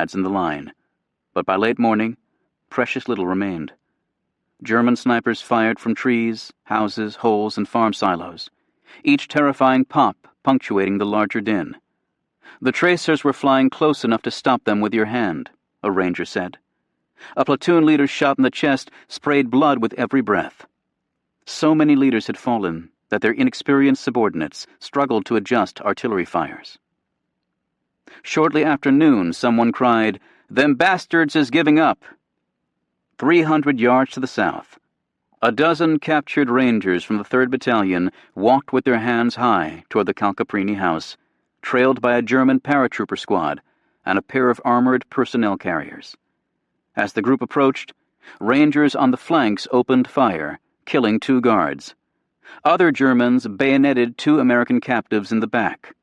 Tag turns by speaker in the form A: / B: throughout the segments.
A: comrades in the line, but by late morning, precious little remained. German snipers fired from trees, houses, holes, and farm silos, each terrifying pop punctuating the larger din. The tracers were flying close enough to stop them with your hand, a ranger said. A platoon leader's shot in the chest sprayed blood with every breath. So many leaders had fallen that their inexperienced subordinates struggled to adjust artillery fires. Shortly after noon, someone cried, "Them bastards is giving up." 300 yards to the south, a dozen captured Rangers from the 3rd Battalion walked with their hands high toward the Calcaprini house, trailed by a German paratrooper squad and a pair of armored personnel carriers. As the group approached, Rangers on the flanks opened fire, killing 2 guards. Other Germans bayoneted 2 American captives in the back.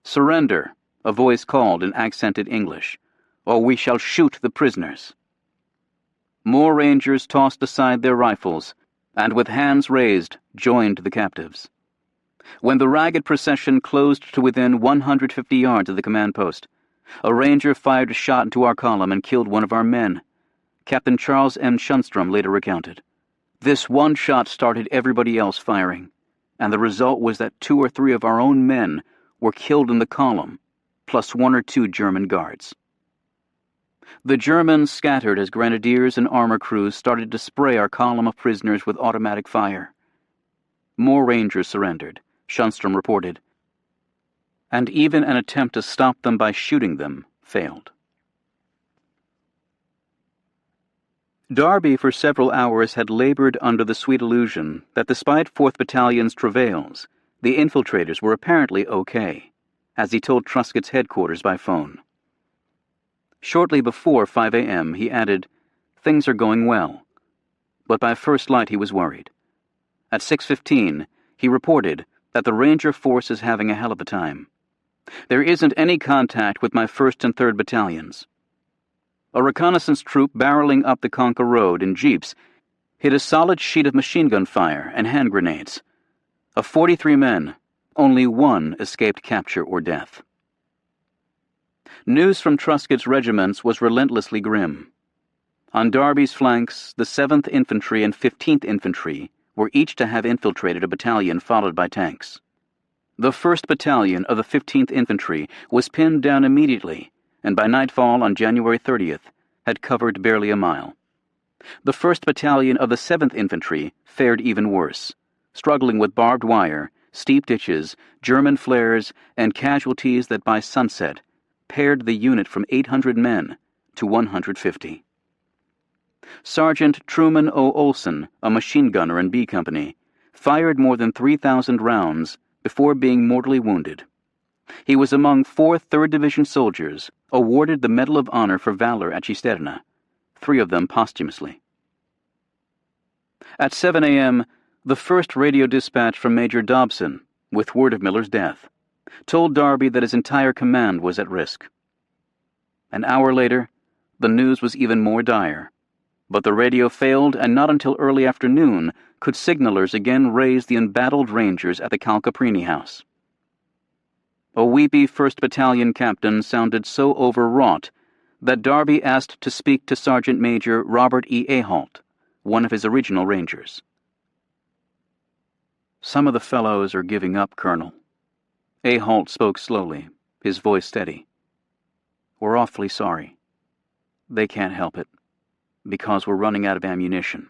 A: "Surrender," a voice called in accented English, "or we shall shoot the prisoners." More Rangers tossed aside their rifles, and with hands raised, joined the captives. When the ragged procession closed to within 150 yards of the command post, a Ranger fired a shot into our column and killed one of our men. Captain Charles M. Schunstrom later recounted. This one shot started everybody else firing, and the result was that 2 or 3 of our own men were killed in the column, plus 1 or 2 German guards. The Germans scattered as grenadiers and armor crews started to spray our column of prisoners with automatic fire. More Rangers surrendered, Schunstrom reported, and even an attempt to stop them by shooting them failed. Darby for several hours had labored under the sweet illusion that despite 4th Battalion's travails, the infiltrators were apparently okay, as he told Truscott's headquarters by phone. Shortly before 5 a.m., he added, "Things are going well." But by first light he was worried. At 6:15, he reported that the Ranger force is having a hell of a time. "There isn't any contact with my 1st and 3rd Battalions. A reconnaissance troop barreling up the Conca Road in jeeps hit a solid sheet of machine gun fire and hand grenades. Of 43 men, only 1 escaped capture or death." News from Truscott's regiments was relentlessly grim. On Darby's flanks, the 7th Infantry and 15th Infantry were each to have infiltrated a battalion followed by tanks. The 1st Battalion of the 15th Infantry was pinned down immediately, and by nightfall on January 30th had covered barely a mile. The 1st Battalion of the 7th Infantry fared even worse, struggling with barbed wire, steep ditches, German flares, and casualties that by sunset pared the unit from 800 men to 150. Sergeant Truman O. Olson, a machine gunner in B Company, fired more than 3,000 rounds before being mortally wounded. He was among 4 3rd Division soldiers awarded the Medal of Honor for valor at Cisterna, 3 of them posthumously. At 7 a.m., the first radio dispatch from Major Dobson, with word of Miller's death, told Darby that his entire command was at risk. An hour later, the news was even more dire, but the radio failed, and not until early afternoon could signalers again raise the embattled Rangers at the Calcaprini house. A weepy 1st Battalion captain sounded so overwrought that Darby asked to speak to Sergeant Major Robert E. Ahalt, one of his original Rangers. "Some of the fellows are giving up, Colonel." Ahalt spoke slowly, his voice steady. "We're awfully sorry. They can't help it, because we're running out of ammunition.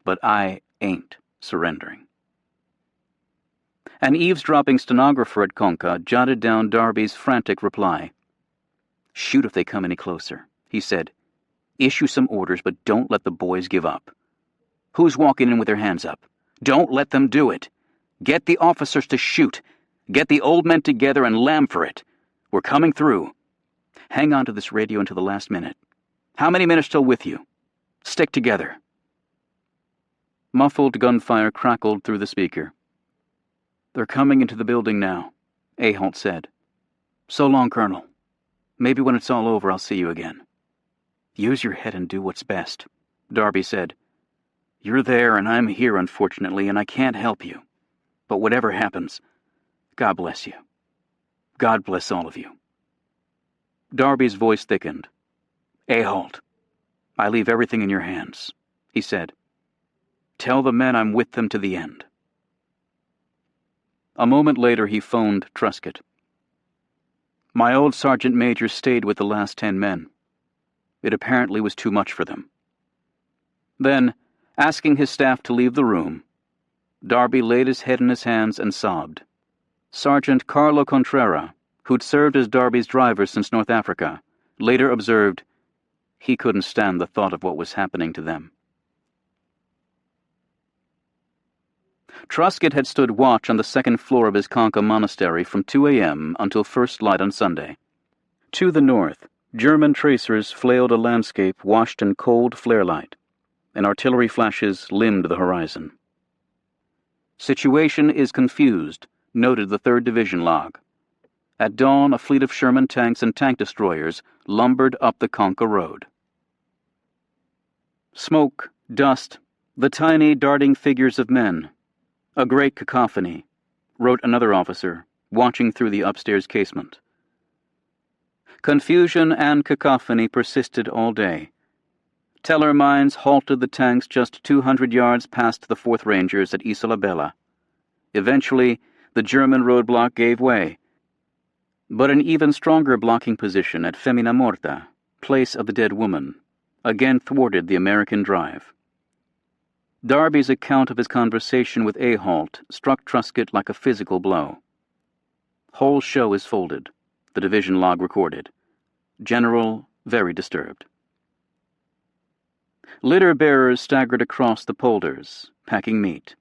A: But I ain't surrendering." An eavesdropping stenographer at Conca jotted down Darby's frantic reply. "Shoot if they come any closer," he said. "Issue some orders, but don't let the boys give up. Who's walking in with their hands up? Don't let them do it. Get the officers to shoot. Get the old men together and lam for it. We're coming through. Hang on to this radio until the last minute. How many men are still with you? Stick together." Muffled gunfire crackled through the speaker. "They're coming into the building now," Ahalt said. "So long, Colonel. Maybe when it's all over I'll see you again." "Use your head and do what's best," Darby said. "You're there and I'm here, unfortunately, and I can't help you. But whatever happens, God bless you. God bless all of you." Darby's voice thickened. "Ahold, I leave everything in your hands," he said. "Tell the men I'm with them to the end." A moment later he phoned Truscott. "My old sergeant major stayed with the last 10 men. It apparently was too much for them." Then, asking his staff to leave the room, Darby laid his head in his hands and sobbed. Sergeant Carlo Contrera, who'd served as Darby's driver since North Africa, later observed he couldn't stand the thought of what was happening to them. Truscott had stood watch on the second floor of his Conca monastery from 2 a.m. until first light on Sunday. To the north, German tracers flailed a landscape washed in cold flare light, and artillery flashes limned the horizon. "Situation is confused," noted the 3rd Division log. At dawn, a fleet of Sherman tanks and tank destroyers lumbered up the Conca road. Smoke, dust, the tiny darting figures of men. A great cacophony, wrote another officer, watching through the upstairs casement. Confusion and cacophony persisted all day. Teller mines halted the tanks just 200 yards past the 4th Rangers at Isola Bella. Eventually, the German roadblock gave way, but an even stronger blocking position at Femina Morta, place of the dead woman, again thwarted the American drive. Darby's account of his conversation with Ahold struck Truscott like a physical blow. "Whole show is folded," the division log recorded. "General very disturbed." Litter-bearers staggered across the polders, packing meat.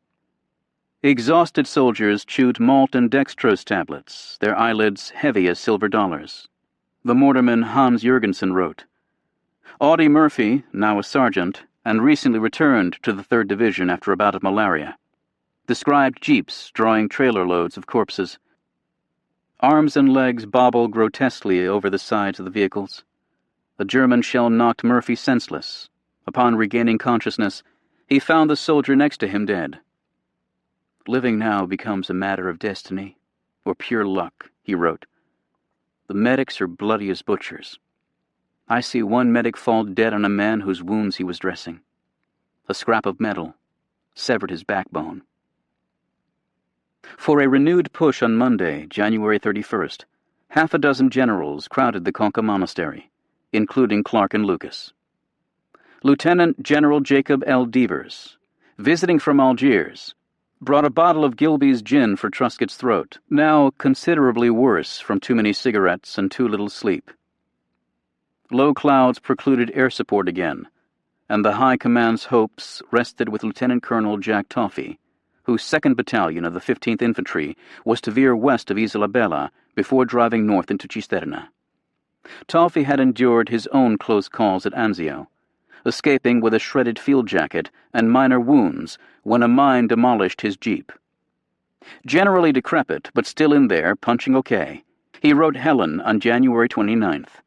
A: Exhausted soldiers chewed malt and dextrose tablets, their eyelids heavy as silver dollars. The mortarman Hans Jurgensen wrote. Audie Murphy, now a sergeant, and recently returned to the 3rd Division after a bout of malaria, described jeeps drawing trailer loads of corpses. Arms and legs bobbled grotesquely over the sides of the vehicles. A German shell knocked Murphy senseless. Upon regaining consciousness, he found the soldier next to him dead. "Living now becomes a matter of destiny, or pure luck," he wrote. "The medics are bloody as butchers. I see one medic fall dead on a man whose wounds he was dressing. A scrap of metal severed his backbone." For a renewed push on Monday, January 31st, half a dozen generals crowded the Conca monastery, including Clark and Lucas. Lieutenant General Jacob L. Devers, visiting from Algiers, brought a bottle of Gilbey's gin for Truscott's throat, now considerably worse from too many cigarettes and too little sleep. Low clouds precluded air support again, and the High Command's hopes rested with Lieutenant Colonel Jack Toffee, whose 2nd Battalion of the 15th Infantry was to veer west of Isola Bella before driving north into Cisterna. Toffee had endured his own close calls at Anzio, escaping with a shredded field jacket and minor wounds when a mine demolished his jeep. Generally decrepit, but still in there, punching okay, he wrote Helen on January 29th.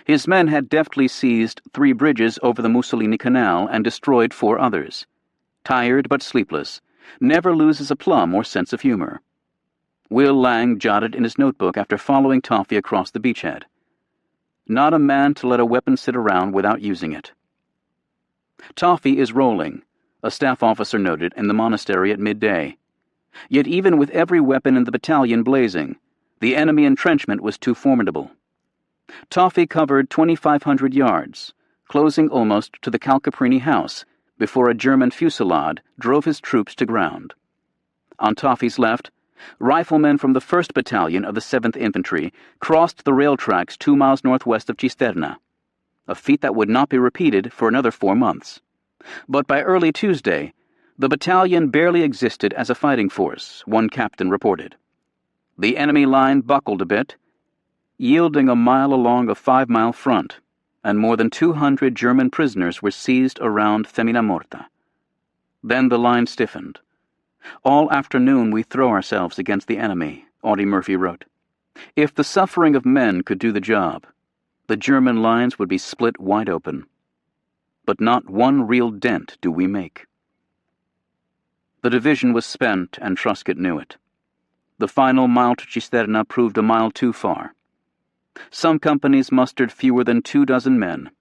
A: His men had deftly seized 3 bridges over the Mussolini Canal and destroyed 4 others. Tired but sleepless, never loses a plum or sense of humor. Will Lang jotted in his notebook after following Toffee across the beachhead. Not a man to let a weapon sit around without using it. Toffee is rolling, a staff officer noted in the monastery at midday. Yet even with every weapon in the battalion blazing, the enemy entrenchment was too formidable. Toffee covered 2,500 yards, closing almost to the Calcaprini house, before a German fusillade drove his troops to ground. On Toffee's left, riflemen from the 1st Battalion of the 7th Infantry crossed the rail tracks 2 miles northwest of Cisterna, a feat that would not be repeated for another 4 months. But by early Tuesday, the battalion barely existed as a fighting force, one captain reported. The enemy line buckled a bit, yielding a mile along a 5-mile front, and more than 200 German prisoners were seized around Femina Morta. Then the line stiffened. "All afternoon we throw ourselves against the enemy," Audie Murphy wrote. "If the suffering of men could do the job, the German lines would be split wide open. But not one real dent do we make." The division was spent, and Truscott knew it. The final mile to Cisterna proved a mile too far. Some companies mustered fewer than 24 men.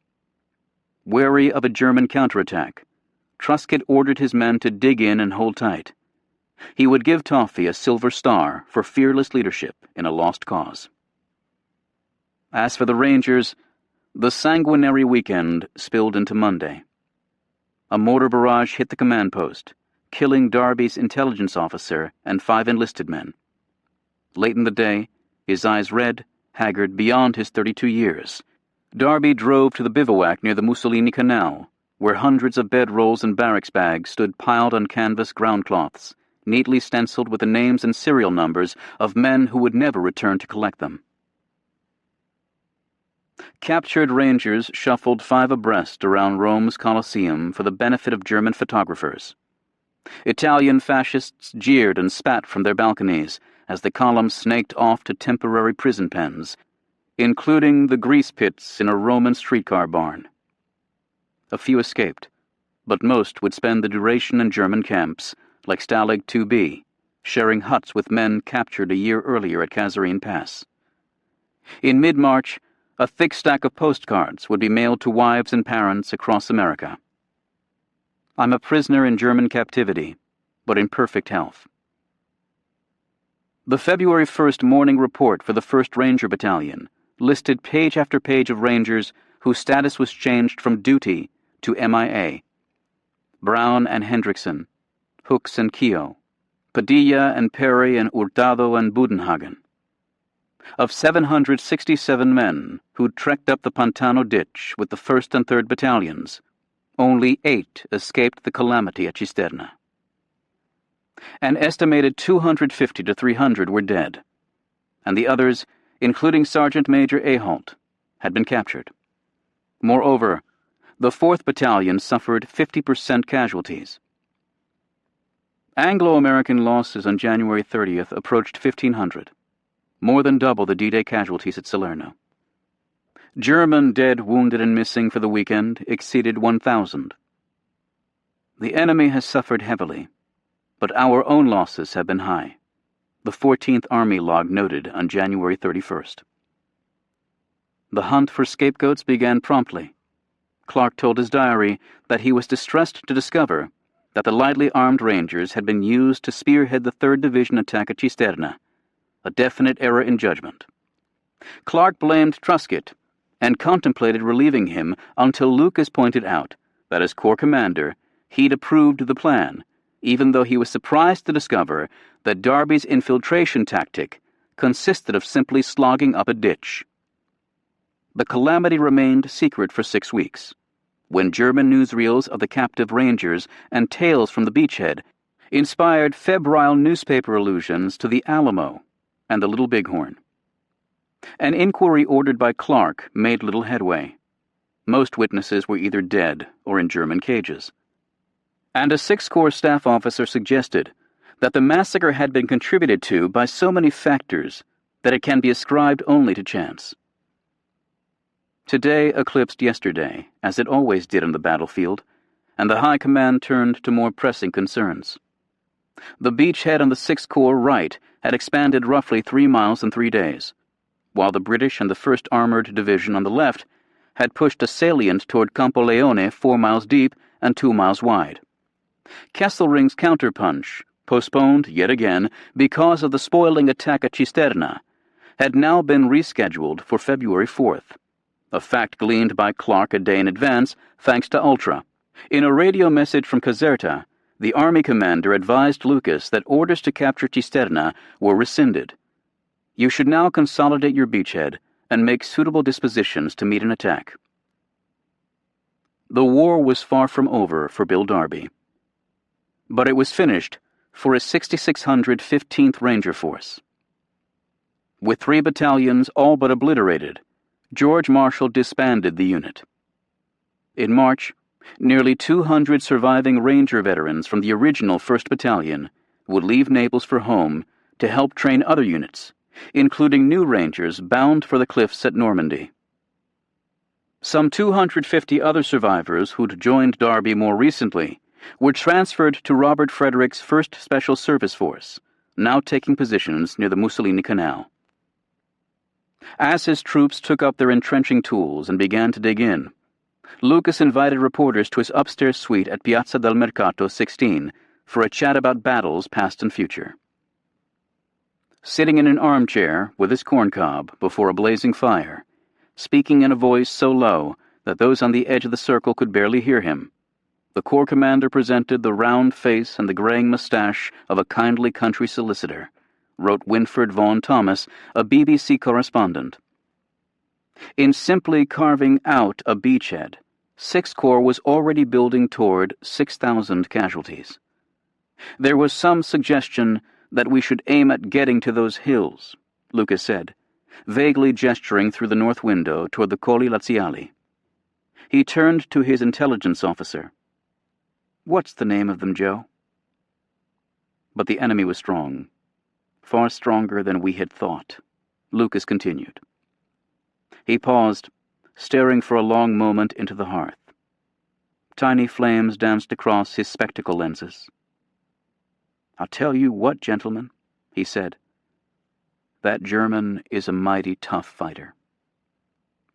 A: Wary of a German counterattack, Truscott ordered his men to dig in and hold tight. He would give Toffee a Silver Star for fearless leadership in a lost cause. As for the Rangers, the sanguinary weekend spilled into Monday. A mortar barrage hit the command post, killing Darby's intelligence officer and 5 enlisted men. Late in the day, his eyes red, haggard beyond his 32 years, Darby drove to the bivouac near the Mussolini Canal, where hundreds of bedrolls and barracks bags stood piled on canvas ground cloths, neatly stenciled with the names and serial numbers of men who would never return to collect them. Captured Rangers shuffled 5 abreast around Rome's Colosseum for the benefit of German photographers. Italian fascists jeered and spat from their balconies as the column snaked off to temporary prison pens, including the grease pits in a Roman streetcar barn. A few escaped, but most would spend the duration in German camps, like Stalag 2B, sharing huts with men captured a year earlier at Kasserine Pass. In mid-March, a thick stack of postcards would be mailed to wives and parents across America. I'm a prisoner in German captivity, but in perfect health. The February 1st morning report for the 1st Ranger Battalion listed page after page of Rangers whose status was changed from duty to MIA. Brown and Hendrickson, Hooks and Keogh, Padilla and Perry and Hurtado and Budenhagen. Of 767 men who trekked up the Pantano Ditch with the 1st and 3rd Battalions, only 8 escaped the calamity at Cisterna. An estimated 250 to 300 were dead, and the others, including Sergeant Major Ahault, had been captured. Moreover, the 4th Battalion suffered 50% casualties. Anglo-American losses on January 30th approached 1,500, more than double the D-Day casualties at Salerno. German dead, wounded, and missing for the weekend exceeded 1,000. The enemy has suffered heavily, but our own losses have been high, the 14th Army log noted on January 31st. The hunt for scapegoats began promptly. Clark told his diary that he was distressed to discover that the lightly armed Rangers had been used to spearhead the 3rd Division attack at Cisterna, a definite error in judgment. Clark blamed Truscott and contemplated relieving him until Lucas pointed out that as Corps commander, he'd approved the plan, even though he was surprised to discover that Darby's infiltration tactic consisted of simply slogging up a ditch. The calamity remained secret for 6 weeks, when German newsreels of the captive Rangers and tales from the beachhead inspired febrile newspaper allusions to the Alamo and the Little Bighorn. An inquiry ordered by Clark made little headway. Most witnesses were either dead or in German cages. And a 6th Corps staff officer suggested that the massacre had been contributed to by so many factors that it can be ascribed only to chance. Today eclipsed yesterday, as it always did on the battlefield, and the High Command turned to more pressing concerns. The beachhead on the 6th Corps right had expanded roughly 3 miles in 3 days, while the British and the 1st Armored Division on the left had pushed a salient toward Campo Leone 4 miles deep and 2 miles wide. Kesselring's counterpunch, postponed yet again because of the spoiling attack at Cisterna, had now been rescheduled for February 4th, a fact gleaned by Clark a day in advance thanks to Ultra. In a radio message from Caserta, the Army commander advised Lucas that orders to capture Cisterna were rescinded. You should now consolidate your beachhead and make suitable dispositions to meet an attack. The war was far from over for Bill Darby, but it was finished for his 6,600 15th Ranger Force. With 3 battalions all but obliterated, George Marshall disbanded the unit. In March, nearly 200 surviving Ranger veterans from the original 1st Battalion would leave Naples for home to help train other units, including new Rangers bound for the cliffs at Normandy. Some 250 other survivors who'd joined Darby more recently were transferred to Robert Frederick's 1st Special Service Force, now taking positions near the Mussolini Canal. As his troops took up their entrenching tools and began to dig in, Lucas invited reporters to his upstairs suite at Piazza del Mercato 16 for a chat about battles past and future. Sitting in an armchair with his corncob before a blazing fire, speaking in a voice so low that those on the edge of the circle could barely hear him, the Corps commander presented the round face and the graying mustache of a kindly country solicitor, wrote Winford Vaughan Thomas, a BBC correspondent. In simply carving out a beachhead, Sixth Corps was already building toward 6,000 casualties. There was some suggestion that we should aim at getting to those hills, Lucas said, vaguely gesturing through the north window toward the Colli Laziali. He turned to his intelligence officer. "What's the name of them, Joe?" But the enemy was strong, far stronger than we had thought, Lucas continued. He paused, staring for a long moment into the hearth. Tiny flames danced across his spectacle lenses. "I'll tell you what, gentlemen," he said. "That German is a mighty tough fighter.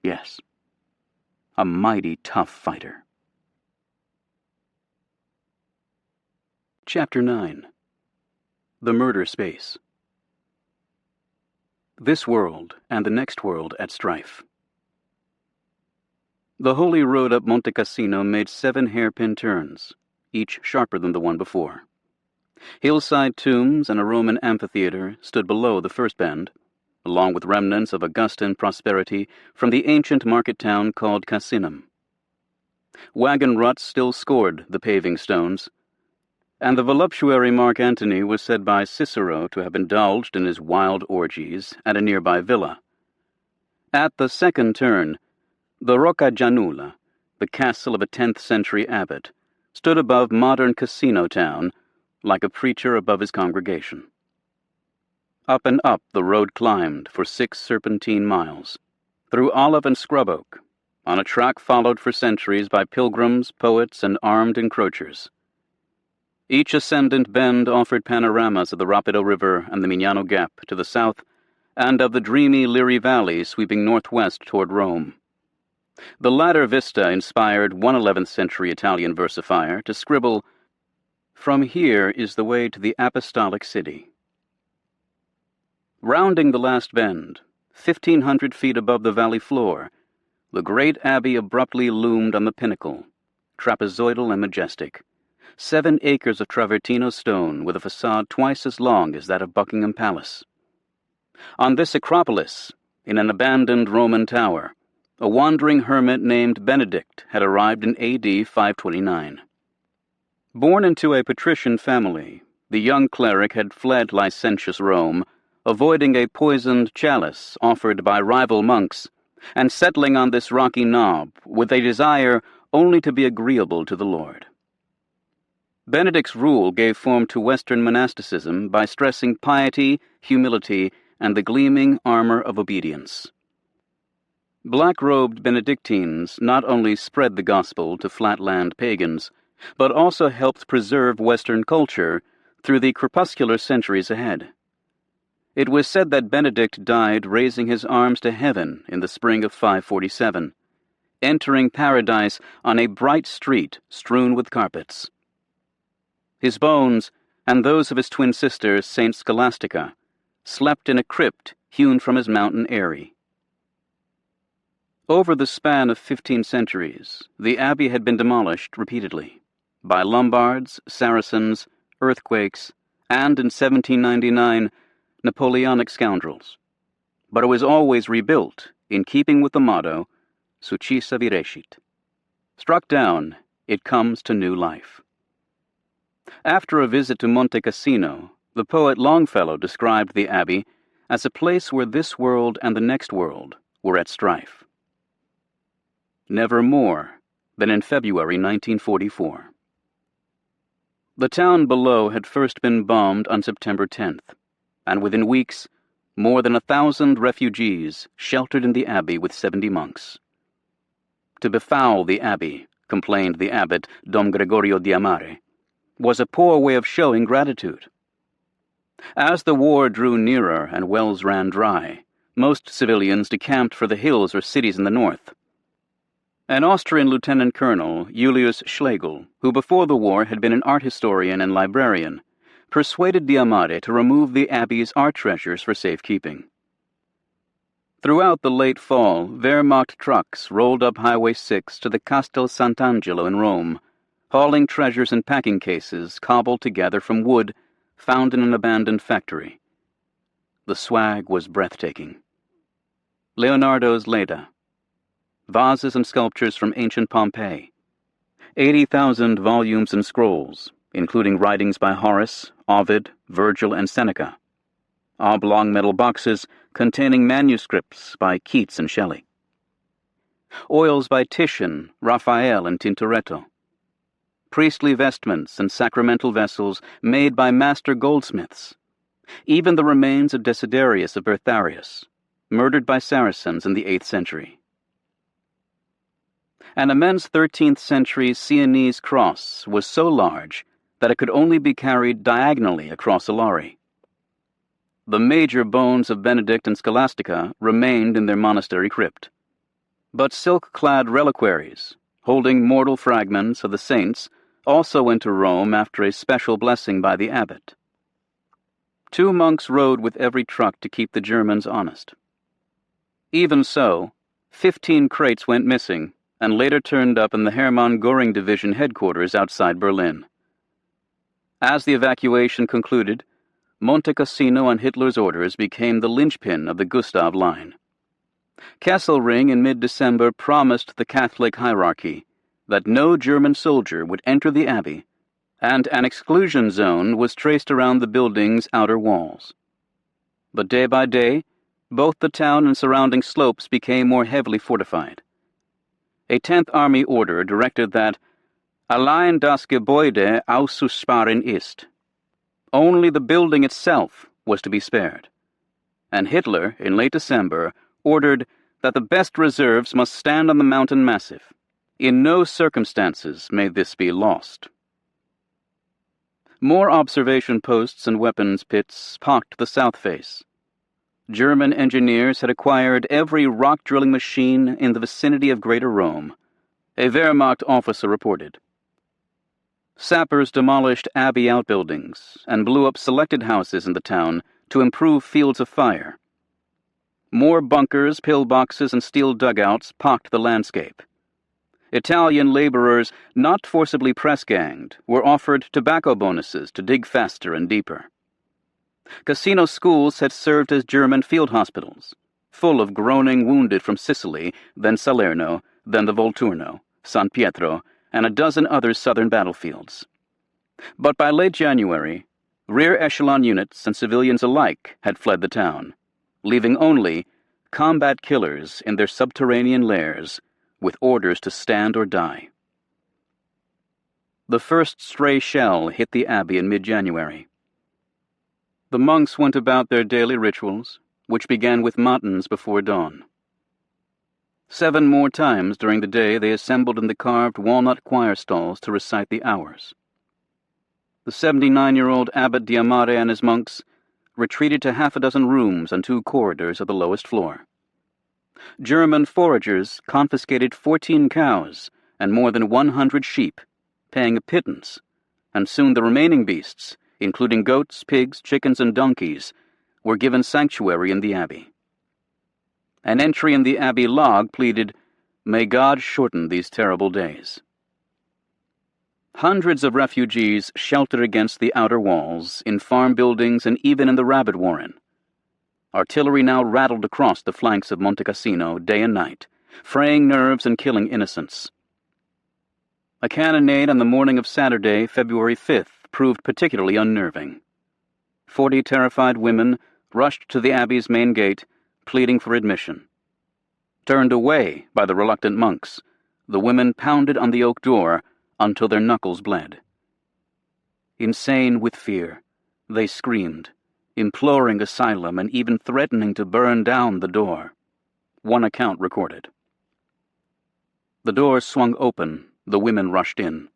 A: Yes, a mighty tough fighter." Chapter 9. The Murder Space. This world and the next world at strife. The holy road up Monte Cassino made 7 hairpin turns, each sharper than the one before. Hillside tombs and a Roman amphitheater stood below the first bend, along with remnants of Augustan prosperity from the ancient market town called Cassinum. Wagon ruts still scored the paving stones, and the voluptuary Mark Antony was said by Cicero to have indulged in his wild orgies at a nearby villa. At the second turn, the Rocca Giannulla, the castle of a 10th-century abbot, stood above modern casino town, like a preacher above his congregation. Up and up the road climbed for 6 serpentine miles, through olive and scrub oak, on a track followed for centuries by pilgrims, poets, and armed encroachers. Each ascendant bend offered panoramas of the Rapido River and the Mignano Gap to the south, and of the dreamy Liri Valley sweeping northwest toward Rome. The latter vista inspired one 11th-century Italian versifier to scribble, "From here is the way to the apostolic city." Rounding the last bend, 1,500 feet above the valley floor, the great abbey abruptly loomed on the pinnacle, trapezoidal and majestic. 7 acres of travertino stone with a facade twice as long as that of Buckingham Palace. On this acropolis, in an abandoned Roman tower, a wandering hermit named Benedict had arrived in AD 529. Born into a patrician family, the young cleric had fled licentious Rome, avoiding a poisoned chalice offered by rival monks, and settling on this rocky knob with a desire only to be agreeable to the Lord. Benedict's rule gave form to Western monasticism by stressing piety, humility, and the gleaming armor of obedience. Black-robed Benedictines not only spread the gospel to flatland pagans, but also helped preserve Western culture through the crepuscular centuries ahead. It was said that Benedict died raising his arms to heaven in the spring of 547, entering paradise on a bright street strewn with carpets. His bones, and those of his twin sister, Saint Scholastica, slept in a crypt hewn from his mountain eyrie. Over the span of 15 centuries, the abbey had been demolished repeatedly, by Lombards, Saracens, earthquakes, and, in 1799, Napoleonic scoundrels. But it was always rebuilt, in keeping with the motto, Successa virescit. Struck down, it comes to new life. After a visit to Monte Cassino, the poet Longfellow described the abbey as a place where this world and the next world were at strife. Never more than in February 1944. The town below had first been bombed on September 10th, and within weeks, more than 1,000 refugees sheltered in the abbey with 70 monks. To befoul the abbey, complained the abbot Dom Gregorio di Amare, was a poor way of showing gratitude. As the war drew nearer and wells ran dry, Most civilians decamped for the hills or cities in the north. An Austrian lieutenant colonel, Julius Schlegel, who before the war had been an art historian and librarian, persuaded Diamade to remove the abbey's art treasures for safekeeping. Throughout the late fall, Wehrmacht trucks rolled up Highway 6 to the Castel Sant'Angelo in Rome, hauling treasures in packing cases cobbled together from wood found in an abandoned factory. The swag was breathtaking. Leonardo's Leda, vases and sculptures from ancient Pompeii, 80,000 volumes and scrolls, including writings by Horace, Ovid, Virgil, and Seneca, oblong metal boxes containing manuscripts by Keats and Shelley, oils by Titian, Raphael, and Tintoretto, priestly vestments and sacramental vessels made by master goldsmiths, even the remains of Desiderius of Bertharius, murdered by Saracens in the 8th century. An immense 13th century Sienese cross was so large that it could only be carried diagonally across a lorry. The major bones of Benedict and Scholastica remained in their monastery crypt, but silk-clad reliquaries, holding mortal fragments of the saints, also went to Rome after a special blessing by the abbot. 2 monks rode with every truck to keep the Germans honest. Even so, 15 crates went missing and later turned up in the Hermann Göring Division headquarters outside Berlin. As the evacuation concluded, Monte Cassino on Hitler's orders became the linchpin of the Gustav line. Kesselring in mid-December promised the Catholic hierarchy that no German soldier would enter the abbey, and an exclusion zone was traced around the building's outer walls. But day by day, both the town and surrounding slopes became more heavily fortified. A 10th Army order directed that allein das Gebäude auszusparen ist. Only the building itself was to be spared. And Hitler, in late December, ordered that the best reserves must stand on the mountain massif. In no circumstances may this be lost. More observation posts and weapons pits pocked the south face. German engineers had acquired every rock-drilling machine in the vicinity of Greater Rome, a Wehrmacht officer reported. Sappers demolished abbey outbuildings and blew up selected houses in the town to improve fields of fire. More bunkers, pillboxes, and steel dugouts pocked the landscape. Italian laborers, not forcibly press-ganged, were offered tobacco bonuses to dig faster and deeper. Casino schools had served as German field hospitals, full of groaning wounded from Sicily, then Salerno, then the Volturno, San Pietro, and a dozen other southern battlefields. But by late January, rear echelon units and civilians alike had fled the town, leaving only combat killers in their subterranean lairs with orders to stand or die. The first stray shell hit the abbey in mid-January. The monks went about their daily rituals, which began with matins before dawn. 7 more times during the day they assembled in the carved walnut choir stalls to recite the hours. The 79-year-old Abbot Diamade and his monks retreated to 6 rooms and 2 corridors of the lowest floor. German foragers confiscated 14 cows and more than 100 sheep, paying a pittance, and soon the remaining beasts, including goats, pigs, chickens, and donkeys, were given sanctuary in the abbey. An entry in the abbey log pleaded, "May God shorten these terrible days." Hundreds of refugees sheltered against the outer walls, in farm buildings, and even in the rabbit warren. Artillery now rattled across the flanks of Monte Cassino day and night, fraying nerves and killing innocents. A cannonade on the morning of Saturday, February 5th, proved particularly unnerving. 40 terrified women rushed to the abbey's main gate, pleading for admission. Turned away by the reluctant monks, the women pounded on the oak door until their knuckles bled. Insane with fear, they screamed, imploring asylum and even threatening to burn down the door. One account recorded. The door swung open, the women rushed in.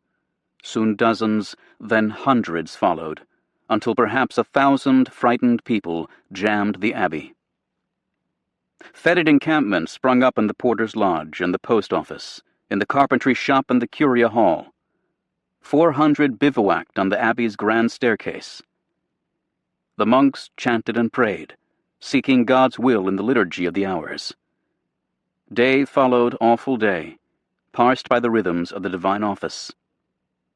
A: Soon dozens, then hundreds followed, until perhaps 1,000 frightened people jammed the abbey. Fetid encampments sprung up in the porter's lodge and the post office, in the carpentry shop and the curia hall. 400 bivouacked on the abbey's grand staircase. The monks chanted and prayed, seeking God's will in the liturgy of the hours. Day followed awful day, parsed by the rhythms of the divine office.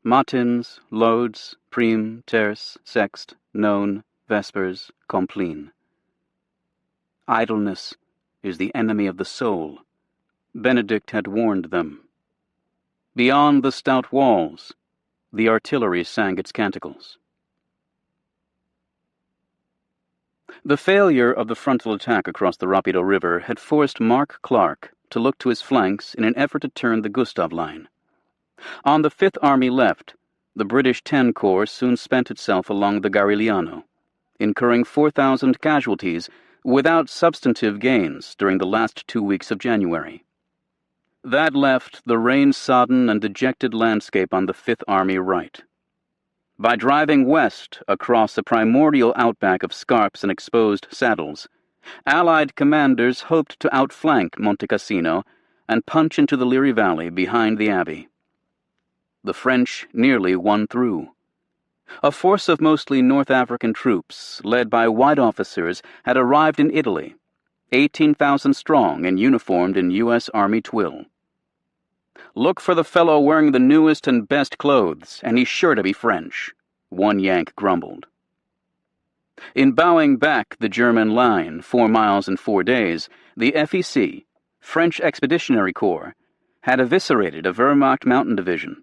A: Matins, lauds, prime, terce, sext, none, vespers, compline. Idleness is the enemy of the soul. Benedict had warned them. Beyond the stout walls, the artillery sang its canticles. The failure of the frontal attack across the Rapido River had forced Mark Clark to look to his flanks in an effort to turn the Gustav Line. On the Fifth Army left, the British 10 Corps soon spent itself along the Garigliano, incurring 4,000 casualties without substantive gains during the last 2 weeks of January. That left the rain-sodden and dejected landscape on the Fifth Army right. By driving west across the primordial outback of scarps and exposed saddles, Allied commanders hoped to outflank Monte Cassino and punch into the Liri Valley behind the abbey. The French nearly won through. A force of mostly North African troops, led by white officers, had arrived in Italy, 18,000 strong and uniformed in U.S. Army twill. "Look for the fellow wearing the newest and best clothes, and he's sure to be French," one Yank grumbled. In bowing back the German line 4 miles in 4 days, the FEC, French Expeditionary Corps, had eviscerated a Wehrmacht mountain division.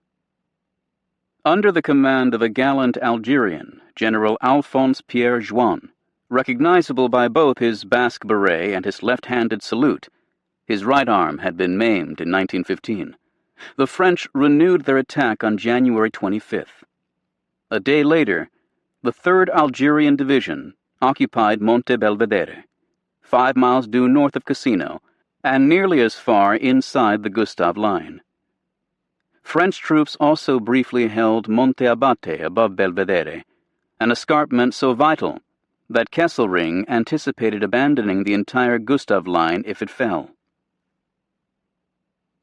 A: Under the command of a gallant Algerian, General Alphonse Pierre Juin, recognizable by both his Basque beret and his left-handed salute, his right arm had been maimed in 1915. The French renewed their attack on January 25th. A day later, the 3rd Algerian Division occupied Monte Belvedere, 5 miles due north of Cassino, and nearly as far inside the Gustav Line. French troops also briefly held Monte Abate above Belvedere, an escarpment so vital that Kesselring anticipated abandoning the entire Gustav Line if it fell.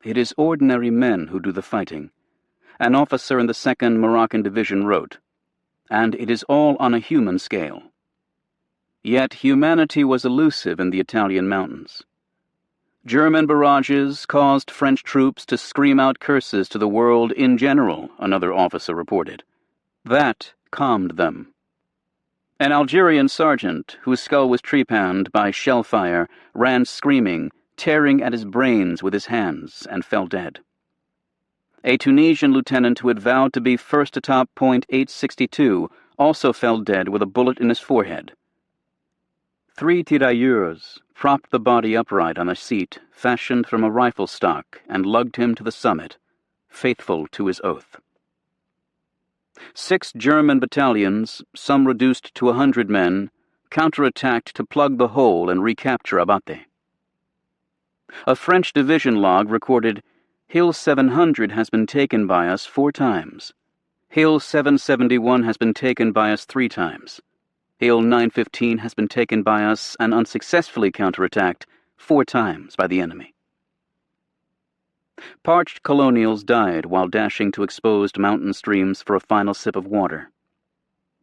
A: "It is ordinary men who do the fighting," an officer in the 2nd Moroccan Division wrote, "and it is all on a human scale." Yet humanity was elusive in the Italian mountains. German barrages caused French troops to scream out curses to the world in general, another officer reported. That calmed them. An Algerian sergeant, whose skull was trepanned by shell fire, ran screaming, tearing at his brains with his hands, and fell dead. A Tunisian lieutenant who had vowed to be first atop point 862 also fell dead with a bullet in his forehead. 3 tirailleurs propped the body upright on a seat fashioned from a rifle stock and lugged him to the summit, faithful to his oath. 6 German battalions, some reduced to 100 men, counterattacked to plug the hole and recapture Abate. A French division log recorded, "Hill 700 has been taken by us 4 times. Hill 771 has been taken by us 3 times. Hill 915 has been taken by us and unsuccessfully counterattacked 4 times by the enemy." Parched colonials died while dashing to exposed mountain streams for a final sip of water.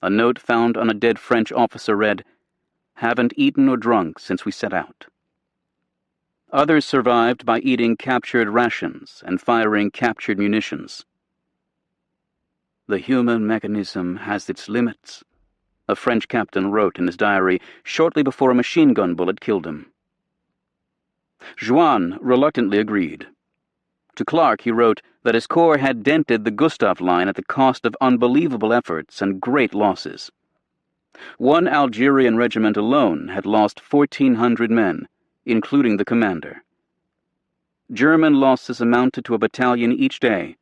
A: A note found on a dead French officer read, "Haven't eaten or drunk since we set out." Others survived by eating captured rations and firing captured munitions. "The human mechanism has its limits," a French captain wrote in his diary shortly before a machine gun bullet killed him. Juin reluctantly agreed. To Clark he wrote that his corps had dented the Gustav Line at the cost of unbelievable efforts and great losses. One Algerian regiment alone had lost 1,400 men, including the commander. German losses amounted to a battalion each day,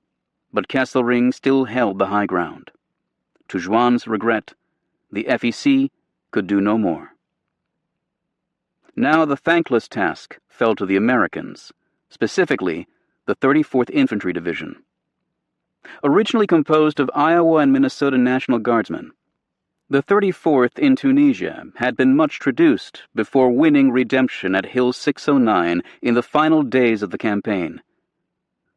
A: but Kesselring still held the high ground. To Juin's regret, the FEC could do no more. Now the thankless task fell to the Americans, specifically the 34th Infantry Division. Originally composed of Iowa and Minnesota National Guardsmen, The 34th in Tunisia had been much traduced before winning redemption at Hill 609 in the final days of the campaign.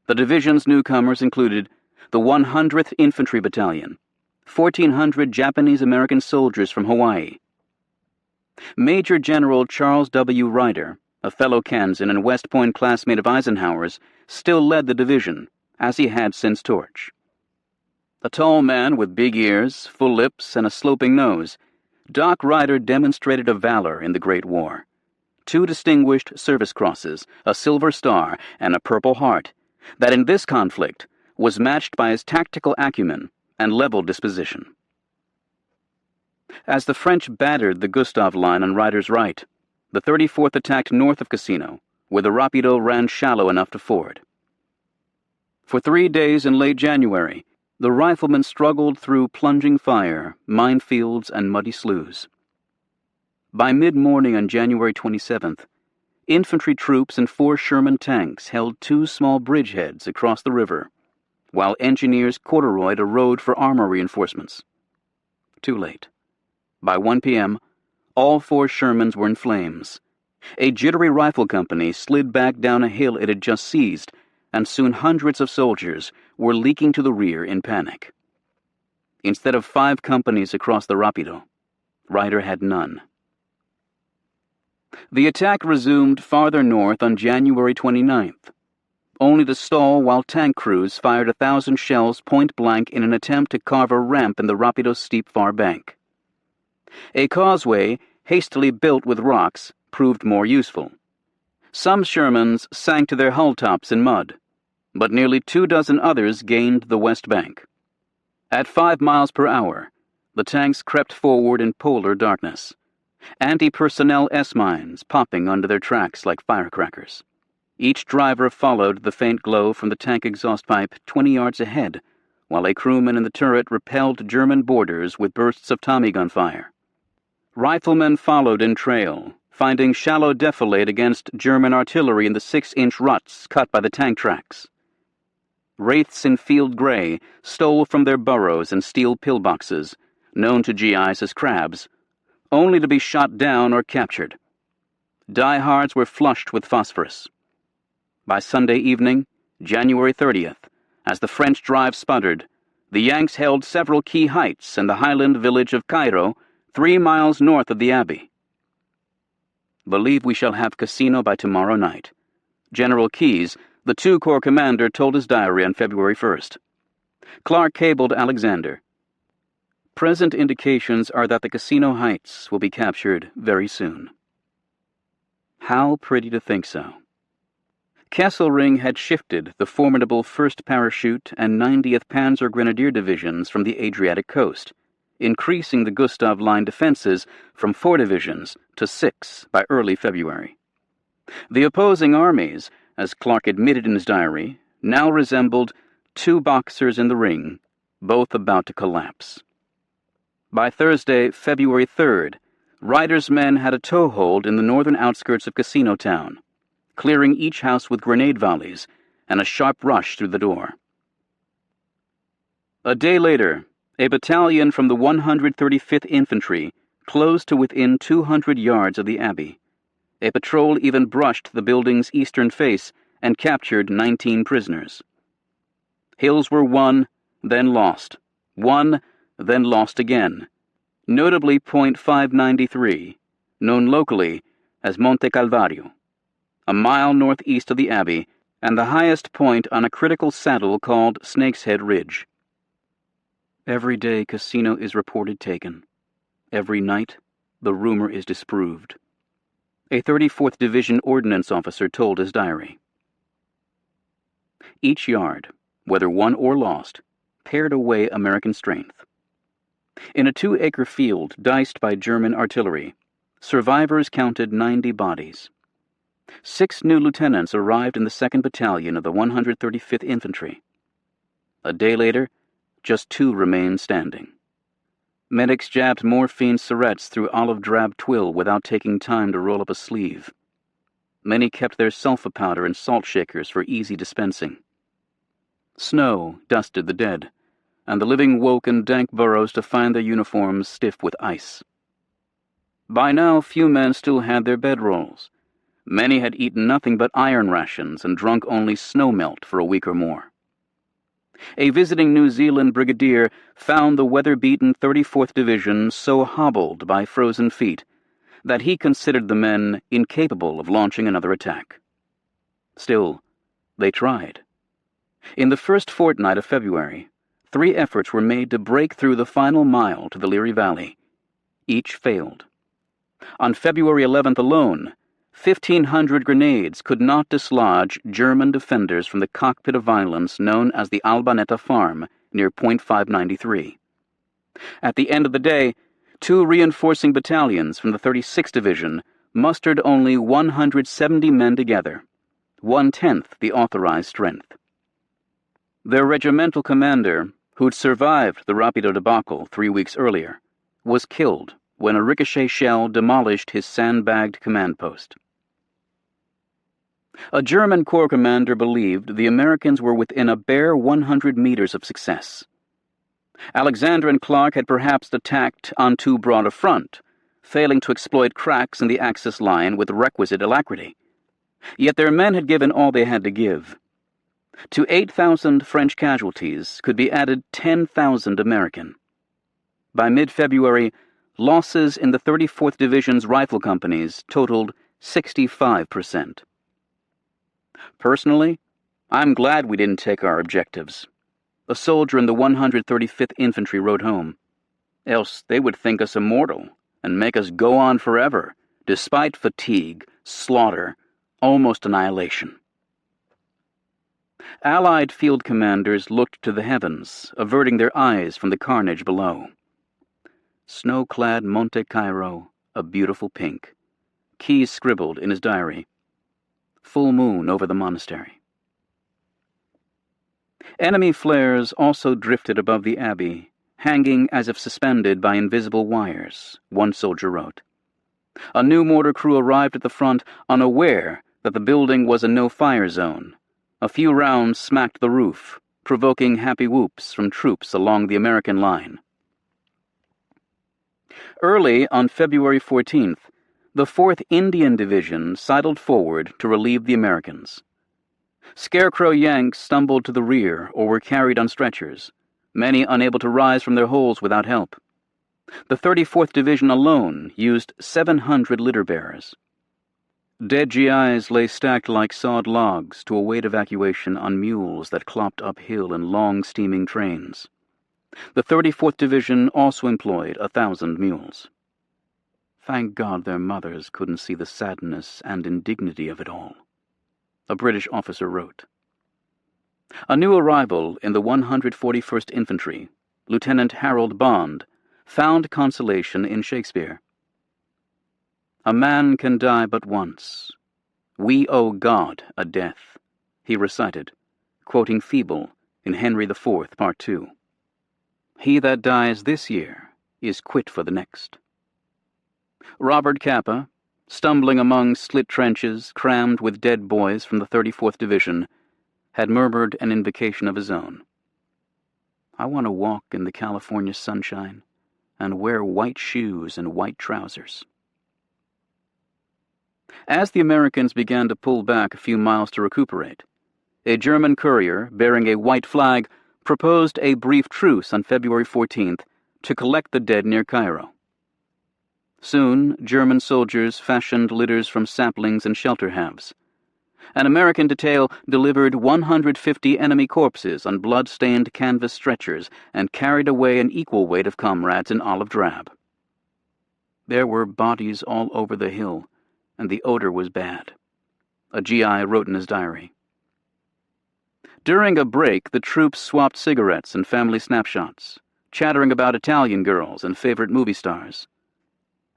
A: The division's newcomers included the 100th Infantry Battalion, 1,400 Japanese-American soldiers from Hawaii. Major General Charles W. Ryder, a fellow Kansan and West Point classmate of Eisenhower's, still led the division, as he had since Torch. A tall man with big ears, full lips, and a sloping nose, Doc Ryder demonstrated a valor in the Great War. 2 distinguished service crosses, a Silver Star, and a Purple Heart, that in this conflict was matched by his tactical acumen and level disposition. As the French battered the Gustav Line on Ryder's right, the 34th attacked north of Cassino, where the Rapido ran shallow enough to ford. For 3 days in late January, the riflemen struggled through plunging fire, minefields, and muddy sloughs. By mid-morning on January 27th, infantry troops and 4 Sherman tanks held 2 small bridgeheads across the river, while engineers corduroyed a road for armor reinforcements. Too late. By 1 p.m., all 4 Shermans were in flames. A jittery rifle company slid back down a hill it had just seized, and soon hundreds of soldiers were leaking to the rear in panic. Instead of 5 companies across the Rapido, Ryder had none. The attack resumed farther north on January 29th, only to stall while tank crews fired 1,000 shells point-blank in an attempt to carve a ramp in the Rapido's steep far bank. A causeway, hastily built with rocks, proved more useful. Some Shermans sank to their hull tops in mud, but nearly 24 others gained the west bank. At 5 miles per hour, the tanks crept forward in polar darkness, anti-personnel S-mines popping under their tracks like firecrackers. Each driver followed the faint glow from the tank exhaust pipe 20 yards ahead, while a crewman in the turret repelled German boarders with bursts of Tommy gun fire. Riflemen followed in trail, finding shallow defilade against German artillery in the 6-inch ruts cut by the tank tracks. Wraiths in field gray stole from their burrows and steel pillboxes, known to GIs as crabs, only to be shot down or captured. Diehards were flushed with phosphorus. By Sunday evening, January 30th, as the French drive sputtered, the Yanks held several key heights in the highland village of Cairo, 3 miles north of the Abbey. "Believe we shall have Cassino by tomorrow night," General Keyes, the 2 Corps commander, told his diary on February 1st. Clark cabled Alexander, "Present indications are that the Cassino Heights will be captured very soon." How pretty to think so. Kesselring had shifted the formidable 1st Parachute and 90th Panzer Grenadier Divisions from the Adriatic coast, increasing the Gustav Line defenses from 4 divisions to 6 by early February. The opposing armies, as Clark admitted in his diary, now resembled 2 boxers in the ring, both about to collapse. By Thursday, February 3rd, Ryder's men had a toehold in the northern outskirts of Cassino Town, clearing each house with grenade volleys and a sharp rush through the door. A day later, a battalion from the 135th Infantry closed to within 200 yards of the Abbey. A patrol even brushed the building's eastern face and captured 19 prisoners. Hills were won, then lost. Won, then lost again. Notably Point 593, known locally as Monte Calvario, a mile northeast of the Abbey, and the highest point on a critical saddle called Snake's Head Ridge. Every day Cassino is reported taken. Every night, the rumor is disproved. A 34th Division ordnance officer told his diary. Each yard, whether won or lost, pared away American strength. In a 2-acre field diced by German artillery, survivors counted 90 bodies. 6 new lieutenants arrived in the 2nd Battalion of the 135th Infantry. A day later, just 2 remained standing. Medics jabbed morphine syrettes through olive drab twill without taking time to roll up a sleeve. Many kept their sulfa powder and salt shakers for easy dispensing. Snow dusted the dead, and the living woke in dank burrows to find their uniforms stiff with ice. By now, few men still had their bedrolls. Many had eaten nothing but iron rations and drunk only snow melt for a week or more. A visiting New Zealand brigadier found the weather-beaten 34th Division so hobbled by frozen feet that he considered the men incapable of launching another attack. Still, they tried. In the first fortnight of February, 3 efforts were made to break through the final mile to the Leary Valley. Each failed. On February 11th alone, 1,500 grenades could not dislodge German defenders from the cockpit of violence known as the Albanetta Farm near Point 593. At the end of the day, 2 reinforcing battalions from the 36th Division mustered only 170 men together, 1/10 the authorized strength. Their regimental commander, who'd survived the Rapido debacle 3 weeks earlier, was killed when a ricochet shell demolished his sandbagged command post. A German corps commander believed the Americans were within a bare 100 meters of success. Alexander and Clark had perhaps attacked on too broad a front, failing to exploit cracks in the Axis line with requisite alacrity. Yet their men had given all they had to give. To 8,000 French casualties could be added 10,000 American. By mid-February, losses in the 34th Division's rifle companies totaled 65%. Personally, I'm glad we didn't take our objectives. A soldier in the 135th Infantry wrote home. Else they would think us immortal and make us go on forever, despite fatigue, slaughter, almost annihilation. Allied field commanders looked to the heavens, averting their eyes from the carnage below. Snow-clad Monte Cairo, a beautiful pink. Keyes scribbled in his diary. Full moon over the monastery. Enemy flares also drifted above the abbey, hanging as if suspended by invisible wires, one soldier wrote. A new mortar crew arrived at the front, unaware that the building was a no-fire zone. A few rounds smacked the roof, provoking happy whoops from troops along the American line. Early on February 14th, the 4th Indian Division sidled forward to relieve the Americans. Scarecrow Yanks stumbled to the rear or were carried on stretchers, many unable to rise from their holes without help. The 34th Division alone used 700 litter-bearers. Dead GIs lay stacked like sawed logs to await evacuation on mules that clopped uphill in long steaming trains. The 34th Division also employed 1,000 mules. Thank God their mothers couldn't see the sadness and indignity of it all, a British officer wrote. A new arrival in the 141st Infantry, Lieutenant Harold Bond, found consolation in Shakespeare. A man can die but once. We owe God a death, he recited, quoting Feeble in Henry IV, Part 2. He that dies this year is quit for the next. Robert Capa, stumbling among slit trenches crammed with dead boys from the 34th Division, had murmured an invocation of his own. I want to walk in the California sunshine and wear white shoes and white trousers. As the Americans began to pull back a few miles to recuperate, a German courier bearing a white flag proposed a brief truce on February 14th to collect the dead near Cairo. Soon, German soldiers fashioned litters from saplings and shelter halves. An American detail delivered 150 enemy corpses on blood-stained canvas stretchers and carried away an equal weight of comrades in olive drab. There were bodies all over the hill, and the odor was bad, a GI wrote in his diary. During a break, the troops swapped cigarettes and family snapshots, chattering about Italian girls and favorite movie stars.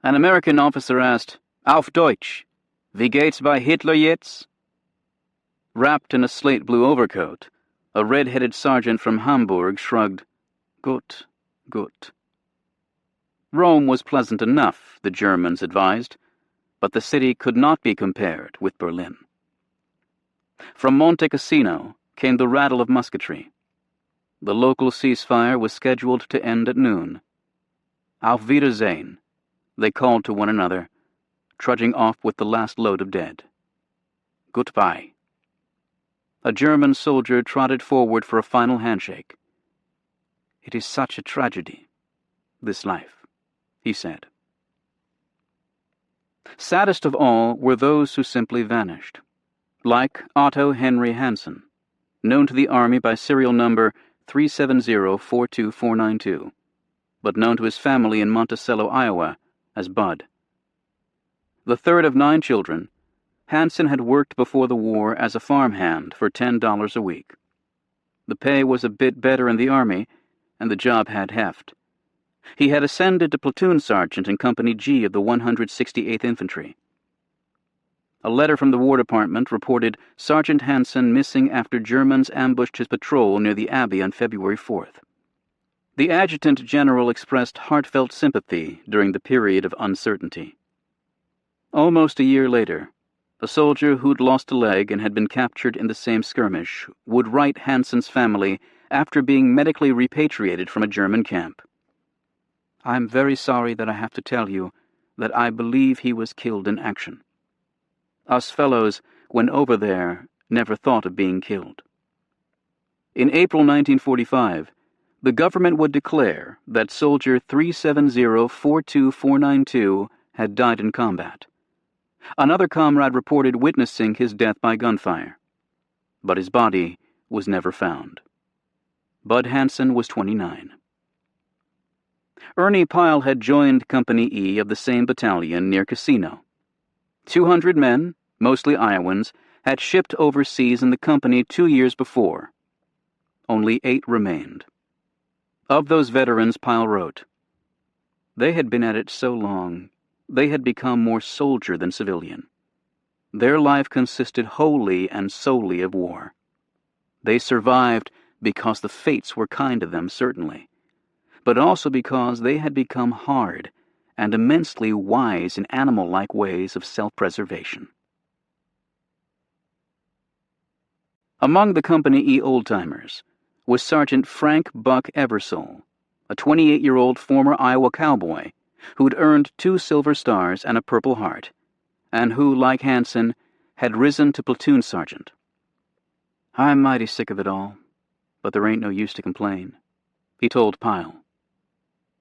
A: An American officer asked, Auf Deutsch, wie geht's bei Hitler jetzt? Wrapped in a slate-blue overcoat, a red-headed sergeant from Hamburg shrugged, Gut, gut. Rome was pleasant enough, the Germans advised, but the city could not be compared with Berlin. From Monte Cassino came the rattle of musketry. The local ceasefire was scheduled to end at noon. Auf Wiedersehen, they called to one another, trudging off with the last load of dead. Goodbye. A German soldier trotted forward for a final handshake. It is such a tragedy, this life, he said. Saddest of all were those who simply vanished, like Otto Henry Hansen, known to the Army by serial number 370-42492, but known to his family in Monticello, Iowa, as Bud. The third of 9 children, Hansen had worked before the war as a farmhand for $10 a week. The pay was a bit better in the Army, and the job had heft. He had ascended to platoon sergeant in Company G of the 168th Infantry. A letter from the War Department reported Sergeant Hansen missing after Germans ambushed his patrol near the Abbey on February 4th. The Adjutant General expressed heartfelt sympathy during the period of uncertainty. Almost a year later, a soldier who'd lost a leg and had been captured in the same skirmish would write Hansen's family after being medically repatriated from a German camp. I'm very sorry that I have to tell you that I believe he was killed in action. Us fellows, when over there, never thought of being killed. In April 1945, the government would declare that soldier 370-42492 had died in combat. Another comrade reported witnessing his death by gunfire, but his body was never found. Bud Hansen was 29. Ernie Pyle had joined Company E of the same battalion near Casino. 200 men, mostly Iowans, had shipped overseas in the company 2 years before. Only 8 remained. Of those veterans, Pyle wrote, "They had been at it so long, they had become more soldier than civilian. Their life consisted wholly and solely of war. They survived because the fates were kind to them, certainly, but also because they had become hard and immensely wise in animal-like ways of self-preservation." Among the Company E old-timers was Sergeant Frank Buck Eversole, a 28-year-old former Iowa cowboy who'd earned 2 Silver Stars and a Purple Heart, and who, like Hansen, had risen to platoon sergeant. "I'm mighty sick of it all, but there ain't no use to complain," he told Pyle.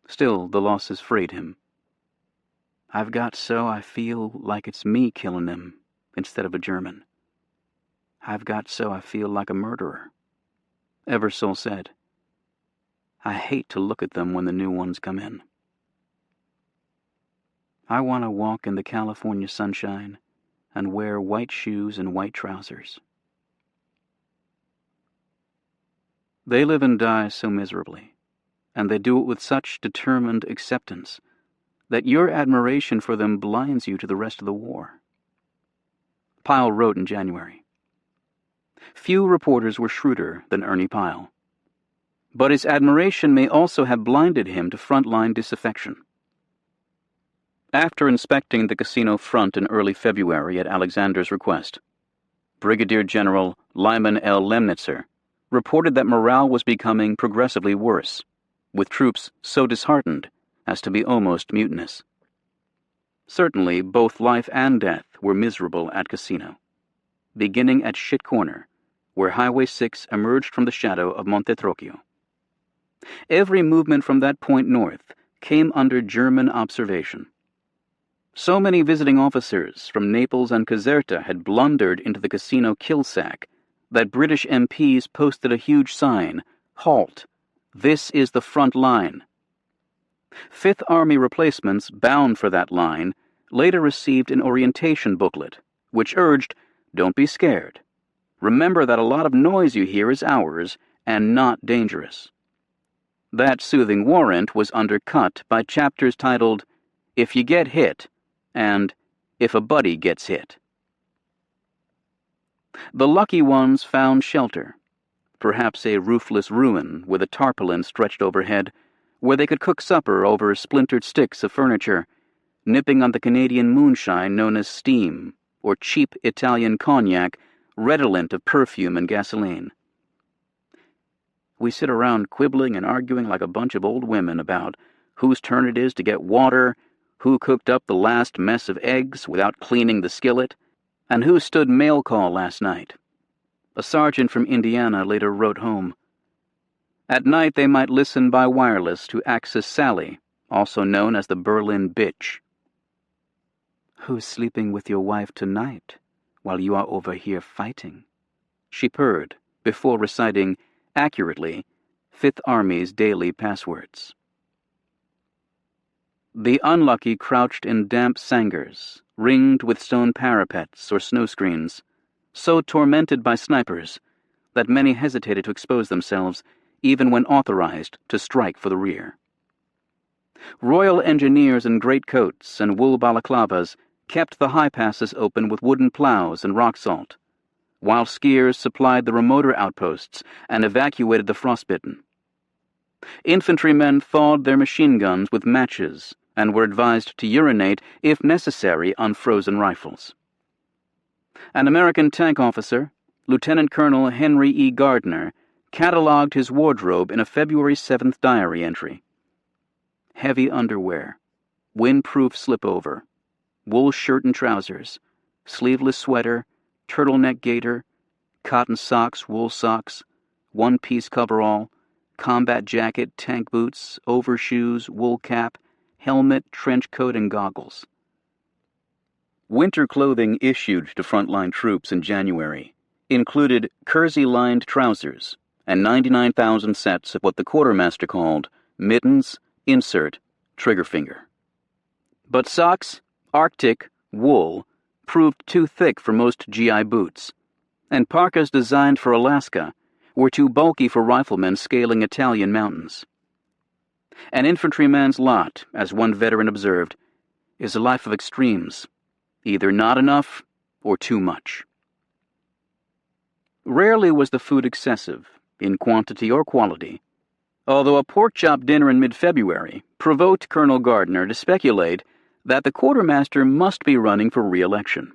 A: Still, the losses frayed him. "I've got so I feel like it's me killing them instead of a German. I've got so I feel like a murderer," Eversole said. "I hate to look at them when the new ones come in. I want to walk in the California sunshine and wear white shoes and white trousers." They live and die so miserably, and they do it with such determined acceptance, that your admiration for them blinds you to the rest of the war. Pyle wrote in January. Few reporters were shrewder than Ernie Pyle, but his admiration may also have blinded him to frontline disaffection. After inspecting the casino front in early February at Alexander's request, Brigadier General Lyman L. Lemnitzer reported that morale was becoming progressively worse, with troops so disheartened as to be almost mutinous. Certainly, both life and death were miserable at Casino, beginning at Shit Corner, where Highway 6 emerged from the shadow of Monte Trocchio. Every movement from that point north came under German observation. So many visiting officers from Naples and Caserta had blundered into the Casino kill-sack that British MPs posted a huge sign, "Halt! This is the front line." Fifth Army replacements bound for that line later received an orientation booklet, which urged, "Don't be scared. Remember that a lot of noise you hear is ours, and not dangerous." That soothing warrant was undercut by chapters titled, "If You Get Hit," and "If a Buddy Gets Hit." The lucky ones found shelter, perhaps a roofless ruin with a tarpaulin stretched overhead, where they could cook supper over splintered sticks of furniture, nipping on the Canadian moonshine known as steam, or cheap Italian cognac redolent of perfume and gasoline. We sit around quibbling and arguing like a bunch of old women about whose turn it is to get water, who cooked up the last mess of eggs without cleaning the skillet, and who stood mail call last night. A sergeant from Indiana later wrote home. At night they might listen by wireless to Axis Sally, also known as the Berlin Bitch. "Who's sleeping with your wife tonight, while you are over here fighting?" she purred, before reciting, accurately, Fifth Army's daily passwords. The unlucky crouched in damp sangars, ringed with stone parapets or snow screens, so tormented by snipers that many hesitated to expose themselves even when authorized to strike for the rear. Royal engineers in greatcoats and wool balaclavas kept the high passes open with wooden plows and rock salt, while skiers supplied the remoter outposts and evacuated the frostbitten. Infantrymen thawed their machine guns with matches and were advised to urinate, if necessary, on frozen rifles. An American tank officer, Lieutenant Colonel Henry E. Gardner, catalogued his wardrobe in a February 7th diary entry. Heavy underwear, windproof slipover, wool shirt and trousers, sleeveless sweater, turtleneck gaiter, cotton socks, wool socks, one-piece coverall, combat jacket, tank boots, overshoes, wool cap, helmet, trench coat, and goggles. Winter clothing issued to frontline troops in January included kersey-lined trousers and 99,000 sets of what the quartermaster called mittens, insert, trigger finger. But socks, Arctic, wool, proved too thick for most GI boots, and parkas designed for Alaska were too bulky for riflemen scaling Italian mountains. An infantryman's lot, as one veteran observed, is a life of extremes, either not enough or too much. Rarely was the food excessive, in quantity or quality, although a pork chop dinner in mid-February provoked Colonel Gardner to speculate that the quartermaster must be running for re-election.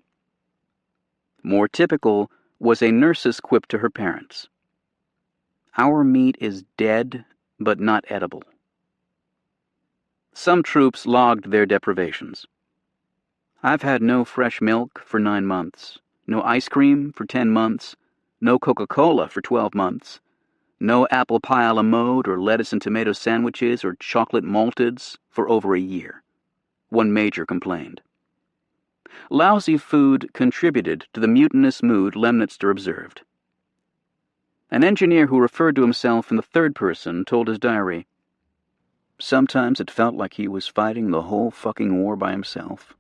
A: More typical was a nurse's quip to her parents. "Our meat is dead, but not edible." Some troops logged their deprivations. "I've had no fresh milk for 9 months, no ice cream for 10 months, no Coca-Cola for 12 months, no apple pie a la mode or lettuce and tomato sandwiches or chocolate malteds for over a year," one major complained. Lousy food contributed to the mutinous mood Lemnitzer observed. An engineer who referred to himself in the third person told his diary, "Sometimes it felt like he was fighting the whole fucking war by himself."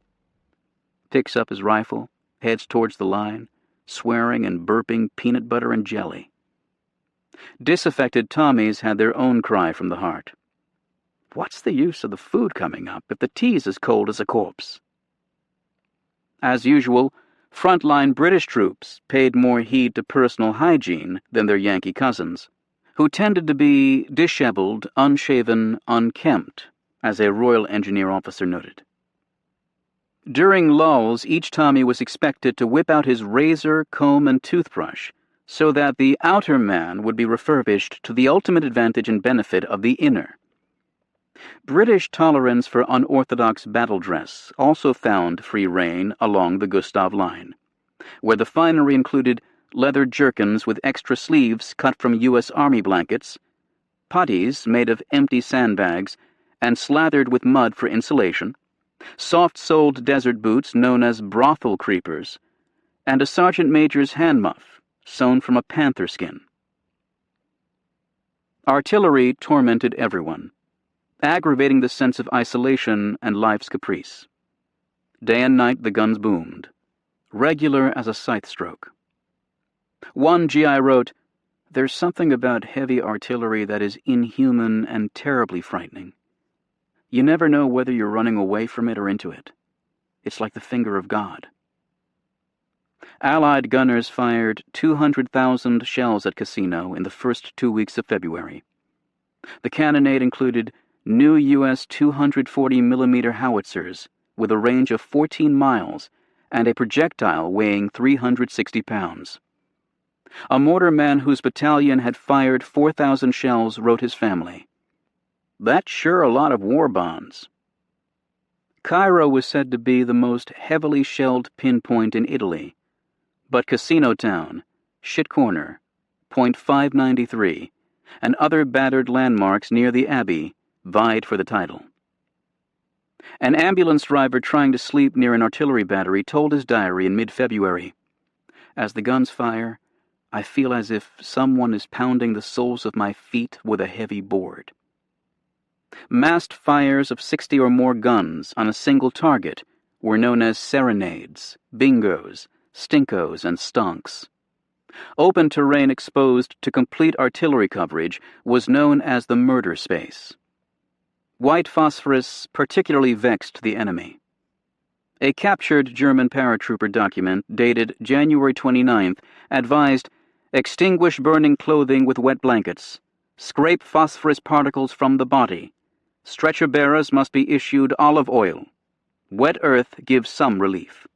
A: Picks up his rifle, heads towards the line, swearing and burping peanut butter and jelly. Disaffected Tommies had their own cry from the heart. "What's the use of the food coming up if the tea's as cold as a corpse?" As usual, frontline British troops paid more heed to personal hygiene than their Yankee cousins, who tended to be disheveled, unshaven, unkempt, as a Royal Engineer officer noted. During lulls, each Tommy was expected to whip out his razor, comb, and toothbrush so that the outer man would be refurbished to the ultimate advantage and benefit of the inner. British tolerance for unorthodox battle dress also found free rein along the Gustav Line, where the finery included leather jerkins with extra sleeves cut from U.S. Army blankets, puttees made of empty sandbags and slathered with mud for insulation, soft-soled desert boots known as brothel creepers, and a sergeant major's hand muff sewn from a panther skin. Artillery tormented everyone, aggravating the sense of isolation and life's caprice. Day and night the guns boomed, regular as a scythe stroke. One GI wrote, "There's something about heavy artillery that is inhuman and terribly frightening. You never know whether you're running away from it or into it. It's like the finger of God." Allied gunners fired 200,000 shells at Cassino in the first 2 weeks of February. The cannonade included new U.S. 240mm howitzers with a range of 14 miles and a projectile weighing 360 pounds. A mortarman whose battalion had fired 4,000 shells wrote his family, "That's sure a lot of war bonds." Cairo was said to be the most heavily shelled pinpoint in Italy, but Casino Town, Shit Corner, Point 593, and other battered landmarks near the Abbey vied for the title. An ambulance driver trying to sleep near an artillery battery told his diary in mid-February, "As the guns fire, I feel as if someone is pounding the soles of my feet with a heavy board." Massed fires of 60 or more guns on a single target were known as serenades, bingos, stinkos, and stonks. Open terrain exposed to complete artillery coverage was known as the murder space. White phosphorus particularly vexed the enemy. A captured German paratrooper document dated January 29th advised, "Extinguish burning clothing with wet blankets. Scrape phosphorus particles from the body. Stretcher bearers must be issued olive oil. Wet earth gives some relief."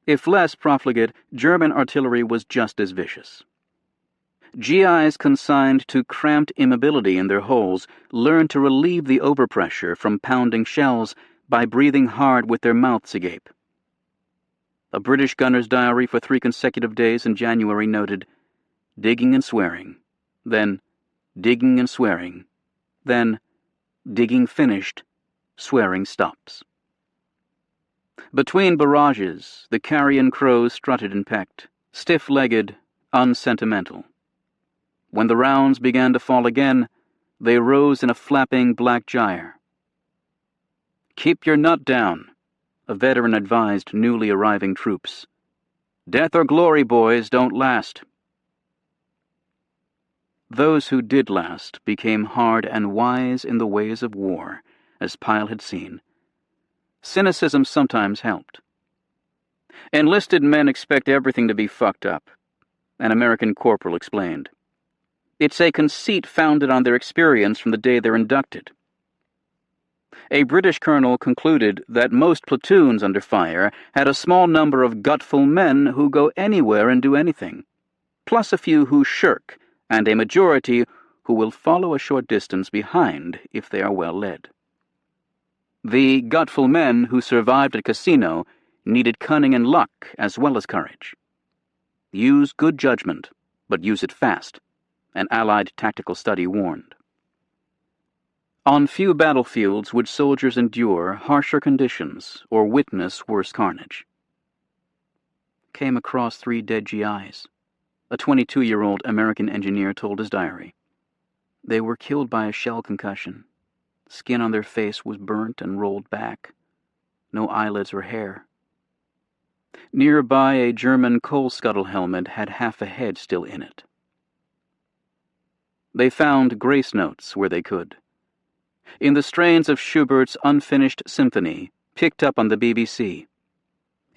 A: If less profligate, German artillery was just as vicious. GIs consigned to cramped immobility in their holes learned to relieve the overpressure from pounding shells by breathing hard with their mouths agape. A British gunner's diary for 3 consecutive days in January noted, "Digging and swearing, then digging and swearing, then digging finished, swearing stops." Between barrages, the carrion crows strutted and pecked, stiff-legged, unsentimental. When the rounds began to fall again, they rose in a flapping black gyre. "Keep your nut down," a veteran advised newly arriving troops. "Death or glory, boys, don't last." Those who did last became hard and wise in the ways of war, as Pyle had seen. Cynicism sometimes helped. "Enlisted men expect everything to be fucked up," an American corporal explained. "It's a conceit founded on their experience from the day they're inducted." A British colonel concluded that most platoons under fire had a small number of gutful men who go anywhere and do anything, plus a few who shirk, and a majority who will follow a short distance behind if they are well led. The gutful men who survived at Casino needed cunning and luck as well as courage. Use good judgment, but use it fast, an Allied tactical study warned. On few battlefields would soldiers endure harsher conditions or witness worse carnage. "Came across 3 dead GIs," a 22-year-old American engineer told his diary. "They were killed by a shell concussion. Skin on their face was burnt and rolled back. No eyelids or hair. Nearby, a German coal scuttle helmet had half a head still in it." They found grace notes where they could. In the strains of Schubert's Unfinished Symphony, picked up on the BBC.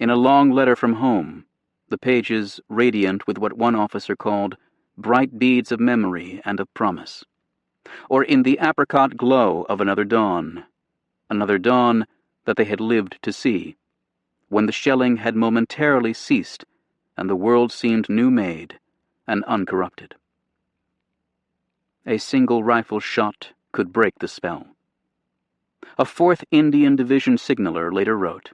A: In a long letter from home, the pages radiant with what one officer called bright beads of memory and of promise. Or in the apricot glow of another dawn that they had lived to see, when the shelling had momentarily ceased and the world seemed new-made and uncorrupted. A single rifle shot could break the spell. A 4th Indian Division signaller later wrote,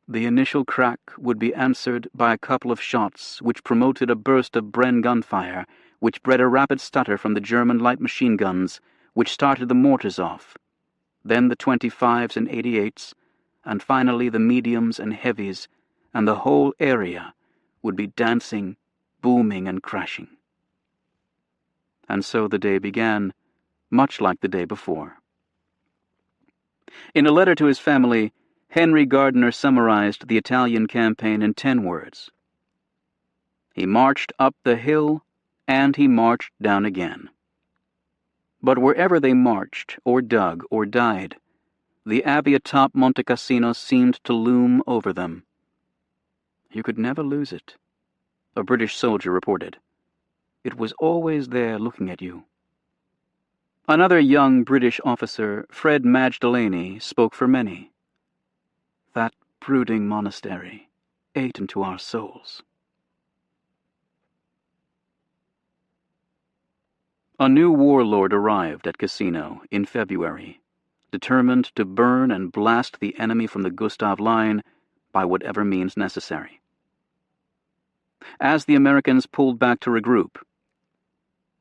A: "The initial crack would be answered by a couple of shots which promoted a burst of Bren gunfire, which bred a rapid stutter from the German light machine guns, which started the mortars off, then the 25s and 88s, and finally the mediums and heavies, and the whole area would be dancing, booming, and crashing." And so the day began, much like the day before. In a letter to his family, Henry Gardner summarized the Italian campaign in 10 words. "He marched up the hill, and he marched down again." But wherever they marched, or dug, or died, the abbey atop Monte Cassino seemed to loom over them. "You could never lose it," a British soldier reported. "It was always there looking at you." Another young British officer, Fred Magdalene, spoke for many. "That brooding monastery ate into our souls." A new warlord arrived at Cassino in February, determined to burn and blast the enemy from the Gustav Line by whatever means necessary. As the Americans pulled back to regroup,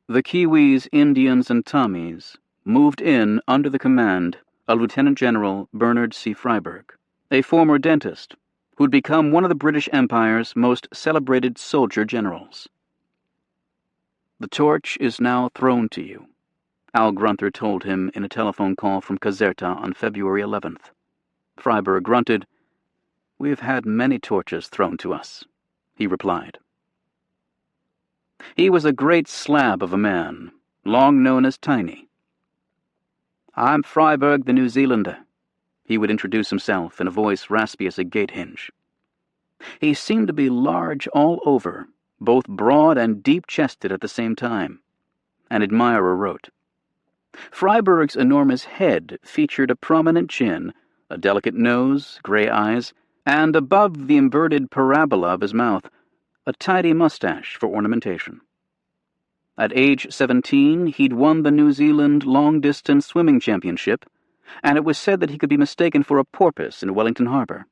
A: the Kiwis, Indians, and Tommies moved in under the command of Lieutenant General Bernard C. Freyberg, a former dentist who'd become one of the British Empire's most celebrated soldier generals. "The torch is now thrown to you," Al Grunther told him in a telephone call from Caserta on February 11th. Freyberg grunted. "We've had many torches thrown to us," he replied. He was a great slab of a man, long known as Tiny. "I'm Freyberg the New Zealander," he would introduce himself in a voice raspy as a gate hinge. He seemed to be large all over, both broad and deep-chested at the same time, an admirer wrote. Freyberg's enormous head featured a prominent chin, a delicate nose, gray eyes, and above the inverted parabola of his mouth, a tidy mustache for ornamentation. At age 17, he'd won the New Zealand long-distance swimming championship, and it was said that he could be mistaken for a porpoise in Wellington Harbor.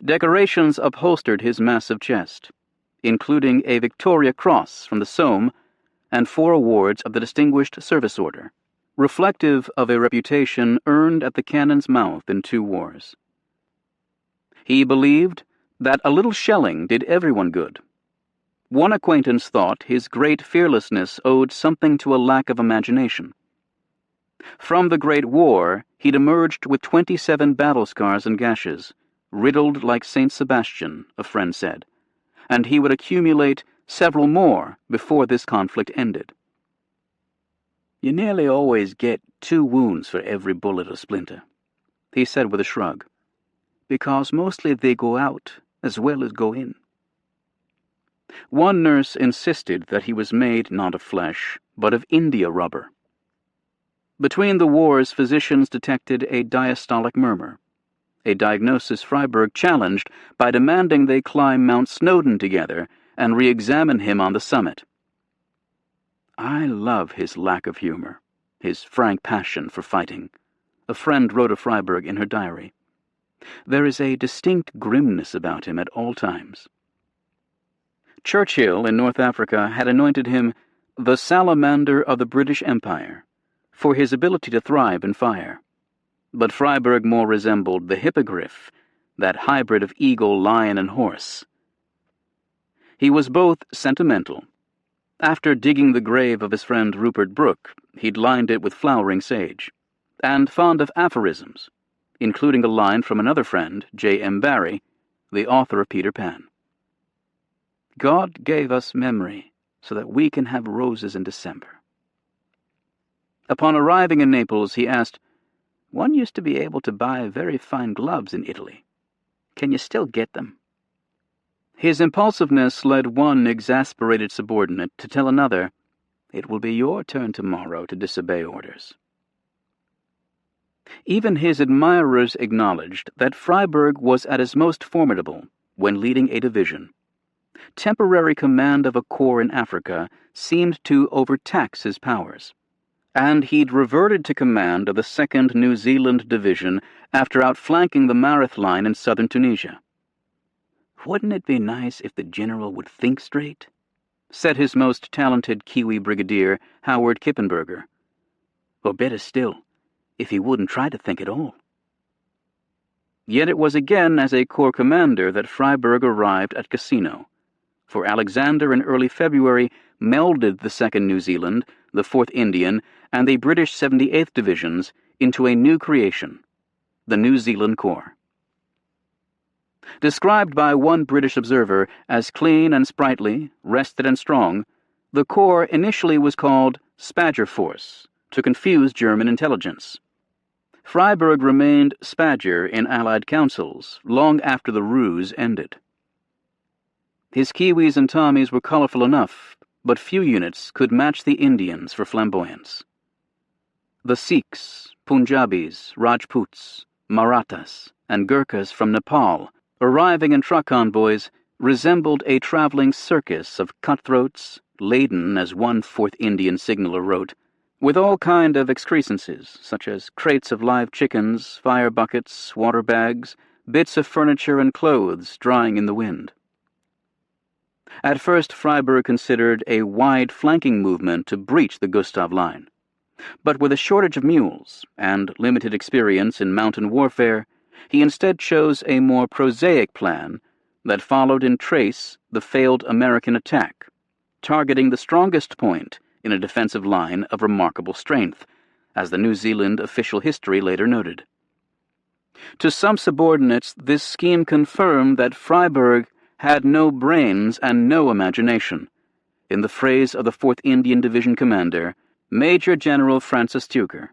A: Decorations upholstered his massive chest, including a Victoria Cross from the Somme and 4 awards of the Distinguished Service Order, reflective of a reputation earned at the cannon's mouth in 2 wars. He believed that a little shelling did everyone good. One acquaintance thought his great fearlessness owed something to a lack of imagination. From the Great War, he'd emerged with 27 battle scars and gashes, riddled like St. Sebastian, a friend said, and he would accumulate several more before this conflict ended. "You nearly always get 2 wounds for every bullet or splinter," he said with a shrug, "because mostly they go out as well as go in." One nurse insisted that he was made not of flesh, but of India rubber. Between the wars, physicians detected a diastolic murmur, a diagnosis Freyberg challenged by demanding they climb Mount Snowdon together and re-examine him on the summit. "I love his lack of humor, his frank passion for fighting," a friend wrote of Freyberg in her diary. "There is a distinct grimness about him at all times." Churchill in North Africa had anointed him the salamander of the British Empire for his ability to thrive in fire. But Freyberg more resembled the hippogriff, that hybrid of eagle, lion, and horse. He was both sentimental. After digging the grave of his friend Rupert Brooke, he'd lined it with flowering sage, and fond of aphorisms, including a line from another friend, J. M. Barrie, the author of Peter Pan. "God gave us memory so that we can have roses in December." Upon arriving in Naples, he asked, "One used to be able to buy very fine gloves in Italy. Can you still get them?" His impulsiveness led one exasperated subordinate to tell another, "It will be your turn tomorrow to disobey orders." Even his admirers acknowledged that Freyberg was at his most formidable when leading a division. Temporary command of a corps in Africa seemed to overtax his powers, and he'd reverted to command of the 2nd New Zealand Division after outflanking the Mareth Line in southern Tunisia. "Wouldn't it be nice if the general would think straight?" said his most talented Kiwi brigadier, Howard Kippenberger. "Or better still, if he wouldn't try to think at all." Yet it was again as a corps commander that Freyberg arrived at Cassino, for Alexander in early February melded the 2nd New Zealand, the 4th Indian, and the British 78th Divisions into a new creation, the New Zealand Corps. Described by one British observer as clean and sprightly, rested and strong, the Corps initially was called Spager Force, to confuse German intelligence. Freyberg remained Spager in Allied councils long after the ruse ended. His Kiwis and Tommies were colorful enough, but few units could match the Indians for flamboyance. The Sikhs, Punjabis, Rajputs, Marathas, and Gurkhas from Nepal, arriving in truck convoys, resembled a traveling circus of cutthroats, laden, as one 4th Indian signaler wrote, with all kind of excrescences, such as crates of live chickens, fire buckets, water bags, bits of furniture and clothes drying in the wind. At first, Freiberg considered a wide flanking movement to breach the Gustav line. But with a shortage of mules and limited experience in mountain warfare, he instead chose a more prosaic plan that followed in trace the failed American attack, targeting the strongest point in a defensive line of remarkable strength, as the New Zealand official history later noted. To some subordinates, this scheme confirmed that Freiberg had no brains and no imagination. In the phrase of the 4th Indian Division commander, Major General Francis Tucker.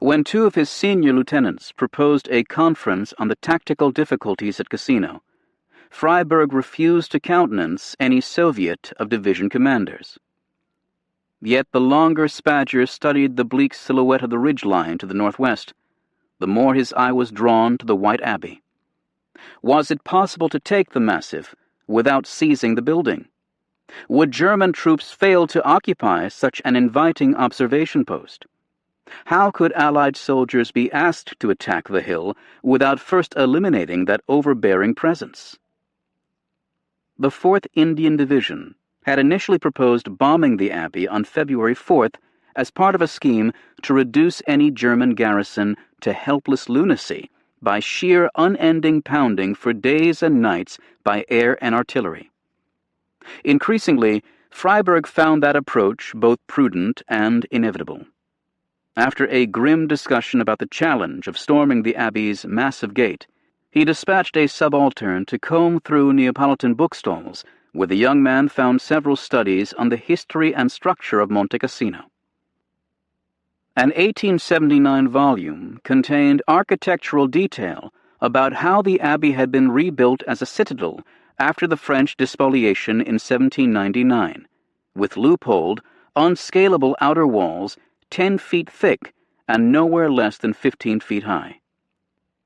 A: When 2 of his senior lieutenants proposed a conference on the tactical difficulties at Cassino, Freiberg refused to countenance any Soviet of division commanders. Yet the longer Spadger studied the bleak silhouette of the ridgeline to the northwest, the more his eye was drawn to the White Abbey. Was it possible to take the massif without seizing the building? Would German troops fail to occupy such an inviting observation post? How could Allied soldiers be asked to attack the hill without first eliminating that overbearing presence? The 4th Indian Division had initially proposed bombing the Abbey on February 4th as part of a scheme to reduce any German garrison to helpless lunacy by sheer unending pounding for days and nights by air and artillery. Increasingly, Freiberg found that approach both prudent and inevitable. After a grim discussion about the challenge of storming the Abbey's massive gate, he dispatched a subaltern to comb through Neapolitan bookstalls, where the young man found several studies on the history and structure of Monte Cassino. An 1879 volume contained architectural detail about how the Abbey had been rebuilt as a citadel after the French despoliation in 1799, with loopholed, unscalable outer walls 10 feet thick and nowhere less than 15 feet high.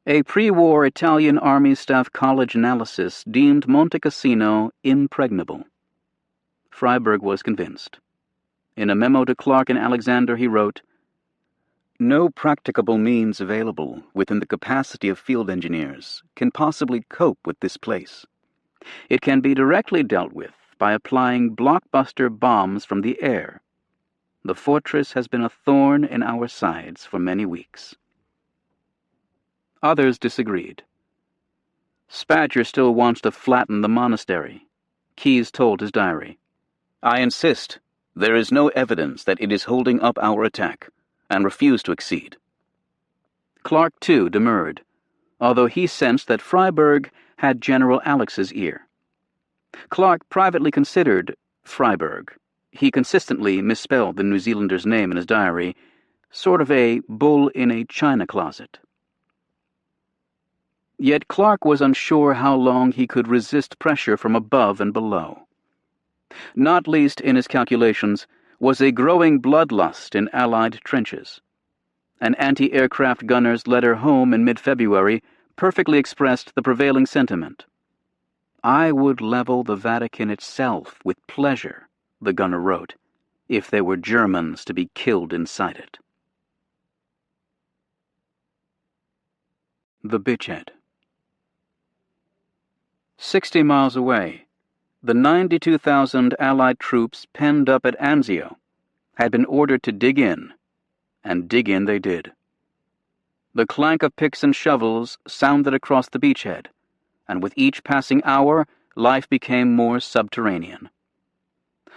A: A pre-war Italian Army Staff College analysis deemed Monte Cassino impregnable. Freiberg was convinced. In a memo to Clark and Alexander, he wrote, "No practicable means available within the capacity of field engineers can possibly cope with this place. It can be directly dealt with by applying blockbuster bombs from the air. The fortress has been a thorn in our sides for many weeks." Others disagreed. Spadger still wants to flatten the monastery. Keyes told his diary, "I insist there is no evidence that it is holding up our attack, and refuse to accede." Clark, too, demurred, although he sensed that Freiberg had General Alex's ear. Clark privately considered Freiberg. He consistently misspelled the New Zealander's name in his diary, sort of a bull in a china closet. Yet Clark was unsure how long he could resist pressure from above and below. Not least in his calculations was a growing bloodlust in Allied trenches. An anti-aircraft gunner's letter home in mid-February perfectly expressed the prevailing sentiment. "I would level the Vatican itself with pleasure," the gunner wrote, "if there were Germans to be killed inside it." The Beachhead. 60 miles away, the 92,000 Allied troops penned up at Anzio had been ordered to dig in, and dig in they did. The clank of picks and shovels sounded across the beachhead, and with each passing hour, life became more subterranean.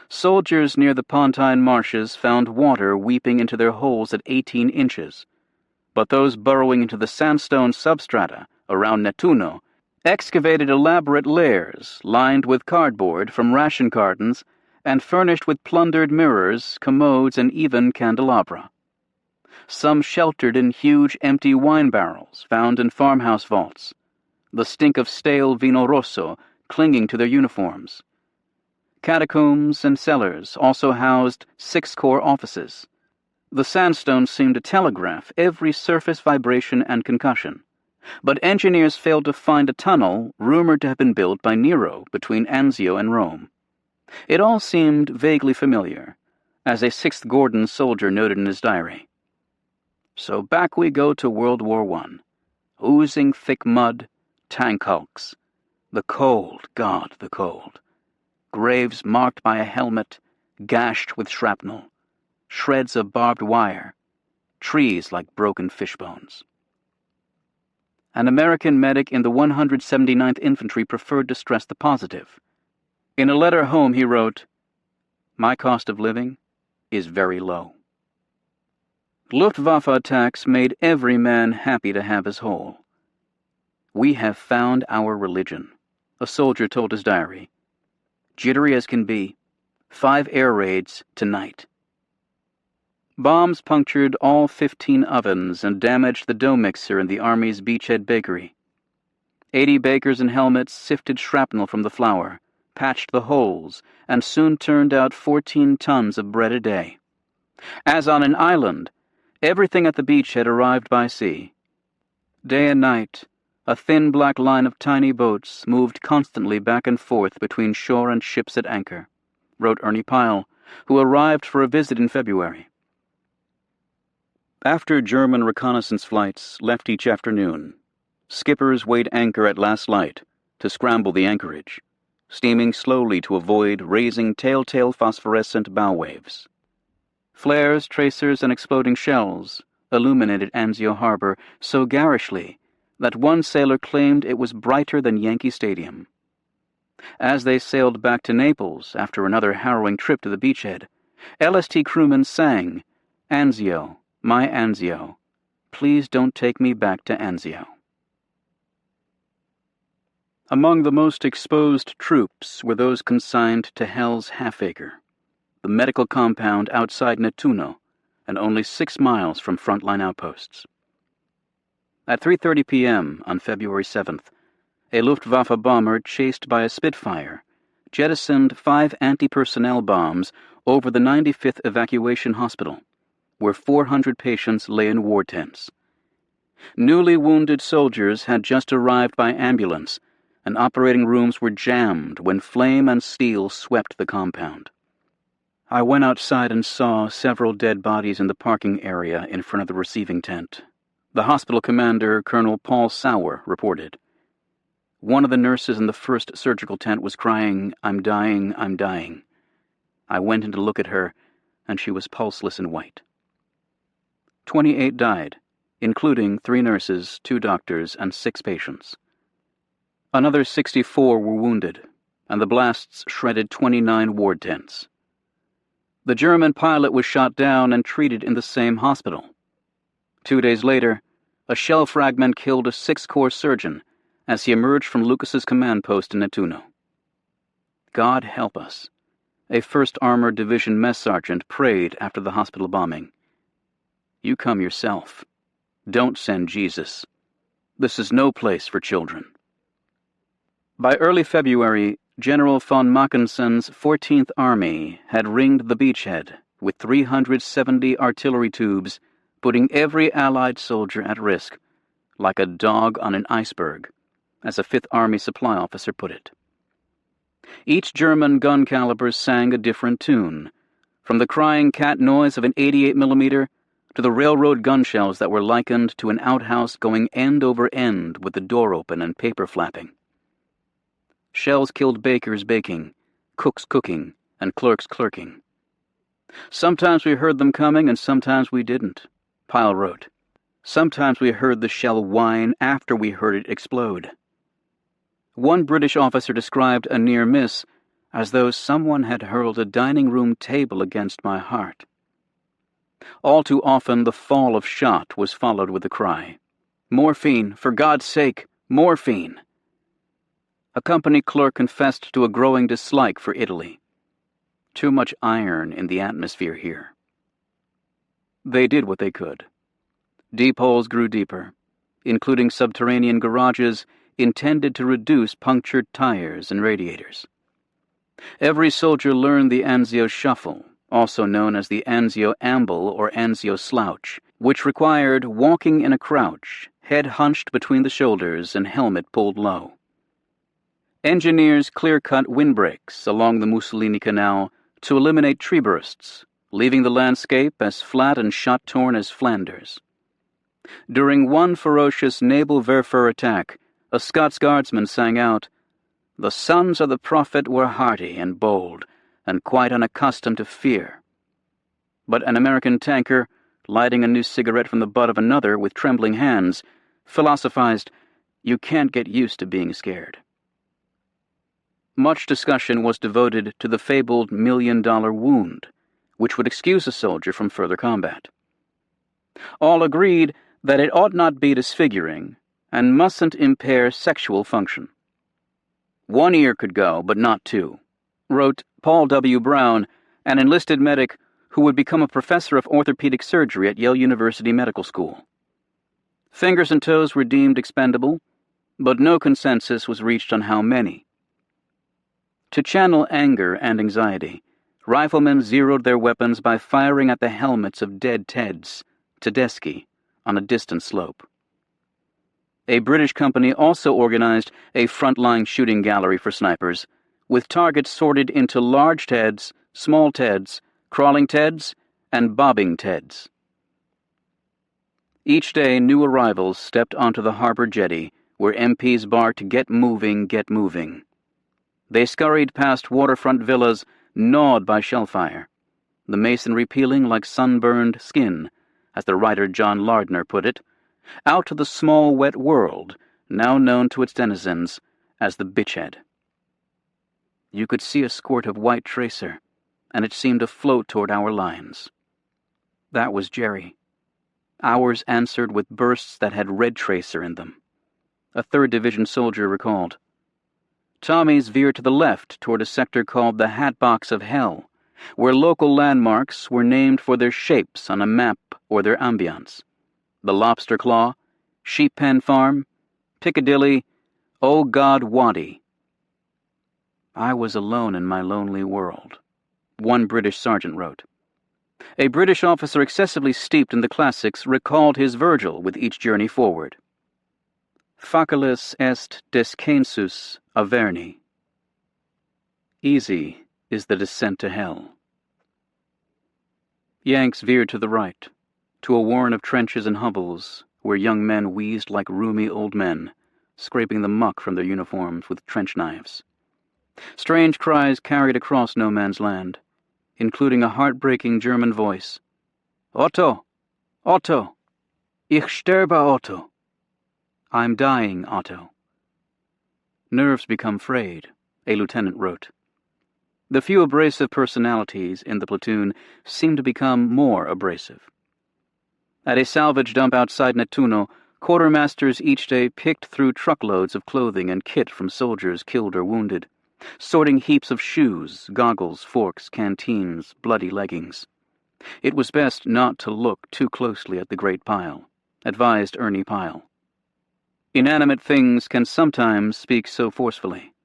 A: Soldiers near the Pontine marshes found water weeping into their holes at 18 inches, but those burrowing into the sandstone substrata around Nettuno excavated elaborate lairs lined with cardboard from ration cartons and furnished with plundered mirrors, commodes, and even candelabra. Some sheltered in huge empty wine barrels found in farmhouse vaults, the stink of stale vino rosso clinging to their uniforms. Catacombs and cellars also housed 6-corps offices. The sandstone seemed to telegraph every surface vibration and concussion, but engineers failed to find a tunnel rumored to have been built by Nero between Anzio and Rome. It all seemed vaguely familiar, as a 6th Gordon soldier noted in his diary. So back we go to World War I. Oozing thick mud, tank hulks. The cold, God, the cold. Graves marked by a helmet, gashed with shrapnel. Shreds of barbed wire. Trees like broken fishbones. An American medic in the 179th Infantry preferred to stress the positive. In a letter home he wrote, "My cost of living is very low." Luftwaffe attacks made every man happy to have his hole. "We have found our religion," a soldier told his diary. "Jittery as can be. 5 air raids tonight." Bombs punctured all 15 ovens and damaged the dough mixer in the Army's Beachhead Bakery. 80 bakers in helmets sifted shrapnel from the flour, patched the holes, and soon turned out 14 tons of bread a day. As on an island, everything at the beachhead arrived by sea. Day and night, a thin black line of tiny boats moved constantly back and forth between shore and ships at anchor, wrote Ernie Pyle, who arrived for a visit in February. After German reconnaissance flights left each afternoon, skippers weighed anchor at last light to scramble the anchorage, steaming slowly to avoid raising telltale phosphorescent bow waves. Flares, tracers, and exploding shells illuminated Anzio Harbor so garishly that one sailor claimed it was brighter than Yankee Stadium. As they sailed back to Naples after another harrowing trip to the beachhead, LST crewmen sang, "Anzio, my Anzio, please don't take me back to Anzio." Among the most exposed troops were those consigned to Hell's Half-Acre, the medical compound outside Nettuno, and only 6 miles from frontline outposts. At 3:30 p.m. on February 7th, a Luftwaffe bomber chased by a Spitfire jettisoned 5 anti-personnel bombs over the 95th Evacuation Hospital, where 400 patients lay in war tents. Newly wounded soldiers had just arrived by ambulance, and operating rooms were jammed when flame and steel swept the compound. I went outside and saw several dead bodies in the parking area in front of the receiving tent. The hospital commander, Colonel Paul Sauer, reported. One of the nurses in the first surgical tent was crying, "I'm dying, I'm dying." I went in to look at her, and she was pulseless and white. 28 died, including 3 nurses, 2 doctors, and 6 patients. Another 64 were wounded, and the blasts shredded 29 ward tents. The German pilot was shot down and treated in the same hospital. 2 days later, a shell fragment killed a 6th-Corps surgeon as he emerged from Lucas's command post in Nettuno. God help us, a 1st Armored Division mess sergeant prayed after the hospital bombing. You come yourself. Don't send Jesus. This is no place for children. By early February, General von Mackensen's 14th Army had ringed the beachhead with 370 artillery tubes, putting every Allied soldier at risk, like a dog on an iceberg, as a 5th Army supply officer put it. Each German gun caliber sang a different tune, from the crying cat noise of an 88mm to the railroad gun shells that were likened to an outhouse going end over end with the door open and paper flapping. Shells killed bakers baking, cooks cooking, and clerks clerking. Sometimes we heard them coming and sometimes we didn't, Pyle wrote. Sometimes we heard the shell whine after we heard it explode. One British officer described a near miss as though someone had hurled a dining room table against my heart. All too often the fall of shot was followed with the cry, "Morphine, for God's sake, morphine!" A company clerk confessed to a growing dislike for Italy. Too much iron in the atmosphere here. They did what they could. Deep holes grew deeper, including subterranean garages intended to reduce punctured tires and radiators. Every soldier learned the Anzio Shuffle, also known as the Anzio Amble or Anzio Slouch, which required walking in a crouch, head hunched between the shoulders and helmet pulled low. Engineers clear-cut windbreaks along the Mussolini Canal to eliminate tree bursts, leaving the landscape as flat and shot-torn as Flanders. During one ferocious naval Werfer attack, a Scots guardsman sang out, "The sons of the prophet were hardy and bold, and quite unaccustomed to fear." But an American tanker, lighting a new cigarette from the butt of another with trembling hands, philosophized, "You can't get used to being scared." Much discussion was devoted to the fabled $1,000,000 wound, which would excuse a soldier from further combat. All agreed that it ought not be disfiguring and mustn't impair sexual function. "One ear could go, but not two," wrote Paul W. Brown, an enlisted medic who would become a professor of orthopedic surgery at Yale University Medical School. Fingers and toes were deemed expendable, but no consensus was reached on how many. To channel anger and anxiety, riflemen zeroed their weapons by firing at the helmets of dead Teds, Tedeschi, on a distant slope. A British company also organized a front-line shooting gallery for snipers, with targets sorted into large Teds, small Teds, crawling Teds, and bobbing Teds. Each day new arrivals stepped onto the harbor jetty, where MPs barked, "Get moving, get moving." They scurried past waterfront villas gnawed by shellfire, the masonry peeling like sunburned skin, as the writer John Lardner put it, out to the small wet world, now known to its denizens as the bitchhead. You could see a squirt of white tracer, and it seemed to float toward our lines. That was Jerry. Ours answered with bursts that had red tracer in them. A 3rd Division soldier recalled. Tommy's veered to the left toward a sector called the Hatbox of Hell, where local landmarks were named for their shapes on a map or their ambience. The Lobster Claw, Sheep Pen Farm, Piccadilly, Oh God Wadi. I was alone in my lonely world, one British sergeant wrote. A British officer excessively steeped in the classics recalled his Virgil with each journey forward. Facilis est descensus Averni. Easy is the descent to hell. Yanks veered to the right, to a warren of trenches and hovels, where young men wheezed like roomy old men, scraping the muck from their uniforms with trench knives. Strange cries carried across no man's land, including a heartbreaking German voice. "Otto! Otto! Ich sterbe, Otto!" I'm dying, Otto. Nerves become frayed, a lieutenant wrote. The few abrasive personalities in the platoon seemed to become more abrasive. At a salvage dump outside Nettuno, quartermasters each day picked through truckloads of clothing and kit from soldiers killed or wounded, sorting heaps of shoes, goggles, forks, canteens, bloody leggings. It was best not to look too closely at the great pile, advised Ernie Pyle. Inanimate things can sometimes speak so forcefully.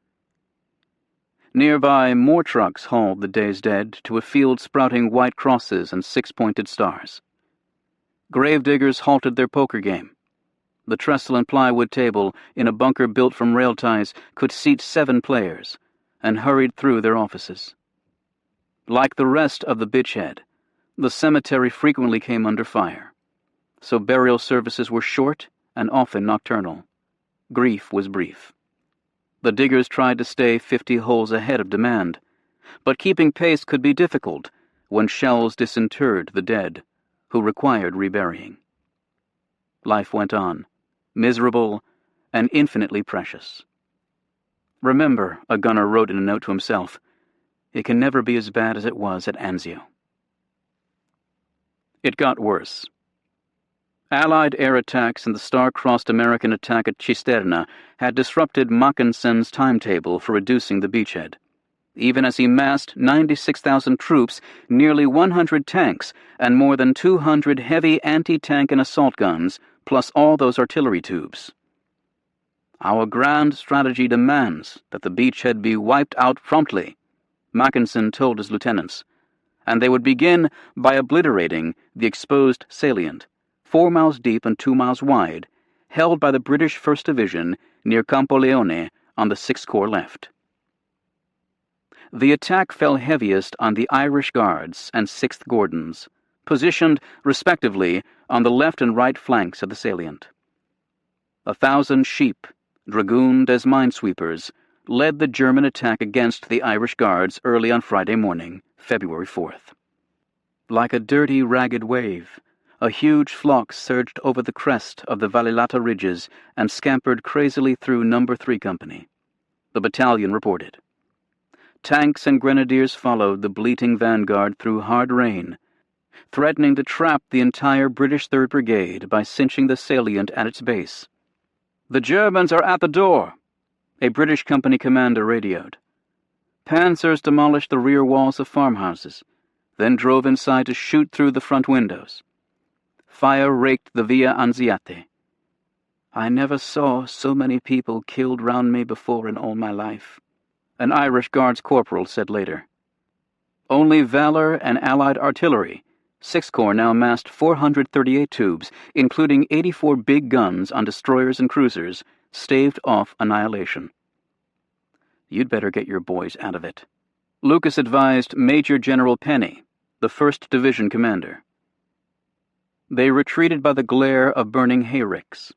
A: Nearby, more trucks hauled the day's dead to a field sprouting white crosses and 6-pointed stars. Gravediggers halted their poker game. The trestle and plywood table in a bunker built from rail ties could seat 7 players, and hurried through their offices. Like the rest of the bitchhead, the cemetery frequently came under fire, so burial services were short and often nocturnal. Grief was brief. The diggers tried to stay 50 holes ahead of demand, but keeping pace could be difficult when shells disinterred the dead, who required reburying. Life went on, miserable and infinitely precious. Remember, a gunner wrote in a note to himself, it can never be as bad as it was at Anzio. It got worse. Allied air attacks and the star-crossed American attack at Cisterna had disrupted Mackensen's timetable for reducing the beachhead, even as he massed 96,000 troops, nearly 100 tanks, and more than 200 heavy anti-tank and assault guns, plus all those artillery tubes. Our grand strategy demands that the beachhead be wiped out promptly, Mackensen told his lieutenants, and they would begin by obliterating the exposed salient, 4 miles deep and 2 miles wide, held by the British 1st Division near Campo Leone on the Sixth Corps left. The attack fell heaviest on the Irish Guards and 6th Gordons, positioned, respectively, on the left and right flanks of the salient. 1,000 sheep, dragooned as minesweepers, led the German attack against the Irish Guards early on Friday morning, February 4th. Like a dirty, ragged wave, a huge flock surged over the crest of the Valilata ridges and scampered crazily through No. 3 Company. The battalion reported. Tanks and grenadiers followed the bleating vanguard through hard rain, threatening to trap the entire British 3rd Brigade by cinching the salient at its base. "The Germans are at the door," a British company commander radioed. Panzers demolished the rear walls of farmhouses, then drove inside to shoot through the front windows. Fire raked the Via Anziate. "I never saw so many people killed round me before in all my life," an Irish Guards corporal said later. Only Valor and Allied artillery, 6th Corps now massed 438 tubes, including 84 big guns on destroyers and cruisers, staved off annihilation. "You'd better get your boys out of it," Lucas advised Major General Penny, the 1st Division commander. They retreated by the glare of burning hayricks.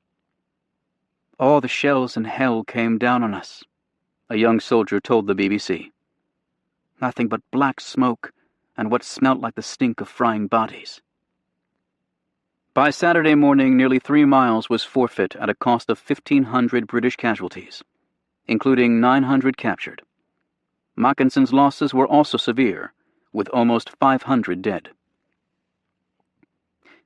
A: "All the shells in hell came down on us," a young soldier told the BBC. "Nothing but black smoke and what smelt like the stink of frying bodies." By Saturday morning, nearly 3 miles was forfeit at a cost of 1,500 British casualties, including 900 captured. Mackinson's losses were also severe, with almost 500 dead.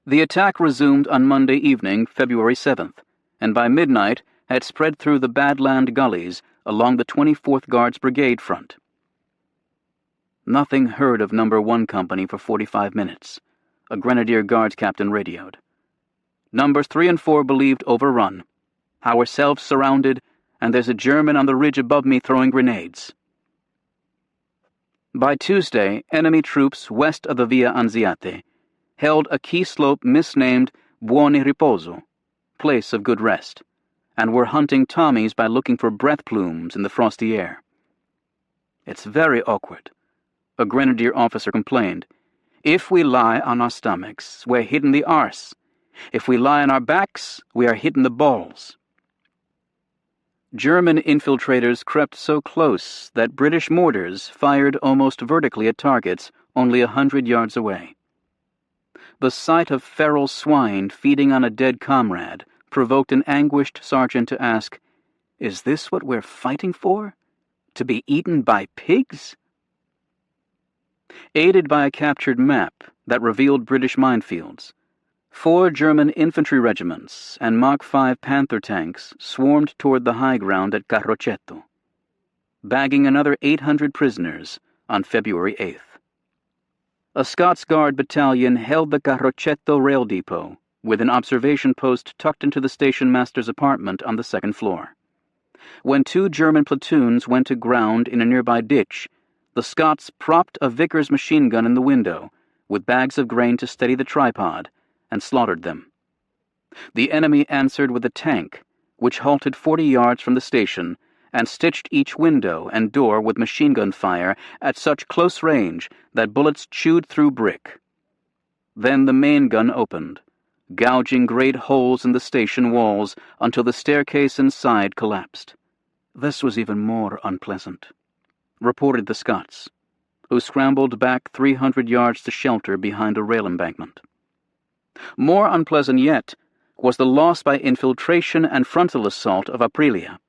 A: The attack resumed on Monday evening, February 7th, and by midnight had spread through the Badland gullies along the 24th Guards Brigade front. "Nothing heard of No. 1 Company for 45 minutes, a Grenadier Guards captain radioed. "Numbers 3 and 4 believed overrun. Ourselves surrounded, and there's a German on the ridge above me throwing grenades." By Tuesday, enemy troops west of the Via Anziate held a key slope misnamed Buoni Riposo, place of good rest, and were hunting Tommies by looking for breath plumes in the frosty air. "It's very awkward," a grenadier officer complained. "If we lie on our stomachs, we're hitting the arse. If we lie on our backs, we are hitting the balls." German infiltrators crept so close that British mortars fired almost vertically at targets only 100 yards away. The sight of feral swine feeding on a dead comrade provoked an anguished sergeant to ask, "Is this what we're fighting for? To be eaten by pigs?" Aided by a captured map that revealed British minefields, 4 German infantry regiments and Mach 5 Panther tanks swarmed toward the high ground at Carrocetto, bagging another 800 prisoners on February 8th. A Scots Guard battalion held the Carrocetto rail depot, with an observation post tucked into the station master's apartment on the 2nd floor. When 2 German platoons went to ground in a nearby ditch, the Scots propped a Vickers machine gun in the window, with bags of grain to steady the tripod, and slaughtered them. The enemy answered with a tank, which halted 40 yards from the station, and stitched each window and door with machine gun fire at such close range that bullets chewed through brick. Then the main gun opened, gouging great holes in the station walls until the staircase inside collapsed. This was even more unpleasant, reported the Scots, who scrambled back 300 yards to shelter behind a rail embankment. More unpleasant yet was the loss by infiltration and frontal assault of Aprilia,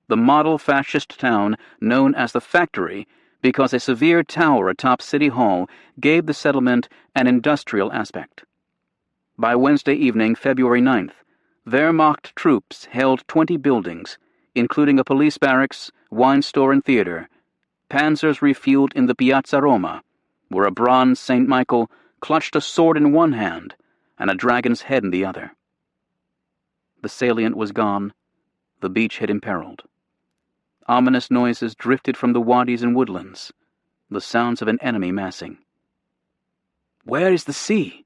A: the model fascist town known as the Factory because a severe tower atop City Hall gave the settlement an industrial aspect. By Wednesday evening, February 9th, Wehrmacht troops held 20 buildings, including a police barracks, wine store and theater, panzers refueled in the Piazza Roma, where a bronze St. Michael clutched a sword in one hand and a dragon's head in the other. The salient was gone, the beachhead imperiled. Ominous noises drifted from the wadis and woodlands, the sounds of an enemy massing. "Where is the sea?"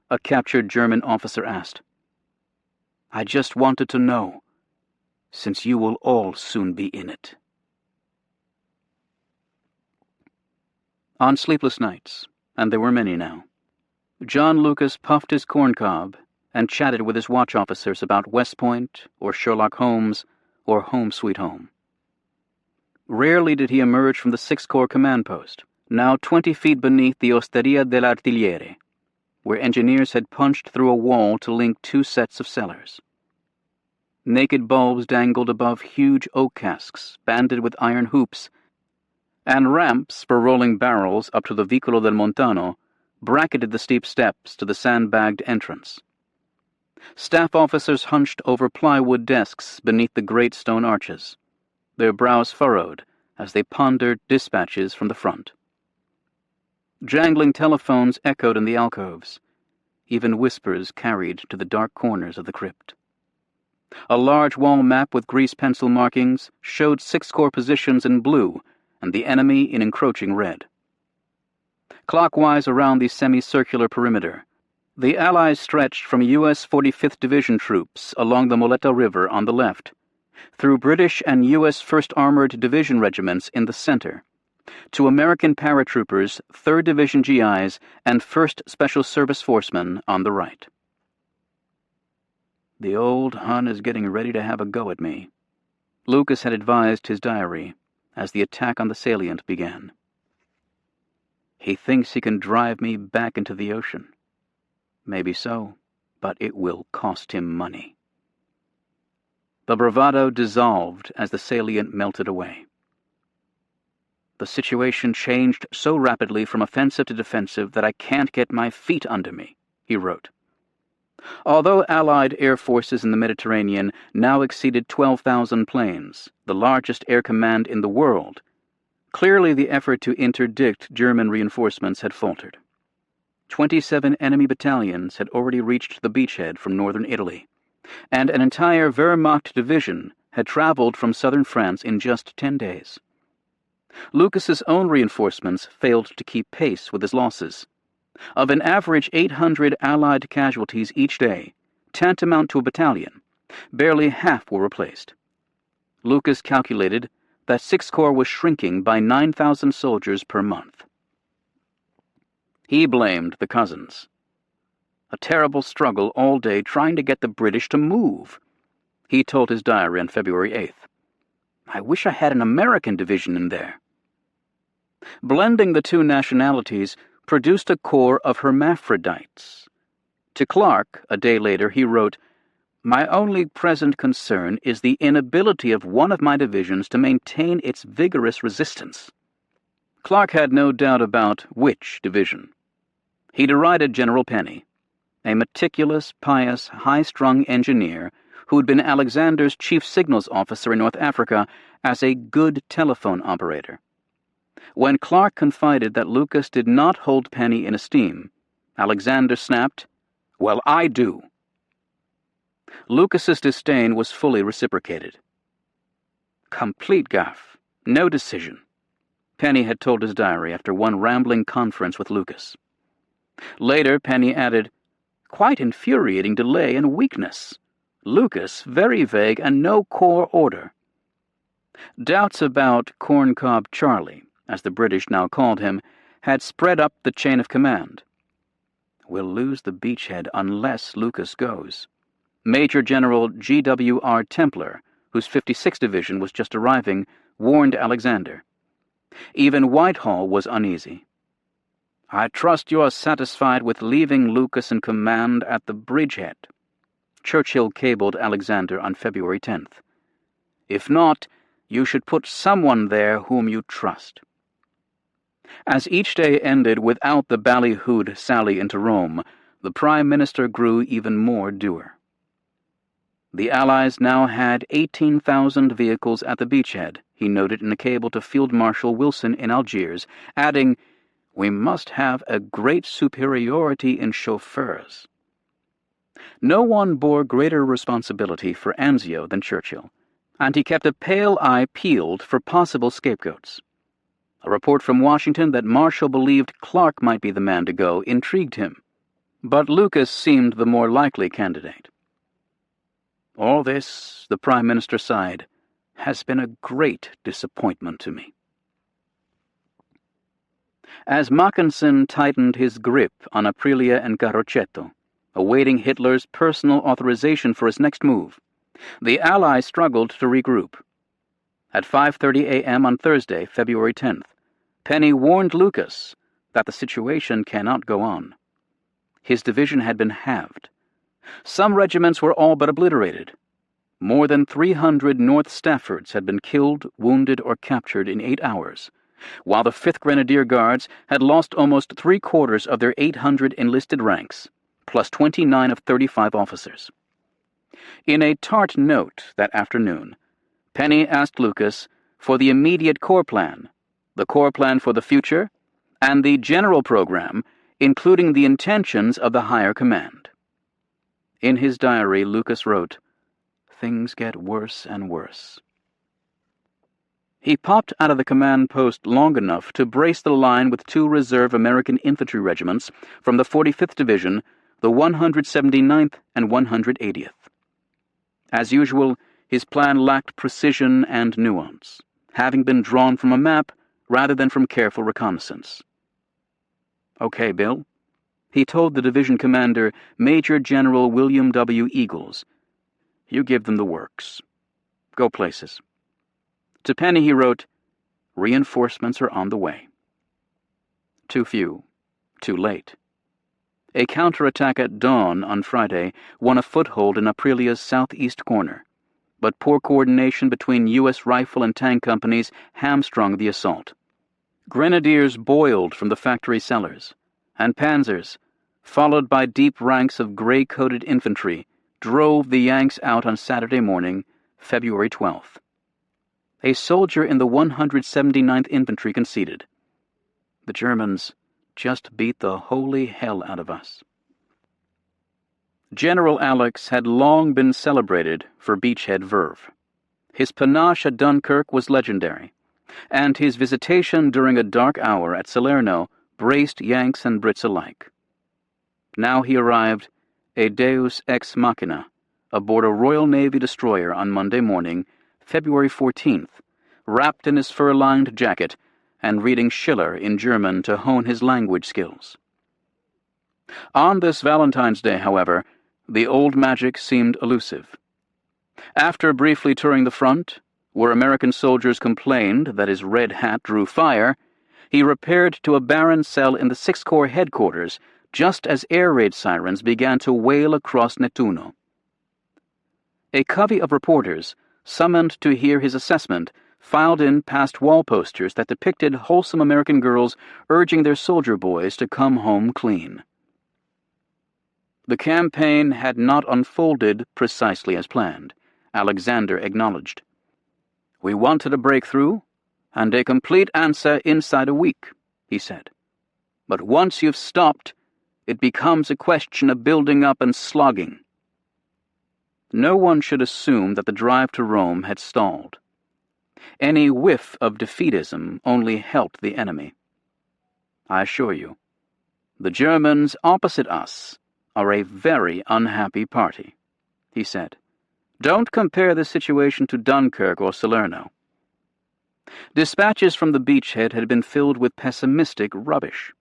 A: a captured German officer asked. "I just wanted to know." since you will all soon be in it. On sleepless nights, and there were many now, John Lucas puffed his corncob and chatted with his watch officers about West Point or Sherlock Holmes or Home Sweet Home. Rarely did he emerge from the Sixth Corps command post, now 20 feet beneath the Osteria dell'Artigliere, where engineers had punched through a wall to link two sets of cellars. Naked bulbs dangled above huge oak casks banded with iron hoops, and ramps for rolling barrels up to the Vicolo del Montano bracketed the steep steps to the sandbagged entrance. Staff officers hunched over plywood desks beneath the great stone arches, their brows furrowed as they pondered dispatches from the front. Jangling telephones echoed in the alcoves. Even whispers carried to the dark corners of the crypt. A large wall map with grease pencil markings showed Sixth Corps positions in blue and the enemy in encroaching red. Clockwise around the semicircular perimeter, the Allies stretched from U.S. 45th Division troops along the Moleta River on the left, through British and U.S. 1st Armored Division regiments in the center, to American paratroopers, 3rd Division GIs, and 1st Special Service Forcemen on the right. The old Hun is getting ready to have a go at me, Lucas had advised his diary as the attack on the salient began. He thinks he can drive me back into the ocean. Maybe so, but it will cost him money. The bravado dissolved as the salient melted away. The situation changed so rapidly from offensive to defensive that I can't get my feet under me, he wrote. Although Allied air forces in the Mediterranean now exceeded 12,000 planes, the largest air command in the world, clearly the effort to interdict German reinforcements had faltered. 27 enemy battalions had already reached the beachhead from northern Italy, and an entire Wehrmacht division had traveled from southern France in just 10 days. Lucas's own reinforcements failed to keep pace with his losses. Of an average 800 Allied casualties each day, tantamount to a battalion, barely half were replaced. Lucas calculated that Sixth Corps was shrinking by 9,000 soldiers per month. He blamed the cousins. A terrible struggle all day trying to get the British to move, he told his diary on February 8th. I wish I had an American division in there. Blending the two nationalities produced a corps of hermaphrodites. To Clark, a day later, he wrote, My only present concern is the inability of one of my divisions to maintain its vigorous resistance. Clark had no doubt about which division. He derided General Penny, a meticulous, pious, high-strung engineer who'd been Alexander's chief signals officer in North Africa, as a good telephone operator. When Clark confided that Lucas did not hold Penny in esteem, Alexander snapped, Well, I do. Lucas's disdain was fully reciprocated. Complete gaffe, no decision, Penny had told his diary after one rambling conference with Lucas. Later, Penny added, Quite infuriating delay and weakness. Lucas, very vague and no core order. Doubts about Corncob Charlie, as the British now called him, had spread up the chain of command. We'll lose the beachhead unless Lucas goes. Major General G.W.R. Templer, whose 56th Division was just arriving, warned Alexander. Even Whitehall was uneasy. I trust you are satisfied with leaving Lucas in command at the bridgehead, Churchill cabled Alexander on February 10th. If not, you should put someone there whom you trust. As each day ended without the ballyhooed sally into Rome, the Prime Minister grew even more dour. The Allies now had 18,000 vehicles at the beachhead, he noted in a cable to Field Marshal Wilson in Algiers, adding, We must have a great superiority in chauffeurs. No one bore greater responsibility for Anzio than Churchill, and he kept a pale eye peeled for possible scapegoats. A report from Washington that Marshall believed Clark might be the man to go intrigued him, but Lucas seemed the more likely candidate. All this, the Prime Minister sighed, has been a great disappointment to me. As Mackensen tightened his grip on Aprilia and Carrocetto, awaiting Hitler's personal authorization for his next move, the Allies struggled to regroup. At 5:30 a.m. on Thursday, February 10th, Penny warned Lucas that the situation cannot go on. His division had been halved. Some regiments were all but obliterated. More than 300 North Staffords had been killed, wounded, or captured in 8 hours, while the 5th Grenadier Guards had lost almost 3/4 of their 800 enlisted ranks, plus 29 of 35 officers. In a tart note that afternoon, Penny asked Lucas for the immediate corps plan, the corps plan for the future, and the general program, including the intentions of the higher command. In his diary, Lucas wrote, "Things get worse and worse." He popped out of the command post long enough to brace the line with 2 reserve American infantry regiments from the 45th Division, the 179th and 180th. As usual, his plan lacked precision and nuance, having been drawn from a map rather than from careful reconnaissance. "Okay, Bill," he told the division commander, Major General William W. Eagles. "You give them the works. Go places." To Penny he wrote, "Reinforcements are on the way." Too few, too late. A counterattack at dawn on Friday won a foothold in Aprilia's southeast corner, but poor coordination between U.S. rifle and tank companies hamstrung the assault. Grenadiers boiled from the factory cellars, and panzers, followed by deep ranks of gray-coated infantry, drove the Yanks out on Saturday morning, February 12th. A soldier in the 179th Infantry conceded, "The Germans just beat the holy hell out of us." General Alex had long been celebrated for beachhead verve. His panache at Dunkirk was legendary, and his visitation during a dark hour at Salerno braced Yanks and Brits alike. Now he arrived, a deus ex machina, aboard a Royal Navy destroyer on Monday morning, February 14th, wrapped in his fur-lined jacket and reading Schiller in German to hone his language skills. On this Valentine's Day, however, the old magic seemed elusive. After briefly touring the front, where American soldiers complained that his red hat drew fire, he repaired to a barren cell in the 6th Corps headquarters just as air raid sirens began to wail across Nettuno. A covey of reporters, summoned to hear his assessment, filed in past wall posters that depicted wholesome American girls urging their soldier boys to come home clean. The campaign had not unfolded precisely as planned, Alexander acknowledged. "We wanted a breakthrough, and a complete answer inside a week," he said. "But once you've stopped, it becomes a question of building up and slogging." No one should assume that the drive to Rome had stalled. Any whiff of defeatism only helped the enemy. "I assure you, the Germans opposite us are a very unhappy party," he said. "Don't compare the situation to Dunkirk or Salerno." Dispatches from the beachhead had been filled with pessimistic rubbish.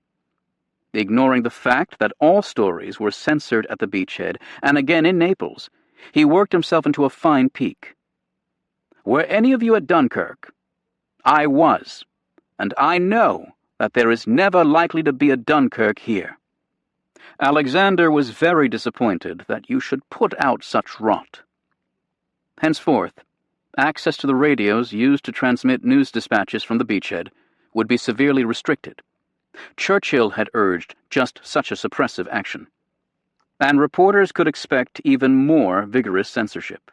A: Ignoring the fact that all stories were censored at the beachhead and again in Naples, he worked himself into a fine peak. "Were any of you at Dunkirk? I was, and I know that there is never likely to be a Dunkirk here. Alexander was very disappointed that you should put out such rot." Henceforth, access to the radios used to transmit news dispatches from the beachhead would be severely restricted. Churchill had urged just such a suppressive action, and reporters could expect even more vigorous censorship.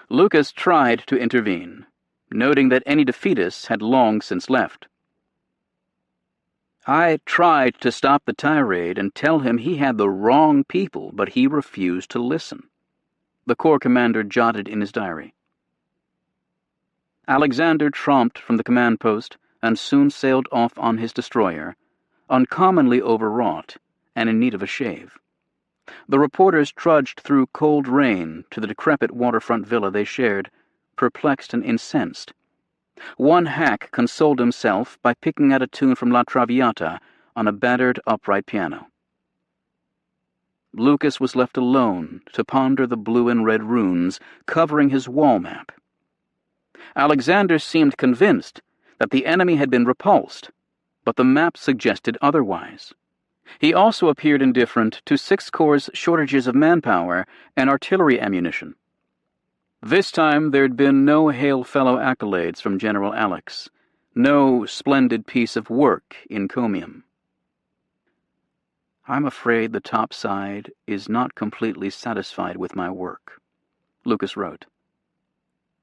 A: Lucas tried to intervene, noting that any defeatists had long since left. "I tried to stop the tirade and tell him he had the wrong people, but he refused to listen," the Corps commander jotted in his diary. Alexander tromped from the command post and soon sailed off on his destroyer, uncommonly overwrought and in need of a shave. The reporters trudged through cold rain to the decrepit waterfront villa they shared, perplexed and incensed. One hack consoled himself by picking out a tune from La Traviata on a battered upright piano. Lucas was left alone to ponder the blue and red runes covering his wall map. Alexander seemed convinced that the enemy had been repulsed, but the map suggested otherwise. He also appeared indifferent to Sixth Corps' shortages of manpower and artillery ammunition. This time there'd been no hail-fellow accolades from General Alex, no splendid piece of work encomium. "I'm afraid the top side is not completely satisfied with my work," Lucas wrote.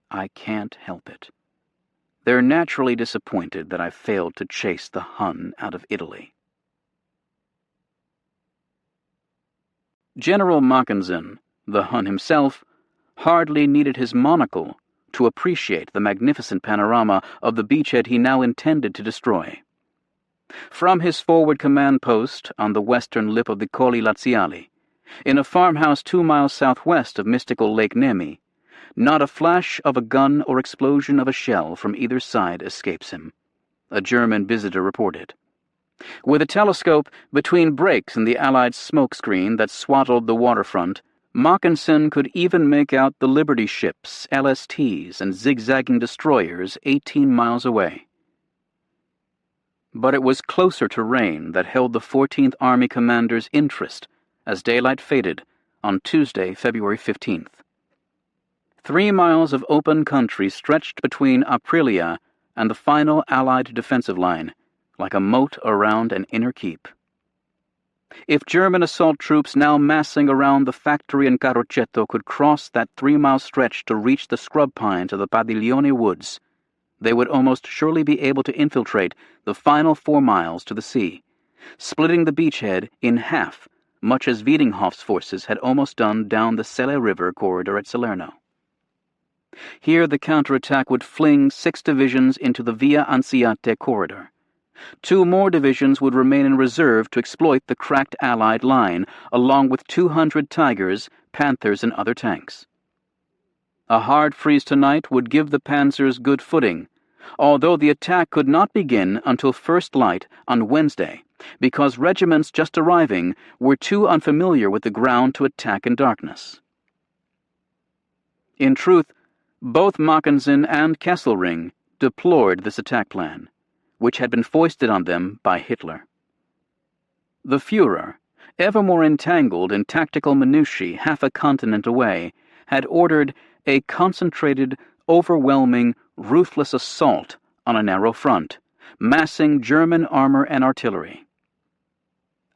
A: "I can't help it. They're naturally disappointed that I failed to chase the Hun out of Italy." General Mackensen, the Hun himself, hardly needed his monocle to appreciate the magnificent panorama of the beachhead he now intended to destroy. From his forward command post on the western lip of the Colli Laziali, in a farmhouse 2 miles southwest of mystical Lake Nemi, not a flash of a gun or explosion of a shell from either side escapes him, a German visitor reported. With a telescope between breaks in the Allied smokescreen that swaddled the waterfront, Mackensen could even make out the Liberty ships, LSTs, and zigzagging destroyers 18 miles away. But it was closer to rain that held the 14th Army commander's interest as daylight faded on Tuesday, February 15th. 3 miles of open country stretched between Aprilia and the final Allied defensive line, like a moat around an inner keep. If German assault troops now massing around the factory in Carrocetto could cross that 3-mile stretch to reach the scrub pines of the Padiglione woods, they would almost surely be able to infiltrate the final 4 miles to the sea, splitting the beachhead in half, much as Wiedinghoff's forces had almost done down the Selle River corridor at Salerno. Here the counterattack would fling 6 divisions into the Via Anziate corridor. 2 more divisions would remain in reserve to exploit the cracked Allied line, along with 200 Tigers, Panthers, and other tanks. A hard freeze tonight would give the panzers good footing, although the attack could not begin until first light on Wednesday, because regiments just arriving were too unfamiliar with the ground to attack in darkness. In truth, both Mackensen and Kesselring deplored this attack plan, which had been foisted on them by Hitler. The Führer, ever more entangled in tactical minutiae half a continent away, had ordered a concentrated, overwhelming, ruthless assault on a narrow front, massing German armor and artillery.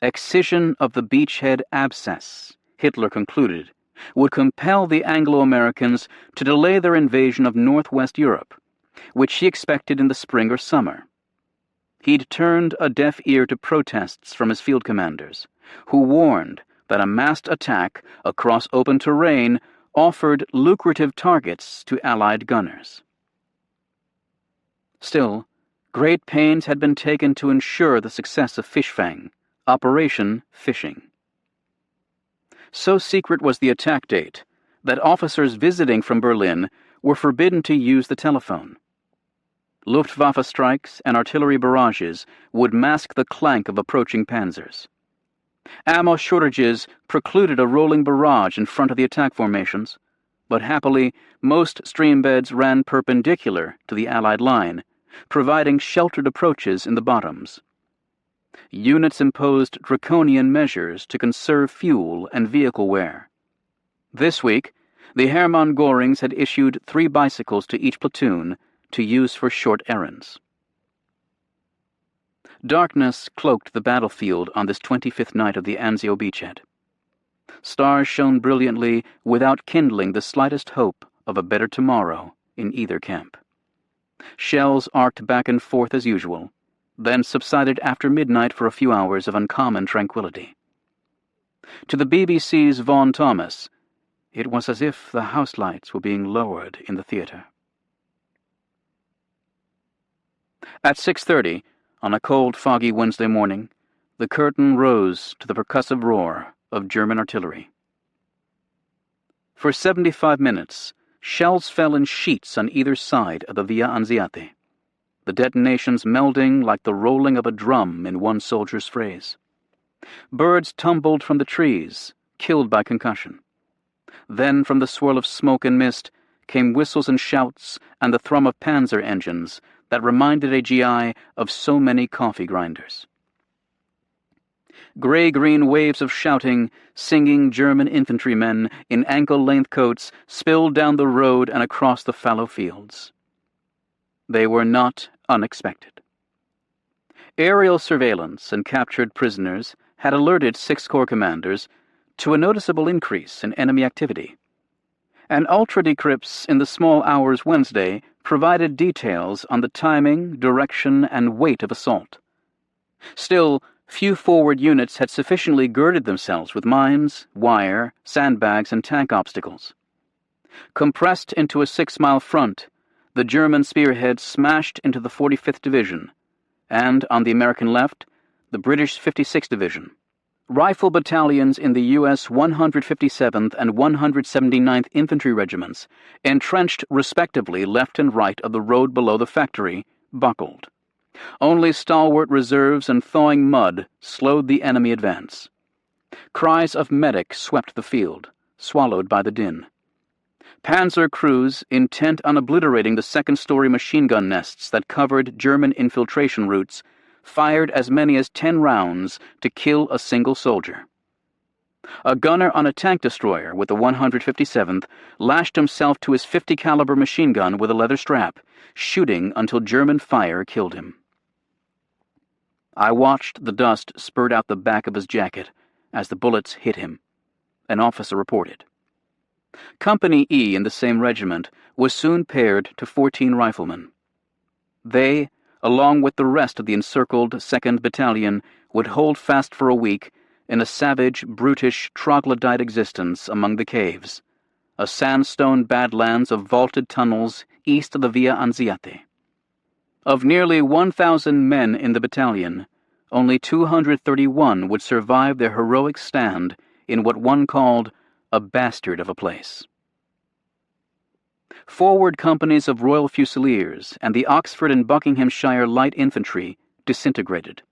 A: Excision of the beachhead abscess, Hitler concluded, would compel the Anglo-Americans to delay their invasion of northwest Europe, which he expected in the spring or summer. He'd turned a deaf ear to protests from his field commanders, who warned that a massed attack across open terrain offered lucrative targets to Allied gunners. Still, great pains had been taken to ensure the success of Fischfang, Operation Fishing. So secret was the attack date that officers visiting from Berlin were forbidden to use the telephone. Luftwaffe strikes and artillery barrages would mask the clank of approaching panzers. Ammo shortages precluded a rolling barrage in front of the attack formations, but happily most streambeds ran perpendicular to the Allied line, providing sheltered approaches in the bottoms. Units imposed draconian measures to conserve fuel and vehicle wear. This week, the Hermann Görings had issued 3 bicycles to each platoon to use for short errands. Darkness cloaked the battlefield on this 25th night of the Anzio beachhead. Stars shone brilliantly without kindling the slightest hope of a better tomorrow in either camp. Shells arced back and forth as usual, then subsided after midnight for a few hours of uncommon tranquility. To the BBC's Vaughan Thomas, it was as if the house lights were being lowered in the theatre. At 6:30, on a cold, foggy Wednesday morning, the curtain rose to the percussive roar of German artillery. For 75 minutes, shells fell in sheets on either side of the Via Anziate, the detonations melding like the rolling of a drum in one soldier's phrase. Birds tumbled from the trees, killed by concussion. Then from the swirl of smoke and mist came whistles and shouts and the thrum of panzer engines that reminded a GI of so many coffee grinders. Gray-green waves of shouting, singing German infantrymen in ankle-length coats spilled down the road and across the fallow fields. They were not unexpected. Aerial surveillance and captured prisoners had alerted 6 Corps commanders to a noticeable increase in enemy activity, and ultra-decrypts in the small hours Wednesday provided details on the timing, direction, and weight of assault. Still, few forward units had sufficiently girded themselves with mines, wire, sandbags, and tank obstacles. Compressed into a 6-mile front, the German spearhead smashed into the 45th Division, and on the American left, the British 56th Division. Rifle battalions in the U.S. 157th and 179th Infantry Regiments, entrenched respectively left and right of the road below the factory, buckled. Only stalwart reserves and thawing mud slowed the enemy advance. Cries of medic swept the field, swallowed by the din. Panzer crews, intent on obliterating the second-story machine gun nests that covered German infiltration routes, fired as many as 10 rounds to kill a single soldier. A gunner on a tank destroyer with the 157th lashed himself to his 50 caliber machine gun with a leather strap, shooting until German fire killed him. I watched the dust spurt out the back of his jacket as the bullets hit him, an officer reported. Company E in the same regiment was soon paired to 14 riflemen. They, along with the rest of the encircled 2nd Battalion, would hold fast for a week in a savage, brutish, troglodyte existence among the caves, a sandstone badlands of vaulted tunnels east of the Via Anziate. Of nearly 1,000 men in the battalion, only 231 would survive their heroic stand in what one called a bastard of a place. Forward companies of Royal Fusiliers and the Oxford and Buckinghamshire Light Infantry disintegrated.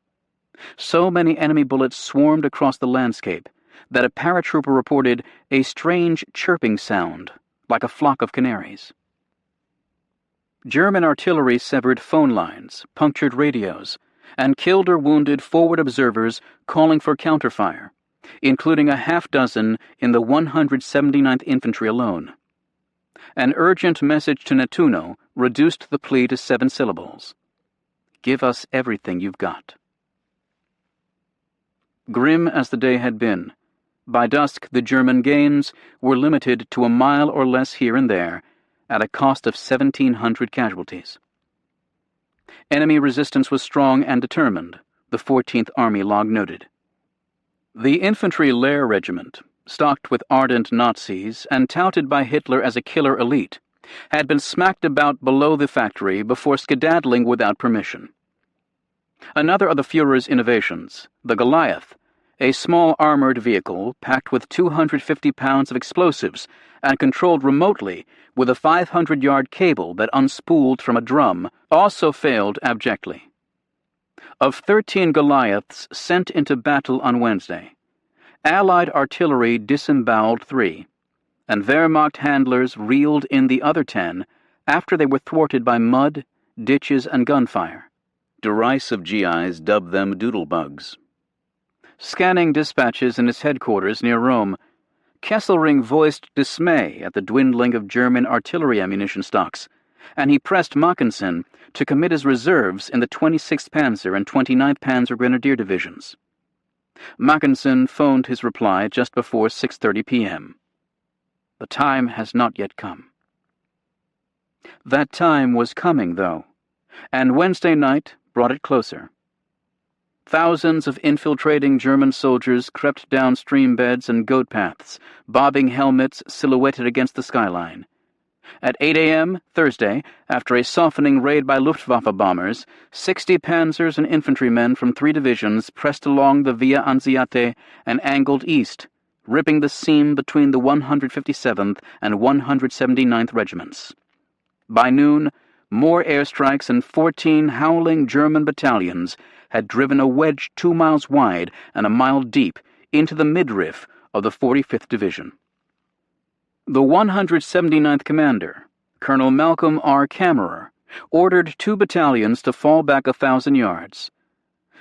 A: So many enemy bullets swarmed across the landscape that a paratrooper reported a strange chirping sound, like a flock of canaries. German artillery severed phone lines, punctured radios, and killed or wounded forward observers calling for counterfire, including a half-dozen in the 179th Infantry alone. An urgent message to Nettuno reduced the plea to 7 syllables. Give us everything you've got. Grim as the day had been, by dusk the German gains were limited to a mile or less here and there, at a cost of 1,700 casualties. Enemy resistance was strong and determined, the 14th Army log noted. The Infantry Lehr Regiment, stocked with ardent Nazis and touted by Hitler as a killer elite, had been smacked about below the factory before skedaddling without permission. Another of the Führer's innovations, the Goliath, a small armored vehicle packed with 250 pounds of explosives and controlled remotely with a 500-yard cable that unspooled from a drum, also failed abjectly. Of 13 Goliaths sent into battle on Wednesday, Allied artillery disemboweled 3, and Wehrmacht handlers reeled in the other 10 after they were thwarted by mud, ditches, and gunfire. Derisive GIs dubbed them doodlebugs. Scanning dispatches in his headquarters near Rome, Kesselring voiced dismay at the dwindling of German artillery ammunition stocks, and he pressed Mackensen to commit his reserves in the 26th Panzer and 29th Panzer Grenadier Divisions. Mackensen phoned his reply just before 6:30 p.m. The time has not yet come. That time was coming, though, and Wednesday night brought it closer. Thousands of infiltrating German soldiers crept down stream beds and goat paths, bobbing helmets silhouetted against the skyline. At 8 a.m. Thursday, after a softening raid by Luftwaffe bombers, 60 panzers and infantrymen from 3 divisions pressed along the Via Anziate and angled east ripping the seam between the 157th and 179th Regiments. By noon, more airstrikes and 14 howling German battalions had driven a wedge 2 miles wide and a mile deep into the midriff of the 45th Division. The 179th Commander, Colonel Malcolm R. Kammerer, ordered 2 battalions to fall back 1,000 yards.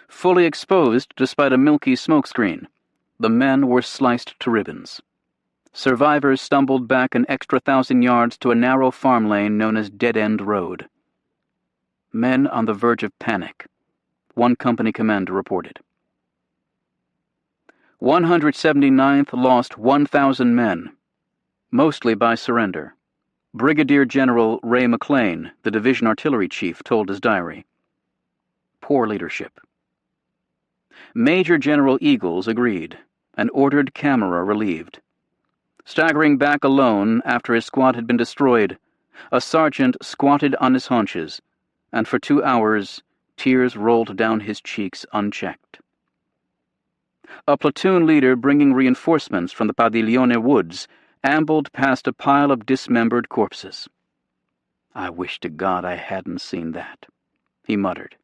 A: Fully exposed despite a milky smokescreen, the men were sliced to ribbons. Survivors stumbled back an extra 1,000 yards to a narrow farm lane known as Dead End Road. Men on the verge of panic, one company commander reported. 179th lost 1,000 men, mostly by surrender. Brigadier General Ray McLean, the division artillery chief, told his diary. Poor leadership. Major General Eagles agreed and ordered Kammerer relieved. Staggering back alone after his squad had been destroyed, a sergeant squatted on his haunches, and for 2 hours tears rolled down his cheeks unchecked. A platoon leader bringing reinforcements from the Padiglione woods ambled past a pile of dismembered corpses. "I wish to God I hadn't seen that," he muttered.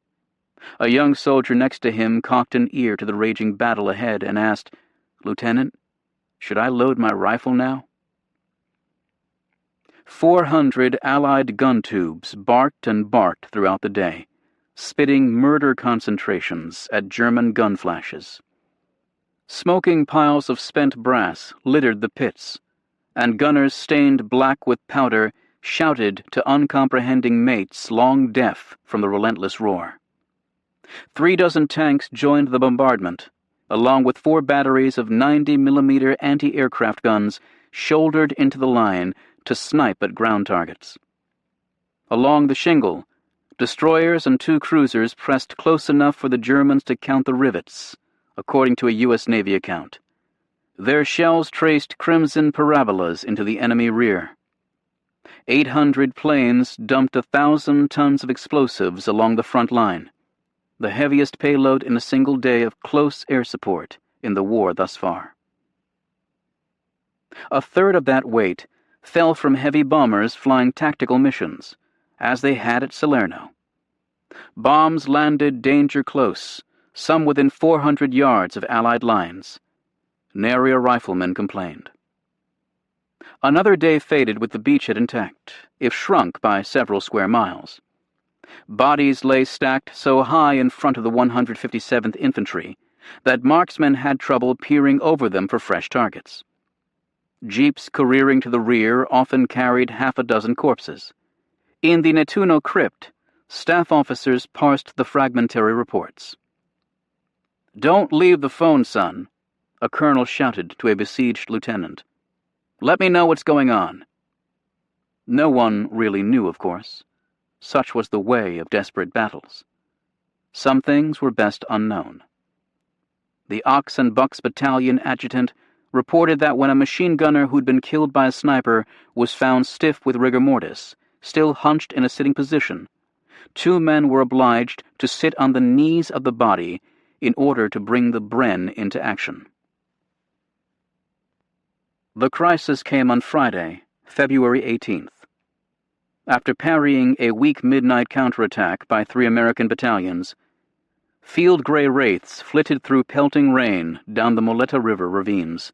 A: A young soldier next to him cocked an ear to the raging battle ahead and asked, "Lieutenant, should I load my rifle now?" 400 Allied gun tubes barked and barked throughout the day, spitting murder concentrations at German gun flashes. Smoking piles of spent brass littered the pits, and gunners stained black with powder shouted to uncomprehending mates long deaf from the relentless roar. 3 dozen tanks joined the bombardment, along with 4 batteries of 90mm anti-aircraft guns shouldered into the line to snipe at ground targets. Along the shingle, destroyers and 2 cruisers pressed close enough for the Germans to count the rivets, according to a U.S. Navy account. Their shells traced crimson parabolas into the enemy rear. 800 planes dumped 1,000 tons of explosives along the front line, the heaviest payload in a single day of close air support in the war thus far. A third of that weight fell from heavy bombers flying tactical missions, as they had at Salerno. Bombs landed danger close, some within 400 yards of Allied lines. Nary a rifleman complained. Another day faded with the beachhead intact, if shrunk by several square miles. Bodies lay stacked so high in front of the 157th Infantry that marksmen had trouble peering over them for fresh targets. Jeeps careering to the rear often carried half a dozen corpses. In the Nettuno crypt, staff officers parsed the fragmentary reports. "Don't leave the phone, son," a colonel shouted to a besieged lieutenant. "Let me know what's going on." No one really knew, of course. Such was the way of desperate battles. Some things were best unknown. The Ox and Bucks Battalion adjutant reported that when a machine gunner who'd been killed by a sniper was found stiff with rigor mortis, still hunched in a sitting position, 2 men were obliged to sit on the knees of the body in order to bring the Bren into action. The crisis came on Friday, February 18th. After parrying a weak midnight counterattack by 3 American battalions, field gray wraiths flitted through pelting rain down the Moleta River ravines.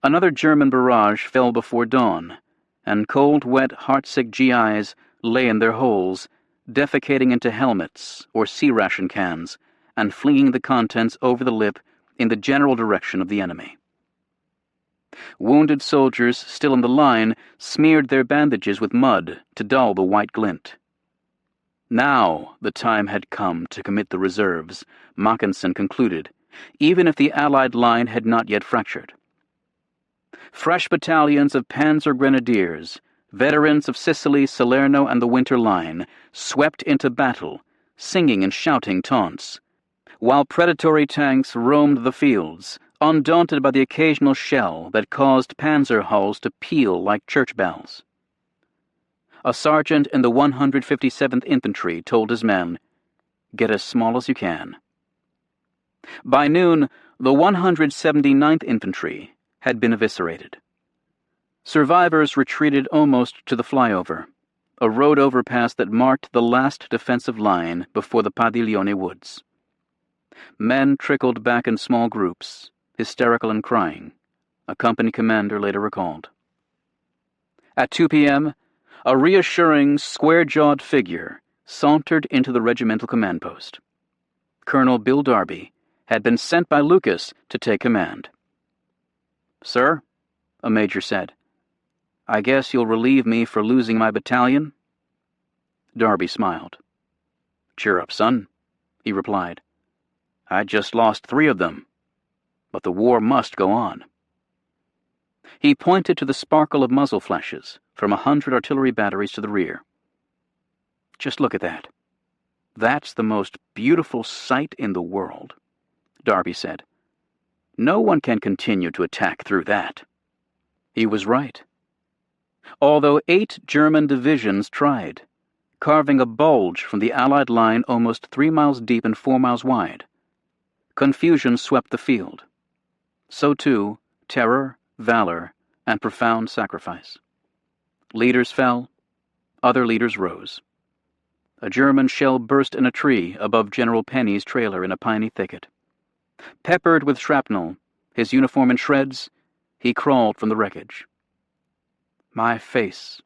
A: Another German barrage fell before dawn, and cold, wet, heartsick GIs lay in their holes, defecating into helmets or sea ration cans and flinging the contents over the lip in the general direction of the enemy. Wounded soldiers still in the line smeared their bandages with mud to dull the white glint. Now the time had come to commit the reserves, Mackensen concluded, even if the Allied line had not yet fractured. Fresh battalions of Panzer Grenadiers, veterans of Sicily, Salerno, and the Winter Line, swept into battle, singing and shouting taunts, while predatory tanks roamed the fields, undaunted by the occasional shell that caused panzer hulls to peal like church bells. A sergeant in the 157th Infantry told his men, "Get as small as you can." By noon, the 179th Infantry had been eviscerated. Survivors retreated almost to the flyover, a road overpass that marked the last defensive line before the Padiglione woods. Men trickled back in small groups, hysterical and crying, a company commander later recalled. At 2 p.m., a reassuring, square-jawed figure sauntered into the regimental command post. Colonel Bill Darby had been sent by Lucas to take command. "Sir," a major said, "I guess you'll relieve me for losing my battalion?" Darby smiled. "Cheer up, son," he replied. "I just lost 3 of them, but the war must go on." He pointed to the sparkle of muzzle flashes from 100 artillery batteries to the rear. "Just look at that. That's the most beautiful sight in the world," Darby said. "No one can continue to attack through that." He was right. Although 8 German divisions tried, carving a bulge from the Allied line almost 3 miles deep and 4 miles wide, confusion swept the field. So too, terror, valor, and profound sacrifice. Leaders fell, other leaders rose. A German shell burst in a tree above General Penny's trailer in a piney thicket. Peppered with shrapnel, his uniform in shreds, he crawled from the wreckage. "My face,"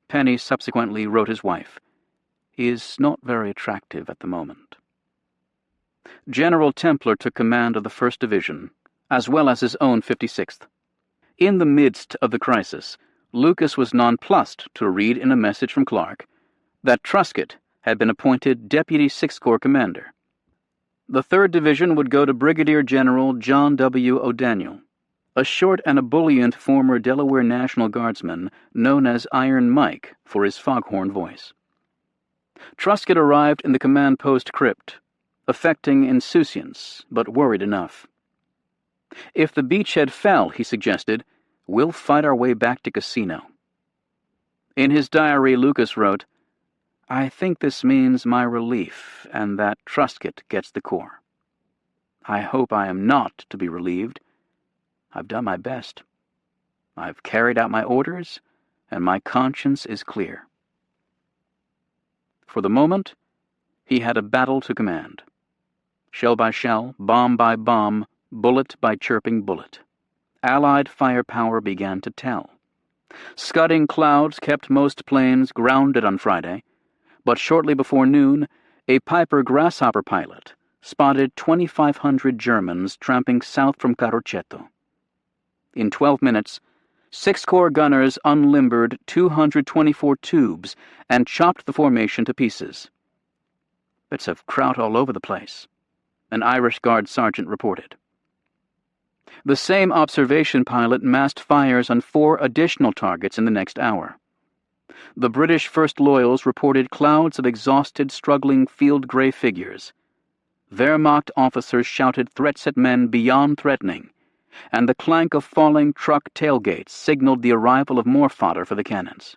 A: Penny subsequently wrote his wife, "is not very attractive at the moment." General Templer took command of the 1st Division, as well as his own 56th. In the midst of the crisis, Lucas was nonplussed to read in a message from Clark that Truscott had been appointed Deputy 6th Corps Commander. The 3rd Division would go to Brigadier General John W. O'Daniel, a short and ebullient former Delaware National Guardsman known as Iron Mike for his foghorn voice. Truscott arrived in the command post crypt, affecting insouciance, but worried enough. "If the beachhead fell," he suggested, "we'll fight our way back to Cassino." In his diary, Lucas wrote, "I think this means my relief and that Truscott gets the Corps. I hope I am not to be relieved. I've done my best. I've carried out my orders, and my conscience is clear." For the moment, he had a battle to command. Shell by shell, bomb by bomb, bullet by chirping bullet. Allied firepower began to tell. Scudding clouds kept most planes grounded on Friday, but shortly before noon, a Piper Grasshopper pilot spotted 2,500 Germans tramping south from Carrocetto. In 12 minutes, 6th Corps gunners unlimbered 224 tubes and chopped the formation to pieces. "Bits of kraut all over the place," an Irish Guard sergeant reported. The same observation pilot massed fires on 4 additional targets in the next hour. The British First Loyals reported clouds of exhausted, struggling field gray figures. Wehrmacht officers shouted threats at men beyond threatening, and the clank of falling truck tailgates signaled the arrival of more fodder for the cannons.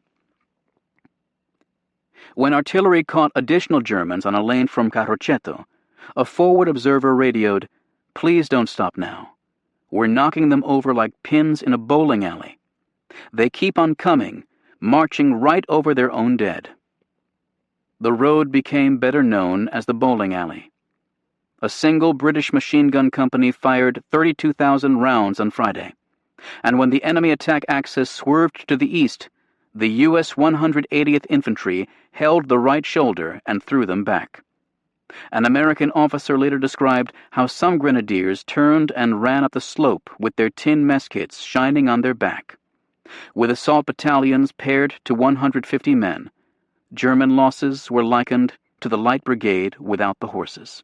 A: When artillery caught additional Germans on a lane from Carrocetto, a forward observer radioed, "Please don't stop now. We're knocking them over like pins in a bowling alley. They keep on coming, marching right over their own dead." The road became better known as the bowling alley. A single British machine gun company fired 32,000 rounds on Friday, and when the enemy attack axis swerved to the east, the U.S. 180th Infantry held the right shoulder and threw them back. An American officer later described how some grenadiers turned and ran up the slope with their tin mess kits shining on their back. With assault battalions paired to 150 men, German losses were likened to the Light Brigade without the horses.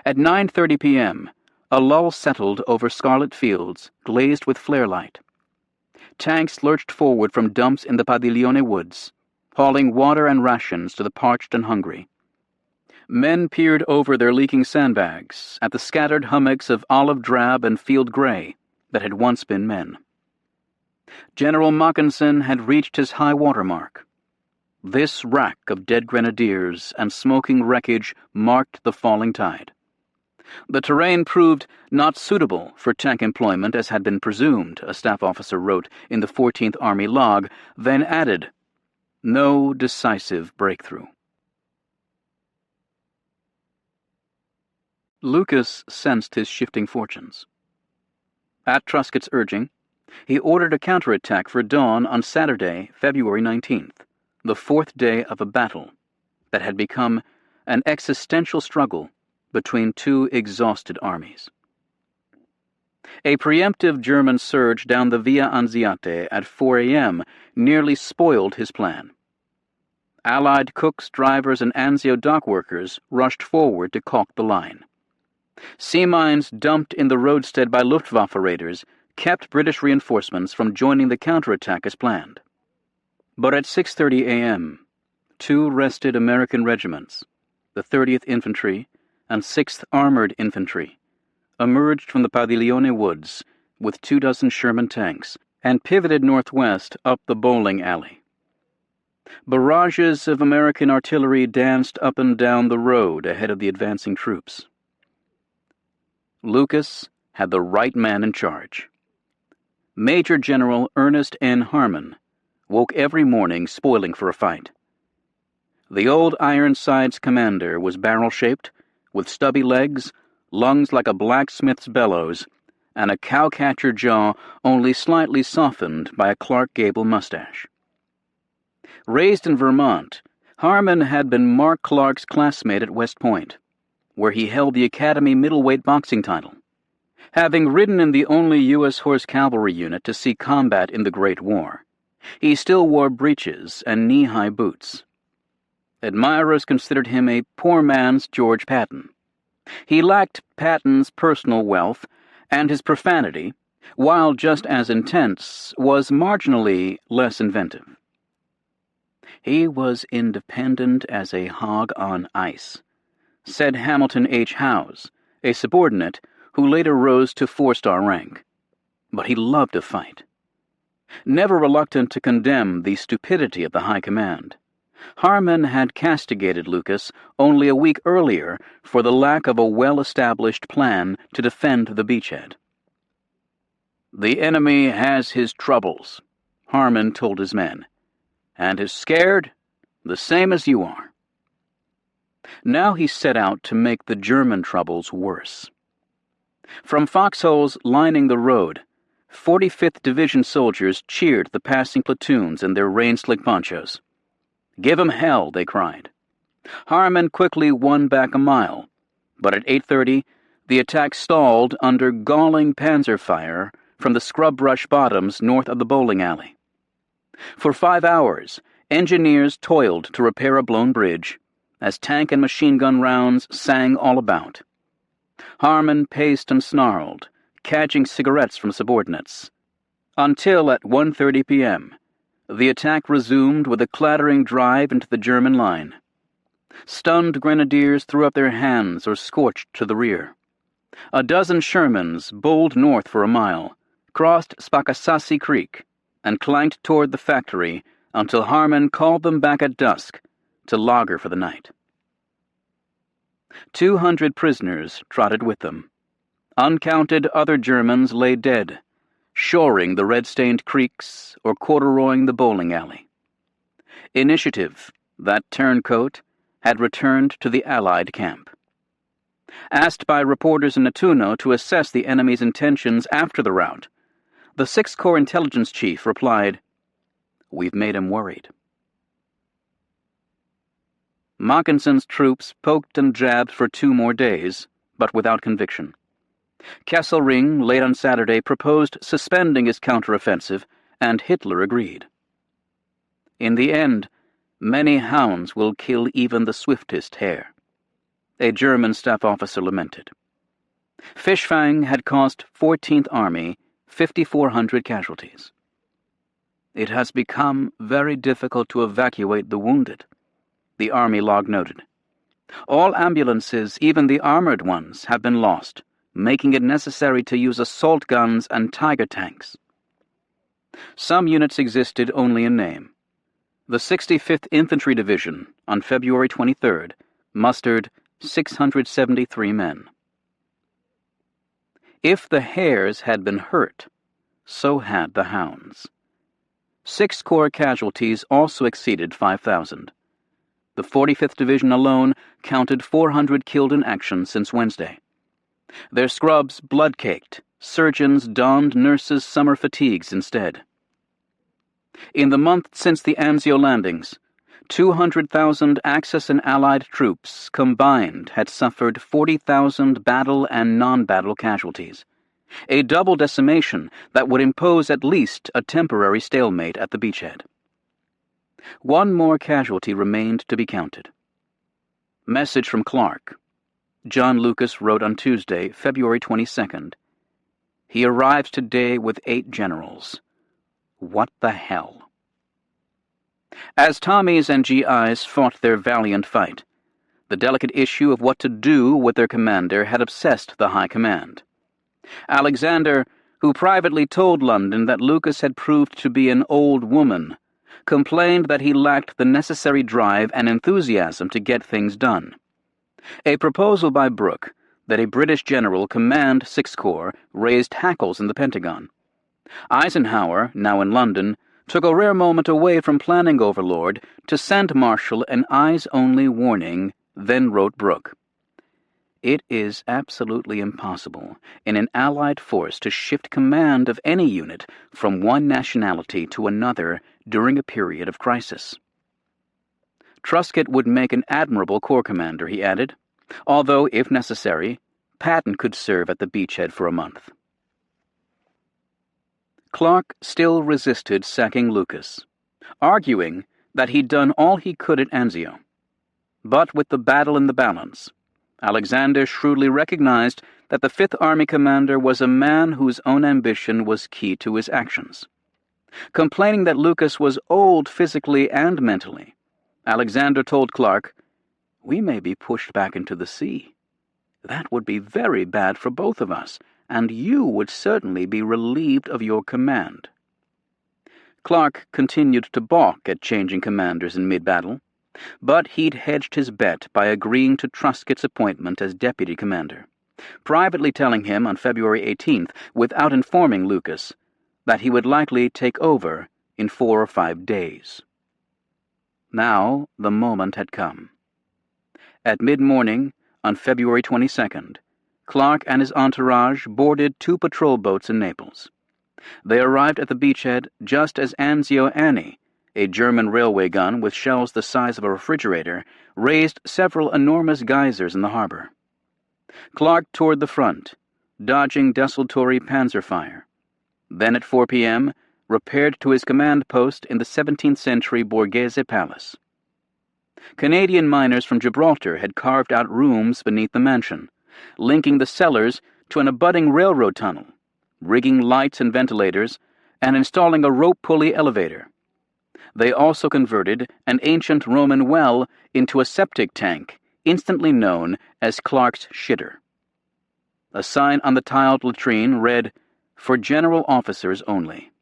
A: At 9:30 p.m., a lull settled over scarlet fields glazed with flare light. Tanks lurched forward from dumps in the Padiglione woods, hauling water and rations to the parched and hungry. Men peered over their leaking sandbags at the scattered hummocks of olive drab and field gray that had once been men. General Mackensen had reached his high water mark. This rack of dead grenadiers and smoking wreckage marked the falling tide. The terrain proved not suitable for tank employment as had been presumed, a staff officer wrote in the 14th Army log, then added, "No decisive breakthrough." Lucas sensed his shifting fortunes. At Truscott's urging, he ordered a counterattack for dawn on Saturday, February 19th, the fourth day of a battle that had become an existential struggle between two exhausted armies. A preemptive German surge down the Via Anziate at 4 a.m. nearly spoiled his plan. Allied cooks, drivers, and Anzio dock workers rushed forward to caulk the line. Sea mines dumped in the roadstead by Luftwaffe raiders kept British reinforcements from joining the counterattack as planned. But at 6:30 a.m., two rested American regiments, the 30th Infantry and 6th Armored Infantry, emerged from the Padiglione woods with 24 Sherman tanks and pivoted northwest up the bowling alley. Barrages of American artillery danced up and down the road ahead of the advancing troops. Lucas had the right man in charge. Major General Ernest N. Harmon woke every morning spoiling for a fight. The old Ironsides commander was barrel-shaped, with stubby legs, lungs like a blacksmith's bellows, and a cowcatcher jaw only slightly softened by a Clark Gable mustache. Raised in Vermont, Harmon had been Mark Clark's classmate at West Point, where he held the Academy middleweight boxing title. Having ridden in the only U.S. Horse Cavalry unit to see combat in the Great War, he still wore breeches and knee-high boots. Admirers considered him a poor man's George Patton. He lacked Patton's personal wealth, and his profanity, while just as intense, was marginally less inventive. He was independent as a hog on ice, said Hamilton H. Howes, a subordinate who later rose to 4-star rank. But he loved to fight. Never reluctant to condemn the stupidity of the high command, Harmon had castigated Lucas only a week earlier for the lack of a well-established plan to defend the beachhead. "The enemy has his troubles," Harmon told his men, "and is scared the same as you are." Now he set out to make the German troubles worse. From foxholes lining the road, 45th Division soldiers cheered the passing platoons in their rain-slick ponchos. "Give 'em hell," they cried. Harmon quickly won back a mile, but at 8:30, the attack stalled under galling panzer fire from the scrub brush bottoms north of the bowling alley. For 5 hours, engineers toiled to repair a blown bridge, as tank and machine gun rounds sang all about. Harmon paced and snarled, catching cigarettes from subordinates, until at 1:30 p.m., the attack resumed with a clattering drive into the German line. Stunned grenadiers threw up their hands or scorched to the rear. A dozen Shermans bowled north for a mile, crossed Spacasassi Creek, and clanked toward the factory until Harmon called them back at dusk to lager for the night. 200 prisoners trotted with them. Uncounted other Germans lay dead, shoring the red-stained creeks or corduroying the bowling alley. Initiative, that turncoat, had returned to the Allied camp. Asked by reporters in Nettuno to assess the enemy's intentions after the rout, the 6th Corps intelligence chief replied, "We've made him worried." Mackensen's troops poked and jabbed for 2 more days, but without conviction. Kesselring, late on Saturday, proposed suspending his counteroffensive, and Hitler agreed. "In the end, many hounds will kill even the swiftest hare," a German staff officer lamented. Fishfang had cost 14th Army 5,400 casualties. "It has become very difficult to evacuate the wounded," the Army log noted. "All ambulances, even the armored ones, have been lost, making it necessary to use assault guns and Tiger tanks." Some units existed only in name. The 65th Infantry Division, on February 23rd, mustered 673 men. If the hares had been hurt, so had the hounds. 6th Corps casualties also exceeded 5,000. The 45th Division alone counted 400 killed in action since Wednesday. Their scrubs blood-caked, surgeons donned nurses' summer fatigues instead. In the month since the Anzio landings, 200,000 Axis and Allied troops combined had suffered 40,000 battle and non-battle casualties, a double decimation that would impose at least a temporary stalemate at the beachhead. One more casualty remained to be counted. Message from Clark. John Lucas wrote on Tuesday, February 22nd. He arrives today with 8 generals. What the hell? As Tommies and GIs fought their valiant fight, the delicate issue of what to do with their commander had obsessed the High Command. Alexander, who privately told London that Lucas had proved to be an old woman, complained that he lacked the necessary drive and enthusiasm to get things done. A proposal by Brooke that a British general command 6th Corps raised hackles in the Pentagon. Eisenhower, now in London, took a rare moment away from planning overlord to send Marshall an eyes-only warning, then wrote Brooke. It is absolutely impossible in an Allied force to shift command of any unit from one nationality to another during a period of crisis. Truscott would make an admirable corps commander, he added, although, if necessary, Patton could serve at the beachhead for a month. Clark still resisted sacking Lucas, arguing that he'd done all he could at Anzio. But with the battle in the balance, Alexander shrewdly recognized that the Fifth Army commander was a man whose own ambition was key to his actions. Complaining that Lucas was old physically and mentally, Alexander told Clark, "We may be pushed back into the sea. That would be very bad for both of us, and you would certainly be relieved of your command." Clark continued to balk at changing commanders in mid-battle, but he'd hedged his bet by agreeing to Truscott's appointment as deputy commander, privately telling him on February 18th, without informing Lucas, that he would likely take over in 4 or 5 days. Now the moment had come. At mid-morning, on February 22nd, Clark and his entourage boarded 2 patrol boats in Naples. They arrived at the beachhead just as Anzio Annie, a German railway gun with shells the size of a refrigerator, raised several enormous geysers in the harbor. Clark toured the front, dodging desultory panzer fire. Then at 4 p.m., repaired to his command post in the 17th-century Borghese Palace. Canadian miners from Gibraltar had carved out rooms beneath the mansion, linking the cellars to an abutting railroad tunnel, rigging lights and ventilators, and installing a rope pulley elevator. They also converted an ancient Roman well into a septic tank, instantly known as Clark's Shitter. A sign on the tiled latrine read, "For general officers only."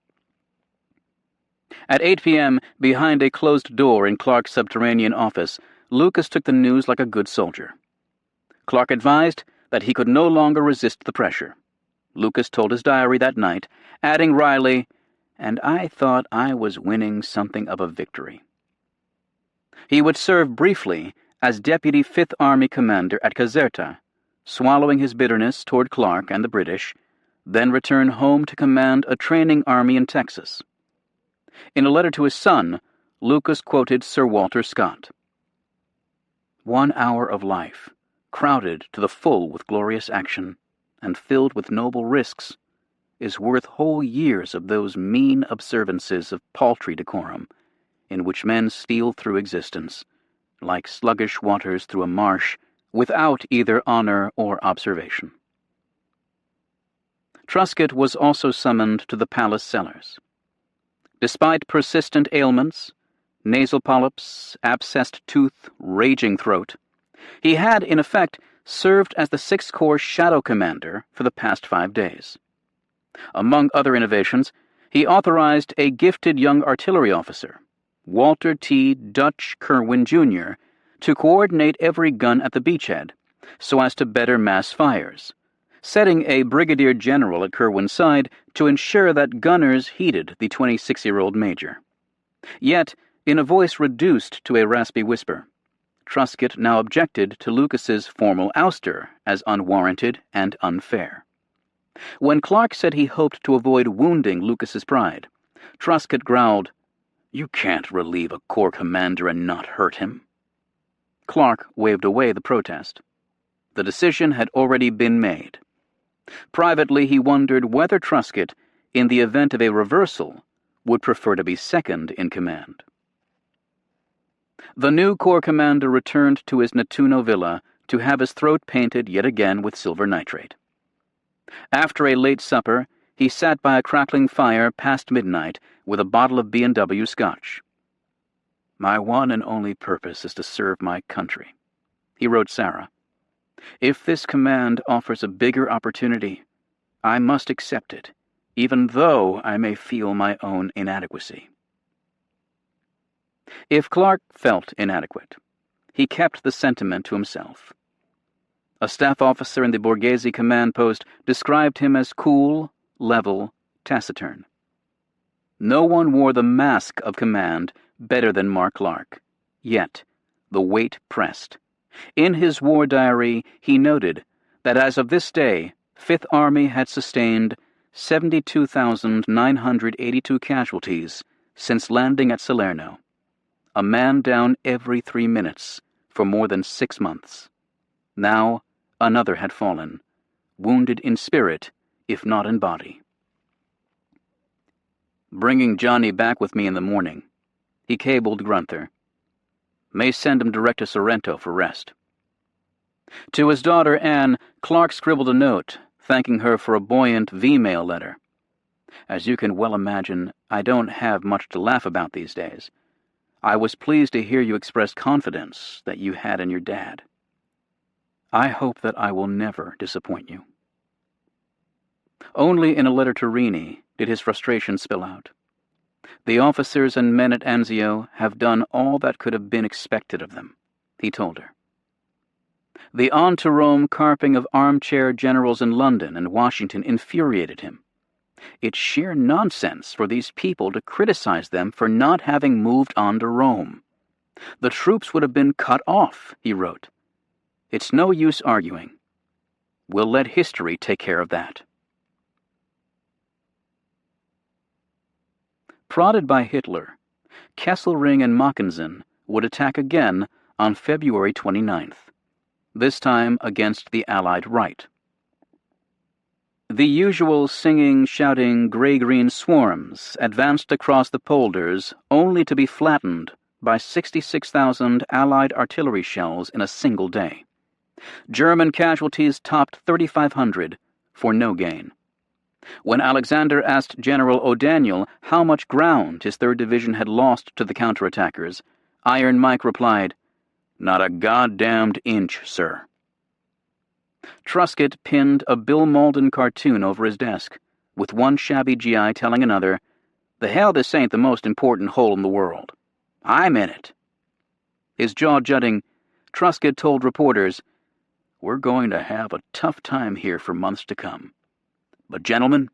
A: At 8 p.m., behind a closed door in Clark's subterranean office, Lucas took the news like a good soldier. Clark advised that he could no longer resist the pressure. Lucas told his diary that night, adding wryly, "And I thought I was winning something of a victory." He would serve briefly as Deputy Fifth Army Commander at Caserta, swallowing his bitterness toward Clark and the British, then return home to command a training army in Texas. In a letter to his son, Lucas quoted Sir Walter Scott. "1 hour of life, crowded to the full with glorious action, and filled with noble risks, is worth whole years of those mean observances of paltry decorum, in which men steal through existence, like sluggish waters through a marsh, without either honor or observation." Truscott was also summoned to the palace cellars. Despite persistent ailments, nasal polyps, abscessed tooth, raging throat, he had, in effect, served as the 6th Corps shadow commander for the past 5 days. Among other innovations, he authorized a gifted young artillery officer, Walter T. Dutch Kerwin, Jr., to coordinate every gun at the beachhead so as to better mass fires, setting a brigadier general at Kerwin's side to ensure that gunners heeded the 26-year-old major. Yet, in a voice reduced to a raspy whisper, Truscott now objected to Lucas's formal ouster as unwarranted and unfair. When Clark said he hoped to avoid wounding Lucas's pride, Truscott growled, "You can't relieve a corps commander and not hurt him." Clark waved away the protest. The decision had already been made. Privately, he wondered whether Truscott, in the event of a reversal, would prefer to be second in command. The new corps commander returned to his Nettuno villa to have his throat painted yet again with silver nitrate. After a late supper, he sat by a crackling fire past midnight with a bottle of B&W Scotch. "My one and only purpose is to serve my country," he wrote Sarah. "If this command offers a bigger opportunity, I must accept it, even though I may feel my own inadequacy." If Clark felt inadequate, he kept the sentiment to himself. A staff officer in the Borghese command post described him as cool, level, taciturn. No one wore the mask of command better than Mark Clark, yet the weight pressed. In his war diary, he noted that as of this day, Fifth Army had sustained 72,982 casualties since landing at Salerno, a man down every 3 minutes for more than 6 months. Now, another had fallen, wounded in spirit, if not in body. "Bringing Johnny back with me in the morning," he cabled Grunther. "May send him direct to Sorrento for rest." To his daughter Anne, Clark scribbled a note, thanking her for a buoyant V-mail letter. "As you can well imagine, I don't have much to laugh about these days. I was pleased to hear you express confidence that you had in your dad. I hope that I will never disappoint you." Only in a letter to Rini did his frustration spill out. "The officers and men at Anzio have done all that could have been expected of them," he told her. The on-to-Rome carping of armchair generals in London and Washington infuriated him. It's sheer nonsense for these people to criticize them for not having moved on to Rome. The troops would have been cut off, he wrote. It's no use arguing. We'll let history take care of that. Prodded by Hitler, Kesselring and Mackensen would attack again on February 29th, this time against the Allied right. The usual singing, shouting, grey-green swarms advanced across the polders only to be flattened by 66,000 Allied artillery shells in a single day. German casualties topped 3,500 for no gain. When Alexander asked General O'Daniel how much ground his 3rd Division had lost to the counterattackers, Iron Mike replied, "Not a goddamned inch, sir." Truscott pinned a Bill Malden cartoon over his desk, with one shabby GI telling another, "The hell this ain't the most important hole in the world. I'm in it." His jaw jutting, Truscott told reporters, "We're going to have a tough time here for months to come. But gentlemen,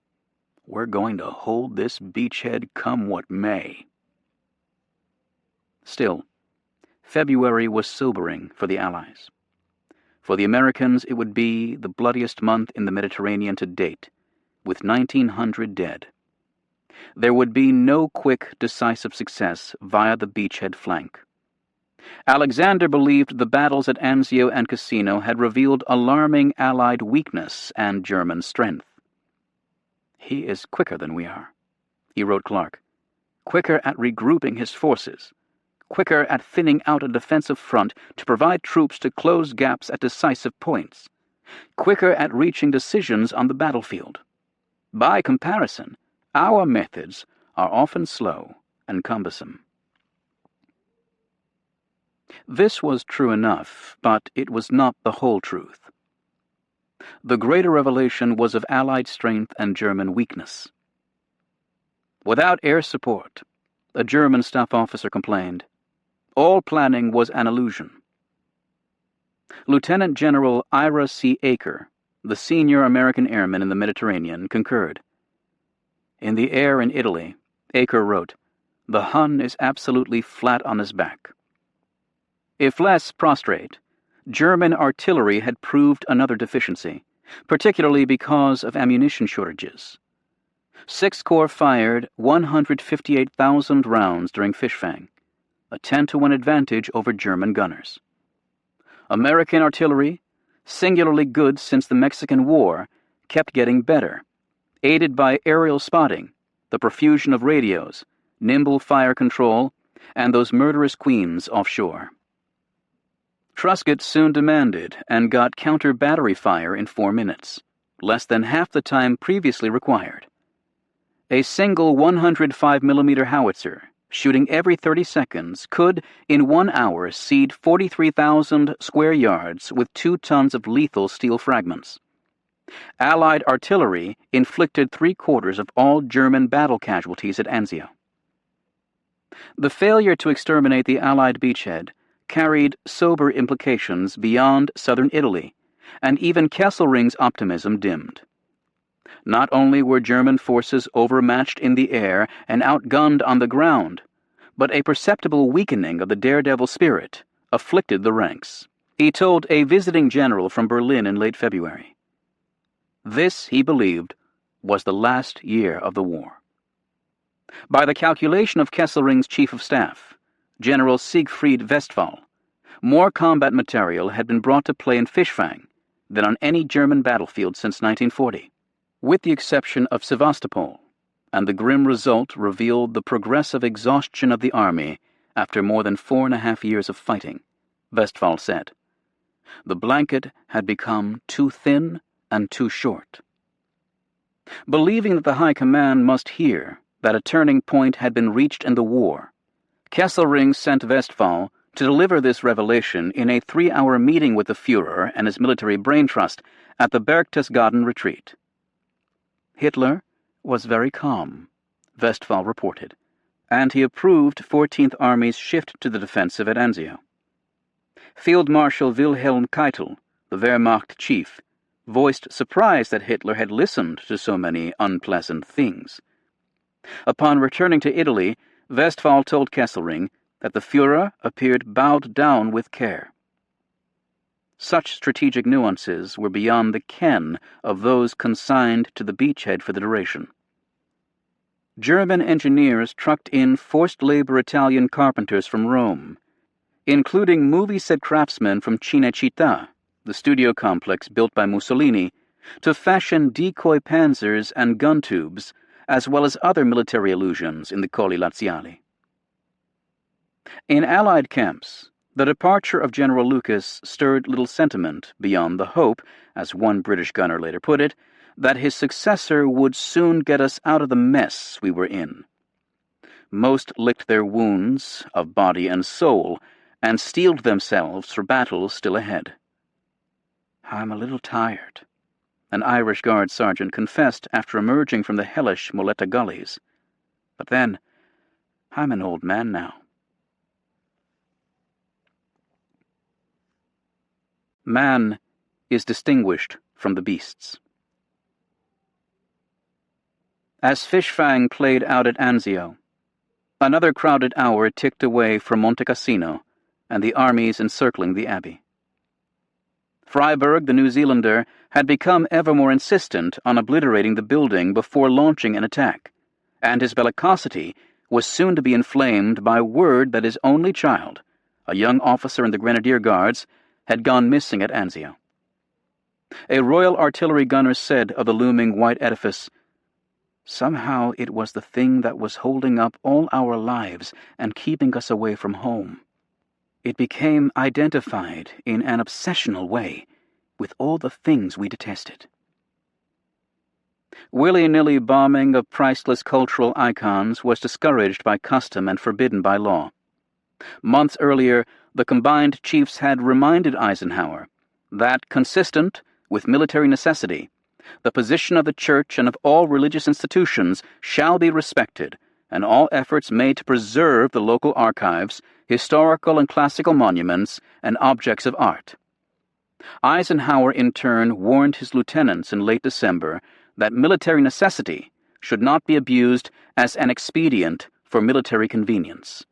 A: we're going to hold this beachhead come what may." Still, February was sobering for the Allies. For the Americans, it would be the bloodiest month in the Mediterranean to date, with 1,900 dead. There would be no quick, decisive success via the beachhead flank. Alexander believed the battles at Anzio and Cassino had revealed alarming Allied weakness and German strength. "He is quicker than we are," he wrote Clark, "quicker at regrouping his forces, quicker at thinning out a defensive front to provide troops to close gaps at decisive points, quicker at reaching decisions on the battlefield. By comparison, our methods are often slow and cumbersome." This was true enough, but it was not the whole truth. The greater revelation was of Allied strength and German weakness. Without air support, a German staff officer complained, all planning was an illusion. Lieutenant General Ira C. Aker, the senior American airman in the Mediterranean, concurred. In the air in Italy, Aker wrote, "The Hun is absolutely flat on his back." If less prostrate, German artillery had proved another deficiency, particularly because of ammunition shortages. 6 Corps fired 158,000 rounds during Fishfang, a 10-to-1 advantage over German gunners. American artillery, singularly good since the Mexican War, kept getting better, aided by aerial spotting, the profusion of radios, nimble fire control, and those murderous queens offshore. Truscott soon demanded and got counter-battery fire in 4 minutes, less than half the time previously required. A single 105mm howitzer, shooting every 30 seconds, could, in 1 hour, seed 43,000 square yards with 2 tons of lethal steel fragments. Allied artillery inflicted 3/4 of all German battle casualties at Anzio. The failure to exterminate the Allied beachhead carried sober implications beyond southern Italy, and even Kesselring's optimism dimmed. Not only were German forces overmatched in the air and outgunned on the ground, but a perceptible weakening of the daredevil spirit afflicted the ranks, he told a visiting general from Berlin in late February. This, he believed, was the last year of the war. By the calculation of Kesselring's chief of staff, General Siegfried Westphal, more combat material had been brought to play in Fishfang than on any German battlefield since 1940, with the exception of Sevastopol, and the grim result revealed the progressive exhaustion of the army after more than 4.5 years of fighting, Westphal said. The blanket had become too thin and too short. Believing that the High Command must hear that a turning point had been reached in the war, Kesselring sent Westphal to deliver this revelation in a 3-hour meeting with the Führer and his military brain trust at the Berchtesgaden retreat. Hitler was very calm, Westphal reported, and he approved 14th Army's shift to the defensive at Anzio. Field Marshal Wilhelm Keitel, the Wehrmacht chief, voiced surprise that Hitler had listened to so many unpleasant things. Upon returning to Italy, Westphal told Kesselring that the Führer appeared bowed down with care. Such strategic nuances were beyond the ken of those consigned to the beachhead for the duration. German engineers trucked in forced labor Italian carpenters from Rome, including movie-set craftsmen from Cinecittà, the studio complex built by Mussolini, to fashion decoy panzers and gun tubes, as well as other military illusions in the Colli Laziali. In Allied camps, the departure of General Lucas stirred little sentiment beyond the hope, as one British gunner later put it, that his successor would soon get us out of the mess we were in. Most licked their wounds of body and soul and steeled themselves for battles still ahead. "I'm a little tired," an Irish Guard sergeant confessed after emerging from the hellish Moletta gullies. "But then, I'm an old man now." Man is distinguished from the beasts. As Fishfang played out at Anzio, another crowded hour ticked away from Monte Cassino and the armies encircling the abbey. Freiberg, the New Zealander, had become ever more insistent on obliterating the building before launching an attack, and his bellicosity was soon to be inflamed by word that his only child, a young officer in the Grenadier Guards, had gone missing at Anzio. A Royal Artillery gunner said of the looming white edifice, "Somehow it was the thing that was holding up all our lives and keeping us away from home. It became identified in an obsessional way with all the things we detested." Willy-nilly bombing of priceless cultural icons was discouraged by custom and forbidden by law. Months earlier, the combined chiefs had reminded Eisenhower that, consistent with military necessity, the position of the Church and of all religious institutions shall be respected, and all efforts made to preserve the local archives, historical and classical monuments, and objects of art. Eisenhower in turn warned his lieutenants in late December that military necessity should not be abused as an expedient for military convenience.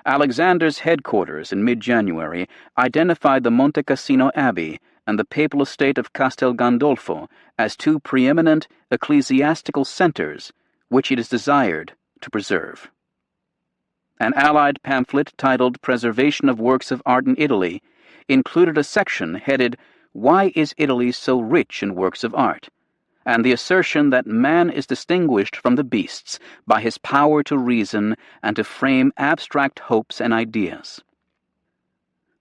A: Alexander's headquarters in mid-January identified the Monte Cassino Abbey and the papal estate of Castel Gandolfo as two preeminent ecclesiastical centers which it is desired to preserve. An Allied pamphlet titled Preservation of Works of Art in Italy included a section headed, "Why is Italy so rich in works of art?" and the assertion that man is distinguished from the beasts by his power to reason and to frame abstract hopes and ideas.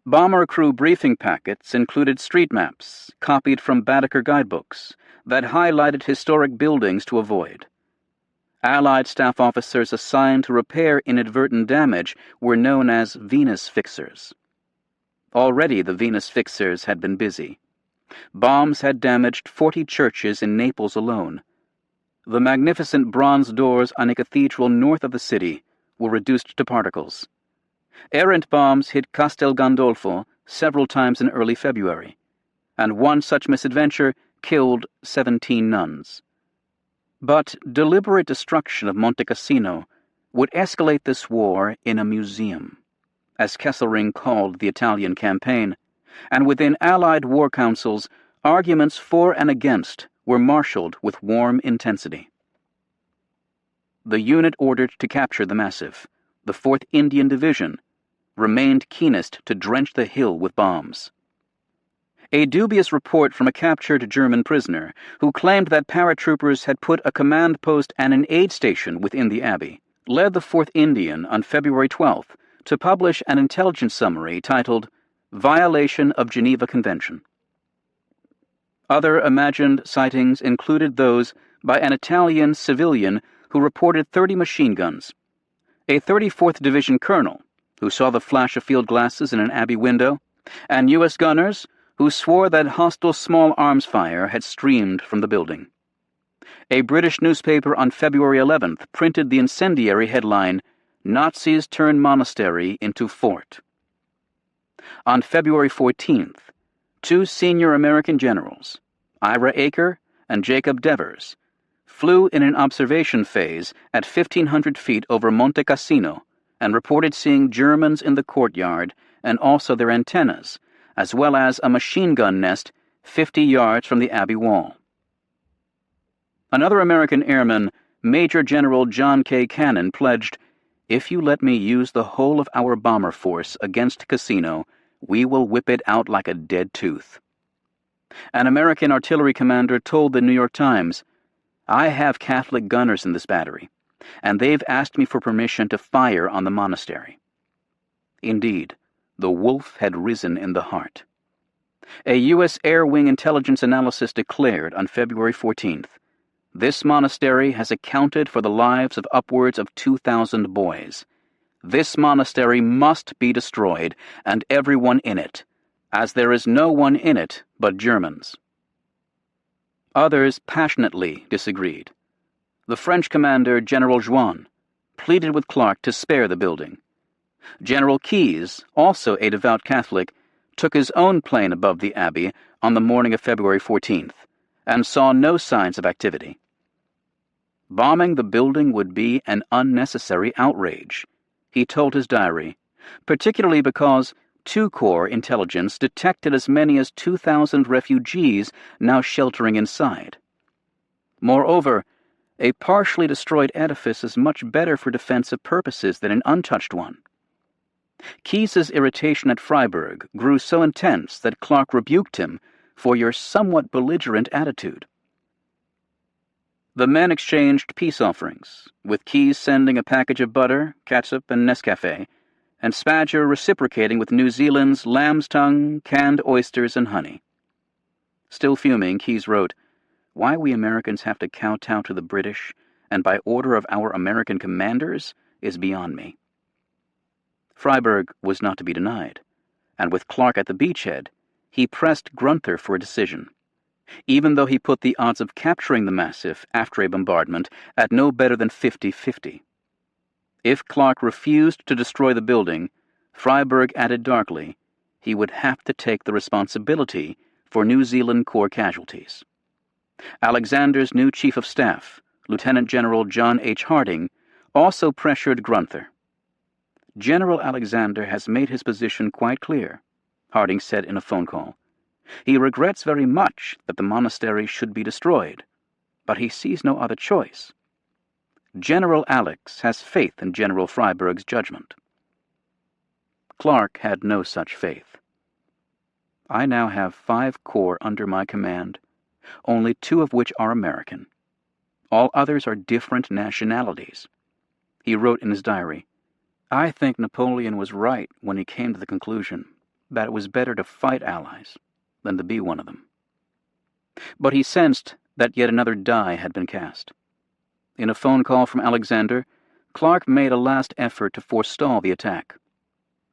A: Bomber crew briefing packets included street maps, copied from Baedeker guidebooks, that highlighted historic buildings to avoid. Allied staff officers assigned to repair inadvertent damage were known as Venus fixers. Already the Venus fixers had been busy. Bombs had damaged 40 churches in Naples alone. The magnificent bronze doors on a cathedral north of the city were reduced to particles. Errant bombs hit Castel Gandolfo several times in early February, and one such misadventure killed 17 nuns. But deliberate destruction of Monte Cassino would escalate this war in a museum, as Kesselring called the Italian campaign, and within Allied war councils, arguments for and against were marshaled with warm intensity. The unit ordered to capture the Massif, the 4th Indian Division, remained keenest to drench the hill with bombs. A dubious report from a captured German prisoner who claimed that paratroopers had put a command post and an aid station within the abbey led the 4th Indian on February 12th to publish an intelligence summary titled Violation of Geneva Convention. Other imagined sightings included those by an Italian civilian who reported 30 machine guns, a 34th Division colonel who saw the flash of field glasses in an abbey window, and U.S. gunners who swore that hostile small arms fire had streamed from the building. A British newspaper on February 11th printed the incendiary headline, "Nazis Turn Monastery into Fort." On February 14th, 2 senior American generals, Ira Eaker and Jacob Devers, flew in an observation phase at 1,500 feet over Monte Cassino and reported seeing Germans in the courtyard and also their antennas, as well as a machine gun nest 50 yards from the abbey wall. Another American airman, Major General John K. Cannon, pledged, "If you let me use the whole of our bomber force against Cassino, we will whip it out like a dead tooth." An American artillery commander told the New York Times, "I have Catholic gunners in this battery, and they've asked me for permission to fire on the monastery." Indeed, the wolf had risen in the heart. A U.S. Air Wing intelligence analysis declared on February 14th, "This monastery has accounted for the lives of upwards of 2,000 boys. This monastery must be destroyed, and everyone in it, as there is no one in it but Germans." Others passionately disagreed. The French commander, General Juin, pleaded with Clark to spare the building. General Keyes, also a devout Catholic, took his own plane above the abbey on the morning of February 14th and saw no signs of activity. Bombing the building would be an unnecessary outrage, he told his diary, particularly because 2 Corps intelligence detected as many as 2,000 refugees now sheltering inside. Moreover, a partially destroyed edifice is much better for defensive purposes than an untouched one. Keyes's irritation at Freiburg grew so intense that Clark rebuked him for your somewhat belligerent attitude. The men exchanged peace offerings, with Keyes sending a package of butter, catsup, and Nescafe, and Spadger reciprocating with New Zealand's lamb's tongue, canned oysters, and honey. Still fuming, Keyes wrote, "Why we Americans have to kowtow to the British, and by order of our American commanders, is beyond me." Freiburg was not to be denied, and with Clark at the beachhead, he pressed Grunther for a decision, even though he put the odds of capturing the Massif after a bombardment at no better than 50-50. If Clark refused to destroy the building, Freiburg added darkly, he would have to take the responsibility for New Zealand Corps casualties. Alexander's new Chief of Staff, Lieutenant General John H. Harding, also pressured Grunther. General Alexander has made his position quite clear, Harding said in a phone call. He regrets very much that the monastery should be destroyed, but he sees no other choice. General Alex has faith in General Freiberg's judgment. Clark had no such faith. I now have 5 corps under my command, only 2 of which are American. All others are different nationalities. He wrote in his diary, I think Napoleon was right when he came to the conclusion that it was better to fight allies than to be one of them. But he sensed that yet another die had been cast. In a phone call from Alexander, Clark made a last effort to forestall the attack.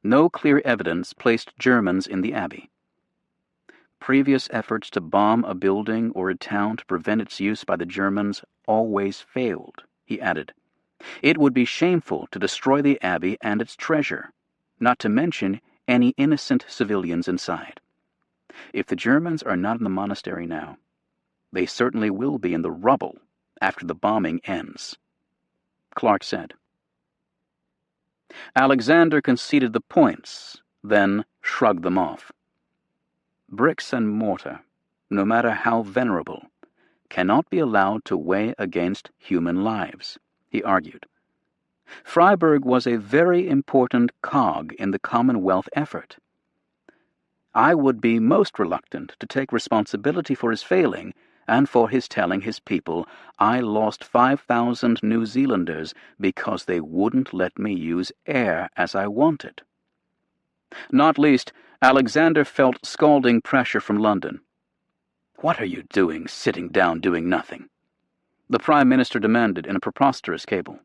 A: No clear evidence placed Germans in the abbey. Previous efforts to bomb a building or a town to prevent its use by the Germans always failed, he added. It would be shameful to destroy the abbey and its treasure, not to mention any innocent civilians inside. If the Germans are not in the monastery now, they certainly will be in the rubble after the bombing ends, Clark said. Alexander conceded the points, then shrugged them off. Bricks and mortar, no matter how venerable, cannot be allowed to weigh against human lives, he argued. Freiberg was a very important cog in the Commonwealth effort. I would be most reluctant to take responsibility for his failing and for his telling his people I lost 5,000 New Zealanders because they wouldn't let me use air as I wanted. Not least, Alexander felt scalding pressure from London. What are you doing, sitting down doing nothing? The Prime Minister demanded in a preposterous cable.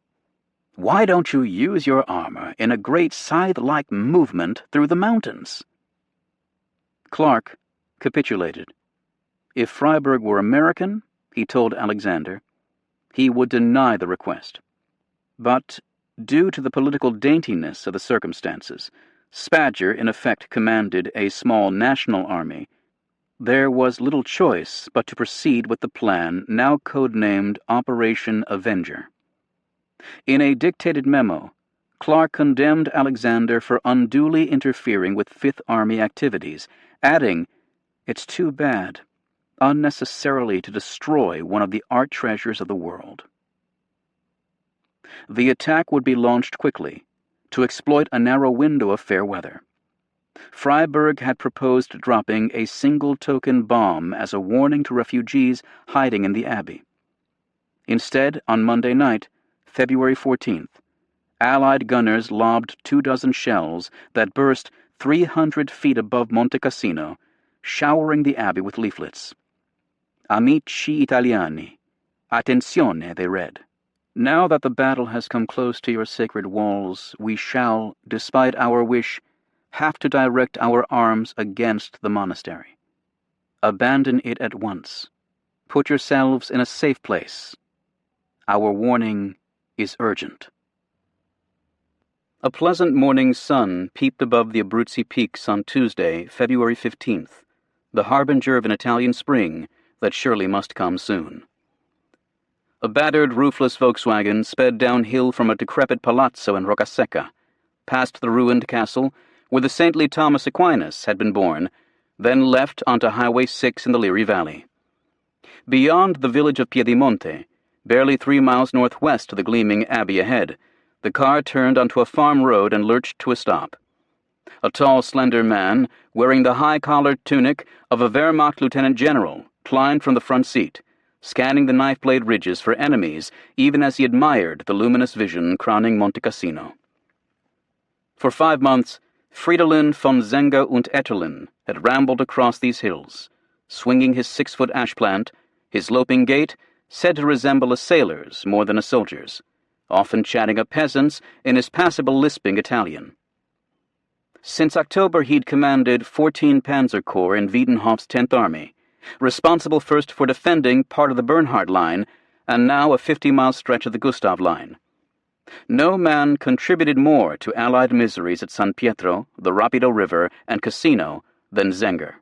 A: Why don't you use your armor in a great scythe-like movement through the mountains? Clark capitulated. If Freiberg were American, he told Alexander, he would deny the request. But, due to the political daintiness of the circumstances, Spadger in effect commanded a small national army. There was little choice but to proceed with the plan now codenamed Operation Avenger. In a dictated memo, Clark condemned Alexander for unduly interfering with Fifth Army activities, adding, "It's too bad, unnecessarily to destroy one of the art treasures of the world." The attack would be launched quickly, to exploit a narrow window of fair weather. Freiberg had proposed dropping a single token bomb as a warning to refugees hiding in the abbey. Instead, on Monday night, February 14th, Allied gunners lobbed 24 shells that burst 300 feet above Monte Cassino, showering the abbey with leaflets. Amici Italiani, attenzione, they read. Now that the battle has come close to your sacred walls, we shall, despite our wish, have to direct our arms against the monastery. Abandon it at once. Put yourselves in a safe place. Our warning is urgent. A pleasant morning sun peeped above the Abruzzi peaks on Tuesday, February 15th, the harbinger of an Italian spring that surely must come soon. A battered, roofless Volkswagen sped downhill from a decrepit palazzo in Roccasecca, past the ruined castle where the saintly Thomas Aquinas had been born, then left onto Highway 6 in the Liri Valley. Beyond the village of Piedimonte, barely 3 miles northwest of the gleaming abbey ahead, the car turned onto a farm road and lurched to a stop. A tall, slender man, wearing the high-collared tunic of a Wehrmacht lieutenant general, climbed from the front seat, scanning the knife-blade ridges for enemies even as he admired the luminous vision crowning Monte Cassino. For 5 months, Fridolin von Zenga und Etterlin had rambled across these hills, swinging his 6-foot ash plant, his loping gait said to resemble a sailor's more than a soldier's, often chatting up peasants in his passable lisping Italian. Since October he'd commanded 14 Panzer Corps in Wiedenhoff's 10th Army, responsible first for defending part of the Bernhard Line and now a 50-mile stretch of the Gustav Line. No man contributed more to Allied miseries at San Pietro, the Rapido River, and Cassino than Zenger.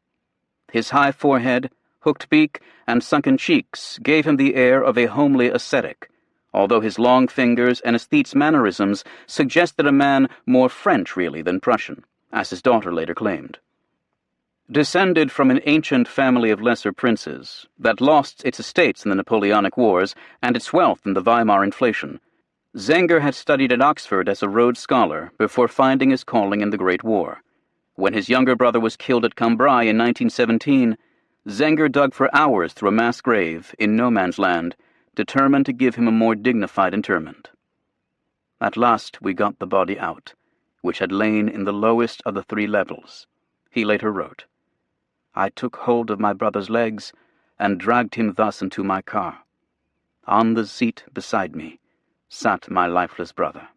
A: His high forehead, hooked beak, and sunken cheeks gave him the air of a homely ascetic, although his long fingers and aesthete's mannerisms suggested a man more French, really, than Prussian, as his daughter later claimed. Descended from an ancient family of lesser princes that lost its estates in the Napoleonic Wars and its wealth in the Weimar inflation, Zenger had studied at Oxford as a Rhodes Scholar before finding his calling in the Great War. When his younger brother was killed at Cambrai in 1917, Zenger dug for hours through a mass grave in no man's land, determined to give him a more dignified interment. At last we got the body out, which had lain in the lowest of the 3 levels. He later wrote, "I took hold of my brother's legs and dragged him thus into my car. On the seat beside me sat my lifeless brother."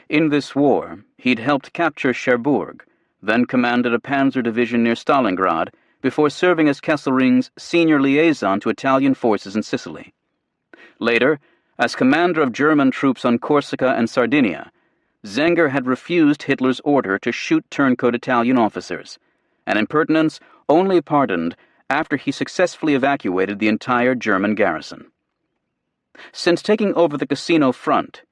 A: In this war, he'd helped capture Cherbourg, then commanded a panzer division near Stalingrad, before serving as Kesselring's senior liaison to Italian forces in Sicily. Later, as commander of German troops on Corsica and Sardinia, Zenger had refused Hitler's order to shoot turncoat Italian officers, an impertinence only pardoned after he successfully evacuated the entire German garrison. Since taking over the Cassino front,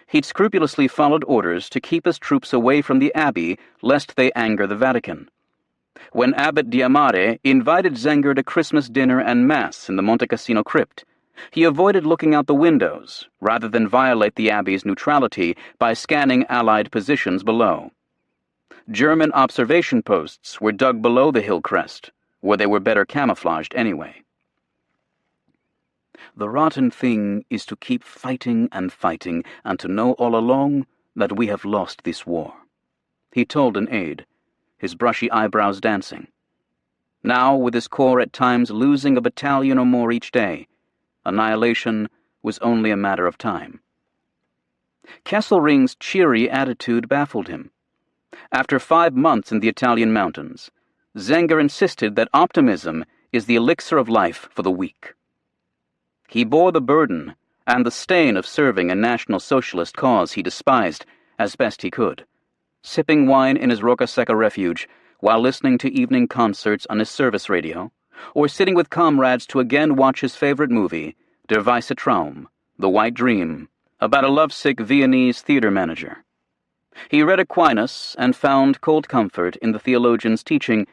A: he'd scrupulously followed orders to keep his troops away from the Abbey lest they anger the Vatican. When Abbot Diamare invited Zenger to Christmas dinner and Mass in the Monte Cassino crypt, he avoided looking out the windows rather than violate the Abbey's neutrality by scanning Allied positions below. German observation posts were dug below the hill crest, where they were better camouflaged anyway. "The rotten thing is to keep fighting and fighting and to know all along that we have lost this war," he told an aide, his brushy eyebrows dancing. Now, with his corps at times losing a battalion or more each day, annihilation was only a matter of time. Kesselring's cheery attitude baffled him. After 5 months in the Italian mountains, Zenger insisted that optimism is the elixir of life for the weak. He bore the burden and the stain of serving a National Socialist cause he despised as best he could, sipping wine in his Roccasecca refuge while listening to evening concerts on his service radio, or sitting with comrades to again watch his favorite movie, Der Weiße Traum, The White Dream, about a lovesick Viennese theater manager. He read Aquinas and found cold comfort in the theologian's teaching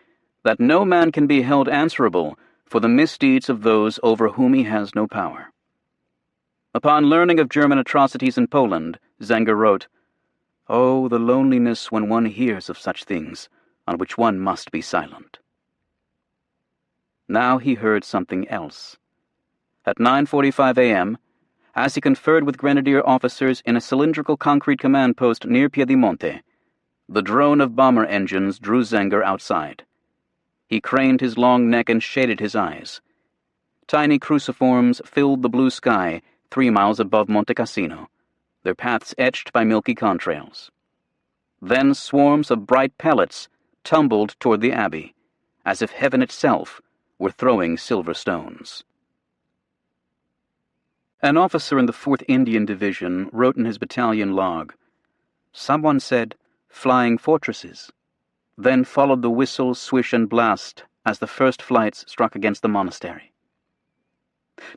A: that no man can be held answerable for the misdeeds of those over whom he has no power. Upon learning of German atrocities in Poland, Zenger wrote, "Oh, the loneliness when one hears of such things, on which one must be silent." Now he heard something else. At 9:45 a.m., as he conferred with grenadier officers in a cylindrical concrete command post near Piedimonte, the drone of bomber engines drew Zenger outside. He craned his long neck and shaded his eyes. Tiny cruciforms filled the blue sky 3 miles above Monte Cassino, their paths etched by milky contrails. Then swarms of bright pellets tumbled toward the Abbey, as if heaven itself were throwing silver stones. An officer in the 4th Indian Division wrote in his battalion log, "Someone said, 'Flying fortresses,' then followed the whistle, swish, and blast as the first flights struck against the monastery."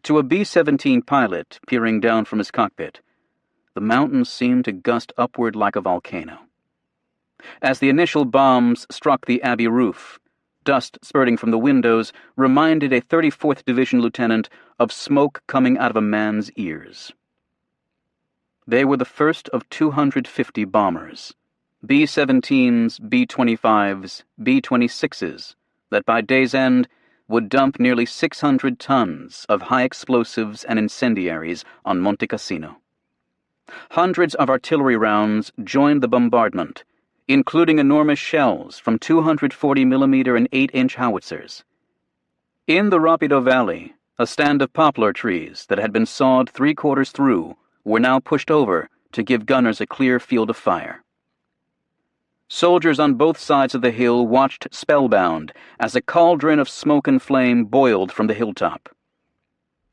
A: To a B-17 pilot peering down from his cockpit, the mountains seemed to gust upward like a volcano. As the initial bombs struck the Abbey roof, dust spurting from the windows reminded a 34th Division lieutenant of smoke coming out of a man's ears. They were the first of 250 bombers, B-17s, B-25s, B-26s, that by day's end would dump nearly 600 tons of high explosives and incendiaries on Monte Cassino. Hundreds of artillery rounds joined the bombardment, including enormous shells from 240mm and 8-inch howitzers. In the Rapido Valley, a stand of poplar trees that had been sawed 3/4 through were now pushed over to give gunners a clear field of fire. Soldiers on both sides of the hill watched spellbound as a cauldron of smoke and flame boiled from the hilltop.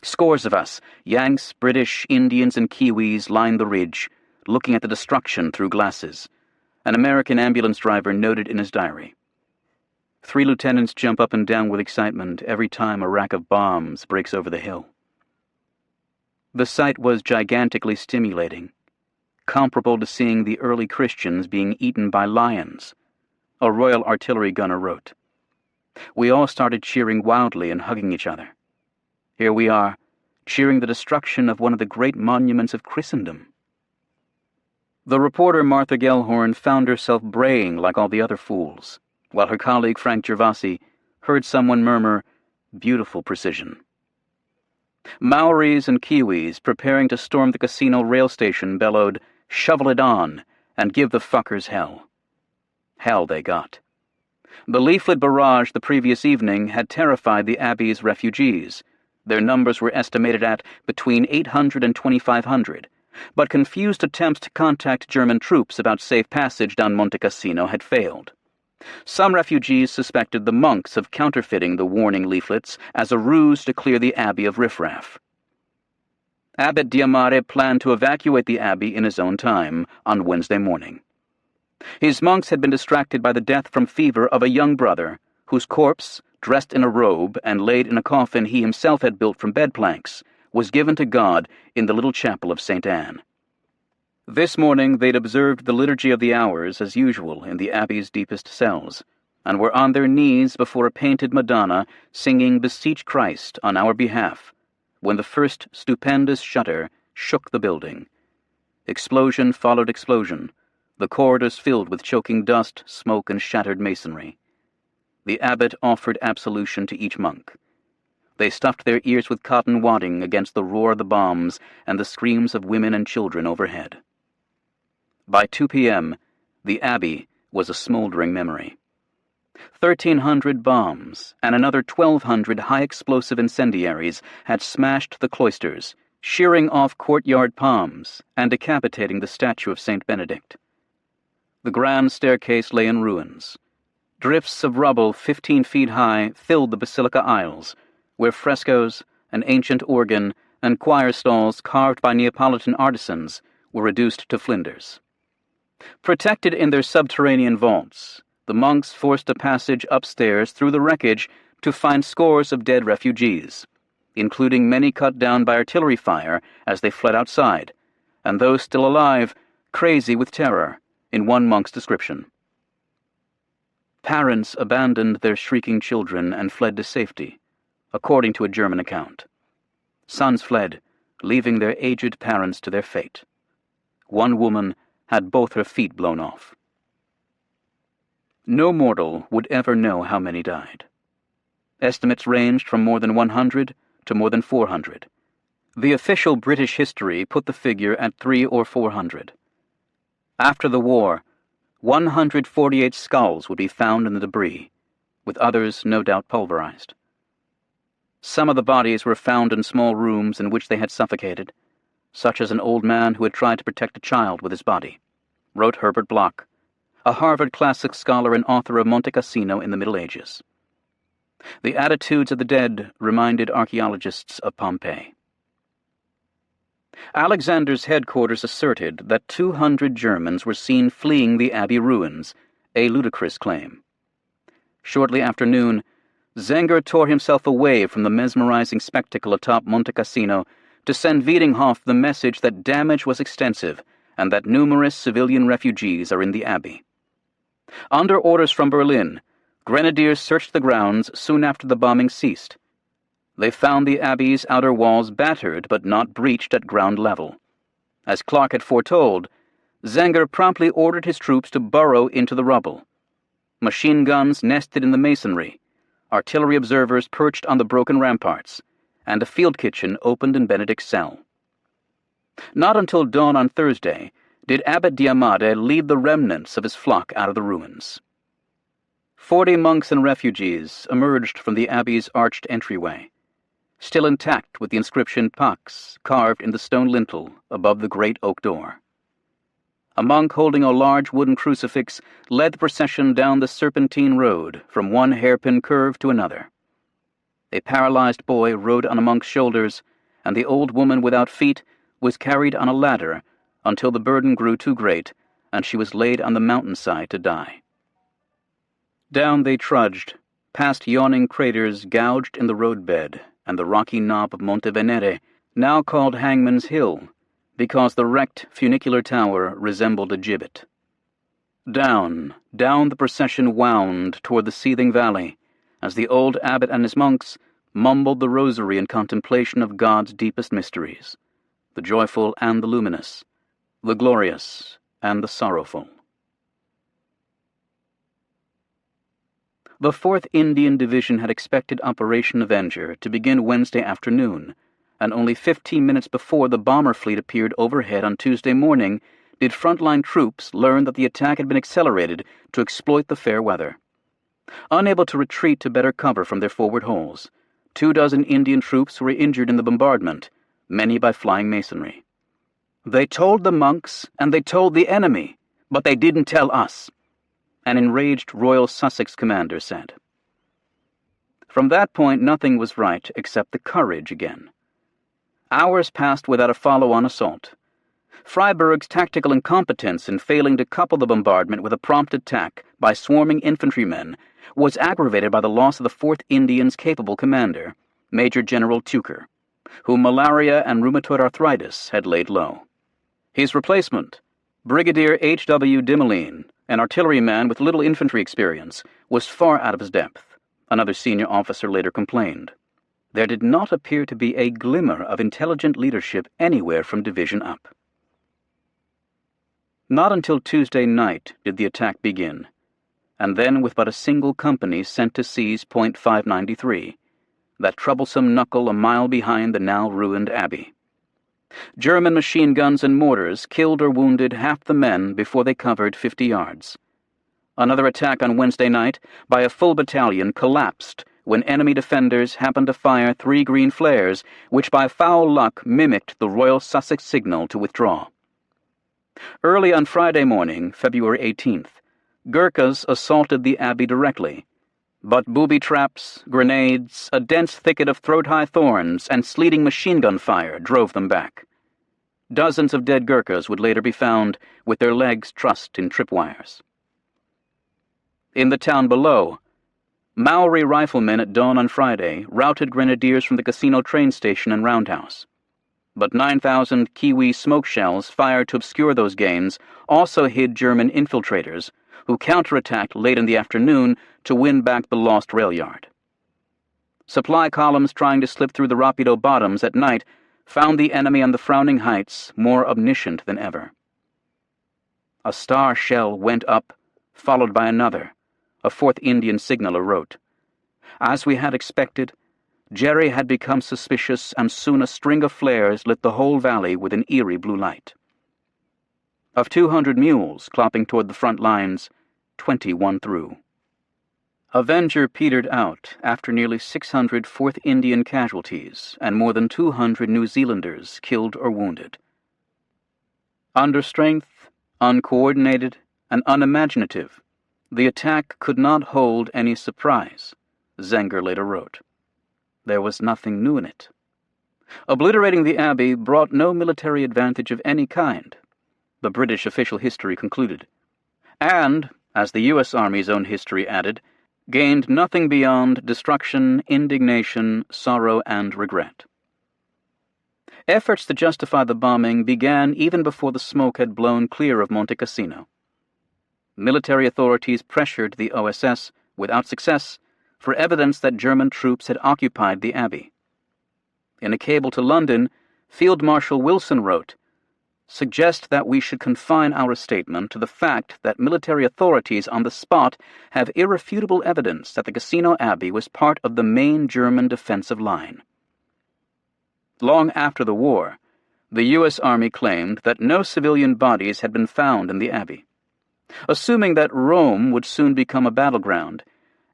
A: Scores of us, Yanks, British, Indians, and Kiwis, lined the ridge, looking at the destruction through glasses. An American ambulance driver noted in his diary. 3 lieutenants jump up and down with excitement every time a rack of bombs breaks over the hill. The sight was gigantically stimulating, comparable to seeing the early Christians being eaten by lions, a Royal Artillery gunner wrote. We all started cheering wildly and hugging each other. Here we are, cheering the destruction of one of the great monuments of Christendom. The reporter Martha Gellhorn found herself braying like all the other fools, while her colleague Frank Gervasi heard someone murmur, "Beautiful precision." Maoris and Kiwis preparing to storm the casino rail station bellowed, "Shovel it on, and give the fuckers hell." Hell they got. The leaflet barrage the previous evening had terrified the Abbey's refugees. Their numbers were estimated at between 800 and 2,500, but confused attempts to contact German troops about safe passage down Monte Cassino had failed. Some refugees suspected the monks of counterfeiting the warning leaflets as a ruse to clear the abbey of riffraff. Abbot Diamare planned to evacuate the abbey in his own time on Wednesday morning. His monks had been distracted by the death from fever of a young brother, whose corpse, dressed in a robe and laid in a coffin he himself had built from bed planks, was given to God in the little chapel of St. Anne. This morning they'd observed the Liturgy of the Hours as usual in the abbey's deepest cells, and were on their knees before a painted Madonna singing Beseech Christ on our behalf, when the first stupendous shudder shook the building. Explosion followed explosion, the corridors filled with choking dust, smoke, and shattered masonry. The abbot offered absolution to each monk. They stuffed their ears with cotton wadding against the roar of the bombs and the screams of women and children overhead. By 2 p.m., the abbey was a smoldering memory. 1,300 bombs and another 1,200 high-explosive incendiaries had smashed the cloisters, shearing off courtyard palms and decapitating the statue of St. Benedict. The grand staircase lay in ruins. Drifts of rubble 15 feet high filled the basilica aisles, where frescoes, an ancient organ, and choir stalls carved by Neapolitan artisans were reduced to flinders. Protected in their subterranean vaults, the monks forced a passage upstairs through the wreckage to find scores of dead refugees, including many cut down by artillery fire as they fled outside, and those still alive, crazy with terror, in one monk's description. Parents abandoned their shrieking children and fled to safety, according to a German account. Sons fled, leaving their aged parents to their fate. One woman had both her feet blown off. No mortal would ever know how many died. Estimates ranged from more than 100 to more than 400. The official British history put the figure at 300 or 400. After the war, 148 skulls would be found in the debris, with others no doubt pulverized. Some of the bodies were found in small rooms in which they had suffocated, such as an old man who had tried to protect a child with his body, wrote Herbert Bloch, a Harvard classics scholar and author of Monte Cassino in the Middle Ages. The attitudes of the dead reminded archaeologists of Pompeii. Alexander's headquarters asserted that 200 Germans were seen fleeing the abbey ruins, a ludicrous claim. Shortly after noon, Zenger tore himself away from the mesmerizing spectacle atop Monte Cassino to send Wiedinghoff the message that damage was extensive and that numerous civilian refugees are in the abbey. Under orders from Berlin, grenadiers searched the grounds soon after the bombing ceased. They found the abbey's outer walls battered but not breached at ground level. As Clark had foretold, Zenger promptly ordered his troops to burrow into the rubble. Machine guns nested in the masonry, artillery observers perched on the broken ramparts, and a field kitchen opened in Benedict's cell. Not until dawn on Thursday did Abbot Diamade lead the remnants of his flock out of the ruins. 40 monks and refugees emerged from the abbey's arched entryway, still intact with the inscription Pax carved in the stone lintel above the great oak door. A monk holding a large wooden crucifix led the procession down the serpentine road from one hairpin curve to another. A paralyzed boy rode on a monk's shoulders, and the old woman without feet was carried on a ladder until the burden grew too great, and she was laid on the mountainside to die. Down they trudged, past yawning craters gouged in the roadbed and the rocky knob of Monte Venere, now called Hangman's Hill, because the wrecked funicular tower resembled a gibbet. Down the procession wound toward the seething valley, as the old abbot and his monks mumbled the rosary in contemplation of God's deepest mysteries, the joyful and the luminous, the glorious and the sorrowful. The 4th Indian Division had expected Operation Avenger to begin Wednesday afternoon, and only 15 minutes before the bomber fleet appeared overhead on Tuesday morning did frontline troops learn that the attack had been accelerated to exploit the fair weather. Unable to retreat to better cover from their forward holes, 24 Indian troops were injured in the bombardment, many by flying masonry. "They told the monks and they told the enemy, but they didn't tell us," an enraged Royal Sussex commander said. From that point nothing was right except the courage again. Hours passed without a follow-on assault. Freiburg's tactical incompetence in failing to couple the bombardment with a prompt attack by swarming infantrymen was aggravated by the loss of the 4th Indian's capable commander, Major General Tucker, whom malaria and rheumatoid arthritis had laid low. His replacement, Brigadier H.W. Dimeline, an artilleryman with little infantry experience, was far out of his depth, another senior officer later complained. There did not appear to be a glimmer of intelligent leadership anywhere from division up. Not until Tuesday night did the attack begin, and then with but a single company sent to seize Point 593, that troublesome knuckle a mile behind the now ruined abbey. German machine guns and mortars killed or wounded half the men before they covered 50 yards. Another attack on Wednesday night by a full battalion collapsed when enemy defenders happened to fire 3 green flares, which by foul luck mimicked the Royal Sussex signal to withdraw. Early on Friday morning, February 18th, Gurkhas assaulted the abbey directly, but booby traps, grenades, a dense thicket of throat-high thorns, and sleeting machine gun fire drove them back. Dozens of dead Gurkhas would later be found with their legs trussed in tripwires. In the town below, Maori riflemen at dawn on Friday routed grenadiers from the casino train station and roundhouse. But 9,000 Kiwi smoke shells fired to obscure those gains also hid German infiltrators, who counterattacked late in the afternoon to win back the lost rail yard. Supply columns trying to slip through the Rapido bottoms at night found the enemy on the frowning heights more omniscient than ever. A star shell went up, followed by another, a 4th Indian signaller wrote. As we had expected, Jerry had become suspicious, and soon a string of flares lit the whole valley with an eerie blue light. Of 200 mules clopping toward the front lines, 20 won through. Avenger petered out after nearly 600 4th Indian casualties and more than 200 New Zealanders killed or wounded. Under strength, uncoordinated, and unimaginative, the attack could not hold any surprise, Zenger later wrote. There was nothing new in it. Obliterating the abbey brought no military advantage of any kind, the British official history concluded, and, as the U.S. Army's own history added, gained nothing beyond destruction, indignation, sorrow, and regret. Efforts to justify the bombing began even before the smoke had blown clear of Monte Cassino. Military authorities pressured the OSS, without success, for evidence that German troops had occupied the abbey. In a cable to London, Field Marshal Wilson wrote, "Suggest that we should confine our statement to the fact that military authorities on the spot have irrefutable evidence that the Casino Abbey was part of the main German defensive line." Long after the war, the U.S. Army claimed that no civilian bodies had been found in the abbey. Assuming that Rome would soon become a battleground,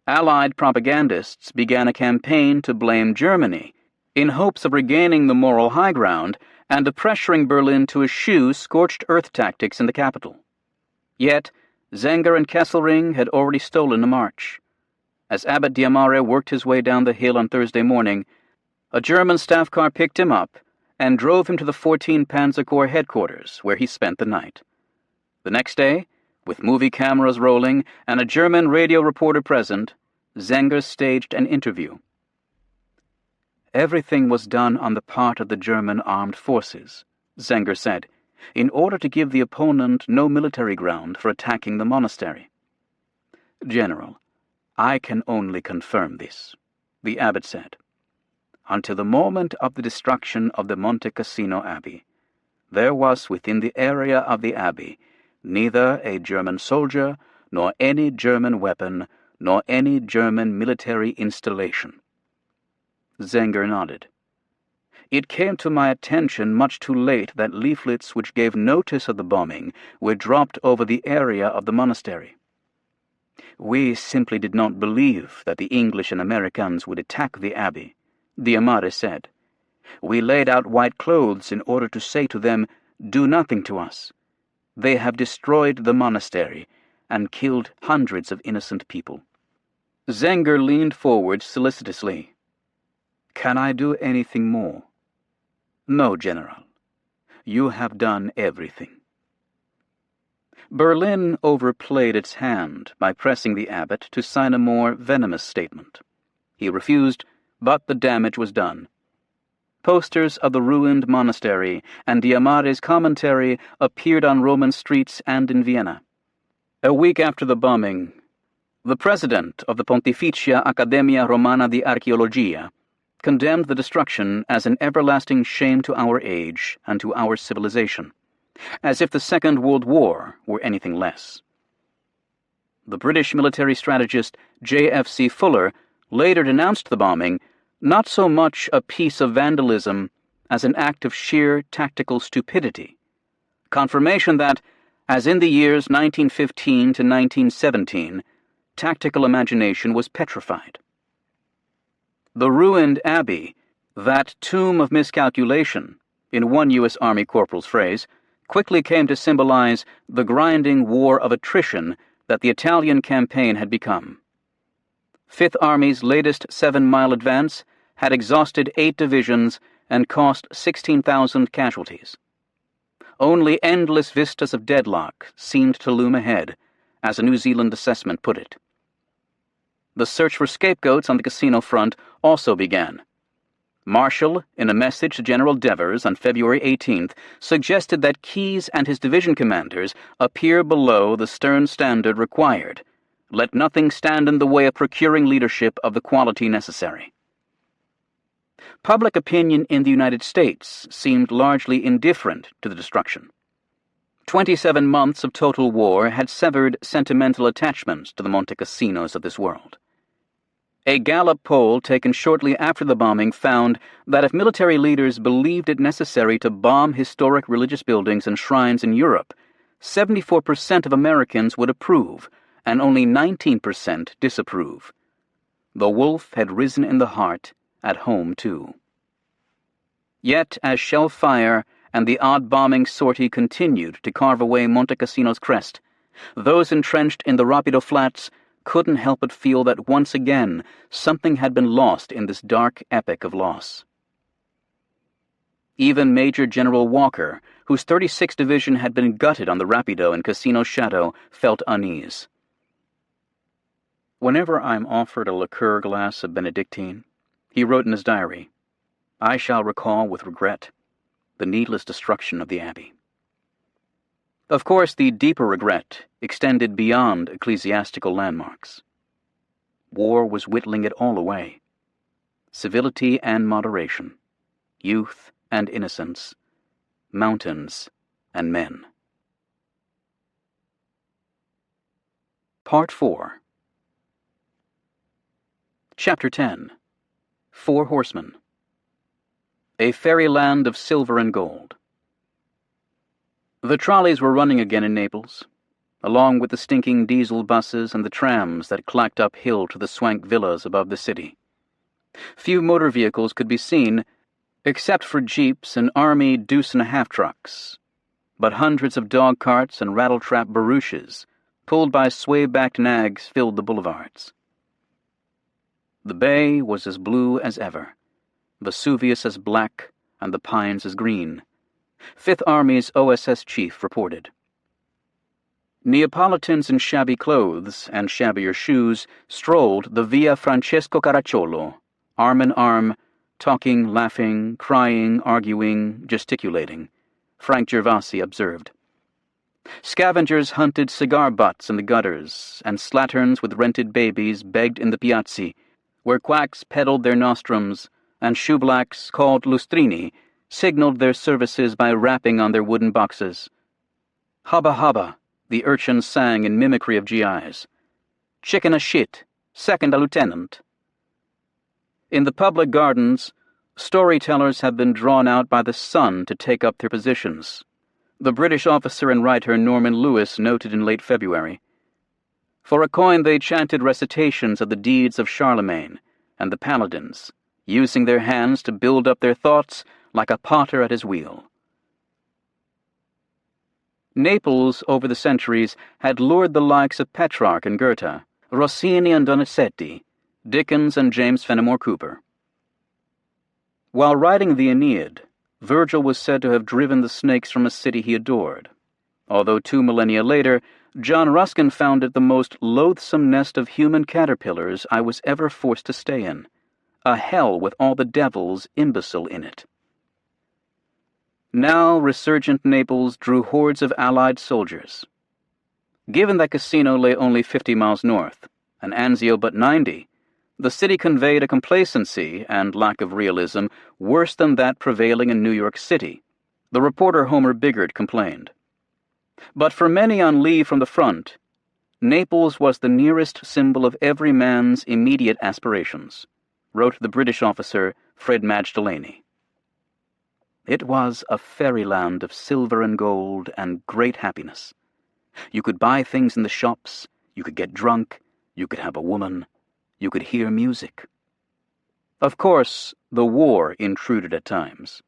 A: Allied propagandists began a campaign to blame Germany in hopes of regaining the moral high ground and of pressuring Berlin to eschew scorched earth tactics in the capital. Yet, Zenger and Kesselring had already stolen a march. As Abbot Diamare worked his way down the hill on Thursday morning, a German staff car picked him up and drove him to the 14 Panzer Corps headquarters, where he spent the night. The next day, with movie cameras rolling and a German radio reporter present, Zenger staged an interview. Everything was done on the part of the German armed forces, Zenger said, in order to give the opponent no military ground for attacking the monastery. General, I can only confirm this, the abbot said. Until the moment of the destruction of the Monte Cassino Abbey, there was within the area of the abbey neither a German soldier, nor any German weapon, nor any German military installation. Zenger nodded. It came to my attention much too late that leaflets which gave notice of the bombing were dropped over the area of the monastery. We simply did not believe that the English and Americans would attack the abbey, Diamare said. We laid out white clothes in order to say to them, do nothing to us. They have destroyed the monastery and killed hundreds of innocent people. Zenger leaned forward solicitously. Can I do anything more? No, General. You have done everything. Berlin overplayed its hand by pressing the abbot to sign a more venomous statement. He refused, but the damage was done. Posters of the ruined monastery and Diamare's commentary appeared on Roman streets and in Vienna. A week after the bombing, the president of the Pontificia Accademia Romana di Archeologia condemned the destruction as an everlasting shame to our age and to our civilization, as if the Second World War were anything less. The British military strategist J.F.C. Fuller later denounced the bombing not so much a piece of vandalism as an act of sheer tactical stupidity, confirmation that, as in the years 1915 to 1917, tactical imagination was petrified. The ruined abbey, that tomb of miscalculation, in one U.S. Army corporal's phrase, quickly came to symbolize the grinding war of attrition that the Italian campaign had become. Fifth Army's latest 7-mile advance had exhausted 8 divisions and cost 16,000 casualties. Only endless vistas of deadlock seemed to loom ahead, as a New Zealand assessment put it. The search for scapegoats on the casino front also began. Marshall, in a message to General Devers on February 18th, suggested that Keyes and his division commanders appear below the stern standard required. Let nothing stand in the way of procuring leadership of the quality necessary. Public opinion in the United States seemed largely indifferent to the destruction. 27 months of total war had severed sentimental attachments to the Monte Cassinos of this world. A Gallup poll taken shortly after the bombing found that if military leaders believed it necessary to bomb historic religious buildings and shrines in Europe, 74% of Americans would approve, and only 19% disapprove. The wolf had risen in the heart, at home too. Yet, as shell fire and the odd bombing sortie continued to carve away Monte Cassino's crest, those entrenched in the Rapido Flats couldn't help but feel that once again something had been lost in this dark epic of loss. Even Major General Walker, whose 36th Division had been gutted on the Rapido and Cassino Shadow, felt unease. Whenever I'm offered a liqueur glass of Benedictine, he wrote in his diary, I shall recall with regret the needless destruction of the Abbey. Of course, the deeper regret extended beyond ecclesiastical landmarks. War was whittling it all away. Civility and moderation, youth and innocence, mountains and men. Part 4. Chapter 10. 4 Horsemen. A fairyland of silver and gold. The trolleys were running again in Naples, along with the stinking diesel buses and the trams that clacked uphill to the swank villas above the city. Few motor vehicles could be seen, except for jeeps and Army deuce-and-a-half trucks, but hundreds of dog carts and rattle-trap barouches, pulled by sway-backed nags, filled the boulevards. The bay was as blue as ever, Vesuvius as black, and the pines as green. Fifth Army's OSS chief reported. Neapolitans in shabby clothes and shabbier shoes strolled the Via Francesco Caracciolo, arm in arm, talking, laughing, crying, arguing, gesticulating, Frank Gervasi observed. Scavengers hunted cigar butts in the gutters, and slatterns with rented babies begged in the piazzi, where quacks peddled their nostrums, and shoeblacks, called lustrini, signaled their services by rapping on their wooden boxes. Hubba hubba, the urchins sang in mimicry of GIs. Chicken a shit, second a lieutenant. In the public gardens, storytellers have been drawn out by the sun to take up their positions. The British officer and writer Norman Lewis noted in late February. For a coin they chanted recitations of the deeds of Charlemagne and the paladins, using their hands to build up their thoughts like a potter at his wheel. Naples, over the centuries, had lured the likes of Petrarch and Goethe, Rossini and Donizetti, Dickens and James Fenimore Cooper. While writing the Aeneid, Virgil was said to have driven the snakes from a city he adored, although 2 millennia later, John Ruskin found it the most loathsome nest of human caterpillars I was ever forced to stay in, a hell with all the devils imbecile in it. Now resurgent Naples drew hordes of Allied soldiers. Given that Cassino lay only 50 miles north, and Anzio but 90, the city conveyed a complacency and lack of realism worse than that prevailing in New York City, the reporter Homer Biggert complained. But for many on leave from the front, Naples was the nearest symbol of every man's immediate aspirations, wrote the British officer Fred Madge Delaney. It was a fairyland of silver and gold and great happiness. You could buy things in the shops, you could get drunk, you could have a woman, you could hear music. Of course, the war intruded at times.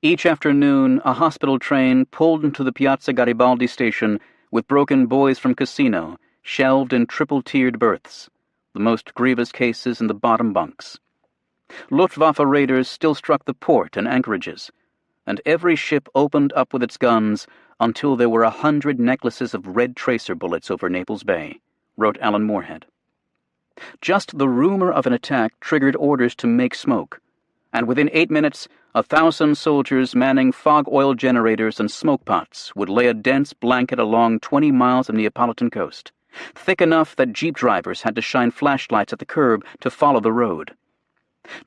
A: Each afternoon, a hospital train pulled into the Piazza Garibaldi station with broken boys from Cassino, shelved in triple-tiered berths, the most grievous cases in the bottom bunks. Luftwaffe raiders still struck the port and anchorages, and every ship opened up with its guns until there were 100 necklaces of red tracer bullets over Naples Bay, wrote Alan Moorhead. Just the rumor of an attack triggered orders to make smoke, and within 8 minutes, 1,000 soldiers manning fog oil generators and smoke pots would lay a dense blanket along 20 miles of Neapolitan coast, thick enough that jeep drivers had to shine flashlights at the curb to follow the road.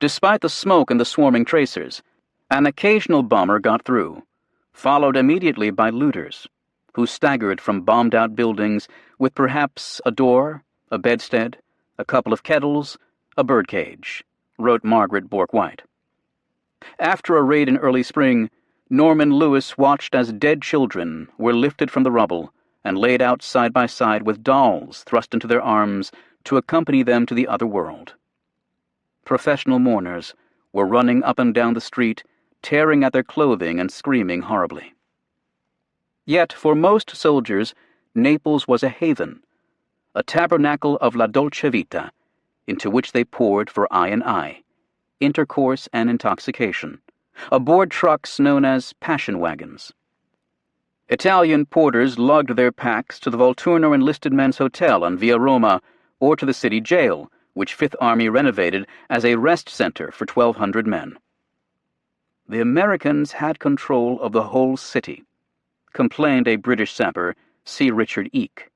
A: Despite the smoke and the swarming tracers, an occasional bomber got through, followed immediately by looters, who staggered from bombed-out buildings with perhaps a door, a bedstead, a couple of kettles, a birdcage, wrote Margaret Bourke-White. After a raid in early spring, Norman Lewis watched as dead children were lifted from the rubble and laid out side by side with dolls thrust into their arms to accompany them to the other world. Professional mourners were running up and down the street, tearing at their clothing and screaming horribly. Yet, for most soldiers, Naples was a haven, a tabernacle of la dolce vita, into which they poured for eye and eye, intercourse and intoxication, aboard trucks known as passion wagons. Italian porters lugged their packs to the Volturno enlisted men's hotel on Via Roma or to the city jail, which Fifth Army renovated as a rest center for 1,200 men. The Americans had control of the whole city, complained a British sapper, C. Richard Eake.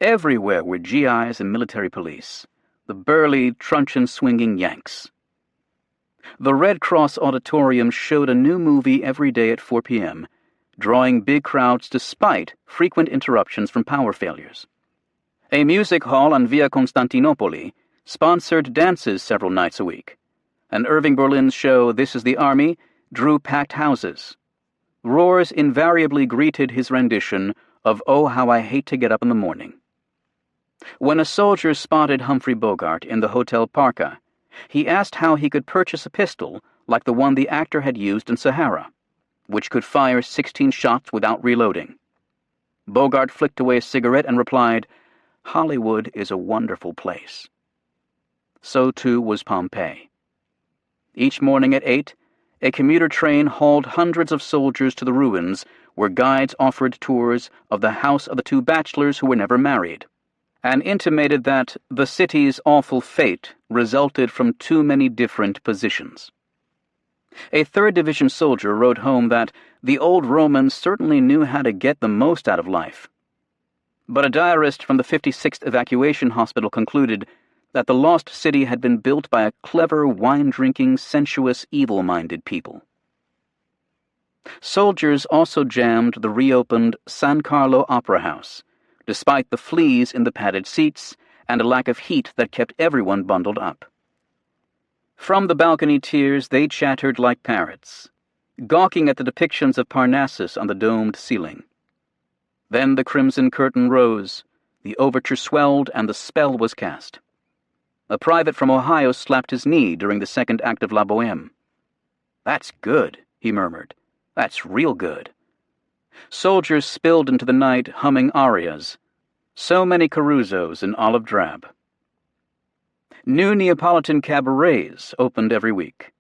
A: Everywhere were GIs and military police, the burly, truncheon-swinging Yanks. The Red Cross Auditorium showed a new movie every day at 4 p.m., drawing big crowds despite frequent interruptions from power failures. A music hall on Via Costantinopoli sponsored dances several nights a week, and Irving Berlin's show This Is the Army drew packed houses. Roars invariably greeted his rendition of Oh, How I Hate to Get Up in the Morning. When a soldier spotted Humphrey Bogart in the Hotel Parca, he asked how he could purchase a pistol like the one the actor had used in Sahara, which could fire 16 shots without reloading. Bogart flicked away a cigarette and replied, "Hollywood is a wonderful place." So too was Pompeii. Each morning at 8, a commuter train hauled hundreds of soldiers to the ruins, where guides offered tours of the house of the two bachelors who were never married, and intimated that the city's awful fate resulted from too many different positions. A 3rd Division soldier wrote home that the old Romans certainly knew how to get the most out of life. But a diarist from the 56th Evacuation Hospital concluded that the lost city had been built by a clever, wine-drinking, sensuous, evil-minded people. Soldiers also jammed the reopened San Carlo Opera House, despite the fleas in the padded seats and a lack of heat that kept everyone bundled up. From the balcony tiers they chattered like parrots, gawking at the depictions of Parnassus on the domed ceiling. Then the crimson curtain rose, the overture swelled, and the spell was cast. A private from Ohio slapped his knee during the second act of La Bohème. "That's good," he murmured. "That's real good." Soldiers spilled into the night humming arias, so many Caruzos in olive drab. New Neapolitan cabarets opened every week.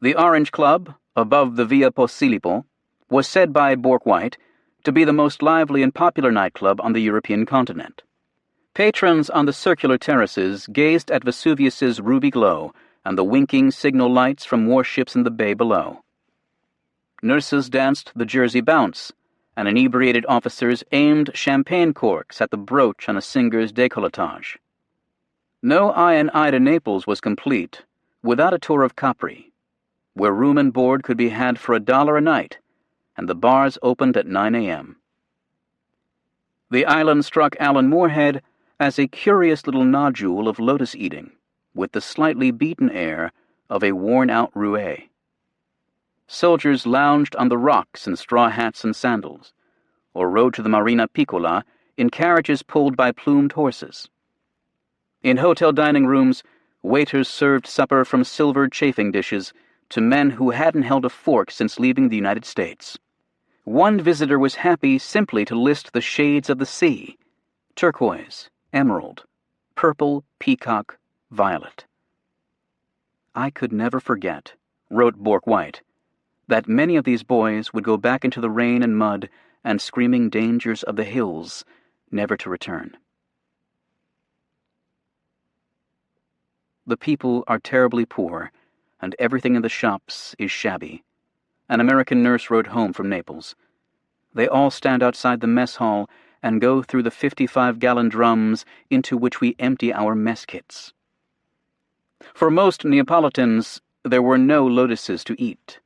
A: The Orange Club, above the Via Posillipo, was said by WWIIHistory to be the most lively and popular nightclub on the European continent. Patrons on the circular terraces gazed at Vesuvius's ruby glow and the winking signal lights from warships in the bay below. Nurses danced the Jersey bounce, and inebriated officers aimed champagne corks at the brooch on a singer's décolletage. No eye to Naples was complete without a tour of Capri, where room and board could be had for $1 a night, and the bars opened at 9 a.m. The island struck Alan Moorhead as a curious little nodule of lotus-eating, with the slightly beaten air of a worn-out roue. Soldiers lounged on the rocks in straw hats and sandals, or rode to the Marina Piccola in carriages pulled by plumed horses. In hotel dining rooms, waiters served supper from silver chafing dishes to men who hadn't held a fork since leaving the United States. One visitor was happy simply to list the shades of the sea: turquoise, emerald, purple, peacock, violet. "I could never forget," wrote WWIIHistory, "that many of these boys would go back into the rain and mud and screaming dangers of the hills, never to return." The people are terribly poor, and everything in the shops is shabby. An American nurse wrote home from Naples. They all stand outside the mess hall and go through the 55-gallon drums into which we empty our mess kits. For most Neapolitans, there were no lotuses to eat,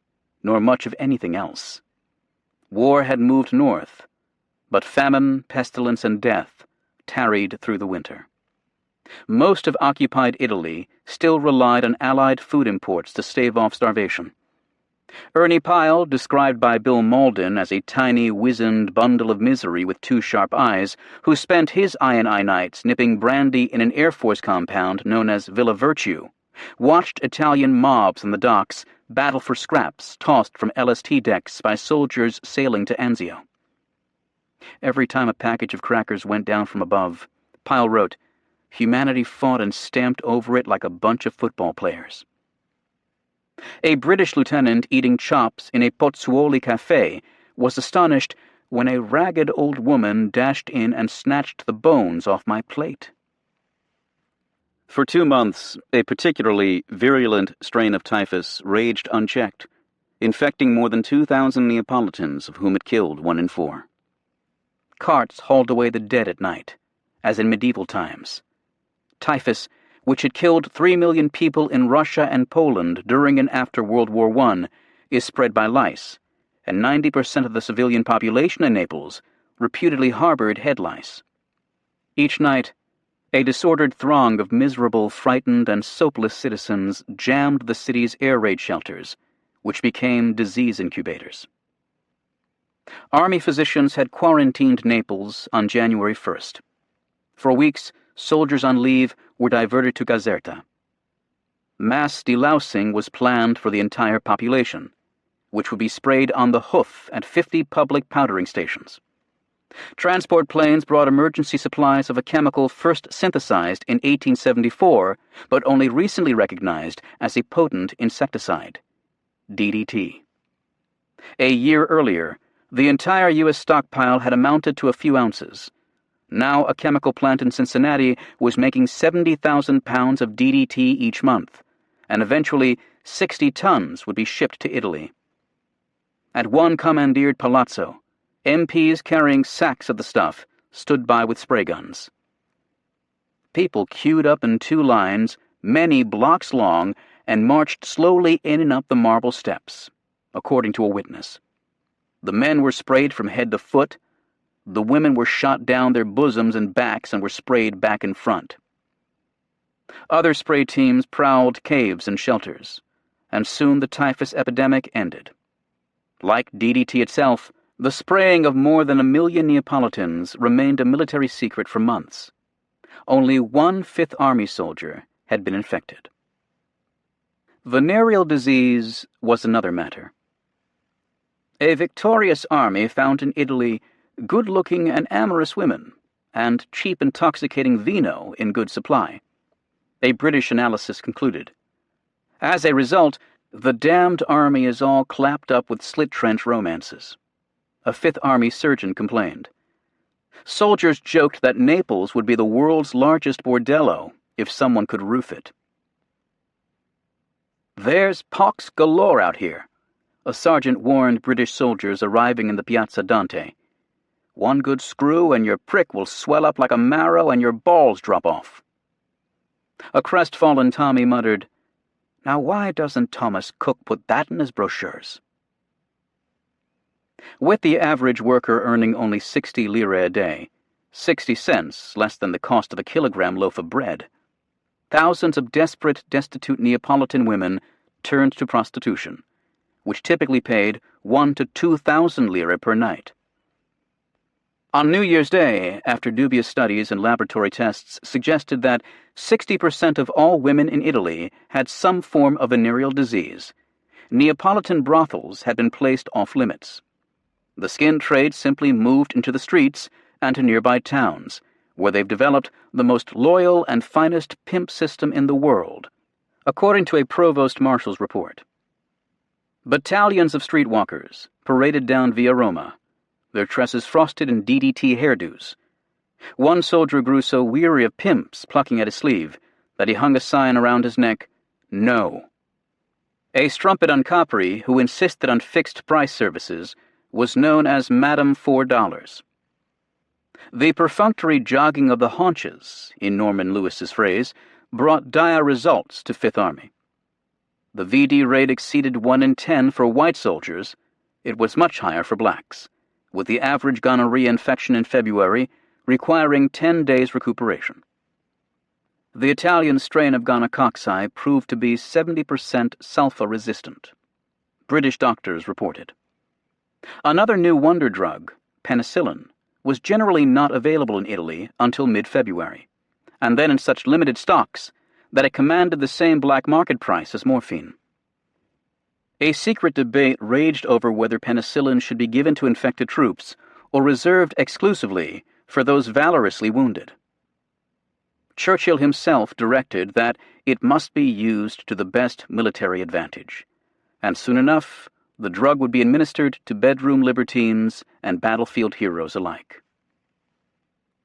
A: nor much of anything else. War had moved north, but famine, pestilence, and death tarried through the winter. Most of occupied Italy still relied on Allied food imports to stave off starvation. Ernie Pyle, described by Bill Malden as a tiny, wizened bundle of misery with 2 sharp eyes, who spent his I&I nights nipping brandy in an Air Force compound known as Villa Virtue, watched Italian mobs on the docks battle for scraps tossed from LST decks by soldiers sailing to Anzio. Every time a package of crackers went down from above, Pyle wrote, humanity fought and stamped over it like a bunch of football players. A British lieutenant eating chops in a Pozzuoli cafe was astonished when a ragged old woman dashed in and snatched the bones off my plate. For 2 months, a particularly virulent strain of typhus raged unchecked, infecting more than 2,000 Neapolitans, of whom it killed 1 in 4. Carts hauled away the dead at night, as in medieval times. Typhus, which had killed 3 million people in Russia and Poland during and after World War I, is spread by lice, and 90% of the civilian population in Naples reputedly harbored head lice. Each night, a disordered throng of miserable, frightened, and soapless citizens jammed the city's air raid shelters, which became disease incubators. Army physicians had quarantined Naples on January 1st. For weeks, soldiers on leave were diverted to Caserta. Mass delousing was planned for the entire population, which would be sprayed on the hoof at 50 public powdering stations. Transport planes brought emergency supplies of a chemical first synthesized in 1874, but only recently recognized as a potent insecticide, DDT. A year earlier, the entire U.S. stockpile had amounted to a few ounces. Now a chemical plant in Cincinnati was making 70,000 pounds of DDT each month, and eventually 60 tons would be shipped to Italy. At one commandeered palazzo, MPs carrying sacks of the stuff stood by with spray guns. People queued up in 2 lines, many blocks long, and marched slowly in and up the marble steps, according to a witness. The men were sprayed from head to foot. The women were shot down their bosoms and backs and were sprayed back and front. Other spray teams prowled caves and shelters, and soon the typhus epidemic ended. Like DDT itself, the spraying of more than 1 million Neapolitans remained a military secret for months. Only one Fifth Army soldier had been infected. Venereal disease was another matter. A victorious army found in Italy good-looking and amorous women, and cheap intoxicating vino in good supply. A British analysis concluded. As a result, the damned army is all clapped up with slit-trench romances. A Fifth Army surgeon complained. Soldiers joked that Naples would be the world's largest bordello if someone could roof it. "There's pox galore out here," a sergeant warned British soldiers arriving in the Piazza Dante. "One good screw and your prick will swell up like a marrow and your balls drop off." A crestfallen Tommy muttered, "Now why doesn't Thomas Cook put that in his brochures?" With the average worker earning only 60 lire a day, 60 cents less than the cost of a kilogram loaf of bread, thousands of desperate, destitute Neapolitan women turned to prostitution, which typically paid 1,000 to 2,000 lire per night. On New Year's Day, after dubious studies and laboratory tests suggested that 60% of all women in Italy had some form of venereal disease, Neapolitan brothels had been placed off limits. The skin trade simply moved into the streets and to nearby towns, where they've developed the most loyal and finest pimp system in the world, according to a provost marshal's report. Battalions of streetwalkers paraded down Via Roma, their tresses frosted in DDT hairdos. One soldier grew so weary of pimps plucking at his sleeve that he hung a sign around his neck, "No." A strumpet on Capri, who insisted on fixed-price services, was known as Madame $4. The perfunctory jogging of the haunches, in Norman Lewis's phrase, brought dire results to Fifth Army. The VD rate exceeded 1 in 10 for white soldiers. It was much higher for blacks, with the average gonorrhea infection in February requiring 10 days recuperation. The Italian strain of gonococci proved to be 70% sulfa-resistant. British doctors reported. Another new wonder drug, penicillin, was generally not available in Italy until mid-February, and then in such limited stocks that it commanded the same black market price as morphine. A secret debate raged over whether penicillin should be given to infected troops or reserved exclusively for those valorously wounded. Churchill himself directed that it must be used to the best military advantage, and soon enough the drug would be administered to bedroom libertines and battlefield heroes alike.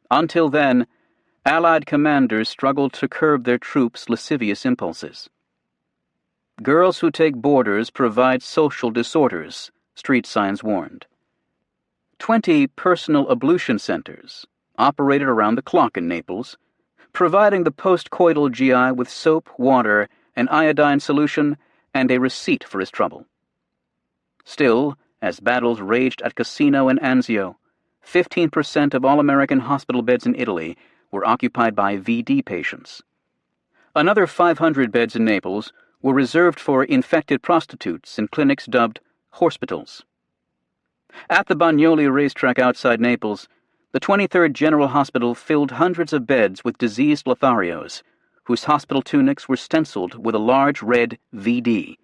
A: Until then, Allied commanders struggled to curb their troops' lascivious impulses. "Girls who take boarders provide social disorders," street signs warned. 20 personal ablution centers operated around the clock in Naples, providing the post-coital GI with soap, water, an iodine solution, and a receipt for his trouble. Still, as battles raged at Cassino and Anzio, 15% of all American hospital beds in Italy were occupied by VD patients. Another 500 beds in Naples were reserved for infected prostitutes in clinics dubbed hospitals. At the Bagnoli racetrack outside Naples, the 23rd General Hospital filled hundreds of beds with diseased Lotharios, whose hospital tunics were stenciled with a large red VD.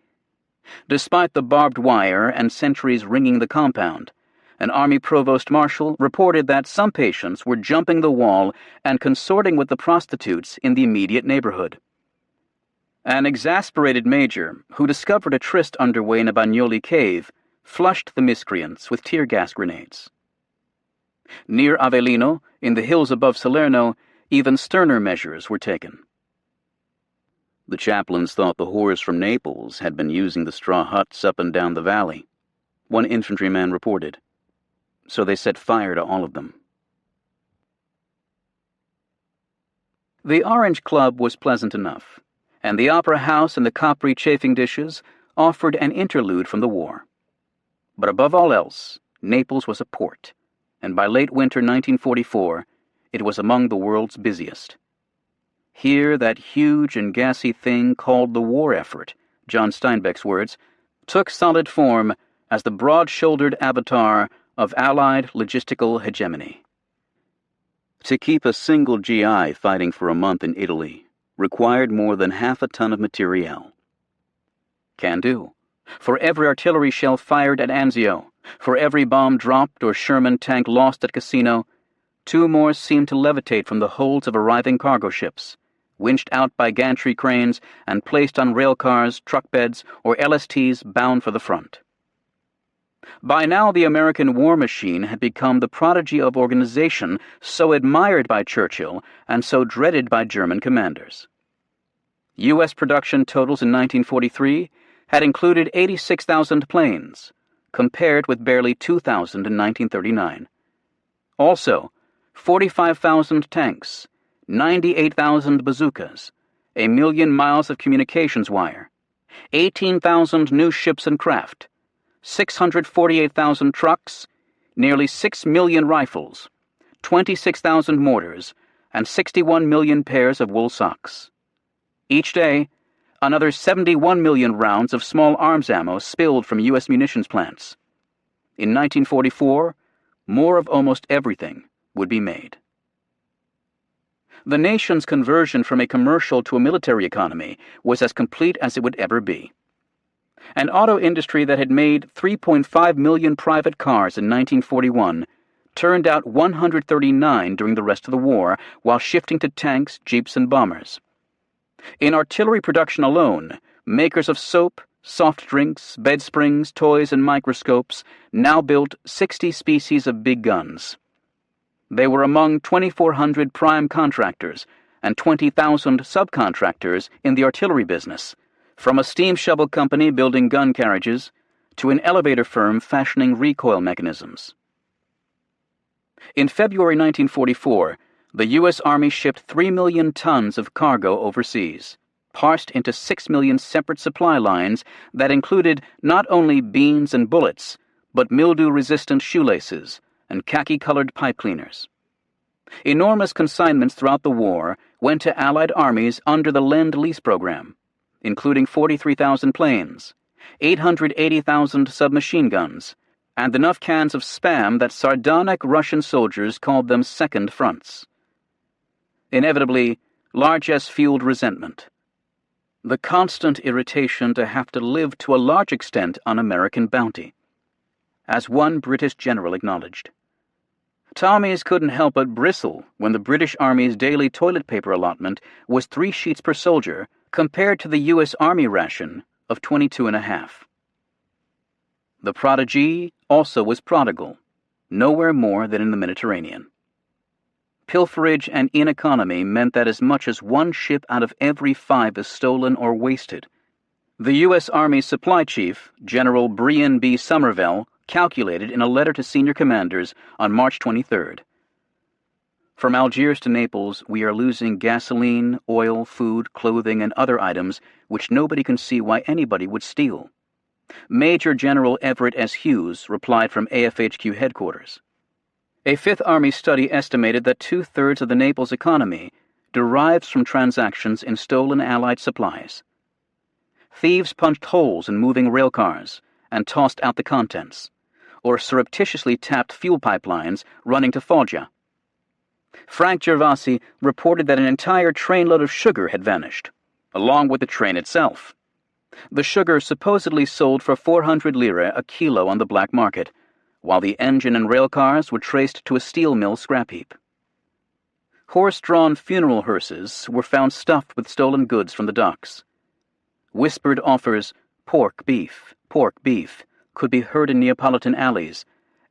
A: Despite the barbed wire and sentries ringing the compound, an Army provost marshal reported that some patients were jumping the wall and consorting with the prostitutes in the immediate neighborhood. An exasperated major, who discovered a tryst underway in a Bagnoli cave, flushed the miscreants with tear gas grenades. Near Avellino, in the hills above Salerno, even sterner measures were taken. The chaplains thought the whores from Naples had been using the straw huts up and down the valley, one infantryman reported. So they set fire to all of them. The Orange Club was pleasant enough, and the Opera House and the Capri chafing dishes offered an interlude from the war. But above all else, Naples was a port, and by late winter 1944, it was among the world's busiest. Here, that huge and gassy thing called the war effort, John Steinbeck's words, took solid form as the broad-shouldered avatar of Allied logistical hegemony. To keep a single GI fighting for a month in Italy required more than half a ton of materiel. Can do. For every artillery shell fired at Anzio, for every bomb dropped or Sherman tank lost at Cassino, 2 more seemed to levitate from the holds of arriving cargo ships, winched out by gantry cranes and placed on rail cars, truck beds, or LSTs bound for the front. By now the American war machine had become the prodigy of organization so admired by Churchill and so dreaded by German commanders. U.S. production totals in 1943 had included 86,000 planes, compared with barely 2,000 in 1939. Also, 45,000 tanks, 98,000 bazookas, 1 million miles of communications wire, 18,000 new ships and craft, 648,000 trucks, nearly 6 million rifles, 26,000 mortars, and 61 million pairs of wool socks. Each day, another 71 million rounds of small arms ammo spilled from U.S. munitions plants. In 1944, more of almost everything would be made. The nation's conversion from a commercial to a military economy was as complete as it would ever be. An auto industry that had made 3.5 million private cars in 1941 turned out 139 during the rest of the war, while shifting to tanks, jeeps, and bombers. In artillery production alone, makers of soap, soft drinks, bed springs, toys, and microscopes now built 60 species of big guns. They were among 2,400 prime contractors and 20,000 subcontractors in the artillery business, from a steam shovel company building gun carriages to an elevator firm fashioning recoil mechanisms. In February 1944, the U.S. Army shipped 3 million tons of cargo overseas, parsed into 6 million separate supply lines that included not only beans and bullets, but mildew-resistant shoelaces and khaki-colored pipe cleaners. Enormous consignments throughout the war went to Allied armies under the Lend-Lease program, including 43,000 planes, 880,000 submachine guns, and enough cans of Spam that sardonic Russian soldiers called them second fronts. Inevitably, largesse fueled resentment. The constant irritation to have to live to a large extent on American bounty. As one British general acknowledged, Tommies couldn't help but bristle when the British Army's daily toilet paper allotment was 3 sheets per soldier compared to the U.S. Army ration of 22.5. The prodigy also was prodigal, nowhere more than in the Mediterranean. Pilferage and ineconomy meant that as much as 1 ship out of every 5 is stolen or wasted. The U.S. Army Supply Chief, General Brian B. Somervell, calculated in a letter to senior commanders on March 23rd. From Algiers to Naples, we are losing gasoline, oil, food, clothing, and other items which nobody can see why anybody would steal. Major General Everett S. Hughes replied from AFHQ headquarters. A Fifth Army study estimated that 2/3 of the Naples economy derives from transactions in stolen Allied supplies. Thieves punched holes in moving rail cars and tossed out the contents, or surreptitiously tapped fuel pipelines running to Foggia. Frank Gervasi reported that an entire trainload of sugar had vanished, along with the train itself. The sugar supposedly sold for 400 lire a kilo on the black market, while the engine and rail cars were traced to a steel mill scrap heap. Horse-drawn funeral hearses were found stuffed with stolen goods from the docks. Whispered offers, pork beef, could be heard in Neapolitan alleys,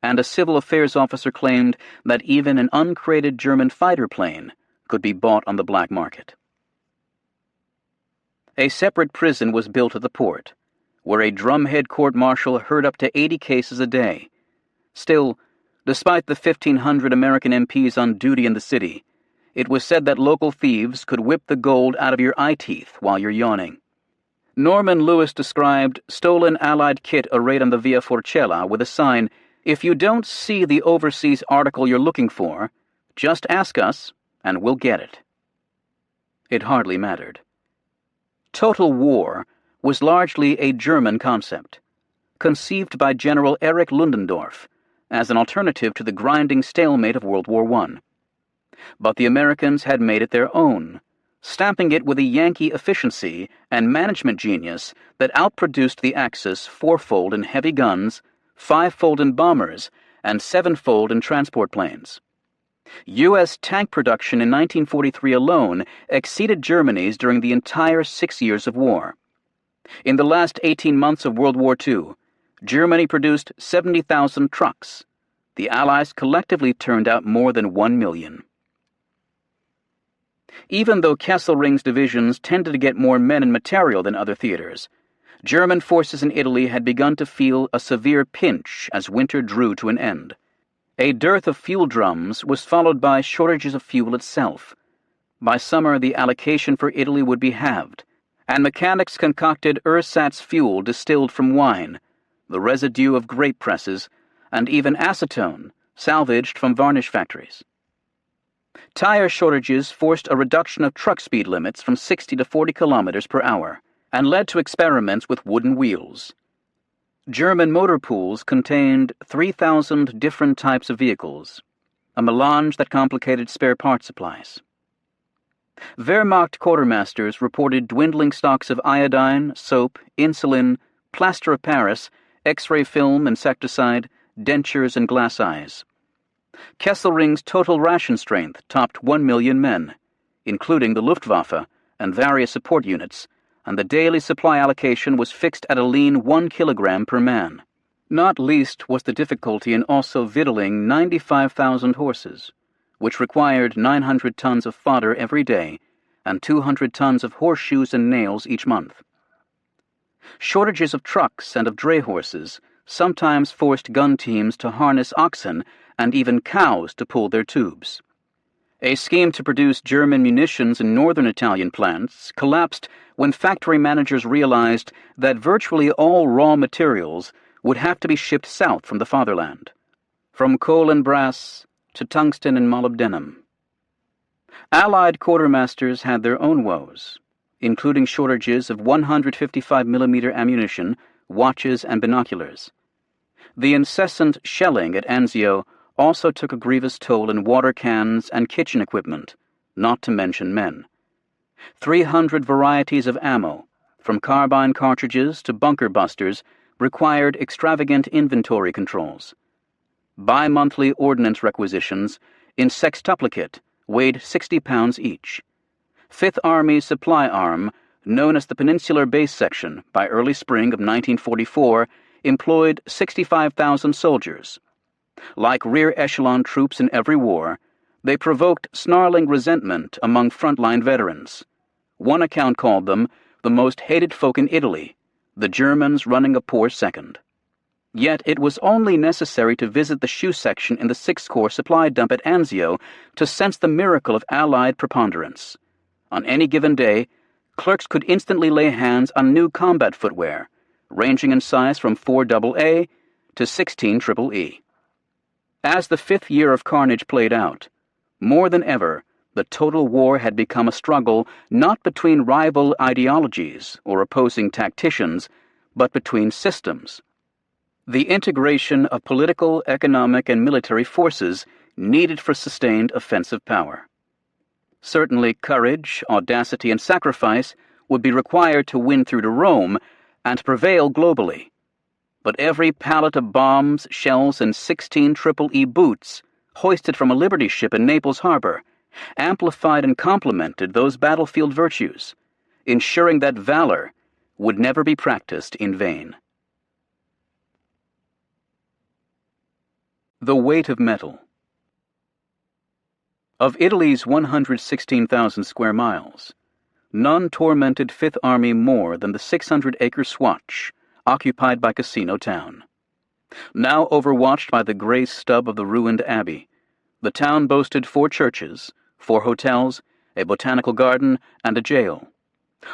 A: and a civil affairs officer claimed that even an uncrated German fighter plane could be bought on the black market. A separate prison was built at the port, where a drumhead court-martial heard up to 80 cases a day. Still, despite the 1,500 American MPs on duty in the city, it was said that local thieves could whip the gold out of your eye teeth while you're yawning. Norman Lewis described stolen Allied kit arrayed on the Via Forcella with a sign, "If you don't see the overseas article you're looking for, just ask us, and we'll get it." It hardly mattered. Total war was largely a German concept, conceived by General Erich Ludendorff as an alternative to the grinding stalemate of World War I. But the Americans had made it their own, stamping it with a Yankee efficiency and management genius that outproduced the Axis fourfold in heavy guns, fivefold in bombers, and sevenfold in transport planes. U.S. tank production in 1943 alone exceeded Germany's during the entire 6 years of war. In the last 18 months of World War II, Germany produced 70,000 trucks. The Allies collectively turned out more than 1 million. Even though Kesselring's divisions tended to get more men and material than other theaters, German forces in Italy had begun to feel a severe pinch as winter drew to an end. A dearth of fuel drums was followed by shortages of fuel itself. By summer, the allocation for Italy would be halved, and mechanics concocted ersatz fuel distilled from wine, the residue of grape presses, and even acetone, salvaged from varnish factories. Tire shortages forced a reduction of truck speed limits from 60 to 40 kilometers per hour, and led to experiments with wooden wheels. German motor pools contained 3,000 different types of vehicles, a melange that complicated spare part supplies. Wehrmacht quartermasters reported dwindling stocks of iodine, soap, insulin, plaster of Paris, X-ray film, insecticide, dentures, and glass eyes. Kesselring's total ration strength topped 1 million men, including the Luftwaffe and various support units, and the daily supply allocation was fixed at a lean 1 kilogram per man. Not least was the difficulty in also victualling 95,000 horses, which required 900 tons of fodder every day and 200 tons of horseshoes and nails each month. Shortages of trucks and of dray horses sometimes forced gun teams to harness oxen and even cows to pull their tubes. A scheme to produce German munitions in northern Italian plants collapsed when factory managers realized that virtually all raw materials would have to be shipped south from the fatherland, from coal and brass to tungsten and molybdenum. Allied quartermasters had their own woes, including shortages of 155mm ammunition, watches, and binoculars. The incessant shelling at Anzio also took a grievous toll in water cans and kitchen equipment, not to mention men. 300 varieties of ammo, from carbine cartridges to bunker busters, required extravagant inventory controls. Bi-monthly ordnance requisitions in sextuplicate weighed 60 pounds each. Fifth Army's supply arm, known as the Peninsular Base Section, by early spring of 1944, employed 65,000 soldiers. Like rear echelon troops in every war, they provoked snarling resentment among frontline veterans. One account called them the most hated folk in Italy, the Germans running a poor second. Yet it was only necessary to visit the shoe section in the 6th Corps supply dump at Anzio to sense the miracle of Allied preponderance. On any given day, clerks could instantly lay hands on new combat footwear, ranging in size from 4AA to 16EE. As the 5th year of carnage played out, more than ever, the total war had become a struggle not between rival ideologies or opposing tacticians, but between systems. The integration of political, economic, and military forces needed for sustained offensive power. Certainly courage, audacity, and sacrifice would be required to win through to Rome and prevail globally. but every pallet of bombs, shells, and 16 EEE boots hoisted from a Liberty ship in Naples Harbor amplified and complemented those battlefield virtues, ensuring that valor would never be practiced in vain. The weight of metal. Of Italy's 116,000 square miles, none tormented Fifth Army more than the 600-acre swatch occupied by Cassino Town. Now overwatched by the gray stub of the ruined abbey, the town boasted 4 churches, 4 hotels, a botanical garden, and a jail.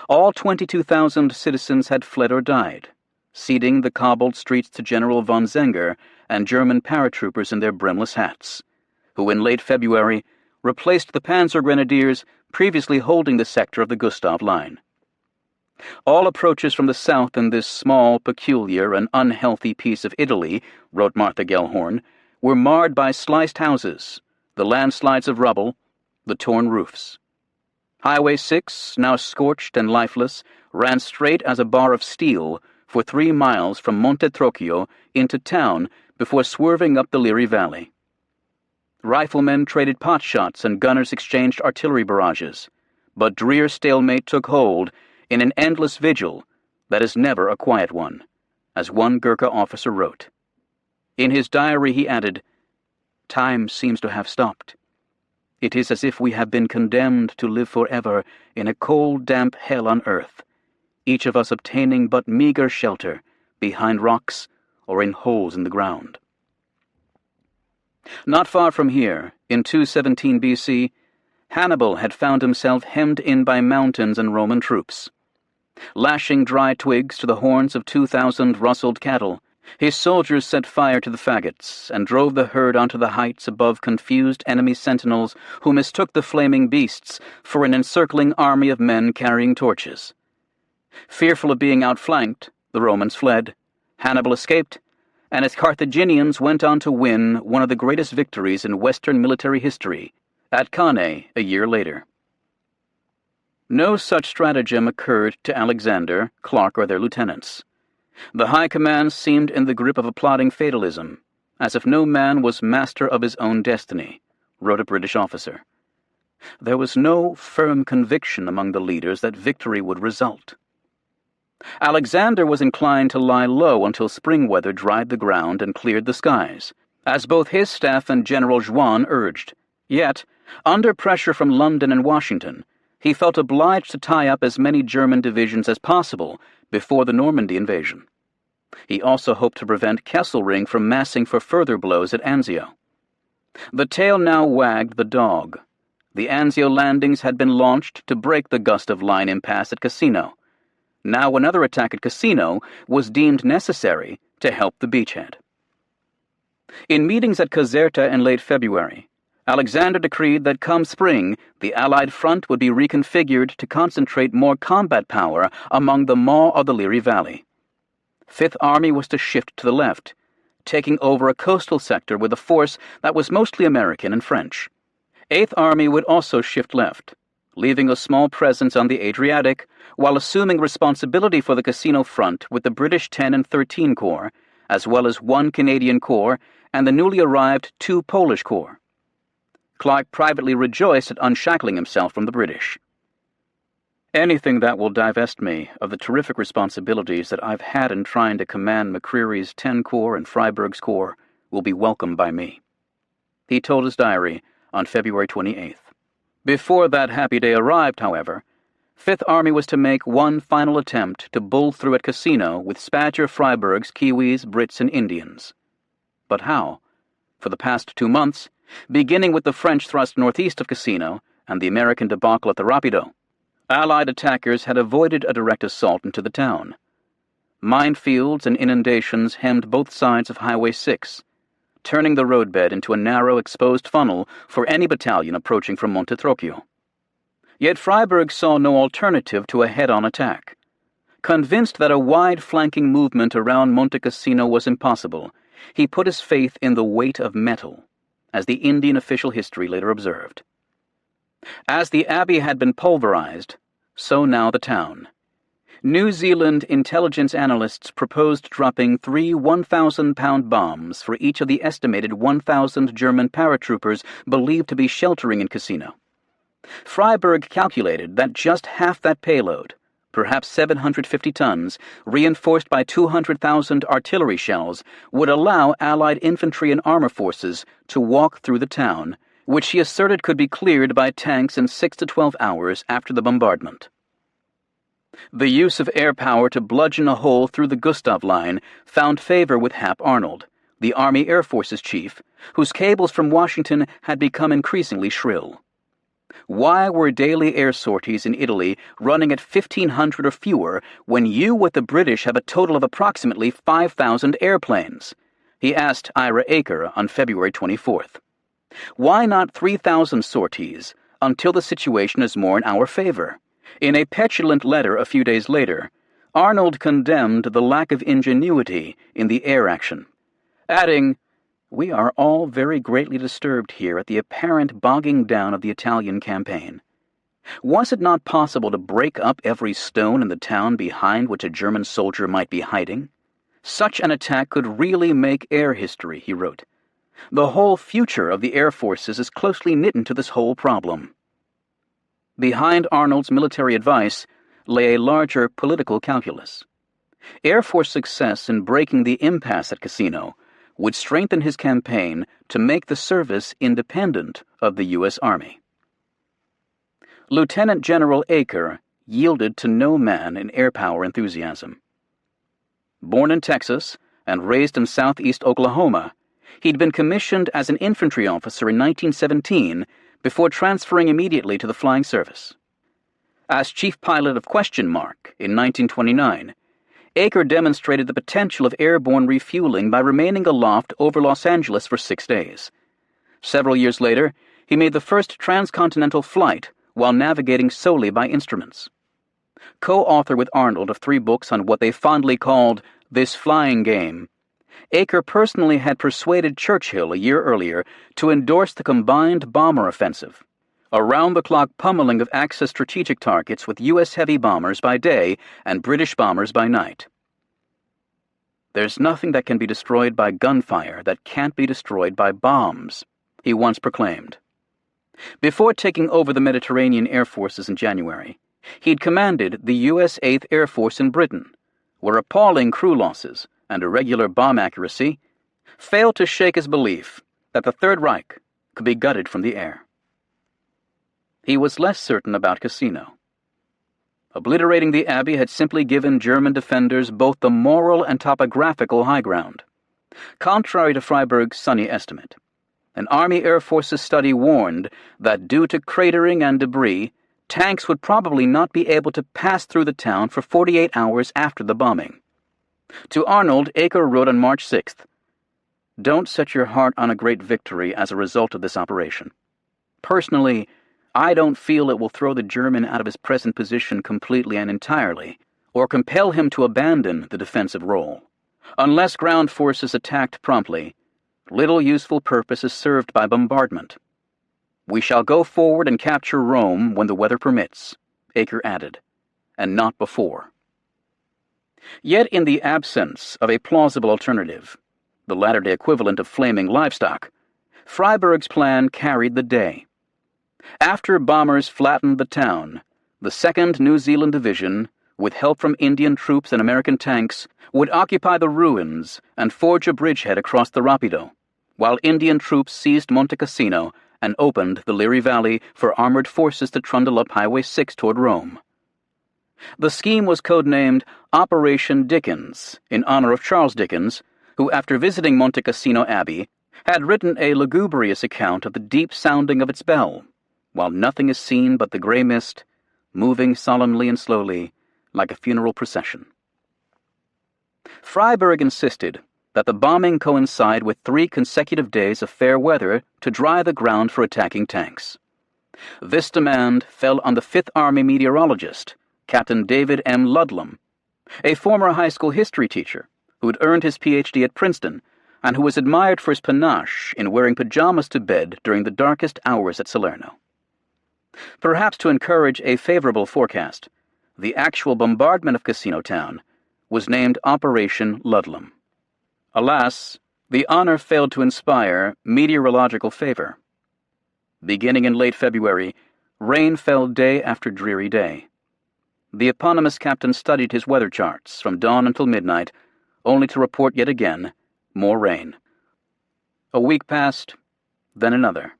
A: All 22,000 citizens had fled or died, ceding the cobbled streets to General von Zenger and German paratroopers in their brimless hats, who in late February replaced the Panzer Grenadiers previously holding the sector of the Gustav Line. All approaches from the south in this small, peculiar, and unhealthy piece of Italy, wrote Martha Gellhorn, were marred by sliced houses, the landslides of rubble, the torn roofs. Highway 6, now scorched and lifeless, ran straight as a bar of steel for 3 miles from Monte Trocchio into town before swerving up the Liri Valley. Riflemen traded pot shots and gunners exchanged artillery barrages, but drear stalemate took hold in an endless vigil that is never a quiet one, as one Gurkha officer wrote. In his diary he added, "Time seems to have stopped. It is as if we have been condemned to live forever in a cold, damp hell on earth, each of us obtaining but meager shelter behind rocks or in holes in the ground." Not far from here, in 217 BC, Hannibal had found himself hemmed in by mountains and Roman troops. Lashing dry twigs to the horns of 2,000 rustled cattle, his soldiers set fire to the faggots and drove the herd onto the heights above confused enemy sentinels who mistook the flaming beasts for an encircling army of men carrying torches. Fearful of being outflanked, the Romans fled, Hannibal escaped, and his Carthaginians went on to win one of the greatest victories in Western military history, at Cannae a year later. No such stratagem occurred to Alexander, Clark, or their lieutenants. The high command seemed in the grip of a plodding fatalism, as if no man was master of his own destiny, wrote a British officer. There was no firm conviction among the leaders that victory would result. Alexander was inclined to lie low until spring weather dried the ground and cleared the skies, as both his staff and General Juin urged. Yet, under pressure from London and Washington, he felt obliged to tie up as many German divisions as possible before the Normandy invasion. He also hoped to prevent Kesselring from massing for further blows at Anzio. The tail now wagged the dog. The Anzio landings had been launched to break the Gustav Line impasse at Cassino. Now another attack at Cassino was deemed necessary to help the beachhead. In meetings at Caserta in late February, Alexander decreed that come spring, the Allied front would be reconfigured to concentrate more combat power among the maw of the Liri Valley. Fifth Army was to shift to the left, taking over a coastal sector with a force that was mostly American and French. Eighth Army would also shift left, leaving a small presence on the Adriatic, while assuming responsibility for the Cassino front with the British 10 and 13 Corps, as well as 1 Canadian Corps and the newly arrived 2 Polish Corps. Clark privately rejoiced at unshackling himself from the British. "Anything that will divest me of the terrific responsibilities that I've had in trying to command McCreary's 10 Corps and Freiberg's Corps will be welcomed by me," he told his diary on February 28th. Before that happy day arrived, however, Fifth Army was to make one final attempt to bull through at Cassino with Spager Freiberg's Kiwis, Brits, and Indians. But how? For the past 2 months, beginning with the French thrust northeast of Cassino and the American debacle at the Rapido, Allied attackers had avoided a direct assault into the town. Minefields and inundations hemmed both sides of Highway 6, turning the roadbed into a narrow, exposed funnel for any battalion approaching from Monte Trocchio. Yet Freiberg saw no alternative to a head-on attack. Convinced that a wide flanking movement around Monte Cassino was impossible, he put his faith in the weight of metal, as the Indian official history later observed. As the abbey had been pulverized, so now the town. New Zealand intelligence analysts proposed dropping 3 1,000-pound bombs for each of the estimated 1,000 German paratroopers believed to be sheltering in Cassino. Freiberg calculated that just half that payload, perhaps 750 tons, reinforced by 200,000 artillery shells, would allow Allied infantry and armor forces to walk through the town, which he asserted could be cleared by tanks in 6 to 12 hours after the bombardment. The use of air power to bludgeon a hole through the Gustav Line found favor with Hap Arnold, the Army Air Forces chief, whose cables from Washington had become increasingly shrill. Why were daily air sorties in Italy running at 1,500 or fewer when you with the British have a total of approximately 5,000 airplanes? He asked Ira Aker on February 24th. Why not 3,000 sorties until the situation is more in our favor? In a petulant letter a few days later, Arnold condemned the lack of ingenuity in the air action, adding, "We are all very greatly disturbed here at the apparent bogging down of the Italian campaign. Was it not possible to break up every stone in the town behind which a German soldier might be hiding? Such an attack could really make air history," he wrote. "The whole future of the air forces is closely knit into this whole problem." Behind Arnold's military advice lay a larger political calculus. Air Force success in breaking the impasse at Cassino would strengthen his campaign to make the service independent of the U.S. Army. Lieutenant General Aker yielded to no man in air power enthusiasm. Born in Texas and raised in southeast Oklahoma, he'd been commissioned as an infantry officer in 1917 before transferring immediately to the flying service. As chief pilot of Question Mark in 1929, Aker demonstrated the potential of airborne refueling by remaining aloft over Los Angeles for 6 days. Several years later, he made the first transcontinental flight while navigating solely by instruments. Co-author with Arnold of 3 books on what they fondly called this flying game, Aker personally had persuaded Churchill a year earlier to endorse the combined bomber offensive, a round-the-clock pummeling of Axis strategic targets with U.S. heavy bombers by day and British bombers by night. "There's nothing that can be destroyed by gunfire that can't be destroyed by bombs," he once proclaimed. Before taking over the Mediterranean Air Forces in January, he'd commanded the U.S. 8th Air Force in Britain, where appalling crew losses and irregular bomb accuracy failed to shake his belief that the Third Reich could be gutted from the air. He was less certain about Cassino. Obliterating the abbey had simply given German defenders both the moral and topographical high ground. Contrary to Freiberg's sunny estimate, an Army Air Forces study warned that due to cratering and debris, tanks would probably not be able to pass through the town for 48 hours after the bombing. To Arnold, Aker wrote on March 6th, "Don't set your heart on a great victory as a result of this operation. Personally, I don't feel it will throw the German out of his present position completely and entirely, or compel him to abandon the defensive role. Unless ground forces attacked promptly, little useful purpose is served by bombardment. We shall go forward and capture Rome when the weather permits," Aker added, "and not before." Yet in the absence of a plausible alternative, the latter-day equivalent of flaming livestock, Freiberg's plan carried the day. After bombers flattened the town, the 2nd New Zealand Division, with help from Indian troops and American tanks, would occupy the ruins and forge a bridgehead across the Rapido, while Indian troops seized Monte Cassino and opened the Liri Valley for armored forces to trundle up Highway 6 toward Rome. The scheme was codenamed Operation Dickens, in honor of Charles Dickens, who, after visiting Monte Cassino Abbey, had written a lugubrious account of the deep sounding of its bell, while nothing is seen but the gray mist, moving solemnly and slowly, like a funeral procession. Freiberg insisted that the bombing coincide with 3 consecutive days of fair weather to dry the ground for attacking tanks. This demand fell on the 5th Army meteorologist, Captain David M. Ludlam, a former high school history teacher who had earned his Ph.D. at Princeton and who was admired for his panache in wearing pajamas to bed during the darkest hours at Salerno. Perhaps to encourage a favorable forecast, The actual bombardment of Casino Town was named Operation Ludlam. Alas, the honor failed to inspire meteorological favor. Beginning in late February, rain fell day after dreary day. The eponymous captain studied his weather charts from dawn until midnight, only to report yet again more rain. A week passed, then another.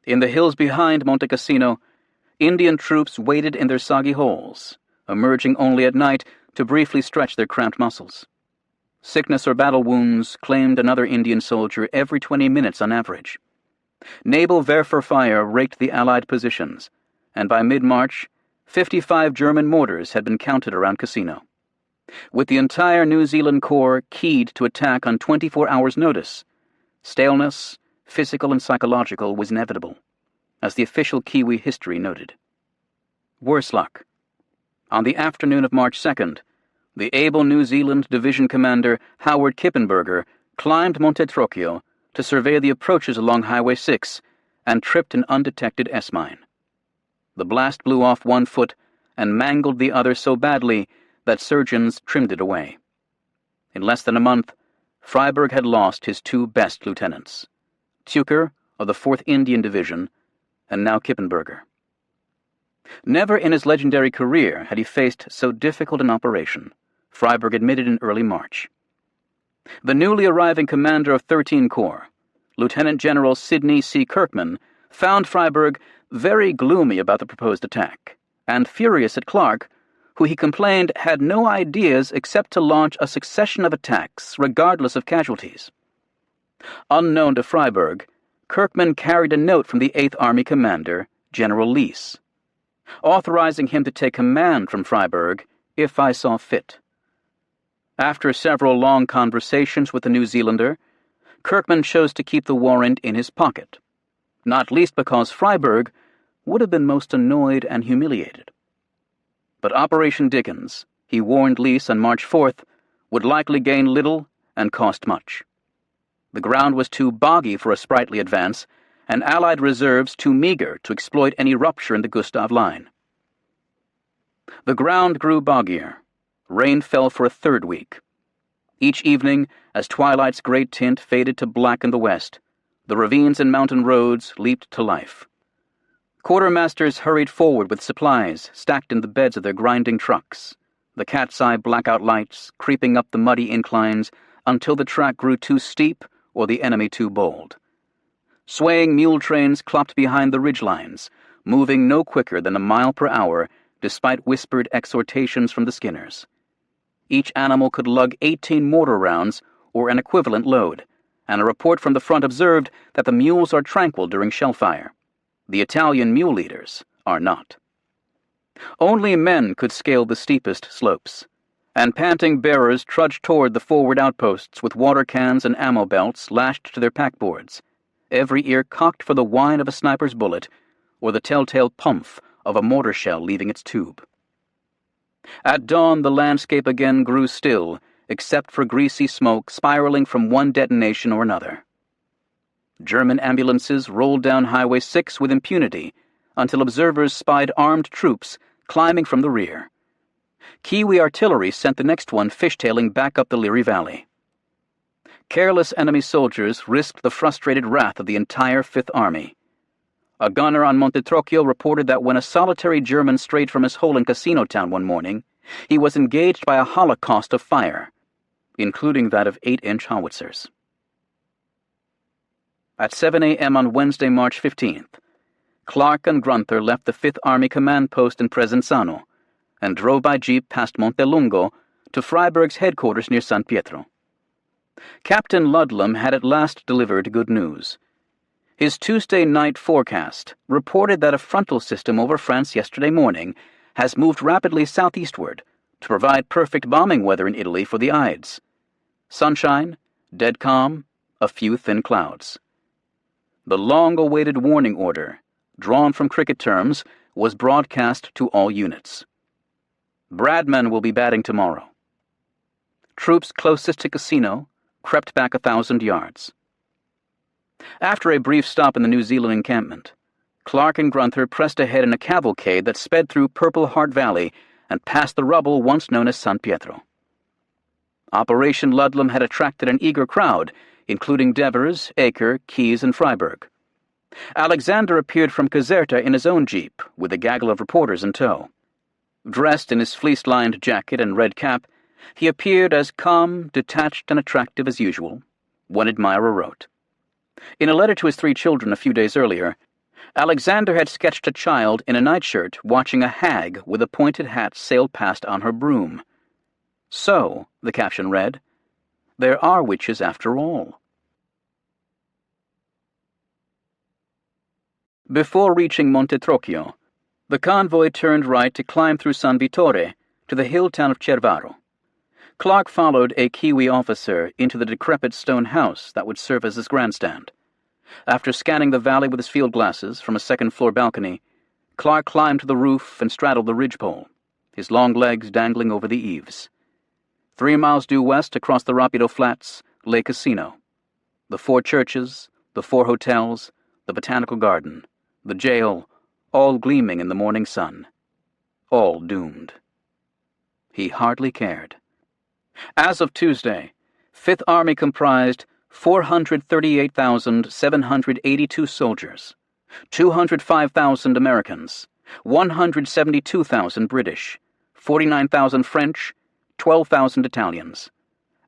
A: In the hills behind Monte Cassino, Indian troops waited in their soggy holes, emerging only at night to briefly stretch their cramped muscles. Sickness or battle wounds claimed another Indian soldier every 20 minutes on average. Naval Werfer fire raked the Allied positions, and by mid-March, 55 German mortars had been counted around Cassino. With the entire New Zealand Corps keyed to attack on 24 hours' notice, staleness, physical and psychological, was inevitable, as the official Kiwi history noted. Worse luck. On the afternoon of March 2nd, the able New Zealand Division Commander Howard Kippenberger climbed Monte Trocchio to survey the approaches along Highway 6 and tripped an undetected S-mine. The blast blew off one foot and mangled the other so badly that surgeons trimmed it away. In less than a month, Freiberg had lost his two best lieutenants, Tucker of the 4th Indian Division and now Kippenberger. Never in his legendary career had he faced so difficult an operation, Freiberg admitted in early March. The newly arriving commander of 13 Corps, Lieutenant General Sidney C. Kirkman, found Freiberg very gloomy about the proposed attack, and furious at Clark, who he complained had no ideas except to launch a succession of attacks, regardless of casualties. Unknown to Freiberg, Kirkman carried a note from the 8th Army commander, General Leese, authorizing him to take command from Freiberg if I saw fit. After several long conversations with the New Zealander, Kirkman chose to keep the warrant in his pocket, not least because Freiberg would have been most annoyed and humiliated. But Operation Dickens, he warned Leese on March 4th, would likely gain little and cost much. The ground was too boggy for a sprightly advance, and Allied reserves too meager to exploit any rupture in the Gustav Line. The ground grew boggier. Rain fell for a third week. Each evening, as twilight's gray tint faded to black in the west, the ravines and mountain roads leaped to life. Quartermasters hurried forward with supplies stacked in the beds of their grinding trucks, the cat's eye blackout lights creeping up the muddy inclines until the track grew too steep or the enemy too bold. Swaying mule trains clopped behind the ridgelines, moving no quicker than a mile per hour despite whispered exhortations from the skinners. Each animal could lug 18 mortar rounds or an equivalent load, and a report from the front observed that the mules are tranquil during shell fire. The Italian mule leaders are not. Only men could scale the steepest slopes, and panting bearers trudged toward the forward outposts with water cans and ammo belts lashed to their packboards, every ear cocked for the whine of a sniper's bullet or the telltale pumph of a mortar shell leaving its tube. At dawn, the landscape again grew still, except for greasy smoke spiraling from one detonation or another. German ambulances rolled down Highway 6 with impunity until observers spied armed troops climbing from the rear. Kiwi artillery sent the next one fishtailing back up the Liri Valley. Careless enemy soldiers risked the frustrated wrath of the entire 5th Army. A gunner on Monte Trocchio reported that when a solitary German strayed from his hole in Casino Town one morning, he was engaged by a holocaust of fire, including that of 8-inch howitzers. At 7 a.m. on Wednesday, March 15th, Clark and Grunther left the 5th Army command post in Presenzano and drove by jeep past Montelungo to Freiberg's headquarters near San Pietro. Captain Ludlam had at last delivered good news. His Tuesday night forecast reported that a frontal system over France yesterday morning has moved rapidly southeastward to provide perfect bombing weather in Italy for the Ides. Sunshine, dead calm, a few thin clouds. The long-awaited warning order, drawn from cricket terms, was broadcast to all units. Bradman will be batting tomorrow. Troops closest to Casino crept back 1,000 yards. After a brief stop in the New Zealand encampment, Clark and Grunther pressed ahead in a cavalcade that sped through Purple Heart Valley and past the rubble once known as San Pietro. Operation Ludlam had attracted an eager crowd, including Devers, Acre, Keyes, and Freiberg. Alexander appeared from Caserta in his own jeep, with a gaggle of reporters in tow. Dressed in his fleece-lined jacket and red cap, he appeared as calm, detached, and attractive as usual, one admirer wrote. In a letter to his 3 children a few days earlier, Alexander had sketched a child in a nightshirt watching a hag with a pointed hat sail past on her broom. So, the caption read, there are witches after all. Before reaching Monte Trocchio, the convoy turned right to climb through San Vittore to the hill town of Cervaro. Clark followed a Kiwi officer into the decrepit stone house that would serve as his grandstand. After scanning the valley with his field glasses from a second-floor balcony, Clark climbed to the roof and straddled the ridgepole, his long legs dangling over the eaves. 3 miles due west across the Rapido Flats lay Casino. The 4 churches, the 4 hotels, the botanical garden, the jail, all gleaming in the morning sun. All doomed. He hardly cared. As of Tuesday, Fifth Army comprised 438,782 soldiers, 205,000 Americans, 172,000 British, 49,000 French, 12,000 Italians,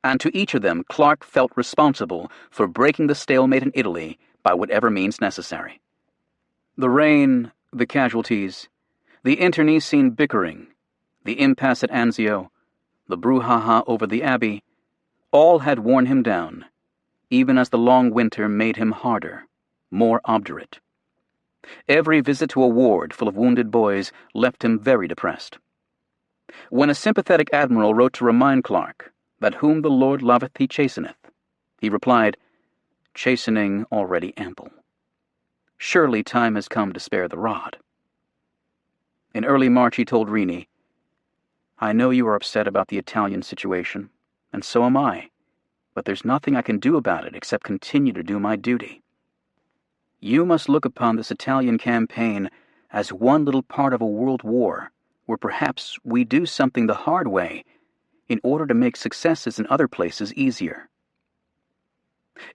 A: and to each of them Clark felt responsible for breaking the stalemate in Italy by whatever means necessary. The rain, the casualties, the internecine bickering, the impasse at Anzio, the brouhaha over the Abbey, all had worn him down, even as the long winter made him harder, more obdurate. Every visit to a ward full of wounded boys left him very depressed. When a sympathetic admiral wrote to remind Clark that whom the Lord loveth he chasteneth, he replied, chastening already ample. Surely time has come to spare the rod. In early March he told Rini, I know you are upset about the Italian situation, and so am I, but there's nothing I can do about it except continue to do my duty. You must look upon this Italian campaign as one little part of a world war, where perhaps we do something the hard way in order to make successes in other places easier.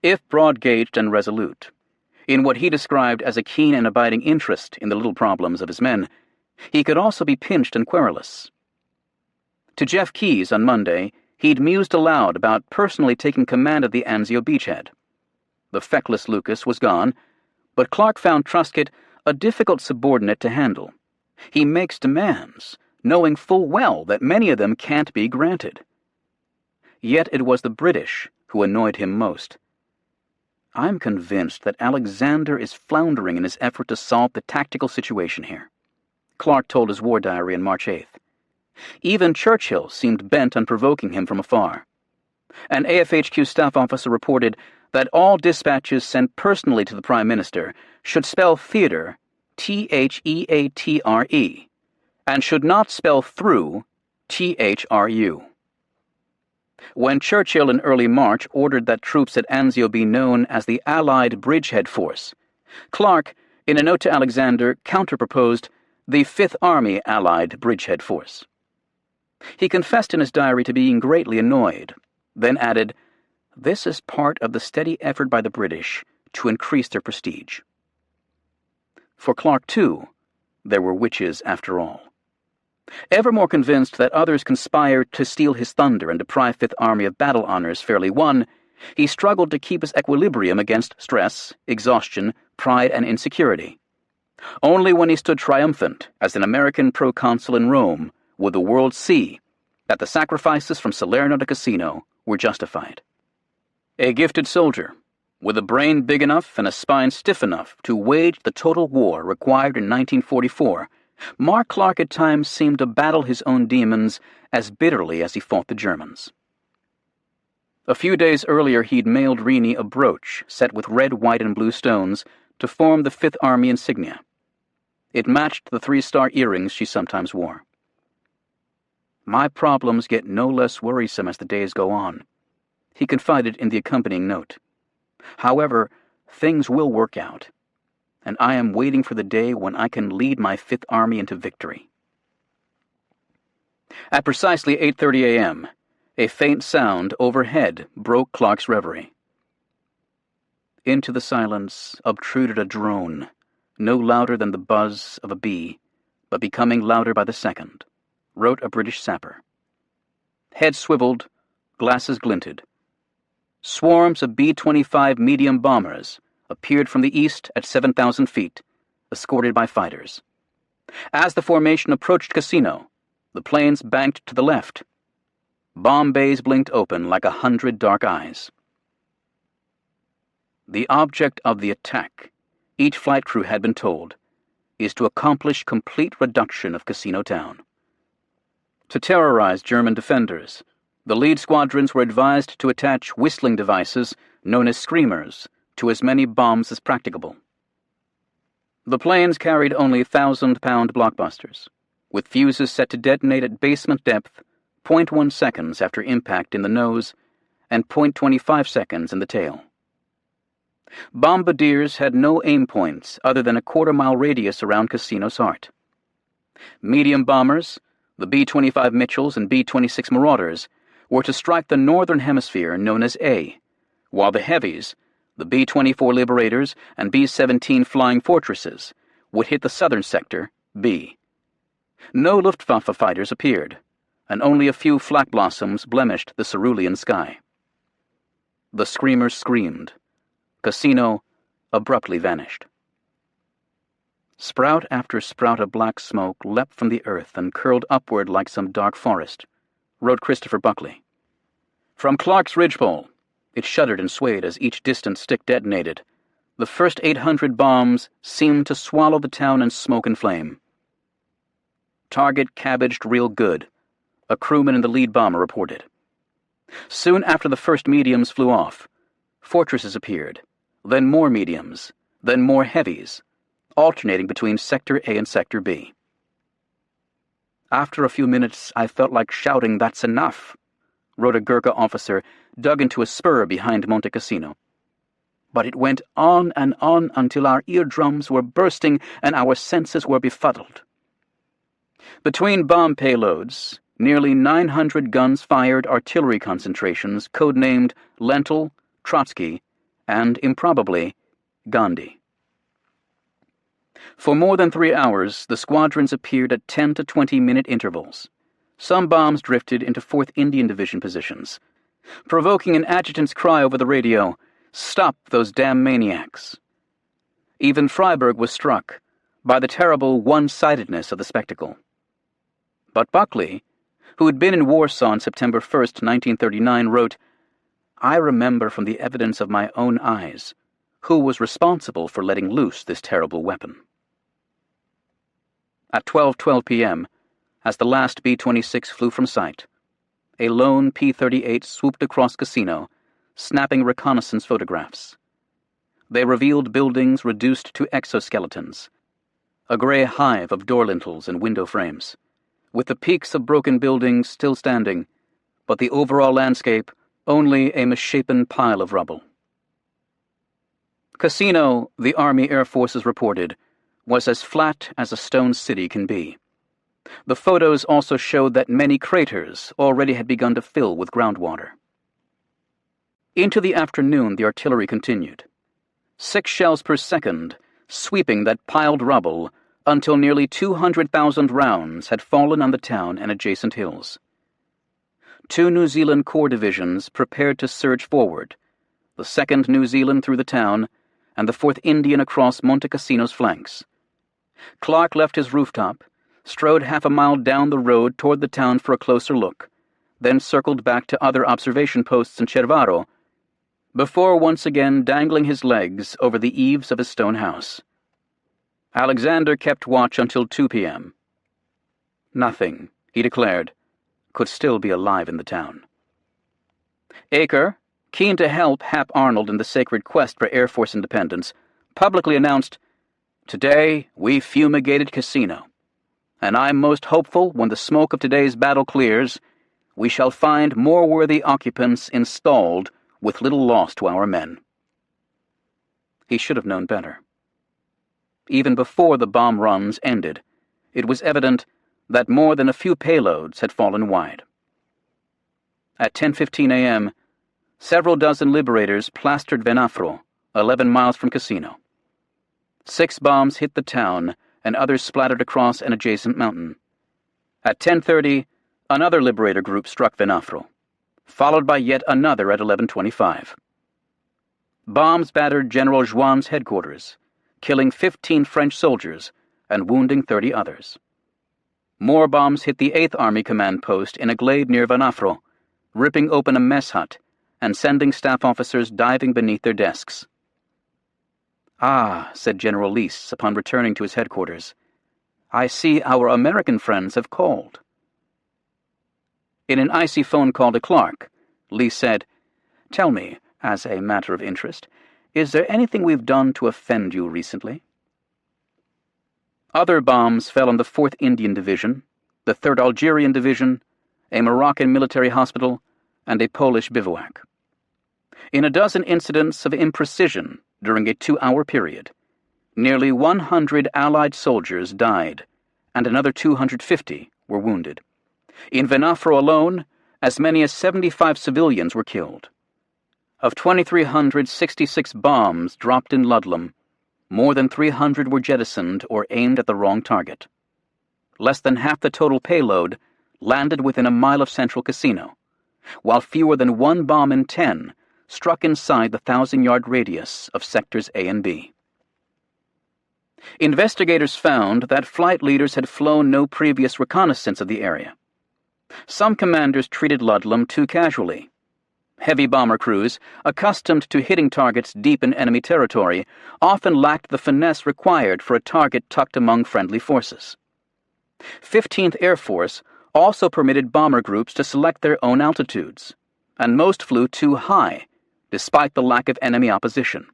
A: If broad-gauged and resolute, in what he described as a keen and abiding interest in the little problems of his men, he could also be pinched and querulous. To Jeff Keyes on Monday, he'd mused aloud about personally taking command of the Anzio beachhead. The feckless Lucas was gone, but Clark found Truscott a difficult subordinate to handle. He makes demands, knowing full well that many of them can't be granted. Yet it was the British who annoyed him most. I'm convinced that Alexander is floundering in his effort to solve the tactical situation here, Clark told his war diary on March 8th. Even Churchill seemed bent on provoking him from afar. An AFHQ staff officer reported that all dispatches sent personally to the Prime Minister should spell theater Theatre, and should not spell through THRU. When Churchill in early March ordered that troops at Anzio be known as the Allied Bridgehead Force, Clark, in a note to Alexander, counterproposed the Fifth Army Allied Bridgehead Force. He confessed in his diary to being greatly annoyed, then added, "This is part of the steady effort by the British to increase their prestige." For Clark, too, there were witches after all. Ever more convinced that others conspired to steal his thunder and deprive Fifth Army of battle honors fairly won, he struggled to keep his equilibrium against stress, exhaustion, pride, and insecurity. Only when he stood triumphant as an American proconsul in Rome would the world see that the sacrifices from Salerno to Cassino were justified. A gifted soldier, with a brain big enough and a spine stiff enough to wage the total war required in 1944, Mark Clark at times seemed to battle his own demons as bitterly as he fought the Germans. A few days earlier he'd mailed Rini a brooch set with red, white, and blue stones to form the Fifth Army insignia. It matched the 3-star earrings she sometimes wore. My problems get no less worrisome as the days go on, he confided in the accompanying note. However, things will work out, and I am waiting for the day when I can lead my Fifth Army into victory. At precisely 8:30 a.m., a faint sound overhead broke Clark's reverie. Into the silence obtruded a drone, no louder than the buzz of a bee, but becoming louder by the second, wrote a British sapper. Head swiveled, glasses glinted. Swarms of B-25 medium bombers appeared from the east at 7,000 feet, escorted by fighters. As the formation approached Casino, the planes banked to the left. Bomb bays blinked open like 100 dark eyes. The object of the attack, each flight crew had been told, is to accomplish complete reduction of Casino Town. To terrorize German defenders, the lead squadrons were advised to attach whistling devices, known as screamers, to as many bombs as practicable. The planes carried only 1,000-pound blockbusters, with fuses set to detonate at basement depth 0.1 seconds after impact in the nose and 0.25 seconds in the tail. Bombardiers had no aim points other than a quarter-mile radius around Casino's heart. Medium bombers, the B-25 Mitchells and B-26 Marauders, were to strike the northern hemisphere known as A, while the heavies, the B-24 Liberators and B-17 Flying Fortresses, would hit the southern sector, B. No Luftwaffe fighters appeared, and only a few flak blossoms blemished the cerulean sky. The screamers screamed. Casino abruptly vanished. Sprout after sprout of black smoke leapt from the earth and curled upward like some dark forest, wrote Christopher Buckley. From Clark's ridgepole, it shuddered and swayed as each distant stick detonated. The first 800 bombs seemed to swallow the town in smoke and flame. Target cabbaged real good, a crewman in the lead bomber reported. Soon after the first mediums flew off, fortresses appeared, then more mediums, then more heavies, alternating between Sector A and Sector B. After a few minutes, I felt like shouting, "That's enough," wrote a Gurkha officer dug into a spur behind Monte Cassino. But it went on until our eardrums were bursting and our senses were befuddled. Between bomb payloads, nearly 900 guns fired artillery concentrations codenamed Lentil, Trotsky, and, improbably, Gandhi. For more than 3 hours, the squadrons appeared at 10 to 20-minute intervals. Some bombs drifted into 4th Indian Division positions, provoking an adjutant's cry over the radio, "Stop those damn maniacs." Even Freiburg was struck by the terrible one-sidedness of the spectacle. But Buckley, who had been in Warsaw on September 1st, 1939, wrote, "I remember from the evidence of my own eyes who was responsible for letting loose this terrible weapon." At 12:12 p.m., as the last B-26 flew from sight, a lone P-38 swooped across Casino, snapping reconnaissance photographs. They revealed buildings reduced to exoskeletons, a gray hive of door lintels and window frames, with the peaks of broken buildings still standing, but the overall landscape only a misshapen pile of rubble. Casino, the Army Air Forces reported, was as flat as a stone city can be. The photos also showed that many craters already had begun to fill with groundwater. Into the afternoon the artillery continued, 6 shells per second, sweeping that piled rubble until nearly 200,000 rounds had fallen on the town and adjacent hills. 2 New Zealand Corps divisions prepared to surge forward, the 2nd New Zealand through the town, and the 4th Indian across Monte Cassino's flanks. Clark left his rooftop, strode half a mile down the road toward the town for a closer look, then circled back to other observation posts in Cervaro, before once again dangling his legs over the eaves of his stone house. Alexander kept watch until 2 p.m. Nothing, he declared, could still be alive in the town. Aker, keen to help Hap Arnold in the sacred quest for Air Force independence, publicly announced, "Today we fumigated Casino, and I'm most hopeful when the smoke of today's battle clears, we shall find more worthy occupants installed with little loss to our men." He should have known better. Even before the bomb runs ended, it was evident that more than a few payloads had fallen wide. At 10:15 a.m., several dozen liberators plastered Venafro, 11 miles from Cassino. 6 bombs hit the town, and others splattered across an adjacent mountain. At 10:30, another liberator group struck Venafro, followed by yet another at 11:25. Bombs battered General Join's headquarters, killing 15 French soldiers and wounding 30 others. More bombs hit the 8th Army command post in a glade near Venafro, ripping open a mess hut and sending staff officers diving beneath their desks. "Ah," said General Leese upon returning to his headquarters, "I see our American friends have called." In an icy phone call to Clark, Leese said, "Tell me, as a matter of interest, is there anything we've done to offend you recently?" Other bombs fell on the 4th Indian Division, the 3rd Algerian Division, a Moroccan military hospital, and a Polish bivouac. In a dozen incidents of imprecision during a 2-hour period, nearly 100 Allied soldiers died, and another 250 were wounded. In Venafro alone, as many as 75 civilians were killed. Of 2,366 bombs dropped in Ludlam, more than 300 were jettisoned or aimed at the wrong target. Less than half the total payload landed within a mile of central Cassino, while fewer than 1 bomb in 10 struck inside the 1,000-yard radius of sectors A and B. Investigators found that flight leaders had flown no previous reconnaissance of the area. Some commanders treated Ludlam too casually. Heavy bomber crews, accustomed to hitting targets deep in enemy territory, often lacked the finesse required for a target tucked among friendly forces. 15th Air Force also permitted bomber groups to select their own altitudes, and most flew too high, despite the lack of enemy opposition.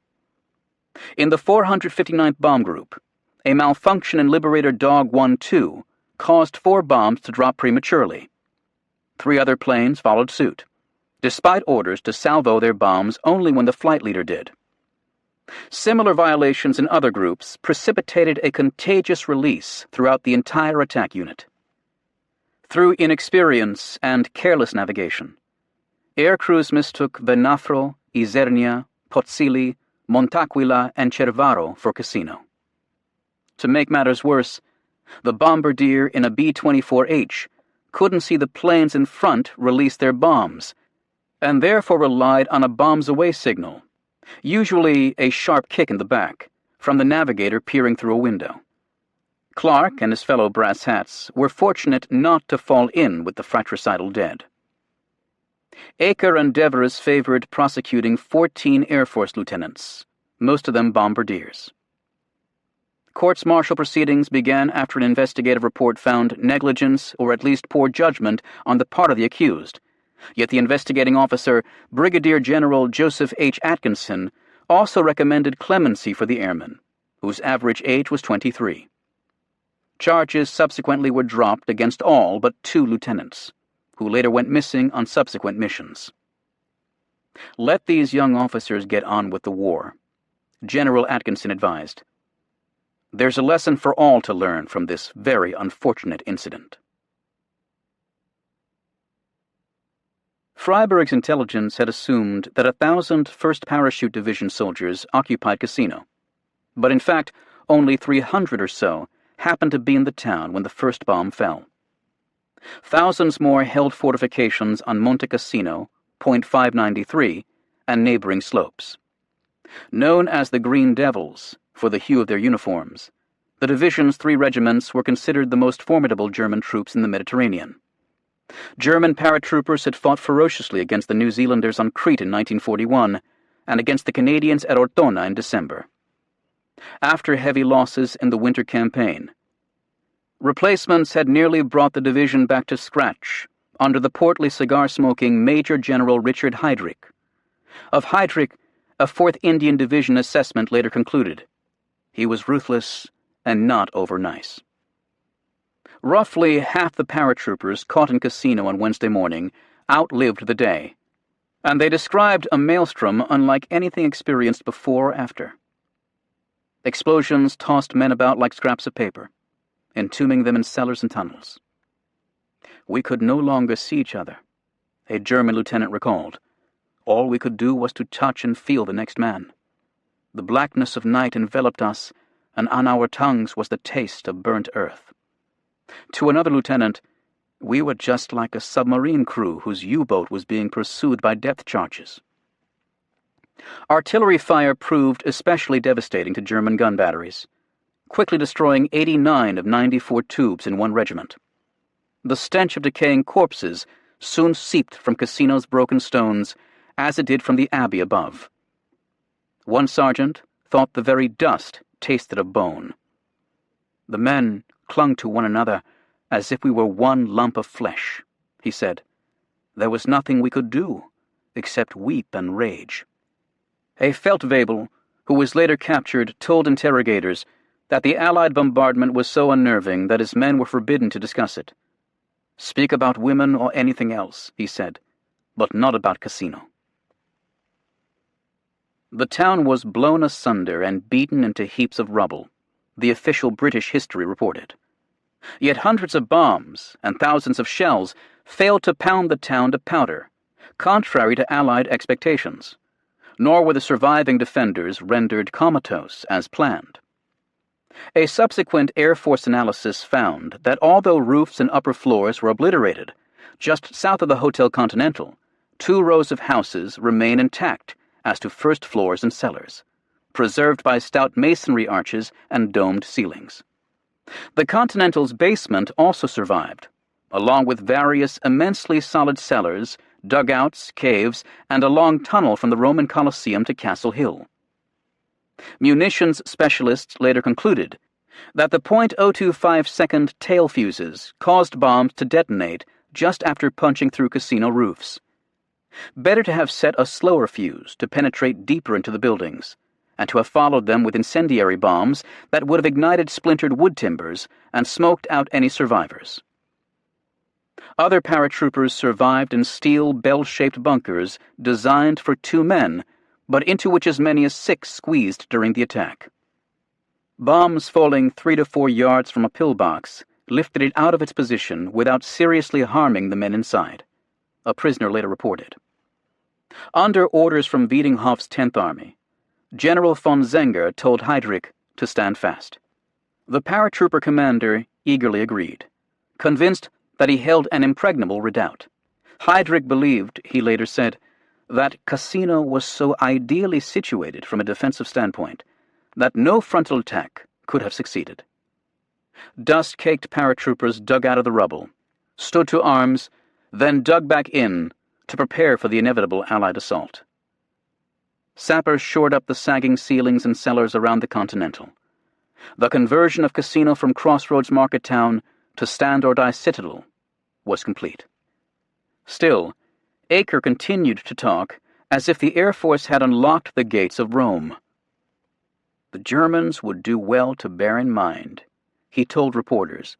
A: In the 459th Bomb Group, a malfunction in Liberator Dog 1-2 caused 4 bombs to drop prematurely. 3 other planes followed suit, despite orders to salvo their bombs only when the flight leader did. Similar violations in other groups precipitated a contagious release throughout the entire attack unit. Through inexperience and careless navigation, air crews mistook Venafro, Isernia, Pozzilli, Montaquilla, and Cervaro for Cassino. To make matters worse, the bombardier in a B-24H couldn't see the planes in front release their bombs, and therefore relied on a bombs-away signal, usually a sharp kick in the back, from the navigator peering through a window. Clark and his fellow brass hats were fortunate not to fall in with the fratricidal dead. Acre and Devereux favored prosecuting 14 Air Force lieutenants, most of them bombardiers. Courts-martial proceedings began after an investigative report found negligence or at least poor judgment on the part of the accused, yet the investigating officer, Brigadier General Joseph H. Atkinson, also recommended clemency for the airmen, whose average age was 23. Charges subsequently were dropped against all but 2 lieutenants, who later went missing on subsequent missions. Let these young officers get on with the war, General Atkinson advised. There's a lesson for all to learn from this very unfortunate incident. Freiberg's intelligence had assumed that 1,000 1st Parachute Division soldiers occupied Cassino, but in fact only 300 or so happened to be in the town when the first bomb fell. Thousands more held fortifications on Monte Cassino, Point 593, and neighboring slopes. Known as the Green Devils for the hue of their uniforms, the division's 3 regiments were considered the most formidable German troops in the Mediterranean. German paratroopers had fought ferociously against the New Zealanders on Crete in 1941 and against the Canadians at Ortona in December. After heavy losses in the winter campaign, replacements had nearly brought the division back to scratch under the portly cigar-smoking Major General Richard Heydrich. Of Heydrich, a 4th Indian Division assessment later concluded, he was ruthless and not over-nice. Roughly half the paratroopers caught in Cassino on Wednesday morning outlived the day, and they described a maelstrom unlike anything experienced before or after. Explosions tossed men about like scraps of paper, entombing them in cellars and tunnels. We could no longer see each other, a German lieutenant recalled. All we could do was to touch and feel the next man. The blackness of night enveloped us, and on our tongues was the taste of burnt earth. To another lieutenant, we were just like a submarine crew whose U-boat was being pursued by depth charges. Artillery fire proved especially devastating to German gun batteries, quickly destroying 89 of 94 tubes in one regiment. The stench of decaying corpses soon seeped from Cassino's broken stones, as it did from the abbey above. One sergeant thought the very dust tasted of bone. The men clung to one another as if we were one lump of flesh, he said. There was nothing we could do except weep and rage. A Feldwebel, who was later captured, told interrogators that the Allied bombardment was so unnerving that his men were forbidden to discuss it. Speak about women or anything else, he said, but not about Cassino. The town was blown asunder and beaten into heaps of rubble, the official British history reported. Yet hundreds of bombs and thousands of shells failed to pound the town to powder, contrary to Allied expectations, nor were the surviving defenders rendered comatose as planned. A subsequent Air Force analysis found that although roofs and upper floors were obliterated, just south of the Hotel Continental, 2 rows of houses remain intact as to first floors and cellars, preserved by stout masonry arches and domed ceilings. The Continental's basement also survived, along with various immensely solid cellars, dugouts, caves, and a long tunnel from the Roman Colosseum to Castle Hill. Munitions specialists later concluded that the .025-second tail fuses caused bombs to detonate just after punching through casino roofs. Better to have set a slower fuse to penetrate deeper into the buildings, and to have followed them with incendiary bombs that would have ignited splintered wood timbers and smoked out any survivors. Other paratroopers survived in steel bell-shaped bunkers designed for 2 men, but into which as many as 6 squeezed during the attack. Bombs falling 3 to 4 yards from a pillbox lifted it out of its position without seriously harming the men inside, a prisoner later reported. Under orders from Wiedinghoff's 10th Army, General von Zenger told Heydrich to stand fast. The paratrooper commander eagerly agreed, convinced that he held an impregnable redoubt. Heydrich believed, he later said, that Cassino was so ideally situated from a defensive standpoint that no frontal attack could have succeeded. Dust-caked paratroopers dug out of the rubble, stood to arms, then dug back in to prepare for the inevitable Allied assault. Sappers shored up the sagging ceilings and cellars around the Continental. The conversion of Cassino from Crossroads Market Town to stand-or-die citadel was complete. Still, Acre continued to talk as if the Air Force had unlocked the gates of Rome. The Germans would do well to bear in mind, he told reporters,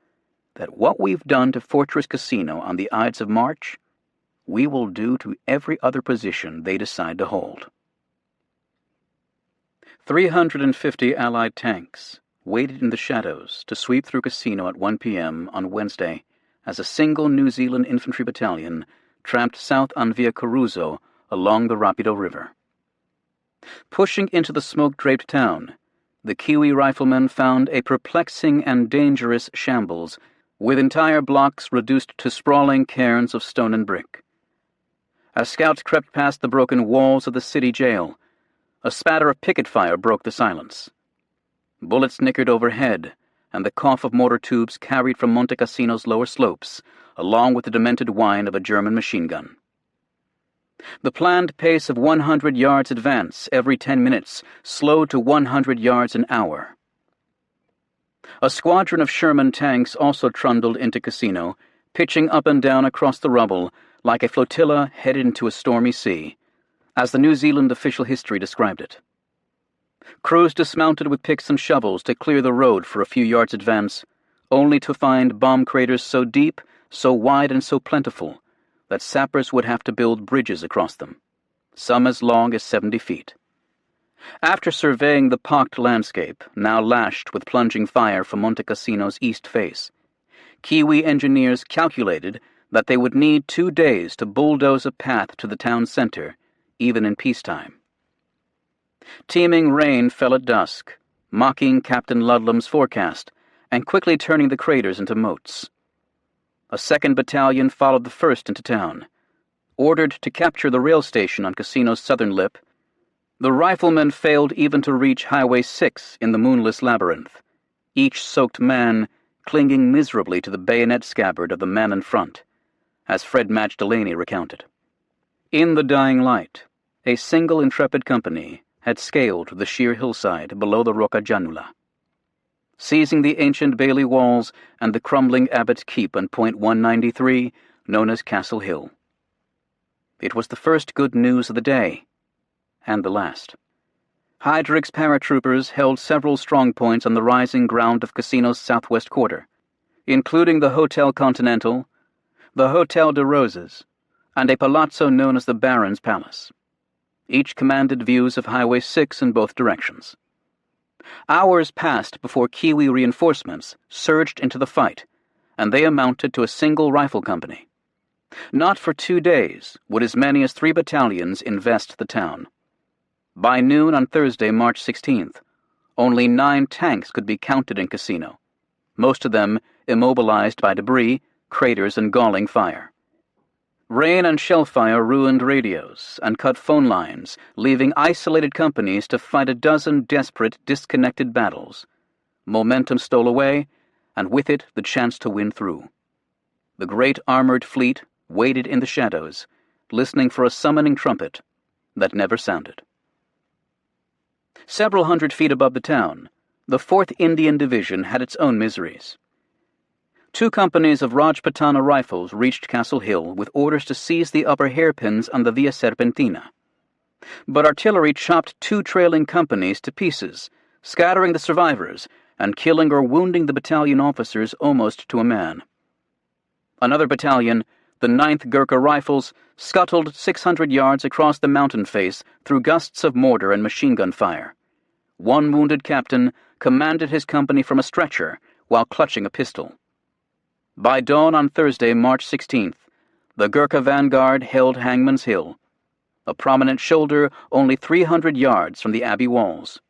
A: that what we've done to Fortress Cassino on the Ides of March, we will do to every other position they decide to hold. 350 Allied tanks waited in the shadows to sweep through Cassino at 1 p.m. on Wednesday as a single New Zealand infantry battalion tramped south on Via Caruso along the Rapido River. Pushing into the smoke-draped town, the Kiwi riflemen found a perplexing and dangerous shambles, with entire blocks reduced to sprawling cairns of stone and brick. As scouts crept past the broken walls of the city jail, a spatter of picket fire broke the silence. Bullets nickered overhead, and the cough of mortar tubes carried from Monte Cassino's lower slopes, along with the demented whine of a German machine gun. The planned pace of 100 yards advance every 10 minutes slowed to 100 yards an hour. A squadron of Sherman tanks also trundled into Cassino, pitching up and down across the rubble like a flotilla headed into a stormy sea, as the New Zealand official history described it. Crews dismounted with picks and shovels to clear the road for a few yards advance, only to find bomb craters so deep, so wide, and so plentiful that sappers would have to build bridges across them, some as long as 70 feet. After surveying the pocked landscape, now lashed with plunging fire from Monte Cassino's east face, Kiwi engineers calculated that they would need 2 days to bulldoze a path to the town center, even in peacetime. Teeming rain fell at dusk, mocking Captain Ludlam's forecast and quickly turning the craters into moats. A 2nd Battalion followed the 1st into town. Ordered to capture the rail station on Casino's southern lip, the riflemen failed even to reach Highway 6 in the moonless labyrinth, each soaked man clinging miserably to the bayonet scabbard of the man in front, as Fred Match Delaney recounted. In the dying light, a single intrepid company had scaled the sheer hillside below the Rocca Gianula. Seizing the ancient Bailey walls and the crumbling Abbott's Keep on point 193, known as Castle Hill. It was the first good news of the day, and the last. Heydrich's paratroopers held several strong points on the rising ground of Casino's southwest quarter, including the Hotel Continental, the Hotel de Roses, and a palazzo known as the Baron's Palace. Each commanded views of Highway 6 in both directions. Hours passed before Kiwi reinforcements surged into the fight, and they amounted to a single rifle company. Not for 2 days would as many as 3 battalions invest the town. By noon on Thursday, March 16th, only 9 tanks could be counted in Casino, most of them immobilized by debris, craters, and galling fire. Rain and shellfire ruined radios and cut phone lines, leaving isolated companies to fight a dozen desperate, disconnected battles. Momentum stole away, and with it the chance to win through. The great armored fleet waited in the shadows, listening for a summoning trumpet that never sounded. Several hundred feet above the town, the 4th Indian Division had its own miseries. 2 companies of Rajputana rifles reached Castle Hill with orders to seize the upper hairpins on the Via Serpentina. But artillery chopped 2 trailing companies to pieces, scattering the survivors and killing or wounding the battalion officers almost to a man. Another battalion, the 9th Gurkha Rifles, scuttled 600 yards across the mountain face through gusts of mortar and machine gun fire. One wounded captain commanded his company from a stretcher while clutching a pistol. By dawn on Thursday, March 16th, the Gurkha vanguard held Hangman's Hill, a prominent shoulder only 300 yards from the Abbey walls.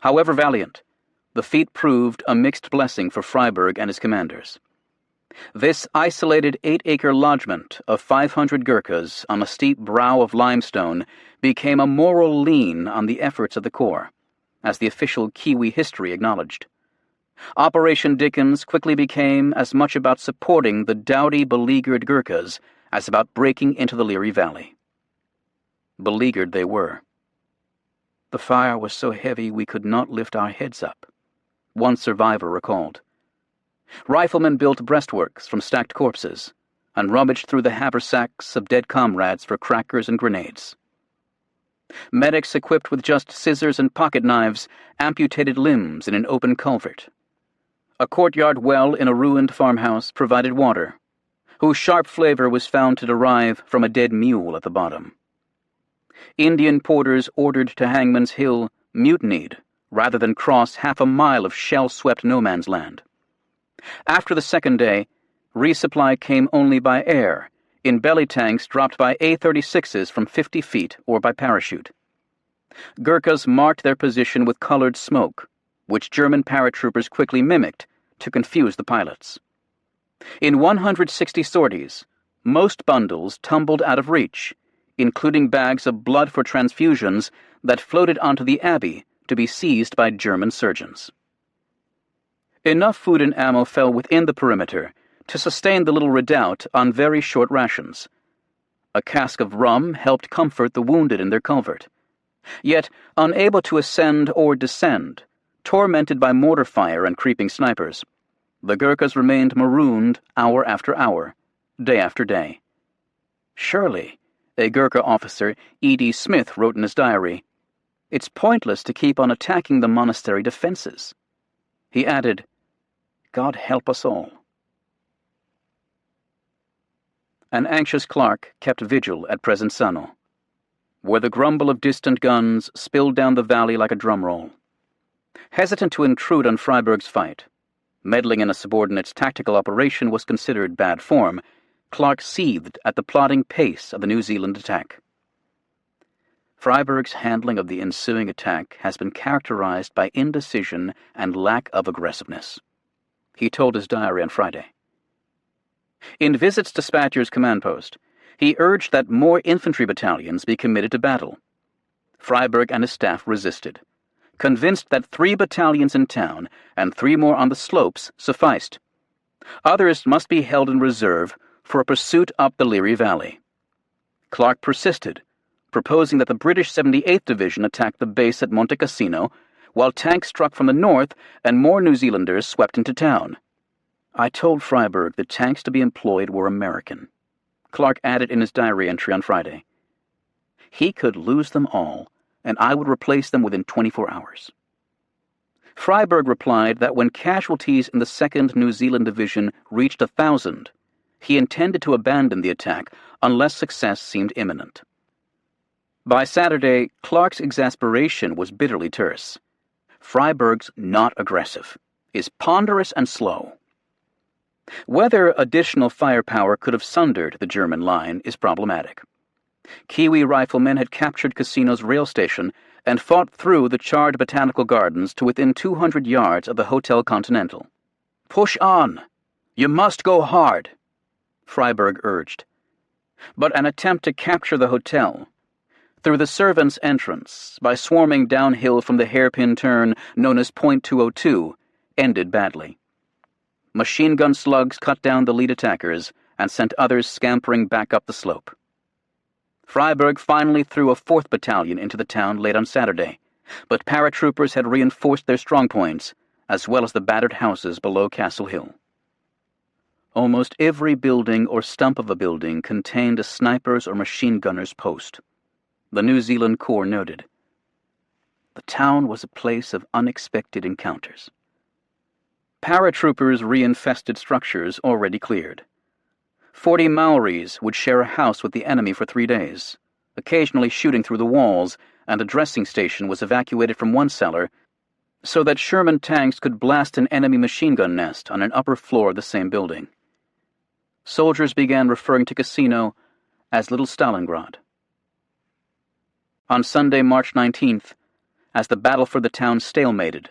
A: However valiant, the feat proved a mixed blessing for Freiberg and his commanders. This isolated 8-acre lodgment of 500 Gurkhas on a steep brow of limestone became a moral lien on the efforts of the Corps, as the official Kiwi history acknowledged. Operation Dickens quickly became as much about supporting the doughty, beleaguered Gurkhas as about breaking into the Leary Valley. Beleaguered they were. The fire was so heavy we could not lift our heads up, one survivor recalled. Riflemen built breastworks from stacked corpses and rummaged through the haversacks of dead comrades for crackers and grenades. Medics equipped with just scissors and pocket knives amputated limbs in an open culvert. A courtyard well in a ruined farmhouse provided water, whose sharp flavor was found to derive from a dead mule at the bottom. Indian porters ordered to Hangman's Hill mutinied rather than cross half a mile of shell-swept no-man's land. After the 2nd day, resupply came only by air, in belly tanks dropped by A-36s from 50 feet or by parachute. Gurkhas marked their position with colored smoke, which German paratroopers quickly mimicked to confuse the pilots. In 160 sorties, most bundles tumbled out of reach, including bags of blood for transfusions that floated onto the Abbey to be seized by German surgeons. Enough food and ammo fell within the perimeter to sustain the little redoubt on very short rations. A cask of rum helped comfort the wounded in their culvert. Yet, unable to ascend or descend, tormented by mortar fire and creeping snipers, the Gurkhas remained marooned hour after hour, day after day. Surely, a Gurkha officer, E.D. Smith, wrote in his diary, "It's pointless to keep on attacking the monastery defenses." He added, "God help us all." An anxious Clark kept vigil at Presenzano, where the grumble of distant guns spilled down the valley like a drum roll. Hesitant to intrude on Freiberg's fight, Meddling in a subordinate's tactical operation was considered bad form. Clark seethed at the plodding pace of the New Zealand attack. Freyberg's handling of the ensuing attack has been characterized by indecision and lack of aggressiveness. He told his diary on Friday. In visits to Spatier's command post, he urged that more infantry battalions be committed to battle. Freyberg and his staff resisted, convinced that 3 battalions in town and 3 more on the slopes sufficed. Others must be held in reserve for a pursuit up the Leary Valley. Clark persisted, proposing that the British 78th Division attack the base at Monte Cassino, while tanks struck from the north and more New Zealanders swept into town. I told Freyberg the tanks to be employed were American. Clark added in his diary entry on Friday. He could lose them all, and I would replace them within 24 hours. Freyberg replied that when casualties in the 2nd New Zealand Division reached 1,000, he intended to abandon the attack unless success seemed imminent. By Saturday, Clark's exasperation was bitterly terse. Freyberg's not aggressive, is ponderous and slow. Whether additional firepower could have sundered the German line is problematic. Kiwi riflemen had captured Cassino's rail station and fought through the charred botanical gardens to within 200 yards of the Hotel Continental. "Push on! You must go hard!" Freyberg urged. But an attempt to capture the hotel, through the servants' entrance, by swarming downhill from the hairpin turn known as Point 202, ended badly. Machine gun slugs cut down the lead attackers and sent others scampering back up the slope. Freyberg finally threw a 4th battalion into the town late on Saturday, but paratroopers had reinforced their strongpoints, as well as the battered houses below Castle Hill. Almost every building or stump of a building contained a sniper's or machine gunner's post. The New Zealand Corps noted. The town was a place of unexpected encounters. Paratroopers re-infested structures already cleared. 40 Maoris would share a house with the enemy for 3 days, occasionally shooting through the walls, and a dressing station was evacuated from one cellar so that Sherman tanks could blast an enemy machine gun nest on an upper floor of the same building. Soldiers began referring to Cassino as Little Stalingrad. On Sunday, March 19th, as the battle for the town stalemated,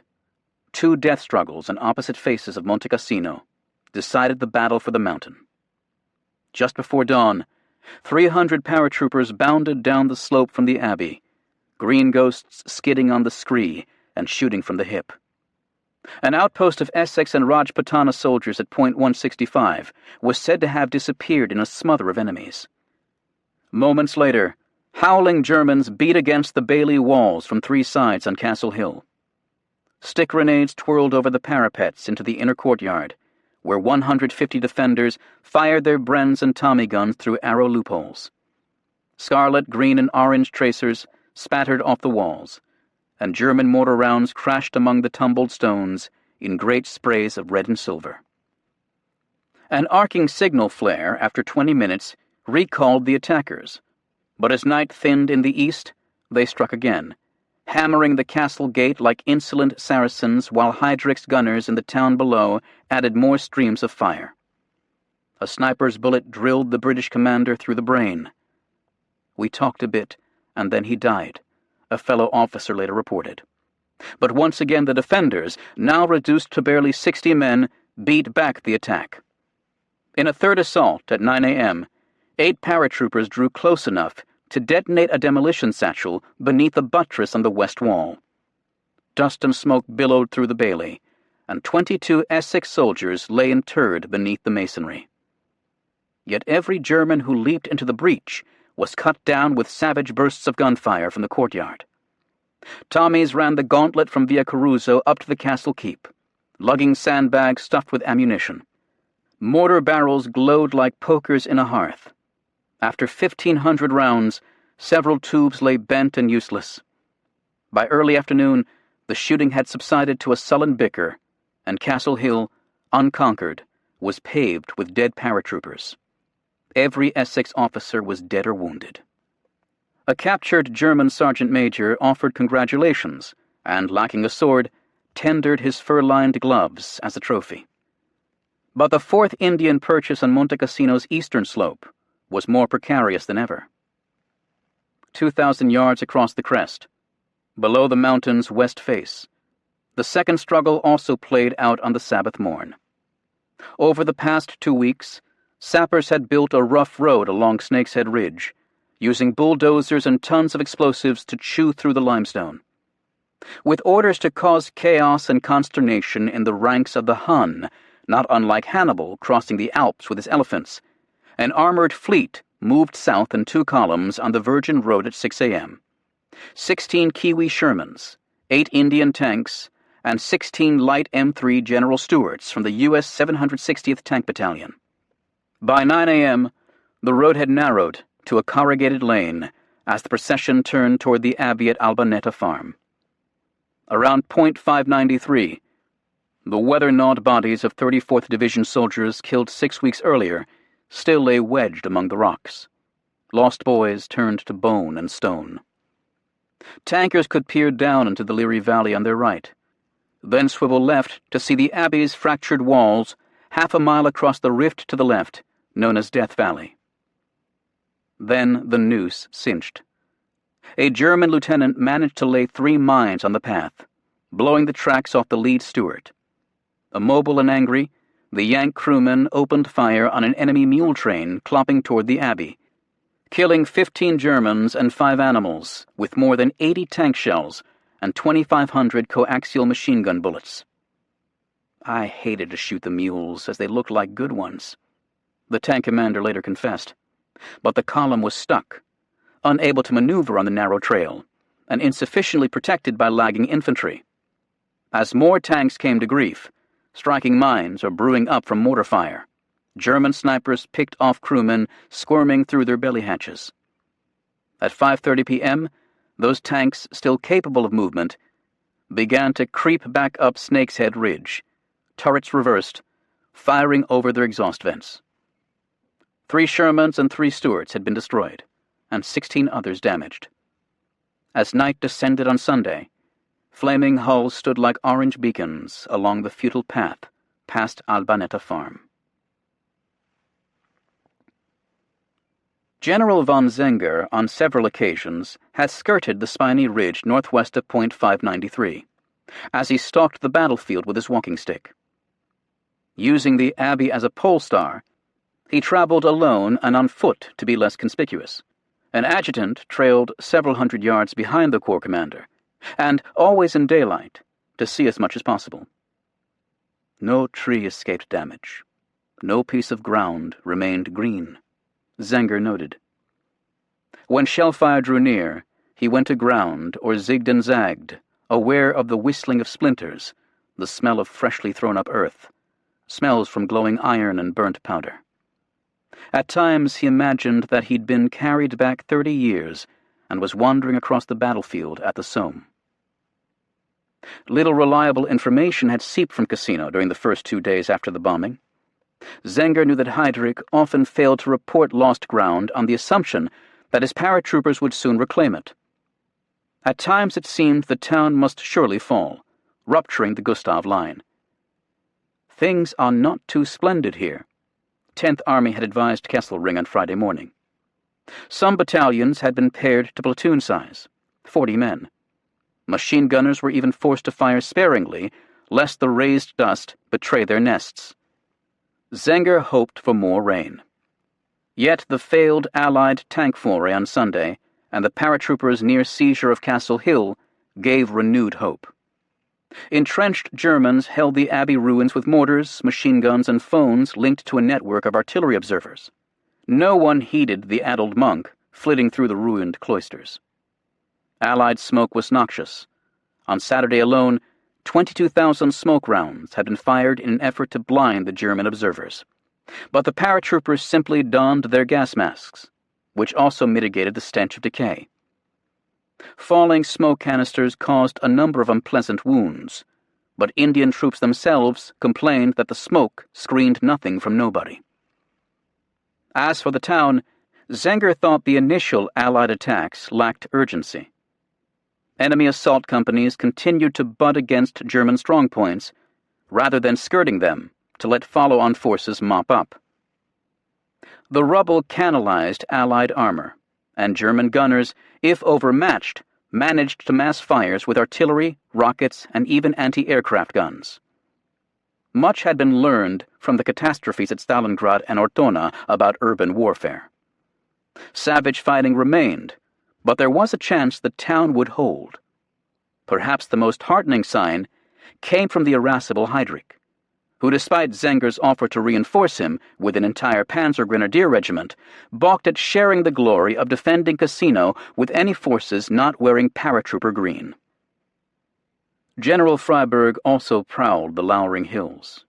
A: 2 death struggles on opposite faces of Monte Cassino decided the battle for the mountain. Just before dawn, 300 paratroopers bounded down the slope from the Abbey, green ghosts skidding on the scree and shooting from the hip. An outpost of Essex and Rajputana soldiers at Point 165 was said to have disappeared in a smother of enemies. Moments later, howling Germans beat against the Bailey walls from 3 sides on Castle Hill. Stick grenades twirled over the parapets into the inner courtyard, where 150 defenders fired their Brens and Tommy guns through arrow loopholes. Scarlet, green, and orange tracers spattered off the walls, and German mortar rounds crashed among the tumbled stones in great sprays of red and silver. An arcing signal flare after 20 minutes recalled the attackers, but as night thinned in the east, they struck again, hammering the castle gate like insolent Saracens while Heydrich's gunners in the town below added more streams of fire. A sniper's bullet drilled the British commander through the brain. We talked a bit, and then he died, a fellow officer later reported. But once again the defenders, now reduced to barely 60 men, beat back the attack. In a third assault at 9 a.m., 8 paratroopers drew close enough to detonate a demolition satchel beneath a buttress on the west wall. Dust and smoke billowed through the Bailey, and 22 Essex soldiers lay interred beneath the masonry. Yet every German who leaped into the breach was cut down with savage bursts of gunfire from the courtyard. Tommies ran the gauntlet from Via Caruso up to the castle keep, lugging sandbags stuffed with ammunition. Mortar barrels glowed like pokers in a hearth. After 1,500 rounds, several tubes lay bent and useless. By early afternoon, the shooting had subsided to a sullen bicker, and Castle Hill, unconquered, was paved with dead paratroopers. Every Essex officer was dead or wounded. A captured German sergeant major offered congratulations, and, lacking a sword, tendered his fur-lined gloves as a trophy. But the 4th Indian Purchase on Monte Cassino's eastern slope was more precarious than ever. 2,000 yards across the crest, below the mountain's west face, the second struggle also played out on the Sabbath morn. Over the past 2 weeks, sappers had built a rough road along Snake's Head Ridge, using bulldozers and tons of explosives to chew through the limestone. With orders to cause chaos and consternation in the ranks of the Hun, not unlike Hannibal crossing the Alps with his elephants, an armored fleet moved south in 2 columns on the Virgin Road at 6 a.m. 16 Kiwi Shermans, 8 Indian tanks, and 16 light M3 General Stewarts from the U.S. 760th Tank Battalion. By 9 a.m., the road had narrowed to a corrugated lane as the procession turned toward the Abbey at Albanetta Farm. Around Point 593, the weather-gnawed bodies of 34th Division soldiers killed 6 weeks earlier still lay wedged among the rocks. Lost boys turned to bone and stone. Tankers could peer down into the Leary Valley on their right, then swivel left to see the Abbey's fractured walls half a mile across the rift to the left, known as Death Valley. Then the noose cinched. A German lieutenant managed to lay 3 mines on the path, blowing the tracks off the lead steward. Immobile and angry, the Yank crewmen opened fire on an enemy mule train clopping toward the Abbey, killing 15 Germans and 5 animals with more than 80 tank shells and 2,500 coaxial machine gun bullets. I hated to shoot the mules as they looked like good ones, the tank commander later confessed, but the column was stuck, unable to maneuver on the narrow trail, and insufficiently protected by lagging infantry. As more tanks came to grief, striking mines or brewing up from mortar fire, German snipers picked off crewmen squirming through their belly hatches. At 5:30 p.m., those tanks, still capable of movement, began to creep back up Snake's Head Ridge, turrets reversed, firing over their exhaust vents. 3 Shermans and 3 Stewarts had been destroyed, and 16 others damaged. As night descended on Sunday, flaming hulls stood like orange beacons along the futile path past Albanetta Farm. General von Zenger, on several occasions, had skirted the spiny ridge northwest of Point 593, as he stalked the battlefield with his walking stick. Using the Abbey as a pole star, he traveled alone and on foot to be less conspicuous. An adjutant trailed several hundred yards behind the corps commander, and always in daylight, to see as much as possible. No tree escaped damage. No piece of ground remained green, Zenger noted. When shellfire drew near, he went aground or zigged and zagged, aware of the whistling of splinters, the smell of freshly thrown-up earth, smells from glowing iron and burnt powder. At times he imagined that he'd been carried back 30 years and was wandering across the battlefield at the Somme. Little reliable information had seeped from Cassino during the first 2 days after the bombing. Zenger knew that Heydrich often failed to report lost ground on the assumption that his paratroopers would soon reclaim it. At times it seemed the town must surely fall, rupturing the Gustav line. Things are not too splendid here, 10th Army had advised Kesselring on Friday morning. Some battalions had been pared to platoon size, 40 men. Machine gunners were even forced to fire sparingly, lest the raised dust betray their nests. Zenger hoped for more rain. Yet the failed Allied tank foray on Sunday and the paratroopers' near seizure of Castle Hill gave renewed hope. Entrenched Germans held the Abbey ruins with mortars, machine guns, and phones linked to a network of artillery observers. No one heeded the addled monk flitting through the ruined cloisters. Allied smoke was noxious. On Saturday alone, 22,000 smoke rounds had been fired in an effort to blind the German observers. But the paratroopers simply donned their gas masks, which also mitigated the stench of decay. Falling smoke canisters caused a number of unpleasant wounds, but Indian troops themselves complained that the smoke screened nothing from nobody. As for the town, Zenger thought the initial Allied attacks lacked urgency. enemy assault companies continued to butt against German strongpoints rather than skirting them to let follow-on forces mop up. The rubble cannibalized Allied armor, and German gunners, if overmatched, managed to mass fires with artillery, rockets, and even anti-aircraft guns. Much had been learned from the catastrophes at Stalingrad and Ortona about urban warfare. Savage fighting remained, but there was a chance the town would hold. Perhaps the most heartening sign came from the irascible Heydrich, who, despite Zenger's offer to reinforce him with an entire Panzer Grenadier regiment, balked at sharing the glory of defending Cassino with any forces not wearing paratrooper green. General Freiberg also prowled the lowering hills.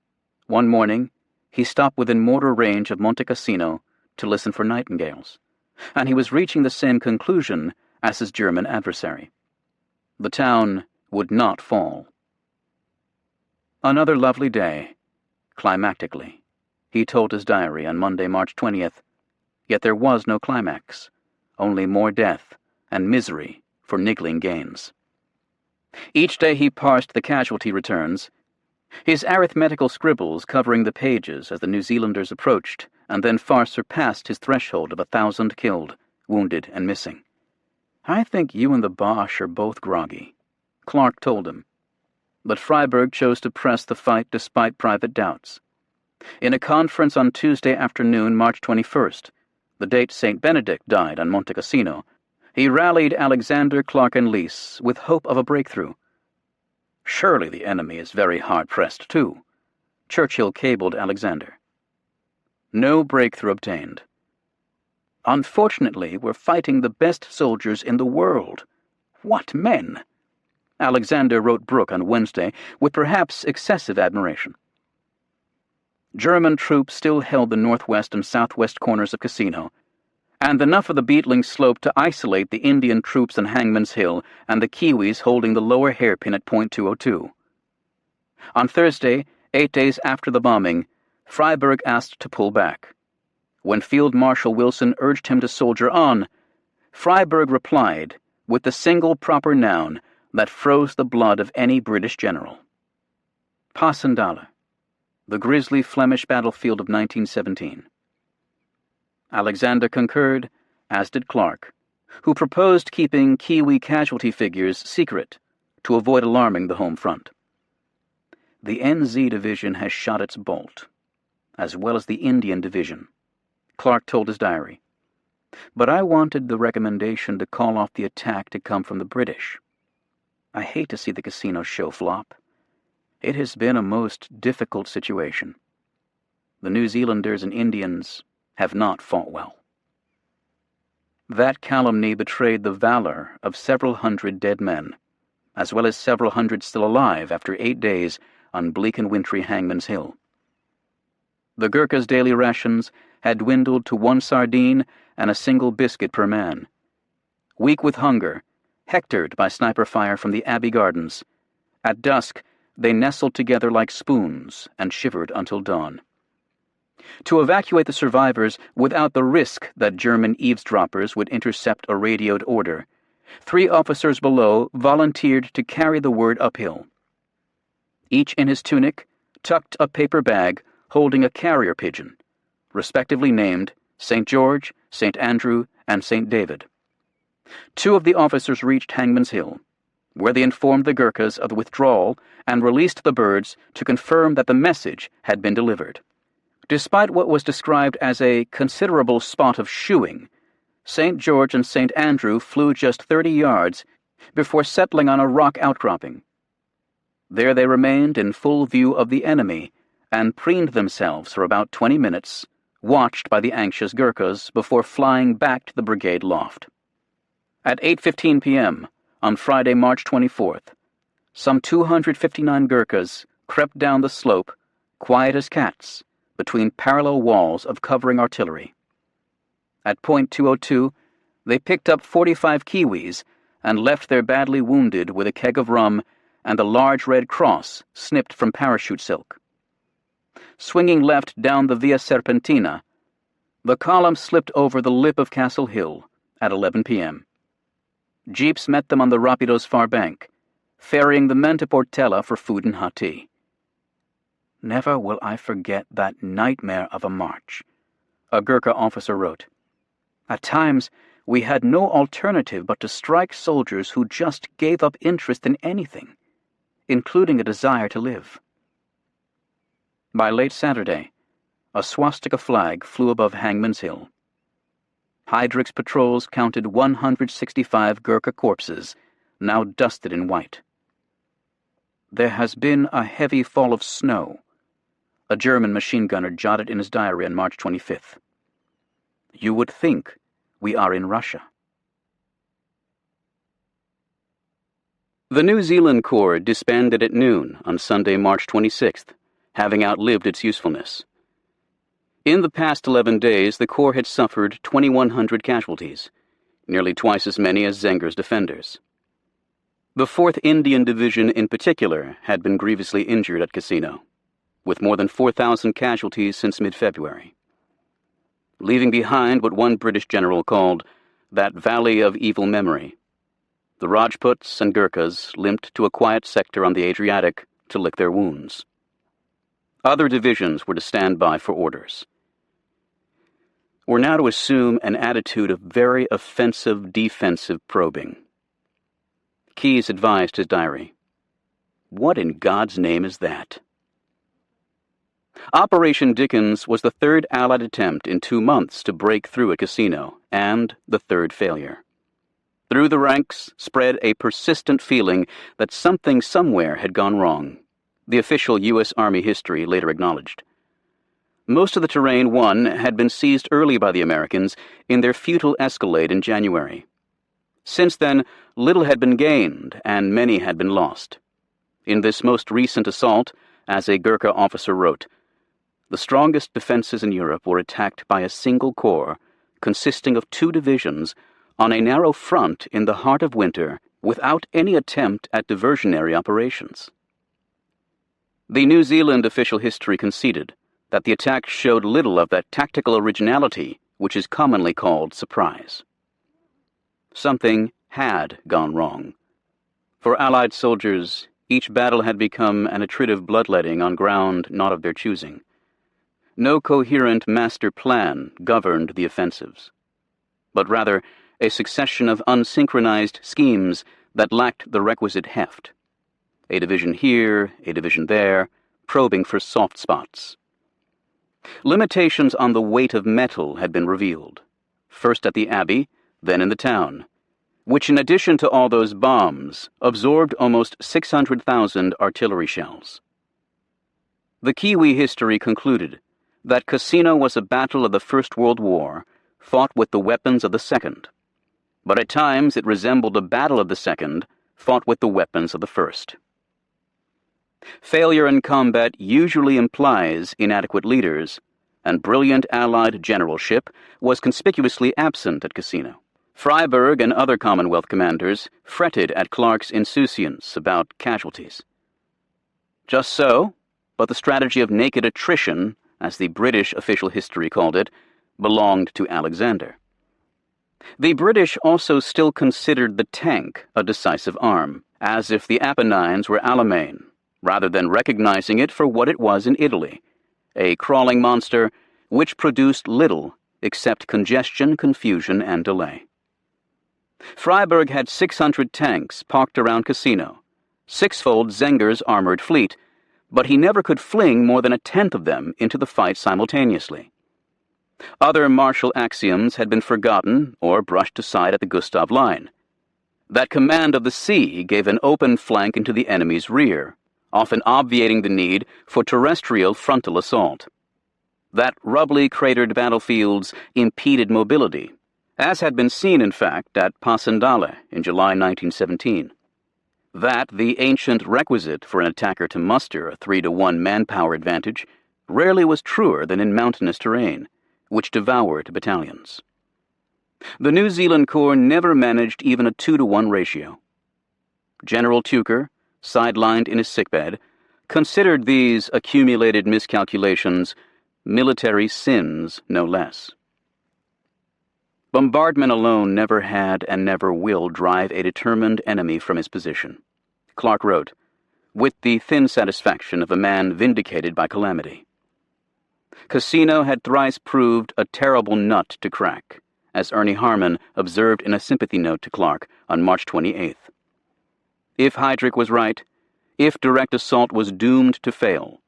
A: One morning, he stopped within mortar range of Monte Cassino to listen for nightingales, and he was reaching the same conclusion as his German adversary. The town would not fall. Another lovely day, climactically, he told his diary on Monday, March 20th, yet there was no climax, only more death and misery for niggling gains. Each day he parsed the casualty returns, his arithmetical scribbles covering the pages as the New Zealanders approached and then far surpassed his threshold of 1,000 killed, wounded, and missing. "I think you and the Boche are both groggy," Clark told him. But Freiberg chose to press the fight despite private doubts. In a conference on Tuesday afternoon, March 21st, the date St. Benedict died on Monte Cassino, he rallied Alexander, Clark, and Leese with hope of a breakthrough. "Surely the enemy is very hard-pressed, too," Churchill cabled Alexander. No breakthrough obtained. "Unfortunately, we're fighting the best soldiers in the world. What men!" Alexander wrote Brooke on Wednesday with perhaps excessive admiration. German troops still held the northwest and southwest corners of Cassino, and enough of the beetling slope to isolate the Indian troops on Hangman's Hill and the Kiwis holding the lower hairpin at Point 202. On Thursday, 8 days after the bombing, Freiberg asked to pull back. When Field Marshal Wilson urged him to soldier on, Freiberg replied with the single proper noun that froze the blood of any British general: Passchendaele, the grisly Flemish battlefield of 1917. Alexander concurred, as did Clark, who proposed keeping Kiwi casualty figures secret to avoid alarming the home front. "The NZ Division has shot its bolt, as well as the Indian Division," Clark told his diary. "But I wanted the recommendation to call off the attack to come from the British. I hate to see the Cassino show flop. It has been a most difficult situation. The New Zealanders and Indians have not fought well." That calumny betrayed the valor of several hundred dead men, as well as several hundred still alive after 8 days on bleak and wintry Hangman's Hill. The Gurkhas' daily rations had dwindled to 1 sardine and a single biscuit per man. Weak with hunger, hectored by sniper fire from the Abbey Gardens, at dusk they nestled together like spoons and shivered until dawn. To evacuate the survivors without the risk that German eavesdroppers would intercept a radioed order, 3 officers below volunteered to carry the word uphill. Each in his tunic tucked a paper bag holding a carrier pigeon, respectively named St. George, St. Andrew, and St. David. 2 of the officers reached Hangman's Hill, where they informed the Gurkhas of the withdrawal and released the birds to confirm that the message had been delivered. Despite what was described as a considerable spot of shooing, St. George and St. Andrew flew just 30 yards before settling on a rock outcropping. There they remained in full view of the enemy and preened themselves for about 20 minutes, watched by the anxious Gurkhas before flying back to the brigade loft. At 8:15 p.m. on Friday, March 24th, some 259 Gurkhas crept down the slope, quiet as cats, between parallel walls of covering artillery. At Point 202, they picked up 45 Kiwis and left their badly wounded with a keg of rum and a large red cross snipped from parachute silk. Swinging left down the Via Serpentina, the column slipped over the lip of Castle Hill at 11 p.m. Jeeps met them on the Rapido's far bank, ferrying the men to Portela for food and hot tea. "Never will I forget that nightmare of a march," a Gurkha officer wrote. "At times, we had no alternative but to strike soldiers who just gave up interest in anything, including a desire to live." By late Saturday, a swastika flag flew above Hangman's Hill. Heydrich's patrols counted 165 Gurkha corpses, now dusted in white. "There has been a heavy fall of snow," a German machine gunner jotted in his diary on March 25th. "You would think we are in Russia." The New Zealand Corps disbanded at noon on Sunday, March 26th, having outlived its usefulness. In the past 11 days, the Corps had suffered 2,100 casualties, nearly twice as many as Zenger's defenders. The 4th Indian Division in particular had been grievously injured at Cassino, with more than 4,000 casualties since mid-February, leaving behind what one British general called that valley of evil memory. The Rajputs and Gurkhas limped to a quiet sector on the Adriatic to lick their wounds. Other divisions were to stand by for orders. We're now to assume an attitude of very offensive defensive probing. Keyes advised his diary, "What in God's name is that?" Operation Dickens was the third Allied attempt in 2 months to break through a Cassino, and the third failure. Through the ranks spread a persistent feeling that something somewhere had gone wrong, the official U.S. Army history later acknowledged. Most of the terrain won had been seized early by the Americans in their futile escalade in January. Since then, little had been gained, and many had been lost. In this most recent assault, as a Gurkha officer wrote, "The strongest defenses in Europe were attacked by a single corps, consisting of 2 divisions, on a narrow front in the heart of winter, without any attempt at diversionary operations." The New Zealand official history conceded that the attack showed little of that tactical originality which is commonly called surprise. Something had gone wrong. For Allied soldiers, each battle had become an attritive bloodletting on ground not of their choosing. No coherent master plan governed the offensives, but rather a succession of unsynchronized schemes that lacked the requisite heft. A division here, a division there, probing for soft spots. Limitations on the weight of metal had been revealed, first at the Abbey, then in the town, which in addition to all those bombs, absorbed almost 600,000 artillery shells. The Kiwi history concluded that Cassino was a battle of the First World War, fought with the weapons of the Second, but at times it resembled a battle of the Second, fought with the weapons of the First. Failure in combat usually implies inadequate leaders, and brilliant Allied generalship was conspicuously absent at Cassino. Freyberg and other Commonwealth commanders fretted at Clark's insouciance about casualties. Just so, but the strategy of naked attrition, as the British official history called it, belonged to Alexander. The British also still considered the tank a decisive arm, as if the Apennines were Alamein, rather than recognizing it for what it was in Italy, a crawling monster which produced little except congestion, confusion, and delay. Freyberg had 600 tanks parked around Cassino, 6-fold Zenger's armored fleet, but he never could fling more than 1/10 of them into the fight simultaneously. Other martial axioms had been forgotten or brushed aside at the Gustav Line. That command of the sea gave an open flank into the enemy's rear, often obviating the need for terrestrial frontal assault. That rubbly cratered battlefields impeded mobility, as had been seen, in fact, at Passchendaele in July 1917. That, the ancient requisite for an attacker to muster a 3-to-1 manpower advantage, rarely was truer than in mountainous terrain, which devoured battalions. The New Zealand Corps never managed even a 2-to-1 ratio. General Tucker, sidelined in his sickbed, considered these accumulated miscalculations military sins no less. Bombardment alone never had and never will drive a determined enemy from his position. Clark wrote, with the thin satisfaction of a man vindicated by calamity. Cassino had thrice proved a terrible nut to crack, as Ernie Harmon observed in a sympathy note to Clark on March 28th. If Heydrich was right, if direct assault was doomed to fail,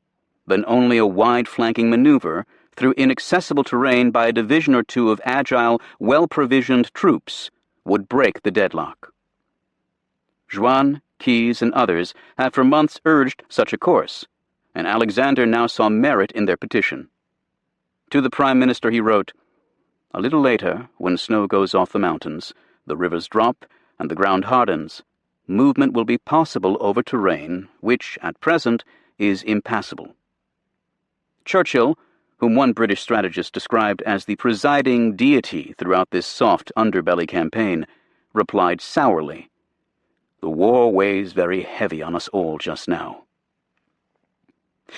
A: then only a wide-flanking maneuver through inaccessible terrain by a division or two of agile, well-provisioned troops would break the deadlock. Juan, Keyes, and others had for months urged such a course, and Alexander now saw merit in their petition. To the Prime Minister he wrote, "A little later, when snow goes off the mountains, the rivers drop, and the ground hardens, movement will be possible over terrain which, at present, is impassable." Churchill, whom one British strategist described as the presiding deity throughout this soft underbelly campaign, replied sourly, "The war weighs very heavy on us all just now."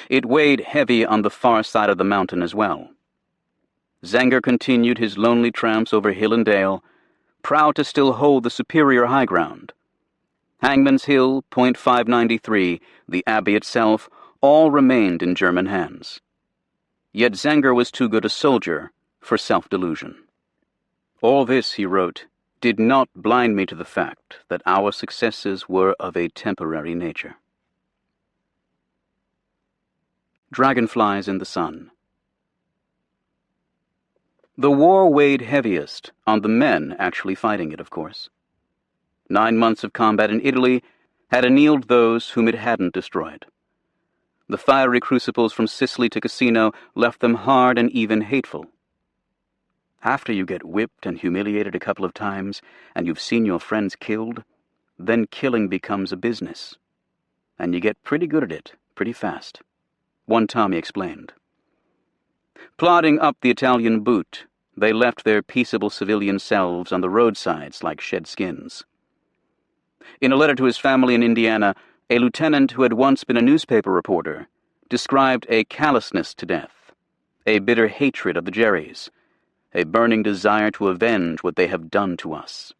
A: It weighed heavy on the far side of the mountain as well. Zenger continued his lonely tramps over hill and dale, proud to still hold the superior high ground. Hangman's Hill, Point 593, the Abbey itself, all remained in German hands. Yet Zenger was too good a soldier for self-delusion. All this, he wrote, did not blind me to the fact that our successes were of a temporary nature. Dragonflies in the Sun. The war weighed heaviest on the men actually fighting it, of course. 9 months of combat in Italy had annealed those whom it hadn't destroyed. The fiery crucibles from Sicily to Cassino left them hard and even hateful. After you get whipped and humiliated a couple of times, and you've seen your friends killed, then killing becomes a business. And you get pretty good at it, pretty fast. One Tommy explained. Plodding up the Italian boot, they left their peaceable civilian selves on the roadsides like shed skins. In a letter to his family in Indiana, a lieutenant who had once been a newspaper reporter described a callousness to death, a bitter hatred of the Jerrys, a burning desire to avenge what they have done to us.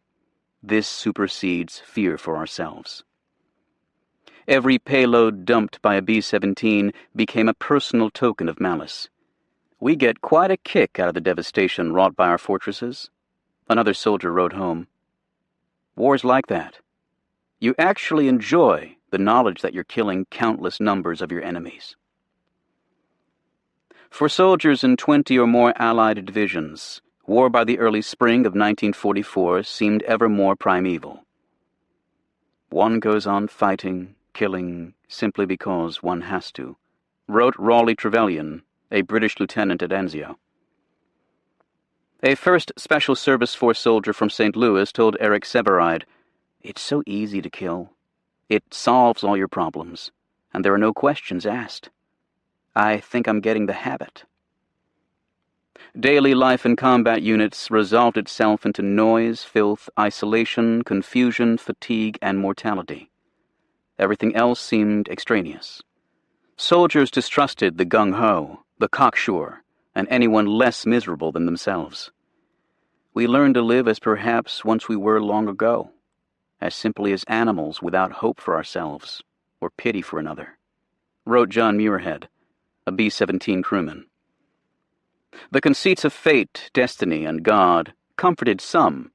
A: This supersedes fear for ourselves. Every payload dumped by a B-17 became a personal token of malice. We get quite a kick out of the devastation wrought by our fortresses, another soldier wrote home. War's like that. You actually enjoy the knowledge that you're killing countless numbers of your enemies. For soldiers in 20 or more Allied divisions, war by the early spring of 1944 seemed ever more primeval. One goes on fighting, killing, simply because one has to, wrote Raleigh Trevelyan, a British lieutenant at Anzio. A 1st Special Service Force soldier from St. Louis told Eric Severide, "It's so easy to kill. It solves all your problems, and there are no questions asked. I think I'm getting the habit." Daily life in combat units resolved itself into noise, filth, isolation, confusion, fatigue, and mortality. Everything else seemed extraneous. Soldiers distrusted the gung-ho, the cocksure, and anyone less miserable than themselves. We learned to live as perhaps once we were long ago, as simply as animals without hope for ourselves or pity for another, wrote John Muirhead, a B-17 crewman. The conceits of fate, destiny, and God comforted some,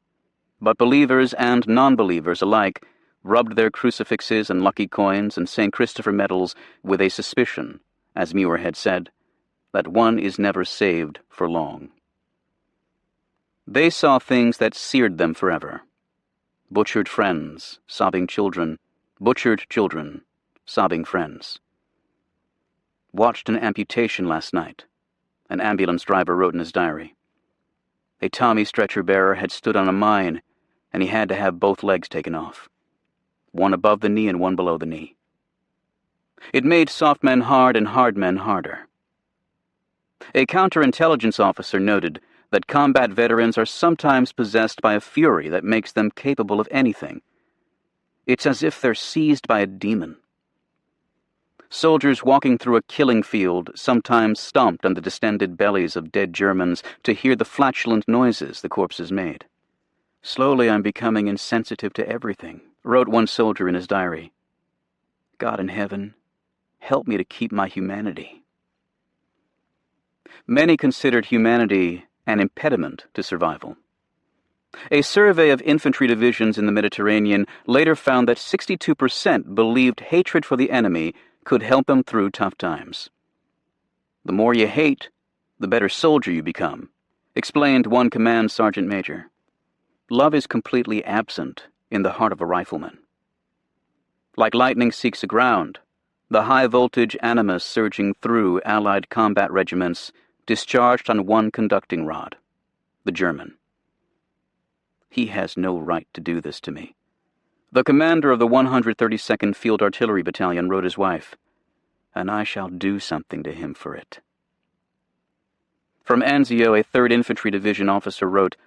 A: but believers and non-believers alike rubbed their crucifixes and lucky coins and St. Christopher medals with a suspicion, as Muirhead said, that one is never saved for long. They saw things that seared them forever. Butchered friends, sobbing children, butchered children, sobbing friends. Watched an amputation last night, an ambulance driver wrote in his diary. A Tommy stretcher-bearer had stood on a mine, and he had to have both legs taken off, one above the knee and one below the knee. It made soft men hard and hard men harder. A counterintelligence officer noted that combat veterans are sometimes possessed by a fury that makes them capable of anything. It's as if they're seized by a demon. Soldiers walking through a killing field sometimes stomped on the distended bellies of dead Germans to hear the flatulent noises the corpses made. "Slowly I'm becoming insensitive to everything," wrote one soldier in his diary. "God in heaven, help me to keep my humanity." Many considered humanity an impediment to survival. A survey of infantry divisions in the Mediterranean later found that 62% believed hatred for the enemy could help them through tough times. "The more you hate, the better soldier you become," explained one command sergeant major. Love is completely absent in the heart of a rifleman. Like lightning seeks the ground, the high-voltage animus surging through Allied combat regiments discharged on one conducting rod, the German. "He has no right to do this to me," the commander of the 132nd Field Artillery Battalion wrote his wife, "and I shall do something to him for it." From Anzio, a 3rd Infantry Division officer wrote,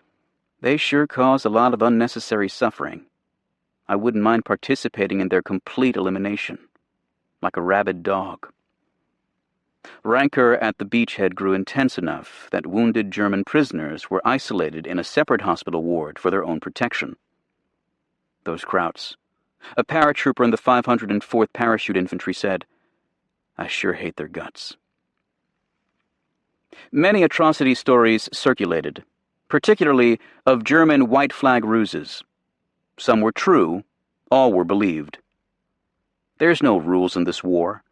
A: "They sure cause a lot of unnecessary suffering. I wouldn't mind participating in their complete elimination, like a rabid dog." Rancor at the beachhead grew intense enough that wounded German prisoners were isolated in a separate hospital ward for their own protection. Those Krauts. A paratrooper in the 504th Parachute Infantry said, "I sure hate their guts." Many atrocity stories circulated, particularly of German white flag ruses. Some were true, all were believed. "There's no rules in this war,"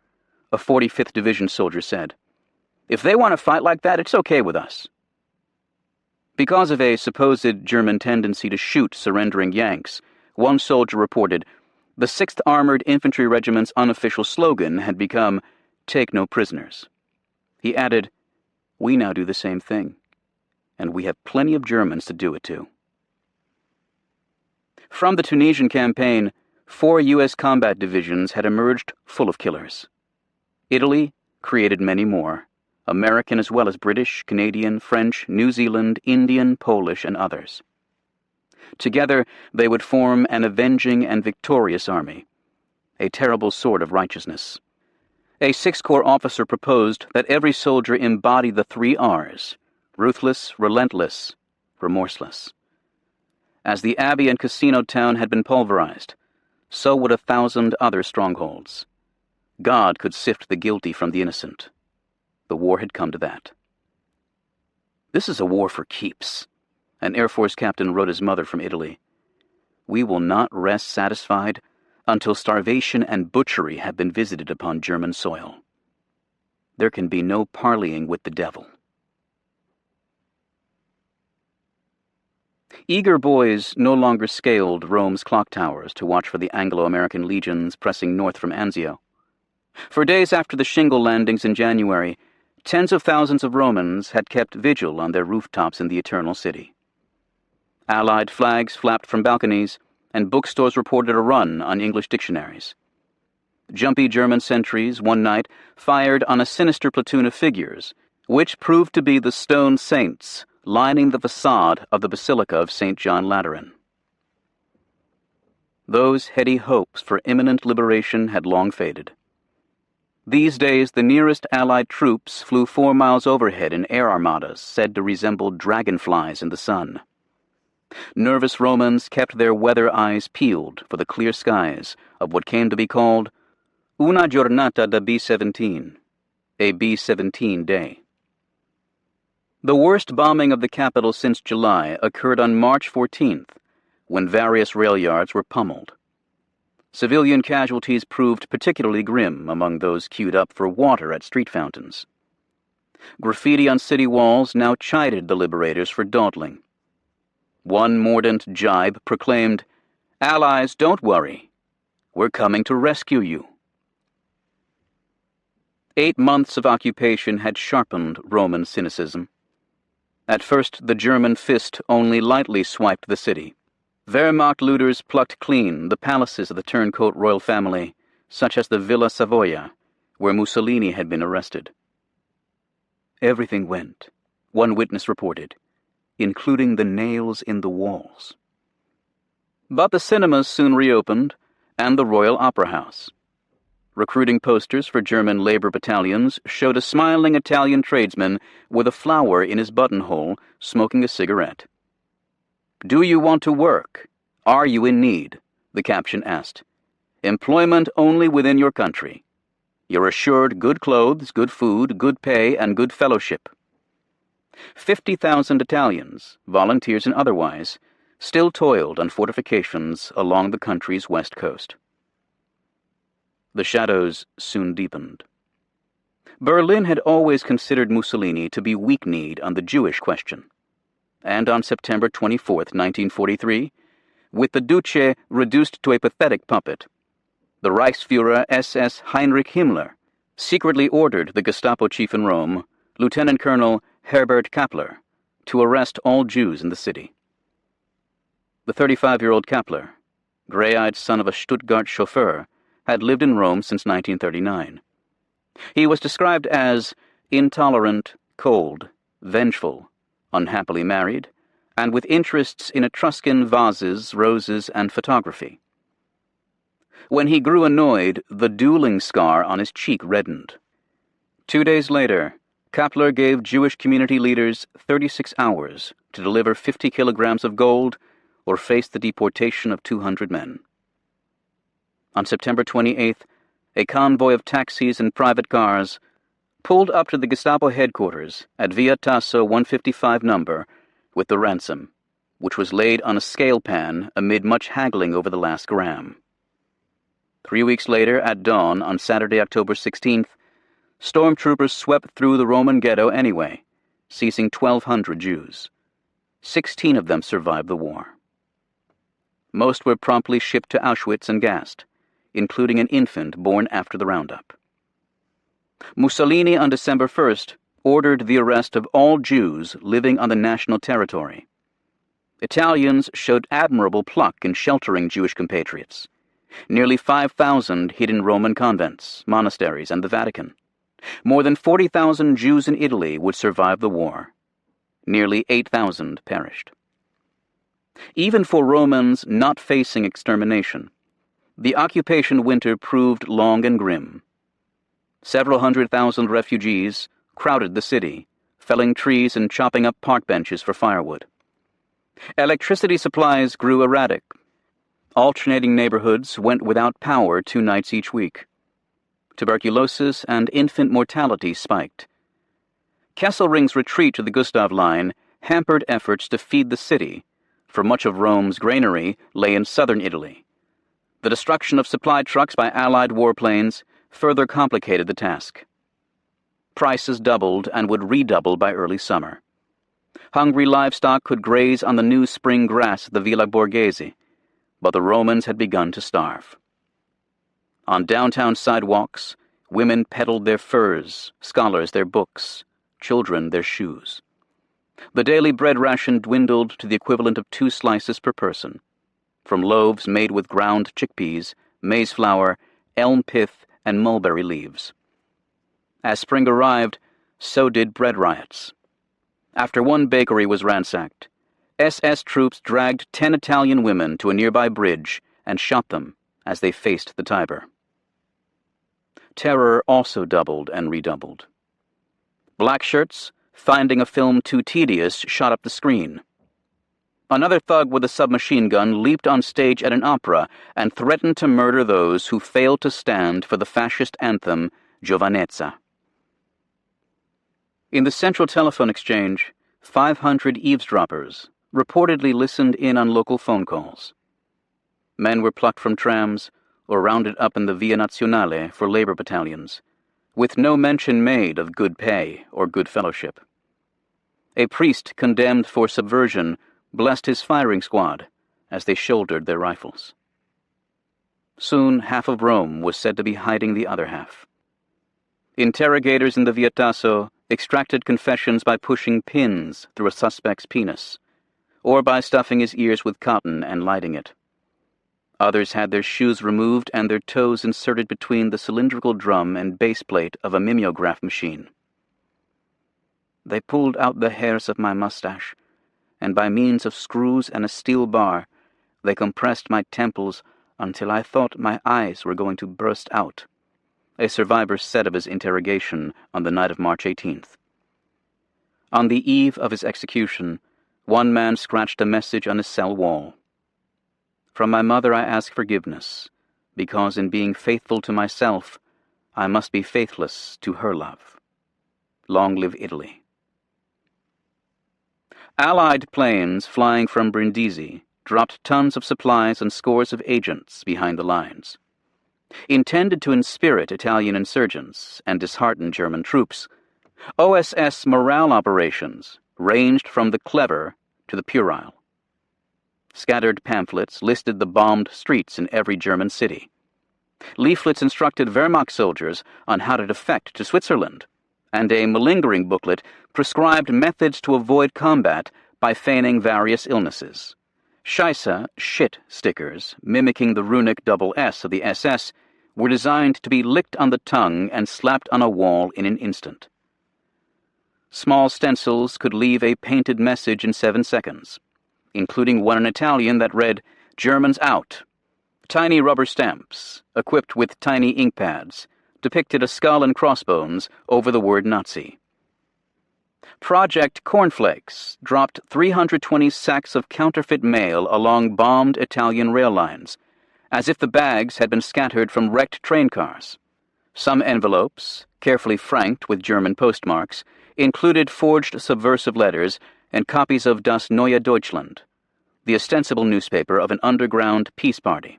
A: a 45th Division soldier said. "If they want to fight like that, it's okay with us." Because of a supposed German tendency to shoot surrendering Yanks, one soldier reported, the 6th Armored Infantry Regiment's unofficial slogan had become, "Take no prisoners." He added, "We now do the same thing, and we have plenty of Germans to do it to." From the Tunisian campaign, 4 U.S. combat divisions had emerged full of killers. Italy created many more, American as well as British, Canadian, French, New Zealand, Indian, Polish, and others. Together, they would form an avenging and victorious army, a terrible sword of righteousness. A 6th Corps officer proposed that every soldier embody the 3 R's: ruthless, relentless, remorseless. As the abbey and casino town had been pulverized, so would 1,000 other strongholds. God could sift the guilty from the innocent. The war had come to that. "This is a war for keeps," an Air Force captain wrote his mother from Italy. "We will not rest satisfied until starvation and butchery have been visited upon German soil. There can be no parleying with the devil." Eager boys no longer scaled Rome's clock towers to watch for the Anglo-American legions pressing north from Anzio. For days after the shingle landings in January, tens of thousands of Romans had kept vigil on their rooftops in the Eternal City. Allied flags flapped from balconies, and bookstores reported a run on English dictionaries. Jumpy German sentries one night fired on a sinister platoon of figures, which proved to be the stone saints lining the facade of the Basilica of St. John Lateran. Those heady hopes for imminent liberation had long faded. These days, the nearest Allied troops flew 4 miles overhead in air armadas said to resemble dragonflies in the sun. Nervous Romans kept their weather eyes peeled for the clear skies of what came to be called Una giornata da B-17, a B-17 day. The worst bombing of the capital since July occurred on March 14th, when various rail yards were pummeled. Civilian casualties proved particularly grim among those queued up for water at street fountains. Graffiti on city walls now chided the liberators for dawdling. One mordant jibe proclaimed, "Allies, don't worry. We're coming to rescue you." 8 months of occupation had sharpened Roman cynicism. At first, the German fist only lightly swiped the city. Wehrmacht looters plucked clean the palaces of the turncoat royal family, such as the Villa Savoia, where Mussolini had been arrested. "Everything went," one witness reported, "including the nails in the walls." But the cinemas soon reopened, and the Royal Opera House. Recruiting posters for German labor battalions showed a smiling Italian tradesman with a flower in his buttonhole smoking a cigarette. "Do you want to work? Are you in need?" the caption asked. "Employment only within your country. You're assured good clothes, good food, good pay, and good fellowship." 50,000 Italians, volunteers and otherwise, still toiled on fortifications along the country's west coast. The shadows soon deepened. Berlin had always considered Mussolini to be weak-kneed on the Jewish question, and on September 24, 1943, with the Duce reduced to a pathetic puppet, the Reichsfuhrer SS Heinrich Himmler secretly ordered the Gestapo chief in Rome, Lieutenant Colonel Herbert Kappler, to arrest all Jews in the city. The 35-year-old Kappler, gray-eyed son of a Stuttgart chauffeur, had lived in Rome since 1939. He was described as intolerant, cold, vengeful, unhappily married, and with interests in Etruscan vases, roses, and photography. When he grew annoyed, the dueling scar on his cheek reddened. 2 days later, Kappler gave Jewish community leaders 36 hours to deliver 50 kilograms of gold or face the deportation of 200 men. On September 28th, a convoy of taxis and private cars pulled up to the Gestapo headquarters at Via Tasso 155 number with the ransom, which was laid on a scale pan amid much haggling over the last gram. 3 weeks later, at dawn on Saturday, October 16th, stormtroopers swept through the Roman ghetto anyway, seizing 1,200 Jews. 16 of them survived the war. Most were promptly shipped to Auschwitz and gassed, including an infant born after the roundup. Mussolini on December 1st ordered the arrest of all Jews living on the national territory. Italians showed admirable pluck in sheltering Jewish compatriots. Nearly 5,000 hid in Roman convents, monasteries, and the Vatican. More than 40,000 Jews in Italy would survive the war. Nearly 8,000 perished. Even for Romans not facing extermination, the occupation winter proved long and grim. Several 100,000 refugees crowded the city, felling trees and chopping up park benches for firewood. Electricity supplies grew erratic. Alternating neighborhoods went without power 2 nights each week. Tuberculosis and infant mortality spiked. Kesselring's retreat to the Gustav Line hampered efforts to feed the city, for much of Rome's granary lay in southern Italy. The destruction of supply trucks by Allied warplanes further complicated the task. Prices doubled and would redouble by early summer. Hungry livestock could graze on the new spring grass at the Villa Borghese, but the Romans had begun to starve. On downtown sidewalks, women peddled their furs, scholars their books, children their shoes. The daily bread ration dwindled to the equivalent of 2 slices per person, from loaves made with ground chickpeas, maize flour, elm pith, and mulberry leaves. As spring arrived, so did bread riots. After one bakery was ransacked, SS troops dragged 10 Italian women to a nearby bridge and shot them as they faced the Tiber. Terror also doubled and redoubled. Black shirts, finding a film too tedious, shot up the screen. Another thug with a submachine gun leaped on stage at an opera and threatened to murder those who failed to stand for the fascist anthem, Giovanezza. In the central telephone exchange, 500 eavesdroppers reportedly listened in on local phone calls. Men were plucked from trams or rounded up in the Via Nazionale for labor battalions, with no mention made of good pay or good fellowship. A priest condemned for subversion blessed his firing squad as they shouldered their rifles. Soon half of Rome was said to be hiding the other half. Interrogators in the Via Tasso extracted confessions by pushing pins through a suspect's penis, or by stuffing his ears with cotton and lighting it. Others had their shoes removed and their toes inserted between the cylindrical drum and base plate of a mimeograph machine. They pulled out the hairs of my mustache, and by means of screws and a steel bar, they compressed my temples until I thought my eyes were going to burst out. a survivor said of his interrogation on the night of March 18th. On the eve of his execution, one man scratched a message on his cell wall. "From my mother I ask forgiveness, because in being faithful to myself, I must be faithless to her love. Long live Italy." Allied planes flying from Brindisi dropped tons of supplies and scores of agents behind the lines. Intended to inspirit Italian insurgents and dishearten German troops, OSS morale operations ranged from the clever to the puerile. Scattered pamphlets listed the bombed streets in every German city. Leaflets instructed Wehrmacht soldiers on how to defect to Switzerland, and a malingering booklet prescribed methods to avoid combat by feigning various illnesses. Scheisse, shit stickers, mimicking the runic double S of the SS, were designed to be licked on the tongue and slapped on a wall in an instant. Small stencils could leave a painted message in 7 seconds, including one in Italian that read, "Germans out." Tiny rubber stamps, equipped with tiny ink pads, depicted a skull and crossbones over the word Nazi. Project Cornflakes dropped 320 sacks of counterfeit mail along bombed Italian rail lines, as if the bags had been scattered from wrecked train cars. Some envelopes, carefully franked with German postmarks, included forged subversive letters and copies of Das Neue Deutschland, the ostensible newspaper of an underground peace party.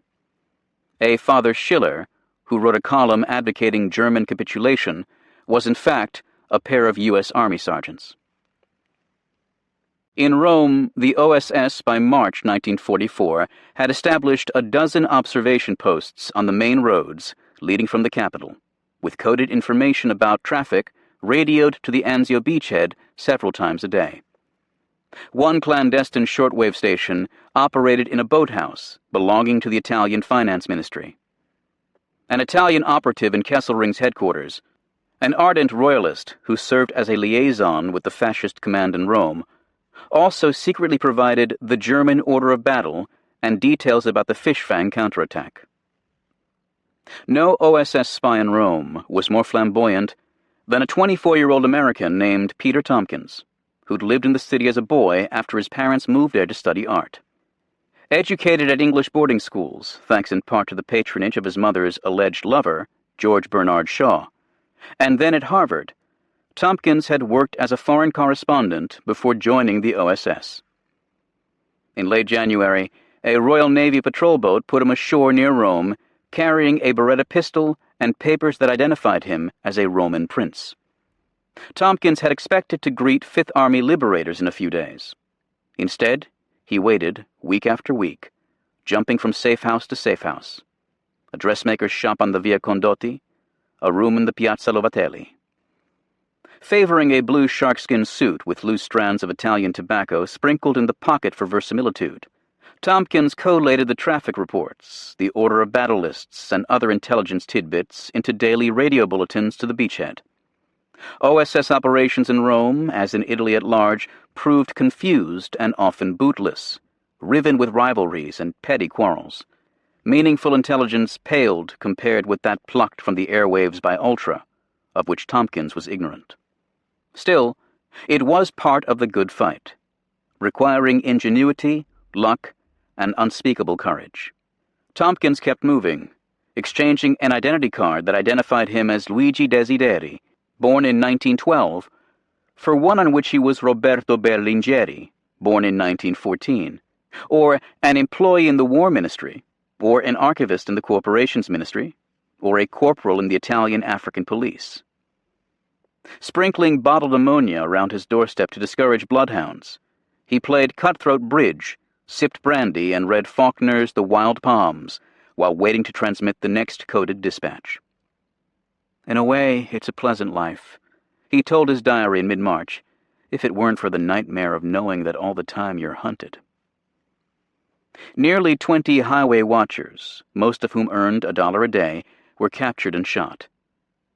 A: A Father Schiller, who wrote a column advocating German capitulation, was in fact a pair of U.S. Army sergeants. In Rome, the OSS by March 1944 had established a dozen observation posts on the main roads leading from the capital, with coded information about traffic radioed to the Anzio beachhead several times a day. One clandestine shortwave station operated in a boathouse belonging to the Italian Finance Ministry. An Italian operative in Kesselring's headquarters, an ardent royalist who served as a liaison with the fascist command in Rome, also secretly provided the German order of battle and details about the Fischfang counterattack. No OSS spy in Rome was more flamboyant than a 24-year-old American named Peter Tompkins, who'd lived in the city as a boy after his parents moved there to study art. Educated at English boarding schools, thanks in part to the patronage of his mother's alleged lover, George Bernard Shaw, and then at Harvard, Tompkins had worked as a foreign correspondent before joining the OSS. In late January, a Royal Navy patrol boat put him ashore near Rome, carrying a Beretta pistol and papers that identified him as a Roman prince. Tompkins had expected to greet Fifth Army liberators in a few days. Instead, he waited week after week, jumping from safe house to safe house. A dressmaker's shop on the Via Condotti, a room in the Piazza Lovatelli. Favoring a blue sharkskin suit with loose strands of Italian tobacco sprinkled in the pocket for verisimilitude, Tompkins collated the traffic reports, the order of battle lists, and other intelligence tidbits into daily radio bulletins to the beachhead. OSS operations in Rome, as in Italy at large, proved confused and often bootless, riven with rivalries and petty quarrels. Meaningful intelligence paled compared with that plucked from the airwaves by Ultra, of which Tompkins was ignorant. Still, it was part of the good fight, requiring ingenuity, luck, and unspeakable courage. Tompkins kept moving, exchanging an identity card that identified him as Luigi Desideri, born in 1912, for one on which he was Roberto Berlinghieri, born in 1914, or an employee in the War Ministry, or an archivist in the Corporations Ministry, or a corporal in the Italian African Police. Sprinkling bottled ammonia around his doorstep to discourage bloodhounds, he played cutthroat bridge, sipped brandy, and read Faulkner's The Wild Palms while waiting to transmit the next coded dispatch. In a way, it's a pleasant life, he told his diary in mid-March, if it weren't for the nightmare of knowing that all the time you're hunted. Nearly 20 highway watchers, most of whom earned $1 a day, were captured and shot.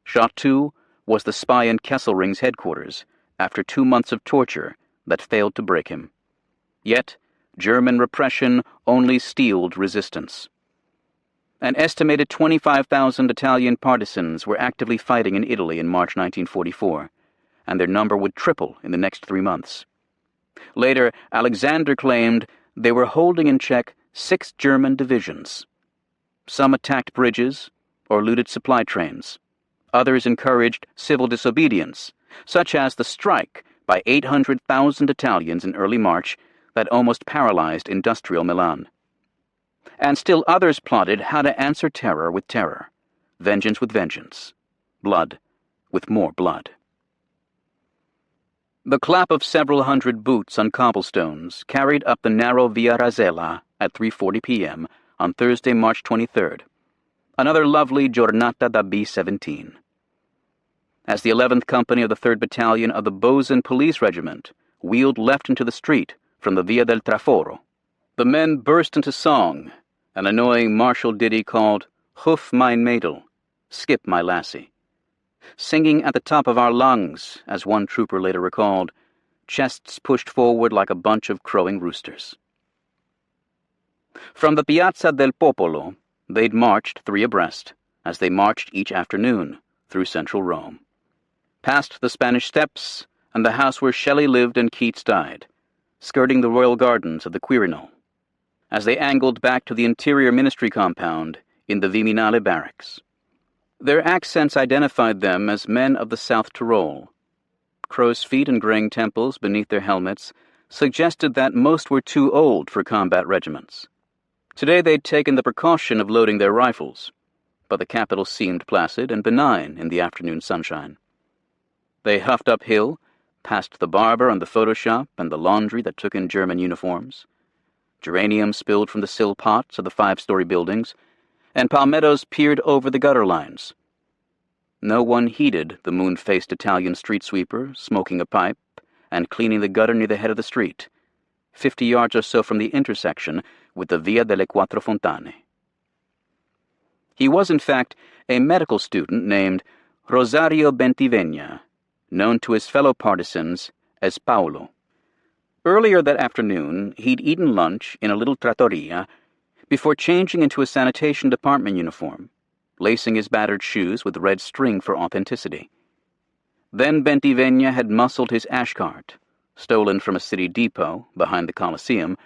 A: Shot too was the spy in Kesselring's headquarters after 2 months of torture that failed to break him. Yet, German repression only steeled resistance. An estimated 25,000 Italian partisans were actively fighting in Italy in March 1944, and their number would triple in the next 3 months. Later, Alexander claimed they were holding in check 6 German divisions. Some attacked bridges or looted supply trains. Others encouraged civil disobedience, such as the strike by 800,000 Italians in early March that almost paralyzed industrial Milan. And still others plotted how to answer terror with terror, vengeance with vengeance, blood with more blood. The clap of several hundred boots on cobblestones carried up the narrow Via Rasella at 3:40 p.m. on Thursday, March 23rd, another lovely giornata da B-17. As the 11th Company of the 3rd Battalion of the Bozen Police Regiment wheeled left into the street from the Via del Traforo, the men burst into song, an annoying martial ditty called Hoof mein Mädel, Skip my lassie. Singing at the top of our lungs, as one trooper later recalled, chests pushed forward like a bunch of crowing roosters. From the Piazza del Popolo, they'd marched 3 abreast, as they marched each afternoon through central Rome. Past the Spanish Steps and the house where Shelley lived and Keats died, skirting the royal gardens of the Quirinal, as they angled back to the interior ministry compound in the Viminale barracks. Their accents identified them as men of the South Tyrol. Crow's feet and graying temples beneath their helmets suggested that most were too old for combat regiments. Today they'd taken the precaution of loading their rifles, but the capital seemed placid and benign in the afternoon sunshine. They huffed uphill, past the barber and the photo shop and the laundry that took in German uniforms. Geraniums spilled from the sill pots of the 5-story buildings, and palmettos peered over the gutter lines. No one heeded the moon-faced Italian street sweeper smoking a pipe and cleaning the gutter near the head of the street, 50 yards or so from the intersection with the Via delle Quattro Fontane. He was, in fact, a medical student named Rosario Bentivegna, known to his fellow partisans as Paolo. Earlier that afternoon, he'd eaten lunch in a little trattoria before changing into a sanitation department uniform, lacing his battered shoes with red string for authenticity. Then Bentivegna had muscled his ash cart, stolen from a city depot behind the Colosseum,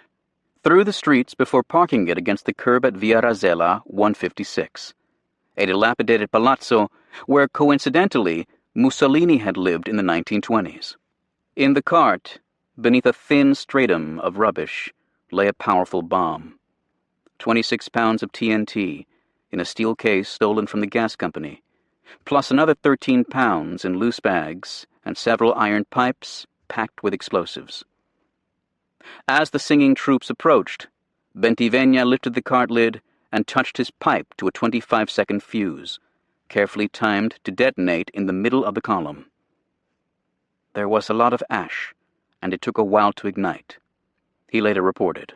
A: through the streets before parking it against the curb at Via Rasella 156, a dilapidated palazzo where, coincidentally, Mussolini had lived in the 1920s. In the cart, beneath a thin stratum of rubbish, lay a powerful bomb. 26 pounds of TNT in a steel case stolen from the gas company, plus another 13 pounds in loose bags and several iron pipes packed with explosives. As the singing troops approached, Bentivegna lifted the cart lid and touched his pipe to a 25-second fuse, carefully timed to detonate in the middle of the column. There was a lot of ash, and it took a while to ignite, he later reported.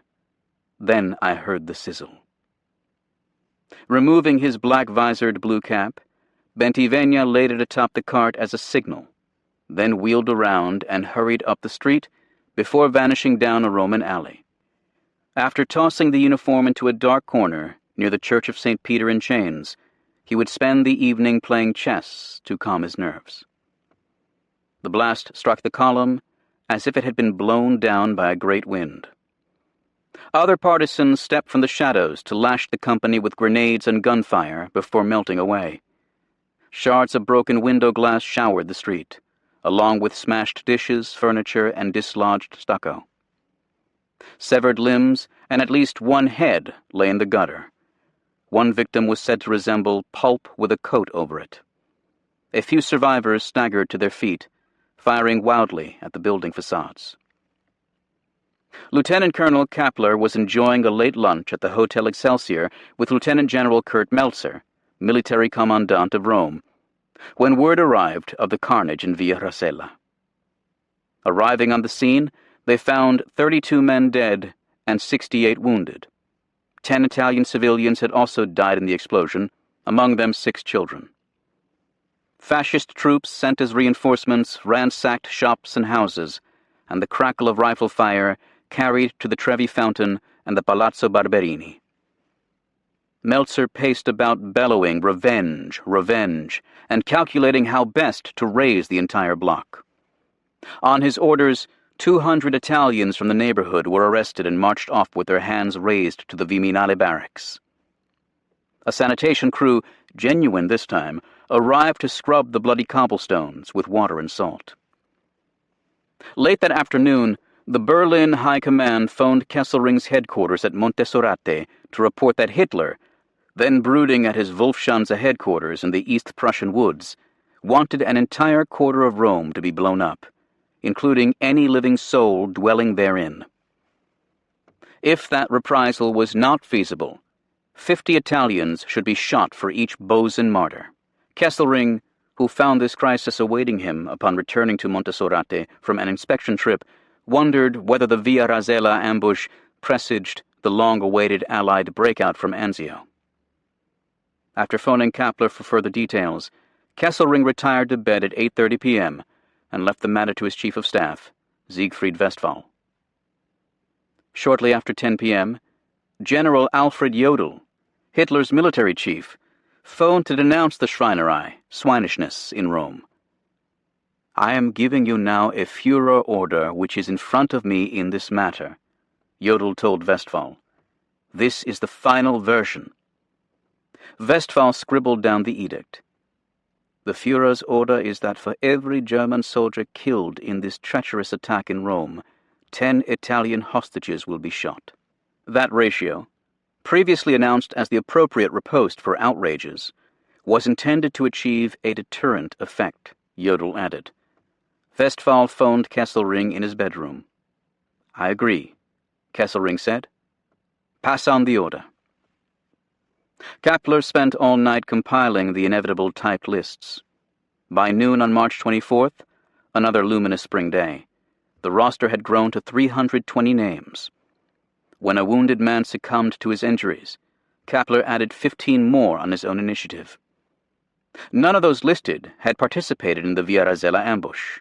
A: Then I heard the sizzle. Removing his black-visored blue cap, Bentivegna laid it atop the cart as a signal, then wheeled around and hurried up the street before vanishing down a Roman alley. After tossing the uniform into a dark corner near the Church of St. Peter in Chains, he would spend the evening playing chess to calm his nerves. The blast struck the column as if it had been blown down by a great wind. Other partisans stepped from the shadows to lash the company with grenades and gunfire before melting away. Shards of broken window glass showered the street, along with smashed dishes, furniture, and dislodged stucco. Severed limbs and at least one head lay in the gutter. One victim was said to resemble pulp with a coat over it. A few survivors staggered to their feet, firing wildly at the building facades. Lieutenant Colonel Kappler was enjoying a late lunch at the Hotel Excelsior with Lieutenant General Kurt Meltzer, military commandant of Rome, when word arrived of the carnage in Via Rasella. Arriving on the scene, they found 32 men dead and 68 wounded. 10 Italian civilians had also died in the explosion, among them 6 children. Fascist troops sent as reinforcements ransacked shops and houses, and the crackle of rifle fire carried to the Trevi Fountain and the Palazzo Barberini. Meltzer paced about bellowing revenge, revenge, and calculating how best to raise the entire block. On his orders, 200 Italians from the neighborhood were arrested and marched off with their hands raised to the Viminale barracks. A sanitation crew, genuine this time, arrived to scrub the bloody cobblestones with water and salt. Late that afternoon, the Berlin High Command phoned Kesselring's headquarters at Montesorate to report that Hitler, then brooding at his Wolfschanze headquarters in the East Prussian woods, wanted an entire quarter of Rome to be blown up, including any living soul dwelling therein. If that reprisal was not feasible, 50 Italians should be shot for each bosun martyr. Kesselring, who found this crisis awaiting him upon returning to Montesorate from an inspection trip, wondered whether the Via Rasella ambush presaged the long-awaited Allied breakout from Anzio. After phoning Kappler for further details, Kesselring retired to bed at 8:30 p.m. and left the matter to his chief of staff, Siegfried Westphal. Shortly after 10 p.m., General Alfred Jodl, Hitler's military chief, phoned to denounce the Schweinerei, swinishness, in Rome. "I am giving you now a Führer order which is in front of me in this matter," Jodl told Westphal. "This is the final version." Westphal scribbled down the edict. "The Führer's order is that for every German soldier killed in this treacherous attack in Rome, 10 Italian hostages will be shot." That ratio, previously announced as the appropriate riposte for outrages, was intended to achieve a deterrent effect, Jodl added. Westphal phoned Kesselring in his bedroom. "I agree," Kesselring said. "Pass on the order." Kappler spent all night compiling the inevitable typed lists. By noon on March 24th, another luminous spring day, the roster had grown to 320 names. When a wounded man succumbed to his injuries, Kappler added 15 more on his own initiative. None of those listed had participated in the Via Rasella ambush.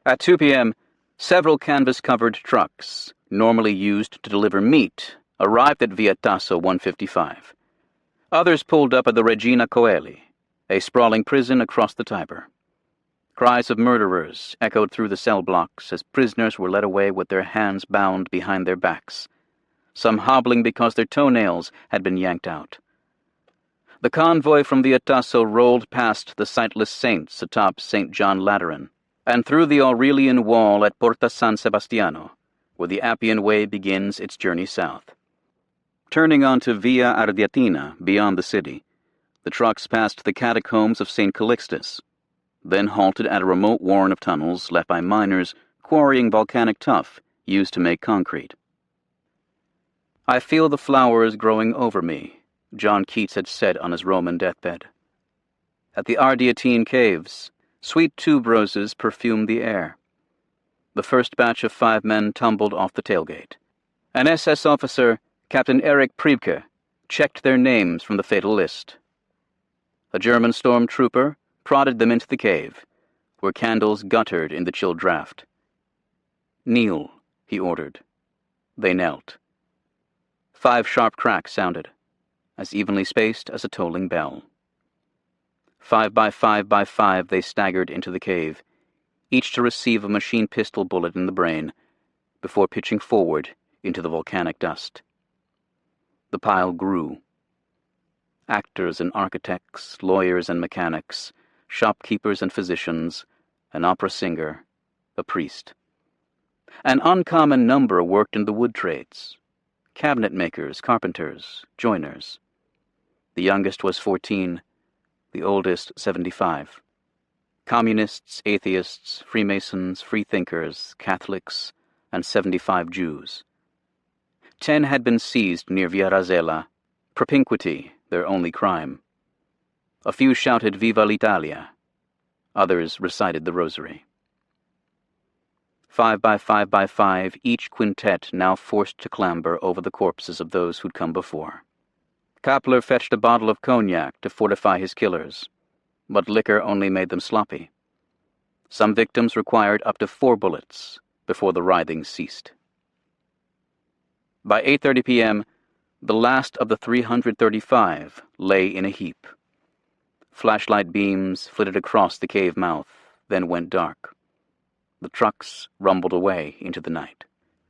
A: At 2 p.m., several canvas-covered trucks, normally used to deliver meat, arrived at Via Tasso 155. Others pulled up at the Regina Coeli, a sprawling prison across the Tiber. Cries of murderers echoed through the cell blocks as prisoners were led away with their hands bound behind their backs, some hobbling because their toenails had been yanked out. The convoy from Via Tasso rolled past the sightless saints atop St. John Lateran, and through the Aurelian wall at Porta San Sebastiano, where the Appian Way begins its journey south. Turning onto Via Ardiatina beyond the city, the trucks passed the catacombs of St. Calixtus, then halted at a remote warren of tunnels left by miners quarrying volcanic tuff used to make concrete. "I feel the flowers growing over me," John Keats had said on his Roman deathbed. At the Ardeatine caves, sweet tuberoses perfumed the air. The first batch of 5 men tumbled off the tailgate. An SS officer, Captain Erich Priebke, checked their names from the fatal list. A German stormtrooper prodded them into the cave, where candles guttered in the chill draught. "Kneel," he ordered. They knelt. 5 sharp cracks sounded, as evenly spaced as a tolling bell. 5 by 5 by 5 they staggered into the cave, each to receive a machine pistol bullet in the brain, before pitching forward into the volcanic dust. The pile grew. Actors and architects, lawyers and mechanics, shopkeepers and physicians, an opera singer, a priest. An uncommon number worked in the wood trades: cabinet makers, carpenters, joiners. The youngest was 14, the oldest 75. Communists, atheists, Freemasons, freethinkers, Catholics, and 75 Jews. 10 had been seized near Via Rasella, propinquity their only crime. A few shouted "Viva l'Italia." Others recited the rosary. 5 by 5 by 5, each quintet now forced to clamber over the corpses of those who'd come before. Kappler fetched a bottle of cognac to fortify his killers, but liquor only made them sloppy. Some victims required up to 4 bullets before the writhing ceased. By 8:30 p.m., The last of the 335 lay in a heap. Flashlight beams flitted across the cave mouth, then went dark. The trucks rumbled away into the night.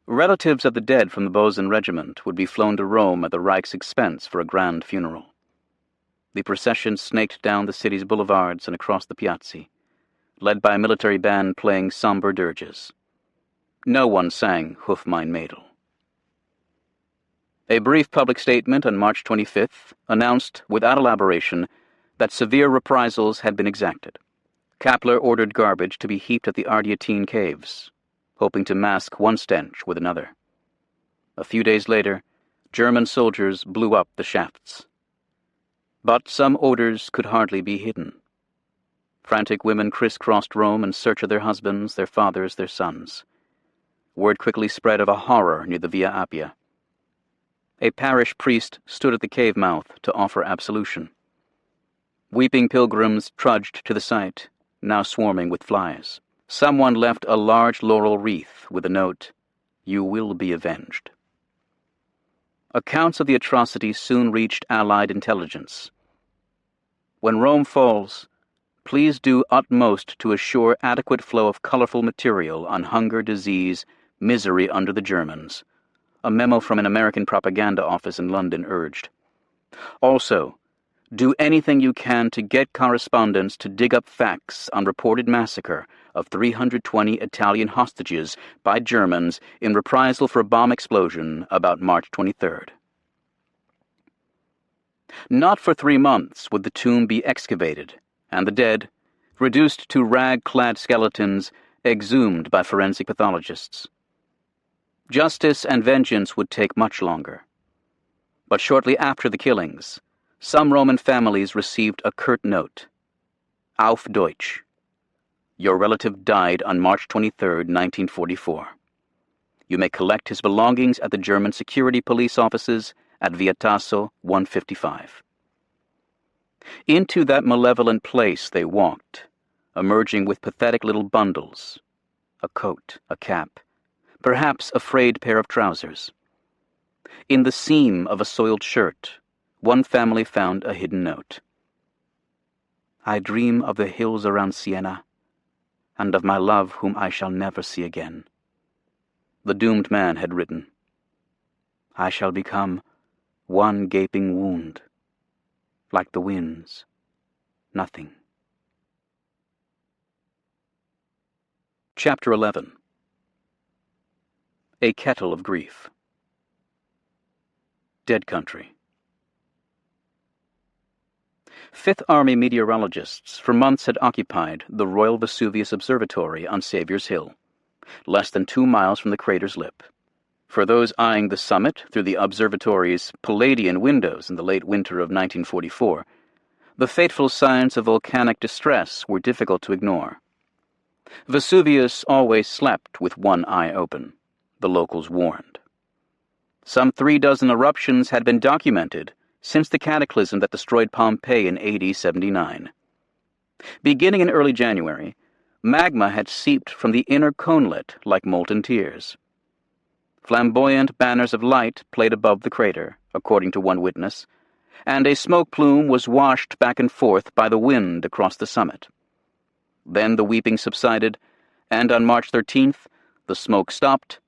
A: Relatives of the dead from the Bozen Regiment would be flown to Rome at the Reich's expense for a grand funeral. The procession snaked down the city's boulevards and across the piazzi, led by a military band playing somber dirges. No one sang Huf mein Mädel. A brief public statement on March 25th announced, without elaboration, that severe reprisals had been exacted. Kappler ordered garbage to be heaped at the Ardeatine caves, hoping to mask one stench with another. A few days later, German soldiers blew up the shafts. But some odors could hardly be hidden. Frantic women crisscrossed Rome in search of their husbands, their fathers, their sons. Word quickly spread of a horror near the Via Appia. A parish priest stood at the cave mouth to offer absolution. Weeping pilgrims trudged to the site, now swarming with flies. Someone left a large laurel wreath with a note, "You will be avenged." Accounts of the atrocities soon reached Allied intelligence. When Rome falls, please do utmost to assure adequate flow of colorful material on hunger, disease, misery under the Germans, a memo from an American propaganda office in London urged. Also, do anything you can to get correspondents to dig up facts on reported massacre of 320 Italian hostages by Germans in reprisal for a bomb explosion about March 23rd. Not for 3 months would the tomb be excavated, and the dead, reduced to rag-clad skeletons, exhumed by forensic pathologists. Justice and vengeance would take much longer. But shortly after the killings, some Roman families received a curt note. Auf Deutsch. Your relative died on March 23, 1944. You may collect his belongings at the German security police offices at Via Tasso 155. Into that malevolent place they walked, emerging with pathetic little bundles, a coat, a cap, perhaps a frayed pair of trousers. In the seam of a soiled shirt, one family found a hidden note. I dream of the hills around Siena, and of my love whom I shall never see again. The doomed man had written, I shall become one gaping wound, like the winds, nothing. Chapter 11. A Kettle of Grief. Dead Country. Fifth Army meteorologists for months had occupied the Royal Vesuvius Observatory on Saviour's Hill, less than 2 miles from the crater's lip. For those eyeing the summit through the observatory's Palladian windows in the late winter of 1944, the fateful signs of volcanic distress were difficult to ignore. Vesuvius always slept with one eye open, the locals warned. Some 36 eruptions had been documented since the cataclysm that destroyed Pompeii in AD 79. Beginning in early January, magma had seeped from the inner conelet like molten tears. Flamboyant banners of light played above the crater, according to one witness, and a smoke plume was washed back and forth by the wind across the summit. Then the weeping subsided, and on March 13th, the smoke stopped,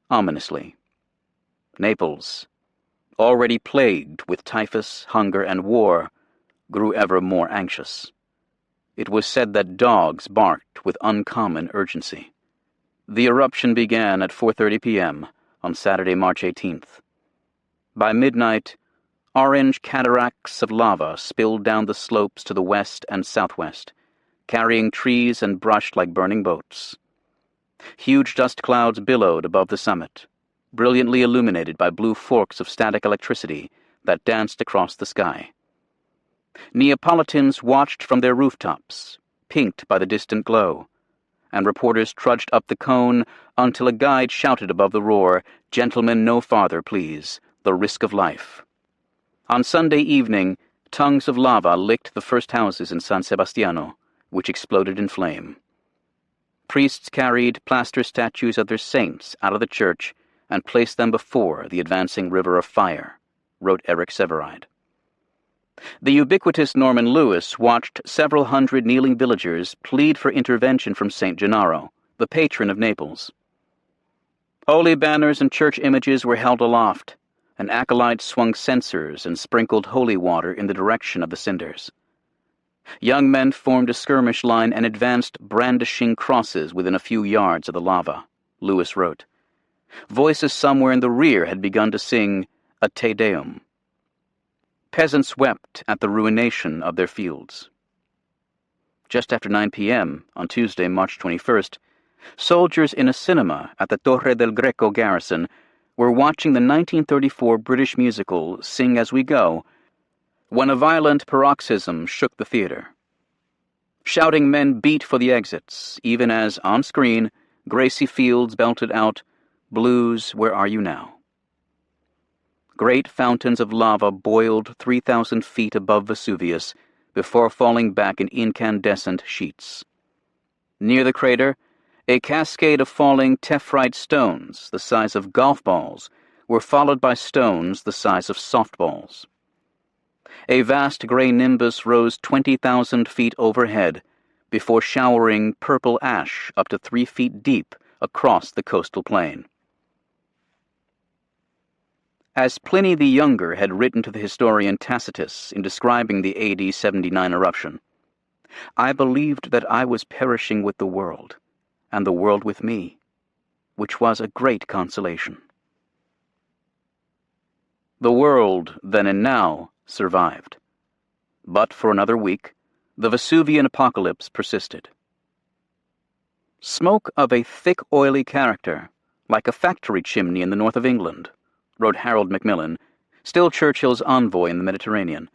A: ominously. Naples, already plagued with typhus, hunger, and war, grew ever more anxious. It was said that dogs barked with uncommon urgency. The eruption began at 4:30 p.m. on Saturday, March 18th. By midnight, orange cataracts of lava spilled down the slopes to the west and southwest, carrying trees and brush like burning boats. Huge dust clouds billowed above the summit, brilliantly illuminated by blue forks of static electricity that danced across the sky. Neapolitans watched from their rooftops, pinked by the distant glow, and reporters trudged up the cone until a guide shouted above the roar, "Gentlemen, no farther, please, the risk of life." On Sunday evening, tongues of lava licked the first houses in San Sebastiano, which exploded in flame. Priests carried plaster statues of their saints out of the church and placed them before the advancing river of fire, wrote Eric Severide. The ubiquitous Norman Lewis watched several hundred kneeling villagers plead for intervention from St. Gennaro, the patron of Naples. Holy banners and church images were held aloft, and acolytes swung censers and sprinkled holy water in the direction of the cinders. Young men formed a skirmish line and advanced brandishing crosses within a few yards of the lava, Lewis wrote. Voices somewhere in the rear had begun to sing a Te Deum. Peasants wept at the ruination of their fields. Just after 9 p.m. on Tuesday, March 21st, soldiers in a cinema at the Torre del Greco garrison were watching the 1934 British musical Sing As We Go when a violent paroxysm shook the theater. Shouting men beat for the exits, even as, on screen, Gracie Fields belted out, "Blues, Where Are You Now?" Great fountains of lava boiled 3,000 feet above Vesuvius before falling back in incandescent sheets. Near the crater, a cascade of falling tephrite stones the size of golf balls were followed by stones the size of softballs. A vast gray nimbus rose 20,000 feet overhead before showering purple ash up to 3 feet deep across the coastal plain. As Pliny the Younger had written to the historian Tacitus in describing the AD 79 eruption, "I believed that I was perishing with the world, and the world with me, which was a great consolation." The world, then and now, survived. But for another week, the Vesuvian apocalypse persisted. Smoke of a thick, oily character, like a factory chimney in the north of England, wrote Harold Macmillan, still Churchill's envoy in the Mediterranean.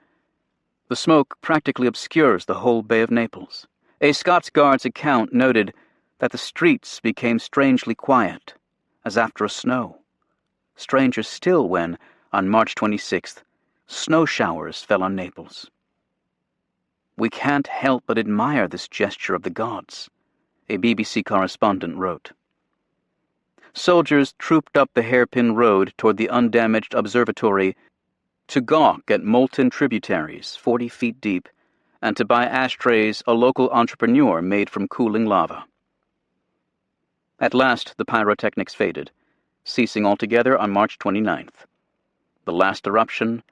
A: The smoke practically obscures the whole Bay of Naples. A Scots Guard's account noted that the streets became strangely quiet, as after a snow. Stranger still when, on March 26th, snow showers fell on Naples. "We can't help but admire this gesture of the gods," a BBC correspondent wrote. Soldiers trooped up the hairpin road toward the undamaged observatory to gawk at molten tributaries 40 feet deep and to buy ashtrays a local entrepreneur made from cooling lava. At last the pyrotechnics faded, ceasing altogether on March 29th, the last eruption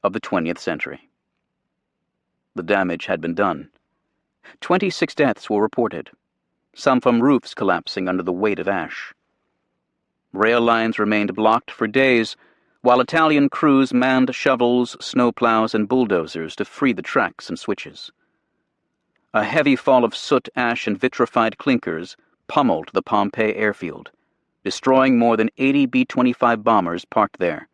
A: of the 20th century. The damage had been done. 26 deaths were reported, some from roofs collapsing under the weight of ash. Rail lines remained blocked for days, while Italian crews manned shovels, snowplows, and bulldozers to free the tracks and switches. A heavy fall of soot, ash, and vitrified clinkers pummeled the Pompeii airfield, destroying more than 80 B-25 bombers parked there.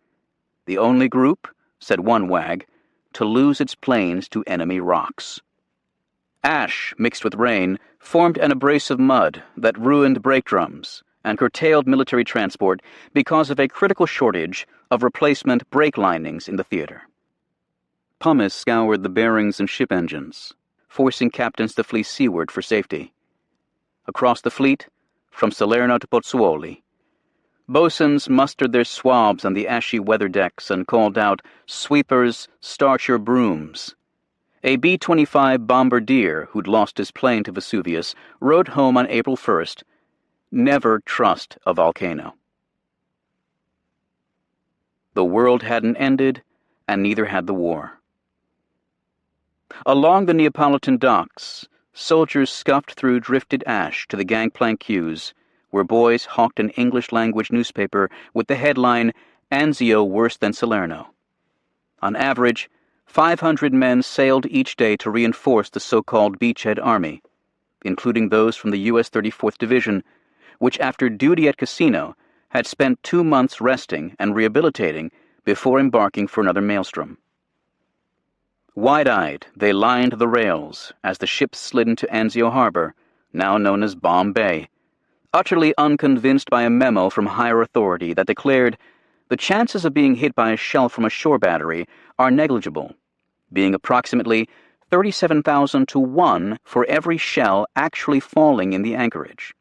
A: The only group, said one wag, to lose its planes to enemy rocks. Ash, mixed with rain, formed an abrasive mud that ruined brake drums and curtailed military transport because of a critical shortage of replacement brake linings in the theater. Pumice scoured the bearings and ship engines, forcing captains to flee seaward for safety. Across the fleet, from Salerno to Pozzuoli, bosuns mustered their swabs on the ashy weather decks and called out, "Sweepers, start your brooms." A B-25 bombardier who'd lost his plane to Vesuvius wrote home on April 1st, "Never trust a volcano." The world hadn't ended, and neither had the war. Along the Neapolitan docks, soldiers scuffed through drifted ash to the gangplank queues, where boys hawked an English-language newspaper with the headline, "Anzio Worse Than Salerno." On average, 500 men sailed each day to reinforce the so-called beachhead army, including those from the U.S. 34th Division, which after duty at Cassino had spent 2 months resting and rehabilitating before embarking for another maelstrom. Wide-eyed, they lined the rails as the ships slid into Anzio Harbor, now known as Bomb Bay, utterly unconvinced by a memo from higher authority that declared the chances of being hit by a shell from a shore battery are negligible, being approximately 37,000 to 1 for every shell actually falling in the anchorage.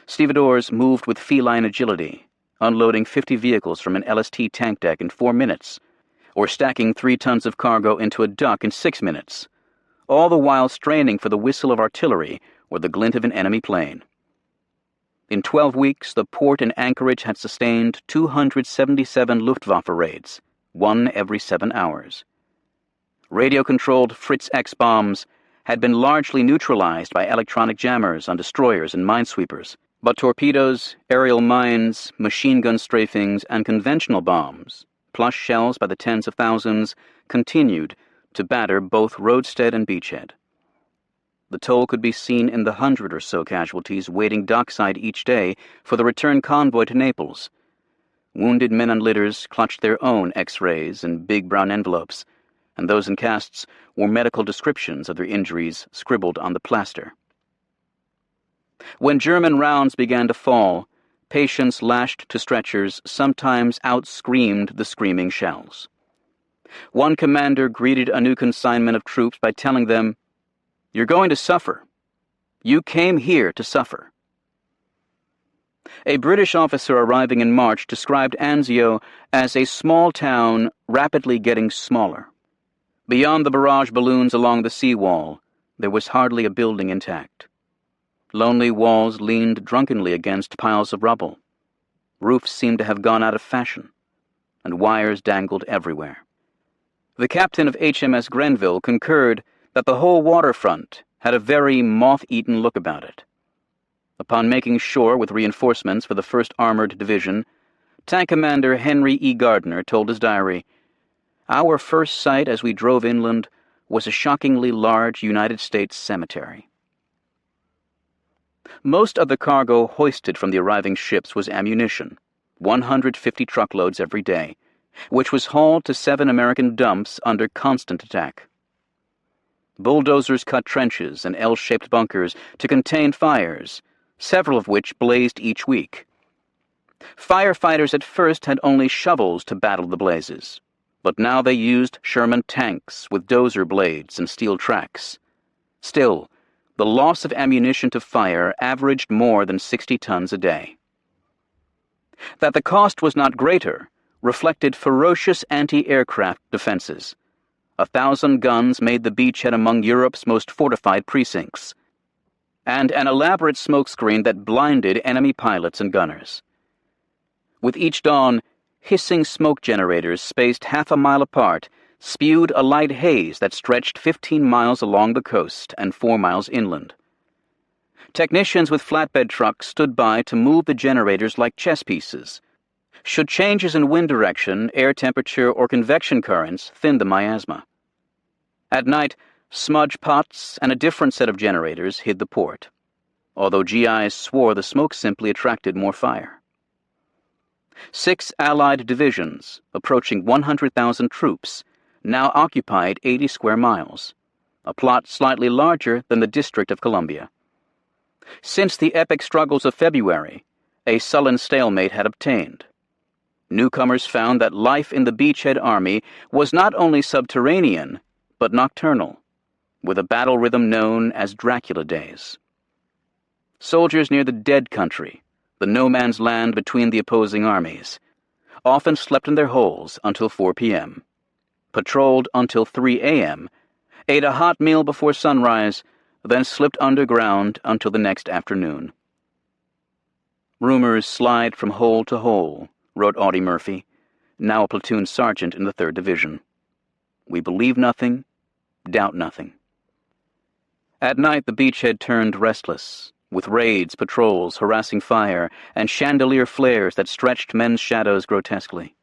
A: Stevedores moved with feline agility, unloading 50 vehicles from an LST tank deck in 4 minutes, or stacking 3 tons of cargo into a dock in 6 minutes, all the while straining for the whistle of artillery or the glint of an enemy plane. In 12 weeks, the port and anchorage had sustained 277 Luftwaffe raids, 1 every 7 hours. Radio-controlled Fritz X bombs had been largely neutralized by electronic jammers on destroyers and minesweepers, but torpedoes, aerial mines, machine gun strafings, and conventional bombs, plus shells by the tens of thousands, continued to batter both roadstead and beachhead. The toll could be seen in the 100 or so casualties waiting dockside each day for the return convoy to Naples. Wounded men on litters clutched their own X-rays and big brown envelopes, and those in casts wore medical descriptions of their injuries scribbled on the plaster. When German rounds began to fall, patients lashed to stretchers sometimes out-screamed the screaming shells. One commander greeted a new consignment of troops by telling them, "You're going to suffer. You came here to suffer." A British officer arriving in March described Anzio as a small town rapidly getting smaller. Beyond the barrage balloons along the seawall, there was hardly a building intact. Lonely walls leaned drunkenly against piles of rubble. Roofs seemed to have gone out of fashion, and wires dangled everywhere. The captain of HMS Grenville concurred that the whole waterfront had a very moth-eaten look about it. Upon making shore with reinforcements for the 1st Armored Division, Tank Commander Henry E. Gardner told his diary, "Our first sight as we drove inland was a shockingly large United States cemetery." Most of the cargo hoisted from the arriving ships was ammunition, 150 truckloads every day, which was hauled to 7 American dumps under constant attack. Bulldozers cut trenches and L-shaped bunkers to contain fires, several of which blazed each week. Firefighters at first had only shovels to battle the blazes, but now they used Sherman tanks with dozer blades and steel tracks. Still, the loss of ammunition to fire averaged more than 60 tons a day. That the cost was not greater reflected ferocious anti-aircraft defenses. 1,000 guns made the beachhead among Europe's most fortified precincts, and an elaborate smokescreen that blinded enemy pilots and gunners. With each dawn, hissing smoke generators spaced half a mile apart spewed a light haze that stretched 15 miles along the coast and 4 miles inland. Technicians with flatbed trucks stood by to move the generators like chess pieces. Should changes in wind direction, air temperature, or convection currents thin the miasma. At night, smudge pots and a different set of generators hid the port, although GIs swore the smoke simply attracted more fire. 6 Allied divisions, approaching 100,000 troops, now occupied 80 square miles, a plot slightly larger than the District of Columbia. Since the epic struggles of February, a sullen stalemate had obtained. Newcomers found that life in the beachhead army was not only subterranean, but nocturnal, with a battle rhythm known as Dracula days. Soldiers near the dead country, the no-man's land between the opposing armies, often slept in their holes until 4 p.m., patrolled until 3 a.m., ate a hot meal before sunrise, then slipped underground until the next afternoon. "Rumors slide from hole to hole," wrote Audie Murphy, now a platoon sergeant in the 3rd Division. "We believe nothing, doubt nothing." At night the beachhead turned restless, with raids, patrols, harassing fire, and chandelier flares that stretched men's shadows grotesquely.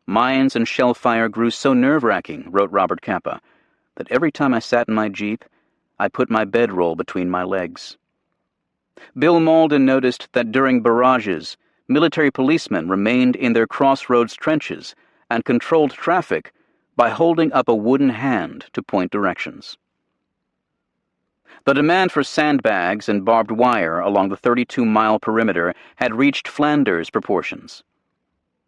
A: "Mines and shell fire grew so nerve-wracking," wrote Robert Capa, "that every time I sat in my jeep, I put my bedroll between my legs." Bill Malden noticed that during barrages, military policemen remained in their crossroads trenches and controlled traffic by holding up a wooden hand to point directions. The demand for sandbags and barbed wire along the 32-mile perimeter had reached Flanders proportions.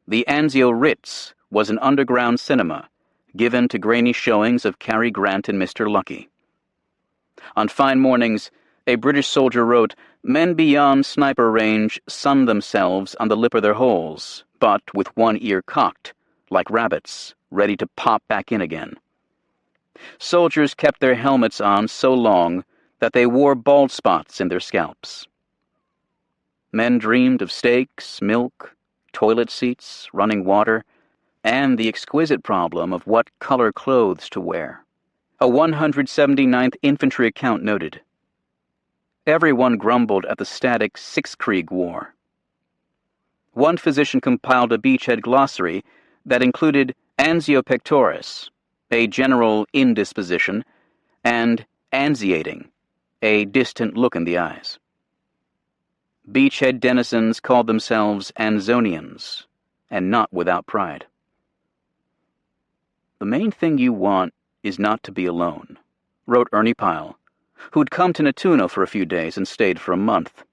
A: The Anzio Ritz was an underground cinema, given to grainy showings of Cary Grant and Mr. Lucky. On fine mornings, A British soldier wrote, "Men beyond sniper range sun themselves on the lip of their holes, but with one ear cocked, like rabbits, ready to pop back in again." Soldiers kept their helmets on so long that they wore bald spots in their scalps. Men dreamed of steaks, milk, toilet seats, running water, and the exquisite problem of what color clothes to wear. A 179th Infantry account noted, "Everyone grumbled at the static Sixkrieg War." One physician compiled a beachhead glossary that included ansio pectoris, a general indisposition, and ansiating, a distant look in the eyes. Beachhead denizens called themselves Anzonians, and not without pride. "The main thing you want is not to be alone," wrote Ernie Pyle, who'd come to Nettuno for a few days and stayed for a month.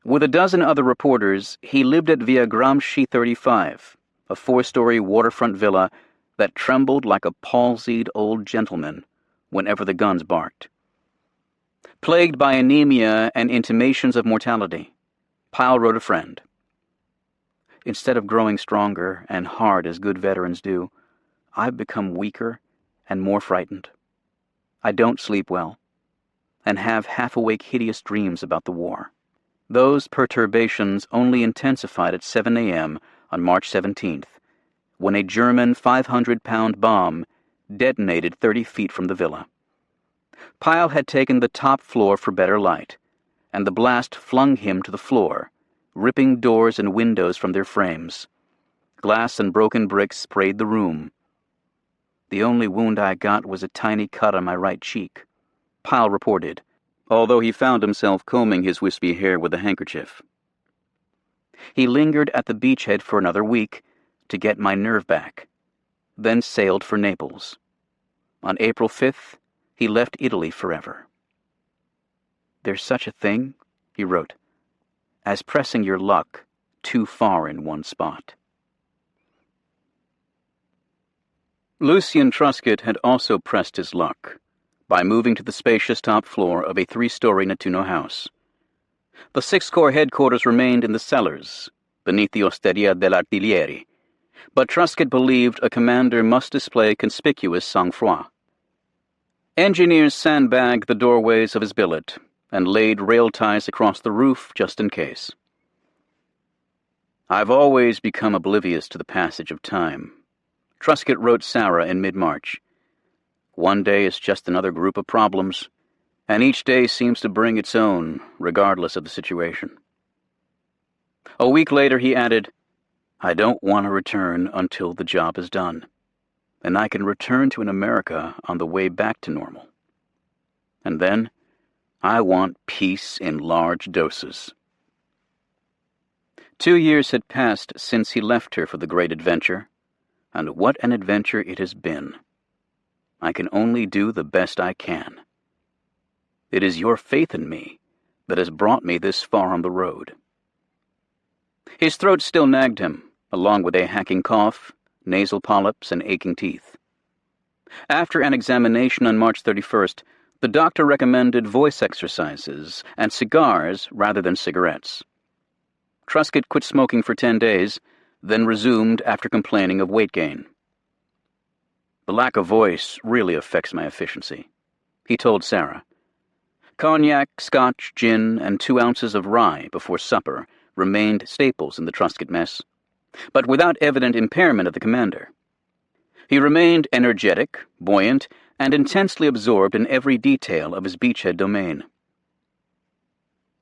A: With a dozen other reporters, he lived at Via Gramsci 35, a 4-story waterfront villa that trembled like a palsied old gentleman whenever the guns barked. Plagued by anemia and intimations of mortality, Pyle wrote a friend, "Instead of growing stronger and hard as good veterans do, I've become weaker and more frightened. I don't sleep well, and have half-awake hideous dreams about the war." Those perturbations only intensified at 7 a.m. on March 17th, when a German 500-pound bomb detonated 30 feet from the villa. Pyle had taken the top floor for better light, and the blast flung him to the floor, ripping doors and windows from their frames. Glass and broken bricks sprayed the room. "The only wound I got was a tiny cut on my right cheek," Pyle reported, although he found himself combing his wispy hair with a handkerchief. "He lingered at the beachhead for another week to get my nerve back, then sailed for Naples. On April 5th, he left Italy forever." "There's such a thing," he wrote, "as pressing your luck too far in one spot." Lucien Truscott had also pressed his luck by moving to the spacious top floor of a 3-story Nettuno house. The 6th Corps headquarters remained in the cellars, beneath the Osteria dell'Artiglieri, but Truscott believed a commander must display conspicuous sang-froid. Engineers sandbagged the doorways of his billet and laid rail ties across the roof just in case. "I've always become oblivious to the passage of time," Truscott wrote Sarah in mid-March. "One day is just another group of problems, and each day seems to bring its own, regardless of the situation." A week later he added, "I don't want to return until the job is done, and I can return to an America on the way back to normal. And then, I want peace in large doses." 2 years had passed since he left her for the great adventure, and what an adventure it has been. I can only do the best I can. It is your faith in me that has brought me this far on the road. His throat still nagged him, along with a hacking cough, nasal polyps, and aching teeth. After an examination on March 31st, the doctor recommended voice exercises and cigars rather than cigarettes. Truscott quit smoking for 10 days, then resumed after complaining of weight gain. "The lack of voice really affects my efficiency," he told Sarah. Cognac, scotch, gin, and 2 ounces of rye before supper remained staples in the Truscott mess, but without evident impairment of the commander. He remained energetic, buoyant, and intensely absorbed in every detail of his beachhead domain.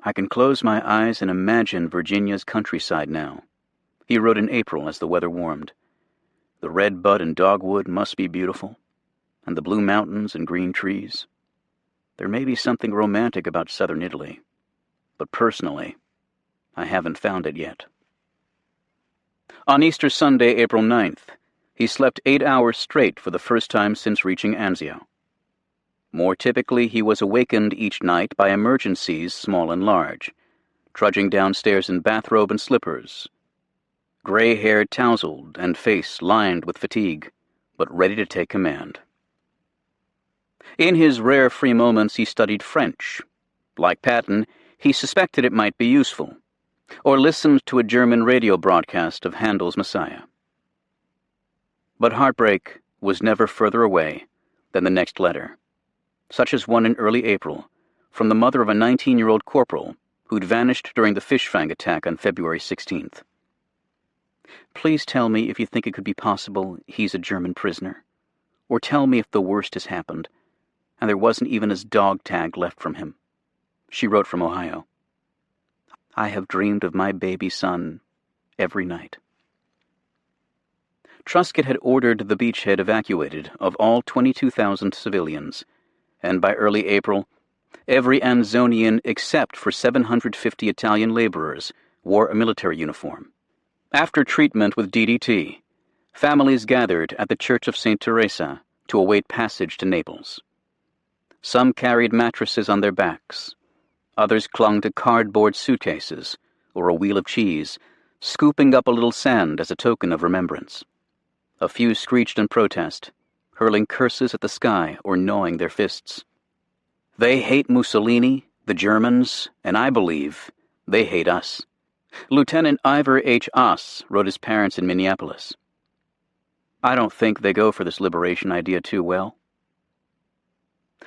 A: "I can close my eyes and imagine Virginia's countryside now," he wrote in April as the weather warmed. "The red bud and dogwood must be beautiful, and the blue mountains and green trees. There may be something romantic about southern Italy, but personally, I haven't found it yet." On Easter Sunday, April 9th, he slept 8 hours straight for the first time since reaching Anzio. More typically, he was awakened each night by emergencies small and large, trudging downstairs in bathrobe and slippers, gray-haired, tousled, and face lined with fatigue, but ready to take command. In his rare free moments, he studied French, Like Patton, he suspected it might be useful, or listened to a German radio broadcast of Handel's Messiah. But heartbreak was never further away than the next letter, such as one in early April from the mother of a 19-year-old corporal who'd vanished during the fish fang attack on February 16th. Please tell me if you think it could be possible he's a German prisoner, or tell me if the worst has happened, and there wasn't even his dog tag left from him. She wrote from Ohio. I have dreamed of my baby son every night. Truscott had ordered the beachhead evacuated of all 22,000 civilians, and by early April, every Anzonian except for 750 Italian laborers wore a military uniform. After treatment with DDT, families gathered at the Church of St. Teresa to await passage to Naples. Some carried mattresses on their backs. Others clung to cardboard suitcases or a wheel of cheese, scooping up a little sand as a token of remembrance. A few screeched in protest, hurling curses at the sky or gnawing their fists. They hate Mussolini, the Germans, and I believe they hate us. Lieutenant Ivor H. Oss wrote his parents in Minneapolis. I don't think they go for this liberation idea too well.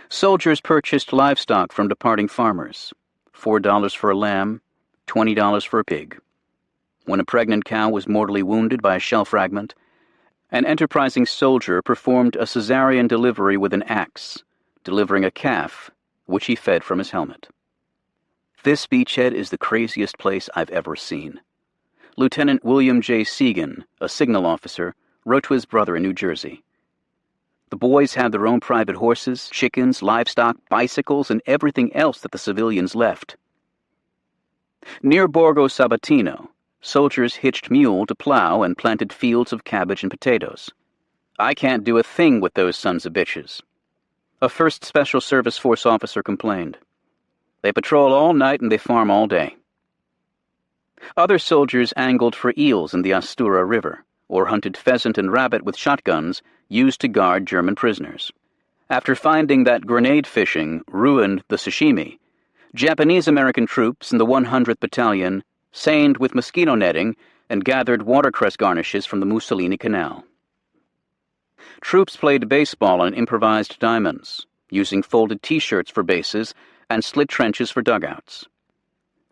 A: Soldiers purchased livestock from departing farmers, $4 for a lamb, $20 for a pig. When a pregnant cow was mortally wounded by a shell fragment, an enterprising soldier performed a cesarean delivery with an axe, delivering a calf, which he fed from his helmet. This beachhead is the craziest place I've ever seen. Lieutenant William J. Segan, a signal officer, wrote to his brother in New Jersey. The boys had their own private horses, chickens, livestock, bicycles, and everything else that the civilians left. Near Borgo Sabatino, soldiers hitched mule to plow and planted fields of cabbage and potatoes. I can't do a thing with those sons of bitches. A 1st Special Service Force officer complained. They patrol all night and they farm all day. Other soldiers angled for eels in the Astura River, or hunted pheasant and rabbit with shotguns used to guard German prisoners. After finding that grenade fishing ruined the sashimi, Japanese-American troops in the 100th Battalion seined with mosquito netting and gathered watercress garnishes from the Mussolini Canal. Troops played baseball on improvised diamonds, using folded T-shirts for bases and slit trenches for dugouts.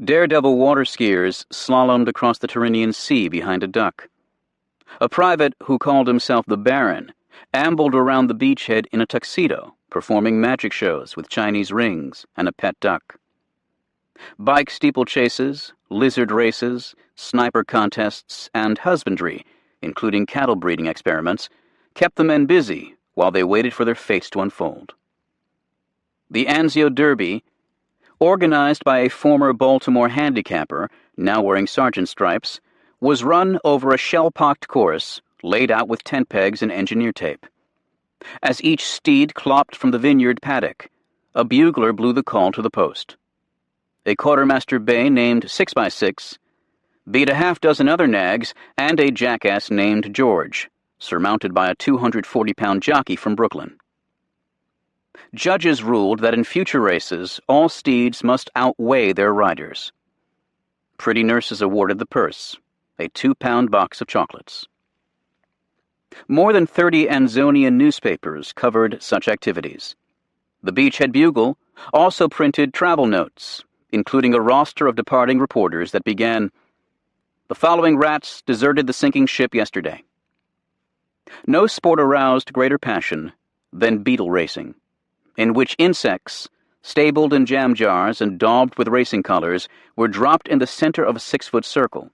A: Daredevil water skiers slalomed across the Tyrrhenian Sea behind a duck. A private who called himself the Baron ambled around the beachhead in a tuxedo, performing magic shows with Chinese rings and a pet duck. Bike steeplechases, lizard races, sniper contests, and husbandry, including cattle breeding experiments, kept the men busy while they waited for their fates to unfold. The Anzio Derby, organized by a former Baltimore handicapper, now wearing sergeant stripes, was run over a shell-pocked course laid out with tent pegs and engineer tape. As each steed clopped from the vineyard paddock, a bugler blew the call to the post. A quartermaster bay named 6x6 beat a half-dozen other nags and a jackass named George, surmounted by a 240-pound jockey from Brooklyn. Judges ruled that in future races, all steeds must outweigh their riders. Pretty nurses awarded the purse, a 2-pound box of chocolates. More than 30 Anzonian newspapers covered such activities. The Beachhead Bugle also printed travel notes, including a roster of departing reporters that began, "The following rats deserted the sinking ship yesterday." No sport aroused greater passion than beetle racing, in which insects, stabled in jam jars and daubed with racing colors, were dropped in the center of a 6-foot circle.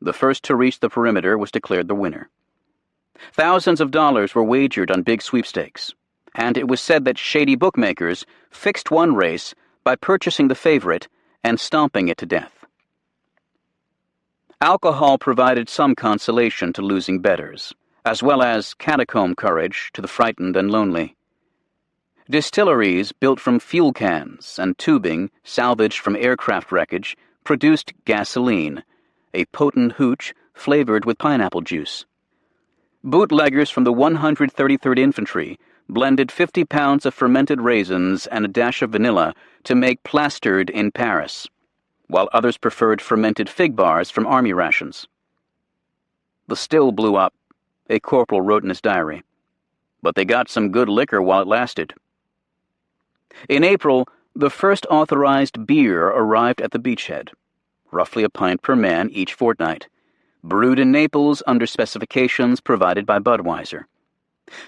A: The first to reach the perimeter was declared the winner. Thousands of dollars were wagered on big sweepstakes, and it was said that shady bookmakers fixed one race by purchasing the favorite and stomping it to death. Alcohol provided some consolation to losing bettors, as well as catacomb courage to the frightened and lonely. Distilleries built from fuel cans and tubing salvaged from aircraft wreckage produced gasoline, a potent hooch flavored with pineapple juice. Bootleggers from the 133rd Infantry blended 50 pounds of fermented raisins and a dash of vanilla to make plastered in Paris, while others preferred fermented fig bars from army rations. The still blew up, a corporal wrote in his diary, but they got some good liquor while it lasted. In April, the first authorized beer arrived at the beachhead, roughly a pint per man each fortnight, brewed in Naples under specifications provided by Budweiser.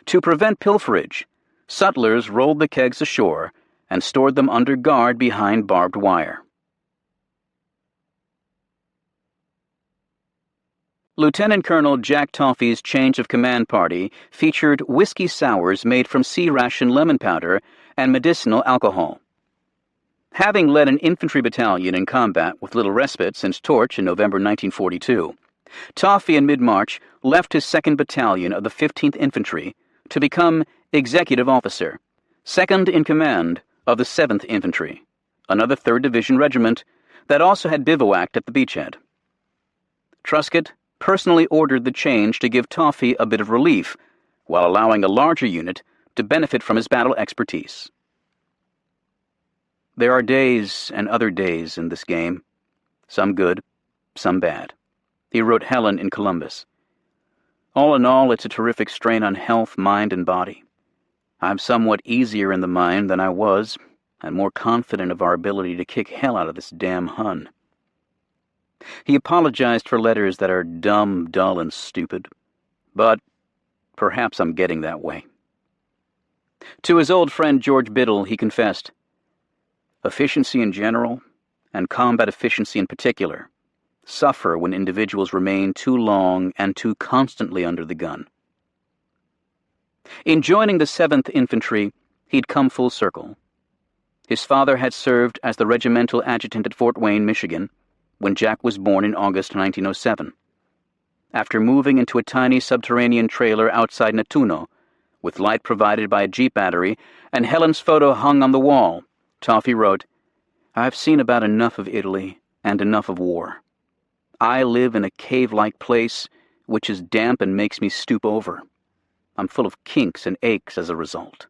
A: To prevent pilferage, sutlers rolled the kegs ashore and stored them under guard behind barbed wire. Lieutenant Colonel Jack Toffee's change of command party featured whiskey sours made from sea ration lemon powder and medicinal alcohol. Having led an infantry battalion in combat with little respite since Torch in November 1942, Toffee in mid-March left his 2nd Battalion of the 15th Infantry to become executive officer, second in command of the 7th Infantry, another 3rd Division regiment that also had bivouacked at the beachhead. Truscott personally ordered the change to give Toffee a bit of relief, while allowing a larger unit to benefit from his battle expertise. There are days and other days in this game, some good, some bad, he wrote Helen in Columbus. All in all, it's a terrific strain on health, mind, and body. I'm somewhat easier in the mind than I was, and more confident of our ability to kick hell out of this damn Hun. He apologized for letters that are dumb, dull, and stupid, but perhaps I'm getting that way. To his old friend George Biddle, he confessed, efficiency in general, and combat efficiency in particular, suffer when individuals remain too long and too constantly under the gun. In joining the 7th Infantry, he'd come full circle. His father had served as the regimental adjutant at Fort Wayne, Michigan, when Jack was born in August 1907. After moving into a tiny subterranean trailer outside Nettuno, with light provided by a jeep battery and Helen's photo hung on the wall, Toffee wrote, I've seen about enough of Italy and enough of war. I live in a cave-like place which is damp and makes me stoop over. I'm full of kinks and aches as a result.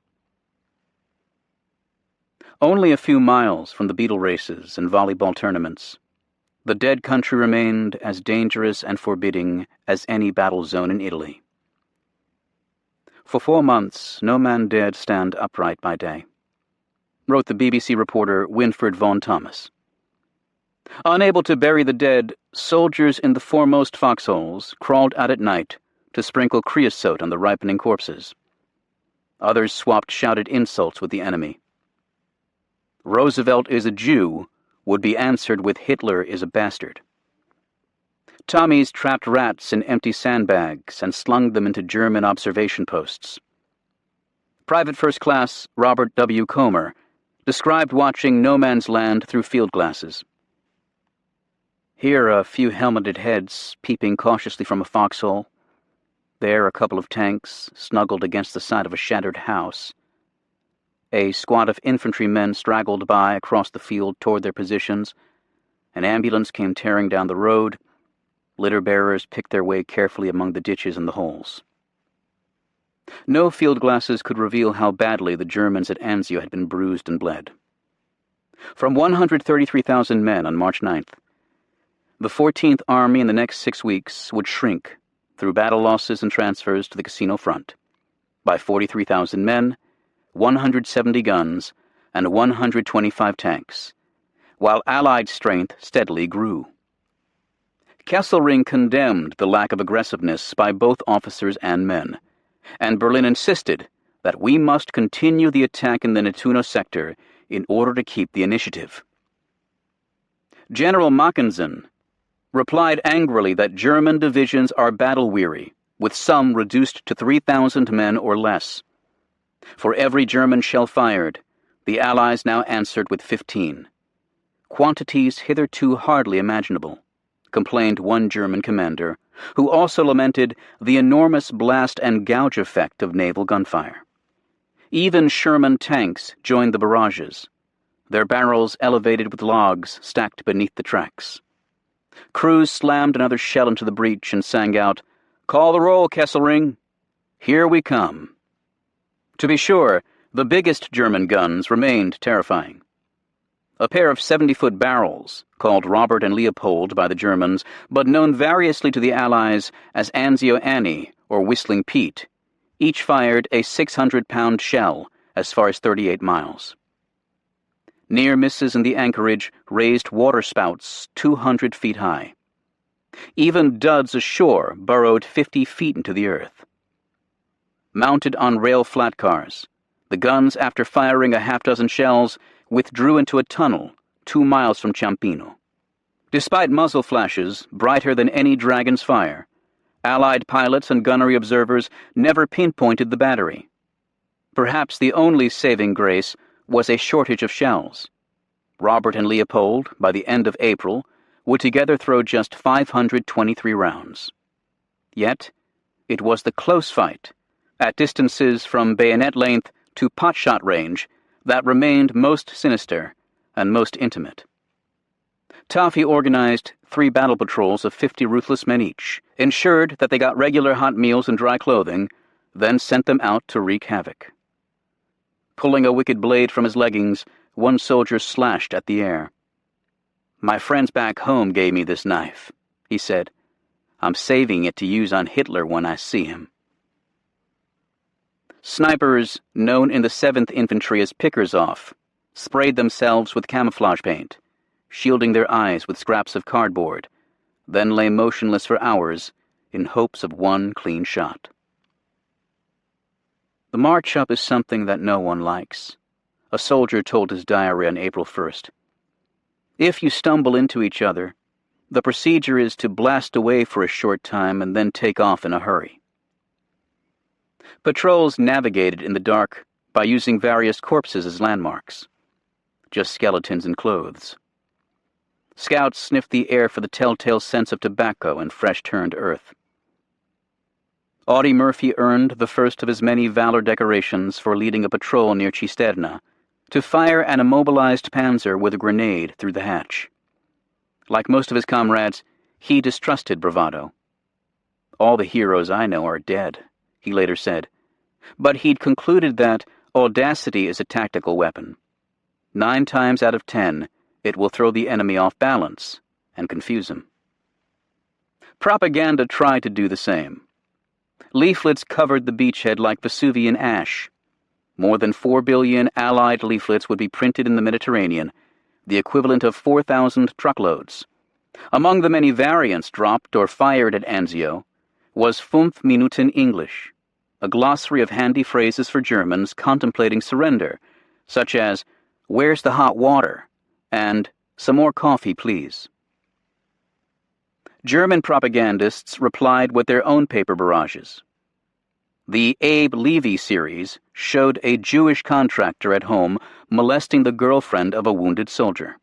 A: Only a few miles from the beetle races and volleyball tournaments, the dead country remained as dangerous and forbidding as any battle zone in Italy. For 4 months, no man dared stand upright by day, wrote the BBC reporter Winfred Vaughan Thomas. Unable to bury the dead, soldiers in the foremost foxholes crawled out at night to sprinkle creosote on the ripening corpses. Others swapped shouted insults with the enemy. Roosevelt is a Jew would be answered with Hitler is a bastard. Tommies trapped rats in empty sandbags and slung them into German observation posts. Private First Class Robert W. Comer described watching no man's land through field glasses. Here a few helmeted heads peeping cautiously from a foxhole. There a couple of tanks snuggled against the side of a shattered house. A squad of infantrymen straggled by across the field toward their positions. An ambulance came tearing down the road. Litter bearers picked their way carefully among the ditches and the holes. No field glasses could reveal how badly the Germans at Anzio had been bruised and bled. From 133,000 men on March 9th, the 14th Army in the next 6 weeks would shrink through battle losses and transfers to the casino front by 43,000 men, 170 guns, and 125 tanks, while Allied strength steadily grew. Kesselring condemned the lack of aggressiveness by both officers and men, and Berlin insisted that we must continue the attack in the Nettuno sector in order to keep the initiative. General Mackensen replied angrily that German divisions are battle-weary, with some reduced to 3,000 men or less. For every German shell fired, the Allies now answered with 15. Quantities hitherto hardly imaginable, complained one German commander, who also lamented the enormous blast and gouge effect of naval gunfire. Even Sherman tanks joined the barrages, their barrels elevated with logs stacked beneath the tracks. Crews slammed another shell into the breach and sang out, "Call the roll, Kesselring! Here we come!" To be sure, the biggest German guns remained terrifying. A pair of 70-foot barrels, called Robert and Leopold by the Germans, but known variously to the Allies as Anzio Annie or Whistling Pete, each fired a 600-pound shell as far as 38 miles. Near misses in the anchorage raised waterspouts 200 feet high. Even duds ashore burrowed 50 feet into the earth. Mounted on rail flat cars, the guns, after firing a half-dozen shells, withdrew into a tunnel 2 miles from Ciampino. Despite muzzle flashes brighter than any dragon's fire, Allied pilots and gunnery observers never pinpointed the battery. Perhaps the only saving grace was a shortage of shells. Robert and Leopold, by the end of April, would together throw just 523 rounds. Yet, it was the close fight, at distances from bayonet length to potshot range, that remained most sinister and most intimate. Taffy organized 3 battle patrols of 50 ruthless men each, ensured that they got regular hot meals and dry clothing, then sent them out to wreak havoc. Pulling a wicked blade from his leggings, one soldier slashed at the air. "My friends back home gave me this knife," he said. "I'm saving it to use on Hitler when I see him." Snipers, known in the 7th Infantry as pickers-off, sprayed themselves with camouflage paint, shielding their eyes with scraps of cardboard, then lay motionless for hours in hopes of one clean shot. The march up is something that no one likes, a soldier told his diary on April 1st. If you stumble into each other, the procedure is to blast away for a short time and then take off in a hurry. Patrols navigated in the dark by using various corpses as landmarks, just skeletons and clothes. Scouts sniffed the air for the telltale sense of tobacco and fresh-turned earth. Audie Murphy earned the first of his many valor decorations for leading a patrol near Cisterna, to fire an immobilized panzer with a grenade through the hatch. Like most of his comrades, he distrusted bravado. "All the heroes I know are dead," he later said, but he'd concluded that audacity is a tactical weapon. 9 times out of 10, it will throw the enemy off balance and confuse him. Propaganda tried to do the same. Leaflets covered the beachhead like Vesuvian ash. More than 4 billion Allied leaflets would be printed in the Mediterranean, the equivalent of 4,000 truckloads. Among the many variants dropped or fired at Anzio was 5 Minuten English, a glossary of handy phrases for Germans contemplating surrender, such as, "Where's the hot water?" and "Some more coffee, please." German propagandists replied with their own paper barrages. The Abe Levy series showed a Jewish contractor at home molesting the girlfriend of a wounded soldier.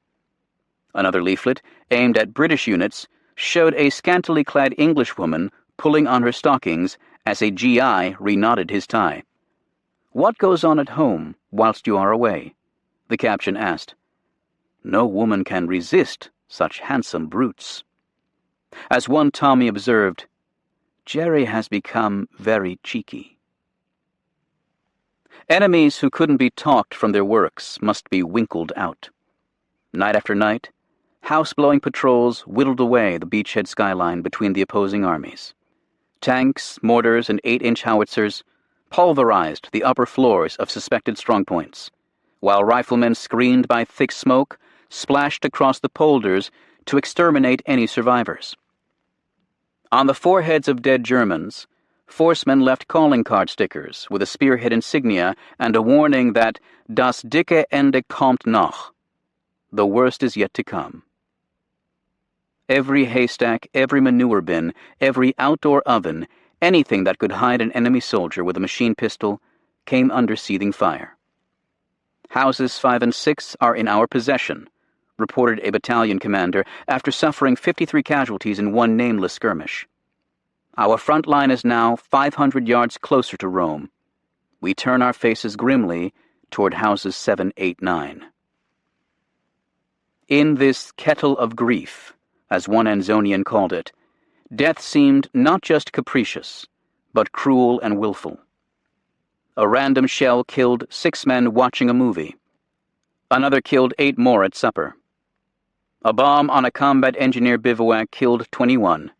A: Another leaflet, aimed at British units, showed a scantily clad Englishwoman pulling on her stockings as a GI reknotted his tie. "What goes on at home whilst you are away?" the caption asked. "No woman can resist such handsome brutes." As one Tommy observed, "Jerry has become very cheeky." Enemies who couldn't be talked from their works must be winkled out. Night after night, house-blowing patrols whittled away the beachhead skyline between the opposing armies. Tanks, mortars, and 8-inch howitzers pulverized the upper floors of suspected strongpoints, while riflemen screened by thick smoke splashed across the polders to exterminate any survivors. On the foreheads of dead Germans, forcemen left calling card stickers with a spearhead insignia and a warning that "Das dicke Ende kommt noch," the worst is yet to come. Every haystack, every manure bin, every outdoor oven, anything that could hide an enemy soldier with a machine pistol, came under seething fire. "Houses 5 and 6 are in our possession," reported a battalion commander after suffering 53 casualties in one nameless skirmish. "Our front line is now 500 yards closer to Rome. We turn our faces grimly toward houses 7, 8, 9. In this kettle of grief, as one Anzonian called it, death seemed not just capricious, but cruel and willful. A random shell killed 6 men watching a movie. Another killed 8 more at supper. A bomb on a combat engineer bivouac killed 21.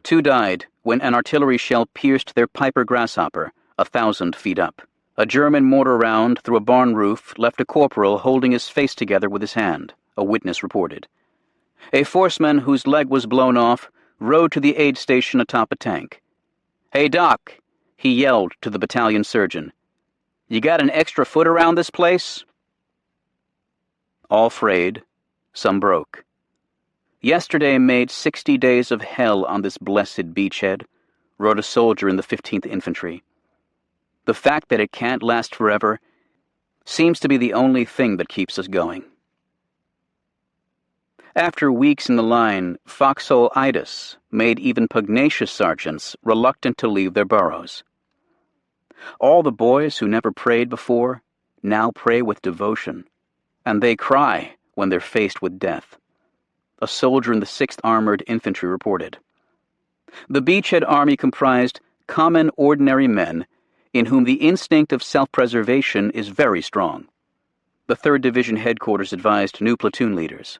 A: 2 died when an artillery shell pierced their Piper grasshopper 1,000 feet up. A German mortar round through a barn roof left a corporal holding his face together with his hand, a witness reported. A forceman whose leg was blown off rode to the aid station atop a tank. "Hey, Doc," he yelled to the battalion surgeon. "You got an extra foot around this place?" All frayed, some broke. "Yesterday made 60 days of hell on this blessed beachhead," wrote a soldier in the 15th Infantry. "The fact that it can't last forever seems to be the only thing that keeps us going." After weeks in the line, foxhole-itis made even pugnacious sergeants reluctant to leave their burrows. All the boys who never prayed before now pray with devotion, and they cry when they're faced with death, a soldier in the 6th Armored Infantry reported. The beachhead army comprised common, ordinary men in whom the instinct of self-preservation is very strong. The 3rd Division headquarters advised new platoon leaders.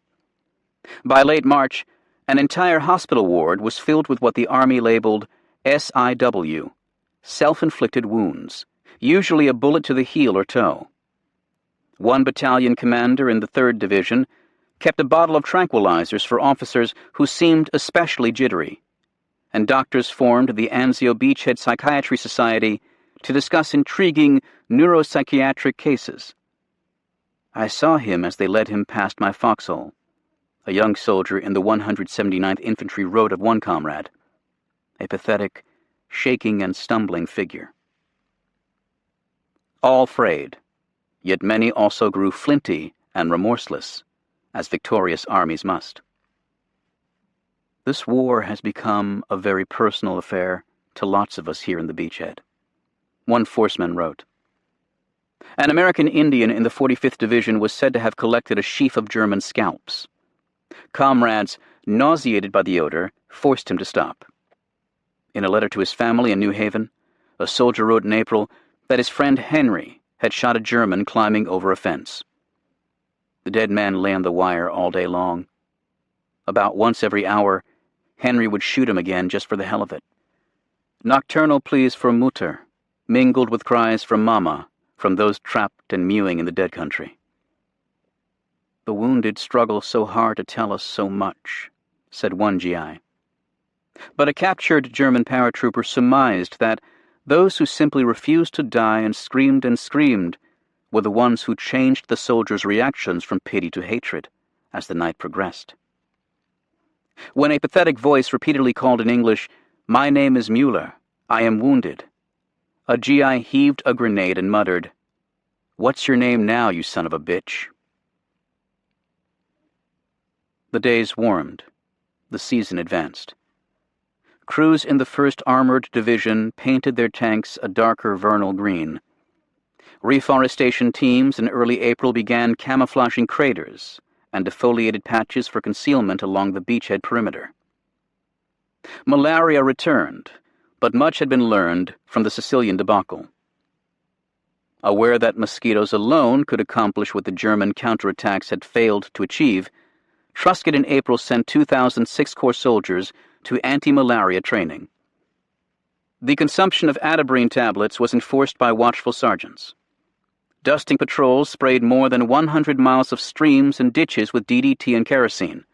A: By late March, an entire hospital ward was filled with what the Army labeled SIW, self-inflicted wounds, usually a bullet to the heel or toe. One battalion commander in the 3rd Division kept a bottle of tranquilizers for officers who seemed especially jittery, and doctors formed the Anzio Beachhead Psychiatry Society to discuss intriguing neuropsychiatric cases. "I saw him as they led him past my foxhole," a young soldier in the 179th Infantry wrote of one comrade. A pathetic, shaking and stumbling figure. All frayed, yet many also grew flinty and remorseless, as victorious armies must. This war has become a very personal affair to lots of us here in the beachhead. One forceman wrote. An American Indian in the 45th Division was said to have collected a sheaf of German scalps. Comrades, nauseated by the odor, forced him to stop. In a letter to his family in New Haven, a soldier wrote in April that his friend Henry had shot a German climbing over a fence. The dead man lay on the wire all day long. About once every hour, Henry would shoot him again just for the hell of it. Nocturnal pleas for Mutter mingled with cries from Mama from those trapped and mewing in the dead country. "The wounded struggle so hard to tell us so much," said one GI. But a captured German paratrooper surmised that those who simply refused to die and screamed were the ones who changed the soldiers' reactions from pity to hatred as the night progressed. When a pathetic voice repeatedly called in English, "My name is Mueller, I am wounded," a GI heaved a grenade and muttered, "What's your name now, you son of a bitch?" The days warmed. The season advanced. Crews in the 1st Armored Division painted their tanks a darker vernal green. Reforestation teams in early April began camouflaging craters and defoliated patches for concealment along the beachhead perimeter. Malaria returned, but much had been learned from the Sicilian debacle. Aware that mosquitoes alone could accomplish what the German counterattacks had failed to achieve, Truscott in April sent 2,000 Sixth Corps soldiers to anti-malaria training. The consumption of atabrine tablets was enforced by watchful sergeants. Dusting patrols sprayed more than 100 miles of streams and ditches with DDT and kerosene,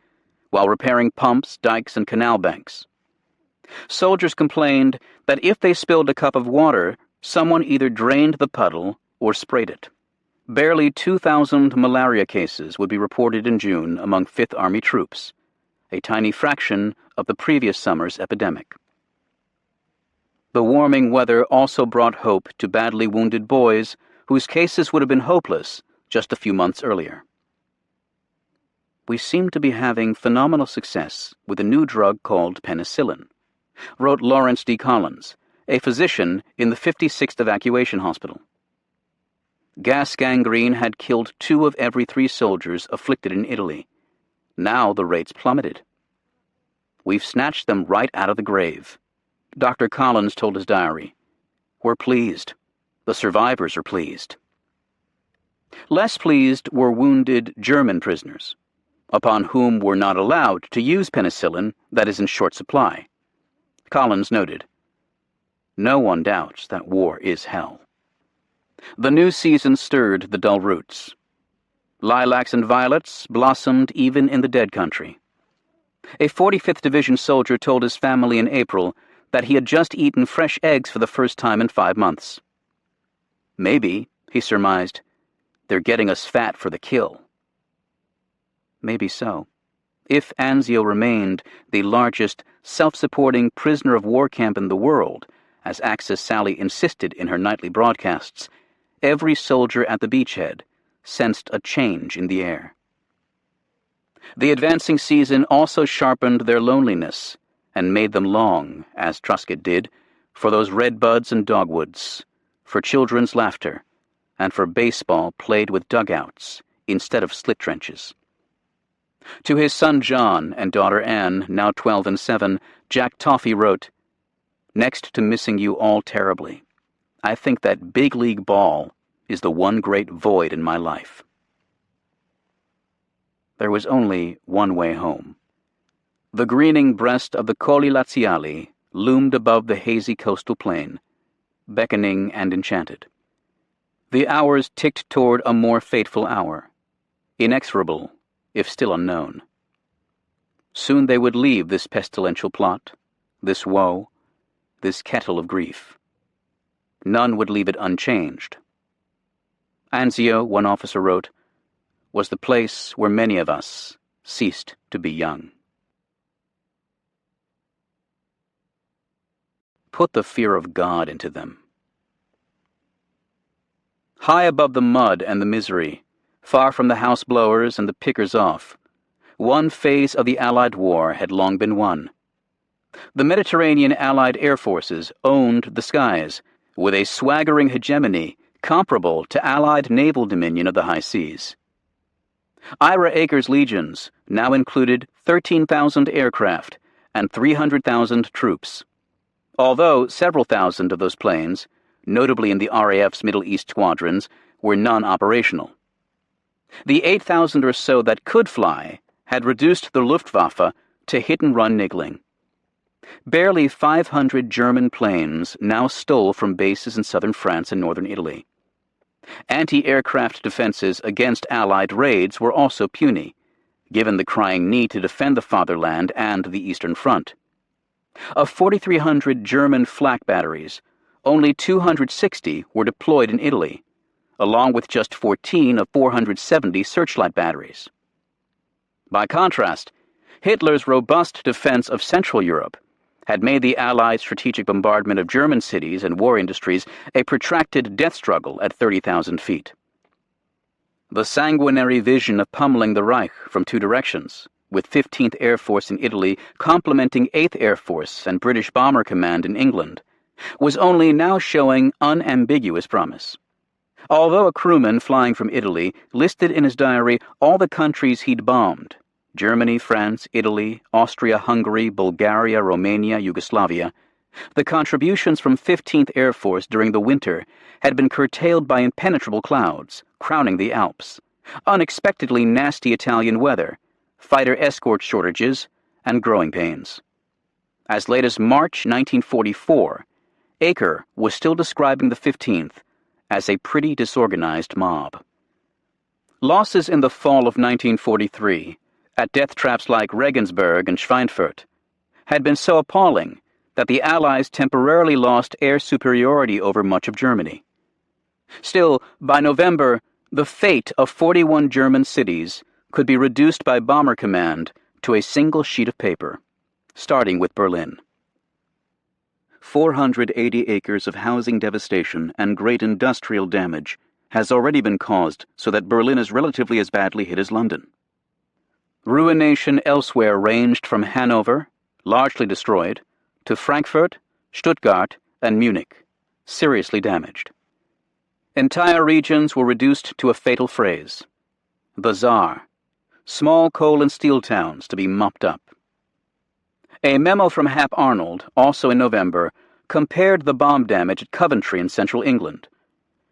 A: while repairing pumps, dikes, and canal banks. Soldiers complained that if they spilled a cup of water, someone either drained the puddle or sprayed it. Barely 2,000 malaria cases would be reported in June among 5th Army troops, a tiny fraction of the previous summer's epidemic. The warming weather also brought hope to badly wounded boys whose cases would have been hopeless just a few months earlier. "We seem to be having phenomenal success with a new drug called penicillin," wrote Lawrence D. Collins, a physician in the 56th Evacuation Hospital. Gas gangrene had killed 2 of every 3 soldiers afflicted in Italy. Now the rates plummeted. "We've snatched them right out of the grave," Dr. Collins told his diary. "We're pleased. The survivors are pleased. Less pleased were wounded German prisoners, upon whom were not allowed to use penicillin that is in short supply. Collins noted, "No one doubts that war is hell." The new season stirred the dull roots. Lilacs and violets blossomed even in the dead country. A 45th Division soldier told his family in April that he had just eaten fresh eggs for the first time in 5 months. Maybe, he surmised, they're getting us fat for the kill. Maybe so. If Anzio remained the largest self-supporting prisoner of war camp in the world, as Axis Sally insisted in her nightly broadcasts, every soldier at the beachhead sensed a change in the air. The advancing season also sharpened their loneliness and made them long, as Truscott did, for those redbuds and dogwoods, for children's laughter, and for baseball played with dugouts instead of slit trenches. To his son John and daughter Anne, now 12 and 7, Jack Toffee wrote, "Next to missing you all terribly, I think that big league ball is the one great void in my life." There was only one way home. The greening breast of the Colli Laziali loomed above the hazy coastal plain, beckoning and enchanted. The hours ticked toward a more fateful hour, inexorable, if still unknown. Soon they would leave this pestilential plot, this woe, this kettle of grief. None would leave it unchanged. Anzio, one officer wrote, was the place where many of us ceased to be young. Put the fear of God into them. High above the mud and the misery, far from the house blowers and the pickers off, one phase of the Allied war had long been won. The Mediterranean Allied air forces owned the skies, with a swaggering hegemony comparable to Allied naval dominion of the high seas. Ira Eger's legions now included 13,000 aircraft and 300,000 troops, although several thousand of those planes, notably in the RAF's Middle East squadrons, were non-operational. The 8,000 or so that could fly had reduced the Luftwaffe to hit-and-run niggling. Barely 500 German planes now stole from bases in southern France and northern Italy. Anti-aircraft defenses against Allied raids were also puny, given the crying need to defend the fatherland and the Eastern Front. Of 4,300 German flak batteries, only 260 were deployed in Italy, along with just 14 of 470 searchlight batteries. By contrast, Hitler's robust defense of Central Europe had made the Allied strategic bombardment of German cities and war industries a protracted death struggle at 30,000 feet. The sanguinary vision of pummeling the Reich from two directions, with 15th Air Force in Italy complementing 8th Air Force and British Bomber Command in England, was only now showing unambiguous promise. Although a crewman flying from Italy listed in his diary all the countries he'd bombed, Germany, France, Italy, Austria, Hungary, Bulgaria, Romania, Yugoslavia, the contributions from 15th Air Force during the winter had been curtailed by impenetrable clouds, crowning the Alps, unexpectedly nasty Italian weather, fighter escort shortages, and growing pains. As late as March 1944, Aker was still describing the 15th as a pretty disorganized mob. Losses in the fall of 1943, at death traps like Regensburg and Schweinfurt, had been so appalling that the Allies temporarily lost air superiority over much of Germany. Still, by November, the fate of 41 German cities could be reduced by Bomber Command to a single sheet of paper, starting with Berlin. 480 acres of housing devastation and great industrial damage has already been caused so that Berlin is relatively as badly hit as London. Ruination elsewhere ranged from Hanover, largely destroyed, to Frankfurt, Stuttgart, and Munich, seriously damaged. Entire regions were reduced to a fatal phrase: bazaar, small coal and steel towns to be mopped up. A memo from Hap Arnold, also in November, compared the bomb damage at Coventry in central England,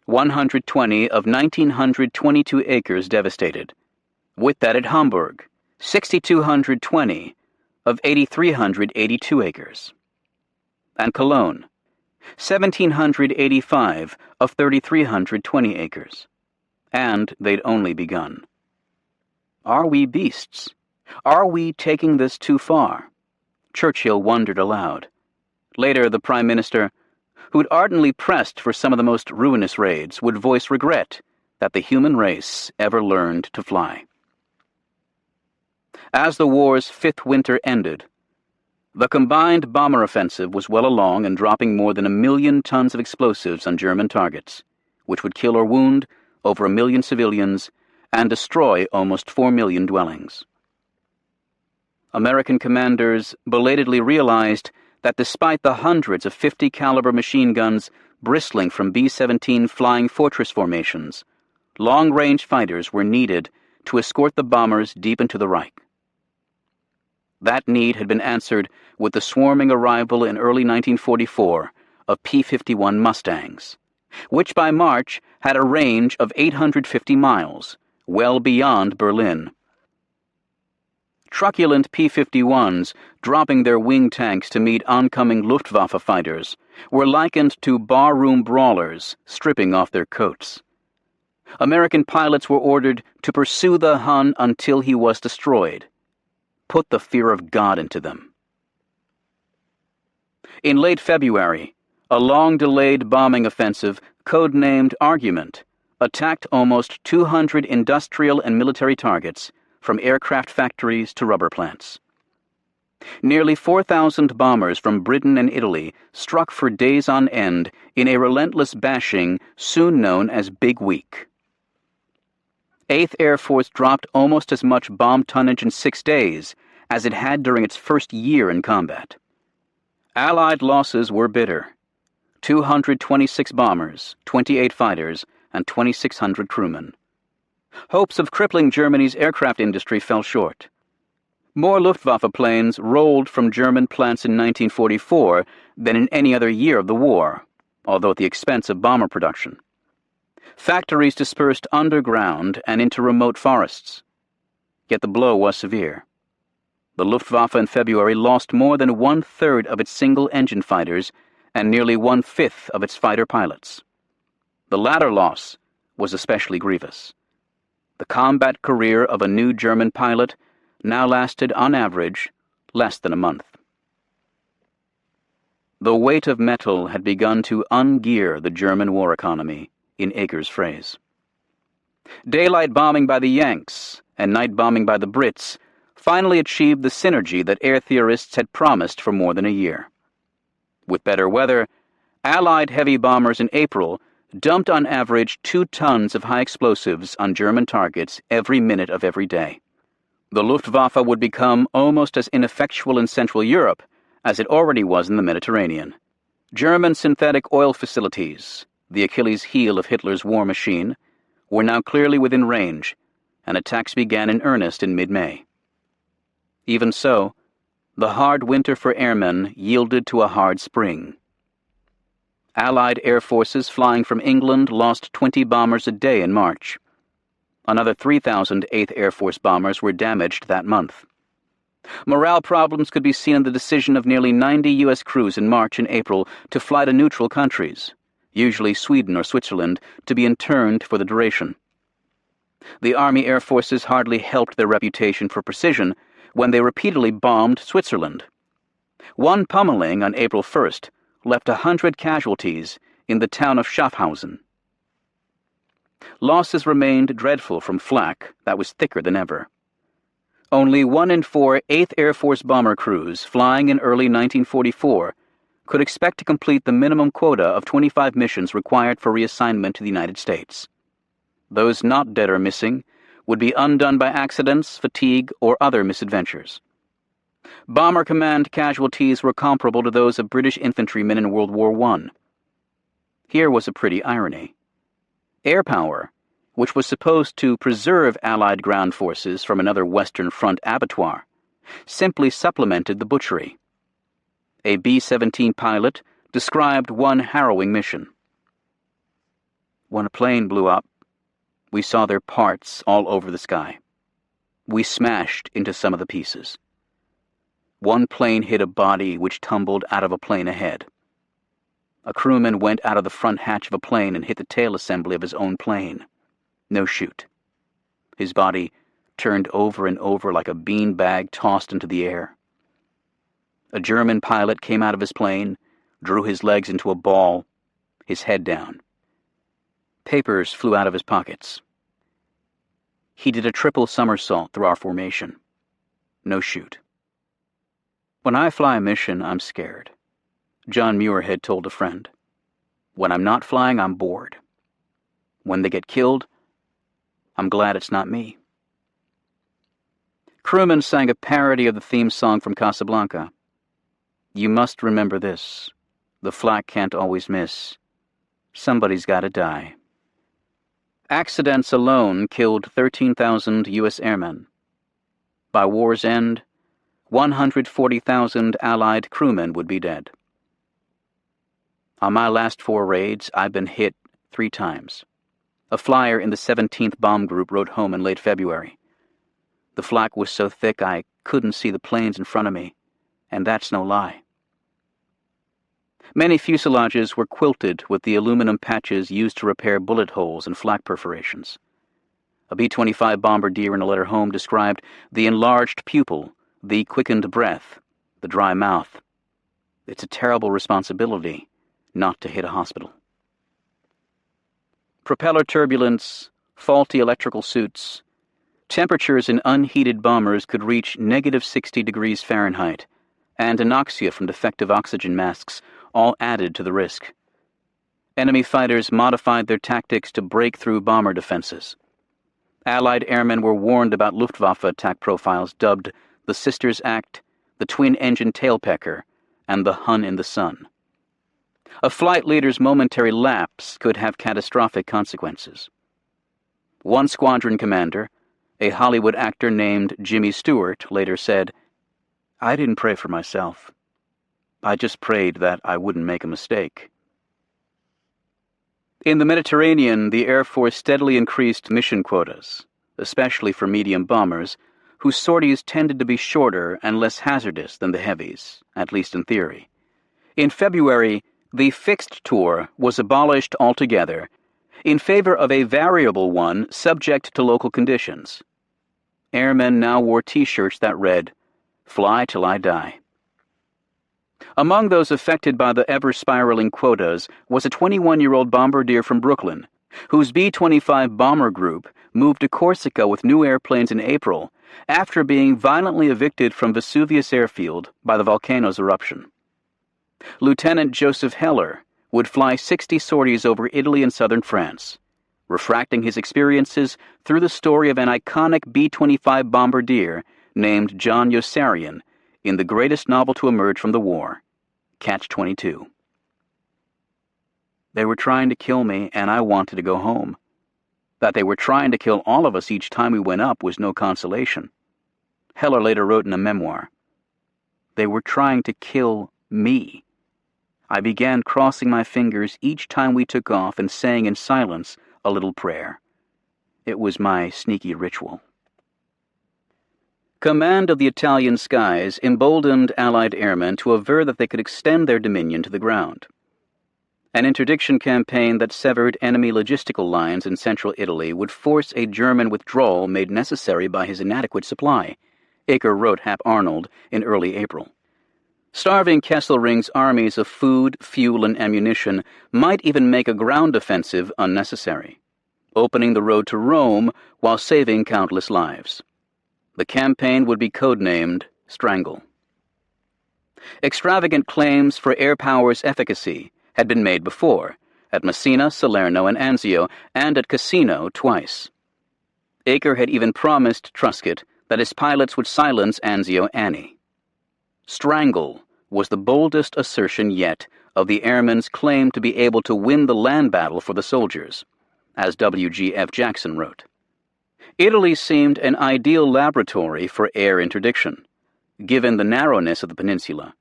A: 120 of 1,922 acres devastated. With that at Hamburg, 6,220 of 8,382 acres. And Cologne, 1,785 of 3,320 acres. And they'd only begun. Are we beasts? Are we taking this too far? Churchill wondered aloud. Later, the Prime Minister, who'd ardently pressed for some of the most ruinous raids, would voice regret that the human race ever learned to fly. As the war's fifth winter ended, the combined bomber offensive was well along and dropping more than 1 million tons of explosives on German targets, which would kill or wound over 1 million civilians and destroy almost 4 million dwellings. American commanders belatedly realized that despite the hundreds of 50-caliber machine guns bristling from B-17 flying fortress formations, long-range fighters were needed to escort the bombers deep into the Reich. That need had been answered with the swarming arrival in early 1944 of P-51 Mustangs, which by March had a range of 850 miles, well beyond Berlin. Truculent P-51s, dropping their wing tanks to meet oncoming Luftwaffe fighters, were likened to barroom brawlers stripping off their coats. American pilots were ordered to pursue the Hun until he was destroyed. Put the fear of God into them. In late February, a long-delayed bombing offensive, codenamed Argument, attacked almost 200 industrial and military targets, from aircraft factories to rubber plants. Nearly 4,000 bombers from Britain and Italy struck for days on end in a relentless bashing soon known as Big Week. 8th Air Force dropped almost as much bomb tonnage in 6 days as it had during its first year in combat. Allied losses were bitter. 226 bombers, 28 fighters, and 2,600 crewmen. Hopes of crippling Germany's aircraft industry fell short. More Luftwaffe planes rolled from German plants in 1944 than in any other year of the war, although at the expense of bomber production. Factories dispersed underground and into remote forests. Yet the blow was severe. The Luftwaffe in February lost more than 1/3 of its single-engine fighters and nearly 1/5 of its fighter pilots. The latter loss was especially grievous. The combat career of a new German pilot now lasted, on average, less than a month. The weight of metal had begun to ungear the German war economy, in Ager's phrase. Daylight bombing by the Yanks and night bombing by the Brits finally achieved the synergy that air theorists had promised for more than a year. With better weather, Allied heavy bombers in April dumped on average 2 tons of high explosives on German targets every minute of every day. The Luftwaffe would become almost as ineffectual in Central Europe as it already was in the Mediterranean. German synthetic oil facilities, the Achilles heel of Hitler's war machine, were now clearly within range, and attacks began in earnest in mid-May. Even so, the hard winter for airmen yielded to a hard spring. Allied air forces flying from England lost 20 bombers a day in March. Another 3,000 8th Air Force bombers were damaged that month. Morale problems could be seen in the decision of nearly 90 U.S. crews in March and April to fly to neutral countries, usually Sweden or Switzerland, to be interned for the duration. The Army Air Forces hardly helped their reputation for precision when they repeatedly bombed Switzerland. One pummeling on April 1st left 100 casualties in the town of Schaffhausen. Losses remained dreadful from flak that was thicker than ever. Only 1 in 4 8th Air Force bomber crews flying in early 1944 could expect to complete the minimum quota of 25 missions required for reassignment to the United States. Those not dead or missing would be undone by accidents, fatigue, or other misadventures. Bomber command casualties were comparable to those of British infantrymen in World War I. Here was a pretty irony. Air power, which was supposed to preserve Allied ground forces from another Western Front abattoir, simply supplemented the butchery. A B-17 pilot described one harrowing mission. When a plane blew up, we saw their parts all over the sky. We smashed into some of the pieces. One plane hit a body which tumbled out of a plane ahead. A crewman went out of the front hatch of a plane and hit the tail assembly of his own plane. No shoot. His body turned over and over like a beanbag tossed into the air. A German pilot came out of his plane, drew his legs into a ball, his head down. Papers flew out of his pockets. He did a triple somersault through our formation. No shoot. When I fly a mission, I'm scared. John Muirhead told a friend. When I'm not flying, I'm bored. When they get killed, I'm glad it's not me. Crewmen sang a parody of the theme song from Casablanca. You must remember this. The flak can't always miss. Somebody's gotta die. Accidents alone killed 13,000 U.S. airmen. By war's end, 140,000 Allied crewmen would be dead. On my last 4 raids, I've been hit 3 times. A flyer in the 17th Bomb Group wrote home in late February. The flak was so thick I couldn't see the planes in front of me, and that's no lie. Many fuselages were quilted with the aluminum patches used to repair bullet holes and flak perforations. A B-25 bombardier in a letter home described the enlarged pupil, the quickened breath, the dry mouth. It's a terrible responsibility not to hit a hospital. Propeller turbulence, faulty electrical suits, temperatures in unheated bombers could reach negative 60 degrees Fahrenheit, and anoxia from defective oxygen masks all added to the risk. Enemy fighters modified their tactics to break through bomber defenses. Allied airmen were warned about Luftwaffe attack profiles dubbed the Sisters Act, the Twin-Engine Tailpecker, and the Hun in the Sun. A flight leader's momentary lapse could have catastrophic consequences. One squadron commander, a Hollywood actor named Jimmy Stewart, later said, "I didn't pray for myself. I just prayed that I wouldn't make a mistake." In the Mediterranean, the Air Force steadily increased mission quotas, especially for medium bombers, whose sorties tended to be shorter and less hazardous than the heavies, at least in theory. In February, the fixed tour was abolished altogether in favor of a variable one subject to local conditions. Airmen now wore T-shirts that read, "Fly till I die." Among those affected by the ever-spiraling quotas was a 21-year-old bombardier from Brooklyn, whose B-25 bomber group moved to Corsica with new airplanes in April after being violently evicted from Vesuvius Airfield by the volcano's eruption. Lieutenant Joseph Heller would fly 60 sorties over Italy and southern France, refracting his experiences through the story of an iconic B-25 bombardier named John Yossarian in the greatest novel to emerge from the war, Catch-22. They were trying to kill me, and I wanted to go home. That they were trying to kill all of us each time we went up was no consolation. Heller later wrote in a memoir, "They were trying to kill me. I began crossing my fingers each time we took off and saying in silence a little prayer. It was my sneaky ritual." Command of the Italian skies emboldened Allied airmen to aver that they could extend their dominion to the ground. An interdiction campaign that severed enemy logistical lines in central Italy would force a German withdrawal made necessary by his inadequate supply, Aker wrote Hap Arnold in early April. Starving Kesselring's armies of food, fuel, and ammunition might even make a ground offensive unnecessary, opening the road to Rome while saving countless lives. The campaign would be codenamed Strangle. Extravagant claims for air power's efficacy had been made before, at Messina, Salerno, and Anzio, and at Cassino twice. Aker had even promised Truscott that his pilots would silence Anzio Annie. Strangle was the boldest assertion yet of the airmen's claim to be able to win the land battle for the soldiers, as W.G.F. Jackson wrote. Italy seemed an ideal laboratory for air interdiction, given the narrowness of the peninsula.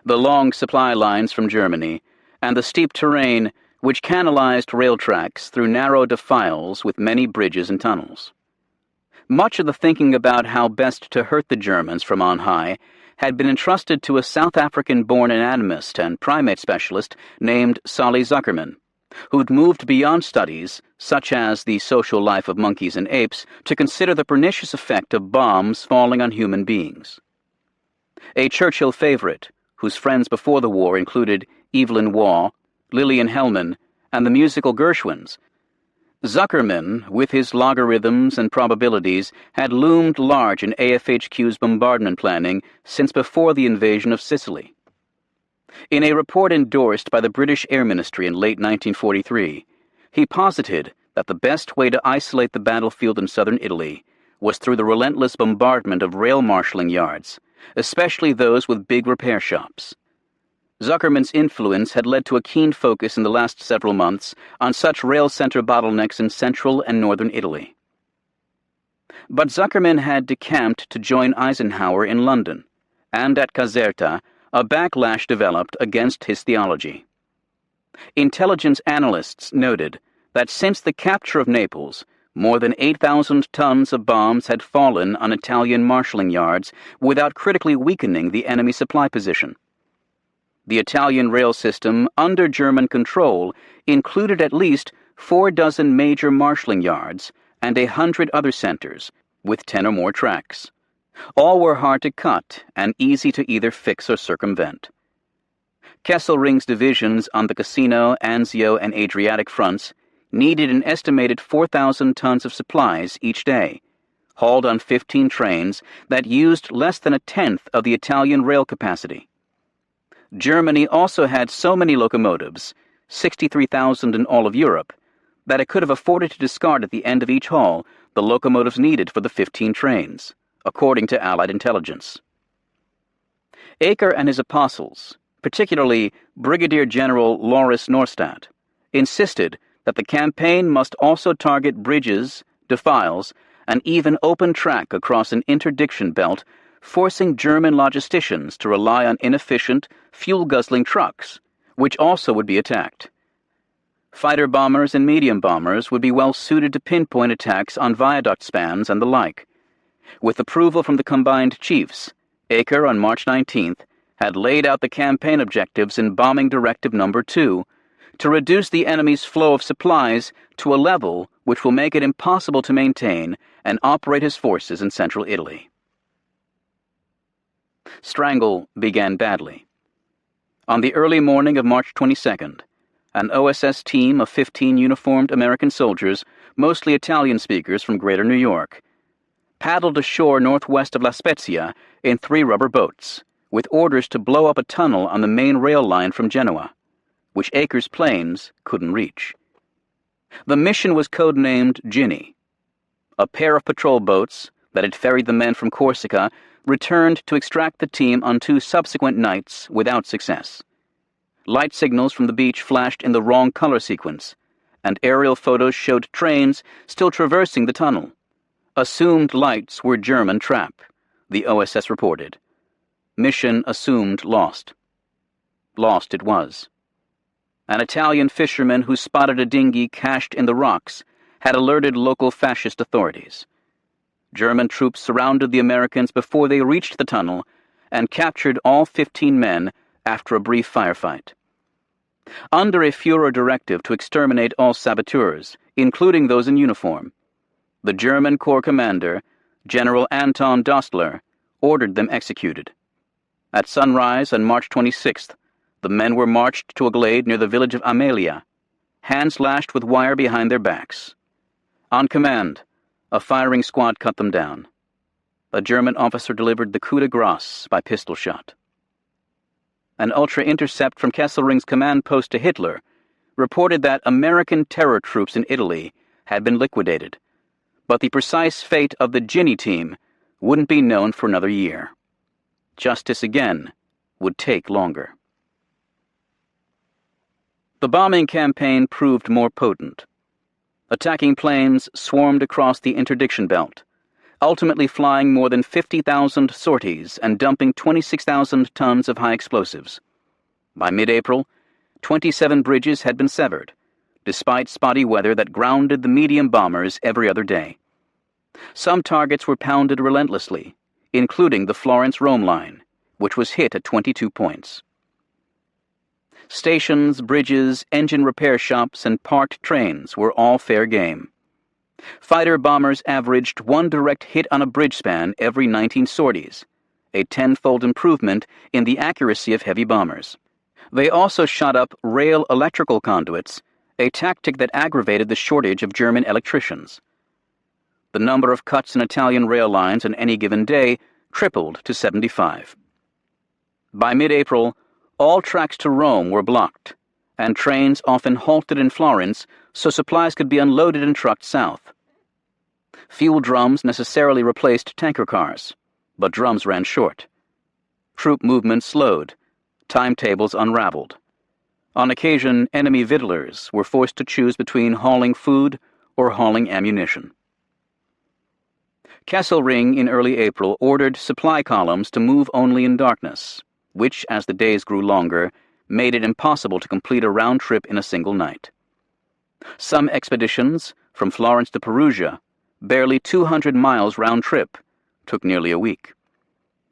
A: The long supply lines from Germany and the steep terrain which canalized rail tracks through narrow defiles with many bridges and tunnels. Much of the thinking about how best to hurt the Germans from on high had been entrusted to a South African-born anatomist and primate specialist named Solly Zuckerman, who'd moved beyond studies, such as the social life of monkeys and apes, to consider the pernicious effect of bombs falling on human beings. A Churchill favorite, whose friends before the war included Evelyn Waugh, Lillian Hellman, and the musical Gershwins, Zuckerman, with his logarithms and probabilities, had loomed large in AFHQ's bombardment planning since before the invasion of Sicily. In a report endorsed by the British Air Ministry in late 1943, he posited that the best way to isolate the battlefield in southern Italy was through the relentless bombardment of rail marshalling yards, especially those with big repair shops. Zuckerman's influence had led to a keen focus in the last several months on such rail center bottlenecks in central and northern Italy. But Zuckerman had decamped to join Eisenhower in London, and at Caserta, a backlash developed against his theology. Intelligence analysts noted that since the capture of Naples, more than 8,000 tons of bombs had fallen on Italian marshalling yards without critically weakening the enemy supply position. The Italian rail system, under German control, included at least 4 major marshalling yards and 100 other centers, with 10 or more tracks. All were hard to cut and easy to either fix or circumvent. Kesselring's divisions on the Cassino, Anzio, and Adriatic fronts needed an estimated 4,000 tons of supplies each day, hauled on 15 trains that used less than a tenth of the Italian rail capacity. Germany also had so many locomotives, 63,000 in all of Europe, that it could have afforded to discard at the end of each haul the locomotives needed for the 15 trains, according to Allied intelligence. Acre and his apostles, particularly Brigadier General Lauris Norstadt, insisted that the campaign must also target bridges, defiles, and even open track across an interdiction belt, forcing German logisticians to rely on inefficient, fuel-guzzling trucks, which also would be attacked. Fighter bombers and medium bombers would be well suited to pinpoint attacks on viaduct spans and the like. With approval from the combined chiefs, Acre on March 19th had laid out the campaign objectives in Bombing Directive No. 2 to reduce the enemy's flow of supplies to a level which will make it impossible to maintain and operate his forces in central Italy. Strangle began badly. On the early morning of March 22nd, an OSS team of 15 uniformed American soldiers, mostly Italian speakers from Greater New York, paddled ashore northwest of La Spezia in 3 rubber boats, with orders to blow up a tunnel on the main rail line from Genoa, which Acre's planes couldn't reach. The mission was codenamed Ginny. A pair of patrol boats that had ferried the men from Corsica returned to extract the team on 2 subsequent nights without success. Light signals from the beach flashed in the wrong color sequence, and aerial photos showed trains still traversing the tunnel. Assumed lights were German trap, the OSS reported. Mission assumed lost. Lost it was. An Italian fisherman who spotted a dinghy cached in the rocks had alerted local fascist authorities. German troops surrounded the Americans before they reached the tunnel and captured all 15 men after a brief firefight. Under a Führer directive to exterminate all saboteurs, including those in uniform, the German Corps commander, General Anton Dostler, ordered them executed. At sunrise on March 26th, the men were marched to a glade near the village of Amelia, hands lashed with wire behind their backs. On command, a firing squad cut them down. A German officer delivered the coup de grace by pistol shot. An ultra-intercept from Kesselring's command post to Hitler reported that American terror troops in Italy had been liquidated, but the precise fate of the Ginny team wouldn't be known for another year. Justice again would take longer. The bombing campaign proved more potent. Attacking planes swarmed across the interdiction belt, ultimately flying more than 50,000 sorties and dumping 26,000 tons of high explosives. By mid-April, 27 bridges had been severed, despite spotty weather that grounded the medium bombers every other day. Some targets were pounded relentlessly, including the Florence-Rome line, which was hit at 22 points. Stations, bridges, engine repair shops, and parked trains were all fair game. Fighter-bombers averaged one direct hit on a bridge span every 19 sorties, a 10-fold improvement in the accuracy of heavy bombers. They also shot up rail electrical conduits, a tactic that aggravated the shortage of German electricians. The number of cuts in Italian rail lines on any given day tripled to 75. By mid-April, all tracks to Rome were blocked, and trains often halted in Florence so supplies could be unloaded and trucked south. Fuel drums necessarily replaced tanker cars, but drums ran short. Troop movement slowed, timetables unraveled. On occasion, enemy victuallers were forced to choose between hauling food or hauling ammunition. Kesselring in early April ordered supply columns to move only in darkness, which, as the days grew longer, made it impossible to complete a round trip in a single night. Some expeditions, from Florence to Perugia, barely 200 miles round trip, took nearly a week.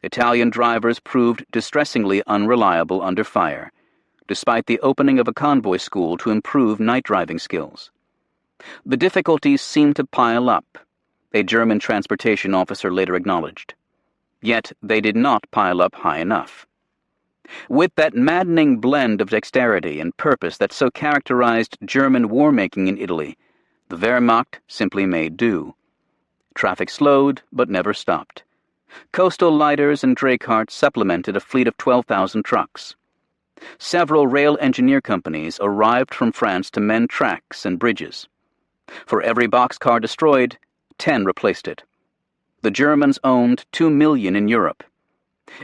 A: Italian drivers proved distressingly unreliable under fire, despite the opening of a convoy school to improve night driving skills. The difficulties seemed to pile up, a German transportation officer later acknowledged. Yet they did not pile up high enough. With that maddening blend of dexterity and purpose that so characterized German war-making in Italy, the Wehrmacht simply made do. Traffic slowed, but never stopped. Coastal lighters and dray carts supplemented a fleet of 12,000 trucks. Several rail engineer companies arrived from France to mend tracks and bridges. For every boxcar destroyed, 10 replaced it. The Germans owned 2 million in Europe.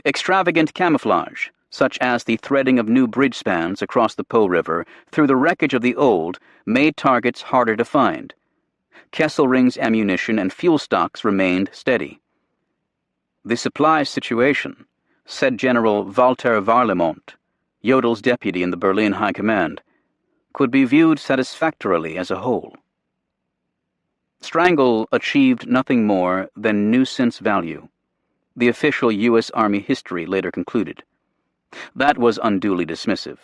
A: Extravagant camouflage, such as the threading of new bridge spans across the Po River through the wreckage of the old, made targets harder to find. Kesselring's ammunition and fuel stocks remained steady. The supply situation, said General Walter Warlimont, Jodel's deputy in the Berlin High Command, could be viewed satisfactorily as a whole. Strangle achieved nothing more than nuisance value, the official U.S. Army history later concluded. That was unduly dismissive.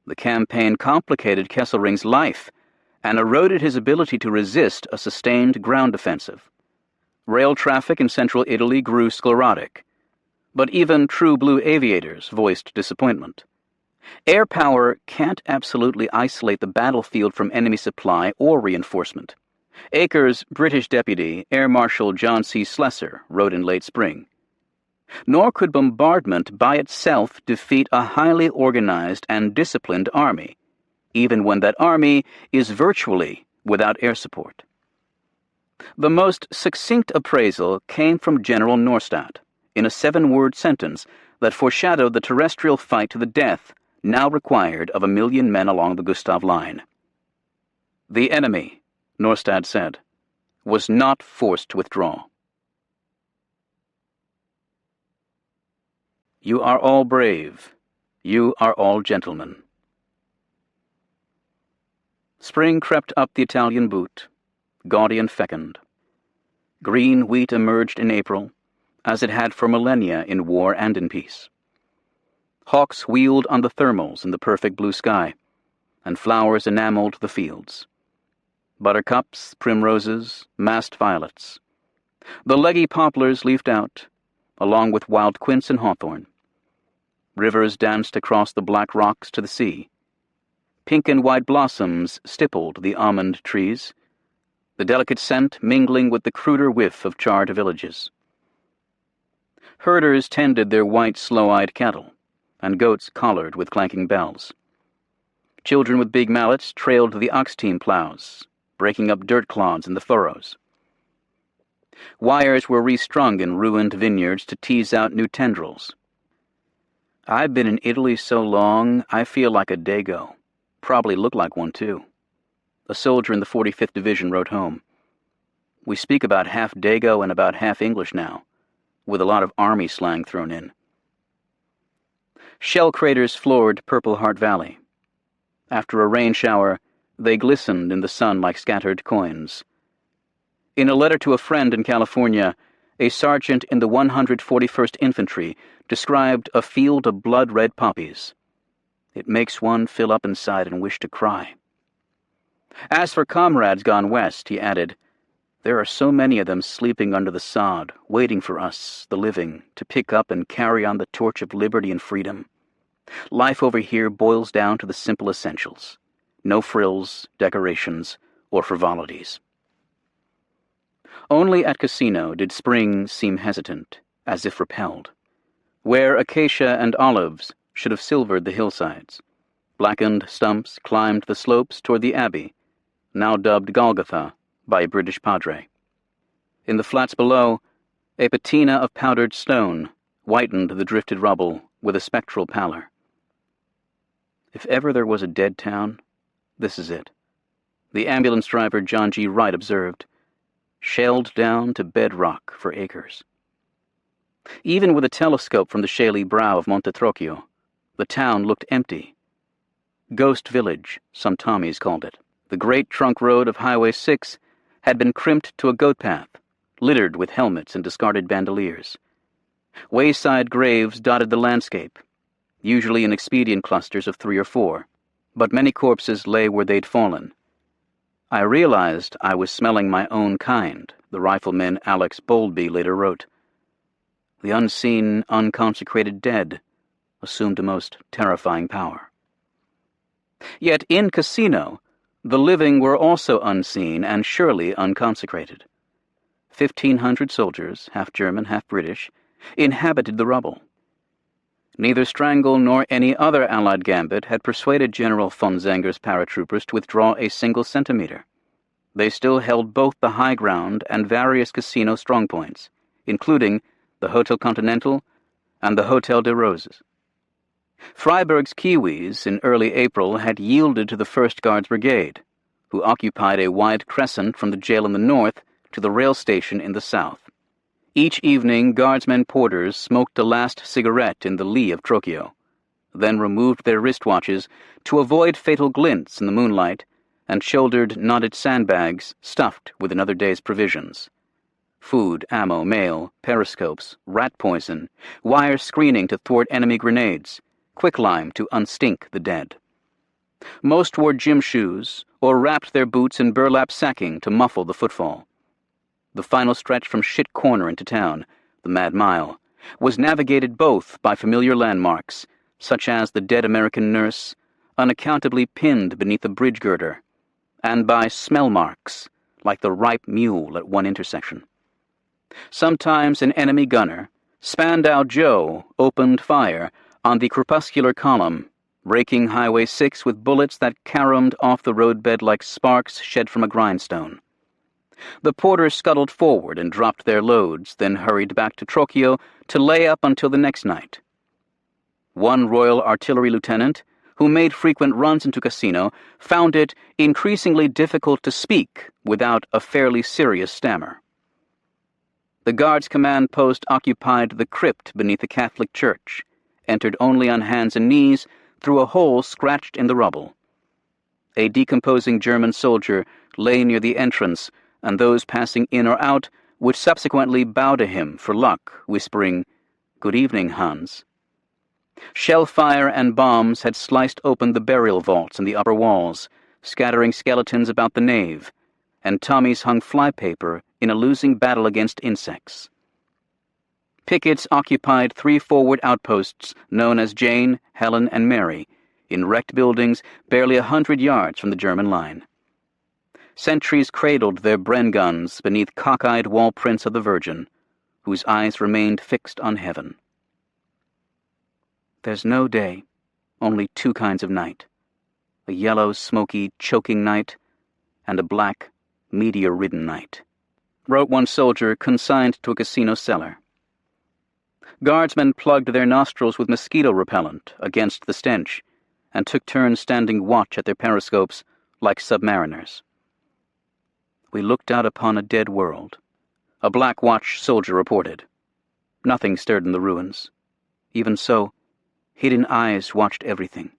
A: The campaign complicated Kesselring's life and eroded his ability to resist a sustained ground offensive. Rail traffic in central Italy grew sclerotic, but even true blue aviators voiced disappointment. Air power can't absolutely isolate the battlefield from enemy supply or reinforcement. Acre's British deputy, Air Marshal John C. Slessor, wrote in late spring. Nor could bombardment by itself defeat a highly organized and disciplined army, even when that army is virtually without air support. The most succinct appraisal came from General Norstadt, in a 7-word sentence that foreshadowed the terrestrial fight to the death now required of 1 million men along the Gustav Line. The enemy, Norstadt said, was not forced to withdraw. You are all brave. You are all gentlemen. Spring crept up the Italian boot, gaudy and fecund. Green wheat emerged in April, as it had for millennia in war and in peace. Hawks wheeled on the thermals in the perfect blue sky, and flowers enameled the fields. Buttercups, primroses, massed violets. The leggy poplars leafed out, along with wild quince and hawthorn. Rivers danced across the black rocks to the sea. Pink and white blossoms stippled the almond trees, the delicate scent mingling with the cruder whiff of charred villages. Herders tended their white, slow-eyed cattle, and goats collared with clanking bells. Children with big mallets trailed the ox-team plows, breaking up dirt clods in the furrows. Wires were restrung in ruined vineyards to tease out new tendrils. I've been in Italy so long, I feel like a Dago. Probably look like one, too. A soldier in the 45th Division wrote home. We speak about half Dago and about half English now, with a lot of army slang thrown in. Shell craters floored Purple Heart Valley. After a rain shower, they glistened in the sun like scattered coins. In a letter to a friend in California, a sergeant in the 141st Infantry described a field of blood-red poppies. It makes one fill up inside and wish to cry. As for comrades gone west, he added, there are so many of them sleeping under the sod, waiting for us, the living, to pick up and carry on the torch of liberty and freedom. Life over here boils down to the simple essentials. No frills, decorations, or frivolities. Only at Casino did spring seem hesitant, as if repelled. Where acacia and olives should have silvered the hillsides, blackened stumps climbed the slopes toward the abbey, now dubbed Golgotha by a British padre. In the flats below, a patina of powdered stone whitened the drifted rubble with a spectral pallor. If ever there was a dead town, this is it. The ambulance driver John G. Wright observed, shelled down to bedrock for acres. Even with a telescope from the shaly brow of Monte Trocchio, the town looked empty. Ghost Village, some Tommies called it. The great trunk road of Highway 6 had been crimped to a goat path, littered with helmets and discarded bandoliers. Wayside graves dotted the landscape, usually in expedient clusters of 3 or 4, but many corpses lay where they'd fallen. I realized I was smelling my own kind, the rifleman Alex Bowlby later wrote. The unseen, unconsecrated dead assumed a most terrifying power. Yet in Casino, the living were also unseen and surely unconsecrated. 1,500 soldiers, half German, half British, inhabited the rubble. Neither Strangle nor any other Allied gambit had persuaded General von Zenger's paratroopers to withdraw a single centimeter. They still held both the high ground and various Casino strongpoints, including the Hotel Continental and the Hotel des Roses. Freiberg's Kiwis in early April had yielded to the 1st Guards Brigade, who occupied a wide crescent from the jail in the north to the rail station in the south. Each evening, Guardsmen porters smoked a last cigarette in the lee of Trocchio, then removed their wristwatches to avoid fatal glints in the moonlight and shouldered knotted sandbags stuffed with another day's provisions. Food, ammo, mail, periscopes, rat poison, wire screening to thwart enemy grenades, quicklime to unstink the dead. Most wore gym shoes or wrapped their boots in burlap sacking to muffle the footfall. The final stretch from Shit Corner into town, the Mad Mile, was navigated both by familiar landmarks, such as the dead American nurse, unaccountably pinned beneath a bridge girder, and by smell marks, like the ripe mule at one intersection. Sometimes an enemy gunner, Spandau Joe, opened fire on the crepuscular column, raking Highway 6 with bullets that caromed off the roadbed like sparks shed from a grindstone. The porters scuttled forward and dropped their loads, then hurried back to Trocchio to lay up until the next night. One Royal Artillery lieutenant, who made frequent runs into Casino, found it increasingly difficult to speak without a fairly serious stammer. The Guards' command post occupied the crypt beneath the Catholic church, entered only on hands and knees through a hole scratched in the rubble. A decomposing German soldier lay near the entrance, and those passing in or out would subsequently bow to him for luck, whispering, "Good evening, Hans." Shellfire and bombs had sliced open the burial vaults and the upper walls, scattering skeletons about the nave, and Tommies hung flypaper in a losing battle against insects. Pickets occupied 3 forward outposts known as Jane, Helen, and Mary, in wrecked buildings barely 100 yards from the German line. Sentries cradled their Bren guns beneath cockeyed wall prints of the Virgin, whose eyes remained fixed on heaven. There's no day, only 2 kinds of night. A yellow, smoky, choking night, and a black, meteor-ridden night, wrote one soldier consigned to a Casino cellar. Guardsmen plugged their nostrils with mosquito repellent against the stench, and took turns standing watch at their periscopes like submariners. We looked out upon a dead world, a Black Watch soldier reported. Nothing stirred in the ruins. Even so, hidden eyes watched everything.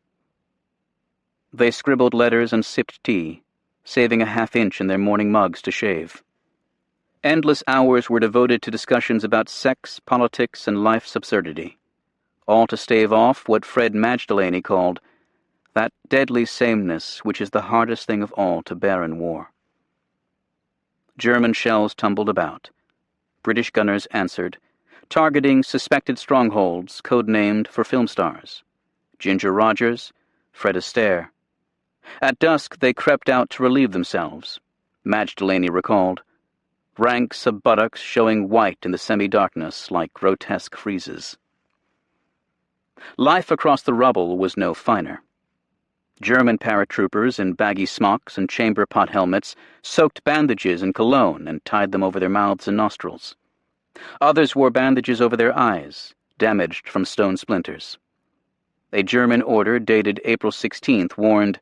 A: They scribbled letters and sipped tea, saving a half-inch in their morning mugs to shave. Endless hours were devoted to discussions about sex, politics, and life's absurdity, all to stave off what Fred Magdalene called that deadly sameness which is the hardest thing of all to bear in war. German shells tumbled about. British gunners answered, targeting suspected strongholds codenamed for film stars: Ginger Rogers, Fred Astaire. At dusk they crept out to relieve themselves, Magdalene recalled, ranks of buttocks showing white in the semi-darkness like grotesque friezes. Life across the rubble was no finer. German paratroopers in baggy smocks and chamber pot helmets soaked bandages in cologne and tied them over their mouths and nostrils. Others wore bandages over their eyes, damaged from stone splinters. A German order dated April 16th warned,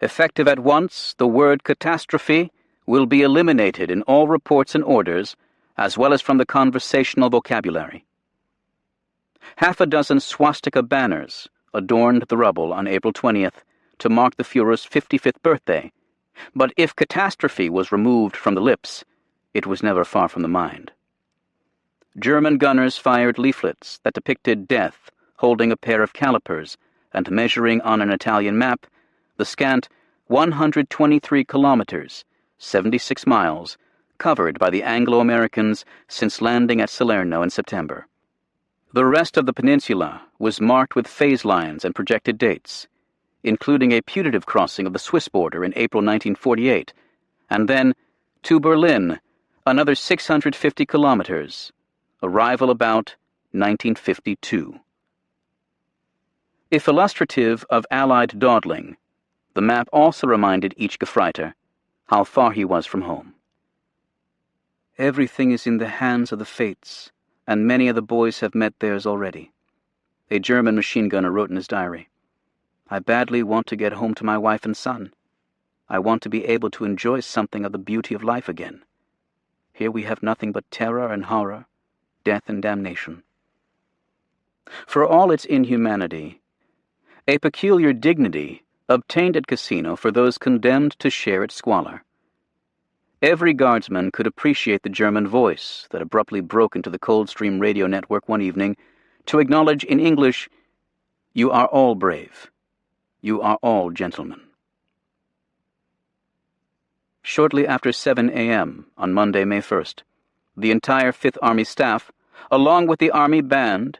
A: "Effective at once, the word catastrophe will be eliminated in all reports and orders, as well as from the conversational vocabulary." Half a dozen swastika banners adorned the rubble on April 20th to mark the Führer's 55th birthday, but if catastrophe was removed from the lips, it was never far from the mind. German gunners fired leaflets that depicted death holding a pair of calipers and measuring on an Italian map the scant 123 kilometers, 76 miles, covered by the Anglo-Americans since landing at Salerno in September. The rest of the peninsula was marked with phase lines and projected dates, including a putative crossing of the Swiss border in April 1948, and then, to Berlin, another 650 kilometers, arrival about 1952. If illustrative of Allied dawdling, the map also reminded each Gefreiter how far he was from home. "Everything is in the hands of the fates, and many of the boys have met theirs already," a German machine gunner wrote in his diary. "I badly want to get home to my wife and son. I want to be able to enjoy something of the beauty of life again. Here we have nothing but terror and horror, death and damnation." For all its inhumanity, a peculiar dignity obtained at Cassino for those condemned to share its squalor. Every guardsman could appreciate the German voice that abruptly broke into the Coldstream radio network one evening to acknowledge in English, "You are all brave. You are all gentlemen." Shortly after 7 a.m. on Monday, May 1st, the entire Fifth Army staff, along with the Army band,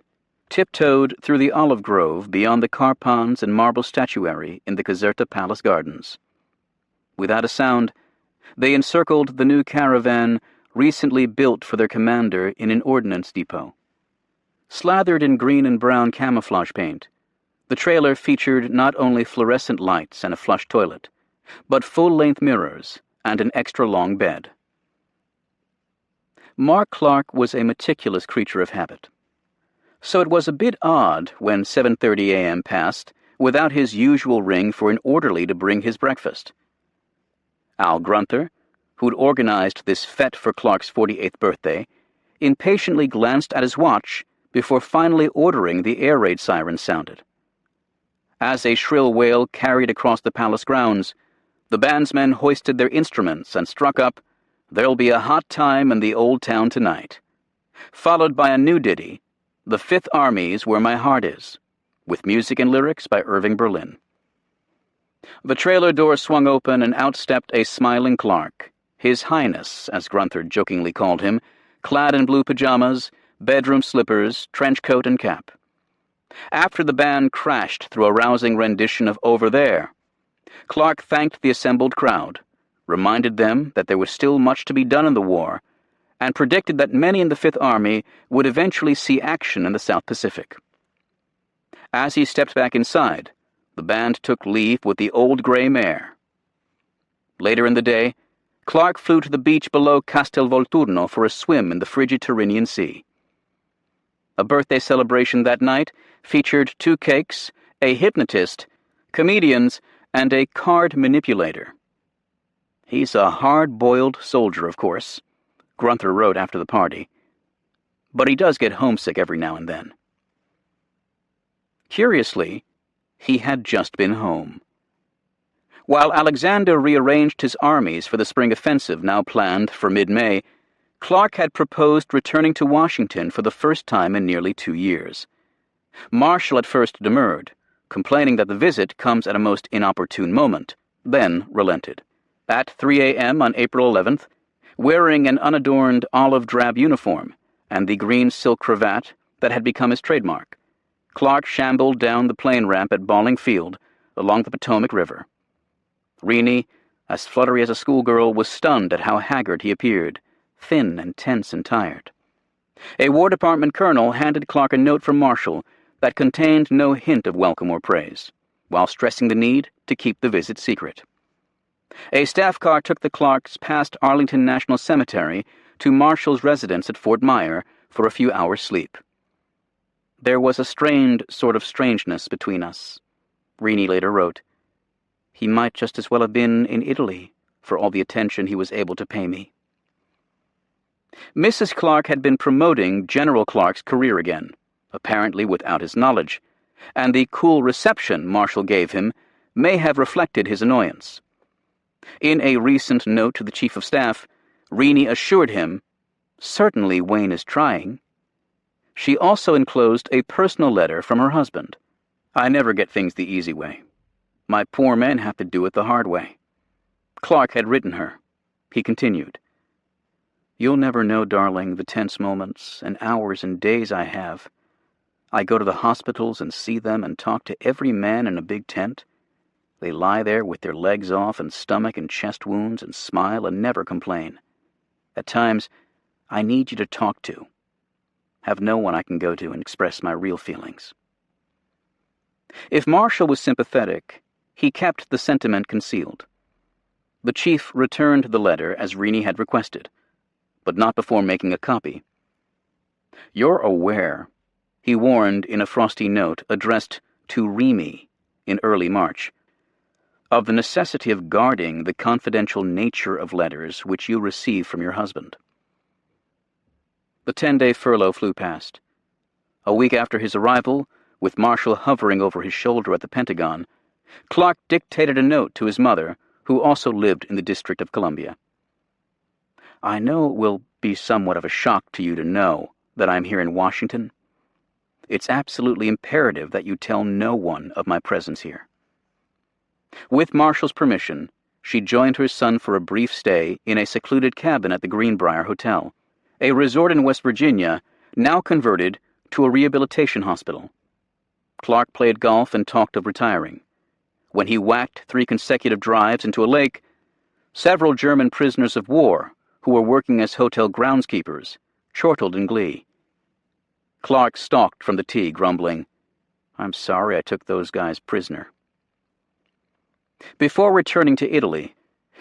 A: tiptoed through the olive grove beyond the car ponds and marble statuary in the Caserta Palace Gardens. Without a sound, they encircled the new caravan recently built for their commander in an ordnance depot. Slathered in green and brown camouflage paint, the trailer featured not only fluorescent lights and a flush toilet, but full-length mirrors and an extra-long bed. Mark Clark was a meticulous creature of habit, so it was a bit odd when 7:30 a.m. passed without his usual ring for an orderly to bring his breakfast. Al Grunther, who'd organized this fete for Clark's 48th birthday, impatiently glanced at his watch before finally ordering the air raid siren sounded. As a shrill wail carried across the palace grounds, the bandsmen hoisted their instruments and struck up "There'll Be a Hot Time in the Old Town Tonight," followed by a new ditty, "The Fifth Army's Where My Heart Is," with music and lyrics by Irving Berlin. The trailer door swung open and out stepped a smiling Clark, His Highness, as Grunther jokingly called him, clad in blue pajamas, bedroom slippers, trench coat, and cap. After the band crashed through a rousing rendition of Over There, Clark thanked the assembled crowd, reminded them that there was still much to be done in the war, and predicted that many in the Fifth Army would eventually see action in the South Pacific. As he stepped back inside, the band took leave with the old gray mare. Later in the day, Clark flew to the beach below Castelvolturno for a swim in the frigid Tyrrhenian Sea. A birthday celebration that night featured 2 cakes, a hypnotist, comedians, and a card manipulator. "He's a hard-boiled soldier, of course," Grunther wrote after the party, "but he does get homesick every now and then." Curiously, he had just been home. While Alexander rearranged his armies for the spring offensive now planned for mid-May, Clark had proposed returning to Washington for the first time in nearly 2 years. Marshall at first demurred, complaining that the visit comes at a most inopportune moment, then relented. At 3 a.m. on April 11th, wearing an unadorned olive-drab uniform and the green silk cravat that had become his trademark, Clark shambled down the plane ramp at Balling Field along the Potomac River. Rennie, as fluttery as a schoolgirl, was stunned at how haggard he appeared, thin and tense and tired. A War Department colonel handed Clark a note from Marshall that contained no hint of welcome or praise, while stressing the need to keep the visit secret. A staff car took the Clarks past Arlington National Cemetery to Marshall's residence at Fort Myer for a few hours' sleep. There was a strained sort of strangeness between us, Rennie later wrote. He might just as well have been in Italy for all the attention he was able to pay me. Mrs. Clark had been promoting General Clark's career again, apparently without his knowledge, and the cool reception Marshall gave him may have reflected his annoyance. In a recent note to the Chief of Staff, Rennie assured him, "Certainly Wayne is trying." She also enclosed a personal letter from her husband. "I never get things the easy way. My poor men have to do it the hard way." Clark had written her. He continued, "You'll never know, darling, the tense moments and hours and days I have. I go to the hospitals and see them and talk to every man in a big tent. They lie there with their legs off and stomach and chest wounds and smile and never complain. At times, I need you to talk to. Have no one I can go to and express my real feelings." If Marshall was sympathetic, he kept the sentiment concealed. The chief returned the letter as Rennie had requested, but not before making a copy. "You're aware," he warned in a frosty note addressed to Remy in early March, "of the necessity of guarding the confidential nature of letters which you receive from your husband." The 10-day furlough flew past. A week after his arrival, with Marshall hovering over his shoulder at the Pentagon, Clark dictated a note to his mother, who also lived in the District of Columbia. "I know it will be somewhat of a shock to you to know that I'm here in Washington. It's absolutely imperative that you tell no one of my presence here." With Marshall's permission, she joined her son for a brief stay in a secluded cabin at the Greenbrier Hotel, a resort in West Virginia now converted to a rehabilitation hospital. Clark played golf and talked of retiring. When he whacked 3 consecutive drives into a lake, several German prisoners of war who were working as hotel groundskeepers chortled in glee. Clark stalked from the tee, grumbling, "I'm sorry I took those guys prisoner." Before returning to Italy,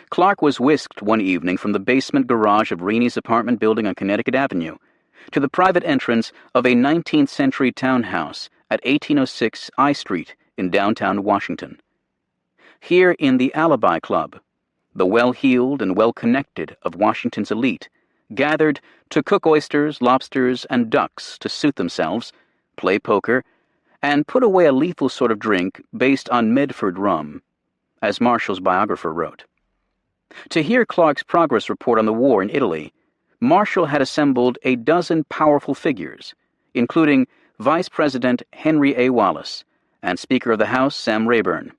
A: Clark was whisked one evening from the basement garage of Rennie's apartment building on Connecticut Avenue to the private entrance of a 19th-century townhouse at 1806 I Street in downtown Washington. Here in the Alibi Club, the well-heeled and well-connected of Washington's elite gathered to cook oysters, lobsters, and ducks to suit themselves, play poker, and put away a lethal sort of drink based on Medford rum, as Marshall's biographer wrote. To hear Clark's progress report on the war in Italy, Marshall had assembled a dozen powerful figures, including Vice President Henry A. Wallace and Speaker of the House Sam Rayburn.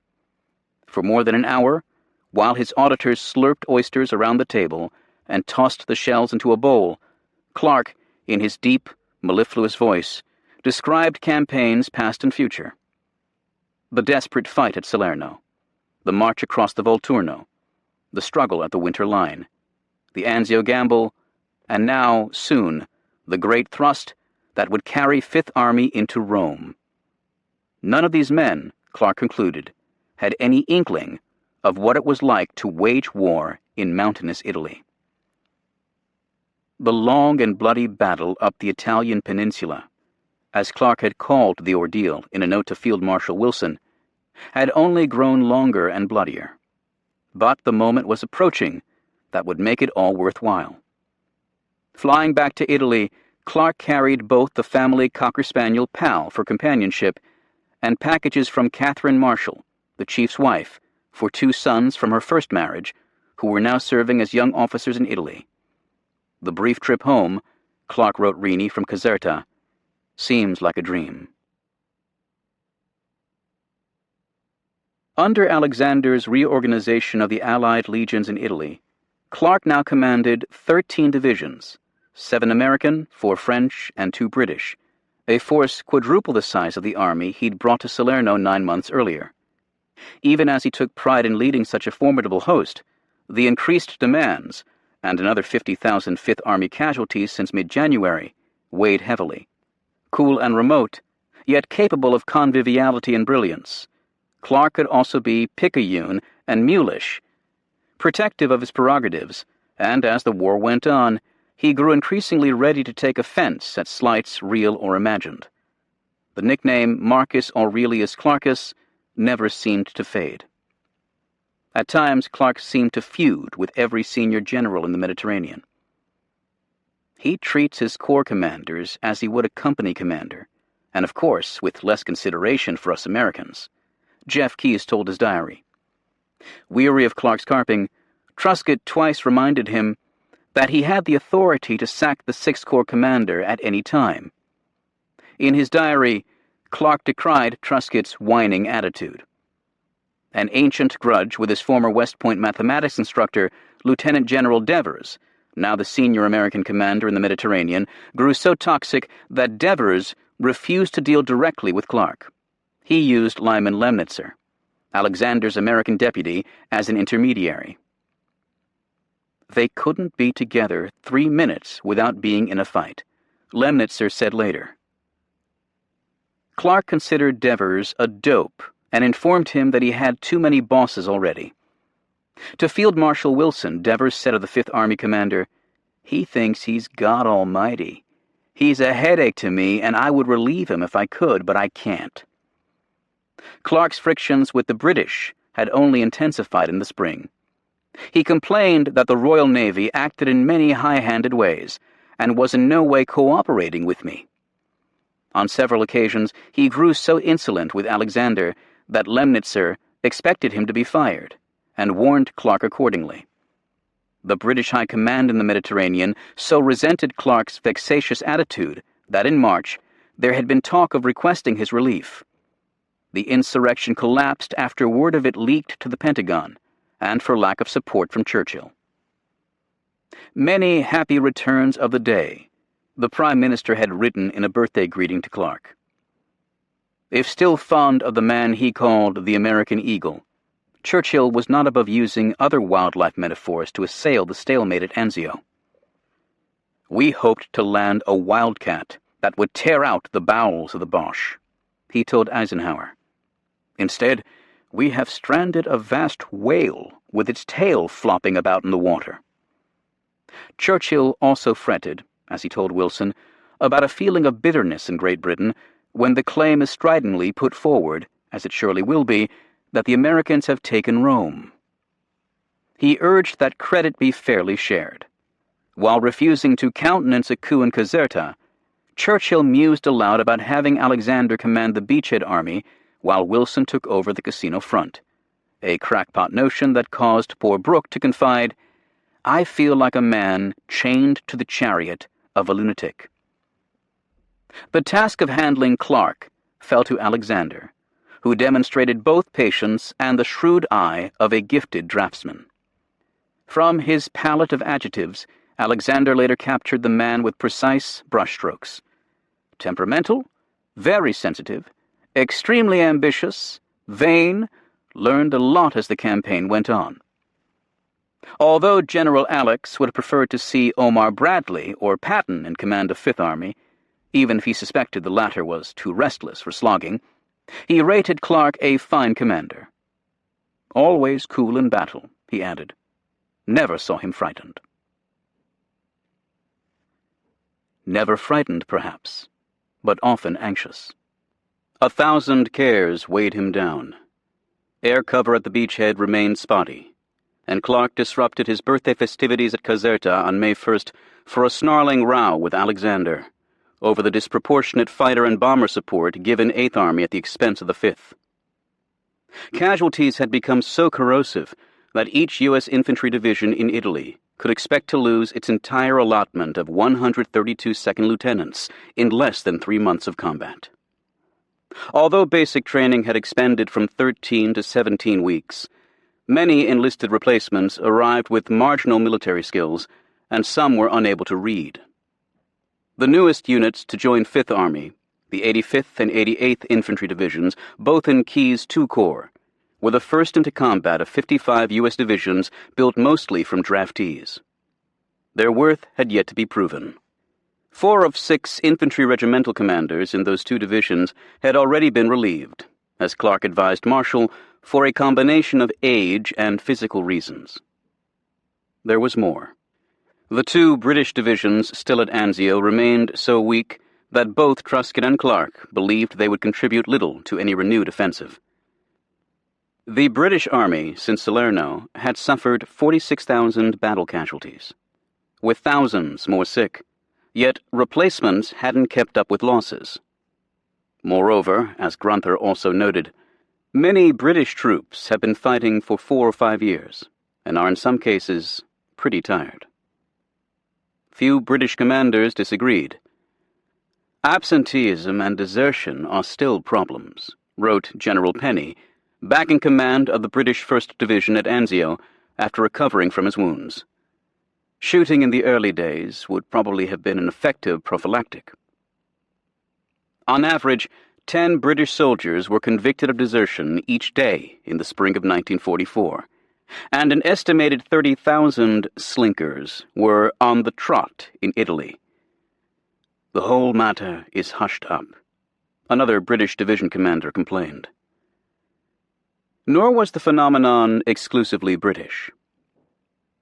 A: For more than an hour, while his auditors slurped oysters around the table and tossed the shells into a bowl, Clark, in his deep, mellifluous voice, described campaigns past and future. The desperate fight at Salerno, the march across the Volturno, the struggle at the Winter Line, the Anzio gamble, and now, soon, the great thrust that would carry Fifth Army into Rome. None of these men, Clark concluded, had any inkling of what it was like to wage war in mountainous Italy. The long and bloody battle up the Italian peninsula, as Clark had called the ordeal in a note to Field Marshal Wilson, had only grown longer and bloodier. But the moment was approaching that would make it all worthwhile. Flying back to Italy, Clark carried both the family Cocker Spaniel Pal for companionship and packages from Catherine Marshall, the chief's wife, for 2 sons from her first marriage, who were now serving as young officers in Italy. The brief trip home, Clark wrote Rini from Caserta, seems like a dream. Under Alexander's reorganization of the Allied legions in Italy, Clark now commanded 13 divisions, 7 American, 4 French, and 2 British, a force quadruple the size of the army he'd brought to Salerno 9 months earlier. Even as he took pride in leading such a formidable host, the increased demands, and another 50,000 Fifth Army casualties since mid-January, weighed heavily. Cool and remote, yet capable of conviviality and brilliance, Clark could also be picayune and mulish, protective of his prerogatives, and as the war went on, he grew increasingly ready to take offense at slights real or imagined. The nickname Marcus Aurelius Clarkus never seemed to fade. At times, Clark seemed to feud with every senior general in the Mediterranean. He treats his corps commanders as he would a company commander, and of course with less consideration for us Americans. Jeff Keyes told his diary. Weary of Clark's carping, Truscott twice reminded him that he had the authority to sack the Sixth Corps commander at any time. In his diary, Clark decried Truscott's whining attitude. An ancient grudge with his former West Point mathematics instructor, Lieutenant General Devers, now the senior American commander in the Mediterranean, grew so toxic that Devers refused to deal directly with Clark. He used Lyman Lemnitzer, Alexander's American deputy, as an intermediary. They couldn't be together 3 minutes without being in a fight, Lemnitzer said later. Clark considered Devers a dope and informed him that he had too many bosses already. To Field Marshal Wilson, Devers said of the Fifth Army commander, "He thinks he's God Almighty. He's a headache to me, and I would relieve him if I could, but I can't." Clark's frictions with the British had only intensified in the spring. He complained that the Royal Navy acted in many high-handed ways and was in no way cooperating with me. On several occasions, he grew so insolent with Alexander that Lemnitzer expected him to be fired and warned Clark accordingly. The British High Command in the Mediterranean so resented Clark's vexatious attitude that in March there had been talk of requesting his relief. The insurrection collapsed after word of it leaked to the Pentagon, and for lack of support from Churchill. "Many happy returns of the day," the Prime Minister had written in a birthday greeting to Clark. If still fond of the man he called the American Eagle, Churchill was not above using other wildlife metaphors to assail the stalemate at Anzio. "We hoped to land a wildcat that would tear out the bowels of the Boche," he told Eisenhower. "Instead, we have stranded a vast whale with its tail flopping about in the water." Churchill also fretted, as he told Wilson, about a feeling of bitterness in Great Britain when the claim is stridently put forward, as it surely will be, that the Americans have taken Rome. He urged that credit be fairly shared. While refusing to countenance a coup in Caserta, Churchill mused aloud about having Alexander command the beachhead army while Wilson took over the casino front, a crackpot notion that caused poor Brooke to confide, "I feel like a man chained to the chariot of a lunatic." The task of handling Clark fell to Alexander, who demonstrated both patience and the shrewd eye of a gifted draftsman. From his palette of adjectives, Alexander later captured the man with precise brushstrokes. Temperamental, very sensitive, extremely ambitious, vain, learned a lot as the campaign went on. Although General Alex would have preferred to see Omar Bradley or Patton in command of Fifth Army, even if he suspected the latter was too restless for slogging, he rated Clark a fine commander. "Always cool in battle," he added. "Never saw him frightened." Never frightened, perhaps, but often anxious. 1,000 cares weighed him down. Air cover at the beachhead remained spotty, and Clark disrupted his birthday festivities at Caserta on May 1st for a snarling row with Alexander over the disproportionate fighter and bomber support given Eighth Army at the expense of the Fifth. Casualties had become so corrosive that each U.S. infantry division in Italy could expect to lose its entire allotment of 132 second lieutenants in less than 3 months of combat. Although basic training had expanded from 13 to 17 weeks, many enlisted replacements arrived with marginal military skills, and some were unable to read. The newest units to join Fifth Army, the 85th and 88th Infantry Divisions, both in Keyes II Corps, were the first into combat of 55 U.S. divisions built mostly from draftees. Their worth had yet to be proven. 4 of 6 infantry regimental commanders in those 2 divisions had already been relieved, as Clark advised Marshall, for a combination of age and physical reasons. There was more. The 2 British divisions still at Anzio remained so weak that both Truscott and Clark believed they would contribute little to any renewed offensive. The British Army, since Salerno, had suffered 46,000 battle casualties, with thousands more sick, yet replacements hadn't kept up with losses. Moreover, as Grunther also noted, many British troops have been fighting for 4 or 5 years, and are in some cases pretty tired. Few British commanders disagreed. Absenteeism and desertion are still problems, wrote General Penny, back in command of the British 1st Division at Anzio after recovering from his wounds. Shooting in the early days would probably have been an effective prophylactic. On average, 10 British soldiers were convicted of desertion each day in the spring of 1944, and an estimated 30,000 slinkers were on the trot in Italy. "The whole matter is hushed up," another British division commander complained. Nor was the phenomenon exclusively British.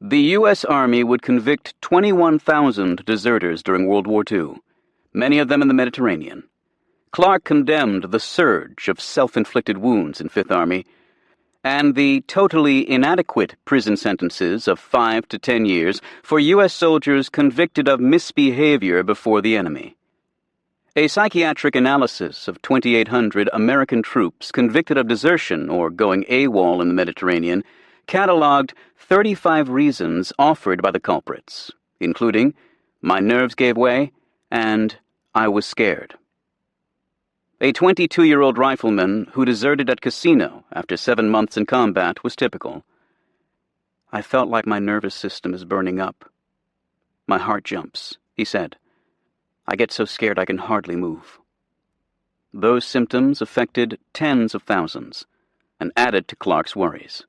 A: The U.S. Army would convict 21,000 deserters during World War II, many of them in the Mediterranean. Clark condemned the surge of self-inflicted wounds in Fifth Army, and the totally inadequate prison sentences of 5 to 10 years for U.S. soldiers convicted of misbehavior before the enemy. A psychiatric analysis of 2,800 American troops convicted of desertion or going AWOL in the Mediterranean catalogued 35 reasons offered by the culprits, including "my nerves gave way" and "I was scared." A 22-year-old rifleman who deserted at Cassino after 7 months in combat was typical. "I felt like my nervous system is burning up. My heart jumps," he said. "I get so scared I can hardly move." Those symptoms affected tens of thousands and added to Clark's worries.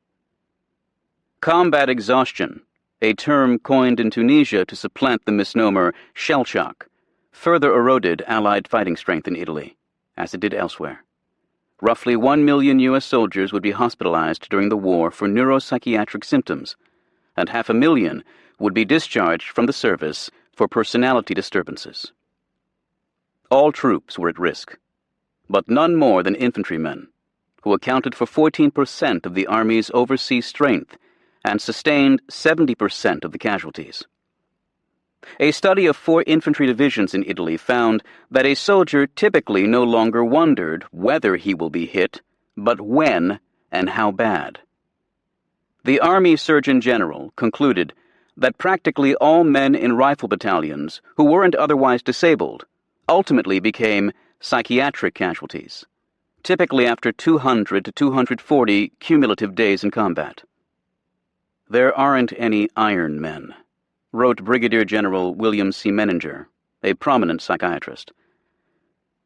A: Combat exhaustion, a term coined in Tunisia to supplant the misnomer shell shock, further eroded Allied fighting strength in Italy, as it did elsewhere. Roughly 1 million U.S. soldiers would be hospitalized during the war for neuropsychiatric symptoms, and 500,000 would be discharged from the service for personality disturbances. All troops were at risk, but none more than infantrymen, who accounted for 14% of the Army's overseas strength and sustained 70% of the casualties. A study of 4 infantry divisions in Italy found that a soldier typically no longer wondered whether he will be hit, but when and how bad. The Army Surgeon General concluded that practically all men in rifle battalions who weren't otherwise disabled ultimately became psychiatric casualties, typically after 200 to 240 cumulative days in combat. "There aren't any iron men," wrote Brigadier General William C. Menninger, a prominent psychiatrist.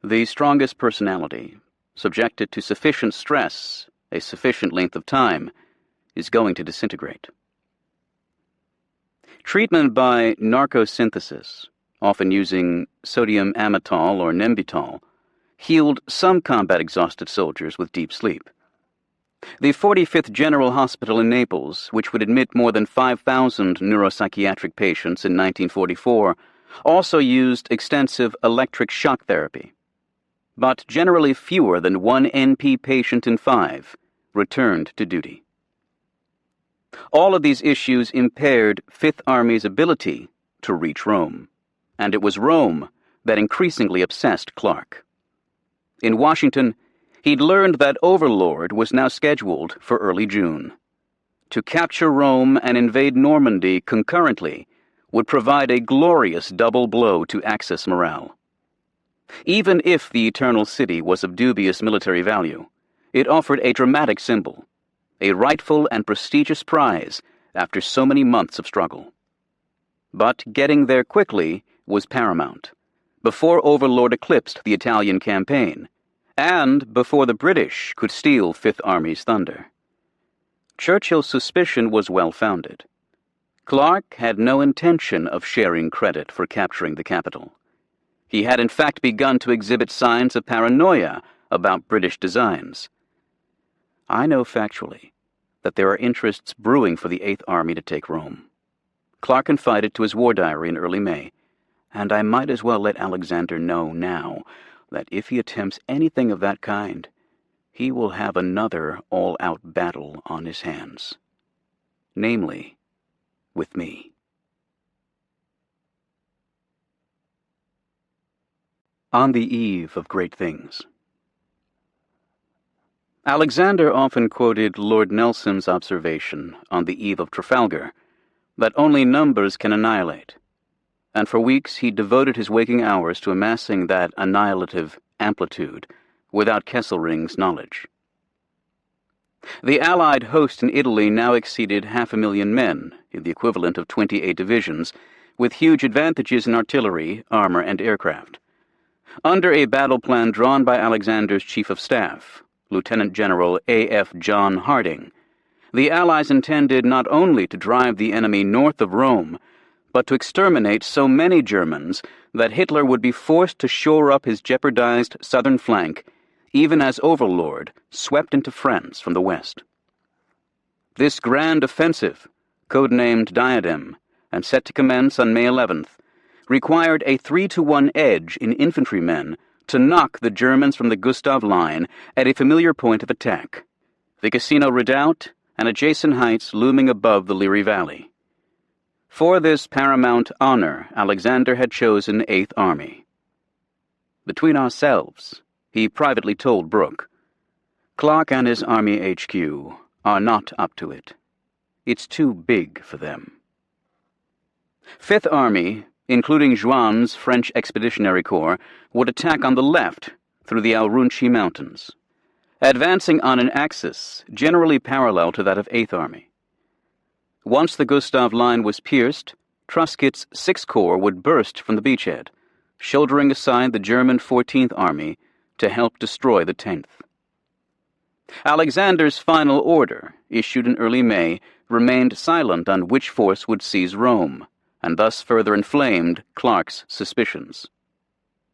A: "The strongest personality, subjected to sufficient stress, a sufficient length of time, is going to disintegrate." Treatment by narcosynthesis, often using sodium amytal or nembutal, healed some combat-exhausted soldiers with deep sleep. The 45th General Hospital in Naples, which would admit more than 5,000 neuropsychiatric patients in 1944, also used extensive electric shock therapy. But generally fewer than 1 NP patient in 5 returned to duty. All of these issues impaired Fifth Army's ability to reach Rome, and it was Rome that increasingly obsessed Clark. In Washington, He'd learned that Overlord was now scheduled for early June. To capture Rome and invade Normandy concurrently would provide a glorious double blow to Axis morale. Even if the Eternal City was of dubious military value, it offered a dramatic symbol, a rightful and prestigious prize after so many months of struggle. But getting there quickly was paramount, before Overlord eclipsed the Italian campaign, and before the British could steal Fifth Army's thunder. Churchill's suspicion was well-founded. Clark had no intention of sharing credit for capturing the capital. He had in fact begun to exhibit signs of paranoia about British designs. I know factually that there are interests brewing for the Eighth Army to take Rome. Clark confided to his war diary in early May, and I might as well let Alexander know now that if he attempts anything of that kind, he will have another all-out battle on his hands. Namely, with me. On the eve of great things. Alexander often quoted Lord Nelson's observation on the eve of Trafalgar that only numbers can annihilate, and for weeks he devoted his waking hours to amassing that annihilative amplitude without Kesselring's knowledge. The Allied host in Italy now exceeded 500,000 men, in the equivalent of 28 divisions, with huge advantages in artillery, armor, and aircraft. Under a battle plan drawn by Alexander's Chief of Staff, Lieutenant General A.F. John Harding, the Allies intended not only to drive the enemy north of Rome, but to exterminate so many Germans that Hitler would be forced to shore up his jeopardized southern flank, even as Overlord swept into France from the west. This grand offensive, codenamed Diadem, and set to commence on May 11th, required a 3-to-1 edge in infantrymen to knock the Germans from the Gustav Line at a familiar point of attack, the Casino Redoubt and adjacent heights looming above the Liri Valley. For this paramount honor, Alexander had chosen Eighth Army. Between ourselves, he privately told Brooke, Clark and his Army HQ are not up to it. It's too big for them. Fifth Army, including Juan's French Expeditionary Corps, would attack on the left through the Alrunchi Mountains, advancing on an axis generally parallel to that of Eighth Army. Once the Gustav Line was pierced, Truscott's Sixth Corps would burst from the beachhead, shouldering aside the German 14th Army to help destroy the 10th. Alexander's final order, issued in early May, remained silent on which force would seize Rome, and thus further inflamed Clark's suspicions.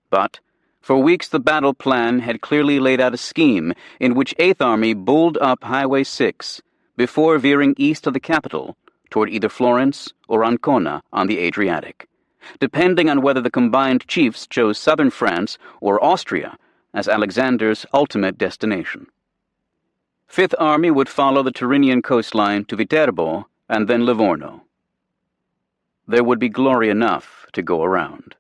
A: But for weeks the battle plan had clearly laid out a scheme in which Eighth Army bulled up Highway 6 before veering east of the capital toward either Florence or Ancona on the Adriatic, depending on whether the combined chiefs chose southern France or Austria as Alexander's ultimate destination. Fifth Army would follow the Tyrrhenian coastline to Viterbo and then Livorno. There would be glory enough to go around.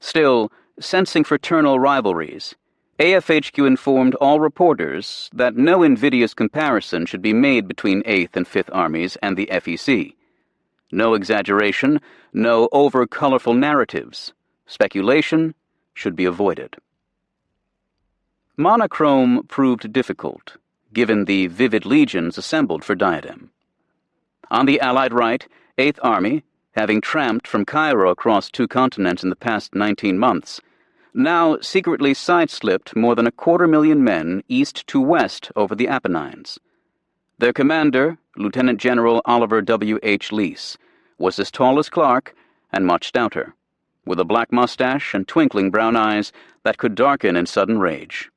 A: Still, sensing fraternal rivalries, AFHQ informed all reporters that no invidious comparison should be made between 8th and 5th Armies and the FEC. No exaggeration, no over-colorful narratives. Speculation should be avoided. Monochrome proved difficult, given the vivid legions assembled for Diadem. On the Allied right, 8th Army, having tramped from Cairo across 2 continents in the past 19 months, now secretly side-slipped more than 250,000 men east to west over the Apennines. Their commander, Lieutenant General Oliver W.H. Leese, was as tall as Clark and much stouter, with a black mustache and twinkling brown eyes that could darken in sudden rage.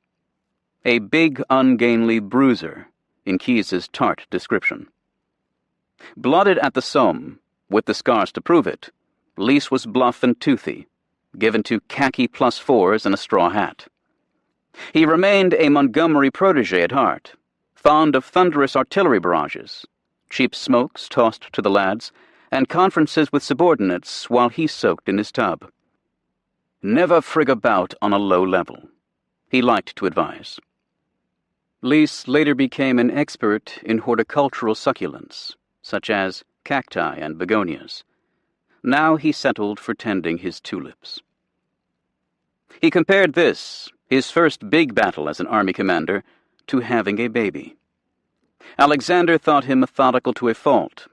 A: A big, ungainly bruiser, in Keyes's tart description. Blooded at the Somme, with the scars to prove it, Leese was bluff and toothy, given to khaki +4s and a straw hat. He remained a Montgomery protege at heart, fond of thunderous artillery barrages, cheap smokes tossed to the lads, and conferences with subordinates while he soaked in his tub. Never frig about on a low level, he liked to advise. Lys later became an expert in horticultural succulents, such as cacti and begonias. Now he settled for tending his tulips. He compared this, his first big battle as an army commander, to having a baby. Alexander thought him methodical to a fault.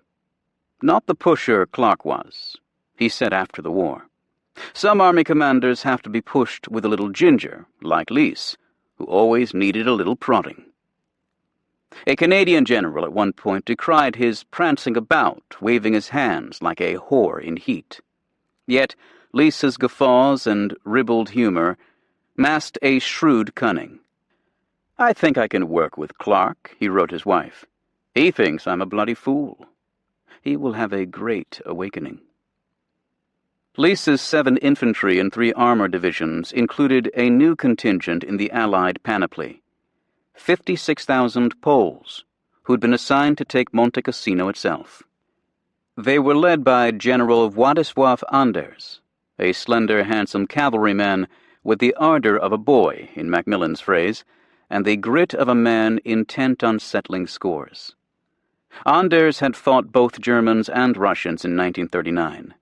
A: Not the pusher Clark was, he said after the war. Some army commanders have to be pushed with a little ginger, like Lys, who always needed a little prodding. A Canadian general at one point decried his prancing about, waving his hands like a whore in heat. Yet Lys's guffaws and ribald humor masked a shrewd cunning. "I think I can work with Clark," he wrote his wife. "He thinks I'm a bloody fool. He will have a great awakening." Lys's 7 infantry and 3 armor divisions included a new contingent in the Allied panoply, 56,000 Poles, who'd been assigned to take Monte Cassino itself. They were led by General Władysław Anders, a slender, handsome cavalryman with the ardor of a boy, in Macmillan's phrase, and the grit of a man intent on settling scores. Anders had fought both Germans and Russians in 1939.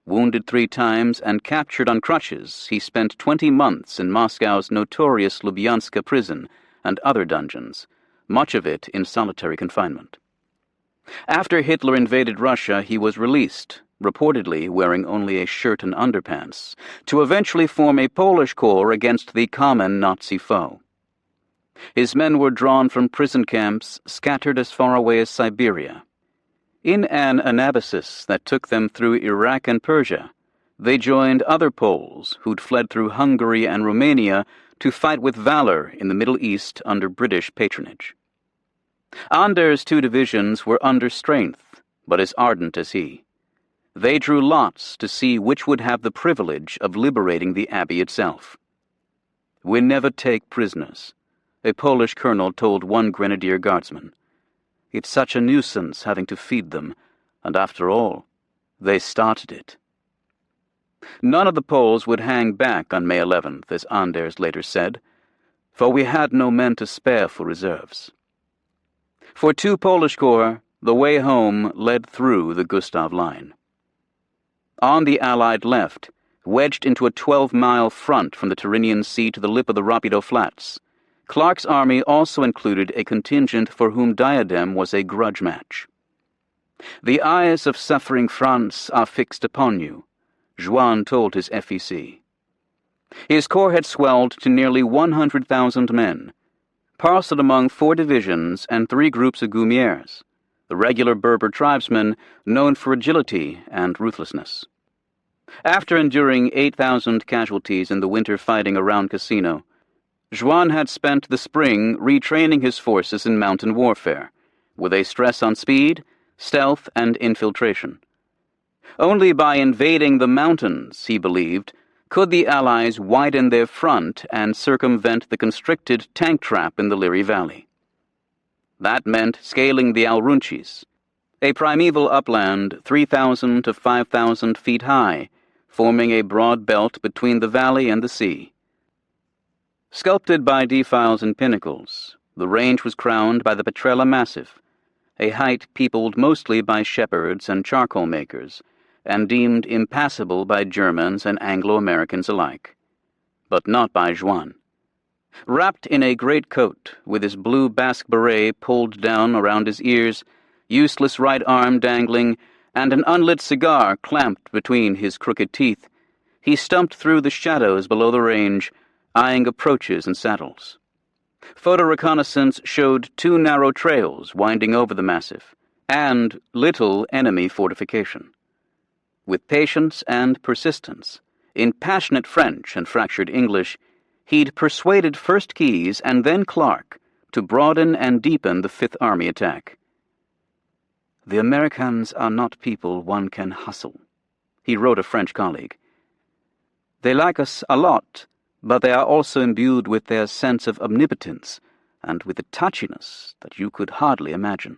A: Wounded 3 times and captured on crutches, he spent 20 months in Moscow's notorious Lubyanka prison and other dungeons, much of it in solitary confinement. After Hitler invaded Russia, he was released, reportedly wearing only a shirt and underpants, to eventually form a Polish corps against the common Nazi foe. His men were drawn from prison camps scattered as far away as Siberia. In an anabasis that took them through Iraq and Persia, they joined other Poles who'd fled through Hungary and Romania to fight with valor in the Middle East under British patronage. Anders' 2 divisions were under strength, but as ardent as he. They drew lots to see which would have the privilege of liberating the abbey itself. "We never take prisoners," a Polish colonel told one grenadier guardsman. "It's such a nuisance having to feed them, and after all, they started it." None of the Poles would hang back on May 11th, as Anders later said, "for we had no men to spare for reserves." For 2 Polish corps, the way home led through the Gustav Line. On the Allied left, wedged into a 12-mile front from the Tyrrhenian Sea to the lip of the Rapido Flats, Clark's army also included a contingent for whom Diadem was a grudge match. "The eyes of suffering France are fixed upon you," Juan told his FEC. His corps had swelled to nearly 100,000 men, parceled among 4 divisions and 3 groups of Goumiers, the regular Berber tribesmen known for agility and ruthlessness. After enduring 8,000 casualties in the winter fighting around Cassino, Juan had spent the spring retraining his forces in mountain warfare, with a stress on speed, stealth, and infiltration. Only by invading the mountains, he believed, could the Allies widen their front and circumvent the constricted tank trap in the Liri Valley. That meant scaling the Alrunchis, a primeval upland 3,000 to 5,000 feet high, forming a broad belt between the valley and the sea. Sculpted by defiles and pinnacles, the range was crowned by the Petrella Massif, a height peopled mostly by shepherds and charcoal makers, and deemed impassable by Germans and Anglo-Americans alike, but not by Juan. Wrapped in a greatcoat, with his blue Basque beret pulled down around his ears, useless right arm dangling, and an unlit cigar clamped between his crooked teeth, he stumped through the shadows below the range, eyeing approaches and saddles. Photo reconnaissance showed 2 narrow trails winding over the massif, and little enemy fortification. With patience and persistence, in passionate French and fractured English, he'd persuaded first Keyes and then Clark to broaden and deepen the Fifth Army attack. "The Americans are not people one can hustle," he wrote a French colleague. "They like us a lot, but they are also imbued with their sense of omnipotence and with a touchiness that you could hardly imagine."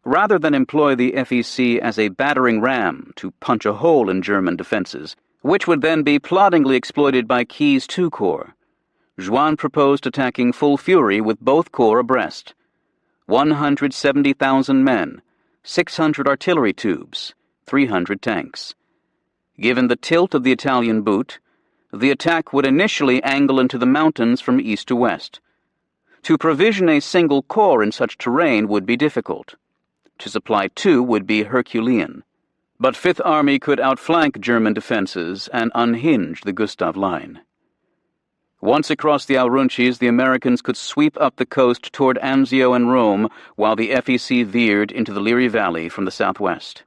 A: Rather than employ the FEC as a battering ram to punch a hole in German defenses, which would then be ploddingly exploited by Keyes' II Corps, Juan proposed attacking full fury with both corps abreast. 170,000 men, 600 artillery tubes, 300 tanks. Given the tilt of the Italian boot, the attack would initially angle into the mountains from east to west. To provision a single corps in such terrain would be difficult. To supply two would be Herculean. But Fifth Army could outflank German defenses and unhinge the Gustav Line. Once across the Aurunchis, the Americans could sweep up the coast toward Anzio and Rome, while the FEC veered into the Liri Valley from the southwest.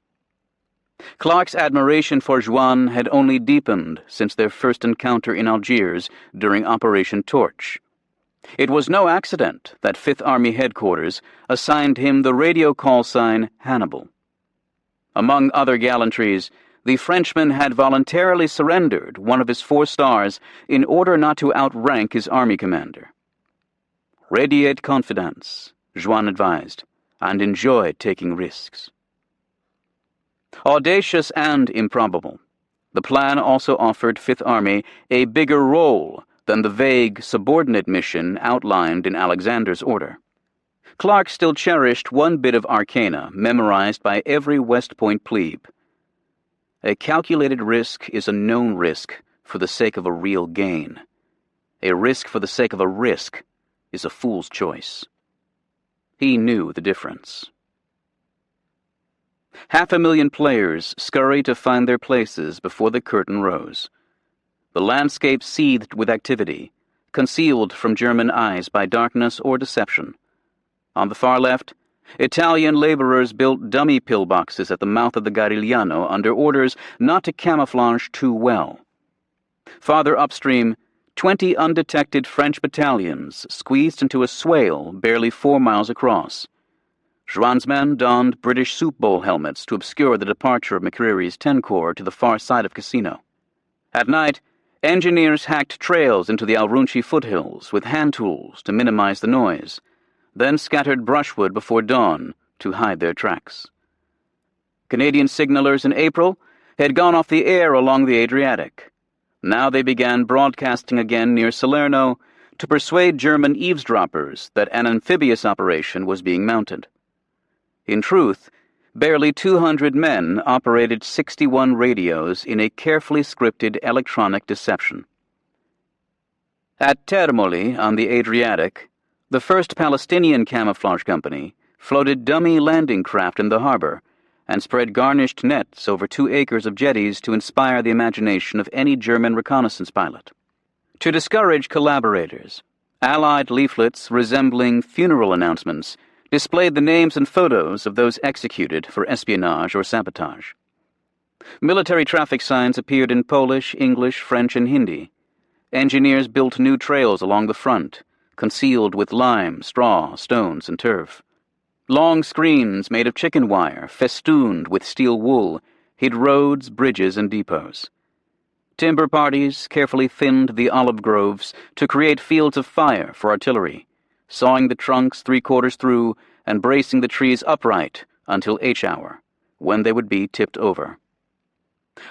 A: Clark's admiration for Juan had only deepened since their first encounter in Algiers during Operation Torch. It was no accident that Fifth Army Headquarters assigned him the radio call sign Hannibal. Among other gallantries, the Frenchman had voluntarily surrendered one of his 4 stars in order not to outrank his army commander. Radiate confidence, Juan advised, and enjoy taking risks. Audacious and improbable, the plan also offered Fifth Army a bigger role than the vague, subordinate mission outlined in Alexander's order. Clark still cherished one bit of arcana memorized by every West Point plebe. A calculated risk is a known risk for the sake of a real gain. A risk for the sake of a risk is a fool's choice. He knew the difference. 500,000 players scurried to find their places before the curtain rose. The landscape seethed with activity, concealed from German eyes by darkness or deception. On the far left, Italian laborers built dummy pillboxes at the mouth of the Garigliano under orders not to camouflage too well. Farther upstream, 20 undetected French battalions squeezed into a swale barely 4 miles across. Juan's men donned British soup bowl helmets to obscure the departure of McCreary's 10 Corps to the far side of Cassino. At night, engineers hacked trails into the Aurunchi foothills with hand tools to minimize the noise, then scattered brushwood before dawn to hide their tracks. Canadian signalers in April had gone off the air along the Adriatic. Now they began broadcasting again near Salerno to persuade German eavesdroppers that an amphibious operation was being mounted. In truth, barely 200 men operated 61 radios in a carefully scripted electronic deception. At Termoli on the Adriatic, the first Palestinian camouflage company floated dummy landing craft in the harbor and spread garnished nets over 2 acres of jetties to inspire the imagination of any German reconnaissance pilot. To discourage collaborators, Allied leaflets resembling funeral announcements displayed the names and photos of those executed for espionage or sabotage. Military traffic signs appeared in Polish, English, French, and Hindi. Engineers built new trails along the front, concealed with lime, straw, stones, and turf. Long screens made of chicken wire, festooned with steel wool, hid roads, bridges, and depots. Timber parties carefully thinned the olive groves to create fields of fire for artillery, sawing the trunks 3/4 through and bracing the trees upright until H-hour, when they would be tipped over.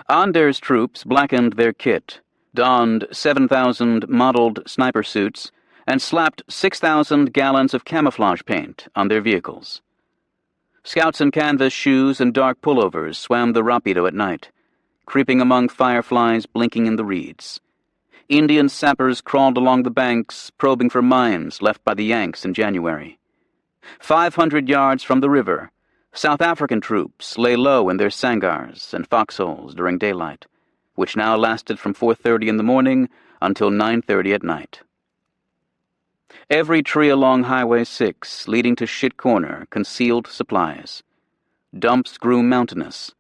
A: Anders' troops blackened their kit, donned 7,000 modeled sniper suits, and slapped 6,000 gallons of camouflage paint on their vehicles. Scouts in canvas shoes and dark pullovers swam the Rapido at night, creeping among fireflies blinking in the reeds. Indian sappers crawled along the banks, probing for mines left by the Yanks in January. 500 yards from the river, South African troops lay low in their sangars and foxholes during daylight, which now lasted from 4:30 in the morning until 9:30 at night. Every tree along Highway 6 leading to Shit Corner concealed supplies. Dumps grew mountainous.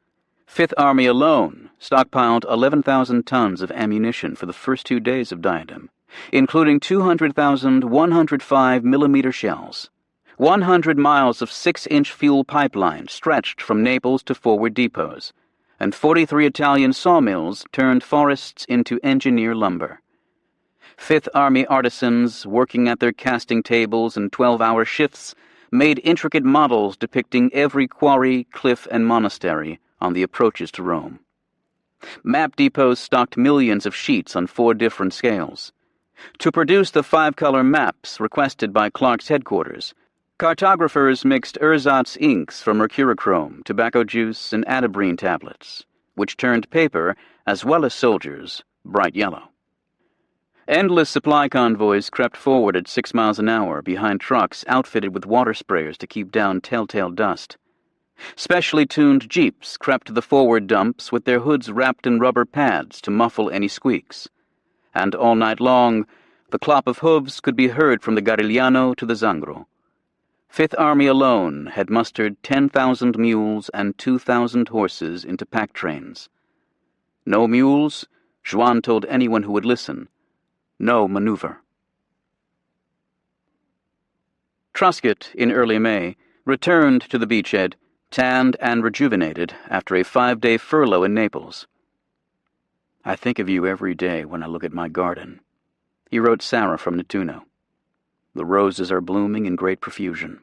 A: Fifth Army alone stockpiled 11,000 tons of ammunition for the first 2 days of Diadem, including 200,000 105mm shells. 100 miles of 6-inch fuel pipeline stretched from Naples to forward depots, and 43 Italian sawmills turned forests into engineer lumber. Fifth Army artisans, working at their casting tables in 12-hour shifts, made intricate models depicting every quarry, cliff, and monastery on the approaches to Rome. Map depots stocked millions of sheets on 4 different scales. To produce the 5-color maps requested by Clark's headquarters, cartographers mixed ersatz inks from mercurochrome, tobacco juice, and atabrine tablets, which turned paper, as well as soldiers, bright yellow. Endless supply convoys crept forward at 6 miles an hour behind trucks outfitted with water sprayers to keep down telltale dust. Specially tuned jeeps crept to the forward dumps with their hoods wrapped in rubber pads to muffle any squeaks. And all night long, the clop of hooves could be heard from the Garigliano to the Zangro. Fifth Army alone had mustered 10,000 mules and 2,000 horses into pack trains. No mules, Juan told anyone who would listen. No maneuver. Truscott, in early May, returned to the beachhead, tanned and rejuvenated after a 5-day furlough in Naples. "I think of you every day when I look at my garden," he wrote Sarah from Nettuno. "The roses are blooming in great profusion.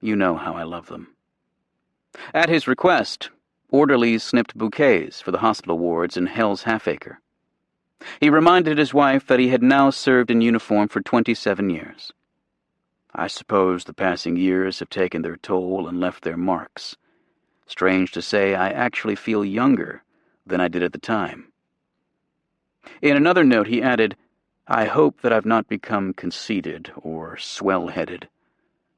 A: You know how I love them." At his request, orderlies snipped bouquets for the hospital wards in Hell's Half-Acre. He reminded his wife that he had now served in uniform for 27 years. "I suppose the passing years have taken their toll and left their marks. Strange to say, I actually feel younger than I did at the time." In another note he added, "I hope that I've not become conceited or swell-headed,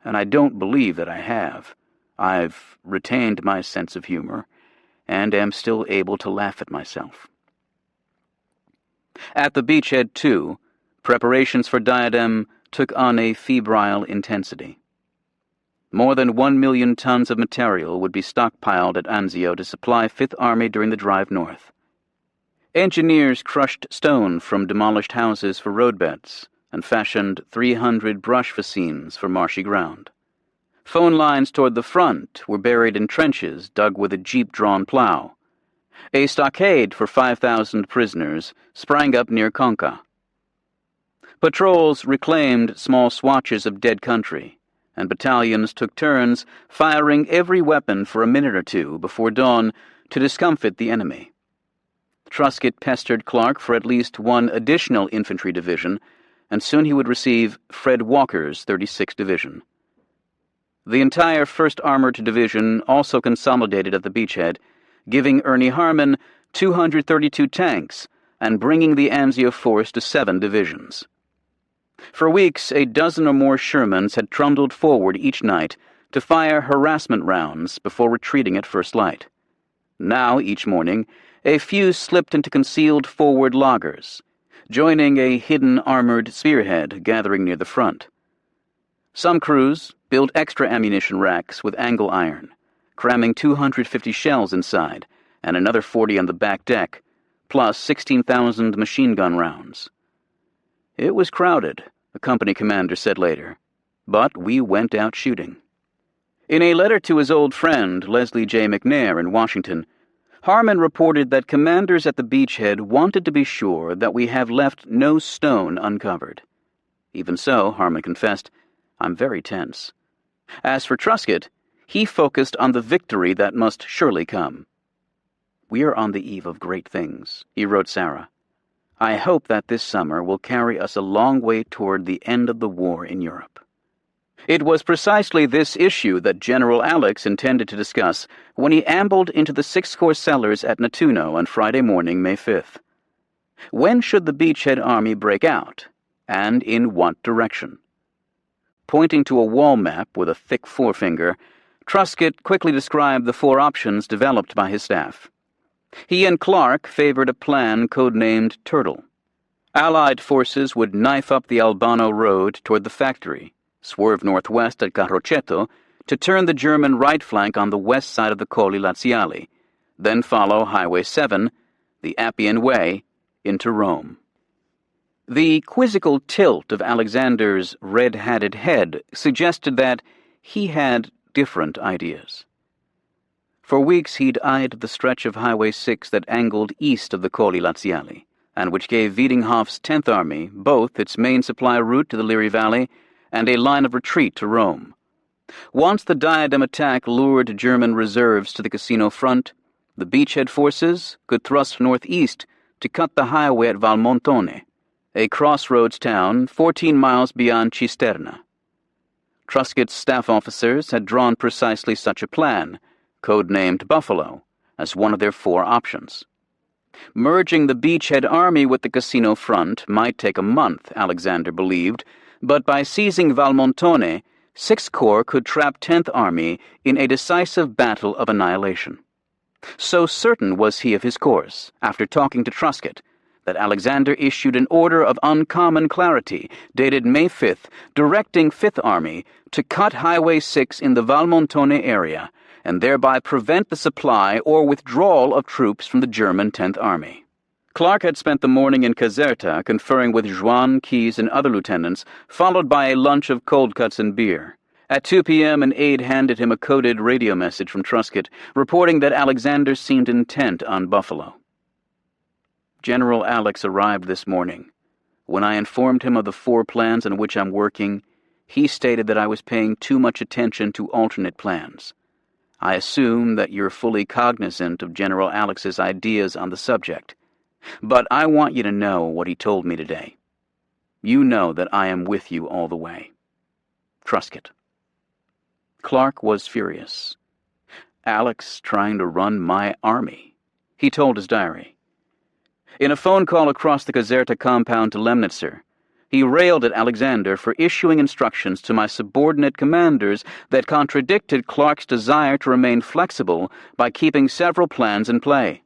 A: and I don't believe that I have. I've retained my sense of humor, and am still able to laugh at myself." At the beachhead, too, preparations for Diadem took on a febrile intensity. More than 1 million tons of material would be stockpiled at Anzio to supply Fifth Army during the drive north. Engineers crushed stone from demolished houses for roadbeds and fashioned 300 brush fascines for marshy ground. Phone lines toward the front were buried in trenches dug with a jeep-drawn plow. A stockade for 5,000 prisoners sprang up near Conca. Patrols reclaimed small swatches of dead country, and battalions took turns firing every weapon for a minute or two before dawn to discomfit the enemy. Truscott pestered Clark for at least one additional infantry division, and soon he would receive Fred Walker's 36th Division. The entire 1st Armored Division also consolidated at the beachhead, giving Ernie Harmon 232 tanks and bringing the Anzio force to 7 divisions. For weeks, a dozen or more Shermans had trundled forward each night to fire harassment rounds before retreating at first light. Now, each morning, a few slipped into concealed forward loggers, joining a hidden armored spearhead gathering near the front. Some crews built extra ammunition racks with angle iron, cramming 250 shells inside and another 40 on the back deck, plus 16,000 machine gun rounds. "It was crowded," a company commander said later, "but we went out shooting." In a letter to his old friend Leslie J. McNair in Washington, Harmon reported that commanders at the beachhead wanted to be sure that we have left no stone uncovered. Even so, Harmon confessed, "I'm very tense." As for Truscott, he focused on the victory that must surely come. "We are on the eve of great things," he wrote Sarah. "I hope that this summer will carry us a long way toward the end of the war in Europe." It was precisely this issue that General Alex intended to discuss when he ambled into the 6-course cellars at Nettuno on Friday morning, May 5th. When should the beachhead army break out, and in what direction? Pointing to a wall map with a thick forefinger, Truscott quickly described the 4 options developed by his staff. He and Clark favored a plan codenamed Turtle. Allied forces would knife up the Albano Road toward the factory, swerve northwest at Carroceto to turn the German right flank on the west side of the Colli Laziali, then follow Highway 7, the Appian Way, into Rome. The quizzical tilt of Alexander's red-hatted head suggested that he had different ideas. For weeks he'd eyed the stretch of Highway 6 that angled east of the Colli Laziali, and which gave Wiedinghoff's 10th Army both its main supply route to the Liri Valley and a line of retreat to Rome. Once the Diadem attack lured German reserves to the Casino front, the beachhead forces could thrust northeast to cut the highway at Valmontone, a crossroads town 14 miles beyond Cisterna. Truscott's staff officers had drawn precisely such a plan, codenamed Buffalo, as one of their 4 options. Merging the beachhead army with the casino front might take a month, Alexander believed, but by seizing Valmontone, 6th Corps could trap 10th Army in a decisive battle of annihilation. So certain was he of his course, after talking to Truscott, that Alexander issued an order of uncommon clarity, dated May 5th, directing 5th Army to cut Highway 6 in the Valmontone area, and thereby prevent the supply or withdrawal of troops from the German 10th Army. Clark had spent the morning in Caserta conferring with Juan, Keyes, and other lieutenants, followed by a lunch of cold cuts and beer. At 2 p.m., an aide handed him a coded radio message from Truscott, reporting that Alexander seemed intent on Buffalo. General Alex arrived this morning. When I informed him of the 4 plans on which I'm working, he stated that I was paying too much attention to alternate plans. I assume that you're fully cognizant of General Alex's ideas on the subject, but I want you to know what he told me today. You know that I am with you all the way. Truscott. Clark was furious. Alex trying to run my army, he told his diary. In a phone call across the Caserta compound to Lemnitzer, he railed at Alexander for issuing instructions to my subordinate commanders that contradicted Clark's desire to remain flexible by keeping several plans in play.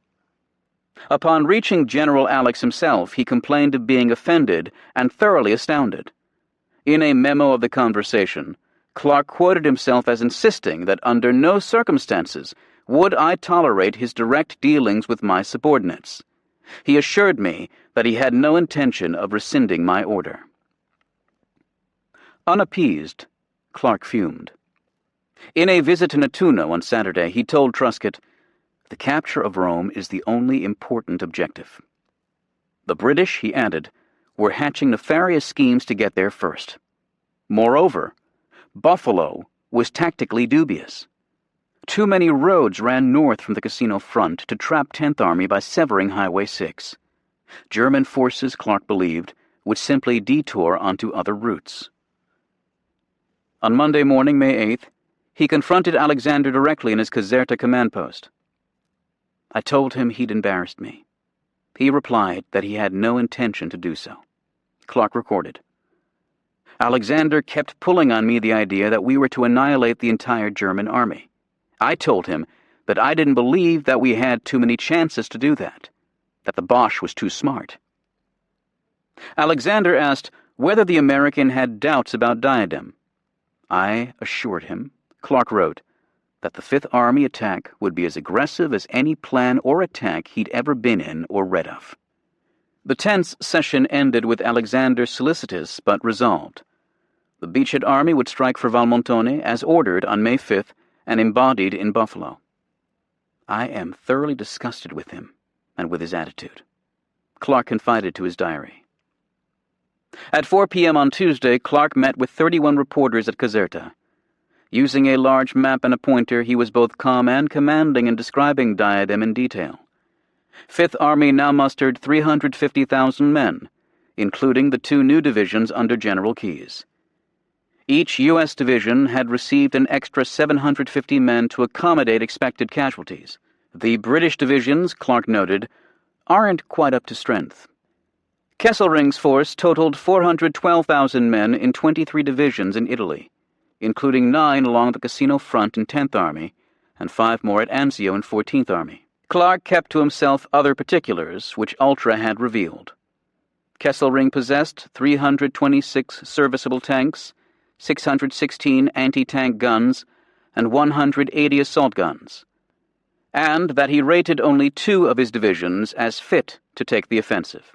A: Upon reaching General Alex himself, he complained of being offended and thoroughly astounded. In a memo of the conversation, Clark quoted himself as insisting that under no circumstances would I tolerate his direct dealings with my subordinates. He assured me that he had no intention of rescinding my order. Unappeased, Clark fumed. In a visit to Nettuno on Saturday, he told Truscott, "The capture of Rome is the only important objective." The British, he added, were hatching nefarious schemes to get there first. Moreover, Buffalo was tactically dubious. Too many roads ran north from the casino front to trap 10th Army by severing Highway 6. German forces, Clark believed, would simply detour onto other routes. On Monday morning, May 8th, he confronted Alexander directly in his Caserta command post. I told him he'd embarrassed me. He replied that he had no intention to do so. Clark recorded. Alexander kept pulling on me the idea that we were to annihilate the entire German army. I told him that I didn't believe that we had too many chances to do that the Boche was too smart. Alexander asked whether the American had doubts about Diadem. I assured him, Clark wrote, that the 5th Army attack would be as aggressive as any plan or attack he'd ever been in or read of. The tense session ended with Alexander solicitous but resolved. The beachhead army would strike for Valmontone as ordered on May 5th and embodied in Buffalo. I am thoroughly disgusted with him and with his attitude, Clark confided to his diary. At 4 p.m. on Tuesday, Clark met with 31 reporters at Caserta. Using a large map and a pointer, he was both calm and commanding in describing Diadem in detail. 5th Army now mustered 350,000 men, including the 2 new divisions under General Keyes. Each U.S. division had received an extra 750 men to accommodate expected casualties. The British divisions, Clark noted, aren't quite up to strength. Kesselring's force totaled 412,000 men in 23 divisions in Italy, including 9 along the casino front in 10th Army, and 5 more at Anzio in 14th Army. Clark kept to himself other particulars which Ultra had revealed. Kesselring possessed 326 serviceable tanks, 616 anti-tank guns, and 180 assault guns, and that he rated only 2 of his divisions as fit to take the offensive.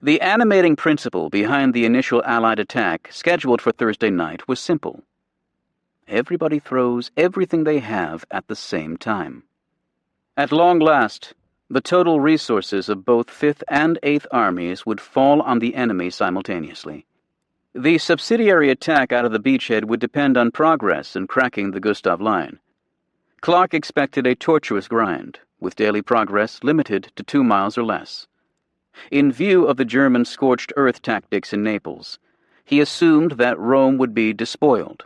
A: The animating principle behind the initial Allied attack, scheduled for Thursday night, was simple. Everybody throws everything they have at the same time. At long last, the total resources of both 5th and 8th Armies would fall on the enemy simultaneously. The subsidiary attack out of the beachhead would depend on progress in cracking the Gustav Line. Clark expected a tortuous grind, with daily progress limited to 2 miles or less. In view of the German scorched earth tactics in Naples, he assumed that Rome would be despoiled.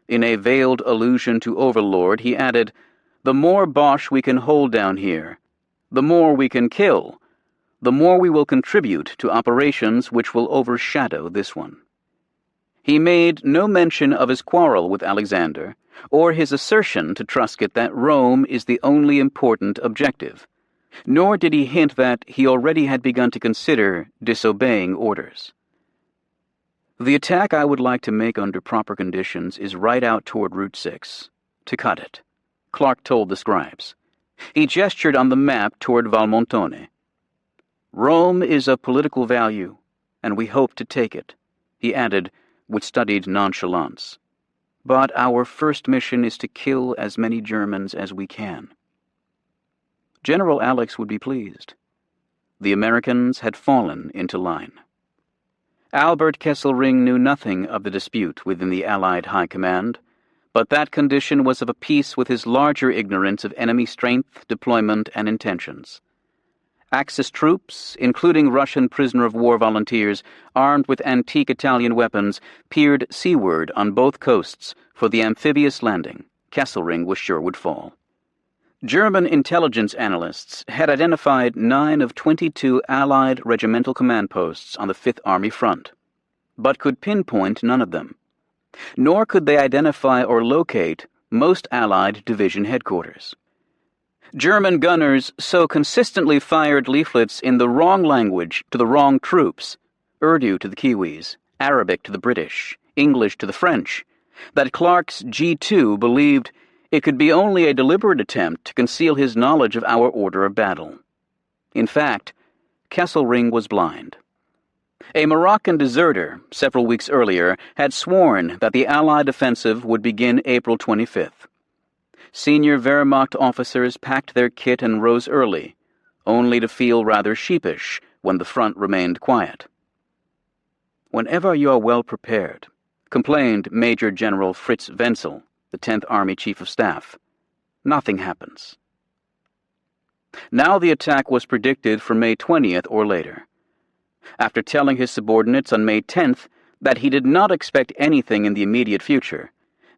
A: In a veiled allusion to Overlord, he added, "The more Bosch we can hold down here, the more we can kill, the more we will contribute to operations which will overshadow this one." He made no mention of his quarrel with Alexander, or his assertion to Truscott that Rome is the only important objective, nor did he hint that he already had begun to consider disobeying orders. "The attack I would like to make under proper conditions is right out toward Route 6, to cut it," Clark told the scribes. He gestured on the map toward Valmontone. "Rome is of political value, and we hope to take it," he added with studied nonchalance. "But our first mission is to kill as many Germans as we can." General Alex would be pleased. The Americans had fallen into line. Albert Kesselring knew nothing of the dispute within the Allied High Command, but that condition was of a piece with his larger ignorance of enemy strength, deployment, and intentions. Axis troops, including Russian prisoner-of-war volunteers armed with antique Italian weapons, peered seaward on both coasts for the amphibious landing Kesselring was sure would fall. German intelligence analysts had identified 9 of 22 Allied regimental command posts on the Fifth Army front, but could pinpoint none of them. Nor could they identify or locate most Allied division headquarters. German gunners so consistently fired leaflets in the wrong language to the wrong troops, Urdu to the Kiwis, Arabic to the British, English to the French, that Clark's G2 believed it could be only a deliberate attempt to conceal his knowledge of our order of battle. In fact, Kesselring was blind. A Moroccan deserter, several weeks earlier, had sworn that the Allied offensive would begin April 25th. Senior Wehrmacht officers packed their kit and rose early, only to feel rather sheepish when the front remained quiet. "Whenever you are well prepared," complained Major General Fritz Wenzel, the 10th Army Chief of Staff, "nothing happens." Now the attack was predicted for May 20th or later. After telling his subordinates on May 10th that he did not expect anything in the immediate future,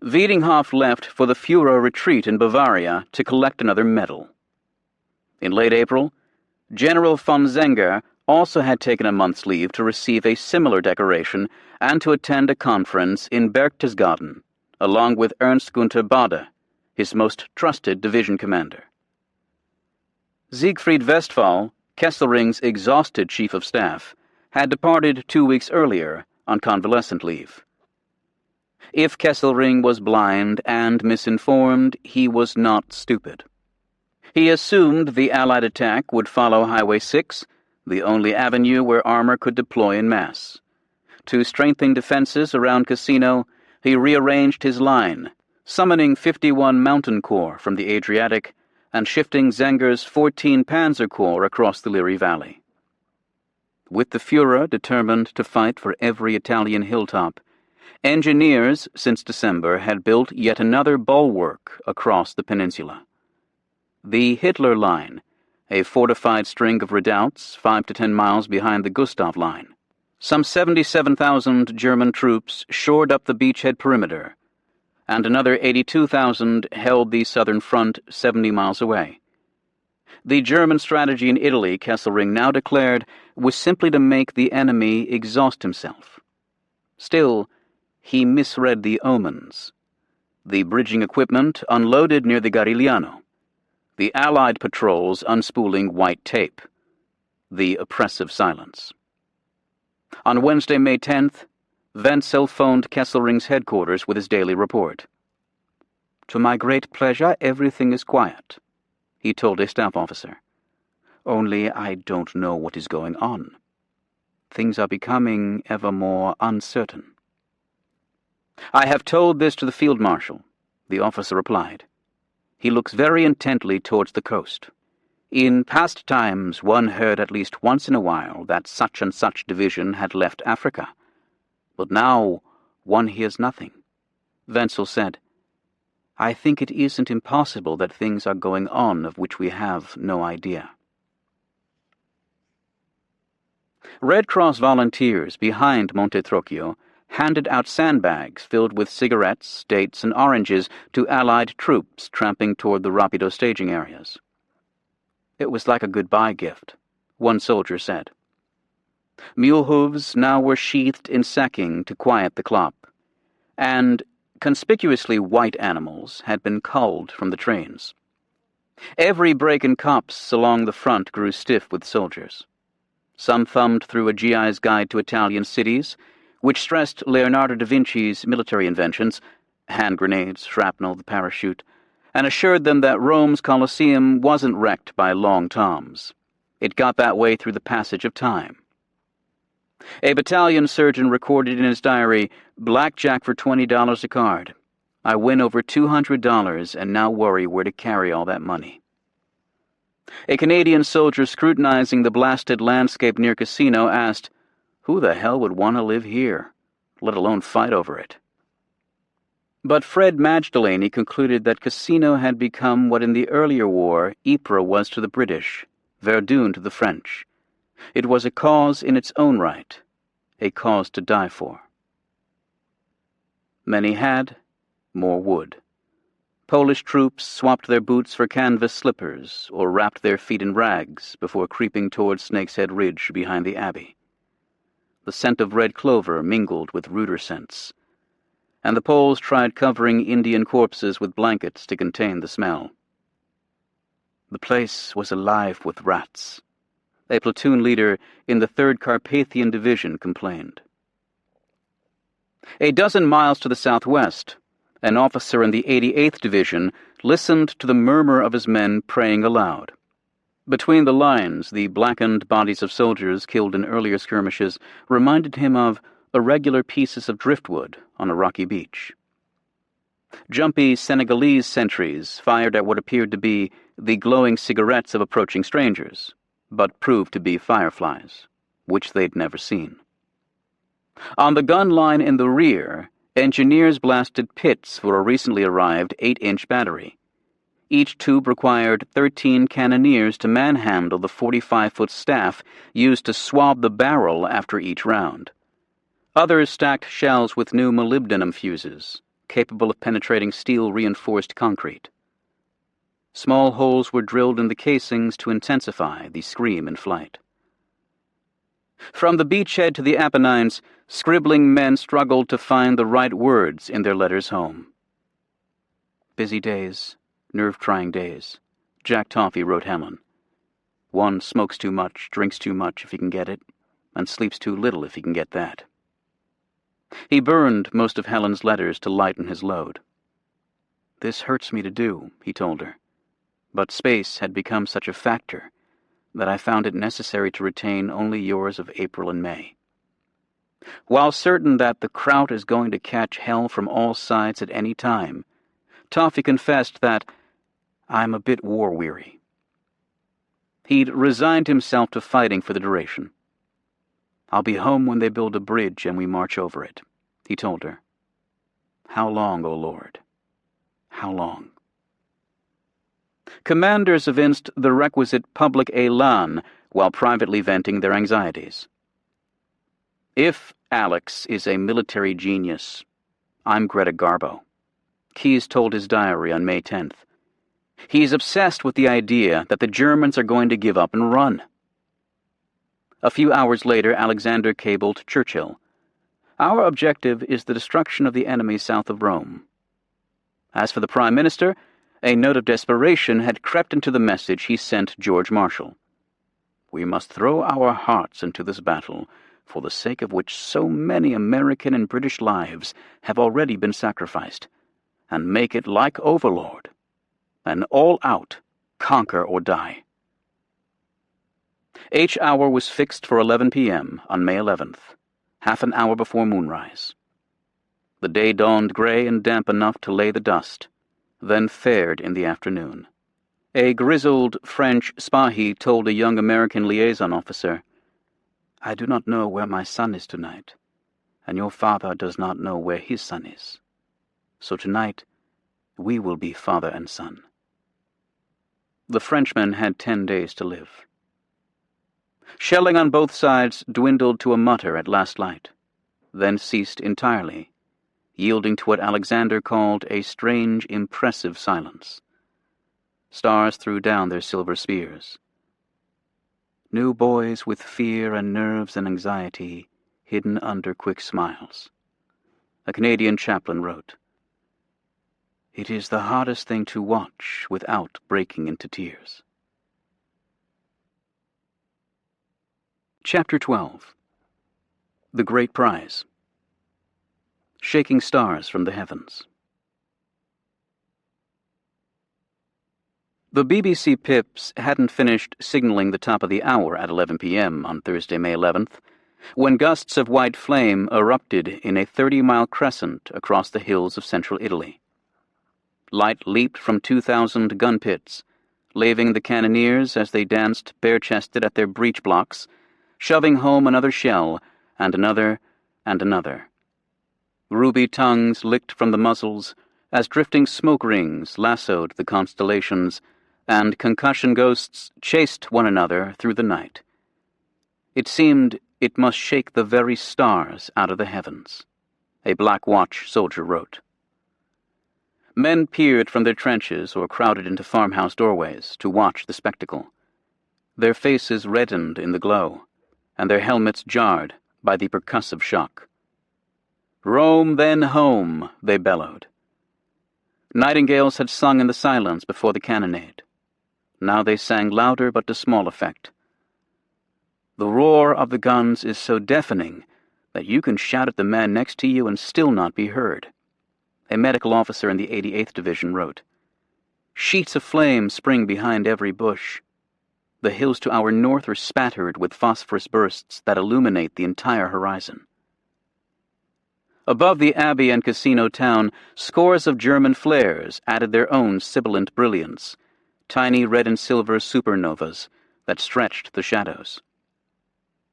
A: Wiedinghoff left for the Führer retreat in Bavaria to collect another medal. In late April, General von Zenger also had taken a month's leave to receive a similar decoration and to attend a conference in Berchtesgaden, along with Ernst Gunther Bade, his most trusted division commander. Siegfried Westphal, Kesselring's exhausted chief of staff, had departed 2 weeks earlier on convalescent leave. If Kesselring was blind and misinformed, he was not stupid. He assumed the Allied attack would follow Highway 6, the only avenue where armor could deploy in mass. To strengthen defenses around Cassino, he rearranged his line, summoning 51 Mountain Corps from the Adriatic and shifting Zenger's 14 Panzer Corps across the Liri Valley. With the Führer determined to fight for every Italian hilltop, engineers since December had built yet another bulwark across the peninsula. The Hitler Line, a fortified string of redoubts 5 to 10 miles behind the Gustav Line. Some 77,000 German troops shored up the beachhead perimeter, and another 82,000 held the southern front 70 miles away. The German strategy in Italy, Kesselring now declared, was simply to make the enemy exhaust himself. Still, he misread the omens. The bridging equipment unloaded near the Garigliano. The Allied patrols unspooling white tape. The oppressive silence. On Wednesday, May 10th, Wenzel phoned Kesselring's headquarters with his daily report. "To my great pleasure, everything is quiet," he told a staff officer. "Only I don't know what is going on. Things are becoming ever more uncertain." "I have told this to the Field Marshal," the officer replied. "He looks very intently towards the coast. In past times one heard at least once in a while that such and such division had left Africa. But now one hears nothing." Wenzel said, "I think it isn't impossible that things are going on of which we have no idea." Red Cross volunteers behind Monte Trocchio handed out sandbags filled with cigarettes, dates, and oranges to Allied troops tramping toward the Rapido staging areas. It was like a goodbye gift, one soldier said. Mule hooves now were sheathed in sacking to quiet the clop, and conspicuously white animals had been culled from the trains. Every break in copse along the front grew stiff with soldiers. Some thumbed through a GI's Guide to Italian Cities, which stressed Leonardo da Vinci's military inventions, hand grenades, shrapnel, the parachute, and assured them that Rome's Colosseum wasn't wrecked by long toms. It got that way through the passage of time. A battalion surgeon recorded in his diary, "Blackjack for $20 a card. I win over $200 and now worry where to carry all that money." A Canadian soldier scrutinizing the blasted landscape near Casino asked, "Who the hell would want to live here, let alone fight over it?" But Fred Magdalene concluded that Casino had become what in the earlier war Ypres was to the British, Verdun to the French. It was a cause in its own right, a cause to die for. Many had, more would. Polish troops swapped their boots for canvas slippers or wrapped their feet in rags before creeping toward Snake's-Head Ridge behind the Abbey. The scent of red clover mingled with ruder scents, and the Poles tried covering Indian corpses with blankets to contain the smell. The place was alive with rats. A platoon leader in the 3rd Carpathian Division complained. A dozen miles to the southwest, an officer in the 88th Division listened to the murmur of his men praying aloud. Between the lines, the blackened bodies of soldiers killed in earlier skirmishes reminded him of irregular pieces of driftwood on a rocky beach. Jumpy Senegalese sentries fired at what appeared to be the glowing cigarettes of approaching strangers, but proved to be fireflies, which they'd never seen. On the gun line in the rear, engineers blasted pits for a recently arrived 8-inch battery. Each tube required 13 cannoneers to manhandle the 45-foot staff used to swab the barrel after each round. Others stacked shells with new molybdenum fuses, capable of penetrating steel-reinforced concrete. Small holes were drilled in the casings to intensify the scream in flight. From the beachhead to the Apennines, scribbling men struggled to find the right words in their letters home. Busy days, nerve-trying days, Jack Toffee wrote Helen. One smokes too much, drinks too much if he can get it, and sleeps too little if he can get that. He burned most of Helen's letters to lighten his load. "This hurts me to do," he told her, "but space had become such a factor that I found it necessary to retain only yours of April and May. While certain that the kraut is going to catch hell from all sides at any time, Toffee confessed that I'm a bit war-weary." He'd resigned himself to fighting for the duration. "I'll be home when they build a bridge and we march over it," he told her. How long, O Lord? How long? Commanders evinced the requisite public élan while privately venting their anxieties. If Alex is a military genius, I'm Greta Garbo, Keyes told his diary on May 10th. He's obsessed with the idea that the Germans are going to give up and run. A few hours later, Alexander cabled Churchill. Our objective is the destruction of the enemy south of Rome. As for the Prime Minister, a note of desperation had crept into the message he sent George Marshall. We must throw our hearts into this battle, for the sake of which so many American and British lives have already been sacrificed, and make it like Overlord, an all-out conquer or die. H hour was fixed for 11 p.m. on May 11th, half an hour before moonrise. The day dawned gray and damp enough to lay the dust, then fared in the afternoon. A grizzled French Spahi told a young American liaison officer, I do not know where my son is tonight, and your father does not know where his son is. So tonight, we will be father and son. The Frenchman had 10 days to live. Shelling on both sides dwindled to a mutter at last light, then ceased entirely, yielding to what Alexander called a strange, impressive silence. Stars threw down their silver spears. New boys with fear and nerves and anxiety hidden under quick smiles. A Canadian chaplain wrote, "It is the hardest thing to watch without breaking into tears." Chapter 12. The Great Prize. Shaking Stars from the Heavens. The BBC pips hadn't finished signaling the top of the hour at 11 p.m. on Thursday, May 11th, when gusts of white flame erupted in a 30-mile crescent across the hills of central Italy. Light leaped from 2,000 gun pits, laving the cannoneers as they danced bare-chested at their breech blocks, shoving home another shell, and another, and another. Ruby tongues licked from the muzzles as drifting smoke rings lassoed the constellations, and concussion ghosts chased one another through the night. It seemed it must shake the very stars out of the heavens, a Black Watch soldier wrote. Men peered from their trenches or crowded into farmhouse doorways to watch the spectacle. Their faces reddened in the glow, and their helmets jarred by the percussive shock. "Rome, then home," they bellowed. Nightingales had sung in the silence before the cannonade. Now they sang louder but to small effect. The roar of the guns is so deafening that you can shout at the man next to you and still not be heard, a medical officer in the 88th Division wrote. Sheets of flame spring behind every bush. The hills to our north are spattered with phosphorus bursts that illuminate the entire horizon. Above the abbey and casino town, scores of German flares added their own sibilant brilliance, tiny red and silver supernovas that stretched the shadows.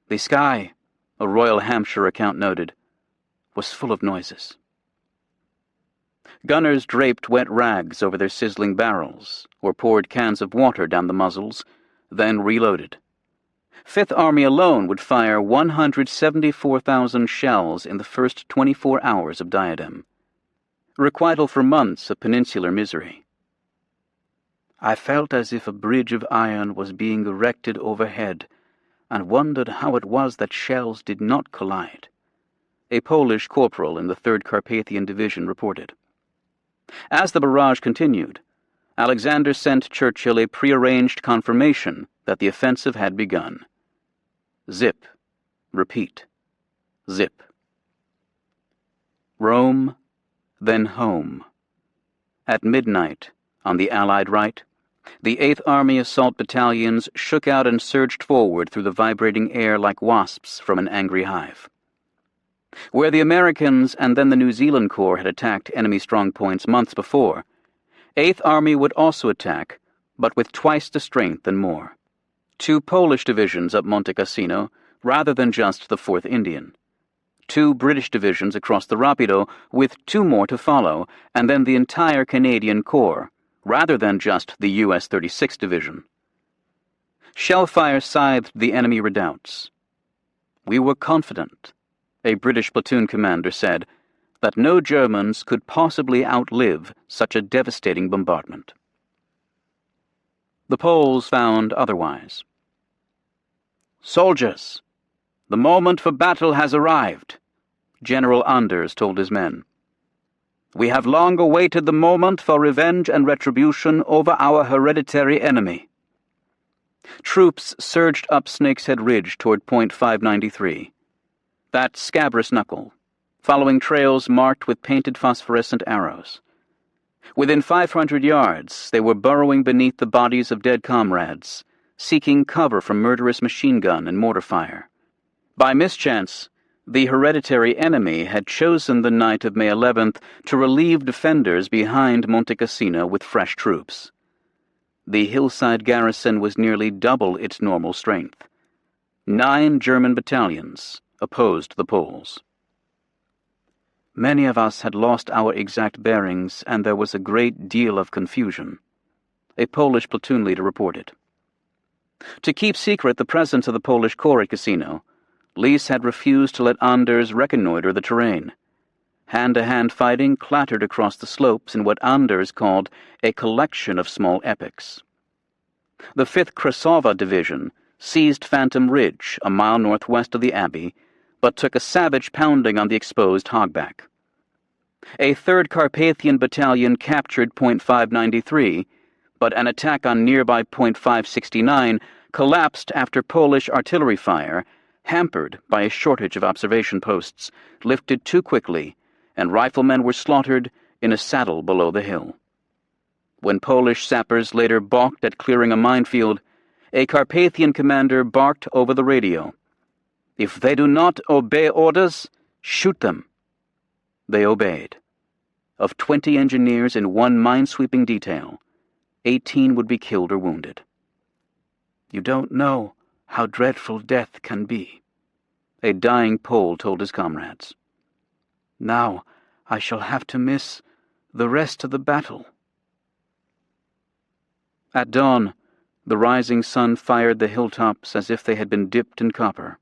A: The sky, a Royal Hampshire account noted, was full of noises. Gunners draped wet rags over their sizzling barrels, or poured cans of water down the muzzles, then reloaded. Fifth Army alone would fire 174,000 shells in the first 24 hours of Diadem. Requital for months of peninsular misery. I felt as if a bridge of iron was being erected overhead, and wondered how it was that shells did not collide, a Polish corporal in the 3rd Carpathian Division reported. As the barrage continued, Alexander sent Churchill a prearranged confirmation that the offensive had begun. Zip. Repeat. Zip. Rome, then home. At midnight, on the Allied right, the 8th Army assault battalions shook out and surged forward through the vibrating air like wasps from an angry hive. Where the Americans and then the New Zealand Corps had attacked enemy strongpoints months before, 8th Army would also attack, but with twice the strength and more. 2 Polish divisions up Monte Cassino, rather than just the 4th Indian. 2 British divisions across the Rapido, with 2 more to follow, and then the entire Canadian Corps, rather than just the U.S. 36th Division. Shellfire scythed the enemy redoubts. We were confident, a British platoon commander said, that no Germans could possibly outlive such a devastating bombardment. The Poles found otherwise. Soldiers, the moment for battle has arrived, General Anders told his men. We have long awaited the moment for revenge and retribution over our hereditary enemy. Troops surged up Snake's-Head Ridge toward Point 593, that scabrous knuckle, following trails marked with painted phosphorescent arrows. Within 500 yards, they were burrowing beneath the bodies of dead comrades, seeking cover from murderous machine gun and mortar fire. By mischance, the hereditary enemy had chosen the night of May 11th to relieve defenders behind Monte Cassino with fresh troops. The hillside garrison was nearly double its normal strength. 9 German battalions opposed the Poles. Many of us had lost our exact bearings, and there was a great deal of confusion, a Polish platoon leader reported. To keep secret the presence of the Polish corps at Casino, Lise had refused to let Anders reconnoiter the terrain. Hand-to-hand fighting clattered across the slopes in what Anders called a collection of small epics. The 5th Krasova Division seized Phantom Ridge, a mile northwest of the Abbey, but took a savage pounding on the exposed hogback. A 3rd Carpathian Battalion captured Point 593, but an attack on nearby Point 569 collapsed after Polish artillery fire, hampered by a shortage of observation posts, lifted too quickly, and riflemen were slaughtered in a saddle below the hill. When Polish sappers later balked at clearing a minefield, a Carpathian commander barked over the radio, "If they do not obey orders, shoot them." They obeyed. Of 20 engineers in one mine-sweeping detail, 18 would be killed or wounded. "You don't know how dreadful death can be," a dying Pole told his comrades. "Now I shall have to miss the rest of the battle." At dawn, the rising sun fired the hilltops as if they had been dipped in copper.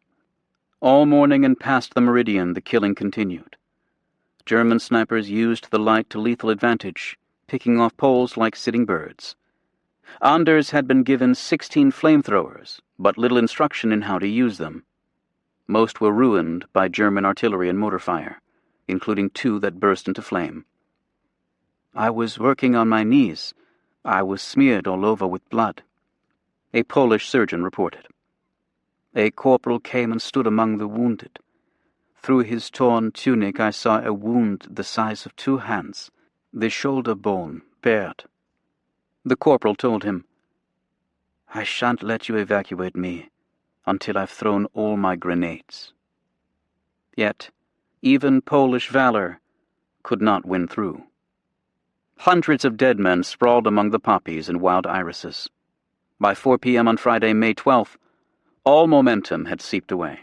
A: All morning and past the meridian the killing continued. German snipers used the light to lethal advantage, picking off Poles like sitting birds. Anders had been given 16 flamethrowers, but little instruction in how to use them. Most were ruined by German artillery and mortar fire, including 2 that burst into flame. "I was working on my knees. I was smeared all over with blood," a Polish surgeon reported. "A corporal came and stood among the wounded. Through his torn tunic I saw a wound the size of 2 hands, the shoulder bone bared." The corporal told him, "I shan't let you evacuate me until I've thrown all my grenades." Yet, even Polish valor could not win through. Hundreds of dead men sprawled among the poppies and wild irises. By 4 p.m. on Friday, May 12th, all momentum had seeped away.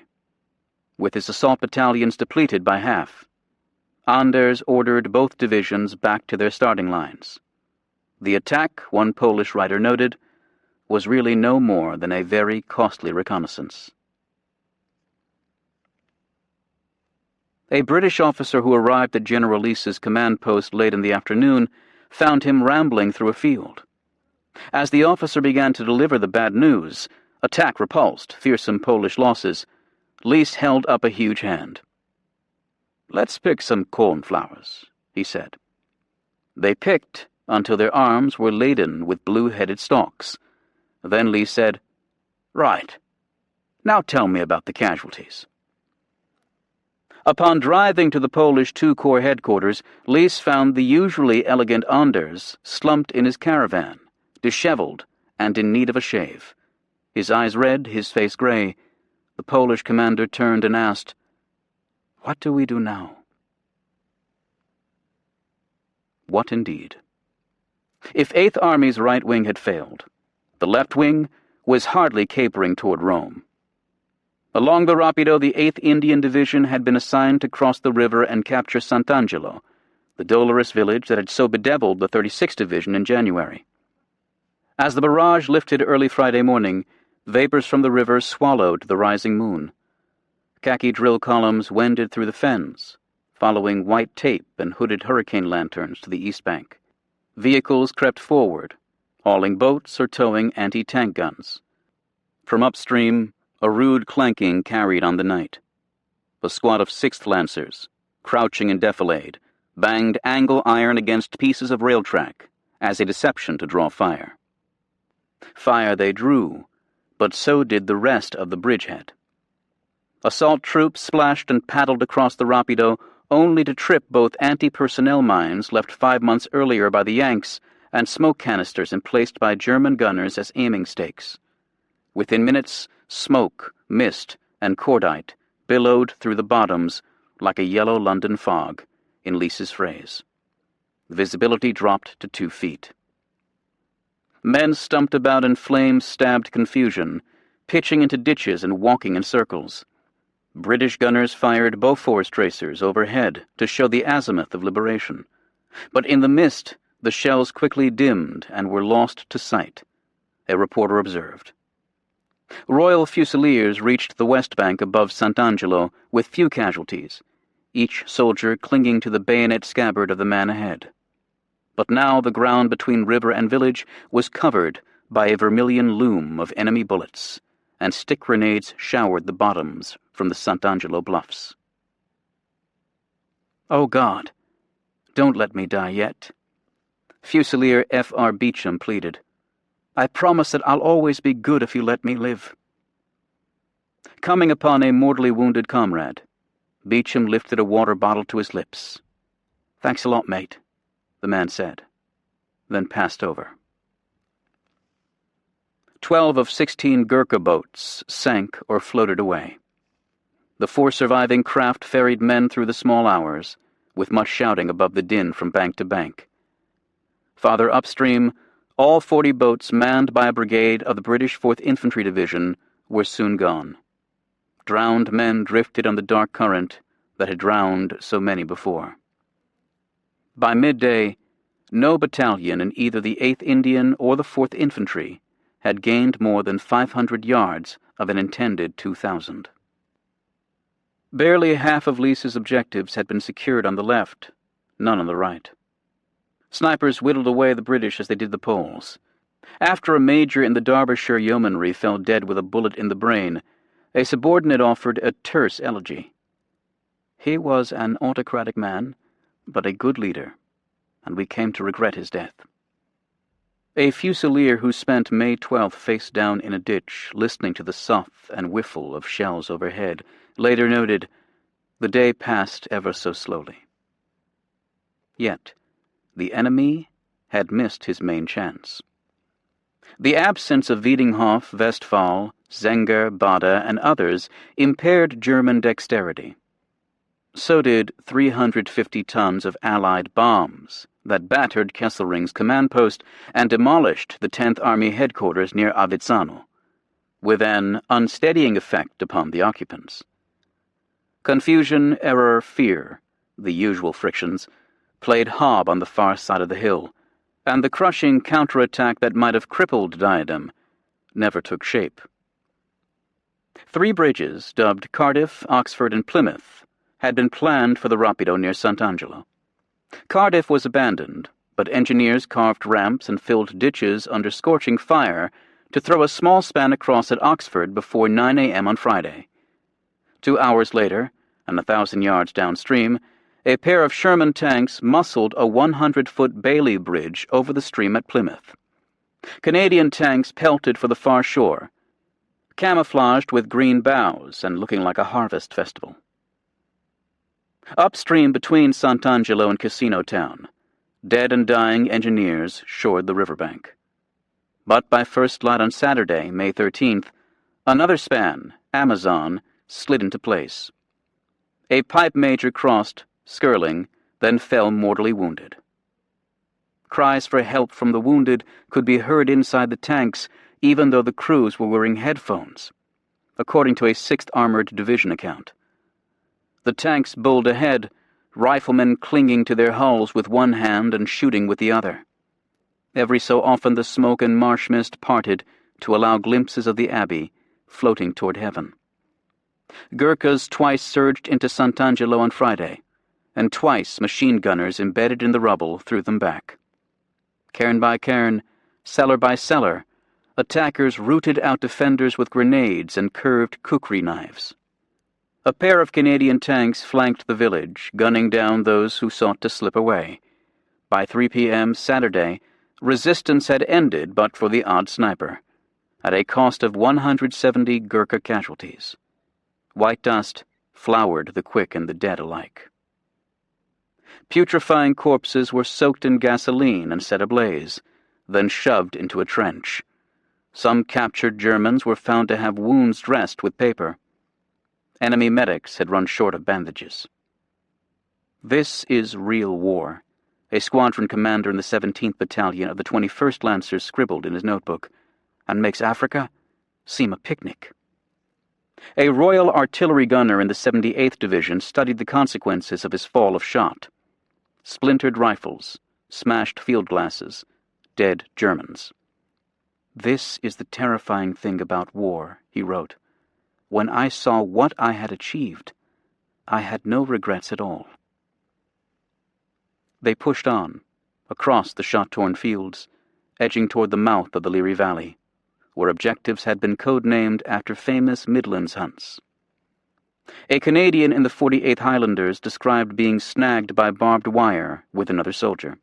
A: With his assault battalions depleted by half, Anders ordered both divisions back to their starting lines. The attack, one Polish writer noted, was really no more than a very costly reconnaissance. A British officer who arrived at General Lise's command post late in the afternoon found him rambling through a field. As the officer began to deliver the bad news, attack repulsed, fearsome Polish losses, Lise held up a huge hand. "Let's pick some cornflowers," he said. They picked until their arms were laden with blue-headed stalks. Then Lise said, "Right. Now tell me about the casualties." Upon driving to the Polish 2 Corps headquarters, Lise found the usually elegant Anders slumped in his caravan, disheveled and in need of a shave. His eyes red, his face gray. The Polish commander turned and asked, "What do we do now?" What indeed? If 8th Army's right wing had failed, the left wing was hardly capering toward Rome. Along the Rapido, the 8th Indian Division had been assigned to cross the river and capture Sant'Angelo, the dolorous village that had so bedeviled the 36th Division in January. As the barrage lifted early Friday morning, vapors from the river swallowed the rising moon. Khaki drill columns wended through the fens, following white tape and hooded hurricane lanterns to the east bank. Vehicles crept forward, hauling boats or towing anti-tank guns. From upstream, a rude clanking carried on the night. A squad of 6th Lancers, crouching in defilade, banged angle iron against pieces of rail track as a deception to draw fire. Fire they drew, but so did the rest of the bridgehead. Assault troops splashed and paddled across the Rapido only to trip both anti-personnel mines left 5 months earlier by the Yanks and smoke canisters emplaced by German gunners as aiming stakes. Within minutes, smoke, mist, and cordite billowed through the bottoms like a yellow London fog, in Lise's phrase. Visibility dropped to 2 feet. Men stumped about in flame-stabbed confusion, pitching into ditches and walking in circles. British gunners fired Bofors tracers overhead to show the azimuth of liberation. But in the mist, the shells quickly dimmed and were lost to sight, a reporter observed. Royal Fusiliers reached the west bank above Sant'Angelo with few casualties, each soldier clinging to the bayonet scabbard of the man ahead. But now the ground between river and village was covered by a vermilion loom of enemy bullets, and stick grenades showered the bottoms from the Sant'Angelo bluffs. "Oh, God, don't let me die yet," Fusilier F.R. Beecham pleaded. "I promise that I'll always be good if you let me live." Coming upon a mortally wounded comrade, Beecham lifted a water bottle to his lips. "Thanks a lot, mate," the man said, then passed over. 12 of 16 Gurkha boats sank or floated away. The 4 surviving craft ferried men through the small hours, with much shouting above the din from bank to bank. Farther upstream, all 40 boats manned by a brigade of the British 4th Infantry Division were soon gone. Drowned men drifted on the dark current that had drowned so many before. By midday, no battalion in either the 8th Indian or the 4th Infantry had gained more than 500 yards of an intended 2,000. Barely half of Lee's objectives had been secured on the left, none on the right. Snipers whittled away the British as they did the Poles. After a major in the Derbyshire Yeomanry fell dead with a bullet in the brain, a subordinate offered a terse elegy. He was an autocratic man, but a good leader, and we came to regret his death. A Fusilier who spent May 12th face down in a ditch, listening to the sough and whiffle of shells overhead, later noted, "The day passed ever so slowly." Yet, the enemy had missed his main chance. The absence of Wiedinghoff, Westphal, Zenger, Bada, and others impaired German dexterity. So did 350 tons of Allied bombs that battered Kesselring's command post and demolished the 10th Army headquarters near Avezzano, with an unsteadying effect upon the occupants. Confusion, error, fear, the usual frictions, played hob on the far side of the hill, and the crushing counterattack that might have crippled Diadem never took shape. 3 bridges, dubbed Cardiff, Oxford, and Plymouth, had been planned for the Rapido near Sant'Angelo. Cardiff was abandoned, but engineers carved ramps and filled ditches under scorching fire to throw a small span across at Oxford before 9 a.m. on Friday. 2 hours later, and 1,000 yards downstream, a pair of Sherman tanks muscled a 100-foot Bailey bridge over the stream at Plymouth. Canadian tanks pelted for the far shore, camouflaged with green boughs and looking like a harvest festival. Upstream between Sant'Angelo and Casino Town, dead and dying engineers shored the riverbank. But by first light on Saturday, May 13th, another span, Amazon, slid into place. A pipe major crossed, skirling, then fell mortally wounded. Cries for help from the wounded could be heard inside the tanks, even though the crews were wearing headphones, according to a 6th Armored Division account. The tanks bowled ahead, riflemen clinging to their hulls with one hand and shooting with the other. Every so often the smoke and marsh mist parted to allow glimpses of the abbey floating toward heaven. Gurkhas twice surged into Sant'Angelo on Friday, and twice machine gunners embedded in the rubble threw them back. Cairn by cairn, cellar by cellar, attackers rooted out defenders with grenades and curved kukri knives. A pair of Canadian tanks flanked the village, gunning down those who sought to slip away. By 3 p.m. Saturday, resistance had ended but for the odd sniper, at a cost of 170 Gurkha casualties. White dust flowered the quick and the dead alike. Putrefying corpses were soaked in gasoline and set ablaze, then shoved into a trench. Some captured Germans were found to have wounds dressed with paper. Enemy medics had run short of bandages. "This is real war," a squadron commander in the 17th Battalion of the 21st Lancers scribbled in his notebook, "and makes Africa seem a picnic." A Royal Artillery gunner in the 78th Division studied the consequences of his fall of shot. Splintered rifles, smashed field glasses, dead Germans. "This is the terrifying thing about war," he wrote. "When I saw what I had achieved, I had no regrets at all." They pushed on, across the shot-torn fields, edging toward the mouth of the Leary Valley, where objectives had been codenamed after famous Midlands hunts. A Canadian in the 48th Highlanders described being snagged by barbed wire with another soldier.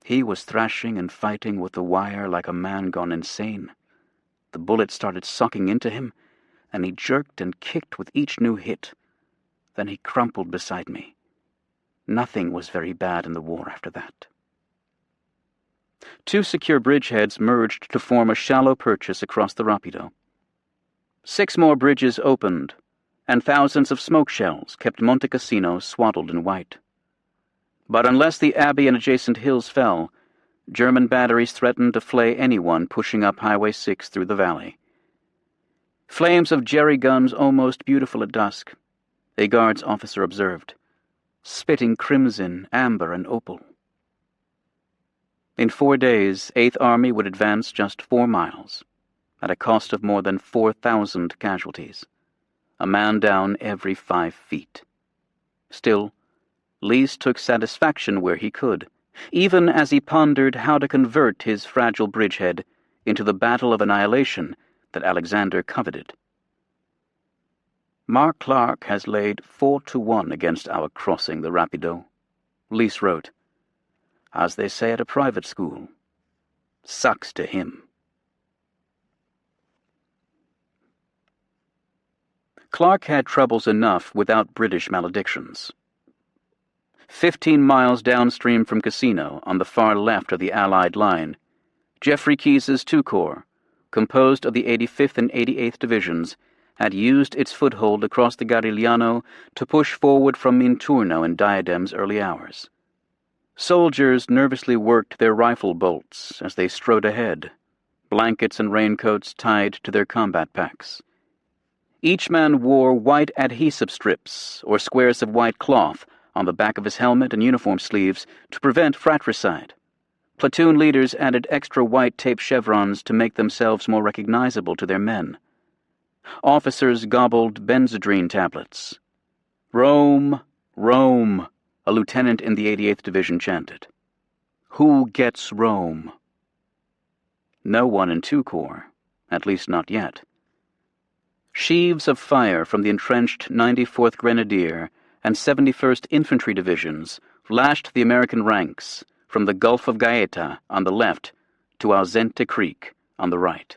A: He was thrashing and fighting with the wire like a man gone insane. The bullet started sucking into him, and he jerked and kicked with each new hit. Then he crumpled beside me. Nothing was very bad in the war after that. 2 secure bridgeheads merged to form a shallow purchase across the Rapido. 6 more bridges opened, and thousands of smoke shells kept Monte Cassino swaddled in white. But unless the abbey and adjacent hills fell, German batteries threatened to flay anyone pushing up Highway 6 through the valley. Flames of jerry guns almost beautiful at dusk, a guards officer observed, spitting crimson, amber, and opal. In 4 days, 8th Army would advance just 4 miles, at a cost of more than 4,000 casualties, a man down every 5 feet. Still, Lees took satisfaction where he could, even as he pondered how to convert his fragile bridgehead into the battle of annihilation that Alexander coveted. "Mark Clark has laid 4-1 against our crossing the Rapido," Lees wrote. "As they say at a private school, sucks to him." Clark had troubles enough without British maledictions. 15 miles downstream from Cassino, on the far left of the Allied line, Jeffrey Keyes's II Corps, composed of the 85th and 88th Divisions, had used its foothold across the Garigliano to push forward from Minturno in Diadem's early hours. Soldiers nervously worked their rifle bolts as they strode ahead, blankets and raincoats tied to their combat packs. Each man wore white adhesive strips or squares of white cloth on the back of his helmet and uniform sleeves to prevent fratricide. Platoon leaders added extra white tape chevrons to make themselves more recognizable to their men. Officers gobbled Benzedrine tablets. "Rome, Rome," a lieutenant in the 88th Division chanted. "Who gets Rome?" No one in II Corps, at least not yet. Sheaves of fire from the entrenched 94th Grenadier and 71st Infantry Divisions lashed the American ranks from the Gulf of Gaeta on the left to Ausente Creek on the right.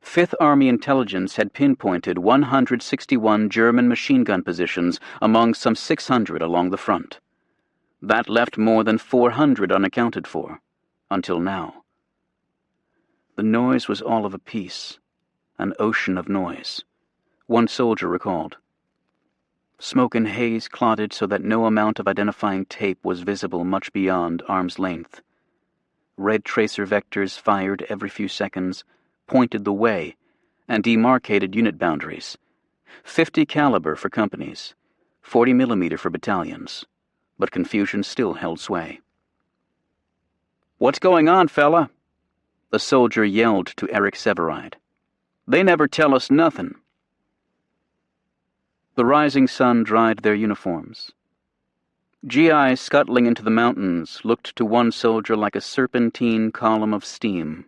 A: 5th Army intelligence had pinpointed 161 German machine gun positions among some 600 along the front. That left more than 400 unaccounted for, until now. The noise was all of a piece, an ocean of noise, one soldier recalled. Smoke and haze clotted so that no amount of identifying tape was visible much beyond arm's length. Red tracer vectors fired every few seconds pointed the way and demarcated unit boundaries. 50 caliber for companies, 40 millimeter for battalions, but confusion still held sway. "What's going on, fella?" the soldier yelled to Eric Severide. "They never tell us nothin'." The rising sun dried their uniforms. GIs scuttling into the mountains looked to one soldier like a serpentine column of steam.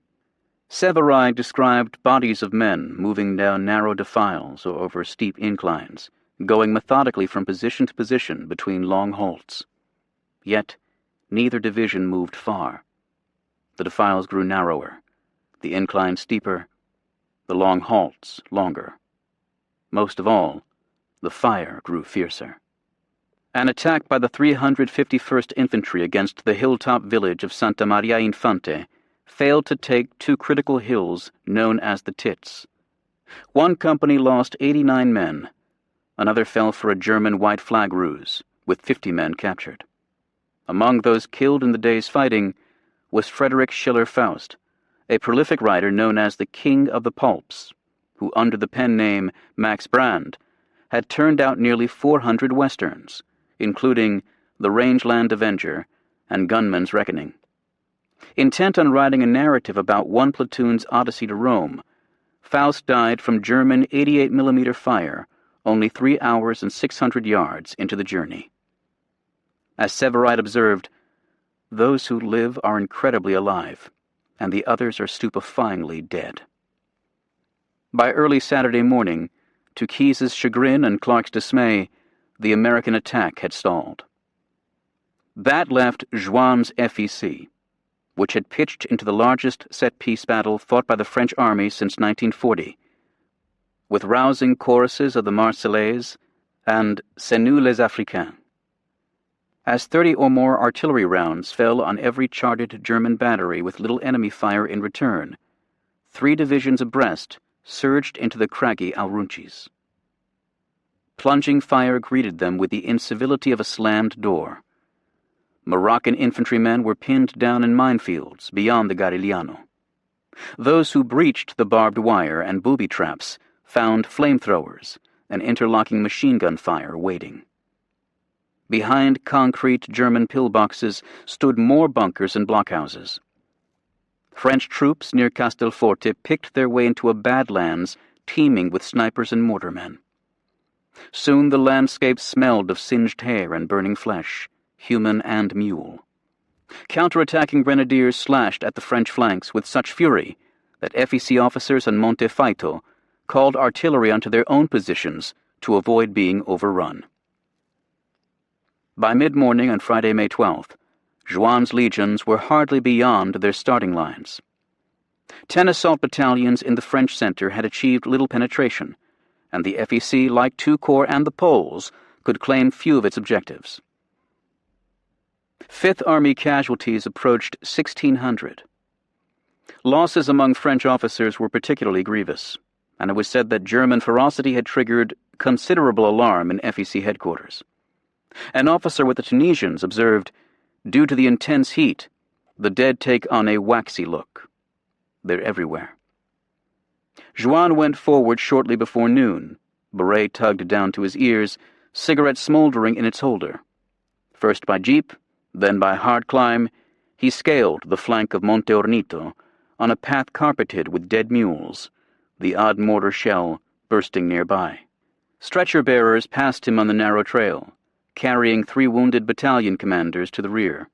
A: Severide described bodies of men moving down narrow defiles or over steep inclines, going methodically from position to position between long halts. Yet neither division moved far. The defiles grew narrower, the inclines steeper, the long halts longer. Most of all, the fire grew fiercer. An attack by the 351st Infantry against the hilltop village of Santa Maria Infante failed to take 2 critical hills known as the Tits. One company lost 89 men. Another fell for a German white flag ruse, with 50 men captured. Among those killed in the day's fighting was Frederick Schiller Faust, a prolific writer known as the King of the Pulps, who under the pen name Max Brand had turned out nearly 400 westerns, including The Rangeland Avenger and Gunman's Reckoning. Intent on writing a narrative about one platoon's odyssey to Rome, Faust died from German 88mm fire only 3 hours and 600 yards into the journey. As Severide observed, "Those who live are incredibly alive, and the others are stupefyingly dead." By early Saturday morning, to Keyes's chagrin and Clark's dismay, the American attack had stalled. That left Juin's FEC, which had pitched into the largest set-piece battle fought by the French army since 1940, with rousing choruses of the Marseillaise and C'est nous les Africains. As 30 or more artillery rounds fell on every charted German battery with little enemy fire in return, 3 divisions abreast surged into the craggy Aurunchis. Plunging fire greeted them with the incivility of a slammed door. Moroccan infantrymen were pinned down in minefields beyond the Garigliano. Those who breached the barbed wire and booby traps found flamethrowers and interlocking machine gun fire waiting. Behind concrete German pillboxes stood more bunkers and blockhouses. French troops near Castelforte picked their way into a badlands teeming with snipers and mortarmen. Soon the landscape smelled of singed hair and burning flesh, human and mule. Counterattacking grenadiers slashed at the French flanks with such fury that FEC officers on Monte Faito called artillery onto their own positions to avoid being overrun. By mid-morning on Friday, May 12th, Juin's legions were hardly beyond their starting lines. 10 assault battalions in the French center had achieved little penetration, and the FEC, like II Corps and the Poles, could claim few of its objectives. Fifth Army casualties approached 1,600. Losses among French officers were particularly grievous, and it was said that German ferocity had triggered considerable alarm in FEC headquarters. An officer with the Tunisians observed, "Due to the intense heat, the dead take on a waxy look. They're everywhere." Juin went forward shortly before noon, beret tugged down to his ears, cigarette smoldering in its holder. First by jeep, then by hard climb, he scaled the flank of Monte Ornito on a path carpeted with dead mules, the odd mortar shell bursting nearby. Stretcher-bearers passed him on the narrow trail, carrying 3 wounded battalion commanders to the rear.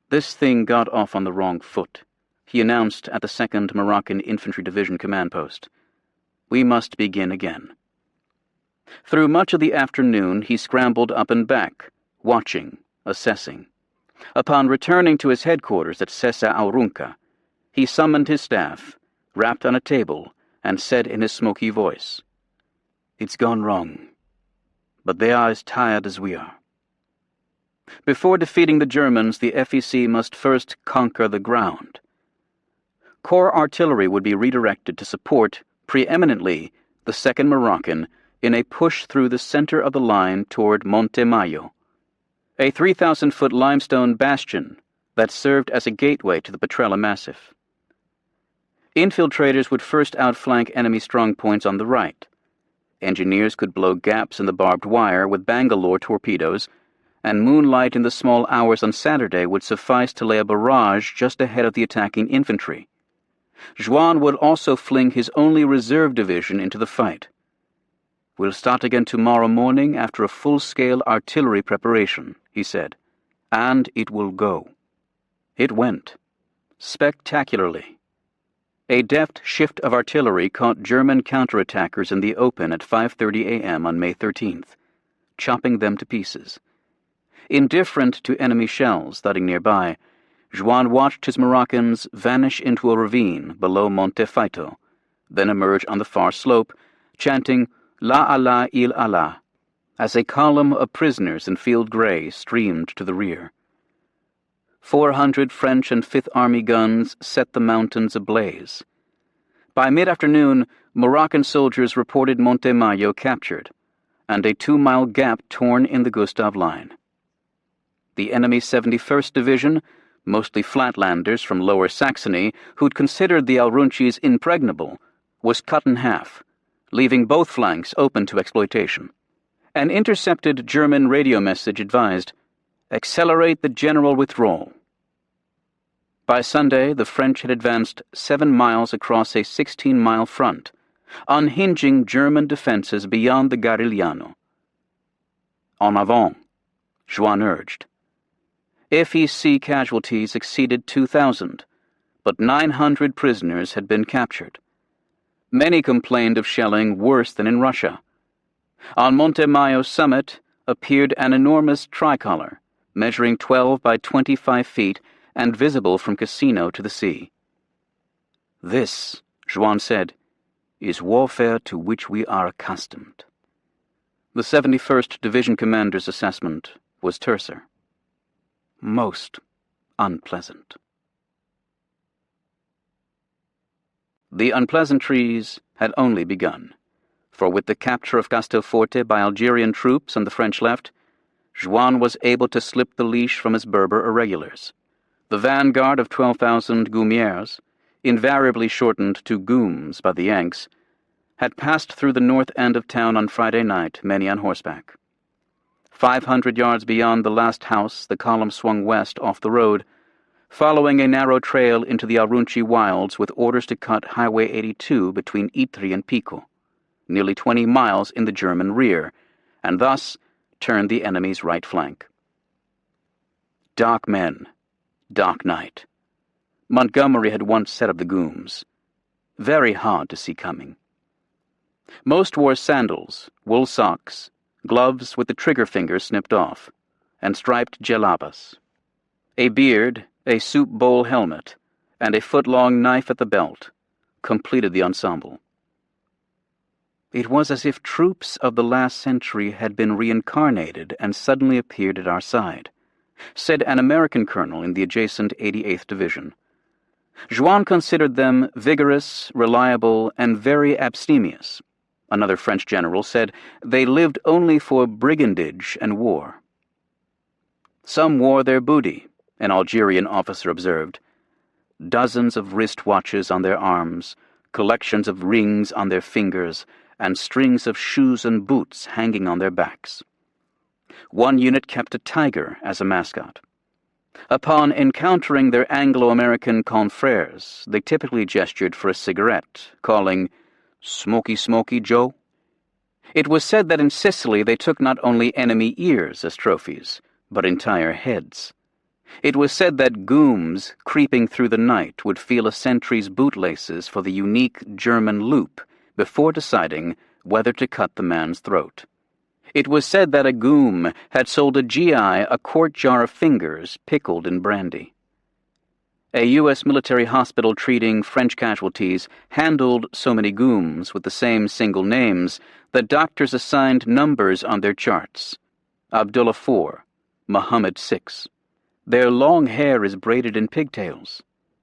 A: "This thing got off on the wrong foot," he announced at the 2nd Moroccan Infantry Division command post. "We must begin again." Through much of the afternoon he scrambled up and back, watching, assessing. Upon returning to his headquarters at Sessa Aurunca, he summoned his staff, rapped on a table, and said in his smoky voice, "It's gone wrong, but they are as tired as we are." Before defeating the Germans, the FEC must first conquer the ground. Corps artillery would be redirected to support, preeminently, the 2nd Moroccan in a push through the center of the line toward Monte Mayo, a 3,000-foot limestone bastion that served as a gateway to the Petrella Massif. Infiltrators would first outflank enemy strongpoints on the right. Engineers could blow gaps in the barbed wire with Bangalore torpedoes, and moonlight in the small hours on Saturday would suffice to lay a barrage just ahead of the attacking infantry. Juin would also fling his only reserve division into the fight. "We'll start again tomorrow morning after a full-scale artillery preparation," he said, "and it will go." It went. Spectacularly. A deft shift of artillery caught German counterattackers in the open at 5:30 a.m. on May 13th, chopping them to pieces. Indifferent to enemy shells thudding nearby, Juin watched his Moroccans vanish into a ravine below Monte Faito, then emerge on the far slope, chanting La Allah il Allah, as a column of prisoners in field gray streamed to the rear. 400 French and Fifth Army guns set the mountains ablaze. By mid-afternoon, Moroccan soldiers reported Monte Mayo captured, and a 2-mile gap torn in the Gustav Line. The enemy 71st Division, mostly flatlanders from Lower Saxony who'd considered the Aurunchis impregnable, was cut in half, leaving both flanks open to exploitation. An intercepted German radio message advised, "Accelerate the general withdrawal." By Sunday, the French had advanced 7 miles across a 16-mile front, unhinging German defenses beyond the Garigliano. En avant, Juin urged. FEC casualties exceeded 2,000, but 900 prisoners had been captured. Many complained of shelling worse than in Russia. On Monte Mayo's summit appeared an enormous tricolor, measuring 12 by 25 feet and visible from Casino to the sea. This, Juin said, is warfare to which we are accustomed. The 71st Division Commander's assessment was terser. Most unpleasant. The unpleasantries had only begun, for with the capture of Castelforte by Algerian troops on the French left, Juin was able to slip the leash from his Berber irregulars. The vanguard of 12,000 Goumiers, invariably shortened to Gooms by the Yanks, had passed through the north end of town on Friday night, many on horseback. 500 yards beyond the last house, the column swung west off the road, following a narrow trail into the Arunchi wilds with orders to cut Highway 82 between Itri and Pico, nearly 20 miles in the German rear, and thus turn the enemy's right flank. Dark men, dark night. Montgomery had once said of the Gooms, very hard to see coming. Most wore sandals, wool socks, gloves with the trigger fingers snipped off, and striped djellabas. A beard, a soup bowl helmet, and a foot-long knife at the belt completed the ensemble. It was as if troops of the last century had been reincarnated and suddenly appeared at our side, said an American colonel in the adjacent 88th Division. Juin considered them vigorous, reliable, and very abstemious. Another French general said they lived only for brigandage and war. Some wore their booty, an Algerian officer observed. Dozens of wristwatches on their arms, collections of rings on their fingers, and strings of shoes and boots hanging on their backs. One unit kept a tiger as a mascot. Upon encountering their Anglo-American confrères, they typically gestured for a cigarette, calling, "Smoky, Smoky Joe." It was said that in Sicily they took not only enemy ears as trophies, but entire heads. It was said that Gooms, creeping through the night, would feel a sentry's bootlaces for the unique German loop before deciding whether to cut the man's throat. It was said that a Goom had sold a GI a quart jar of fingers pickled in brandy. A U.S. military hospital treating French casualties handled so many Gooms with the same single names that doctors assigned numbers on their charts. Abdullah 4, Muhammad 6. Their long hair is braided in pigtails.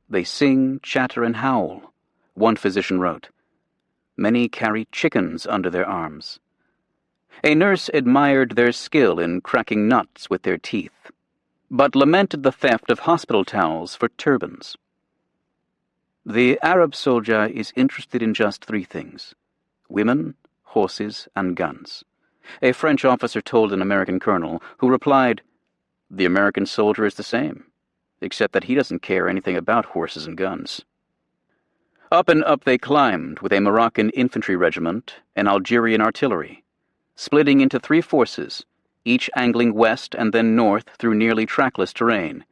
A: They sing, chatter, and howl, one physician wrote. Many carry chickens under their arms. A nurse admired their skill in cracking nuts with their teeth, but lamented the theft of hospital towels for turbans. The Arab soldier is interested in just 3 things: women, horses, and guns, a French officer told an American colonel, who replied, "The American soldier is the same, except that he doesn't care anything about horses and guns." Up and up they climbed with a Moroccan infantry regiment and Algerian artillery, splitting into 3 forces, each angling west and then north through nearly trackless terrain,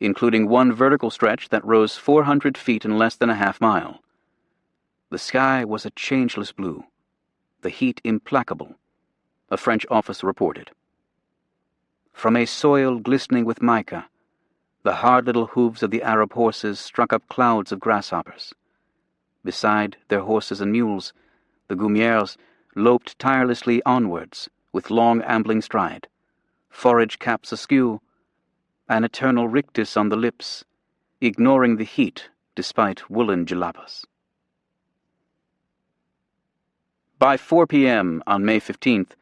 A: including one vertical stretch that rose 400 feet in less than a half-mile. The sky was a changeless blue, the heat implacable, a French officer reported. From a soil glistening with mica, the hard little hooves of the Arab horses struck up clouds of grasshoppers. Beside their horses and mules, the Goumiers loped tirelessly onwards with long ambling stride, forage caps askew, an eternal rictus on the lips, ignoring the heat despite woolen djellabas. By 4 p.m. on May 15th,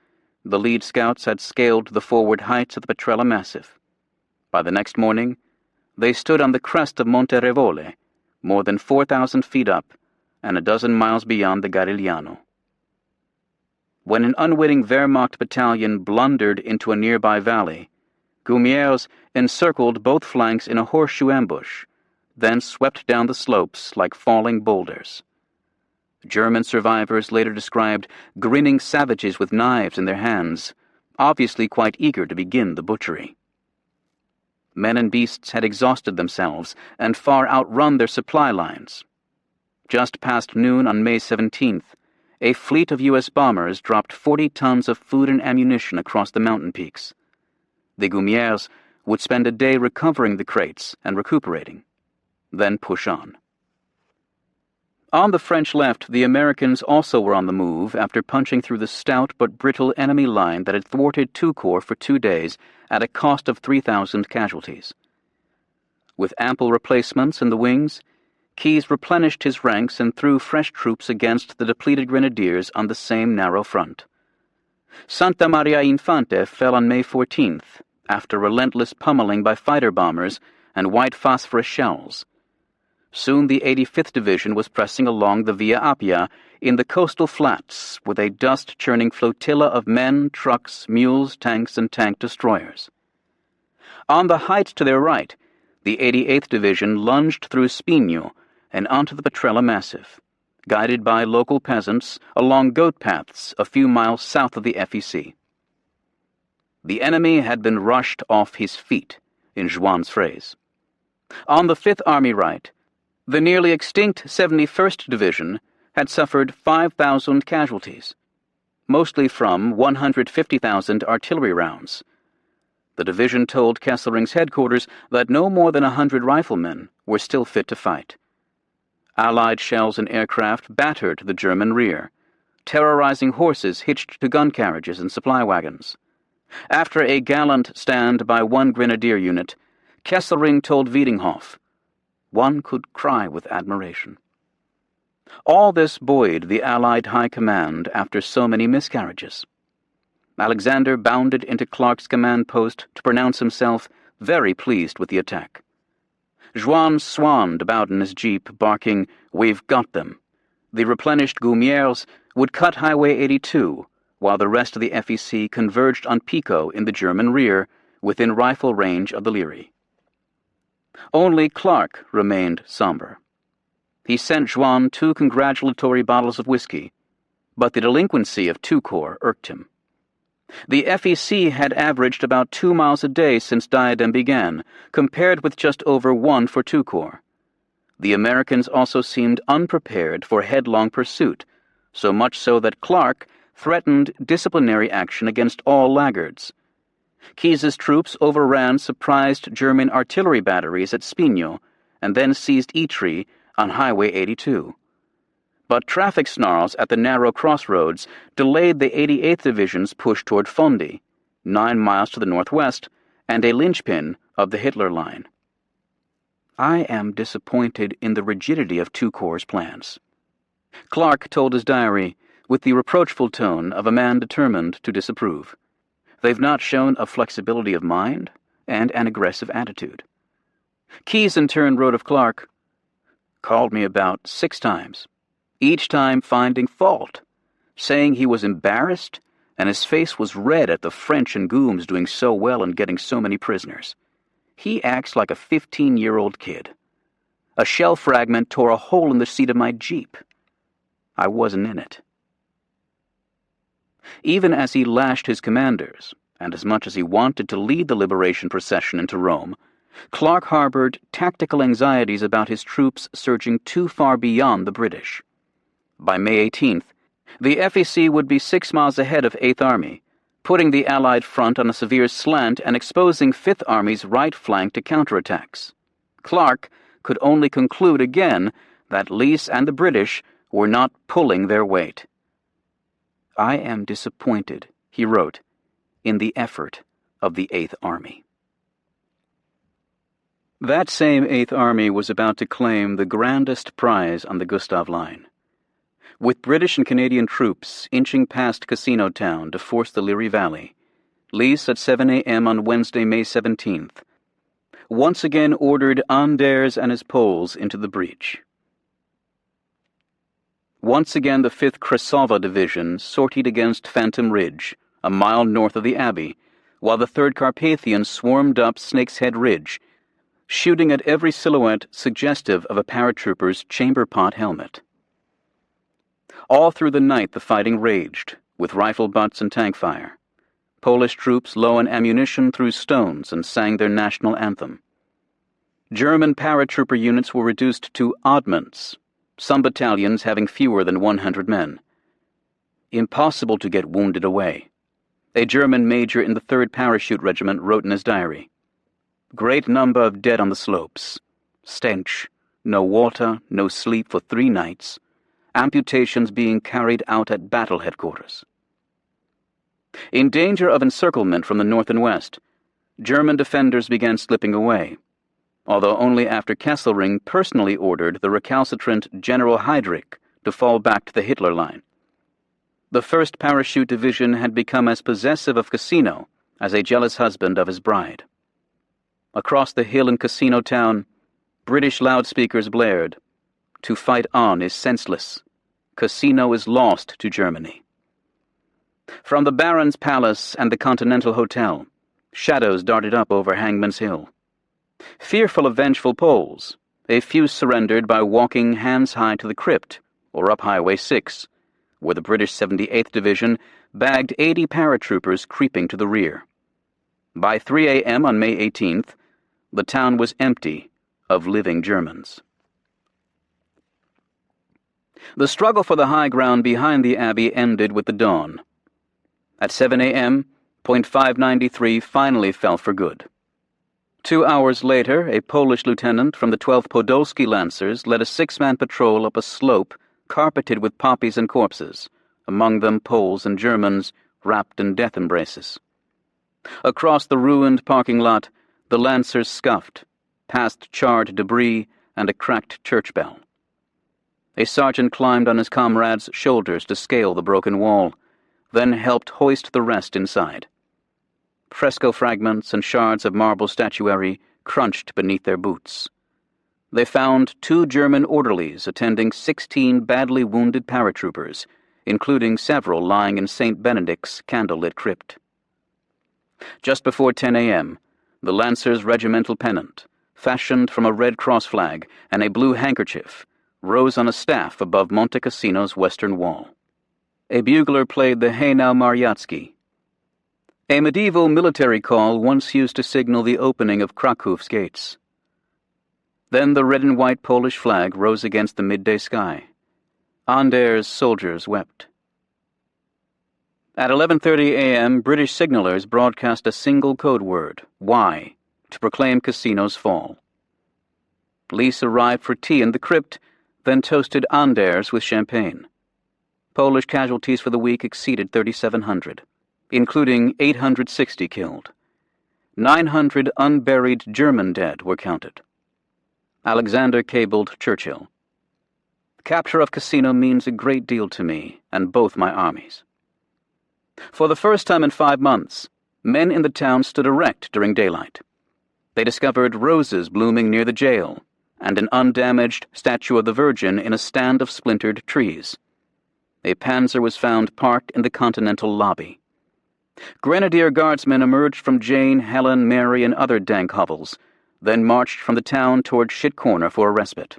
A: the lead scouts had scaled the forward heights of the Petrella Massif. By the next morning, they stood on the crest of Monte Revole, more than 4,000 feet up, and a dozen miles beyond the Garigliano. When an unwitting Wehrmacht battalion blundered into a nearby valley, Goumiers encircled both flanks in a horseshoe ambush, then swept down the slopes like falling boulders. German survivors later described grinning savages with knives in their hands, obviously quite eager to begin the butchery. Men and beasts had exhausted themselves and far outrun their supply lines. Just past noon on May 17th, a fleet of U.S. bombers dropped 40 tons of food and ammunition across the mountain peaks. The Gaumiers would spend a day recovering the crates and recuperating, then push on. On the French left, the Americans also were on the move after punching through the stout but brittle enemy line that had thwarted II Corps for 2 days at a cost of 3,000 casualties. With ample replacements in the wings, Keyes replenished his ranks and threw fresh troops against the depleted grenadiers on the same narrow front. Santa Maria Infante fell on May 14th, after relentless pummeling by fighter bombers and white phosphorus shells. Soon the 85th Division was pressing along the Via Appia in the coastal flats with a dust-churning flotilla of men, trucks, mules, tanks, and tank destroyers. On the heights to their right, the 88th Division lunged through Spigno and onto the Petrella Massif, guided by local peasants along goat paths a few miles south of the FEC. The enemy had been rushed off his feet, in Juan's phrase. On the Fifth Army right, the nearly extinct 71st Division had suffered 5,000 casualties, mostly from 150,000 artillery rounds. The division told Kesselring's headquarters that no more than 100 riflemen were still fit to fight. Allied shells and aircraft battered the German rear, terrorizing horses hitched to gun carriages and supply wagons. After a gallant stand by one grenadier unit, Kesselring told Wiedinghoff, "One could cry with admiration." All this buoyed the Allied High Command after so many miscarriages. Alexander bounded into Clark's command post to pronounce himself very pleased with the attack. Juan swanned about in his jeep, barking, "We've got them." The replenished Gaumiers would cut Highway 82, while the rest of the FEC converged on Pico in the German rear, within rifle range of the Leary. Only Clark remained somber. He sent Juan 2 congratulatory bottles of whiskey, but the delinquency of II Corps irked him. The FEC had averaged about 2 miles a day since Diadem began, compared with just over 1 for II Corps. The Americans also seemed unprepared for headlong pursuit, so much so that Clark threatened disciplinary action against all laggards. Keyes's troops overran surprised German artillery batteries at Spigno and then seized Ypres on Highway 82. But traffic snarls at the narrow crossroads delayed the 88th Division's push toward Fondi, 9 miles to the northwest, and a linchpin of the Hitler Line. "I am disappointed in the rigidity of II Corps' plans," Clark told his diary, with the reproachful tone of a man determined to disapprove. "They've not shown a flexibility of mind and an aggressive attitude." Keyes in turn wrote of Clark, "Called me about 6 times, each time finding fault, saying he was embarrassed and his face was red at the French and Gooms doing so well and getting so many prisoners. He acts like a 15-year-old kid. A shell fragment tore a hole in the seat of my Jeep. I wasn't in it." Even as he lashed his commanders, and as much as he wanted to lead the liberation procession into Rome, Clark harbored tactical anxieties about his troops surging too far beyond the British. By May 18th, the FEC would be 6 miles ahead of 8th Army, putting the Allied front on a severe slant and exposing 5th Army's right flank to counterattacks. Clark could only conclude again that Lees and the British were not pulling their weight. "I am disappointed," he wrote, "in the effort of the 8th Army." That same 8th Army was about to claim the grandest prize on the Gustav Line. With British and Canadian troops inching past Casino Town to force the Leary Valley, Lees at 7 a.m. on Wednesday, May 17th, once again ordered Anders and his Poles into the breach. Once again the 5th Kresowa Division sortied against Phantom Ridge, a mile north of the Abbey, while the 3rd Carpathians swarmed up Snake's Head Ridge, shooting at every silhouette suggestive of a paratrooper's chamber pot helmet. All through the night the fighting raged, with rifle butts and tank fire. Polish troops low on ammunition threw stones and sang their national anthem. German paratrooper units were reduced to oddments, some battalions having fewer than 100 men. Impossible to get wounded away. A German major in the 3rd Parachute Regiment wrote in his diary, "Great number of dead on the slopes. Stench. No water, no sleep for 3 nights. Amputations being carried out at battle headquarters." In danger of encirclement from the north and west, German defenders began slipping away, although only after Kesselring personally ordered the recalcitrant General Heydrich to fall back to the Hitler line. The 1st Parachute Division had become as possessive of Cassino as a jealous husband of his bride. Across the hill in Cassino town, British loudspeakers blared, "To fight on is senseless. Cassino is lost to Germany." From the Baron's Palace and the Continental Hotel, shadows darted up over Hangman's Hill. Fearful of vengeful Poles, a few surrendered by walking hands high to the crypt, or up Highway 6, where the British 78th Division bagged 80 paratroopers creeping to the rear. By 3 a.m. on May 18th, the town was empty of living Germans. The struggle for the high ground behind the Abbey ended with the dawn. At 7 a.m., Point 593 finally fell for good. 2 hours later, a Polish lieutenant from the 12th Podolski Lancers led a 6-man patrol up a slope carpeted with poppies and corpses, among them Poles and Germans wrapped in death embraces. Across the ruined parking lot, the Lancers scuffed, past charred debris and a cracked church bell. A sergeant climbed on his comrade's shoulders to scale the broken wall, then helped hoist the rest inside. Fresco fragments and shards of marble statuary crunched beneath their boots. They found 2 German orderlies attending 16 badly wounded paratroopers, including several lying in St. Benedict's candlelit crypt. Just before 10 a.m., the Lancers' regimental pennant, fashioned from a Red Cross flag and a blue handkerchief, rose on a staff above Monte Cassino's western wall. A bugler played the Hey Now Mariatsky, a medieval military call once used to signal the opening of Krakow's gates. Then the red and white Polish flag rose against the midday sky. Ander's soldiers wept. At 11:30 a.m., British signalers broadcast a single code word, Y, to proclaim Cassino's fall. Lise arrived for tea in the crypt, then toasted Anders with champagne. Polish casualties for the week exceeded 3,700, including 860 killed. 900 unburied German dead were counted. Alexander cabled Churchill, "Capture of Cassino means a great deal to me and both my armies." For the first time in 5 months, men in the town stood erect during daylight. They discovered roses blooming near the jail and an undamaged statue of the Virgin in a stand of splintered trees. A Panzer was found parked in the Continental lobby. Grenadier Guardsmen emerged from Jane, Helen, Mary, and other dank hovels, then marched from the town toward Shit Corner for a respite.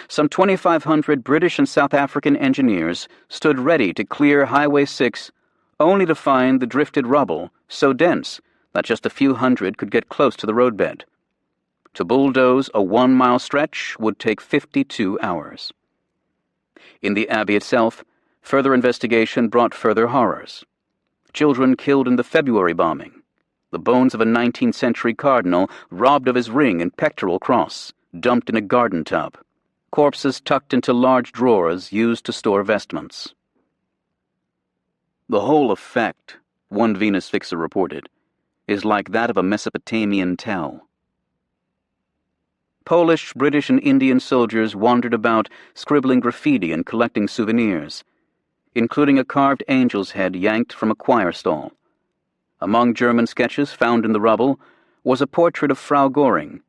A: Some 2,500 British and South African engineers stood ready to clear Highway 6, only to find the drifted rubble so dense that just a few hundred could get close to the roadbed. To bulldoze a 1-mile stretch would take 52 hours. In the Abbey itself, further investigation brought further horrors. Children killed in the February bombing, the bones of a 19th century cardinal robbed of his ring and pectoral cross, dumped in a garden tub, corpses tucked into large drawers used to store vestments. "The whole effect," one Venus fixer reported, "is like that of a Mesopotamian tell." Polish, British, and Indian soldiers wandered about, scribbling graffiti and collecting souvenirs, including a carved angel's head yanked from a choir stall. Among German sketches found in the rubble was a portrait of Frau Göring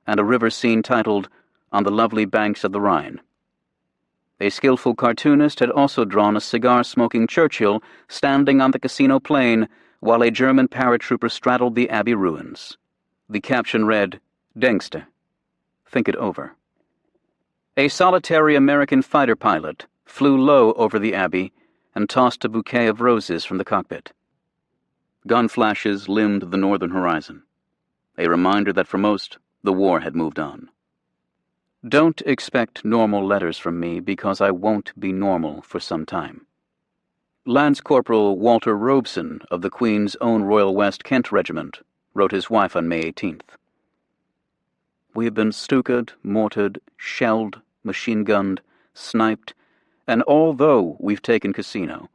A: and a river scene titled "On the Lovely Banks of the Rhine." A skillful cartoonist had also drawn a cigar-smoking Churchill standing on the Cassino plain while a German paratrooper straddled the Abbey ruins. The caption read, Denkste. Think it over. A solitary American fighter pilot flew low over the Abbey and tossed a bouquet of roses from the cockpit. Gun flashes limned the northern horizon, a reminder that for most, the war had moved on. Don't expect normal letters from me because I won't be normal for some time. Lance Corporal Walter Robeson of the Queen's Own Royal West Kent Regiment wrote his wife on May 18th. We have been Stukaed, mortared, shelled, machine-gunned, sniped, and although we've taken Casino,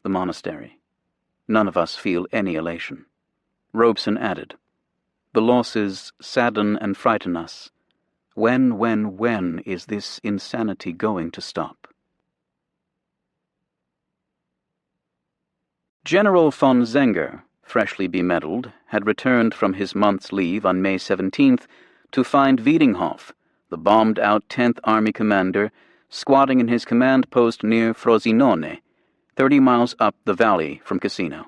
A: the monastery, none of us feel any elation. Robeson added, the losses sadden and frighten us. When is this insanity going to stop? General von Zenger, freshly bemedaled, had returned from his month's leave on May 17th to find Wiedinghoff, the bombed-out 10th Army commander, squatting in his command post near Frosinone, 30 miles up the valley from Casino.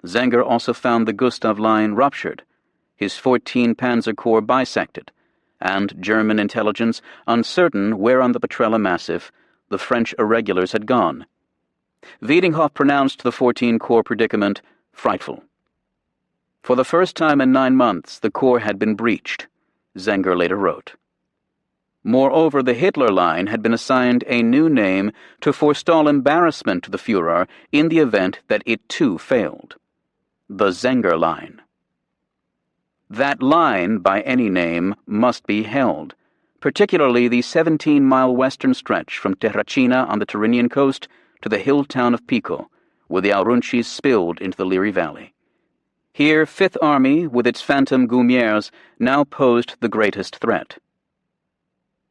A: Zenger also found the Gustav Line ruptured, his 14 Panzer Corps bisected, and German intelligence uncertain where on the Petrella Massif the French irregulars had gone. Wiedinghoff pronounced the 14 Corps predicament frightful. For the first time in 9 months, the Corps had been breached, Zenger later wrote. Moreover, the Hitler Line had been assigned a new name to forestall embarrassment to the Führer in the event that it too failed. The Zenger Line. That line, by any name, must be held, particularly the 17-mile western stretch from Terracina on the Tyrrhenian coast to the hill town of Pico, where the Auruncis spilled into the Liri Valley. Here, 5th Army, with its phantom Goumiers, now posed the greatest threat.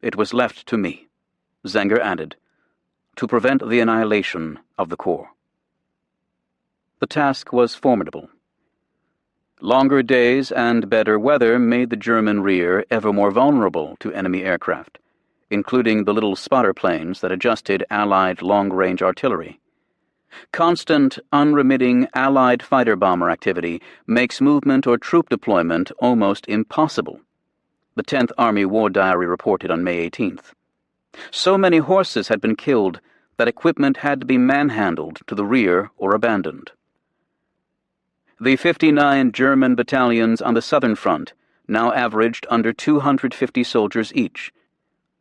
A: It was left to me, Zenger added, to prevent the annihilation of the Corps. The task was formidable. Longer days and better weather made the German rear ever more vulnerable to enemy aircraft, including the little spotter planes that adjusted Allied long-range artillery. Constant, unremitting Allied fighter-bomber activity makes movement or troop deployment almost impossible, the 10th Army War Diary reported on May 18th. So many horses had been killed that equipment had to be manhandled to the rear or abandoned. The 59 German battalions on the southern front now averaged under 250 soldiers each.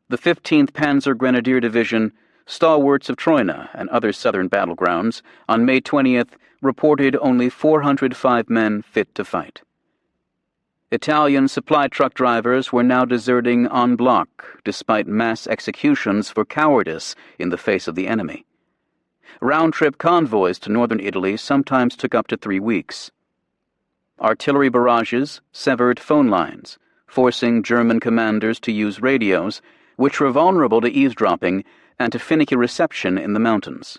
A: The 15th Panzer Grenadier Division, stalwarts of Troina and other southern battlegrounds, on May 20th reported only 405 men fit to fight. Italian supply truck drivers were now deserting en bloc despite mass executions for cowardice in the face of the enemy. Round-trip convoys to northern Italy sometimes took up to 3 weeks. Artillery barrages severed phone lines, forcing German commanders to use radios, which were vulnerable to eavesdropping and to finicky reception in the mountains.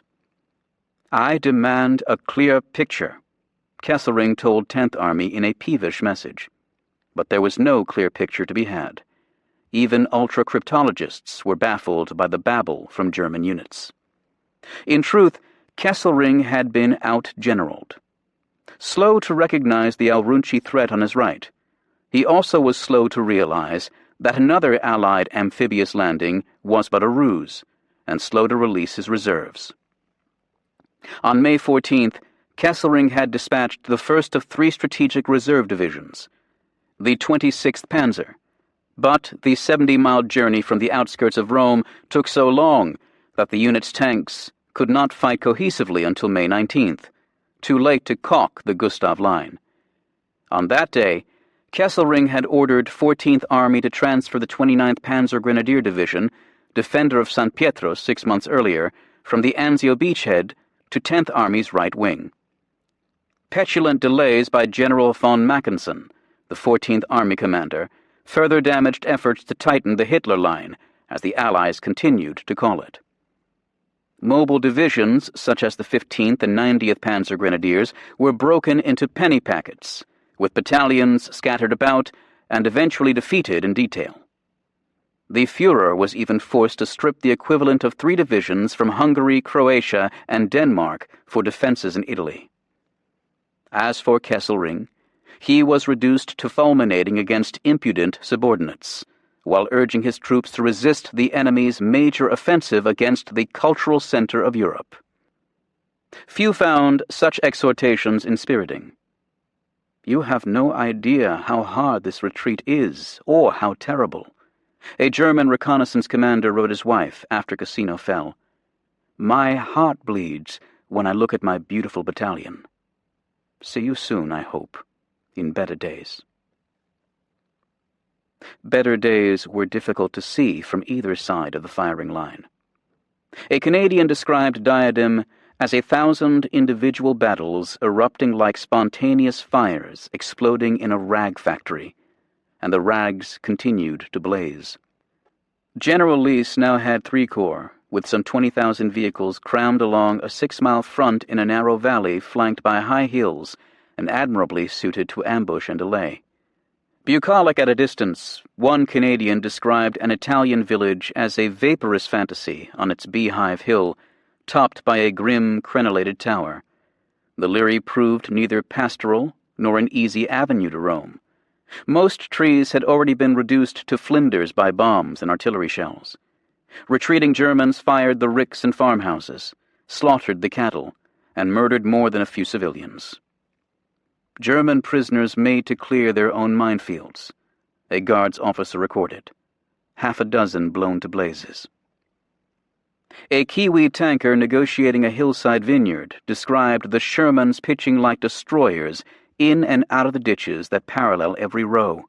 A: I demand a clear picture, Kesselring told 10th Army in a peevish message. But there was no clear picture to be had. Even ultra-cryptologists were baffled by the babble from German units. In truth, Kesselring had been out-generaled. Slow to recognize the Aurunci threat on his right, he also was slow to realize that another Allied amphibious landing was but a ruse, and slow to release his reserves. On May 14th, Kesselring had dispatched the first of 3 strategic reserve divisions, the 26th Panzer, but the 70-mile journey from the outskirts of Rome took so long that the unit's tanks could not fight cohesively until May 19th, too late to caulk the Gustav Line. On that day, Kesselring had ordered 14th Army to transfer the 29th Panzer Grenadier Division, defender of San Pietro 6 months earlier, from the Anzio beachhead to 10th Army's right wing. Petulant delays by General von Mackensen, the 14th Army commander, further damaged efforts to tighten the Hitler Line, as the Allies continued to call it. Mobile divisions, such as the 15th and 90th Panzer Grenadiers, were broken into penny packets, with battalions scattered about and eventually defeated in detail. The Führer was even forced to strip the equivalent of 3 divisions from Hungary, Croatia, and Denmark for defenses in Italy. As for Kesselring, He was reduced to fulminating against impudent subordinates, while urging his troops to resist the enemy's major offensive against the cultural center of Europe. Few found such exhortations inspiriting. "You have no idea how hard this retreat is, or how terrible," a German reconnaissance commander wrote his wife after Cassino fell. "My heart bleeds when I look at my beautiful battalion. See you soon, I hope, in better days." Better days were difficult to see from either side of the firing line. A Canadian described Diadem as 1,000 individual battles erupting like spontaneous fires exploding in a rag factory, and the rags continued to blaze. General Leese now had 3 corps, with some 20,000 vehicles crammed along a 6-mile front in a narrow valley flanked by high hills and admirably suited to ambush and delay. Bucolic at a distance, one Canadian described an Italian village as a vaporous fantasy on its beehive hill, topped by a grim, crenellated tower. The Leary proved neither pastoral nor an easy avenue to roam. Most trees had already been reduced to flinders by bombs and artillery shells. Retreating Germans fired the ricks and farmhouses, slaughtered the cattle, and murdered more than a few civilians. German prisoners made to clear their own minefields, a guards officer recorded. 6 blown to blazes. A Kiwi tanker negotiating a hillside vineyard described the Shermans pitching like destroyers in and out of the ditches that parallel every row,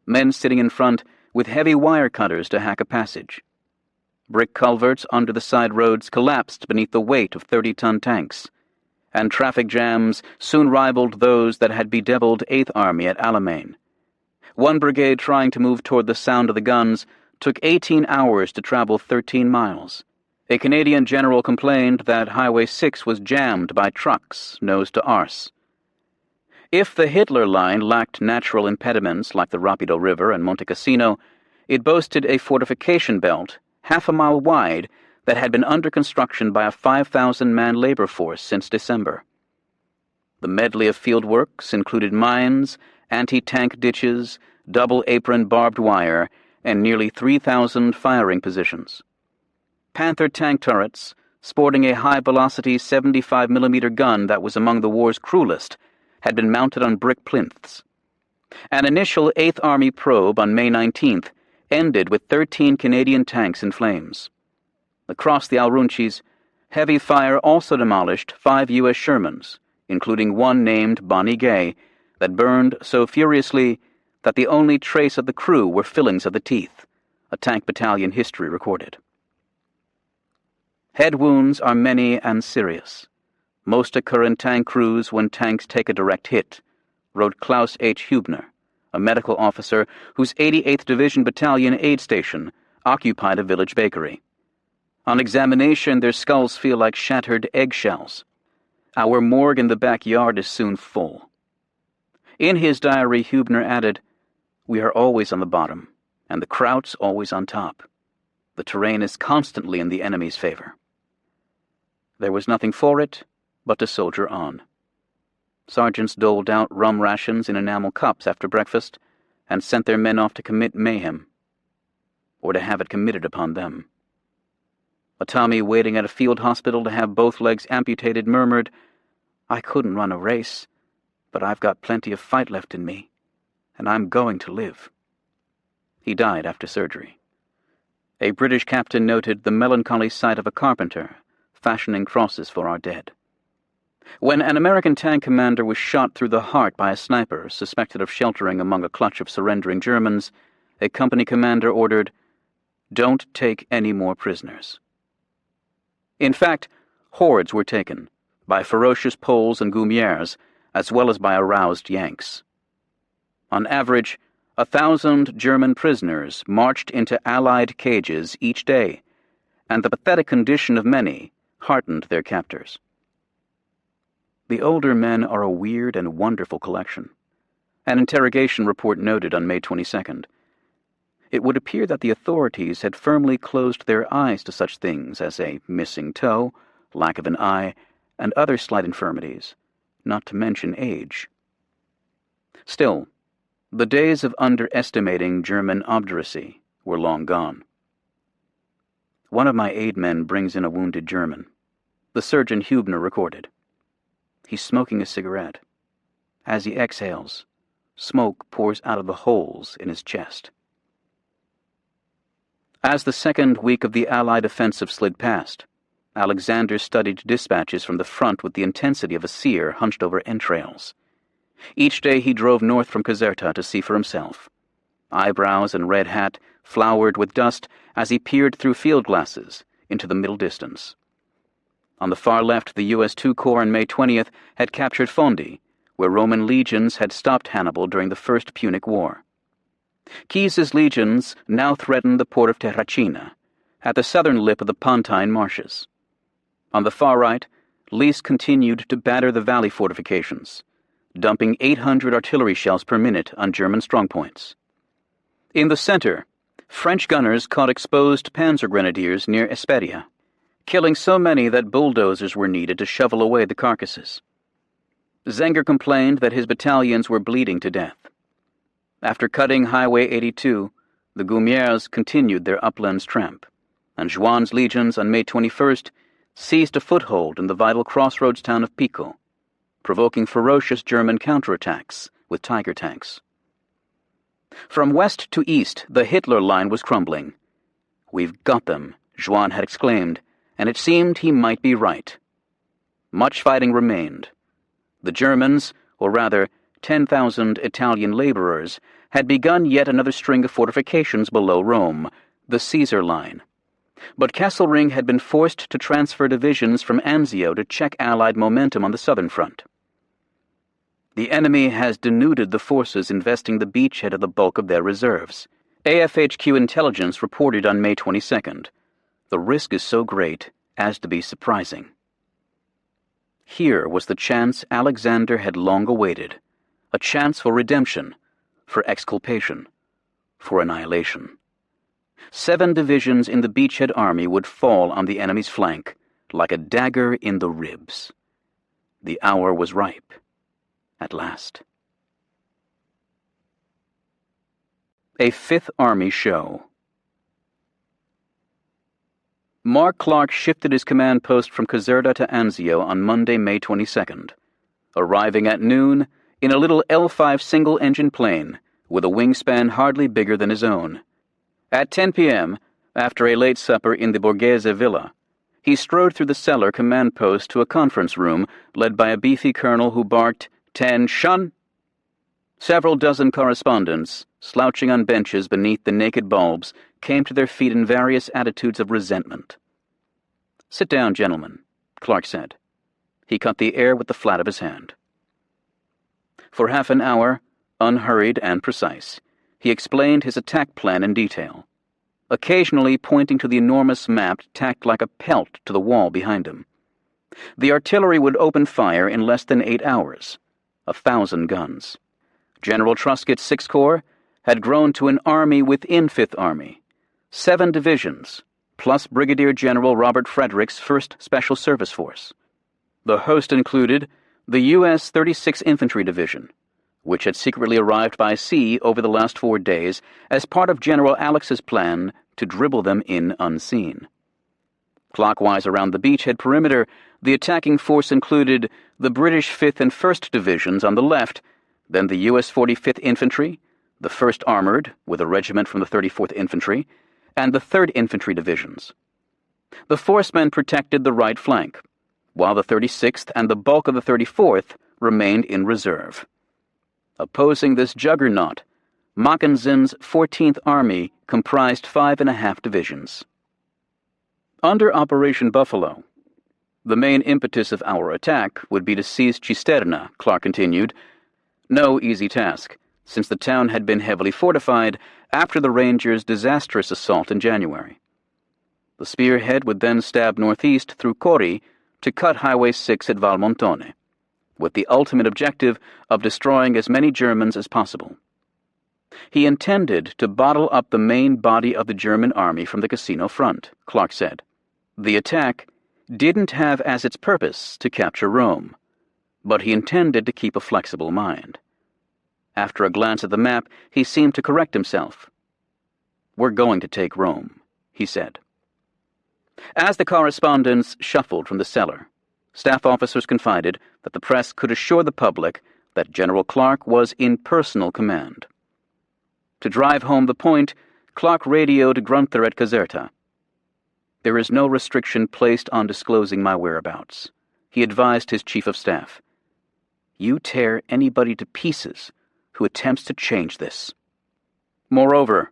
A: men sitting in front with heavy wire cutters to hack a passage. Brick culverts under the side roads collapsed beneath the weight of 30-ton tanks, and traffic jams soon rivaled those that had bedeviled 8th Army at Alamein. One brigade trying to move toward the sound of the guns took 18 hours to travel 13 miles. A Canadian general complained that Highway 6 was jammed by trucks, nose to arse. If the Hitler Line lacked natural impediments like the Rapido River and Monte Cassino, it boasted a fortification belt 1/2 mile wide that had been under construction by a 5,000-man labor force since December. The medley of fieldworks included mines, anti-tank ditches, double-apron barbed wire, and nearly 3,000 firing positions. Panther tank turrets, sporting a high-velocity 75mm gun that was among the war's cruelest, had been mounted on brick plinths. An initial 8th Army probe on May 19th ended with 13 Canadian tanks in flames. Across the Alrunchis, heavy fire also demolished 5 U.S. Shermans, including one named Bonnie Gay, that burned so furiously that the only trace of the crew were fillings of the teeth, a tank battalion history recorded. Head wounds are many and serious. Most occur in tank crews when tanks take a direct hit, wrote Klaus H. Hubner, a medical officer whose 88th Division Battalion aid station occupied a village bakery. On examination, their skulls feel like shattered eggshells. Our morgue in the backyard is soon full. In his diary, Hubner added, "We are always on the bottom, and the Kraut's always on top. The terrain is constantly in the enemy's favor." There was nothing for it but to soldier on. Sergeants doled out rum rations in enamel cups after breakfast and sent their men off to commit mayhem, or to have it committed upon them. A Tommy waiting at a field hospital to have both legs amputated murmured, "I couldn't run a race, but I've got plenty of fight left in me, and I'm going to live." He died after surgery. A British captain noted the melancholy sight of a carpenter fashioning crosses for our dead. When an American tank commander was shot through the heart by a sniper suspected of sheltering among a clutch of surrendering Germans, a company commander ordered, "Don't take any more prisoners." In fact, hordes were taken, by ferocious Poles and Goumiers, as well as by aroused Yanks. On average, 1,000 German prisoners marched into Allied cages each day, and the pathetic condition of many heartened their captors. The older men are a weird and wonderful collection. An interrogation report noted on May 22nd. It would appear that the authorities had firmly closed their eyes to such things as a missing toe, lack of an eye, and other slight infirmities, not to mention age. Still, the days of underestimating German obduracy were long gone. One of my aide men brings in a wounded German. The surgeon Hubner recorded. He's smoking a cigarette. As he exhales, smoke pours out of the holes in his chest. As the second week of the Allied offensive slid past, Alexander studied dispatches from the front with the intensity of a seer hunched over entrails. Each day he drove north from Caserta to see for himself. Eyebrows and red hat flowered with dust as he peered through field glasses into the middle distance. On the far left, the U.S. II Corps on May 20th had captured Fondi, where Roman legions had stopped Hannibal during the First Punic War. Keyes's legions now threatened the port of Terracina, at the southern lip of the Pontine marshes. On the far right, Lees continued to batter the valley fortifications, dumping 800 artillery shells per minute on German strongpoints. In the center, French gunners caught exposed panzer grenadiers near Esperia, killing so many that bulldozers were needed to shovel away the carcasses. Zenger complained that his battalions were bleeding to death. After cutting Highway 82, the Gaumiers continued their uplands tramp, and Joan's legions on May 21st seized a foothold in the vital crossroads town of Pico, provoking ferocious German counterattacks with Tiger tanks. From west to east, the Hitler line was crumbling. "We've got them," Joan had exclaimed, and it seemed he might be right. Much fighting remained. The Germans, or rather 10,000 Italian laborers, had begun yet another string of fortifications below Rome, the Caesar Line. But Kesselring had been forced to transfer divisions from Anzio to check Allied momentum on the southern front. "The enemy has denuded the forces investing the beachhead of the bulk of their reserves," AFHQ intelligence reported on May 22nd. "The risk is so great as to be surprising." Here was the chance Alexander had long awaited, a chance for redemption, for exculpation, for annihilation. 7 divisions in the beachhead army would fall on the enemy's flank, like a dagger in the ribs. The hour was ripe, at last. A Fifth Army Show. Mark Clark shifted his command post from Caserta to Anzio on Monday, May 22nd, arriving at noon in a little L-5 single-engine plane with a wingspan hardly bigger than his own. At 10 p.m., after a late supper in the Borghese villa, he strode through the cellar command post to a conference room led by a beefy colonel who barked, "Tension!" Several dozen correspondents, slouching on benches beneath the naked bulbs, came to their feet in various attitudes of resentment. "Sit down, gentlemen," Clark said. He cut the air with the flat of his hand. For half an hour, unhurried and precise, he explained his attack plan in detail, occasionally pointing to the enormous map tacked like a pelt to the wall behind him. The artillery would open fire in less than 8 hours, 1,000 guns. General Truscott's Sixth Corps had grown to an army within Fifth Army, 7 divisions, plus Brigadier General Robert Frederick's 1st Special Service Force. The host included the U.S. 36th Infantry Division, which had secretly arrived by sea over the last 4 days as part of General Alex's plan to dribble them in unseen. Clockwise around the beachhead perimeter, the attacking force included the British 5th and 1st Divisions on the left, then the U.S. 45th Infantry, the 1st Armored, with a regiment from the 34th Infantry, and the 3rd Infantry Divisions. The forcemen protected the right flank, while the 36th and the bulk of the 34th remained in reserve. Opposing this juggernaut, Mackenzie's 14th Army comprised 5.5 divisions. Under Operation Buffalo, the main impetus of our attack would be to seize Cisterna, Clark continued. No easy task, since the town had been heavily fortified after the Rangers' disastrous assault in January. The spearhead would then stab northeast through Cori to cut Highway 6 at Valmontone, with the ultimate objective of destroying as many Germans as possible. He intended to bottle up the main body of the German army from the Cassino front, Clark said. The attack didn't have as its purpose to capture Rome, but he intended to keep a flexible mind. After a glance at the map, he seemed to correct himself. "We're going to take Rome," he said. As the correspondence shuffled from the cellar, staff officers confided that the press could assure the public that General Clark was in personal command. To drive home the point, Clark radioed Grunther at Caserta. "There is no restriction placed on disclosing my whereabouts," he advised his chief of staff. "You tear anybody to pieces who attempts to change this." Moreover,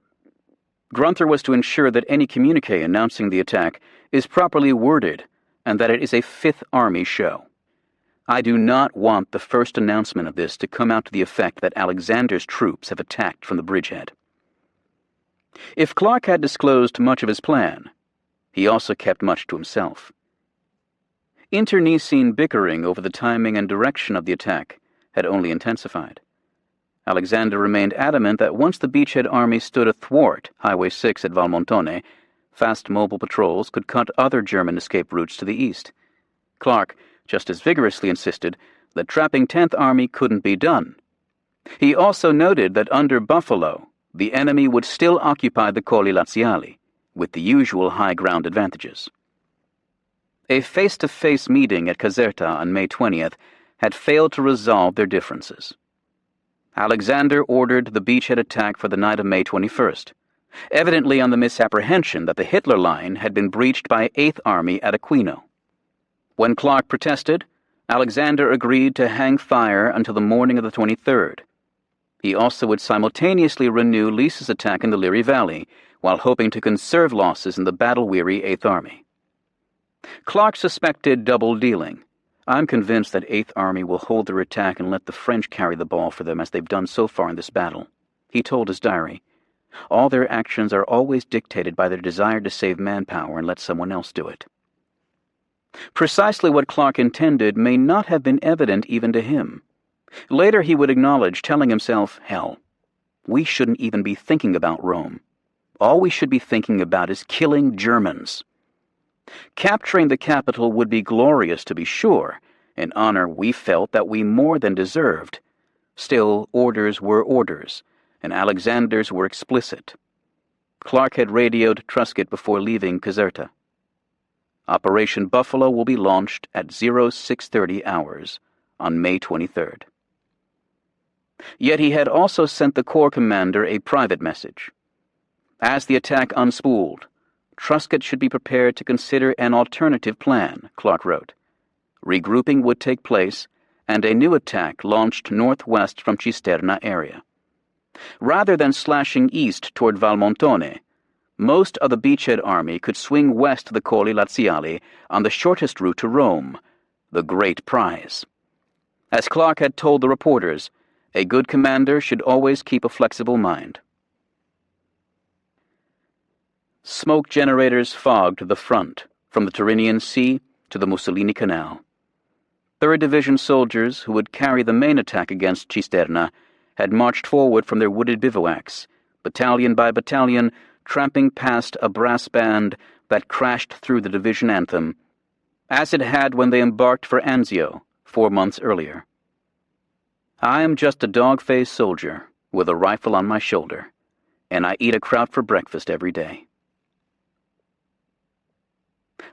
A: Grunther was to ensure that any communique announcing the attack is properly worded and that it is a Fifth Army show. "I do not want the first announcement of this to come out to the effect that Alexander's troops have attacked from the bridgehead." If Clark had disclosed much of his plan, he also kept much to himself. Internecine bickering over the timing and direction of the attack had only intensified. Alexander remained adamant that once the beachhead army stood athwart Highway 6 at Valmontone, fast mobile patrols could cut other German escape routes to the east. Clark just as vigorously insisted that trapping 10th Army couldn't be done. He also noted that under Buffalo, the enemy would still occupy the Colli Laziali, with the usual high ground advantages. A face-to-face meeting at Caserta on May 20th had failed to resolve their differences. Alexander ordered the beachhead attack for the night of May 21st, evidently on the misapprehension that the Hitler line had been breached by 8th Army at Aquino. When Clark protested, Alexander agreed to hang fire until the morning of the 23rd. He also would simultaneously renew Lisa's attack in the Liri Valley, while hoping to conserve losses in the battle-weary 8th Army. Clark suspected double-dealing. "I'm convinced that 8th Army will hold their attack and let the French carry the ball for them as they've done so far in this battle," he told his diary. "All their actions are always dictated by their desire to save manpower and let someone else do it." Precisely what Clark intended may not have been evident even to him. Later he would acknowledge, telling himself, "Hell, we shouldn't even be thinking about Rome. All we should be thinking about is killing Germans." Capturing the capital would be glorious, to be sure, an honor we felt that we more than deserved. Still, orders were orders, and Alexander's were explicit. Clark had radioed Truscott before leaving Caserta. "Operation Buffalo will be launched at 0630 hours on May 23rd. Yet he had also sent the Corps commander a private message. As the attack unspooled, Truscott should be prepared to consider an alternative plan, Clark wrote. Regrouping would take place, and a new attack launched northwest from Cisterna area. Rather than slashing east toward Valmontone, most of the beachhead army could swing west to the Colli Laziali on the shortest route to Rome, the great prize. As Clark had told the reporters, a good commander should always keep a flexible mind. Smoke generators fogged the front, from the Tyrrhenian Sea to the Mussolini Canal. 3rd Division soldiers who would carry the main attack against Cisterna had marched forward from their wooded bivouacs, battalion by battalion, tramping past a brass band that crashed through the division anthem, as it had when they embarked for Anzio 4 months earlier. "I am just a dog-faced soldier with a rifle on my shoulder, and I eat a kraut for breakfast every day."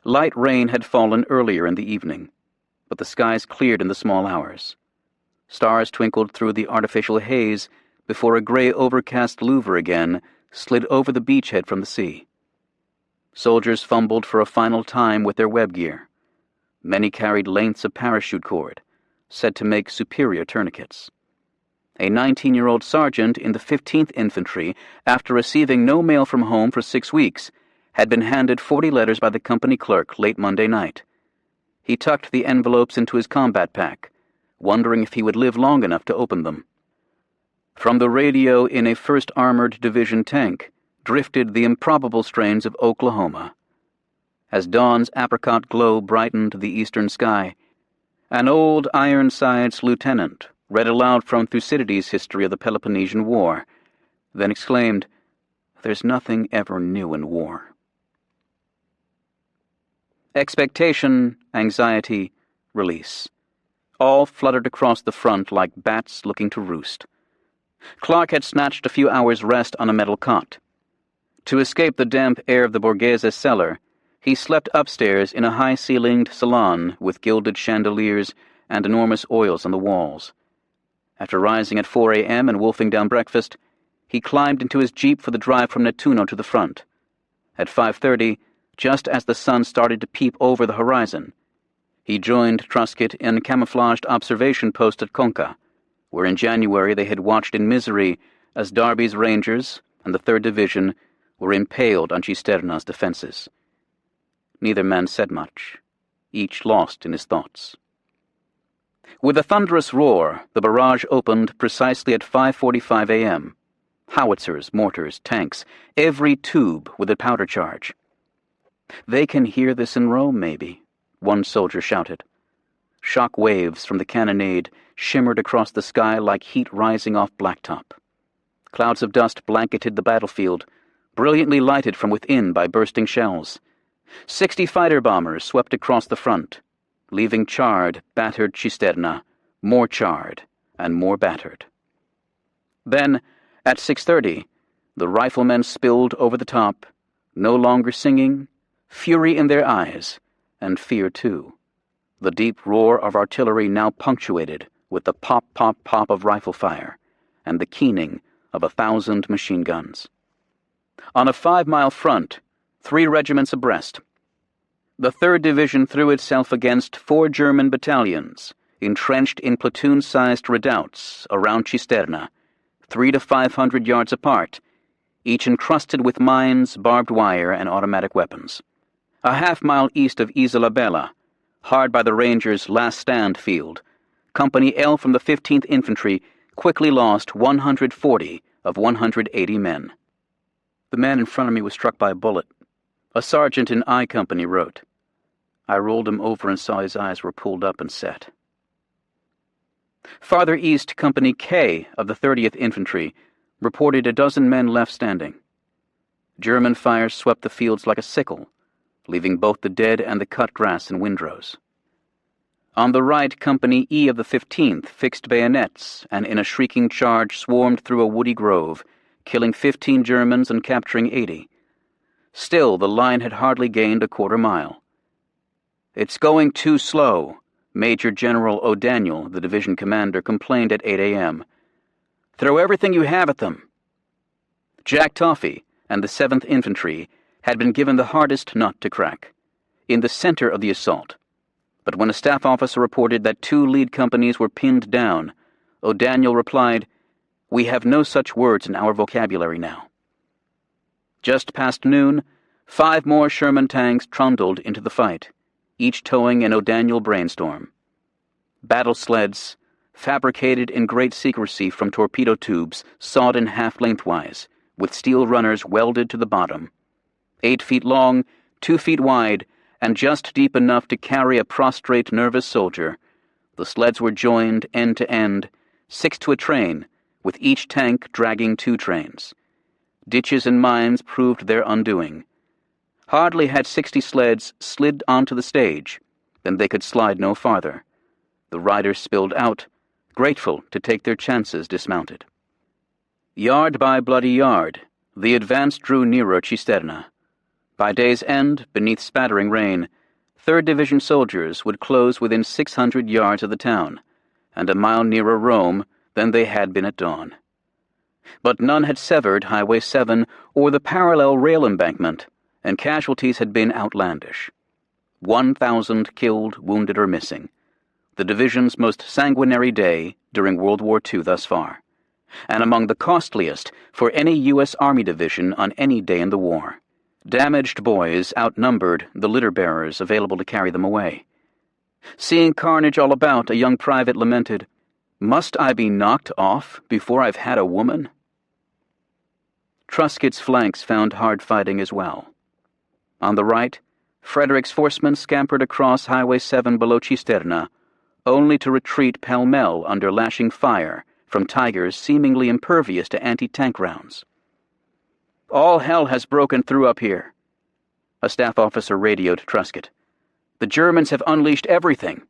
A: Light rain had fallen earlier in the evening, but the skies cleared in the small hours. Stars twinkled through the artificial haze before a gray overcast louver again slid over the beachhead from the sea. Soldiers fumbled for a final time with their web gear. Many carried lengths of parachute cord, said to make superior tourniquets. A 19-year-old sergeant in the 15th Infantry, after receiving no mail from home for 6 weeks, had been handed 40 letters by the company clerk late Monday night. He tucked the envelopes into his combat pack, wondering if he would live long enough to open them. From the radio in a 1st Armored Division tank drifted the improbable strains of Oklahoma. As dawn's apricot glow brightened the eastern sky, an old Ironsides lieutenant read aloud from Thucydides' history of the Peloponnesian War, then exclaimed, "There's nothing ever new in war." Expectation, anxiety, release. All fluttered across the front like bats looking to roost. Clark had snatched a few hours' rest on a metal cot. To escape the damp air of the Borghese cellar, he slept upstairs in a high-ceilinged salon with gilded chandeliers and enormous oils on the walls. After rising at 4 a.m. and wolfing down breakfast, he climbed into his jeep for the drive from Nettuno to the front. At 5:30, just as the sun started to peep over the horizon, he joined Truscott in a camouflaged observation post at Conca, where in January they had watched in misery as Derby's Rangers and the 3rd Division were impaled on Cisterna's defenses. Neither man said much, each lost in his thoughts. With a thunderous roar, the barrage opened precisely at 5:45 a.m. Howitzers, mortars, tanks, every tube with a powder charge. "They can hear this in Rome, maybe," one soldier shouted. Shock waves from the cannonade shimmered across the sky like heat rising off blacktop. Clouds of dust blanketed the battlefield, brilliantly lighted from within by bursting shells. 60 fighter bombers swept across the front, leaving charred, battered Cisterna, more charred and more battered. Then, at 6:30, the riflemen spilled over the top, no longer singing, fury in their eyes, and fear too. The deep roar of artillery now punctuated with the pop, pop, pop of rifle fire, and the keening of 1,000 machine guns. On a 5-mile front, 3 regiments abreast, the 3rd Division threw itself against 4 German battalions, entrenched in platoon-sized redoubts around Cisterna, 300 to 500 yards apart, each encrusted with mines, barbed wire, and automatic weapons. A half-mile east of Isola Bella, hard by the Rangers' last stand field, Company L from the 15th Infantry quickly lost 140 of 180 men. "The man in front of me was struck by a bullet," a sergeant in I Company wrote. I rolled him over and saw his eyes were pulled up and set. Farther east, Company K of the 30th Infantry reported a dozen men left standing. German fire swept the fields like a sickle, leaving both the dead and the cut grass in windrows. On the right, Company E of the 15th fixed bayonets and in a shrieking charge swarmed through a woody grove, killing 15 Germans and capturing 80. Still, the line had hardly gained a quarter mile. "It's going too slow," Major General O'Daniel, the division commander, complained at 8 a.m. "Throw everything you have at them." Jack Toffee and the 7th Infantry had been given the hardest nut to crack, in the center of the assault. But when a staff officer reported that 2 lead companies were pinned down, O'Daniel replied, "We have no such words in our vocabulary now." Just past noon, 5 more Sherman tanks trundled into the fight, each towing an O'Daniel brainstorm. Battle sleds, fabricated in great secrecy from torpedo tubes sawed in half lengthwise, with steel runners welded to the bottom. 8 feet long, 2 feet wide, and just deep enough to carry a prostrate nervous soldier, the sleds were joined end to end, 6 to a train, with each tank dragging 2 trains. Ditches and mines proved their undoing. Hardly had 60 sleds slid onto the stage, then they could slide no farther. The riders spilled out, grateful to take their chances dismounted. Yard by bloody yard, the advance drew nearer Cisterna. By day's end, beneath spattering rain, 3rd Division soldiers would close within 600 yards of the town, and a mile nearer Rome than they had been at dawn. But none had severed Highway 7 or the parallel rail embankment, and casualties had been outlandish. 1,000 killed, wounded, or missing. The division's most sanguinary day during World War II thus far, and among the costliest for any U.S. Army division on any day in the war. Damaged boys outnumbered the litter-bearers available to carry them away. Seeing carnage all about, a young private lamented, "Must I be knocked off before I've had a woman?" Truscott's flanks found hard fighting as well. On the right, Frederick's forcemen scampered across Highway 7 below Cisterna, only to retreat pell-mell under lashing fire from Tigers seemingly impervious to anti-tank rounds. "All hell has broken through up here," a staff officer radioed Truscott. "The Germans have unleashed everything."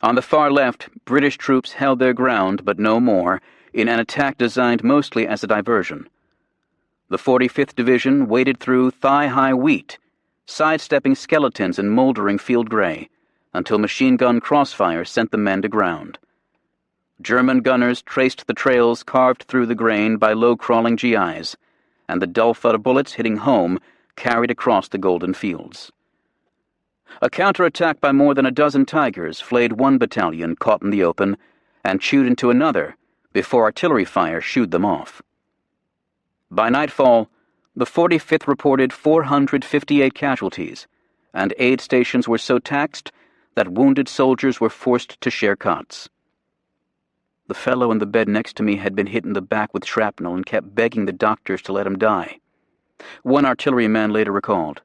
A: On the far left, British troops held their ground, but no more, in an attack designed mostly as a diversion. The 45th Division waded through thigh-high wheat, sidestepping skeletons in moldering field gray, until machine gun crossfire sent the men to ground. German gunners traced the trails carved through the grain by low-crawling GIs, and the dull thud of bullets hitting home carried across the golden fields. A counterattack by more than a dozen Tigers flayed one battalion caught in the open and chewed into another before artillery fire shooed them off. By nightfall, the 45th reported 458 casualties, and aid stations were so taxed that wounded soldiers were forced to share cots. The fellow in the bed next to me had been hit in the back with shrapnel and kept begging the doctors to let him die. One artilleryman later recalled.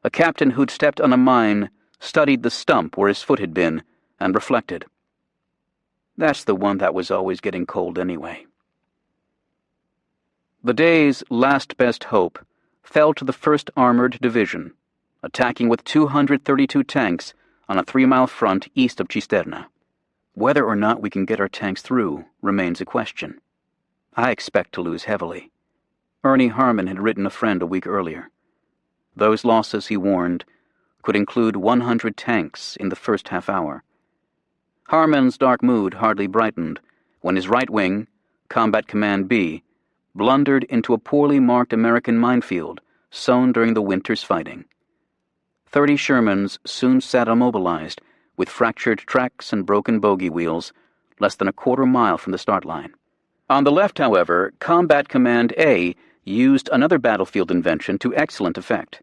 A: A captain who'd stepped on a mine studied the stump where his foot had been and reflected. That's the one that was always getting cold anyway. The day's last best hope fell to the 1st Armored Division, attacking with 232 tanks on a 3-mile front east of Cisterna. Whether or not we can get our tanks through remains a question. I expect to lose heavily. Ernie Harmon had written a friend a week earlier. Those losses, he warned, could include 100 tanks in the first half hour. Harmon's dark mood hardly brightened when his right wing, Combat Command B, blundered into a poorly marked American minefield sown during the winter's fighting. 30 Shermans soon sat immobilized, with fractured tracks and broken bogie wheels, less than a quarter-mile from the start line. On the left, however, Combat Command A used another battlefield invention to excellent effect.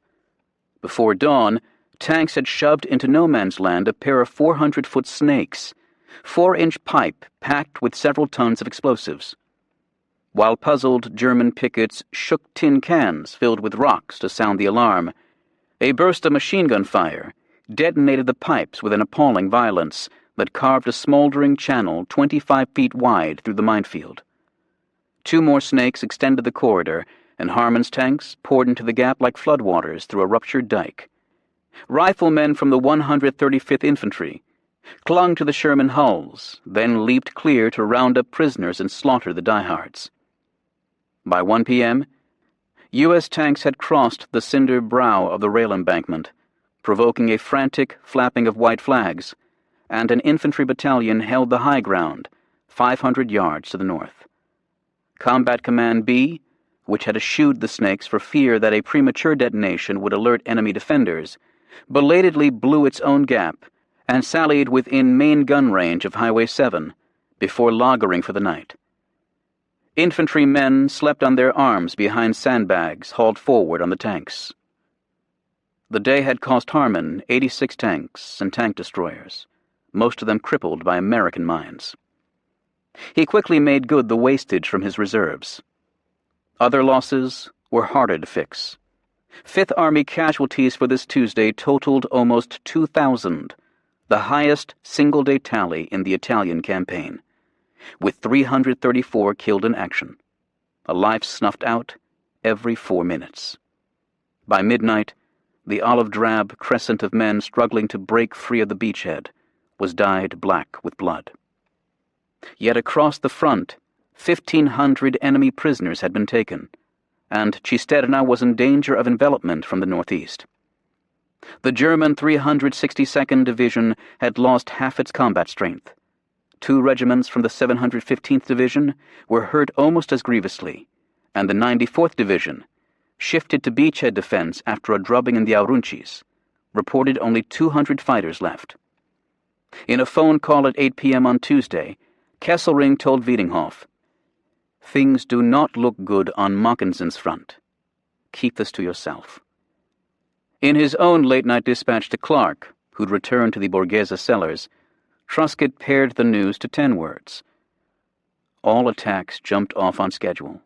A: Before dawn, tanks had shoved into no man's land a pair of 400-foot snakes, 4-inch pipe packed with several tons of explosives. While puzzled German pickets shook tin cans filled with rocks to sound the alarm, a burst of machine gun fire detonated the pipes with an appalling violence that carved a smoldering channel 25 feet wide through the minefield. 2 more snakes extended the corridor, and Harmon's tanks poured into the gap like floodwaters through a ruptured dike. Riflemen from the 135th Infantry clung to the Sherman hulls, then leaped clear to round up prisoners and slaughter the diehards. By 1 p.m., U.S. tanks had crossed the cinder brow of the rail embankment, provoking a frantic flapping of white flags, and an infantry battalion held the high ground, 500 yards to the north. Combat Command B, which had eschewed the snakes for fear that a premature detonation would alert enemy defenders, belatedly blew its own gap and sallied within main gun range of Highway 7 before lagering for the night. Infantrymen slept on their arms behind sandbags hauled forward on the tanks. The day had cost Harmon 86 tanks and tank destroyers, most of them crippled by American mines. He quickly made good the wastage from his reserves. Other losses were harder to fix. 5th Army casualties for this Tuesday totaled almost 2,000, the highest single-day tally in the Italian campaign, with 334 killed in action, a life snuffed out every 4 minutes. By midnight, the olive-drab crescent of men struggling to break free of the beachhead was dyed black with blood. Yet across the front, 1,500 enemy prisoners had been taken, and Cisterna was in danger of envelopment from the northeast. The German 362nd Division had lost half its combat strength. 2 regiments from the 715th Division were hurt almost as grievously, and the 94th Division, shifted to beachhead defense after a drubbing in the Auruncis, reported only 200 fighters left. In a phone call at 8 p.m. on Tuesday, Kesselring told Wiedinghoff, "Things do not look good on Mackensen's front. Keep this to yourself." In his own late-night dispatch to Clark, who'd returned to the Borghese cellars, Truscott pared the news to 10 words. All attacks jumped off on schedule.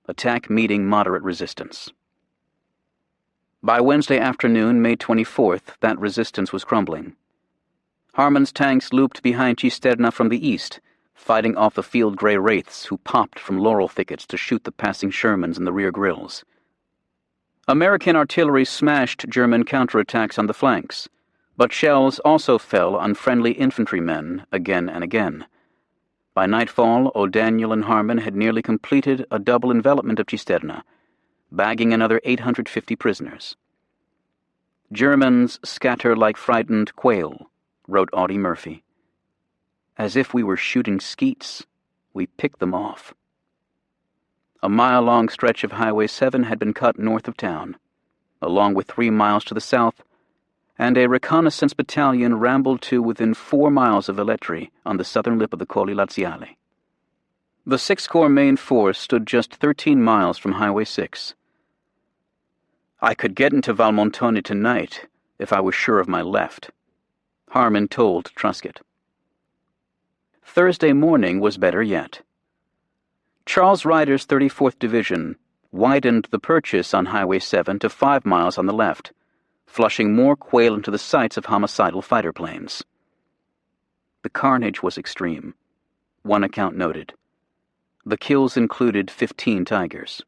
A: Attack meeting moderate resistance. By Wednesday afternoon, May 24th, that resistance was crumbling. Harmon's tanks looped behind Cisterna from the east, fighting off the field gray wraiths who popped from laurel thickets to shoot the passing Shermans in the rear grills. American artillery smashed German counterattacks on the flanks, but shells also fell on friendly infantrymen again and again. By nightfall, O'Daniel and Harmon had nearly completed a double envelopment of Cisterna, bagging another 850 prisoners. "Germans scatter like frightened quail," wrote Audie Murphy. "As if we were shooting skeets, we picked them off." A mile-long stretch of Highway 7 had been cut north of town, along with 3 miles to the south, and a reconnaissance battalion rambled to within 4 miles of Velletri on the southern lip of the Colli Laziali. The Sixth Corps main force stood just 13 miles from Highway 6. "I could get into Valmontone tonight if I was sure of my left," Harmon told Truscott. Thursday morning was better yet. Charles Ryder's 34th Division widened the purchase on Highway 7 to 5 miles on the left, flushing more quail into the sights of homicidal fighter planes. The carnage was extreme, one account noted. The kills included 15 Tigers.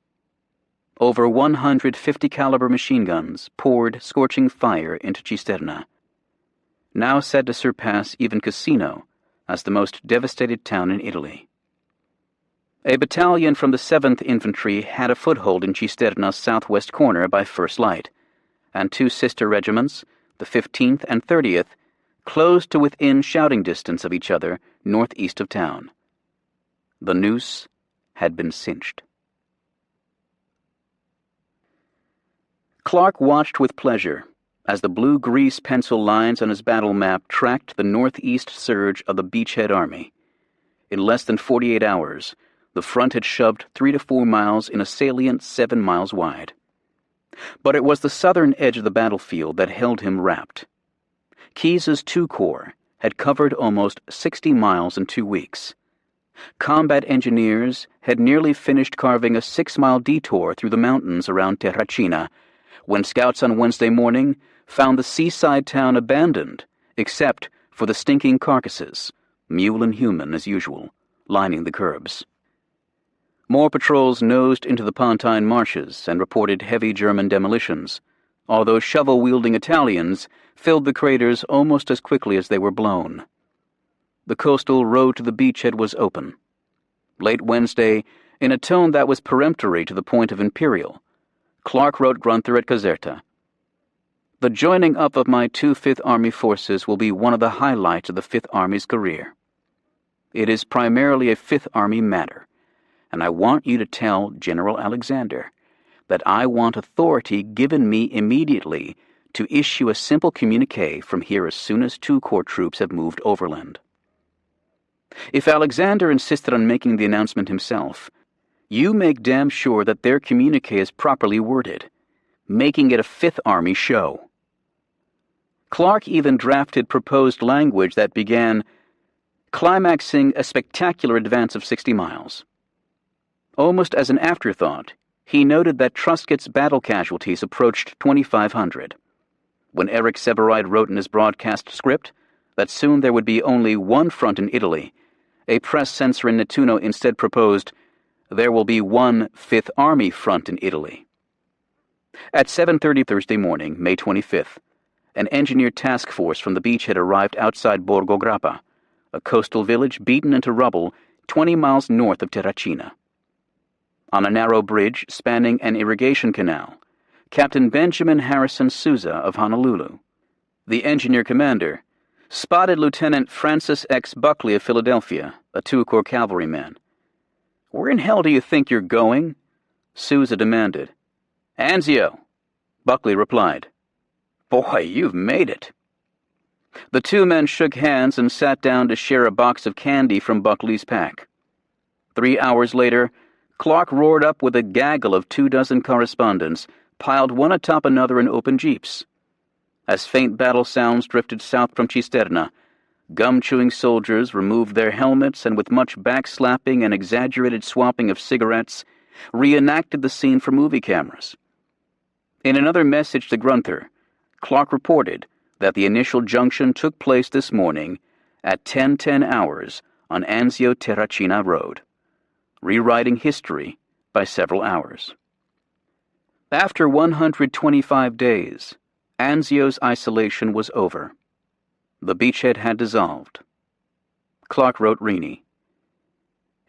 A: Over 150 caliber machine guns poured scorching fire into Cisterna, now said to surpass even Cassino as the most devastated town in Italy. A battalion from the 7th Infantry had a foothold in Cisterna's southwest corner by first light, and 2 sister regiments, the 15th and 30th, closed to within shouting distance of each other northeast of town. The noose had been cinched. Clark watched with pleasure as the blue grease pencil lines on his battle map tracked the northeast surge of the beachhead army. In less than 48 hours, the front had shoved 3 to 4 miles in a salient 7 miles wide. But it was the southern edge of the battlefield that held him rapt. Keyes's 2 Corps had covered almost 60 miles in 2 weeks. Combat engineers had nearly finished carving a 6-mile detour through the mountains around Terracina when scouts on Wednesday morning found the seaside town abandoned, except for the stinking carcasses, mule and human as usual, lining the curbs. More patrols nosed into the Pontine marshes and reported heavy German demolitions, although shovel-wielding Italians filled the craters almost as quickly as they were blown. The coastal road to the beachhead was open. Late Wednesday, in a tone that was peremptory to the point of imperial, Clark wrote Grunther at Caserta, "The joining up of my 2 Fifth Army forces will be one of the highlights of the Fifth Army's career. It is primarily a Fifth Army matter, and I want you to tell General Alexander that I want authority given me immediately to issue a simple communique from here as soon as 2 Corps troops have moved overland. If Alexander insisted on making the announcement himself, you make damn sure that their communique is properly worded, making it a Fifth Army show." Clark even drafted proposed language that began, "climaxing a spectacular advance of 60 miles. Almost as an afterthought, he noted that Truscott's battle casualties approached 2,500. When Eric Severide wrote in his broadcast script that soon there would be only one front in Italy, a press censor in Nettuno instead proposed, "There will be one Fifth Army front in Italy." At 7:30 Thursday morning, May 25th, an engineer task force from the beachhead arrived outside Borgo Grappa, a coastal village beaten into rubble 20 miles north of Terracina. On a narrow bridge spanning an irrigation canal, Captain Benjamin Harrison Souza of Honolulu, the engineer commander, spotted Lieutenant Francis X. Buckley of Philadelphia, a 2 Corps cavalryman. "Where in hell do you think you're going?" Souza demanded. "Anzio," Buckley replied. "Boy, you've made it." The 2 men shook hands and sat down to share a box of candy from Buckley's pack. 3 hours later, Clark roared up with a gaggle of 24 correspondents, piled one atop another in open jeeps. As faint battle sounds drifted south from Cisterna, gum-chewing soldiers removed their helmets and with much backslapping and exaggerated swapping of cigarettes, reenacted the scene for movie cameras. In another message to Grunther, Clark reported that the initial junction took place this morning at 10:10 hours on Anzio Terracina Road, rewriting history by several hours. After 125 days, Anzio's isolation was over. The beachhead had dissolved. Clark wrote Rini,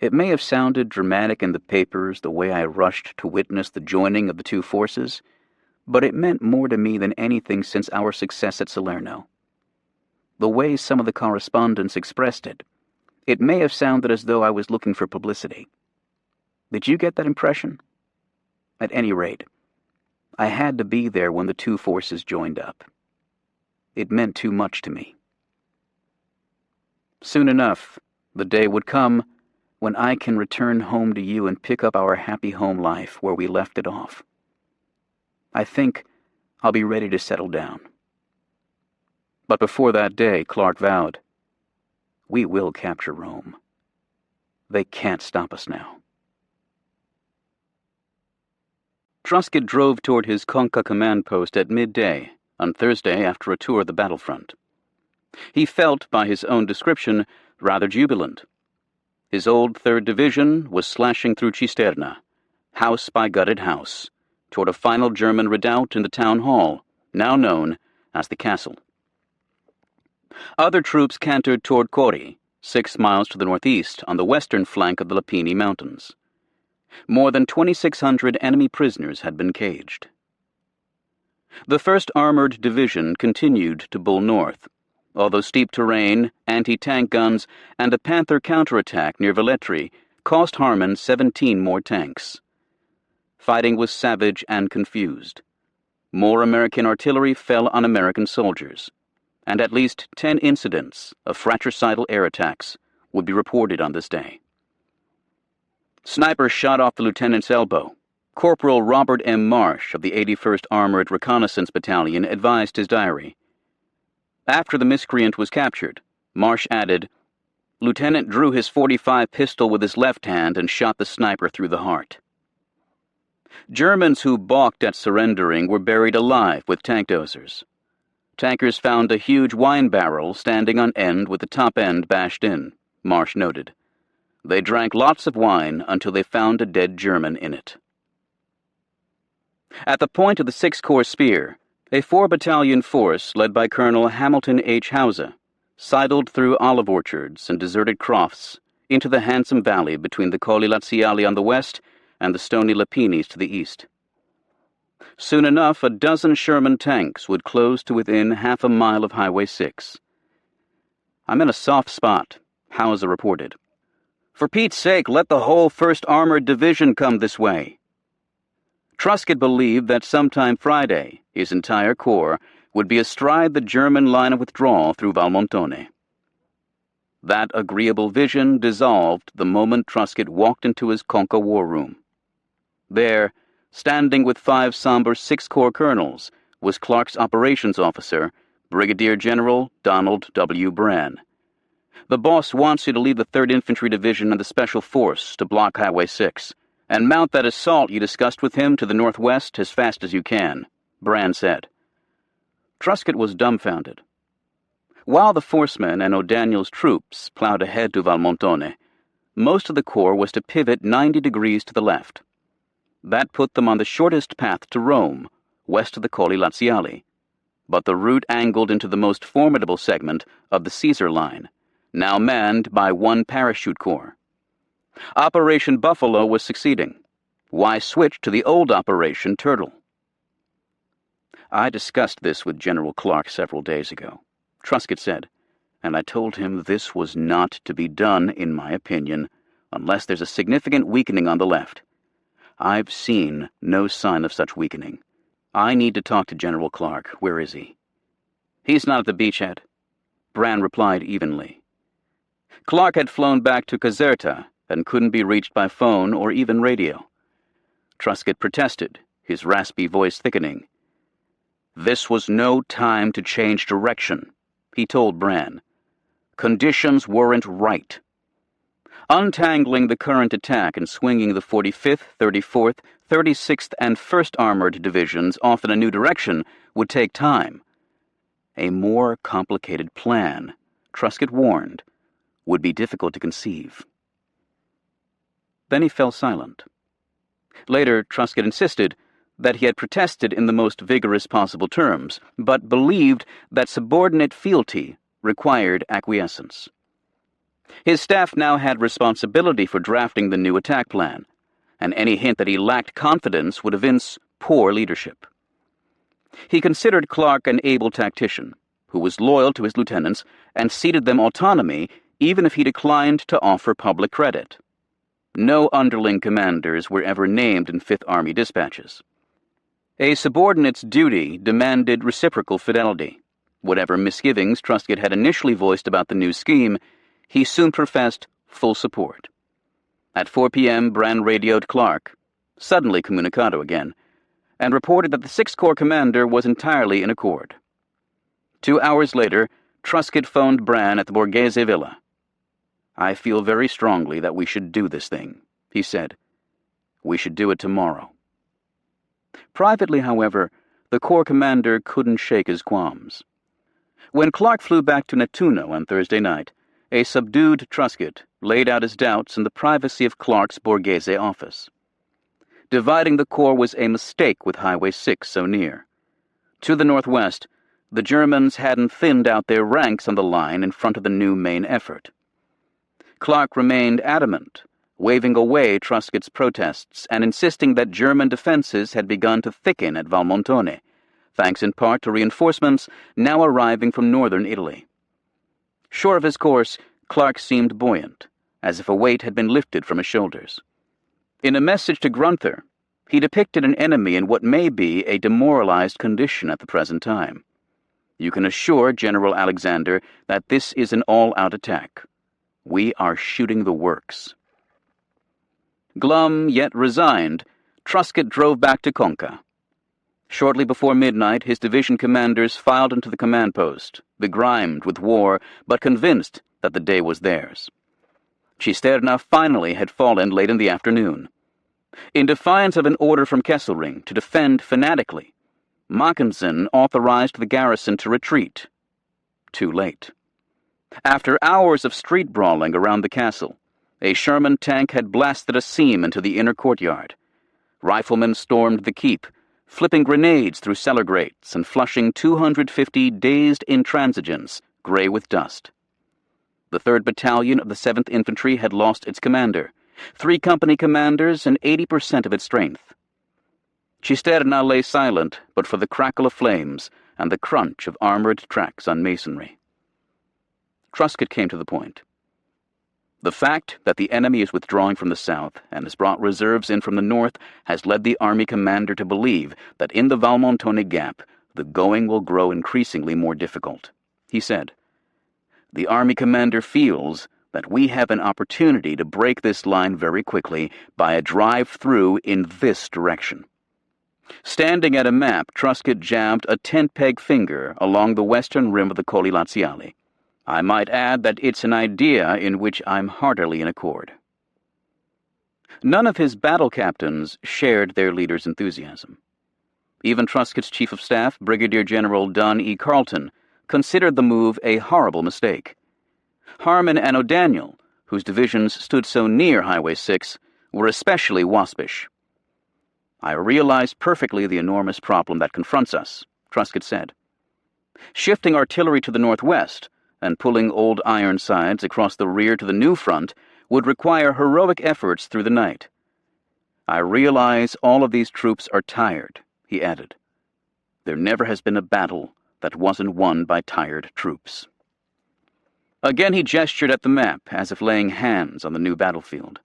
A: It may have sounded dramatic in the papers the way I rushed to witness the joining of the two forces, but it meant more to me than anything since our success at Salerno. The way some of the correspondents expressed it, it may have sounded as though I was looking for publicity. Did you get that impression? At any rate, I had to be there when the two forces joined up. It meant too much to me. Soon enough, the day would come when I can return home to you and pick up our happy home life where we left it off. I think I'll be ready to settle down. But before that day, Clark vowed, we will capture Rome. They can't stop us now. Truscott drove toward his Conca command post at midday on Thursday after a tour of the battlefront. He felt, by his own description, rather jubilant. His old 3rd Division was slashing through Cisterna, house by gutted house, toward a final German redoubt in the town hall, now known as the castle. Other troops cantered toward Cori, 6 miles to the northeast on the western flank of the Lapini Mountains. More than 2,600 enemy prisoners had been caged. The 1st Armored Division continued to bull north, although steep terrain, anti-tank guns, and a Panther counterattack near Velletri cost Harman 17 more tanks. Fighting was savage and confused. More American artillery fell on American soldiers, and at least 10 incidents of fratricidal air attacks would be reported on this day. Snipers shot off the lieutenant's elbow. Corporal Robert M. Marsh of the 81st Armored Reconnaissance Battalion advised his diary. After the miscreant was captured, Marsh added, Lieutenant drew his .45 pistol with his left hand and shot the sniper through the heart. Germans who balked at surrendering were buried alive with tank dozers. Tankers found a huge wine barrel standing on end with the top end bashed in, Marsh noted. They drank lots of wine until they found a dead German in it. At the point of the 6-Corps Spear, a 4-battalion force led by Colonel Hamilton H. Hauser sidled through olive orchards and deserted crofts into the handsome valley between the Colli Laziali on the west and the stony Lapinis to the east. Soon enough, a dozen Sherman tanks would close to within half a mile of Highway 6. I'm in a soft spot, Hauser reported. For Pete's sake, let the whole 1st Armored Division come this way. Truscott believed that sometime Friday, his entire corps would be astride the German line of withdrawal through Valmontone. That agreeable vision dissolved the moment Truscott walked into his Conca war room. There, standing with 5 somber 6-Corps colonels, was Clark's operations officer, Brigadier General Donald W. Brann. The boss wants you to leave the 3rd Infantry Division and the Special Force to block Highway 6, and mount that assault you discussed with him to the northwest as fast as you can, Brann said. Truscott was dumbfounded. While the Forcemen and O'Daniel's troops plowed ahead to Valmontone, most of the corps was to pivot 90 degrees to the left. That put them on the shortest path to Rome, west of the Colli Laziali, but the route angled into the most formidable segment of the Caesar Line, now manned by 1 parachute corps. Operation Buffalo was succeeding. Why switch to the old Operation Turtle? I discussed this with General Clark several days ago, Truscott said, and I told him this was not to be done, in my opinion, unless there's a significant weakening on the left. I've seen no sign of such weakening. I need to talk to General Clark. Where is he? He's not at the beachhead, Brann replied evenly. Clark had flown back to Caserta and couldn't be reached by phone or even radio. Truscott protested, his raspy voice thickening. This was no time to change direction, he told Brann. Conditions weren't right. Untangling the current attack and swinging the 45th, 34th, 36th, and 1st Armored Divisions off in a new direction would take time. A more complicated plan, Truscott warned, would be difficult to conceive. Then he fell silent. Later, Truscott insisted that he had protested in the most vigorous possible terms, but believed that subordinate fealty required acquiescence. His staff now had responsibility for drafting the new attack plan, and any hint that he lacked confidence would evince poor leadership. He considered Clark an able tactician, who was loyal to his lieutenants and ceded them autonomy even if he declined to offer public credit. No underling commanders were ever named in Fifth Army dispatches. A subordinate's duty demanded reciprocal fidelity. Whatever misgivings Truscott had initially voiced about the new scheme, he soon professed full support. At 4 p.m., Bran radioed Clark, suddenly communicado again, and reported that the Sixth Corps commander was entirely in accord. 2 hours later, Truscott phoned Bran at the Borghese Villa. "I feel very strongly that we should do this thing," he said. "We should do it tomorrow." Privately, however, the Corps commander couldn't shake his qualms. When Clark flew back to Nettuno on Thursday night, a subdued Truscott laid out his doubts in the privacy of Clark's Borghese office. Dividing the Corps was a mistake with Highway 6 so near. To the northwest, the Germans hadn't thinned out their ranks on the line in front of the new main effort. Clark remained adamant, waving away Truscott's protests and insisting that German defenses had begun to thicken at Valmontone, thanks in part to reinforcements now arriving from northern Italy. Sure of his course, Clark seemed buoyant, as if a weight had been lifted from his shoulders. In a message to Grunther, he depicted an enemy in what may be a demoralized condition at the present time. "You can assure General Alexander that this is an all-out attack. We are shooting the works." Glum yet resigned, Truscott drove back to Conca. Shortly before midnight, his division commanders filed into the command post, begrimed with war, but convinced that the day was theirs. Cisterna finally had fallen late in the afternoon. In defiance of an order from Kesselring to defend fanatically, Mackensen authorized the garrison to retreat. Too late. After hours of street brawling around the castle, a Sherman tank had blasted a seam into the inner courtyard. Riflemen stormed the keep, flipping grenades through cellar grates and flushing 250 dazed intransigents, gray with dust. The 3rd Battalion of the 7th Infantry had lost its commander, 3 company commanders, and 80% of its strength. Cisterna lay silent but for the crackle of flames and the crunch of armored tracks on masonry. Truscott came to the point. "The fact that the enemy is withdrawing from the south and has brought reserves in from the north has led the army commander to believe that in the Valmontone Gap the going will grow increasingly more difficult," he said. "The army commander feels that we have an opportunity to break this line very quickly by a drive-through in this direction." Standing at a map, Truscott jabbed a tent-peg finger along the western rim of the Colli Laziali. "I might add that it's an idea in which I'm heartily in accord." None of his battle captains shared their leader's enthusiasm. Even Truscott's chief of staff, Brigadier General Don E. Carleton, considered the move a horrible mistake. Harmon and O'Daniel, whose divisions stood so near Highway 6, were especially waspish. "I realize perfectly the enormous problem that confronts us," Truscott said. "Shifting artillery to the northwest and pulling old Ironsides across the rear to the new front would require heroic efforts through the night. I realize all of these troops are tired," he added. "There never has been a battle that wasn't won by tired troops." Again he gestured at the map, as if laying hands on the new battlefield.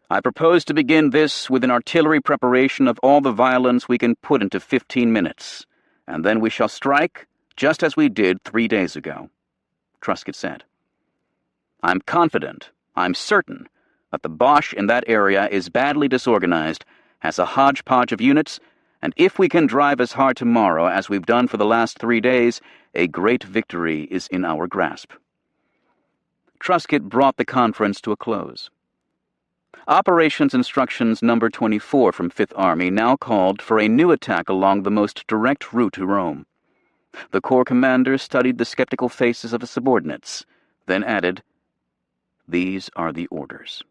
A: "I propose to begin this with an artillery preparation of all the violence we can put into 15 minutes, and then we shall strike just as we did 3 days ago," Truscott said. "I'm confident, I'm certain, that the Boche in that area is badly disorganized, has a hodgepodge of units, and if we can drive as hard tomorrow as we've done for the last 3 days, a great victory is in our grasp." Truscott brought the conference to a close. Operations Instructions Number 24 from Fifth Army now called for a new attack along the most direct route to Rome. The Corps commander studied the skeptical faces of his subordinates, then added, "These are the orders."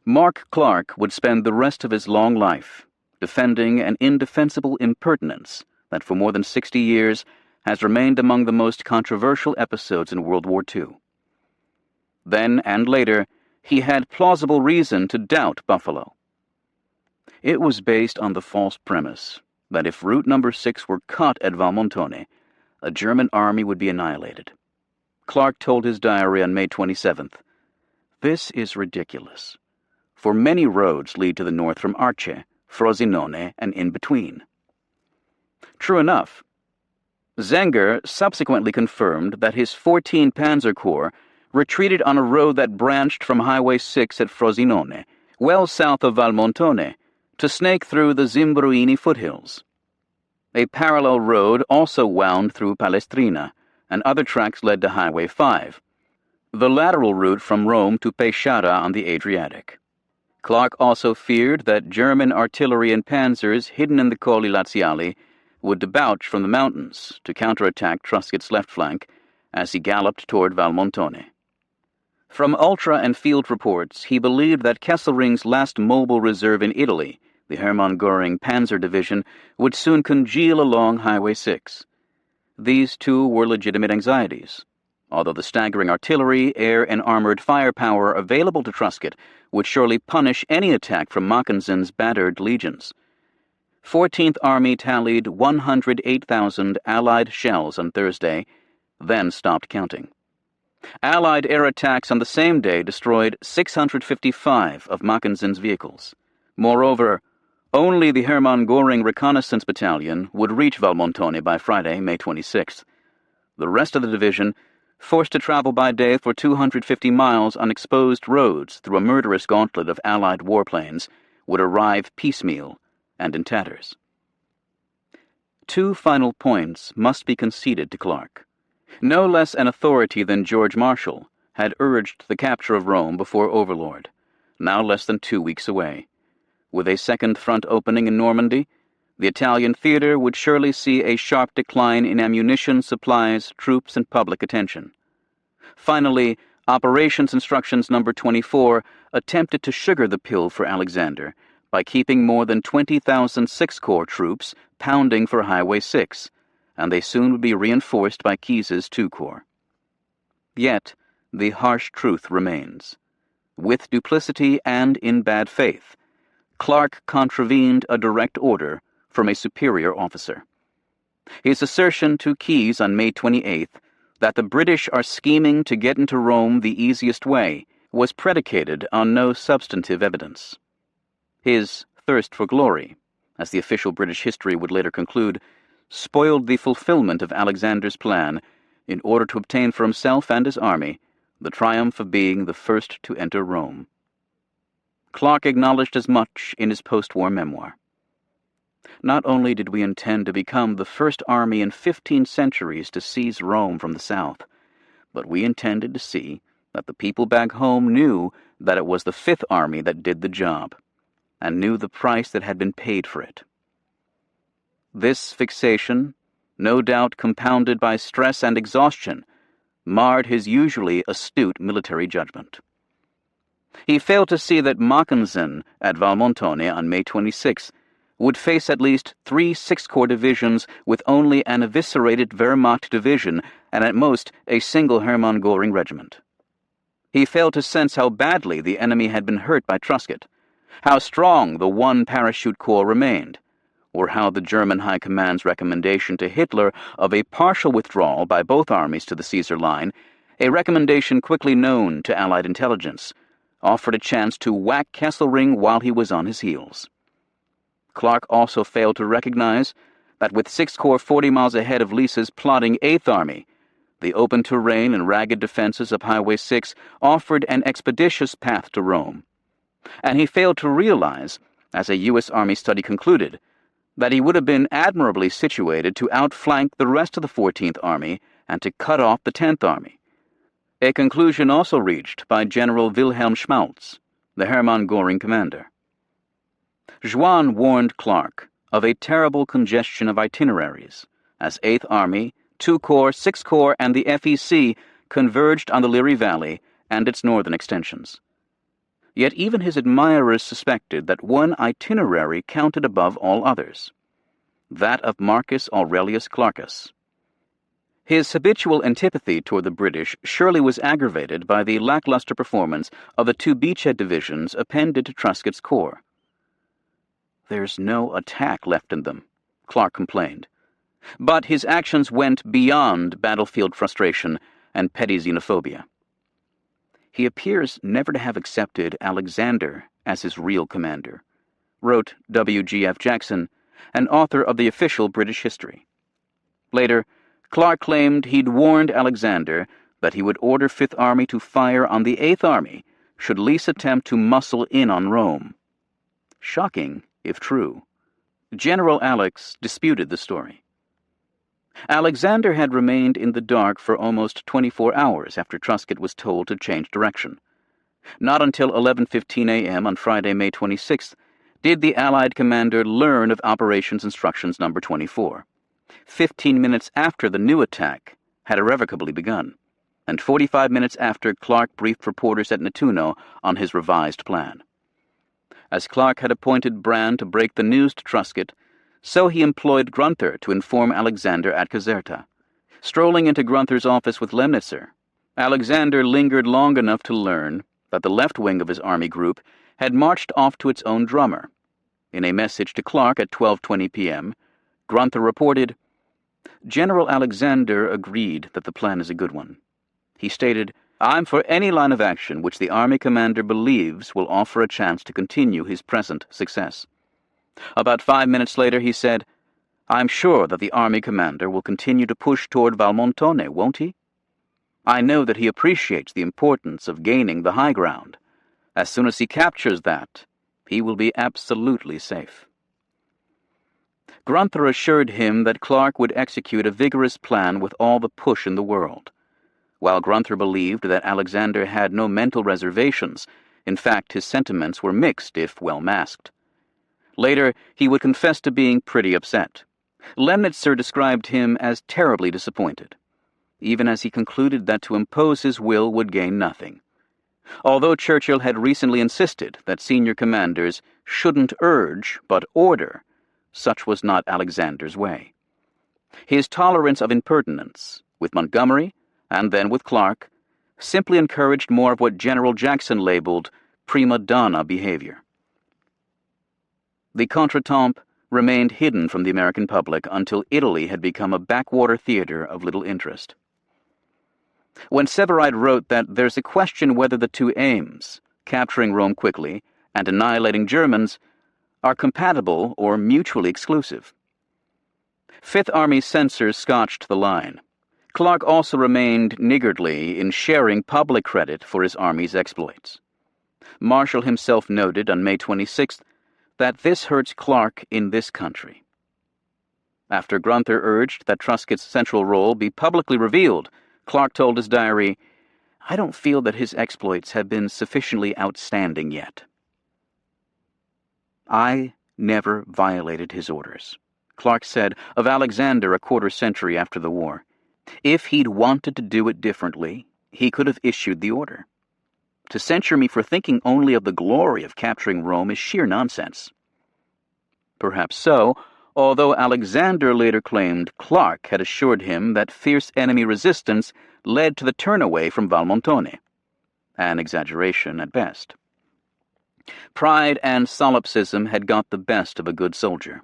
A: Mark Clark would spend the rest of his long life defending an indefensible impertinence that for more than 60 years has remained among the most controversial episodes in World War II. Then and later, he had plausible reason to doubt Buffalo. It was based on the false premise that if Route No. 6 were cut at Valmontone, a German army would be annihilated. Clark told his diary on May 27th, "This is ridiculous, for many roads lead to the north from Arce, Frosinone, and in between." True enough, Zenger subsequently confirmed that his 14 Panzer Corps retreated on a road that branched from Highway 6 at Frosinone, well south of Valmontone, to snake through the Zimbruini foothills. A parallel road also wound through Palestrina, and other tracks led to Highway 5, the lateral route from Rome to Pescara on the Adriatic. Clark also feared that German artillery and panzers hidden in the Colli Laziali would debouch from the mountains to counterattack Truscott's left flank as he galloped toward Valmontone. From ultra and field reports, he believed that Kesselring's last mobile reserve in Italy, the Hermann Göring Panzer Division, would soon congeal along Highway 6. These, too, were legitimate anxieties, although the staggering artillery, air, and armored firepower available to Truscott would surely punish any attack from Mackensen's battered legions. 14th Army tallied 108,000 Allied shells on Thursday, then stopped counting. Allied air attacks on the same day destroyed 655 of Mackensen's vehicles. Moreover, only the Hermann Göring Reconnaissance Battalion would reach Valmontone by Friday, May 26th. The rest of the division, forced to travel by day for 250 miles on exposed roads through a murderous gauntlet of Allied warplanes, would arrive piecemeal and in tatters. Two final points must be conceded to Clark. No less an authority than George Marshall had urged the capture of Rome before Overlord, now less than 2 weeks away. With a second front opening in Normandy, the Italian theater would surely see a sharp decline in ammunition, supplies, troops, and public attention. Finally, Operations Instructions No. 24 attempted to sugar the pill for Alexander by keeping more than 20,000 Sixth Corps troops pounding for Highway 6, and they soon would be reinforced by Keyes's 2 Corps. Yet, the harsh truth remains. With duplicity and in bad faith, Clark contravened a direct order from a superior officer. His assertion to Keyes on May 28th that the British are scheming to get into Rome the easiest way was predicated on no substantive evidence. His thirst for glory, as the official British history would later conclude, spoiled the fulfillment of Alexander's plan in order to obtain for himself and his army the triumph of being the first to enter Rome. Clark acknowledged as much in his post-war memoir. Not only did we intend to become the first army in 15 centuries to seize Rome from the south, but we intended to see that the people back home knew that it was the Fifth Army that did the job, and knew the price that had been paid for it. This fixation, no doubt compounded by stress and exhaustion, marred his usually astute military judgment. He failed to see that Mackensen at Valmontone on May 26 would face at least 3 Sixth Corps divisions with only an eviscerated Wehrmacht division and at most a single Hermann Göring regiment. He failed to sense how badly the enemy had been hurt by Truscott, how strong the 1 parachute corps remained, or how the German High Command's recommendation to Hitler of a partial withdrawal by both armies to the Caesar Line, a recommendation quickly known to Allied intelligence, offered a chance to whack Kesselring while he was on his heels. Clark also failed to recognize that with 6th Corps 40 miles ahead of Lisa's plodding 8th Army, the open terrain and ragged defenses of Highway 6 offered an expeditious path to Rome. And he failed to realize, as a U.S. Army study concluded, that he would have been admirably situated to outflank the rest of the 14th Army and to cut off the 10th Army, a conclusion also reached by General Wilhelm Schmaltz, the Hermann Göring commander. Juan warned Clark of a terrible congestion of itineraries as 8th Army, 2 Corps, 6 Corps, and the FEC converged on the Liri Valley and its northern extensions. Yet even his admirers suspected that one itinerary counted above all others, that of Marcus Aurelius Clarkus. His habitual antipathy toward the British surely was aggravated by the lackluster performance of the two beachhead divisions appended to Truscott's corps. "There's no attack left in them," Clark complained. But his actions went beyond battlefield frustration and petty xenophobia. He appears never to have accepted Alexander as his real commander, wrote W.G.F. Jackson, an author of the official British history. Later, Clark claimed he'd warned Alexander that he would order Fifth Army to fire on the Eighth Army should Leese attempt to muscle in on Rome. Shocking, if true. General Alex disputed the story. Alexander had remained in the dark for almost 24 hours after Truscott was told to change direction. Not until 11:15 a.m. on Friday, May 26th, did the Allied commander learn of Operations Instructions Number 24. 15 minutes after the new attack had irrevocably begun, and 45 minutes after Clark briefed reporters at Nettuno on his revised plan. As Clark had appointed Brand to break the news to Truscott, so he employed Grunther to inform Alexander at Caserta. Strolling into Grunther's office with Lemnitzer, Alexander lingered long enough to learn that the left wing of his army group had marched off to its own drummer. In a message to Clark at 12:20 p.m., Grunther reported, "General Alexander agreed that the plan is a good one. He stated, 'I'm for any line of action which the army commander believes will offer a chance to continue his present success.' About 5 minutes later he said, 'I'm sure that the army commander will continue to push toward Valmontone, won't he? I know that he appreciates the importance of gaining the high ground. As soon as he captures that, he will be absolutely safe.' Grunther assured him that Clark would execute a vigorous plan with all the push in the world. While Grunther believed that Alexander had no mental reservations, in fact his sentiments were mixed if well masked. Later, he would confess to being pretty upset. Lemnitzer described him as terribly disappointed, even as he concluded that to impose his will would gain nothing. Although Churchill had recently insisted that senior commanders shouldn't urge but order, such was not Alexander's way. His tolerance of impertinence, with Montgomery, and then with Clark, simply encouraged more of what General Jackson labeled prima donna behavior. The contretemps remained hidden from the American public until Italy had become a backwater theater of little interest. When Severide wrote that there's a question whether the two aims, capturing Rome quickly and annihilating Germans, are compatible or mutually exclusive. Fifth Army censors scotched the line. Clark also remained niggardly in sharing public credit for his army's exploits. Marshall himself noted on May 26th that this hurts Clark in this country. After Grunther urged that Truscott's central role be publicly revealed, Clark told his diary, "I don't feel that his exploits have been sufficiently outstanding yet." "I never violated his orders," Clark said of Alexander a quarter century after the war. "If he'd wanted to do it differently, he could have issued the order. To censure me for thinking only of the glory of capturing Rome is sheer nonsense." Perhaps so, although Alexander later claimed Clark had assured him that fierce enemy resistance led to the turnaway from Valmontone, an exaggeration at best. Pride and solipsism had got the best of a good soldier.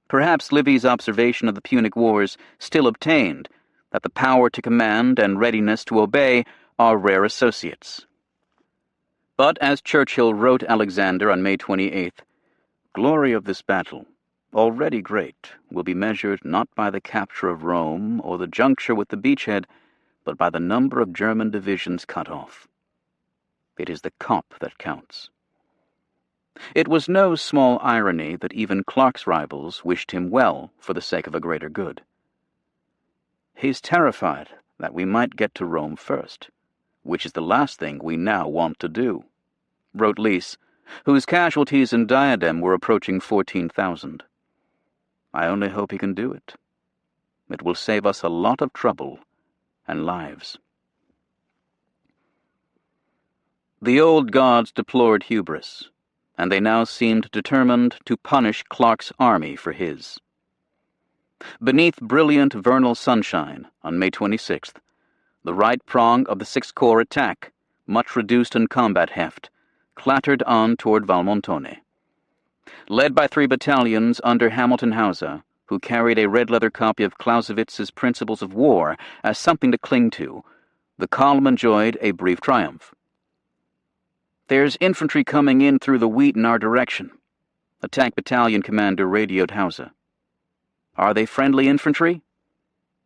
A: Perhaps Livy's observation of the Punic Wars still obtained, that the power to command and readiness to obey are rare associates. But as Churchill wrote Alexander on May 28th, "Glory of this battle, already great, will be measured not by the capture of Rome or the juncture with the beachhead, but by the number of German divisions cut off. It is the Kop that counts." It was no small irony that even Clark's rivals wished him well for the sake of a greater good. "He's terrified that we might get to Rome first, which is the last thing we now want to do," wrote Leese, whose casualties in Diadem were approaching 14,000. "I only hope he can do it. It will save us a lot of trouble and lives." The old gods deplored hubris, and they now seemed determined to punish Clark's army for his. Beneath brilliant vernal sunshine, on May 26th, the right prong of the Sixth Corps attack, much reduced in combat heft, clattered on toward Valmontone. Led by 3 battalions under Hamilton Hauser, who carried a red-leather copy of Clausewitz's Principles of War as something to cling to, the column enjoyed a brief triumph. "There's infantry coming in through the wheat in our direction," a tank battalion commander radioed Hauser. "Are they friendly infantry?"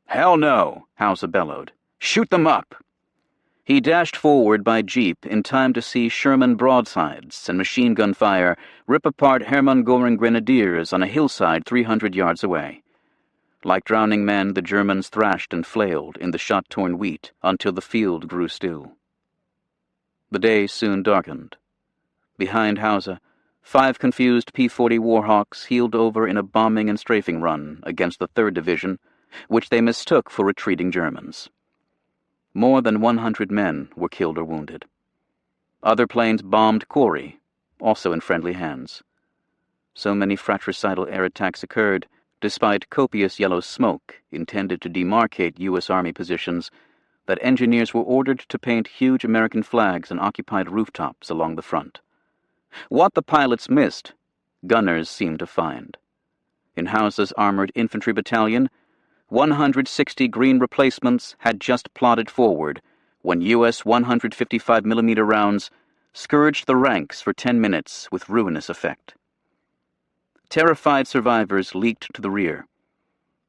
A: "Hell no," Hauser bellowed. "Shoot them up." He dashed forward by jeep in time to see Sherman broadsides and machine gun fire rip apart Hermann Göring grenadiers on a hillside 300 yards away. Like drowning men, the Germans thrashed and flailed in the shot-torn wheat until the field grew still. The day soon darkened. Behind Hauser, 5 confused P-40 Warhawks heeled over in a bombing and strafing run against the 3rd Division, which they mistook for retreating Germans. More than 100 men were killed or wounded. Other planes bombed Quarry, also in friendly hands. So many fratricidal air attacks occurred, despite copious yellow smoke intended to demarcate U.S. Army positions, that engineers were ordered to paint huge American flags on occupied rooftops along the front. What the pilots missed, gunners seemed to find. In Hauser's armored infantry battalion, 160 green replacements had just plodded forward when U.S. 155mm rounds scourged the ranks for 10 minutes with ruinous effect. Terrified survivors leaked to the rear.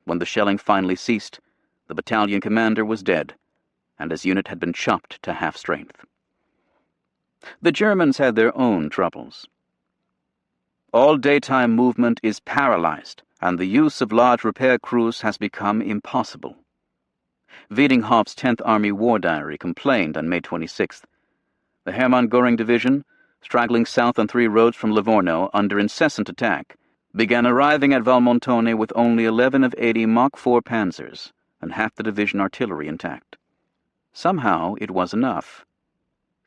A: When the shelling finally ceased, the battalion commander was dead, and his unit had been chopped to half strength. The Germans had their own troubles. All daytime movement is paralyzed, and the use of large repair crews has become impossible. Wiedinghoff's 10th Army War Diary complained on May 26th. The Hermann Göring Division, straggling south on 3 roads from Livorno under incessant attack, began arriving at Valmontone with only 11 of 80 Mach 4 panzers and half the division artillery intact. Somehow it was enough.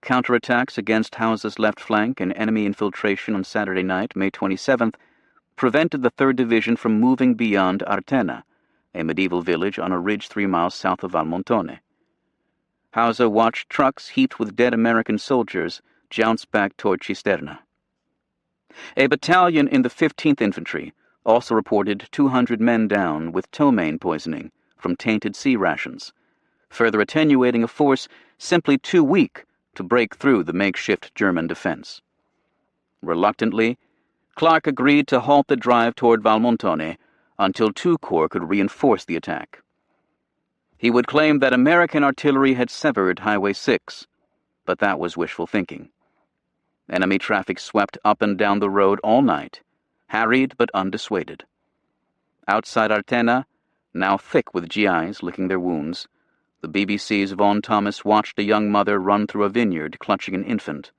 A: Counterattacks against Hauser's left flank and enemy infiltration on Saturday night, May 27th, prevented the 3rd Division from moving beyond Artena, a medieval village on a ridge 3 miles south of Valmontone. Hauser watched trucks heaped with dead American soldiers jounce back toward Cisterna. A battalion in the 15th Infantry also reported 200 men down with ptomaine poisoning from tainted sea rations, further attenuating a force simply too weak to break through the makeshift German defense. Reluctantly, Clark agreed to halt the drive toward Valmontone until 2 corps could reinforce the attack. He would claim that American artillery had severed Highway 6, but that was wishful thinking. Enemy traffic swept up and down the road all night, harried but undissuaded. Outside Artena, now thick with GIs licking their wounds, the BBC's Vaughan Thomas watched a young mother run through a vineyard clutching an infant.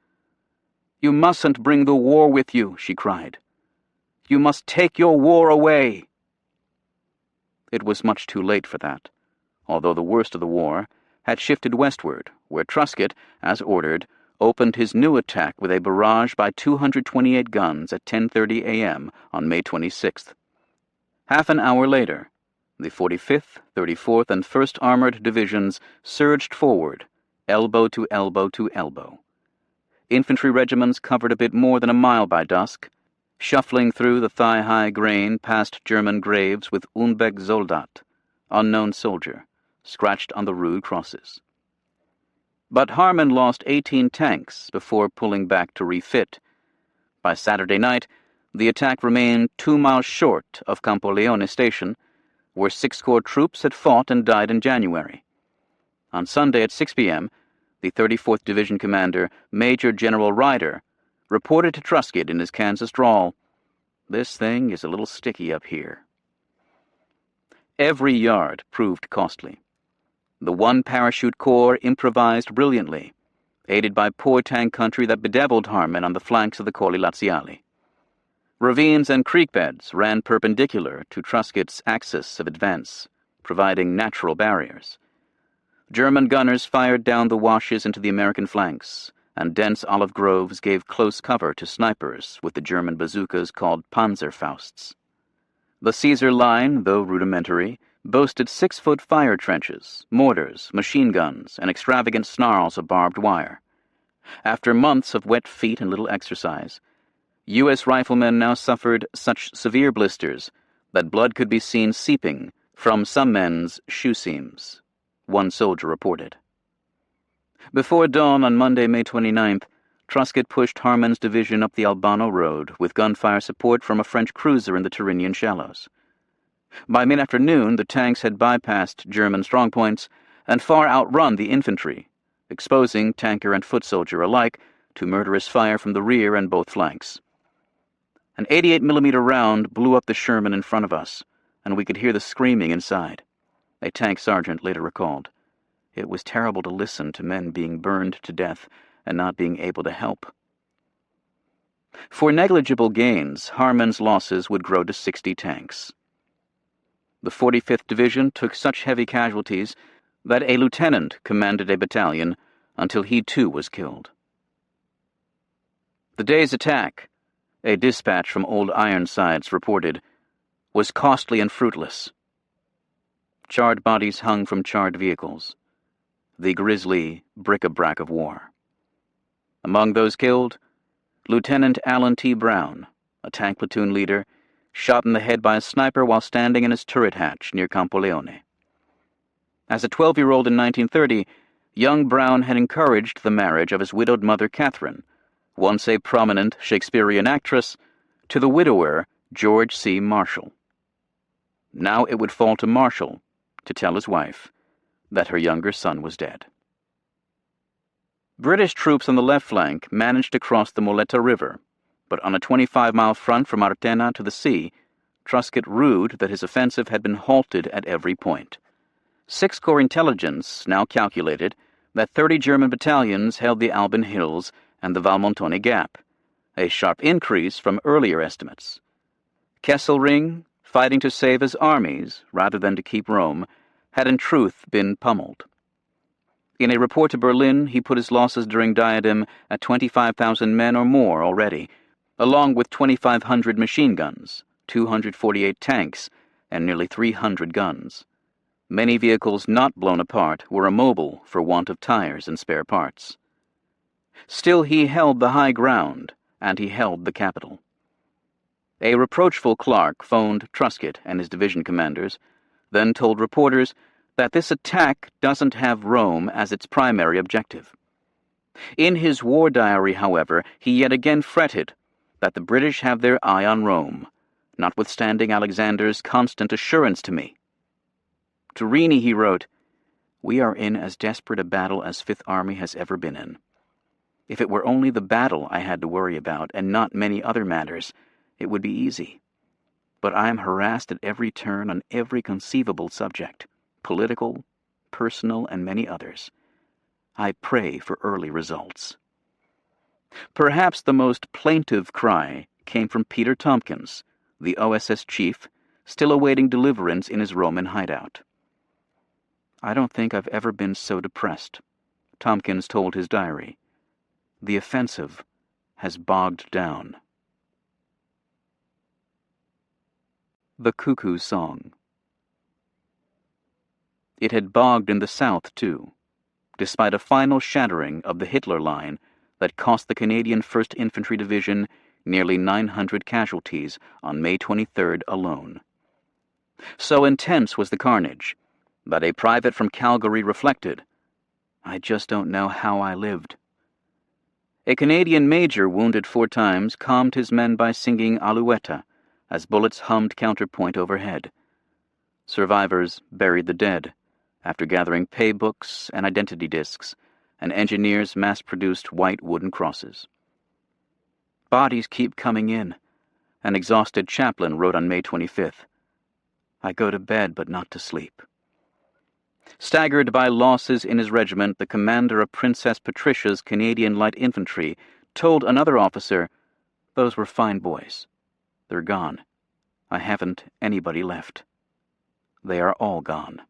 A: "You mustn't bring the war with you," she cried. "You must take your war away." It was much too late for that, although the worst of the war had shifted westward, where Truscott, as ordered, opened his new attack with a barrage by 228 guns at 10:30 a.m. on May 26th. Half an hour later, the 45th, 34th, and 1st Armored Divisions surged forward, elbow to elbow to elbow. Infantry regiments covered a bit more than a mile by dusk, shuffling through the thigh-high grain past German graves with Unbeck Soldat, unknown soldier, scratched on the rude crosses. But Harman lost 18 tanks before pulling back to refit. By Saturday night, the attack remained 2 miles short of Campoleone Station, where 6 Corps troops had fought and died in January. On Sunday at 6 p.m., the 34th Division commander, Major General Ryder, reported to Truscott in his Kansas drawl, "This thing is a little sticky up here." Every yard proved costly. The 1 Parachute Corps improvised brilliantly, aided by poor tank country that bedeviled Harman on the flanks of the Colli Laziali. Ravines and creek beds ran perpendicular to Truscott's axis of advance, providing natural barriers. German gunners fired down the washes into the American flanks, and dense olive groves gave close cover to snipers with the German bazookas called Panzerfausts. The Caesar line, though rudimentary, boasted 6-foot fire trenches, mortars, machine guns, and extravagant snarls of barbed wire. After months of wet feet and little exercise, U.S. riflemen now suffered such severe blisters that blood could be seen seeping from some men's shoe seams, one soldier reported. Before dawn on Monday, May 29th, Truscott pushed Harman's division up the Albano Road with gunfire support from a French cruiser in the Tyrrhenian shallows. By mid-afternoon, the tanks had bypassed German strongpoints and far outrun the infantry, exposing tanker and foot soldier alike to murderous fire from the rear and both flanks. An 88mm round blew up the Sherman in front of us, and we could hear the screaming inside, a tank sergeant later recalled. It was terrible to listen to men being burned to death and not being able to help. For negligible gains, Harman's losses would grow to 60 tanks. The 45th Division took such heavy casualties that a lieutenant commanded a battalion until he too was killed. The day's attack, a dispatch from Old Ironsides reported, was costly and fruitless. Charred bodies hung from charred vehicles, the grisly bric-a-brac of war. Among those killed, Lieutenant Allen T. Brown, a tank platoon leader, shot in the head by a sniper while standing in his turret hatch near Campoleone. As a 12-year-old in 1930, young Brown had encouraged the marriage of his widowed mother Catherine, once a prominent Shakespearean actress, to the widower George C. Marshall. Now it would fall to Marshall to tell his wife that her younger son was dead. British troops on the left flank managed to cross the Moleta River, but on a 25-mile front from Artena to the sea, Truscott rued that his offensive had been halted at every point. Sixth Corps intelligence now calculated that 30 German battalions held the Alban Hills and the Valmontone Gap, a sharp increase from earlier estimates. Kesselring, fighting to save his armies rather than to keep Rome, had in truth been pummeled. In a report to Berlin, he put his losses during Diadem at 25,000 men or more already, along with 2,500 machine guns, 248 tanks, and nearly 300 guns. Many vehicles not blown apart were immobile for want of tires and spare parts. Still, he held the high ground, and he held the capital. A reproachful Clark phoned Truscott and his division commanders, then told reporters that this attack doesn't have Rome as its primary objective. In his war diary, however, he yet again fretted that the British have their eye on Rome, notwithstanding Alexander's constant assurance to me. To Rini he wrote, "We are in as desperate a battle as Fifth Army has ever been in. If it were only the battle I had to worry about, and not many other matters, it would be easy. But I am harassed at every turn on every conceivable subject, political, personal, and many others. I pray for early results." Perhaps the most plaintive cry came from Peter Tompkins, the OSS chief, still awaiting deliverance in his Roman hideout. "I don't think I've ever been so depressed," Tompkins told his diary. "The offensive has bogged down." The Cuckoo Song. It had bogged in the south, too, despite a final shattering of the Hitler line that cost the Canadian 1st Infantry Division nearly 900 casualties on May 23rd alone. So intense was the carnage that a private from Calgary reflected, "I just don't know how I lived." A Canadian major wounded 4 times calmed his men by singing Alouetta as bullets hummed counterpoint overhead. Survivors buried the dead after gathering pay books and identity discs, and engineers mass-produced white wooden crosses. "Bodies keep coming in," an exhausted chaplain wrote on May 25th. "I go to bed but not to sleep." Staggered by losses in his regiment, the commander of Princess Patricia's Canadian Light Infantry told another officer, "Those were fine boys. They're gone. I haven't anybody left. They are all gone."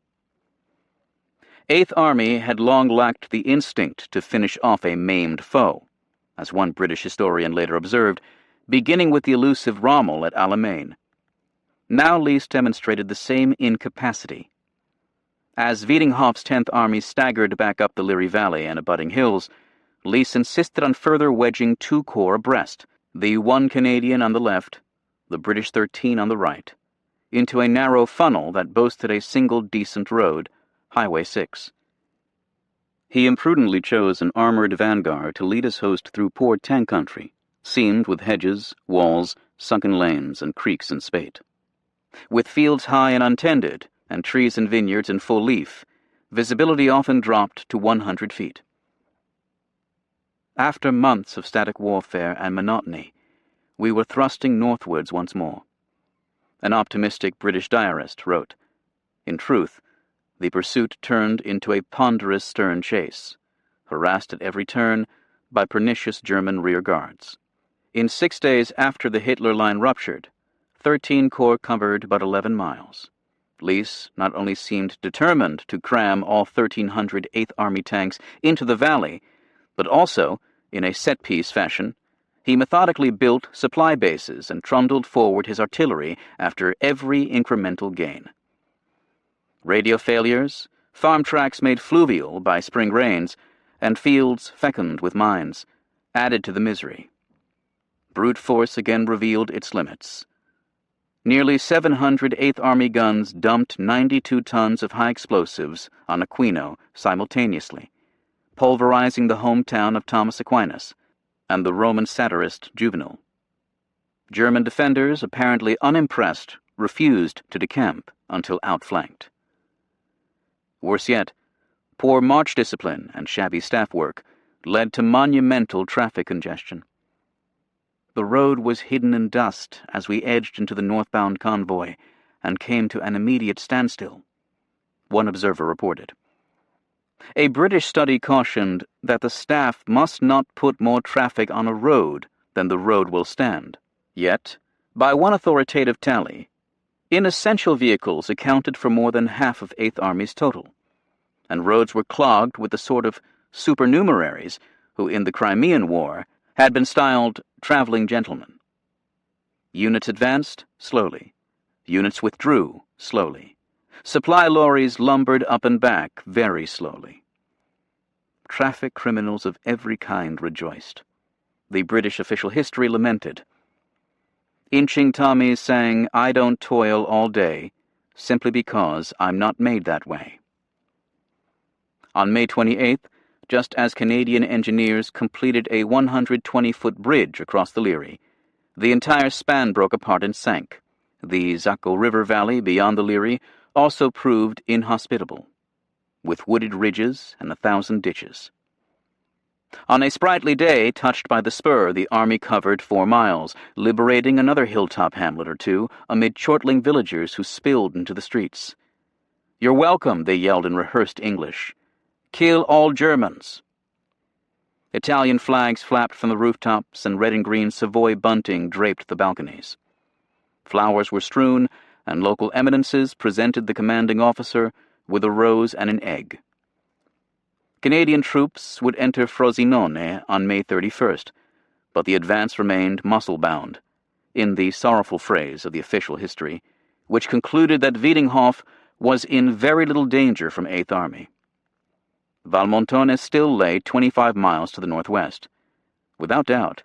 A: 8th Army had long lacked the instinct to finish off a maimed foe, as one British historian later observed, beginning with the elusive Rommel at Alamein. Now Lys demonstrated the same incapacity. As Wiedinghoff's 10th Army staggered back up the Liry Valley and abutting hills, Lys insisted on further wedging 2 corps abreast, the 1 Canadian on the left, the British 13 on the right, into a narrow funnel that boasted a single decent road, Highway 6. He imprudently chose an armored vanguard to lead his host through poor tank country, seamed with hedges, walls, sunken lanes, and creeks and spate. With fields high and untended, and trees and vineyards in full leaf, visibility often dropped to 100 feet. After months of static warfare and monotony, we were thrusting northwards once more. An optimistic British diarist wrote, "In truth, the pursuit turned into a ponderous stern chase, harassed at every turn by pernicious German rear guards. In 6 days after the Hitler line ruptured, 13 corps covered but 11 miles. Lys not only seemed determined to cram all 1,300 8th Army tanks into the valley, but also, in a set-piece fashion, he methodically built supply bases and trundled forward his artillery after every incremental gain. Radio failures, farm tracks made fluvial by spring rains, and fields fecund with mines added to the misery. Brute force again revealed its limits. Nearly 700 8th Army guns dumped 92 tons of high explosives on Aquino simultaneously, pulverizing the hometown of Thomas Aquinas and the Roman satirist Juvenal. German defenders, apparently unimpressed, refused to decamp until outflanked. Worse yet, poor march discipline and shabby staff work led to monumental traffic congestion. The road was hidden in dust as we edged into the northbound convoy and came to an immediate standstill, one observer reported. A British study cautioned that the staff must not put more traffic on a road than the road will stand. Yet, by one authoritative tally, inessential vehicles accounted for more than half of 8th Army's total, and roads were clogged with the sort of supernumeraries who, in the Crimean War, had been styled traveling gentlemen. Units advanced slowly. Units withdrew slowly. Supply lorries lumbered up and back very slowly. Traffic criminals of every kind rejoiced. The British official history lamented. Inching Tommies sang, "I don't toil all day, simply because I'm not made that way." On May 28th, just as Canadian engineers completed a 120-foot bridge across the Liry, the entire span broke apart and sank. The Zaco River Valley beyond the Liry also proved inhospitable, with wooded ridges and 1,000 ditches. On a sprightly day, touched by the spur, the Army covered 4 miles, liberating another hilltop hamlet or two amid chortling villagers who spilled into the streets. "You're welcome," they yelled in rehearsed English. "Kill all Germans." Italian flags flapped from the rooftops, and red and green Savoy bunting draped the balconies. Flowers were strewn, and local eminences presented the commanding officer with a rose and an egg. Canadian troops would enter Frosinone on May 31st, but the advance remained muscle-bound, in the sorrowful phrase of the official history, which concluded that Wiedinghoff was in very little danger from 8th Army. Valmontone still lay 25 miles to the northwest. Without doubt,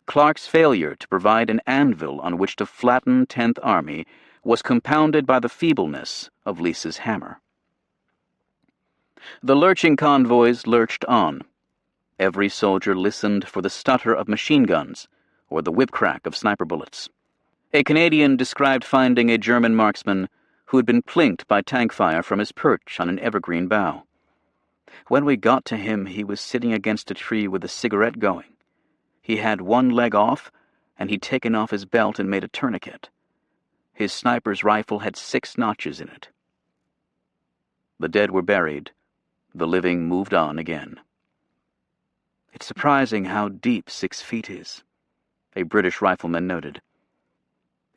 A: Clark's failure to provide an anvil on which to flatten 10th Army was compounded by the feebleness of Lys's hammer. The lurching convoys lurched on. Every soldier listened for the stutter of machine guns or the whip-crack of sniper bullets. A Canadian described finding a German marksman who had been plinked by tank fire from his perch on an evergreen bough. When we got to him, he was sitting against a tree with a cigarette going. He had one leg off, and he'd taken off his belt and made a tourniquet. His sniper's rifle had 6 notches in it. The dead were buried. The living moved on again. "It's surprising how deep 6 feet is," a British rifleman noted.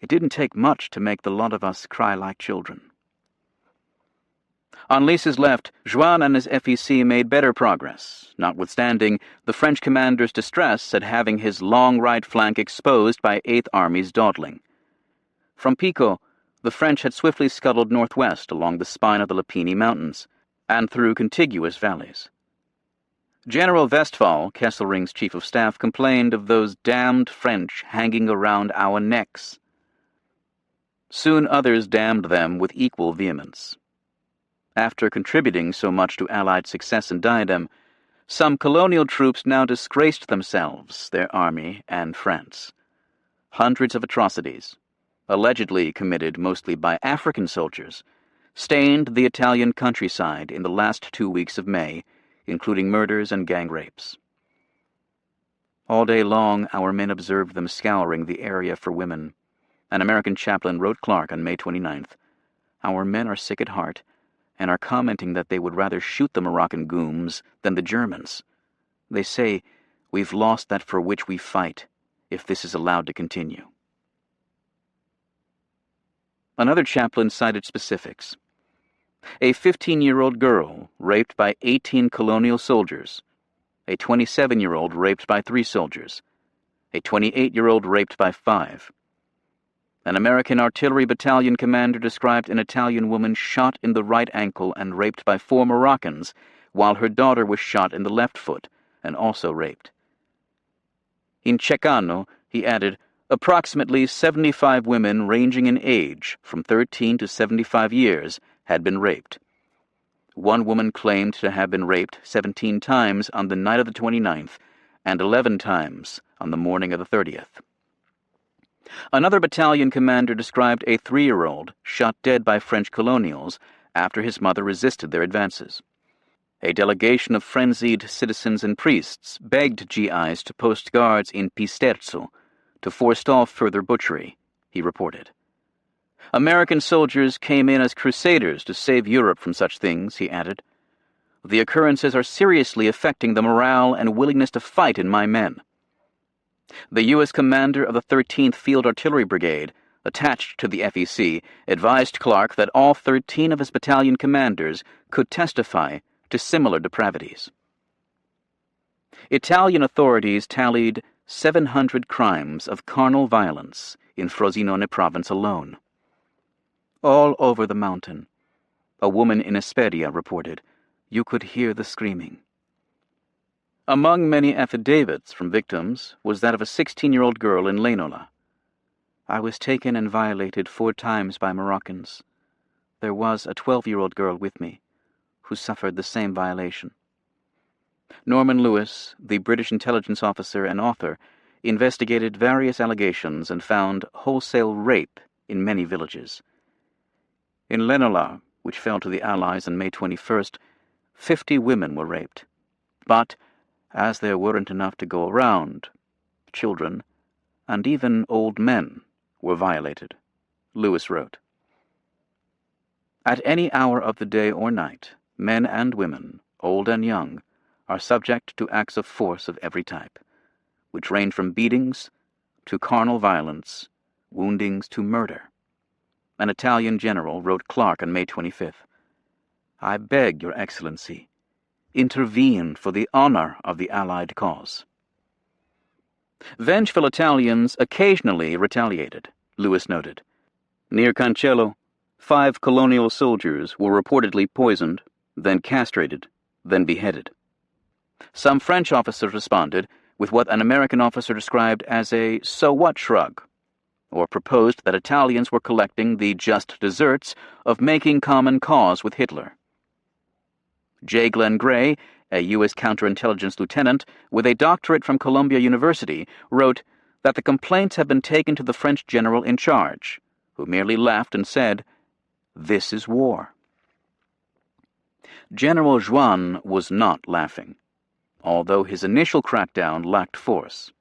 A: "It didn't take much to make the lot of us cry like children." On Lys's left, Juin and his FEC made better progress, notwithstanding the French commander's distress at having his long right flank exposed by 8th Army's dawdling. From Pico, the French had swiftly scuttled northwest along the spine of the Lepini Mountains and through contiguous valleys. General Westphal, Kesselring's chief of staff, complained of those damned French hanging around our necks. Soon others damned them with equal vehemence. After contributing so much to Allied success and diadem, some colonial troops now disgraced themselves, their army, and France. Hundreds of atrocities, allegedly committed mostly by African soldiers, stained the Italian countryside in the last 2 weeks of May, including murders and gang rapes. All day long our men observed them scouring the area for women. An American chaplain wrote Clark on May 29th, "Our men are sick at heart, and are commenting that they would rather shoot the Moroccan gooms than the Germans. They say, 'We've lost that for which we fight, if this is allowed to continue.'" Another chaplain cited specifics. A 15-year-old girl raped by 18 colonial soldiers, a 27-year-old raped by 3 soldiers, a 28-year-old raped by 5. An American artillery battalion commander described an Italian woman shot in the right ankle and raped by 4 Moroccans, while her daughter was shot in the left foot and also raped. In Ceccano, he added, approximately 75 women ranging in age from 13 to 75 years had been raped. One woman claimed to have been raped 17 times on the night of the 29th and 11 times on the morning of the 30th. Another battalion commander described a 3-year-old shot dead by French colonials after his mother resisted their advances. A delegation of frenzied citizens and priests begged GIs to post guards in Pisterzo to forestall further butchery, he reported. American soldiers came in as crusaders to save Europe from such things, he added. The occurrences are seriously affecting the morale and willingness to fight in my men. The U.S. commander of the 13th Field Artillery Brigade, attached to the FEC, advised Clark that all 13 of his battalion commanders could testify to similar depravities. Italian authorities tallied 700 crimes of carnal violence in Frosinone province alone. All over the mountain, a woman in Esperia reported, you could hear the screaming. Among many affidavits from victims was that of a 16-year-old girl in Lenola. I was taken and violated 4 times by Moroccans. There was a 12-year-old girl with me, who suffered the same violation. Norman Lewis, the British intelligence officer and author, investigated various allegations and found wholesale rape in many villages. In Lenola, which fell to the Allies on May 21st, 50 women were raped. But, as there weren't enough to go around, children, and even old men were violated, Lewis wrote. At any hour of the day or night, men and women, old and young, are subject to acts of force of every type, which range from beatings to carnal violence, woundings to murder. An Italian general wrote Clark on May 25th, I beg, Your Excellency, intervene for the honor of the Allied cause. Vengeful Italians occasionally retaliated, Lewis noted. Near Cancello, 5 colonial soldiers were reportedly poisoned, then castrated, then beheaded. Some French officers responded with what an American officer described as a so-what shrug, or proposed that Italians were collecting the just deserts of making common cause with Hitler. J. Glenn Gray, a U.S. counterintelligence lieutenant with a doctorate from Columbia University, wrote that the complaints have been taken to the French general in charge, who merely laughed and said, "This is war." General Juin was not laughing, although his initial crackdown lacked force.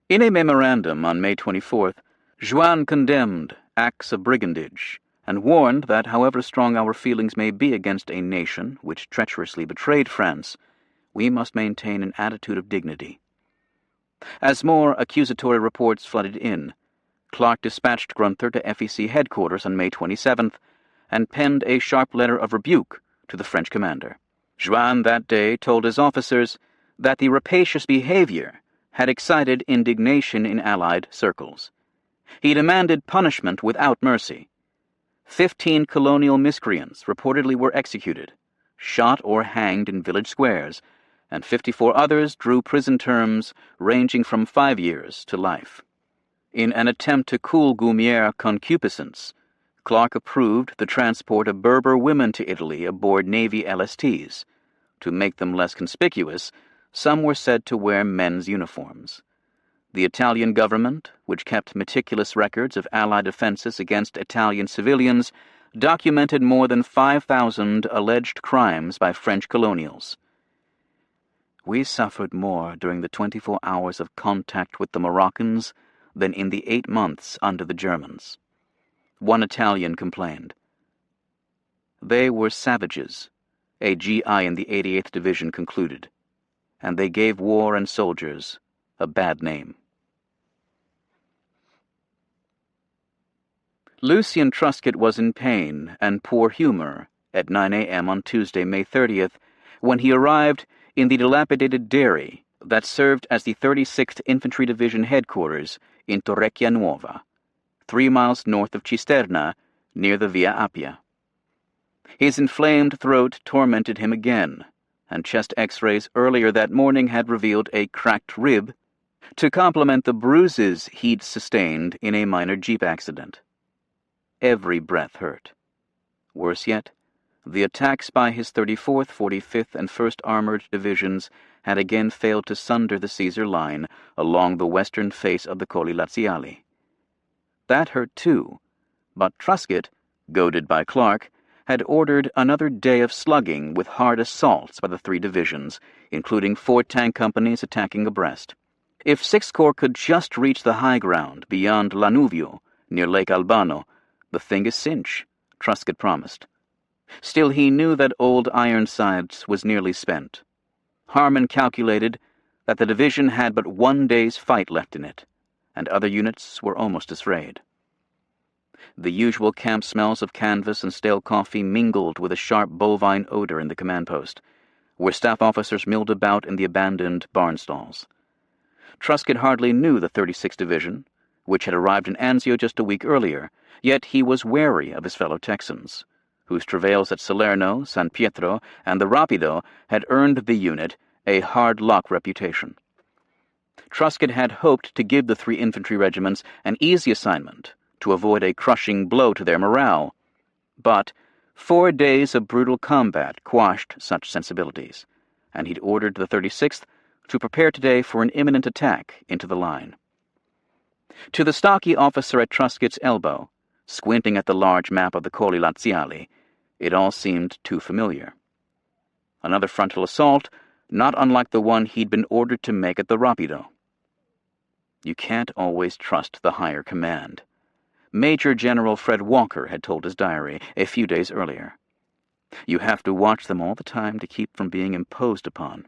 A: In a memorandum on May 24th, Juin condemned acts of brigandage and warned that however strong our feelings may be against a nation which treacherously betrayed France, we must maintain an attitude of dignity. As more accusatory reports flooded in, Clark dispatched Grunther to FEC headquarters on May 27th and penned a sharp letter of rebuke to the French commander. Juin that day told his officers that the rapacious behavior had excited indignation in Allied circles. He demanded punishment without mercy, 15 colonial miscreants reportedly were executed, shot or hanged in village squares, and 54 others drew prison terms ranging from 5 years to life. In an attempt to cool Gumière concupiscence, Clark approved the transport of Berber women to Italy aboard Navy LSTs. To make them less conspicuous, some were said to wear men's uniforms. The Italian government, which kept meticulous records of Allied offenses against Italian civilians, documented more than 5,000 alleged crimes by French colonials. "We suffered more during the 24 hours of contact with the Moroccans than in the 8 months under the Germans," one Italian complained. "They were savages," a GI in the 88th Division concluded, "and they gave war and soldiers a bad name." Lucien Truscott was in pain and poor humor at 9 a.m. on Tuesday, May 30th, when he arrived in the dilapidated dairy that served as the 36th Infantry Division headquarters in Torrecchia Nuova, 3 miles north of Cisterna, near the Via Appia. His inflamed throat tormented him again, and chest x-rays earlier that morning had revealed a cracked rib to complement the bruises he'd sustained in a minor jeep accident. Every breath hurt. Worse yet, the attacks by his 34th, 45th, and 1st Armored Divisions had again failed to sunder the Caesar Line along the western face of the Colli Laziali. That hurt too, but Truscott, goaded by Clark, had ordered another day of slugging with hard assaults by the 3 divisions, including 4 tank companies attacking abreast. If 6th Corps could just reach the high ground beyond Lanuvio, near Lake Albano, the thing is cinch, Truscott promised. Still, he knew that old Ironsides was nearly spent. Harmon calculated that the division had but 1 day's fight left in it, and other units were almost afraid. The usual camp smells of canvas and stale coffee mingled with a sharp bovine odor in the command post, where staff officers milled about in the abandoned barn stalls. Truscott hardly knew the 36th Division, which had arrived in Anzio just a week earlier, yet he was wary of his fellow Texans, whose travails at Salerno, San Pietro, and the Rapido had earned the unit a hard-luck reputation. Truscott had hoped to give the 3 infantry regiments an easy assignment to avoid a crushing blow to their morale, but 4 days of brutal combat quashed such sensibilities, and he'd ordered the 36th to prepare today for an imminent attack into the line. To the stocky officer at Truscott's elbow, squinting at the large map of the Colli Laziali, it all seemed too familiar. Another frontal assault, not unlike the one he'd been ordered to make at the Rapido. You can't always trust the higher command, Major General Fred Walker had told his diary a few days earlier. You have to watch them all the time to keep from being imposed upon.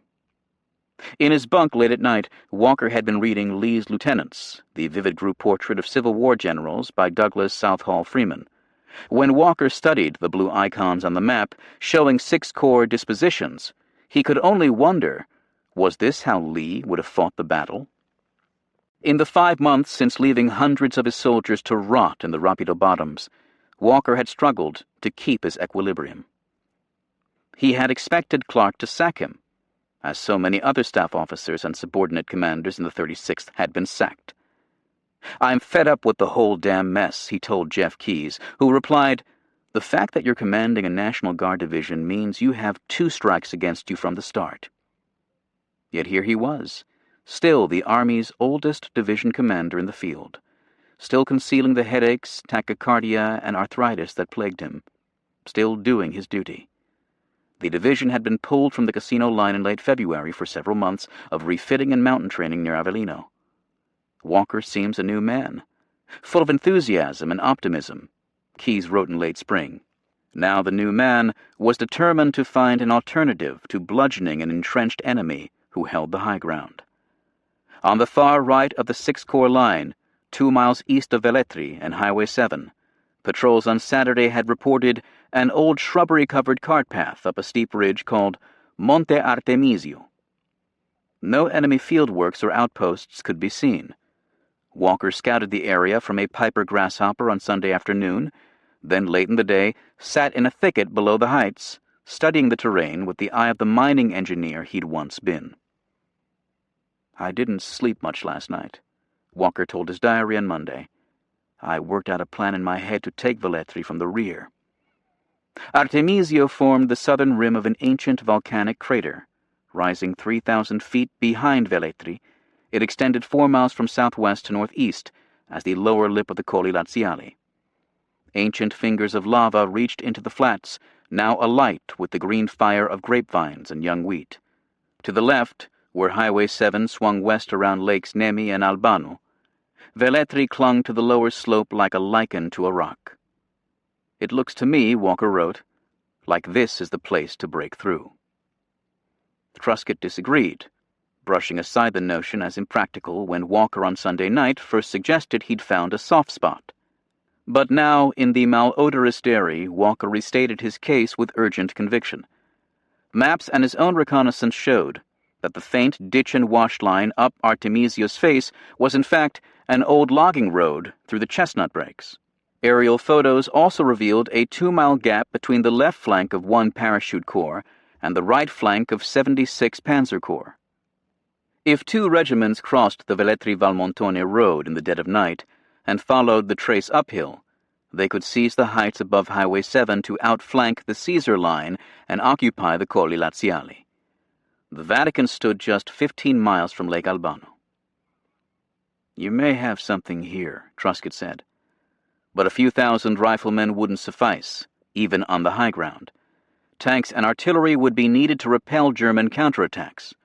A: In his bunk late at night, Walker had been reading Lee's Lieutenants, the vivid group portrait of Civil War generals by Douglas Southall Freeman. When Walker studied the blue icons on the map showing 6th Corps dispositions, he could only wonder, was this how Lee would have fought the battle? In the 5 months since leaving hundreds of his soldiers to rot in the Rapido bottoms, Walker had struggled to keep his equilibrium. He had expected Clark to sack him, as so many other staff officers and subordinate commanders in the 36th had been sacked. "I'm fed up with the whole damn mess," he told Jeff Keyes, who replied, "The fact that you're commanding a National Guard division means you have 2 strikes against you from the start." Yet here he was, still the Army's oldest division commander in the field, still concealing the headaches, tachycardia, and arthritis that plagued him, still doing his duty. The division had been pulled from the casino line in late February for several months of refitting and mountain training near Avellino. Walker seems a new man, full of enthusiasm and optimism, Keyes wrote in late spring. Now the new man was determined to find an alternative to bludgeoning an entrenched enemy who held the high ground. On the far right of the 6th Corps line, 2 miles east of Velletri and Highway 7, patrols on Saturday had reported an old shrubbery-covered cart path up a steep ridge called Monte Artemisio. No enemy fieldworks or outposts could be seen. Walker scouted the area from a Piper Grasshopper on Sunday afternoon, then late in the day sat in a thicket below the heights, studying the terrain with the eye of the mining engineer he'd once been. "I didn't sleep much last night," Walker told his diary on Monday. "I worked out a plan in my head to take Velletri from the rear." Artemisio formed the southern rim of an ancient volcanic crater. Rising 3,000 feet behind Velletri, it extended 4 miles from southwest to northeast as the lower lip of the Colli Laziali. Ancient fingers of lava reached into the flats, now alight with the green fire of grapevines and young wheat. To the left, where Highway 7 swung west around Lakes Nemi and Albano, Velletri clung to the lower slope like a lichen to a rock. "It looks to me," Walker wrote, "like this is the place to break through." Truscott disagreed, brushing aside the notion as impractical when Walker on Sunday night first suggested he'd found a soft spot. But now, in the malodorous dairy, Walker restated his case with urgent conviction. Maps and his own reconnaissance showed that the faint ditch and wash line up Artemisio's face was in fact an old logging road through the chestnut breaks. Aerial photos also revealed a 2-mile gap between the left flank of 1 Parachute Corps and the right flank of 76 Panzer Corps. If 2 regiments crossed the Velletri-Valmontone road in the dead of night and followed the trace uphill, they could seize the heights above Highway 7 to outflank the Caesar Line and occupy the Colli Laziali. The Vatican stood just 15 miles from Lake Albano. "You may have something here," Truscott said, "but a few thousand riflemen wouldn't suffice, even on the high ground. Tanks and artillery would be needed to repel German counterattacks."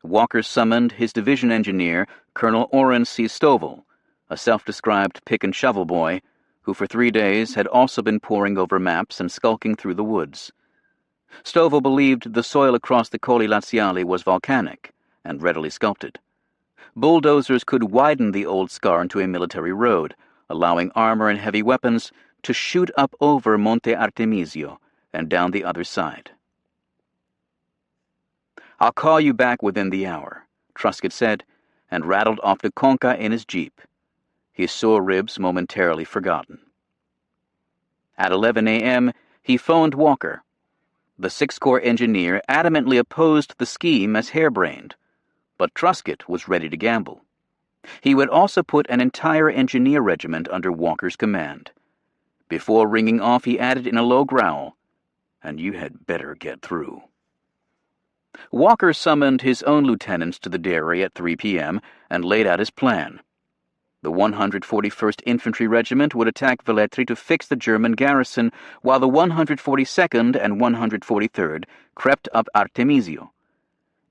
A: Walker summoned his division engineer, Colonel Orrin C. Stovall, a self-described pick-and-shovel boy, who for 3 days had also been poring over maps and skulking through the woods. Stovall believed the soil across the Colli Laziali was volcanic and readily sculpted. Bulldozers could widen the old scar into a military road, allowing armor and heavy weapons to shoot up over Monte Artemisio and down the other side. "I'll call you back within the hour," Truscott said, and rattled off to Conca in his jeep, his sore ribs momentarily forgotten. At 11 a.m., he phoned Walker. The 6th Corps engineer adamantly opposed the scheme as harebrained, but Truscott was ready to gamble. He would also put an entire engineer regiment under Walker's command. Before ringing off, he added in a low growl, "And you had better get through." Walker summoned his own lieutenants to the dairy at 3 p.m. and laid out his plan. The 141st Infantry Regiment would attack Velletri to fix the German garrison, while the 142nd and 143rd crept up Artemisio.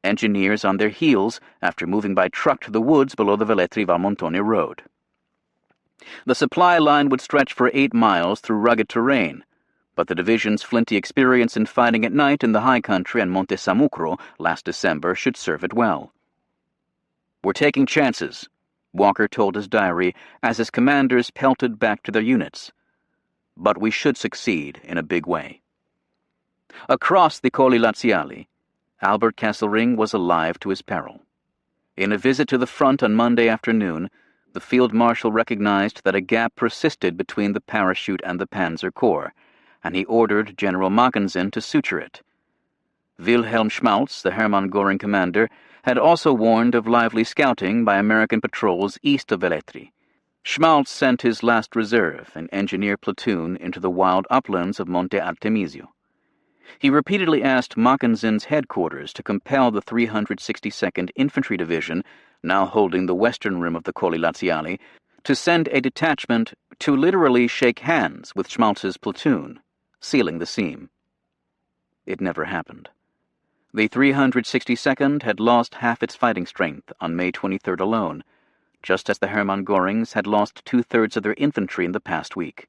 A: Engineers on their heels after moving by truck to the woods below the Velletri-Valmontone road. The supply line would stretch for 8 miles through rugged terrain, but the division's flinty experience in fighting at night in the high country and Monte Sammucro last December should serve it well. "We're taking chances," Walker told his diary as his commanders pelted back to their units. "But we should succeed in a big way." Across the Colli Laziali, Albert Kesselring was alive to his peril. In a visit to the front on Monday afternoon, the Field Marshal recognized that a gap persisted between the Parachute and the Panzer Corps, and he ordered General Mackensen to suture it. Wilhelm Schmaltz, the Hermann Göring commander, had also warned of lively scouting by American patrols east of Velletri. Schmaltz sent his last reserve, an engineer platoon, into the wild uplands of Monte Artemisio. He repeatedly asked Mackensen's headquarters to compel the 362nd Infantry Division, now holding the western rim of the Colli Laziali, to send a detachment to literally shake hands with Schmaltz's platoon, sealing the seam. It never happened. The 362nd had lost half its fighting strength on May 23rd alone, just as the Hermann Görings had lost 2/3 of their infantry in the past week.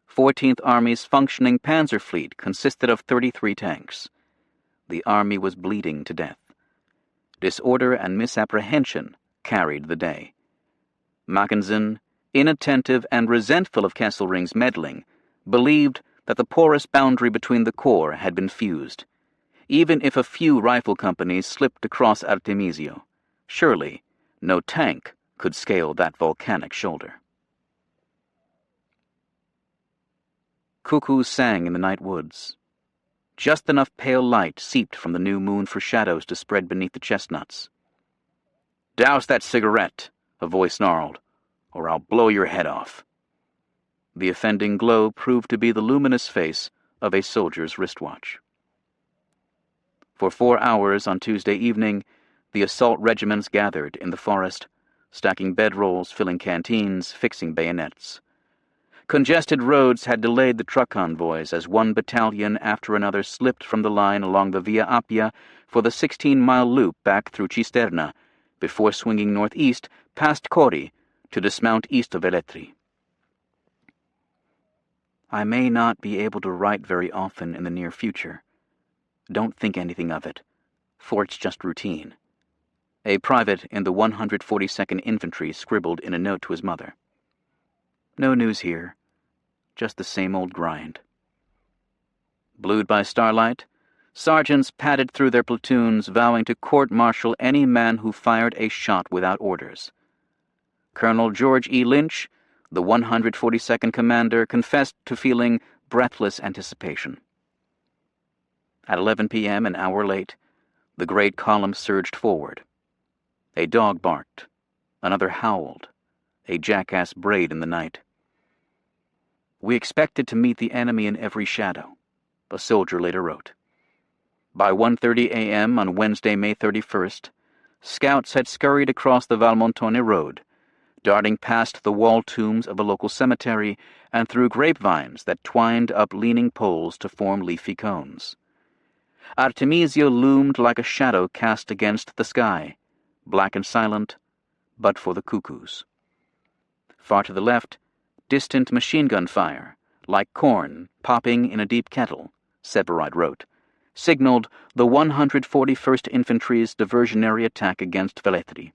A: 14th Army's functioning panzer fleet consisted of 33 tanks. The Army was bleeding to death. Disorder and misapprehension carried the day. Mackensen, inattentive and resentful of Kesselring's meddling, believed that the porous boundary between the corps had been fused. Even if a few rifle companies slipped across Artemisio, surely no tank could scale that volcanic shoulder. Cuckoos sang in the night woods. Just enough pale light seeped from the new moon for shadows to spread beneath the chestnuts. "Douse that cigarette," a voice snarled, "or I'll blow your head off." The offending glow proved to be the luminous face of a soldier's wristwatch. For 4 hours on Tuesday evening, the assault regiments gathered in the forest, stacking bedrolls, filling canteens, fixing bayonets. Congested roads had delayed the truck convoys as one battalion after another slipped from the line along the Via Appia for the 16-mile loop back through Cisterna, before swinging northeast past Cori to dismount east of Velletri. I may not be able to write very often in the near future. Don't think anything of it, for it's just routine. A private in the 142nd Infantry scribbled in a note to his mother. No news here, just the same old grind. Blued by starlight, sergeants padded through their platoons, vowing to court-martial any man who fired a shot without orders. Colonel George E. Lynch, the 142nd commander, confessed to feeling breathless anticipation. At 11 p.m., an hour late, the great column surged forward. A dog barked. Another howled. A jackass brayed in the night. "We expected to meet the enemy in every shadow," a soldier later wrote. By 1:30 a.m. on Wednesday, May 31st, scouts had scurried across the Valmontone Road, darting past the wall tombs of a local cemetery and through grapevines that twined up leaning poles to form leafy cones. Artemisia loomed like a shadow cast against the sky, black and silent, but for the cuckoos. Far to the left, distant machine gun fire, like corn popping in a deep kettle, Seberide wrote, signaled the 141st Infantry's diversionary attack against Velletri.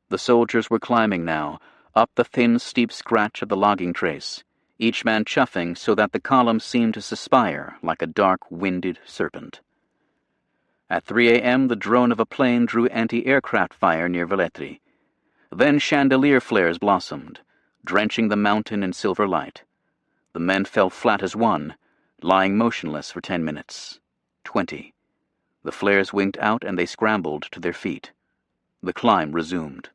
A: The soldiers were climbing now, up the thin, steep scratch of the logging trace, each man chuffing so that the column seemed to suspire like a dark, winded serpent. At 3 a.m., the drone of a plane drew anti-aircraft fire near Velletri. Then chandelier flares blossomed, drenching the mountain in silver light. The men fell flat as one, lying motionless for 10 minutes. 20. The flares winked out and they scrambled to their feet. The climb resumed.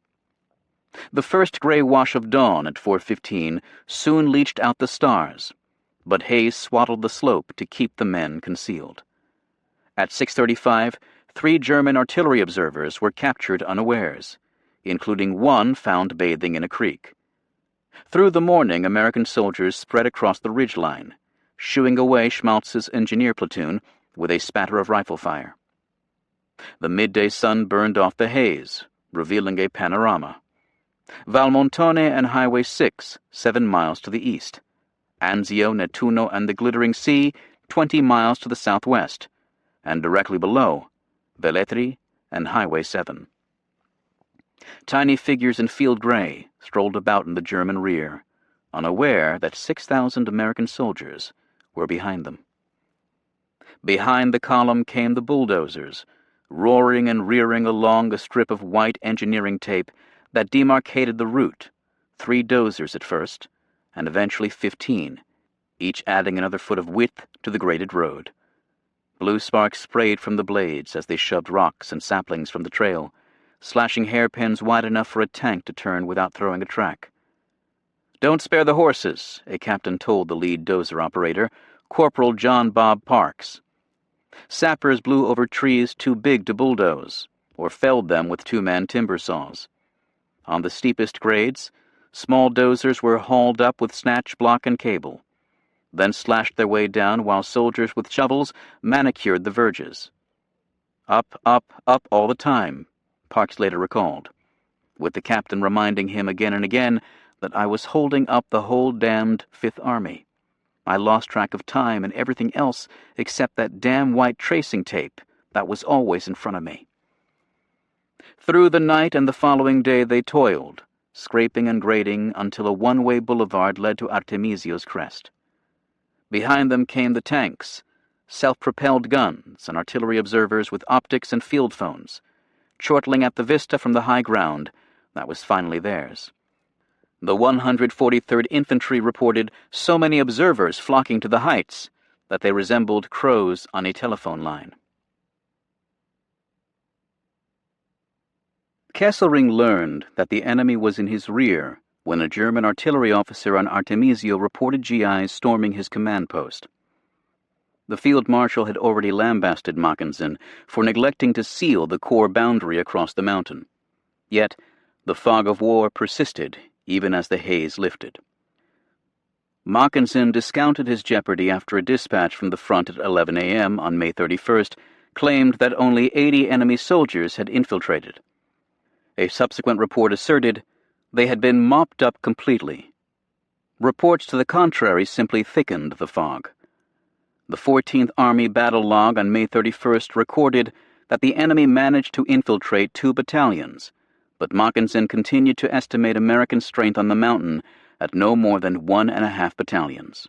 A: The first gray wash of dawn at 4:15 soon leached out the stars, but haze swaddled the slope to keep the men concealed. At 6:35, 3 German artillery observers were captured unawares, including one found bathing in a creek. Through the morning, American soldiers spread across the ridgeline, shooing away Schmaltz's engineer platoon with a spatter of rifle fire. The midday sun burned off the haze, revealing a panorama. Valmontone and Highway 6, 7 miles to the east. Anzio, Nettuno, and the glittering sea, 20 miles to the southwest. And directly below, Velletri and Highway 7. Tiny figures in field gray strolled about in the German rear, unaware that 6,000 American soldiers were behind them. Behind the column came the bulldozers, roaring and rearing along a strip of white engineering tape that demarcated the route, 3 dozers at first, and eventually 15, each adding another foot of width to the graded road. Blue sparks sprayed from the blades as they shoved rocks and saplings from the trail, slashing hairpins wide enough for a tank to turn without throwing a track. "Don't spare the horses," a captain told the lead dozer operator, Corporal John Bob Parks. Sappers blew over trees too big to bulldoze, or felled them with 2-man timber saws. On the steepest grades, small dozers were hauled up with snatch block and cable, then slashed their way down while soldiers with shovels manicured the verges. Up, up, up all the time, Parks later recalled, with the captain reminding him again and again that I was holding up the whole damned Fifth Army. I lost track of time and everything else except that damn white tracing tape that was always in front of me. Through the night and the following day they toiled, scraping and grading until a one-way boulevard led to Artemisio's crest. Behind them came the tanks, self-propelled guns, and artillery observers with optics and field phones, chortling at the vista from the high ground that was finally theirs. The 143rd Infantry reported so many observers flocking to the heights that they resembled crows on a telephone line. Kesselring learned that the enemy was in his rear when a German artillery officer on Artemisio reported GIs storming his command post. The field marshal had already lambasted Mackensen for neglecting to seal the Corps boundary across the mountain. Yet, the fog of war persisted even as the haze lifted. Mackensen discounted his jeopardy after a dispatch from the front at 11 a.m. on May 31st claimed that only 80 enemy soldiers had infiltrated. A subsequent report asserted they had been mopped up completely. Reports to the contrary simply thickened the fog. The 14th Army battle log on May 31st recorded that the enemy managed to infiltrate 2 battalions, but Mackensen continued to estimate American strength on the mountain at no more than 1.5 battalions.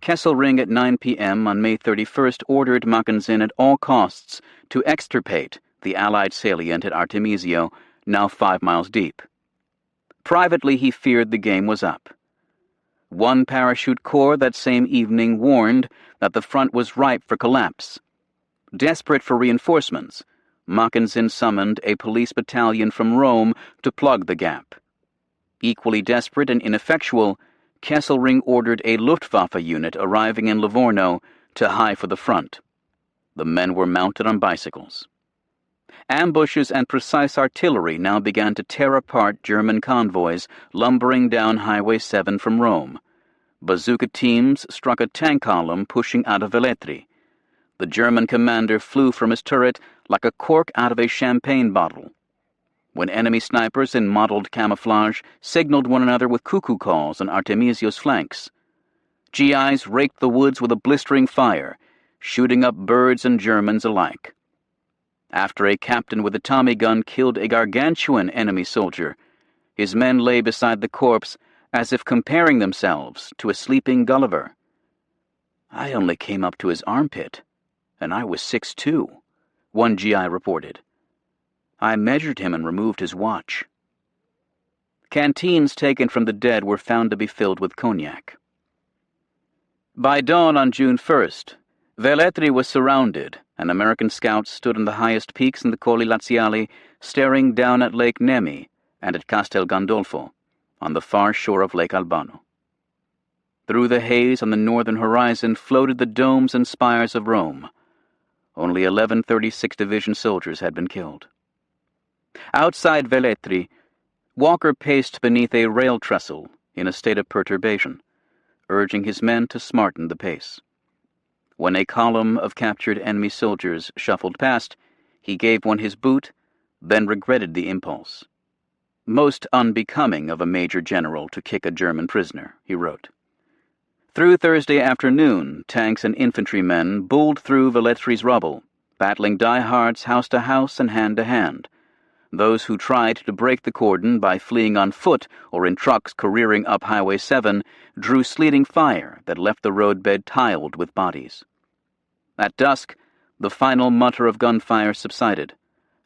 A: Kesselring at 9 p.m. on May 31st ordered Mackensen at all costs to extirpate the Allied salient at Artemisio, now 5 miles deep. Privately, he feared the game was up. One parachute corps that same evening warned that the front was ripe for collapse. Desperate for reinforcements, Mackensen summoned a police battalion from Rome to plug the gap. Equally desperate and ineffectual, Kesselring ordered a Luftwaffe unit arriving in Livorno to hie for the front. The men were mounted on bicycles. Ambushes and precise artillery now began to tear apart German convoys lumbering down Highway 7 from Rome. Bazooka teams struck a tank column pushing out of Velletri. The German commander flew from his turret like a cork out of a champagne bottle. When enemy snipers in mottled camouflage signaled one another with cuckoo calls on Artemisio's flanks, GIs raked the woods with a blistering fire, shooting up birds and Germans alike. After a captain with a Tommy gun killed a gargantuan enemy soldier, his men lay beside the corpse as if comparing themselves to a sleeping Gulliver. "I only came up to his armpit, and I was 6'2", one GI reported. "I measured him and removed his watch." Canteens taken from the dead were found to be filled with cognac. By dawn on June 1st, Velletri was surrounded, and American scouts stood on the highest peaks in the Colli Laziali, staring down at Lake Nemi and at Castel Gandolfo, on the far shore of Lake Albano. Through the haze on the northern horizon floated the domes and spires of Rome. Only 11 36th Division soldiers had been killed. Outside Velletri, Walker paced beneath a rail trestle in a state of perturbation, urging his men to smarten the pace. When a column of captured enemy soldiers shuffled past, he gave one his boot, then regretted the impulse. "Most unbecoming of a major general to kick a German prisoner," he wrote. Through Thursday afternoon, tanks and infantrymen bulled through Velletri's rubble, battling diehards house to house and hand to hand. Those who tried to break the cordon by fleeing on foot or in trucks careering up Highway 7 drew sleeting fire that left the roadbed tiled with bodies. At dusk, the final mutter of gunfire subsided,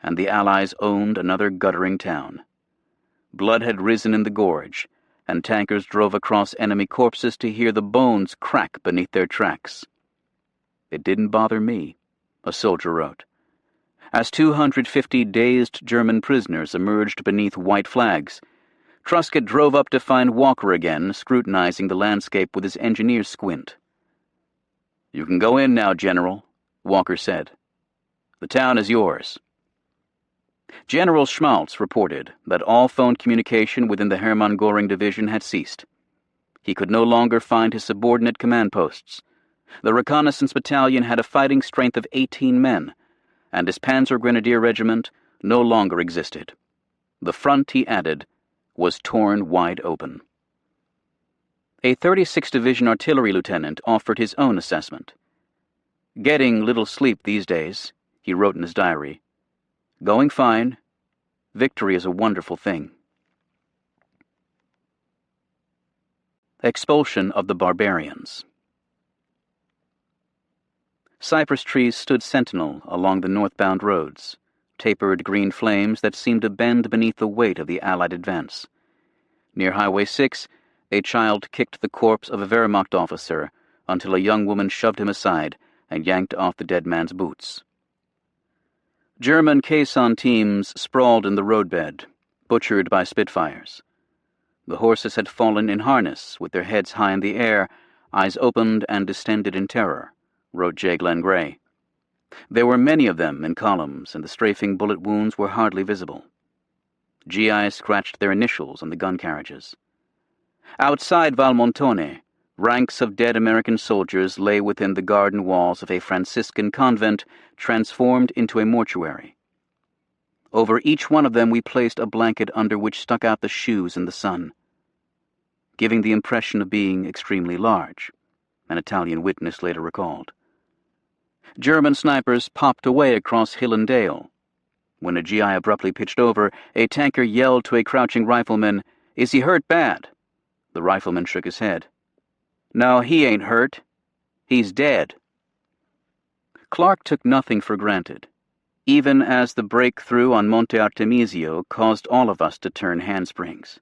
A: and the Allies owned another guttering town. Blood had risen in the gorge, and tankers drove across enemy corpses to hear the bones crack beneath their tracks. "It didn't bother me," a soldier wrote. As 250 dazed German prisoners emerged beneath white flags, Truscott drove up to find Walker again, scrutinizing the landscape with his engineer's squint. "You can go in now, General," Walker said. "The town is yours." General Schmaltz reported that all phone communication within the Hermann Göring Division had ceased. He could no longer find his subordinate command posts. The reconnaissance battalion had a fighting strength of 18 men, and his Panzer Grenadier Regiment no longer existed. The front, he added, was torn wide open. A 36th Division artillery lieutenant offered his own assessment. "Getting little sleep these days," he wrote in his diary. "Going fine. Victory is a wonderful thing." Expulsion of the barbarians. Cypress trees stood sentinel along the northbound roads, tapered green flames that seemed to bend beneath the weight of the Allied advance. Near Highway 6, a child kicked the corpse of a Wehrmacht officer until a young woman shoved him aside and yanked off the dead man's boots. German caisson teams sprawled in the roadbed, butchered by Spitfires. The horses had fallen in harness, with their heads high in the air, eyes opened and distended in terror, wrote J. Glenn Gray. There were many of them in columns, and the strafing bullet wounds were hardly visible. GIs scratched their initials on the gun carriages. Outside Valmontone, ranks of dead American soldiers lay within the garden walls of a Franciscan convent transformed into a mortuary. Over each one of them we placed a blanket under which stuck out the shoes in the sun, giving the impression of being extremely large, an Italian witness later recalled. German snipers popped away across hill and dale. When a GI abruptly pitched over, a tanker yelled to a crouching rifleman, "Is he hurt bad?" The rifleman shook his head. "No, he ain't hurt. He's dead." Clark took nothing for granted, even as the breakthrough on Monte Artemisio caused all of us to turn handsprings.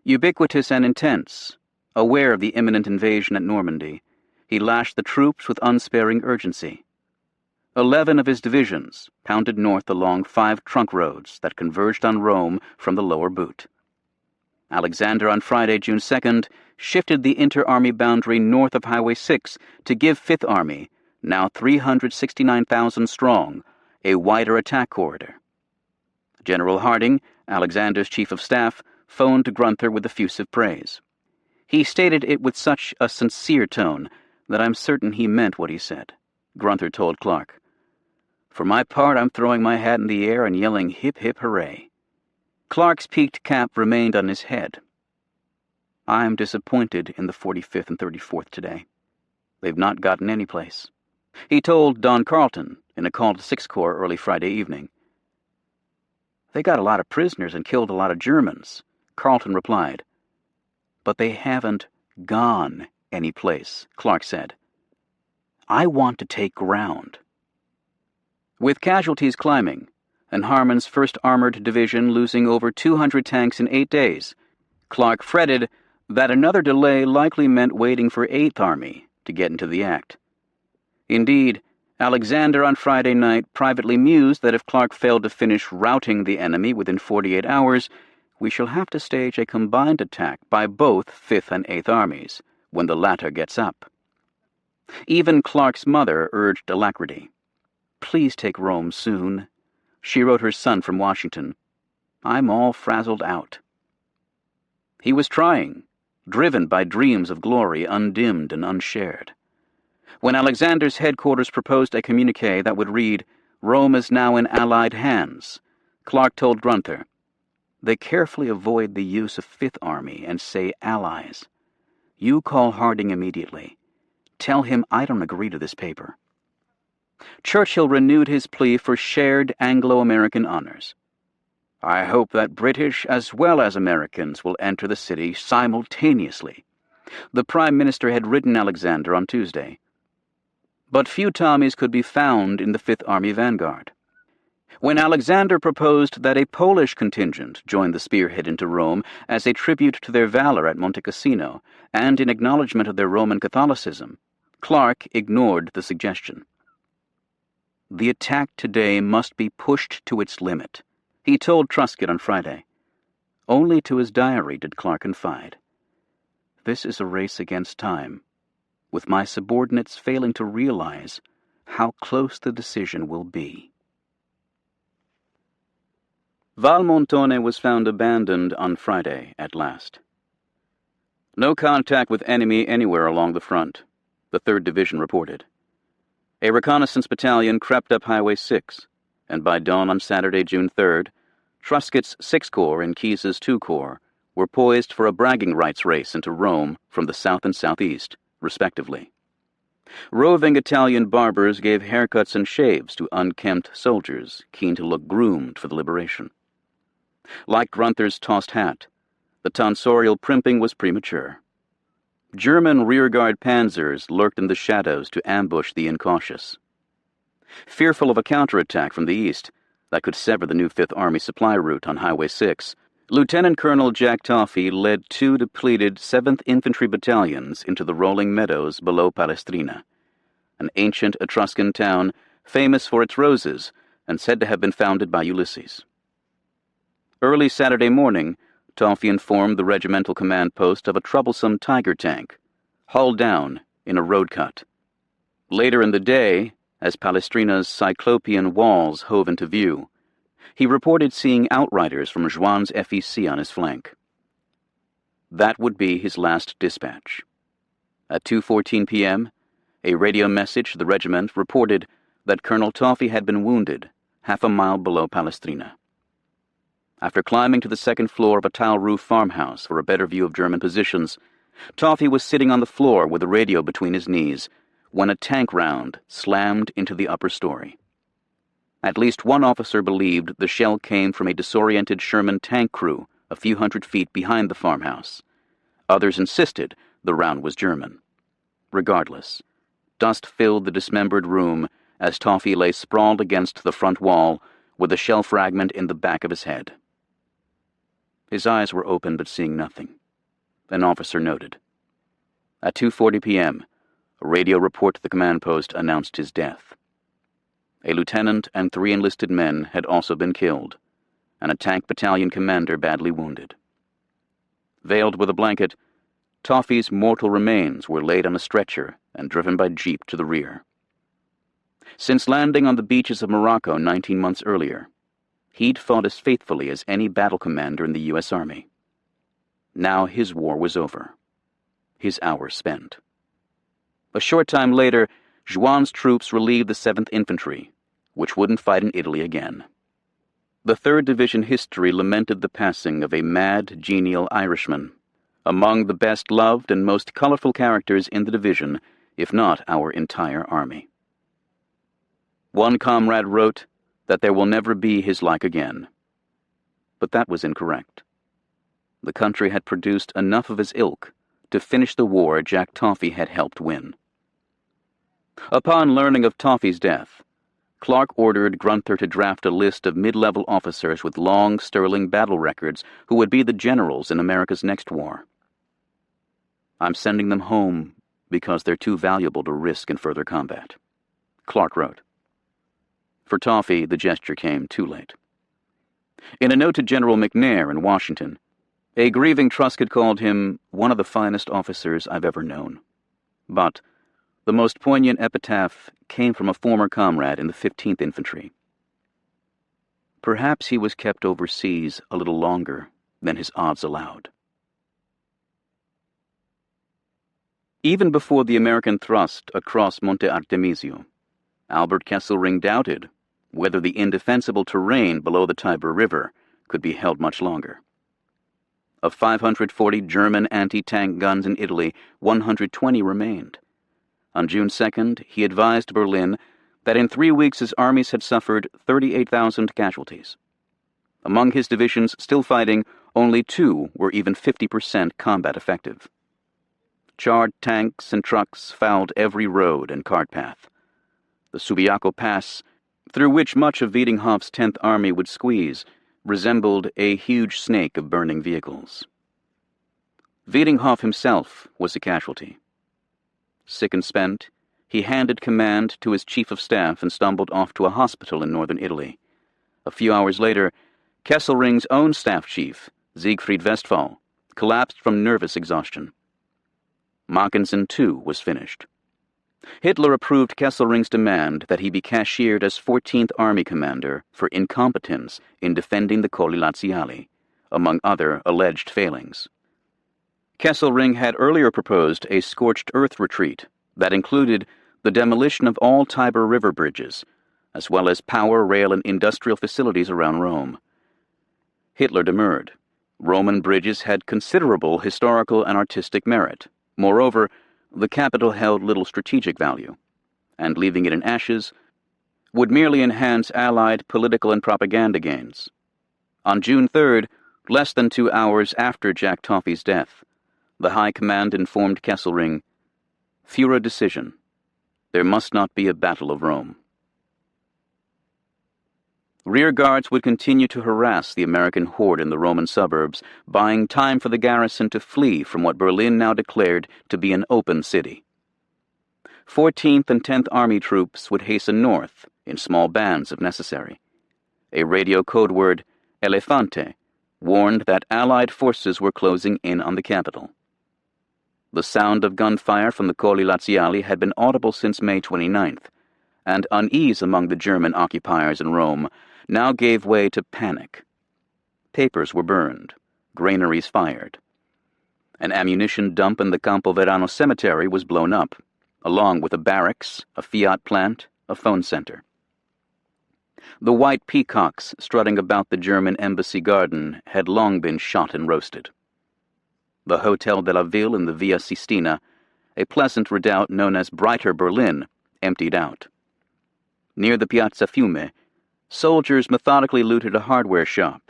A: Ubiquitous and intense, aware of the imminent invasion at Normandy, he lashed the troops with unsparing urgency. 11 of his divisions pounded north along 5 trunk roads that converged on Rome from the lower Boot. Alexander on Friday, June 2nd, shifted the inter-army boundary north of Highway 6 to give Fifth Army, now 369,000 strong, a wider attack corridor. General Harding, Alexander's chief of staff, phoned to Grunther with effusive praise. He stated it with such a sincere tone that I'm certain he meant what he said. Grunther told Clark, "For my part, I'm throwing my hat in the air and yelling hip hip hooray." Clark's peaked cap remained on his head. "I'm disappointed in the 45th and 34th today. They've not gotten any place," he told Don Carlton in a call to Sixth Corps early Friday evening. "They got a lot of prisoners and killed a lot of Germans," Carlton replied. "But they haven't gone any place," Clark said. "I want to take ground." With casualties climbing, and Harmon's 1st Armored Division losing over 200 tanks in 8 days, Clark fretted that another delay likely meant waiting for 8th Army to get into the act. Indeed, Alexander on Friday night privately mused that if Clark failed to finish routing the enemy within 48 hours, we shall have to stage a combined attack by both 5th and 8th Armies when the latter gets up. Even Clark's mother urged alacrity. "Please take Rome soon," she wrote her son from Washington. "I'm all frazzled out." He was trying, driven by dreams of glory undimmed and unshared. When Alexander's headquarters proposed a communique that would read, "Rome is now in Allied hands," Clark told Grunther, "They carefully avoid the use of Fifth Army and say Allies. You call Harding immediately. Tell him I don't agree to this paper." Churchill renewed his plea for shared Anglo-American honors. "I hope that British as well as Americans will enter the city simultaneously," the Prime Minister had written Alexander on Tuesday. But few Tommies could be found in the Fifth Army vanguard. When Alexander proposed that a Polish contingent join the spearhead into Rome as a tribute to their valor at Monte Cassino and in acknowledgment of their Roman Catholicism, Clark ignored the suggestion. "The attack today must be pushed to its limit," he told Truscott on Friday. Only to his diary did Clark confide, "This is a race against time, with my subordinates failing to realize how close the decision will be." Valmontone was found abandoned on Friday at last. No contact with enemy anywhere along the front, the 3rd Division reported. A reconnaissance battalion crept up Highway 6, and by dawn on Saturday, June 3rd, Truscott's 6th Corps and Keyes's 2 Corps were poised for a bragging rights race into Rome from the south and southeast, respectively. Roving Italian barbers gave haircuts and shaves to unkempt soldiers keen to look groomed for the liberation. Like Grunther's tossed hat, the tonsorial primping was premature. German rearguard panzers lurked in the shadows to ambush the incautious. Fearful of a counterattack from the east that could sever the new Fifth Army supply route on Highway 6, Lieutenant Colonel Jack Toffee led 2 depleted 7th Infantry battalions into the rolling meadows below Palestrina, an ancient Etruscan town famous for its roses and said to have been founded by Ulysses. Early Saturday morning, Toffee informed the regimental command post of a troublesome Tiger tank, hull down in a road cut. Later in the day, as Palestrina's cyclopean walls hove into view, he reported seeing outriders from Juan's FEC on his flank. That would be his last dispatch. At 2:14 p.m., a radio message to the regiment reported that Colonel Toffee had been wounded half a mile below Palestrina. After climbing to the second floor of a tile-roof farmhouse for a better view of German positions, Toffee was sitting on the floor with the radio between his knees when a tank round slammed into the upper story. At least one officer believed the shell came from a disoriented Sherman tank crew a few hundred feet behind the farmhouse. Others insisted the round was German. Regardless, dust filled the dismembered room as Toffee lay sprawled against the front wall with a shell fragment in the back of his head. His eyes were open but seeing nothing, an officer noted. At 2:40 p.m., a radio report to the command post announced his death. A lieutenant and 3 enlisted men had also been killed, and a tank battalion commander badly wounded. Veiled with a blanket, Toffee's mortal remains were laid on a stretcher and driven by jeep to the rear. Since landing on the beaches of Morocco 19 months earlier, he'd fought as faithfully as any battle commander in the U.S. Army. Now his war was over, his hours spent. A short time later, Juan's troops relieved the 7th Infantry, which wouldn't fight in Italy again. The 3rd Division history lamented the passing of a mad, genial Irishman, among the best-loved and most colorful characters in the division, if not our entire army. One comrade wrote that there will never be his like again. But that was incorrect. The country had produced enough of his ilk to finish the war Jack Toffee had helped win. Upon learning of Toffee's death, Clark ordered Grunther to draft a list of mid-level officers with long, sterling battle records who would be the generals in America's next war. "I'm sending them home because they're too valuable to risk in further combat," Clark wrote. For Toffee, the gesture came too late. In a note to General McNair in Washington, a grieving Truscott called him one of the finest officers I've ever known. But the most poignant epitaph came from a former comrade in the 15th Infantry. Perhaps he was kept overseas a little longer than his odds allowed. Even before the American thrust across Monte Artemisio, Albert Kesselring doubted whether the indefensible terrain below the Tiber River could be held much longer. Of 540 German anti-tank guns in Italy, 120 remained. On June 2nd, he advised Berlin that in 3 weeks his armies had suffered 38,000 casualties. Among his divisions still fighting, only 2 were even 50% combat effective. Charred tanks and trucks fouled every road and cart path. The Subiaco Pass, through which much of Wiedinghoff's 10th Army would squeeze, resembled a huge snake of burning vehicles. Wiedinghoff himself was a casualty. Sick and spent, he handed command to his chief of staff and stumbled off to a hospital in northern Italy. A few hours later, Kesselring's own staff chief, Siegfried Westphal, collapsed from nervous exhaustion. Mackensen, too, was finished. Hitler approved Kesselring's demand that he be cashiered as 14th Army commander for incompetence in defending the Colli Laziali, among other alleged failings. Kesselring had earlier proposed a scorched earth retreat that included the demolition of all Tiber River bridges, as well as power, rail, and industrial facilities around Rome. Hitler demurred. Roman bridges had considerable historical and artistic merit. Moreover, the capital held little strategic value, and leaving it in ashes would merely enhance Allied political and propaganda gains. On June 3rd, less than 2 hours after Jack Toffee's death, the High Command informed Kesselring, "Führer decision. There must not be a Battle of Rome." Rear guards would continue to harass the American horde in the Roman suburbs, buying time for the garrison to flee from what Berlin now declared to be an open city. 14th and 10th Army troops would hasten north, in small bands if necessary. A radio code word, Elefante, warned that Allied forces were closing in on the capital. The sound of gunfire from the Colli Laziali had been audible since May 29th, and unease among the German occupiers in Rome now gave way to panic. Papers were burned, granaries fired. An ammunition dump in the Campo Verano cemetery was blown up, along with a barracks, a Fiat plant, a phone center. The white peacocks strutting about the German embassy garden had long been shot and roasted. The Hotel de la Ville in the Via Sistina, a pleasant redoubt known as Brighter Berlin, emptied out. Near the Piazza Fiume, soldiers methodically looted a hardware shop,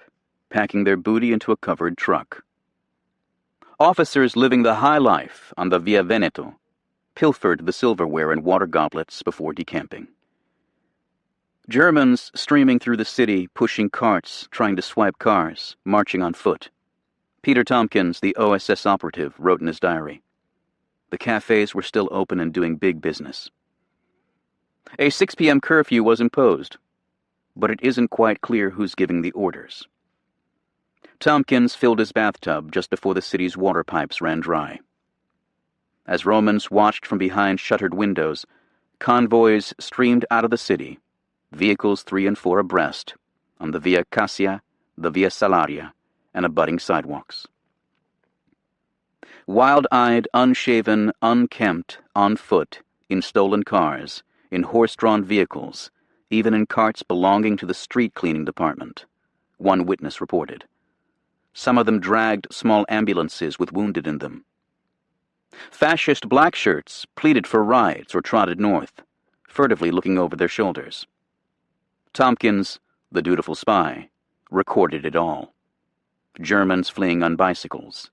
A: packing their booty into a covered truck. Officers living the high life on the Via Veneto pilfered the silverware and water goblets before decamping. Germans streaming through the city, pushing carts, trying to swipe cars, marching on foot. Peter Tompkins, the OSS operative, wrote in his diary. The cafes were still open and doing big business. A 6 p.m. curfew was imposed, but it isn't quite clear who's giving the orders. Tompkins filled his bathtub just before the city's water pipes ran dry. As Romans watched from behind shuttered windows, convoys streamed out of the city, vehicles 3 and 4 abreast, on the Via Cassia, the Via Salaria, and abutting sidewalks. Wild-eyed, unshaven, unkempt, on foot, in stolen cars, in horse-drawn vehicles, even in carts belonging to the street cleaning department, one witness reported. Some of them dragged small ambulances with wounded in them. Fascist black shirts pleaded for rides or trotted north, furtively looking over their shoulders. Tompkins, the dutiful spy, recorded it all. Germans fleeing on bicycles,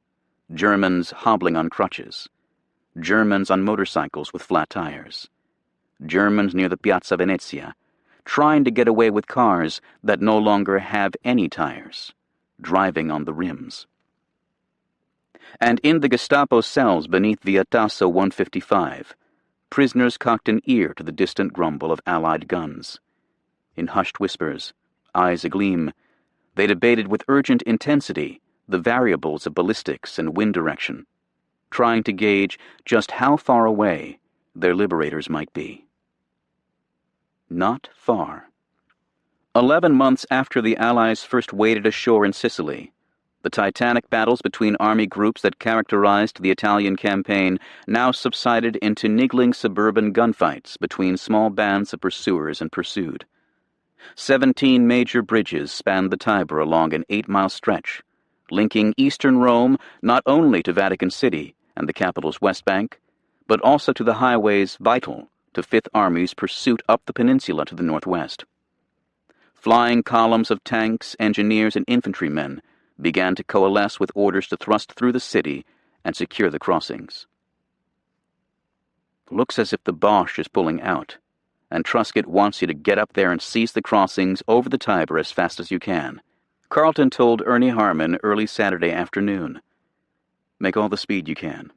A: Germans hobbling on crutches, Germans on motorcycles with flat tires, Germans near the Piazza Venezia, trying to get away with cars that no longer have any tires, driving on the rims. And in the Gestapo cells beneath Via Tasso 155, prisoners cocked an ear to the distant grumble of Allied guns. In hushed whispers, eyes agleam, they debated with urgent intensity the variables of ballistics and wind direction, trying to gauge just how far away their liberators might be. Not far. 11 months after the Allies first waded ashore in Sicily, the titanic battles between army groups that characterized the Italian campaign now subsided into niggling suburban gunfights between small bands of pursuers and pursued. 17 major bridges spanned the Tiber along an 8-mile stretch, linking eastern Rome not only to Vatican City and the capital's West Bank, but also to the highways vital to Fifth Army's pursuit up the peninsula to the northwest. Flying columns of tanks, engineers, and infantrymen began to coalesce with orders to thrust through the city and secure the crossings. Looks as if the Boche is pulling out, and Truscott wants you to get up there and seize the crossings over the Tiber as fast as you can, Carleton told Ernie Harmon early Saturday afternoon. Make all the speed you can.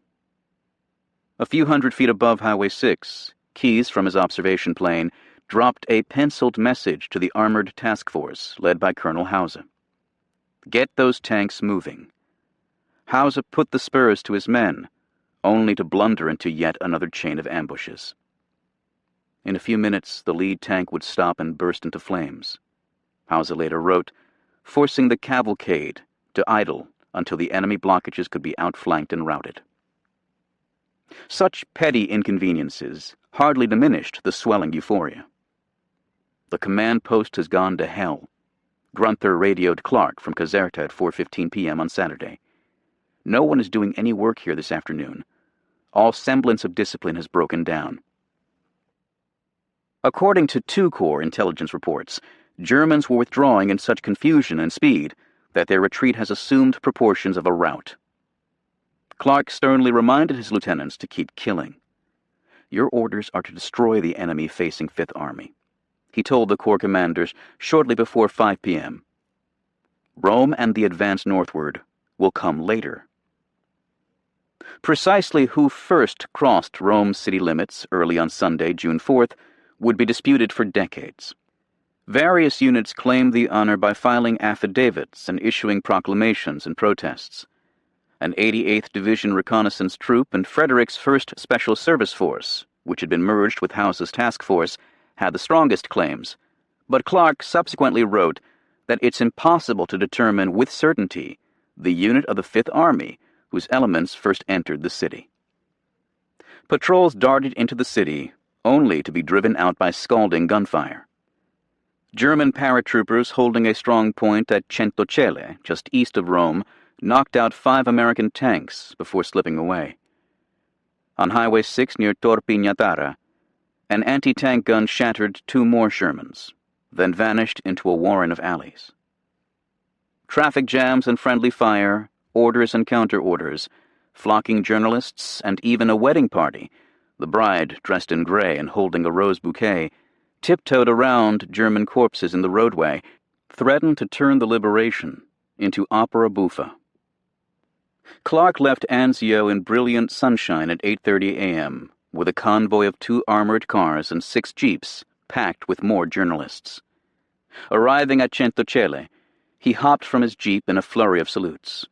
A: A few hundred feet above Highway 6, Keyes, from his observation plane, dropped a penciled message to the armored task force led by Colonel Hauser. Get those tanks moving. Hauser put the spurs to his men, only to blunder into yet another chain of ambushes. In a few minutes, the lead tank would stop and burst into flames. Hauser later wrote, forcing the cavalcade to idle until the enemy blockages could be outflanked and routed. Such petty inconveniences hardly diminished the swelling euphoria. The command post has gone to hell, Grunther radioed Clark from Caserta at 4:15 p.m. on Saturday. No one is doing any work here this afternoon. All semblance of discipline has broken down. According to 2 Corps intelligence reports, Germans were withdrawing in such confusion and speed that their retreat has assumed proportions of a rout. Clark sternly reminded his lieutenants to keep killing. Your orders are to destroy the enemy facing Fifth Army. he told the Corps commanders shortly before 5 p.m. Rome and the advance northward will come later. Precisely who first crossed Rome's city limits early on Sunday, June 4th, would be disputed for decades. Various units claimed the honor by filing affidavits and issuing proclamations and protests. An 88th Division reconnaissance troop and Frederick's 1st Special Service Force, which had been merged with Howe's task force, had the strongest claims, but Clark subsequently wrote that it's impossible to determine with certainty the unit of the Fifth Army whose elements first entered the city. Patrols darted into the city, only to be driven out by scalding gunfire. German paratroopers holding a strong point at Centocelle, just east of Rome, knocked out 5 American tanks before slipping away. On Highway 6 near Tor Pignatara, an anti-tank gun shattered 2 more Shermans, then vanished into a warren of alleys. Traffic jams and friendly fire, orders and counter-orders, flocking journalists, and even a wedding party, the bride dressed in gray and holding a rose bouquet, tiptoed around German corpses in the roadway, threatened to turn the liberation into opera buffa. Clark left Anzio in brilliant sunshine at 8:30 a.m., with a convoy of 2 armored cars and 6 jeeps, packed with more journalists. Arriving at Centocelle, he hopped from his jeep in a flurry of salutes.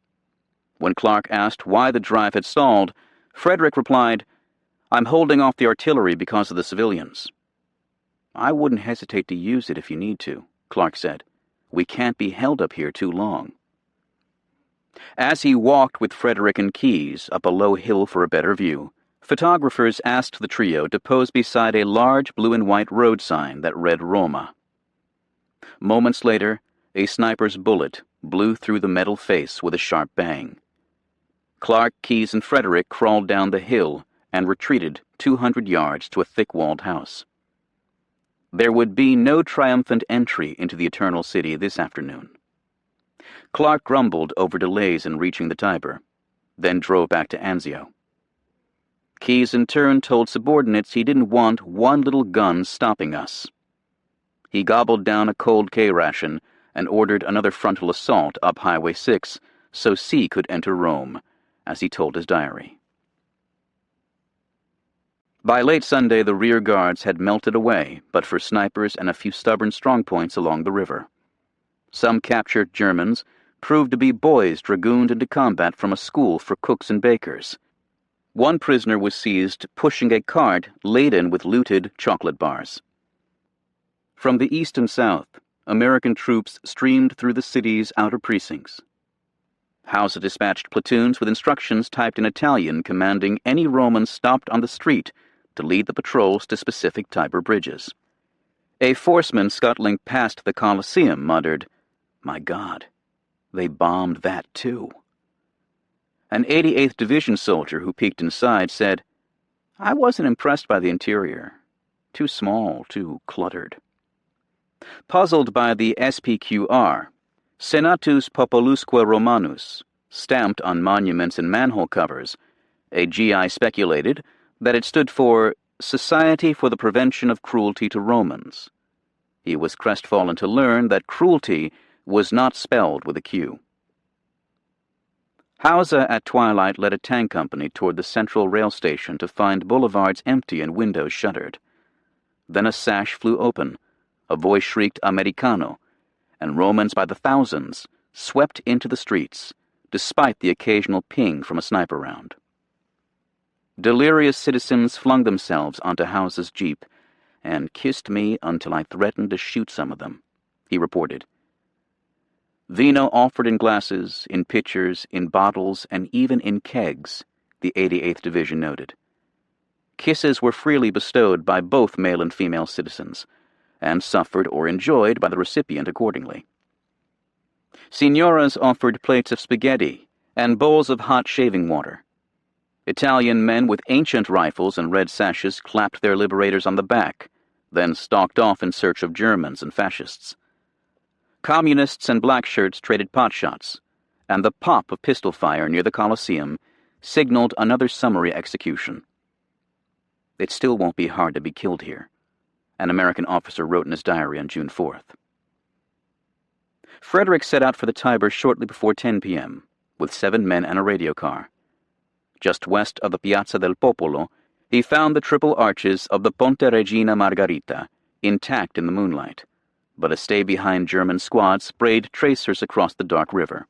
A: When Clark asked why the drive had stalled, Frederick replied, "I'm holding off the artillery because of the civilians." "I wouldn't hesitate to use it if you need to," Clark said. "We can't be held up here too long." As he walked with Frederick and Keyes up a low hill for a better view, photographers asked the trio to pose beside a large blue and white road sign that read Roma. Moments later, a sniper's bullet blew through the metal face with a sharp bang. Clark, Keyes, and Frederick crawled down the hill and retreated 200 yards to a thick-walled house. There would be no triumphant entry into the Eternal City this afternoon. Clark grumbled over delays in reaching the Tiber, then drove back to Anzio. Keyes in turn told subordinates he didn't want one little gun stopping us. He gobbled down a cold K ration and ordered another frontal assault up Highway 6 so C could enter Rome, as he told his diary. By late Sunday, the rear guards had melted away, but for snipers and a few stubborn strongpoints along the river. Some captured Germans proved to be boys dragooned into combat from a school for cooks and bakers. One prisoner was seized pushing a cart laden with looted chocolate bars. From the east and south, American troops streamed through the city's outer precincts. Hausa dispatched platoons with instructions typed in Italian commanding any Roman stopped on the street to lead the patrols to specific Tiber bridges. A forceman scuttling past the Colosseum muttered, "My God, they bombed that too." An 88th Division soldier who peeked inside said, "I wasn't impressed by the interior. Too small, too cluttered." Puzzled by the SPQR, Senatus Populusque Romanus, stamped on monuments and manhole covers, a GI speculated that it stood for Society for the Prevention of Cruelty to Romans. He was crestfallen to learn that cruelty was not spelled with a Q. Hausa at twilight led a tank company toward the central rail station to find boulevards empty and windows shuttered. Then a sash flew open, a voice shrieked Americano, and Romans by the thousands swept into the streets, despite the occasional ping from a sniper round. Delirious citizens flung themselves onto Hausa's jeep and kissed me until I threatened to shoot some of them, he reported. Vino offered in glasses, in pitchers, in bottles, and even in kegs, the 88th Division noted. Kisses were freely bestowed by both male and female citizens, and suffered or enjoyed by the recipient accordingly. Signoras offered plates of spaghetti and bowls of hot shaving water. Italian men with ancient rifles and red sashes clapped their liberators on the back, then stalked off in search of Germans and fascists. Communists and blackshirts traded potshots, and the pop of pistol fire near the Colosseum signaled another summary execution. It still won't be hard to be killed here, an American officer wrote in his diary on June 4th. Frederick set out for the Tiber shortly before 10 p.m., with 7 men and a radio car. Just west of the Piazza del Popolo, he found the triple arches of the Ponte Regina Margherita, intact in the moonlight, but a stay-behind German squad sprayed tracers across the dark river.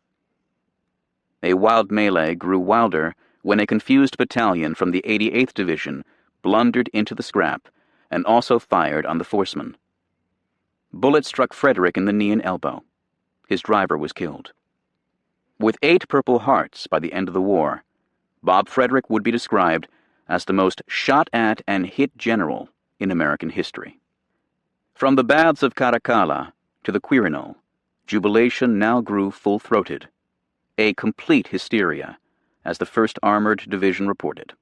A: A wild melee grew wilder when a confused battalion from the 88th Division blundered into the scrap and also fired on the forcemen. Bullets struck Frederick in the knee and elbow. His driver was killed. With 8 Purple Hearts by the end of the war, Bob Frederick would be described as the most shot-at and hit general in American history. From the baths of Caracalla to the Quirinal, jubilation now grew full-throated, a complete hysteria, as the 1st Armored Division reported.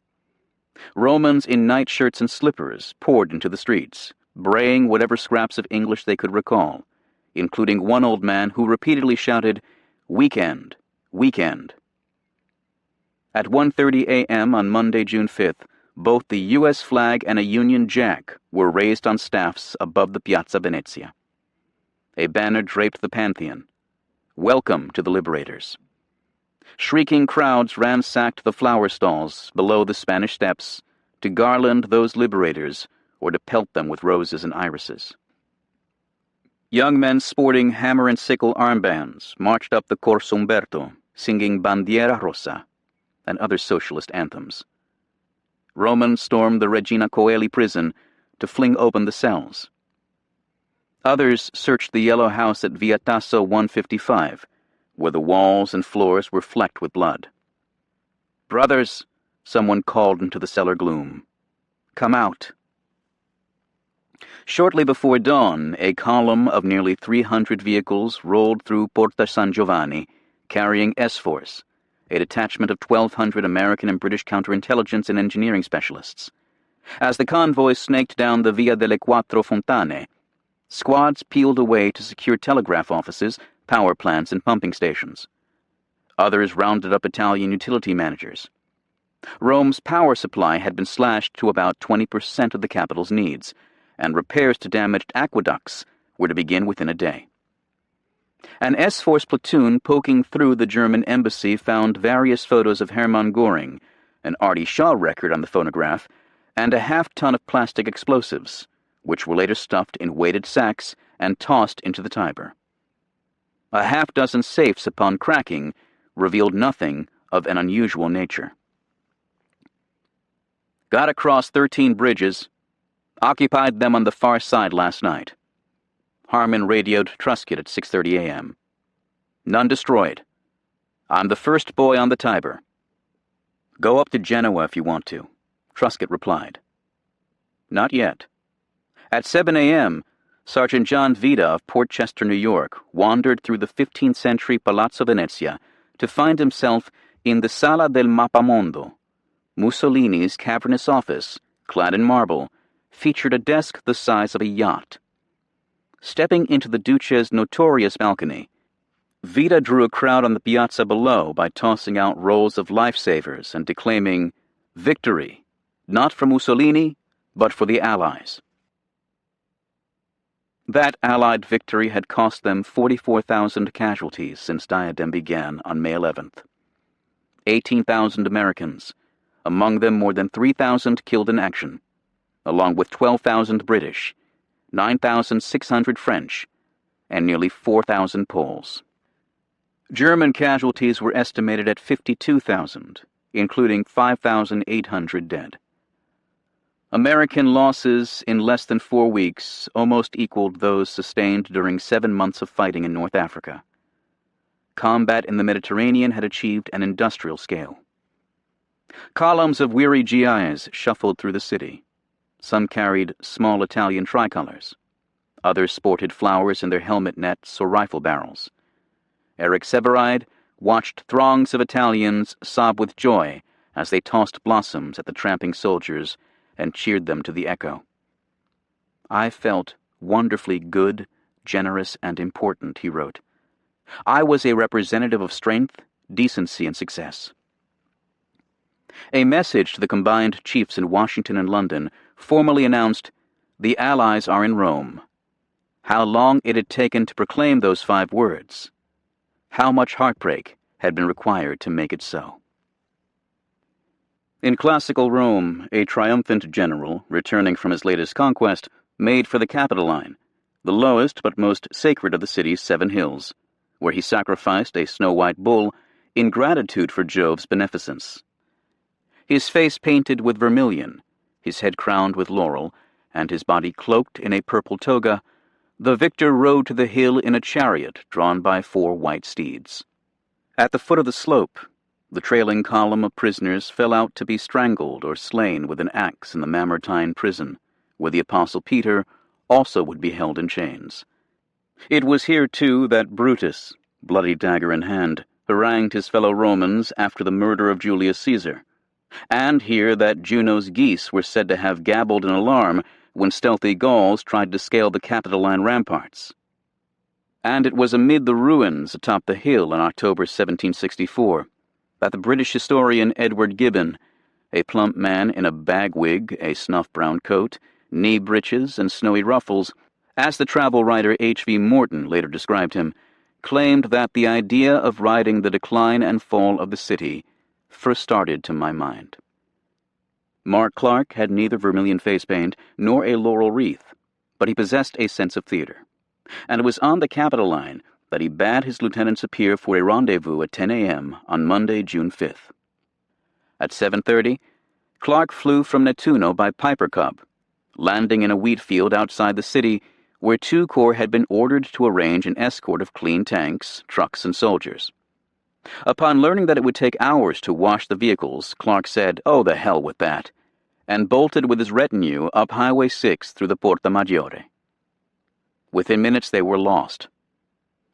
A: Romans in nightshirts and slippers poured into the streets, braying whatever scraps of English they could recall, including one old man who repeatedly shouted, "Weekend, weekend." At 1:30 a.m. on Monday, June 5th, both the U.S. flag and a Union Jack were raised on staffs above the Piazza Venezia. A banner draped the Pantheon. "Welcome to the Liberators." Shrieking crowds ransacked the flower stalls below the Spanish Steps to garland those liberators or to pelt them with roses and irises. Young men sporting hammer and sickle armbands marched up the Corso Umberto, singing Bandiera Rossa and other socialist anthems. Romans stormed the Regina Coeli prison to fling open the cells. Others searched the yellow house at Via Tasso 155, where the walls and floors were flecked with blood. "Brothers," someone called into the cellar gloom, "come out." Shortly before dawn, a column of nearly 300 vehicles rolled through Porta San Giovanni, carrying S-Force, a detachment of 1,200 American and British counterintelligence and engineering specialists. As the convoy snaked down the Via delle Quattro Fontane, squads peeled away to secure telegraph offices, power plants, and pumping stations. Others rounded up Italian utility managers. Rome's power supply had been slashed to about 20% of the capital's needs, and repairs to damaged aqueducts were to begin within a day. An S-Force platoon poking through the German embassy found various photos of Hermann Göring, an Artie Shaw record on the phonograph, and a half-ton of plastic explosives, which were later stuffed in weighted sacks and tossed into the Tiber. A half-dozen safes, upon cracking, revealed nothing of an unusual nature. "Got across 13 bridges. Occupied them on the far side last night." Harmon radioed Truscott at 6:30 a.m. "None destroyed. I'm the first boy on the Tiber." "Go up to Genoa if you want to," Truscott replied. "Not yet." At 7 a.m., Sergeant John Vida of Port Chester, New York, wandered through the 15th century Palazzo Venezia to find himself in the Sala del Mappamondo. Mussolini's cavernous office, clad in marble, featured a desk the size of a yacht. Stepping into the Duce's notorious balcony, Vida drew a crowd on the piazza below by tossing out rolls of lifesavers and declaiming, "Victory, not for Mussolini, but for the Allies." That Allied victory had cost them 44,000 casualties since Diadem began on May 11th. 18,000 Americans, among them more than 3,000 killed in action, along with 12,000 British, 9,600 French, and nearly 4,000 Poles. German casualties were estimated at 52,000, including 5,800 dead. American losses in less than 4 weeks almost equaled those sustained during 7 months of fighting in North Africa. Combat in the Mediterranean had achieved an industrial scale. Columns of weary GIs shuffled through the city. Some carried small Italian tricolors. Others sported flowers in their helmet nets or rifle barrels. Eric Severide watched throngs of Italians sob with joy as they tossed blossoms at the tramping soldiers and cheered them to the echo. "I felt wonderfully good, generous, and important," he wrote. "I was a representative of strength, decency, and success." A message to the combined chiefs in Washington and London formally announced, The Allies are in Rome. How long it had taken to proclaim those 5 words. How much heartbreak had been required to make it so. In classical Rome, a triumphant general, returning from his latest conquest, made for the Capitoline, the lowest but most sacred of the city's 7 hills, where he sacrificed a snow-white bull in gratitude for Jove's beneficence. His face painted with vermilion, his head crowned with laurel, and his body cloaked in a purple toga, the victor rode to the hill in a chariot drawn by 4 white steeds. At the foot of the slope, the trailing column of prisoners fell out to be strangled or slain with an axe in the Mamertine prison, where the Apostle Peter also would be held in chains. It was here, too, that Brutus, bloody dagger in hand, harangued his fellow Romans after the murder of Julius Caesar, and here that Juno's geese were said to have gabbled in alarm when stealthy Gauls tried to scale the Capitoline ramparts. And it was amid the ruins atop the hill in October 1764 that the British historian Edward Gibbon, a plump man in a bagwig, a snuff-brown coat, knee breeches, and snowy ruffles, as the travel writer H.V. Morton later described him, claimed that the idea of riding the decline and fall of the city first started to my mind. Mark Clark had neither vermilion face paint nor a laurel wreath, but he possessed a sense of theater, and it was on the Capitoline that he bade his lieutenants appear for a rendezvous at 10 a.m. on Monday, June 5th. At 7:30, Clark flew from Nettuno by Piper Cub, landing in a wheat field outside the city where 2 corps had been ordered to arrange an escort of clean tanks, trucks, and soldiers. Upon learning that it would take hours to wash the vehicles, Clark said, "Oh, the hell with that," and bolted with his retinue up Highway 6 through the Porta Maggiore. Within minutes they were lost.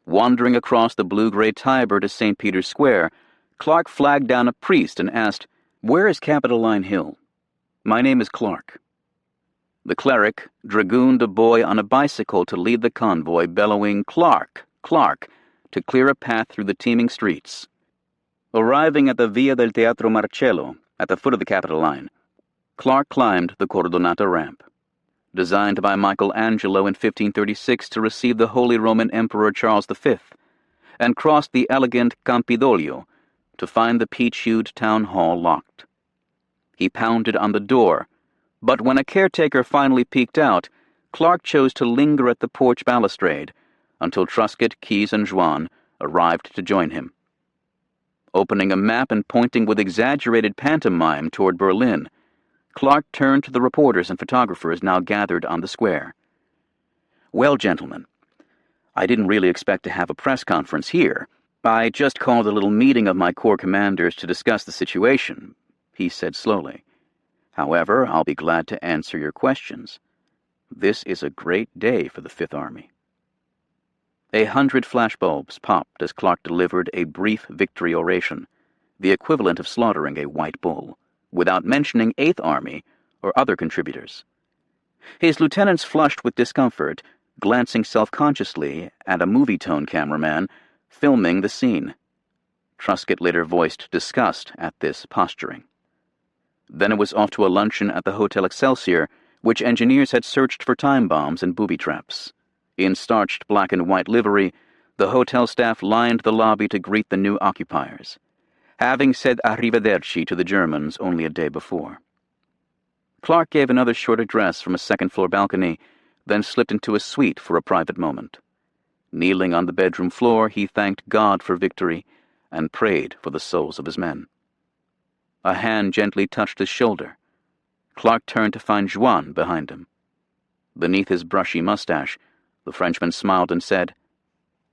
A: Wandering across the blue-gray Tiber to St. Peter's Square, Clark flagged down a priest and asked, "Where is Capitoline Hill? My name is Clark." The cleric dragooned a boy on a bicycle to lead the convoy, bellowing, "Clark, Clark," to clear a path through the teeming streets. Arriving at the Via del Teatro Marcello, at the foot of the Capitoline, Clark climbed the Cordonata ramp, designed by Michelangelo in 1536 to receive the Holy Roman Emperor Charles V, and crossed the elegant Campidoglio to find the peach-hued town hall locked. He pounded on the door, but when a caretaker finally peeked out, Clark chose to linger at the porch balustrade until Truscott, Keyes, and Juan arrived to join him. Opening a map and pointing with exaggerated pantomime toward Berlin, Clark turned to the reporters and photographers now gathered on the square. "Well, gentlemen, I didn't really expect to have a press conference here. I just called a little meeting of my corps commanders to discuss the situation," he said slowly. "However, I'll be glad to answer your questions. This is a great day for the Fifth Army." 100 flashbulbs popped as Clark delivered a brief victory oration, the equivalent of slaughtering a white bull, without mentioning 8th Army or other contributors. His lieutenants flushed with discomfort, glancing self-consciously at a movie-tone cameraman filming the scene. Truscott later voiced disgust at this posturing. Then it was off to a luncheon at the Hotel Excelsior, which engineers had searched for time bombs and booby traps. In starched black and white livery, the hotel staff lined the lobby to greet the new occupiers, having said arrivederci to the Germans only a day before. Clark gave another short address from a second-floor balcony, then slipped into a suite for a private moment. Kneeling on the bedroom floor, he thanked God for victory and prayed for the souls of his men. A hand gently touched his shoulder. Clark turned to find Juan behind him. Beneath his brushy mustache, the Frenchman smiled and said,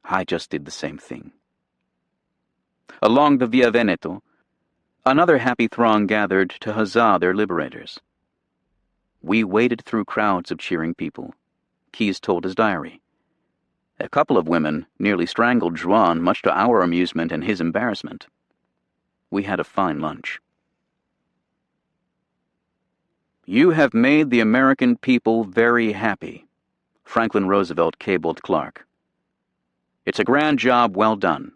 A: "I just did the same thing." Along the Via Veneto, another happy throng gathered to huzzah their liberators. "We waded through crowds of cheering people," Keyes told his diary. "A couple of women nearly strangled Juan, much to our amusement and his embarrassment. We had a fine lunch." "You have made the American people very happy," Franklin Roosevelt cabled Clark. "It's a grand job well done."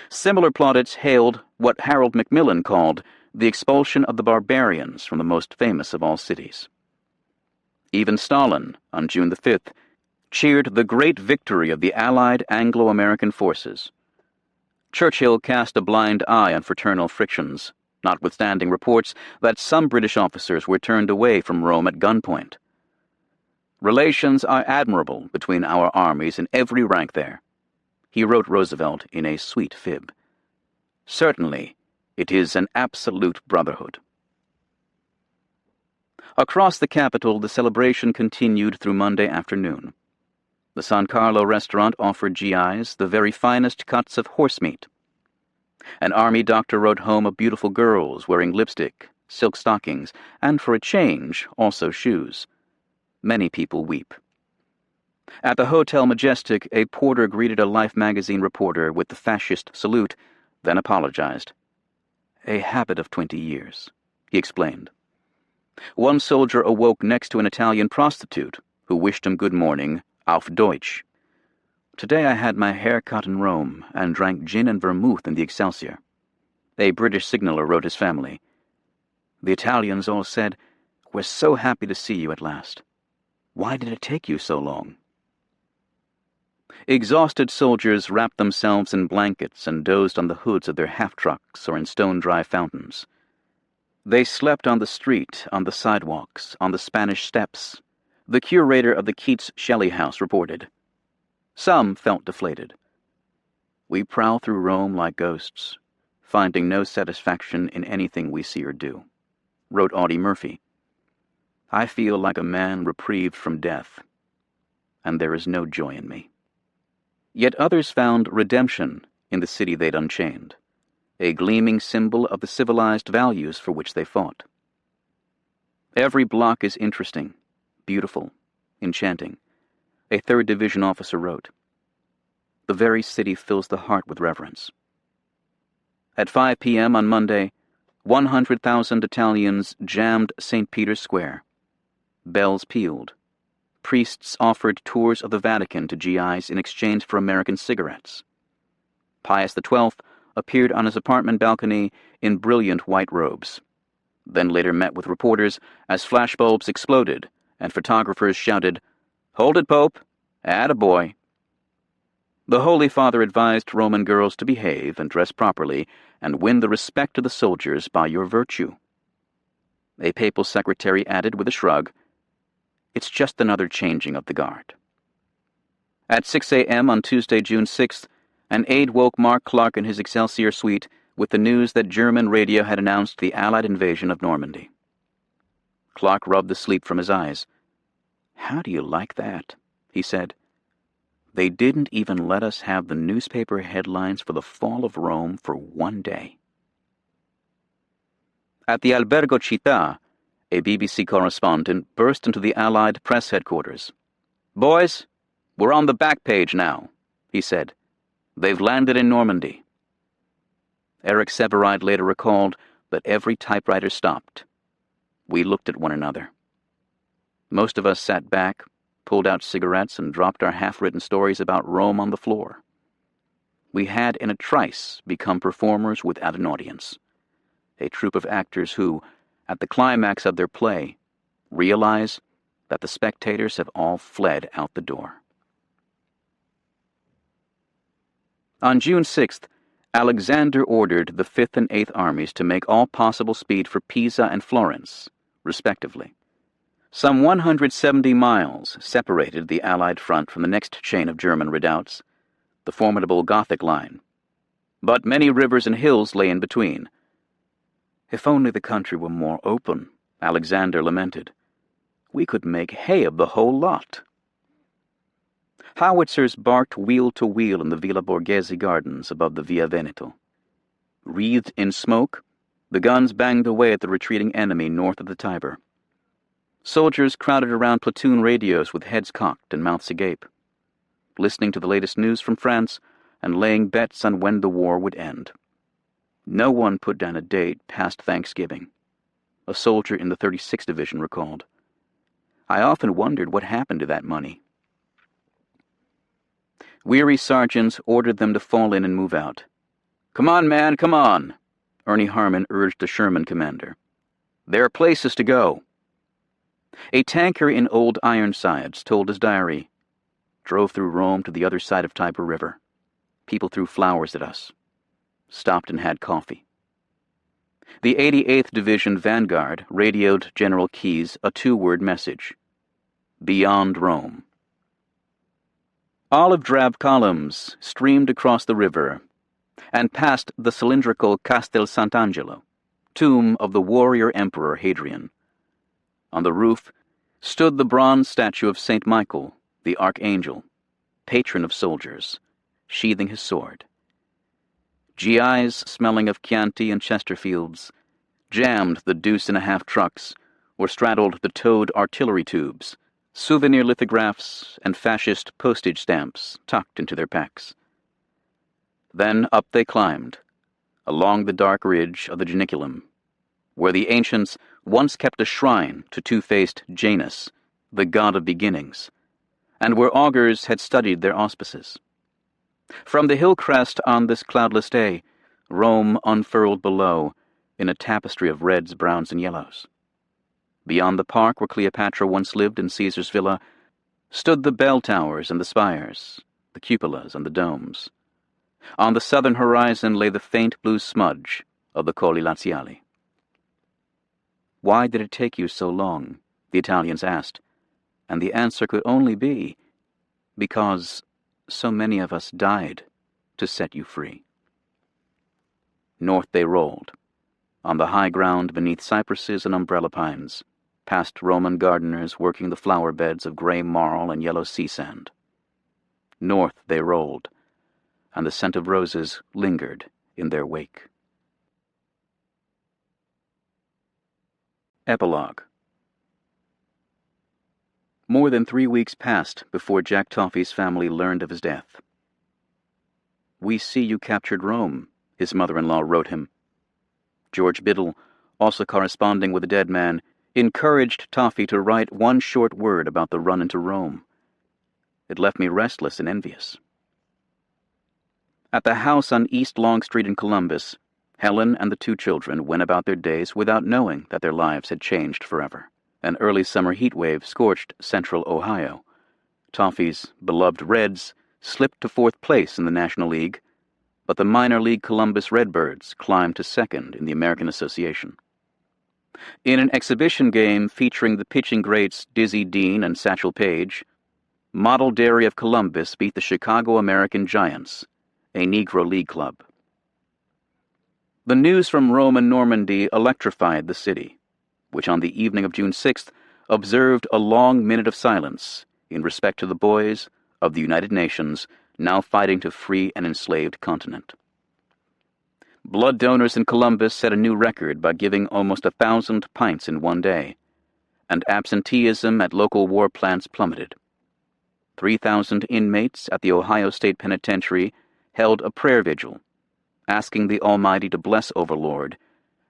A: Similar plaudits hailed what Harold Macmillan called the expulsion of the barbarians from the most famous of all cities. Even Stalin, on June the 5th, cheered the great victory of the Allied Anglo-American forces. Churchill cast a blind eye on fraternal frictions, notwithstanding reports that some British officers were turned away from Rome at gunpoint. Relations are admirable between our armies in every rank there, he wrote Roosevelt in a sweet fib. Certainly, it is an absolute brotherhood. Across the capital, the celebration continued through Monday afternoon. The San Carlo restaurant offered GIs the very finest cuts of horse meat. An army doctor wrote home of beautiful girls wearing lipstick, silk stockings, and for a change, also shoes. Many people weep. At the Hotel Majestic, a porter greeted a Life magazine reporter with the fascist salute, then apologized. A habit of 20 years, he explained. One soldier awoke next to an Italian prostitute who wished him good morning, auf Deutsch. Today I had my hair cut in Rome and drank gin and vermouth in the Excelsior. A British signaller wrote his family. The Italians all said, "We're so happy to see you at last. Why did it take you so long?" Exhausted soldiers wrapped themselves in blankets and dozed on the hoods of their half-trucks or in stone-dry fountains. They slept on the street, on the sidewalks, on the Spanish steps, the curator of the Keats Shelley House reported. Some felt deflated. We prowl through Rome like ghosts, finding no satisfaction in anything we see or do, wrote Audie Murphy. I feel like a man reprieved from death, and there is no joy in me. Yet others found redemption in the city they'd unchained, a gleaming symbol of the civilized values for which they fought. Every block is interesting, beautiful, enchanting, a 3rd Division officer wrote. The very city fills the heart with reverence. At 5 p.m. on Monday, 100,000 Italians jammed St. Peter's Square. Bells pealed. Priests offered tours of the Vatican to GIs in exchange for American cigarettes. Pius XII appeared on his apartment balcony in brilliant white robes, then later met with reporters as flashbulbs exploded and photographers shouted, "Hold it, Pope! Attaboy!" The Holy Father advised Roman girls to behave and dress properly and win the respect of the soldiers by your virtue. A papal secretary added with a shrug, "It's just another changing of the guard." At 6 a.m. on Tuesday, June 6th, an aide woke Mark Clark in his Excelsior suite with the news that German radio had announced the Allied invasion of Normandy. Clark rubbed the sleep from his eyes. "How do you like that?" he said. "They didn't even let us have the newspaper headlines for the fall of Rome for one day." At the Albergo Città, a BBC correspondent burst into the Allied press headquarters. "Boys, we're on the back page now," he said. "They've landed in Normandy." Eric Severide later recalled that every typewriter stopped. We looked at one another. Most of us sat back, pulled out cigarettes, and dropped our half-written stories about Rome on the floor. We had in a trice become performers without an audience, a troupe of actors who, at the climax of their play, realize that the spectators have all fled out the door. On June 6th, Alexander ordered the 5th and 8th Armies to make all possible speed for Pisa and Florence, respectively. Some 170 miles separated the Allied front from the next chain of German redoubts, the formidable Gothic line. But many rivers and hills lay in between. If only the country were more open, Alexander lamented. We could make hay of the whole lot. Howitzers barked wheel to wheel in the Villa Borghese gardens above the Via Veneto. Wreathed in smoke, the guns banged away at the retreating enemy north of the Tiber. Soldiers crowded around platoon radios with heads cocked and mouths agape, listening to the latest news from France and laying bets on when the war would end. No one put down a date past Thanksgiving, a soldier in the 36th Division recalled. I often wondered what happened to that money. Weary sergeants ordered them to fall in and move out. "Come on, man, come on," Ernie Harmon urged the Sherman commander. "There are places to go." A tanker in Old Ironsides told his diary, "Drove through Rome to the other side of Tiber River. People threw flowers at us. Stopped and had coffee." The 88th Division Vanguard radioed General Keyes a 2-word message: "Beyond Rome." Olive-drab columns streamed across the river and past the cylindrical Castel Sant'Angelo, tomb of the warrior emperor Hadrian. On the roof stood the bronze statue of St. Michael, the archangel, patron of soldiers, sheathing his sword. GIs smelling of Chianti and Chesterfields jammed the 2.5 trucks or straddled the towed artillery tubes, souvenir lithographs and fascist postage stamps tucked into their packs. Then up they climbed, along the dark ridge of the Janiculum, where the ancients once kept a shrine to two-faced Janus, the god of beginnings, and where augurs had studied their auspices. From the hill crest on this cloudless day, Rome unfurled below in a tapestry of reds, browns, and yellows. Beyond the park where Cleopatra once lived in Caesar's villa stood the bell towers and the spires, the cupolas and the domes. On the southern horizon lay the faint blue smudge of the Colli Laziali. "Why did it take you so long?" the Italians asked, and the answer could only be, "Because so many of us died to set you free." North they rolled, on the high ground beneath cypresses and umbrella pines, past Roman gardeners working the flower beds of gray marl and yellow sea sand. North they rolled, and the scent of roses lingered in their wake. Epilogue. More than 3 weeks passed before Jack Toffee's family learned of his death. "We see you captured Rome," his mother-in-law wrote him. George Biddle, also corresponding with the dead man, encouraged Toffee to write one short word about the run into Rome. "It left me restless and envious." At the house on East Long Street in Columbus, Helen and the 2 children went about their days without knowing that their lives had changed forever. An early summer heat wave scorched central Ohio. Toffee's beloved Reds slipped to 4th place in the National League, but the minor league Columbus Redbirds climbed to 2nd in the American Association. In an exhibition game featuring the pitching greats Dizzy Dean and Satchel Paige, Model Dairy of Columbus beat the Chicago American Giants, a Negro League club. The news from Rome and Normandy electrified the city, which on the evening of June 6th observed a long minute of silence in respect to the boys of the United Nations now fighting to free an enslaved continent. Blood donors in Columbus set a new record by giving almost 1,000 pints in one day, and absenteeism at local war plants plummeted. 3,000 inmates at the Ohio State Penitentiary held a prayer vigil, asking the Almighty to bless Overlord,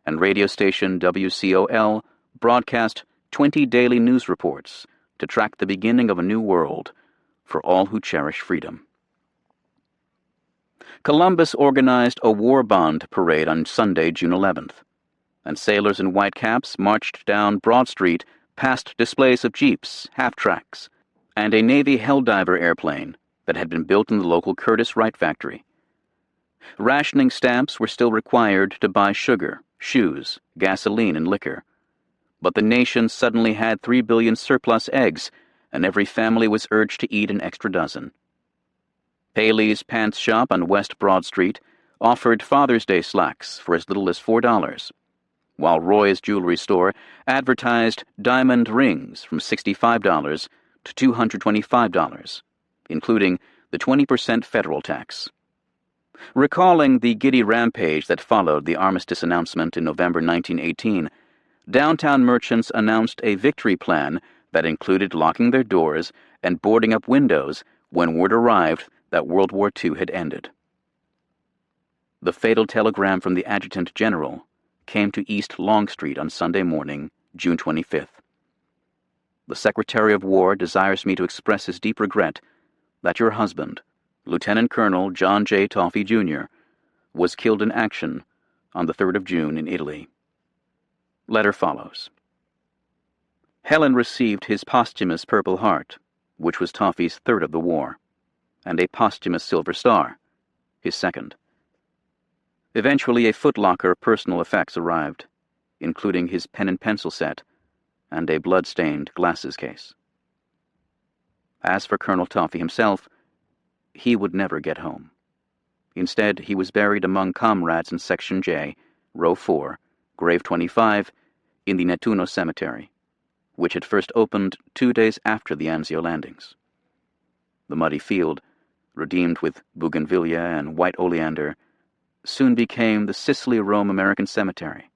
A: and radio station WCOL broadcast 20 daily news reports to track the beginning of a new world for all who cherish freedom. Columbus organized a war bond parade on Sunday, June 11th, and sailors in white caps marched down Broad Street past displays of jeeps, half-tracks, and a Navy Helldiver airplane that had been built in the local Curtiss Wright factory. Rationing stamps were still required to buy sugar, shoes, gasoline, and liquor, but the nation suddenly had 3 billion surplus eggs, and every family was urged to eat an extra dozen. Paley's Pants Shop on West Broad Street offered Father's Day slacks for as little as $4, while Roy's Jewelry Store advertised diamond rings from $65 to $225, including the 20% federal tax. Recalling the giddy rampage that followed the armistice announcement in November 1918, downtown merchants announced a victory plan that included locking their doors and boarding up windows when word arrived that World War II had ended. The fatal telegram from the Adjutant General came to East Long Street on Sunday morning, June 25th. "The Secretary of War desires me to express his deep regret that your husband, Lieutenant Colonel John J. Toffee, Jr., was killed in action on the 3rd of June in Italy." Letter follows. Helen received his posthumous Purple Heart, which was Toffee's third of the war, and a posthumous Silver Star, his second. Eventually, a footlocker of personal effects arrived, including his pen and pencil set and a blood-stained glasses case. As for Colonel Toffee himself, he would never get home. Instead, he was buried among comrades in Section J, Row 4, Grave 25, in the Nettuno Cemetery, which had first opened 2 days after the Anzio landings. The muddy field, redeemed with bougainvillea and white oleander, soon became the Sicily-Rome American Cemetery,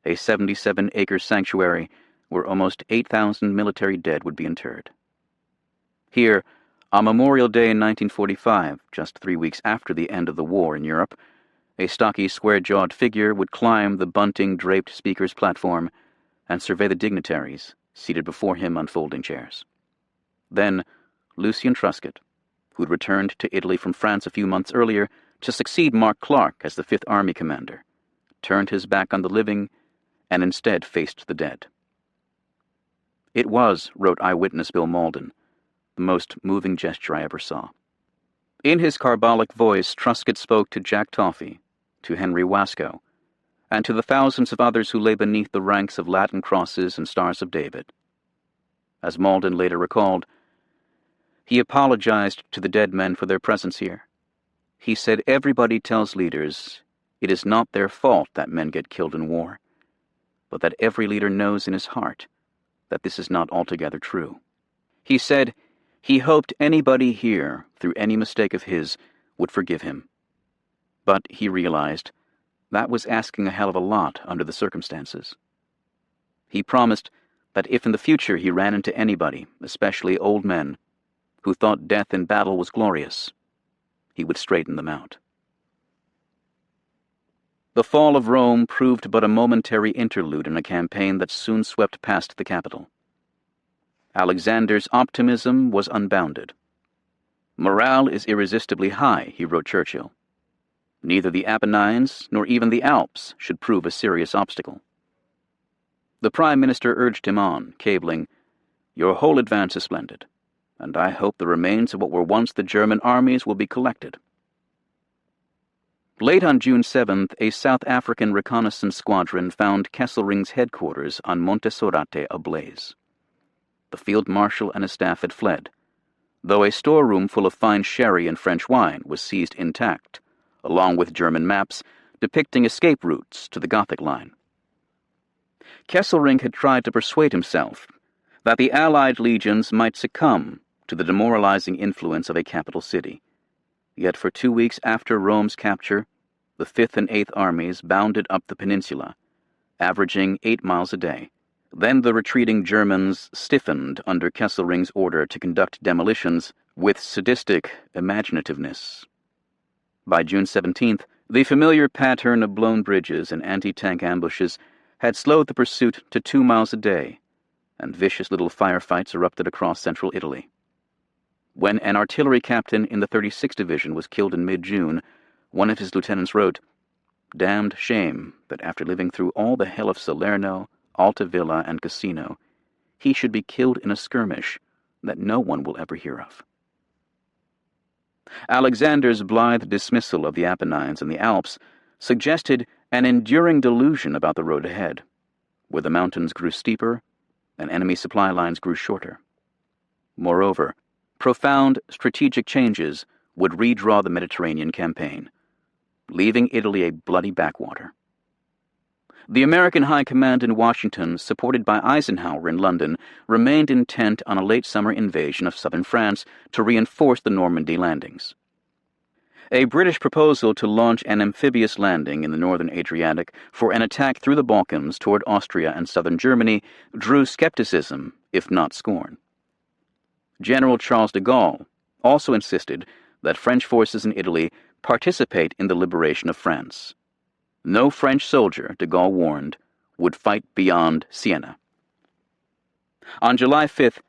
A: a 77-acre sanctuary where almost 8,000 military dead would be interred. Here, on Memorial Day in 1945, just 3 weeks after the end of the war in Europe, a stocky, square-jawed figure would climb the bunting-draped speaker's platform and survey the dignitaries seated before him on folding chairs. Then, Lucien Truscott, who'd returned to Italy from France a few months earlier to succeed Mark Clark as the Fifth Army commander, turned his back on the living and instead faced the dead. It was, wrote eyewitness Bill Malden, the most moving gesture I ever saw. In his carbolic voice, Truscott spoke to Jack Toffee, to Henry Wasco, and to the thousands of others who lay beneath the ranks of Latin crosses and Stars of David. As Malden later recalled, he apologized to the dead men for their presence here. He said everybody tells leaders it is not their fault that men get killed in war, but that every leader knows in his heart that this is not altogether true. He said he hoped anybody here, through any mistake of his, would forgive him. But he realized that was asking a hell of a lot under the circumstances. He promised that if in the future he ran into anybody, especially old men, who thought death in battle was glorious, he would straighten them out. The fall of Rome proved but a momentary interlude in a campaign that soon swept past the capital. Alexander's optimism was unbounded. Morale is irresistibly high, he wrote Churchill. Neither the Apennines nor even the Alps should prove a serious obstacle. The Prime Minister urged him on, cabling, "Your whole advance is splendid, and I hope the remains of what were once the German armies will be collected." Late on June 7th, a South African reconnaissance squadron found Kesselring's headquarters on Monte Sorate ablaze. The field marshal and his staff had fled, though a storeroom full of fine sherry and French wine was seized intact, along with German maps depicting escape routes to the Gothic line. Kesselring had tried to persuade himself that the Allied legions might succumb to the demoralizing influence of a capital city. Yet for 2 weeks after Rome's capture, the 5th and 8th armies bounded up the peninsula, averaging 8 miles a day. Then the retreating Germans stiffened under Kesselring's order to conduct demolitions with sadistic imaginativeness. By June 17th, the familiar pattern of blown bridges and anti-tank ambushes had slowed the pursuit to 2 miles a day, and vicious little firefights erupted across central Italy. When an artillery captain in the 36th Division was killed in mid-June, one of his lieutenants wrote, "Damned shame that after living through all the hell of Salerno, Altavilla, and Cassino, he should be killed in a skirmish that no one will ever hear of." Alexander's blithe dismissal of the Apennines and the Alps suggested an enduring delusion about the road ahead, where the mountains grew steeper and enemy supply lines grew shorter. Moreover, profound strategic changes would redraw the Mediterranean campaign, leaving Italy a bloody backwater. The American High Command in Washington, supported by Eisenhower in London, remained intent on a late summer invasion of southern France to reinforce the Normandy landings. A British proposal to launch an amphibious landing in the northern Adriatic for an attack through the Balkans toward Austria and southern Germany drew skepticism, if not scorn. General Charles de Gaulle also insisted that French forces in Italy participate in the liberation of France. No French soldier, de Gaulle warned, would fight beyond Siena. On July 5th,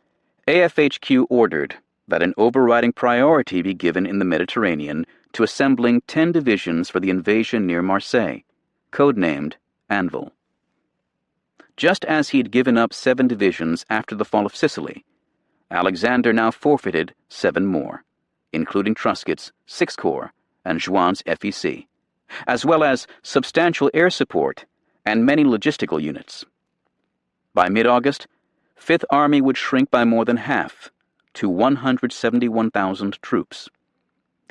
A: AFHQ ordered that an overriding priority be given in the Mediterranean to assembling 10 divisions for the invasion near Marseille, codenamed Anvil. Just as he had given up 7 divisions after the fall of Sicily, Alexander now forfeited 7 more, including Truscott's 6th Corps and Juin's FEC, as well as substantial air support and many logistical units. By mid-August, 5th Army would shrink by more than half, to 171,000 troops,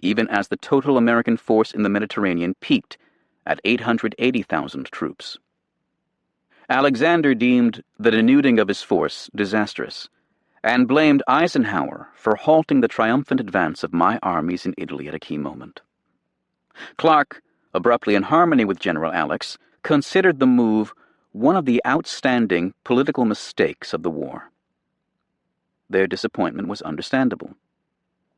A: even as the total American force in the Mediterranean peaked at 880,000 troops. Alexander deemed the denuding of his force disastrous, and blamed Eisenhower for halting the triumphant advance of my armies in Italy at a key moment. Clark, abruptly in harmony with General Alex, considered the move one of the outstanding political mistakes of the war. Their disappointment was understandable.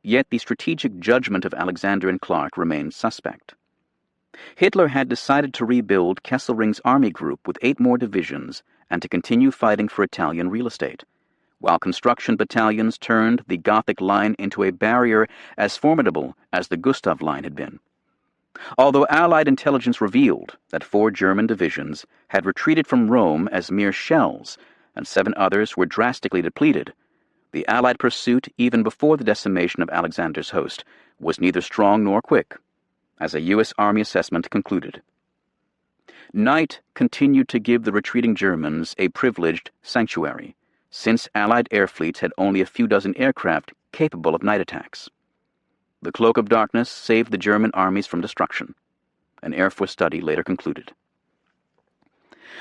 A: Yet the strategic judgment of Alexander and Clark remained suspect. Hitler had decided to rebuild Kesselring's army group with 8 more divisions and to continue fighting for Italian real estate, while construction battalions turned the Gothic Line into a barrier as formidable as the Gustav Line had been. Although Allied intelligence revealed that 4 German divisions had retreated from Rome as mere shells and 7 others were drastically depleted, the Allied pursuit, even before the decimation of Alexander's host, was neither strong nor quick, as a U.S. Army assessment concluded. Night continued to give the retreating Germans a privileged sanctuary, since Allied air fleets had only a few dozen aircraft capable of night attacks. The cloak of darkness saved the German armies from destruction, an Air Force study later concluded.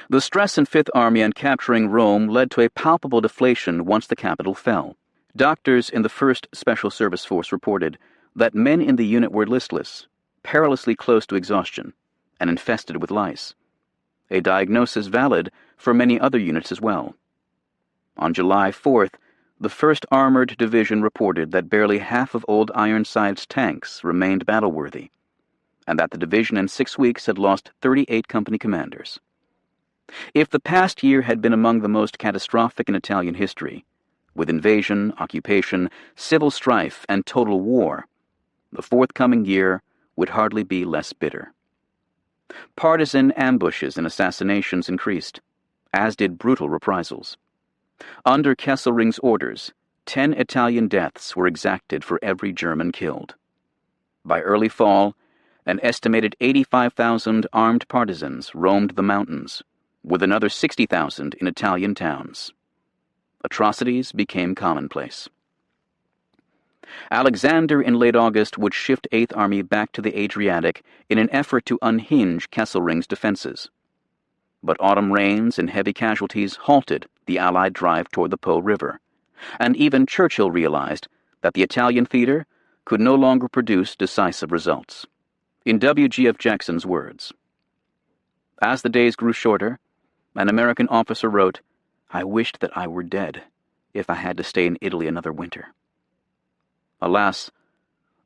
A: The stress in Fifth Army on capturing Rome led to a palpable deflation once the capital fell. Doctors in the 1st Special Service Force reported that men in the unit were listless, perilously close to exhaustion, and infested with lice, a diagnosis valid for many other units as well. On July 4th, the 1st Armored Division reported that barely half of Old Ironside's tanks remained battle-worthy, and that the division in 6 weeks had lost 38 company commanders. If the past year had been among the most catastrophic in Italian history, with invasion, occupation, civil strife, and total war, the forthcoming year would hardly be less bitter. Partisan ambushes and assassinations increased, as did brutal reprisals. Under Kesselring's orders, 10 Italian deaths were exacted for every German killed. By early fall, an estimated 85,000 armed partisans roamed the mountains, with another 60,000 in Italian towns. Atrocities became commonplace. Alexander in late August would shift 8th Army back to the Adriatic in an effort to unhinge Kesselring's defenses. But autumn rains and heavy casualties halted the Allied drive toward the Po River, and even Churchill realized that the Italian theater could no longer produce decisive results. In W.G.F. Jackson's words, "As the days grew shorter, an American officer wrote, 'I wished that I were dead, if I had to stay in Italy another winter.' Alas,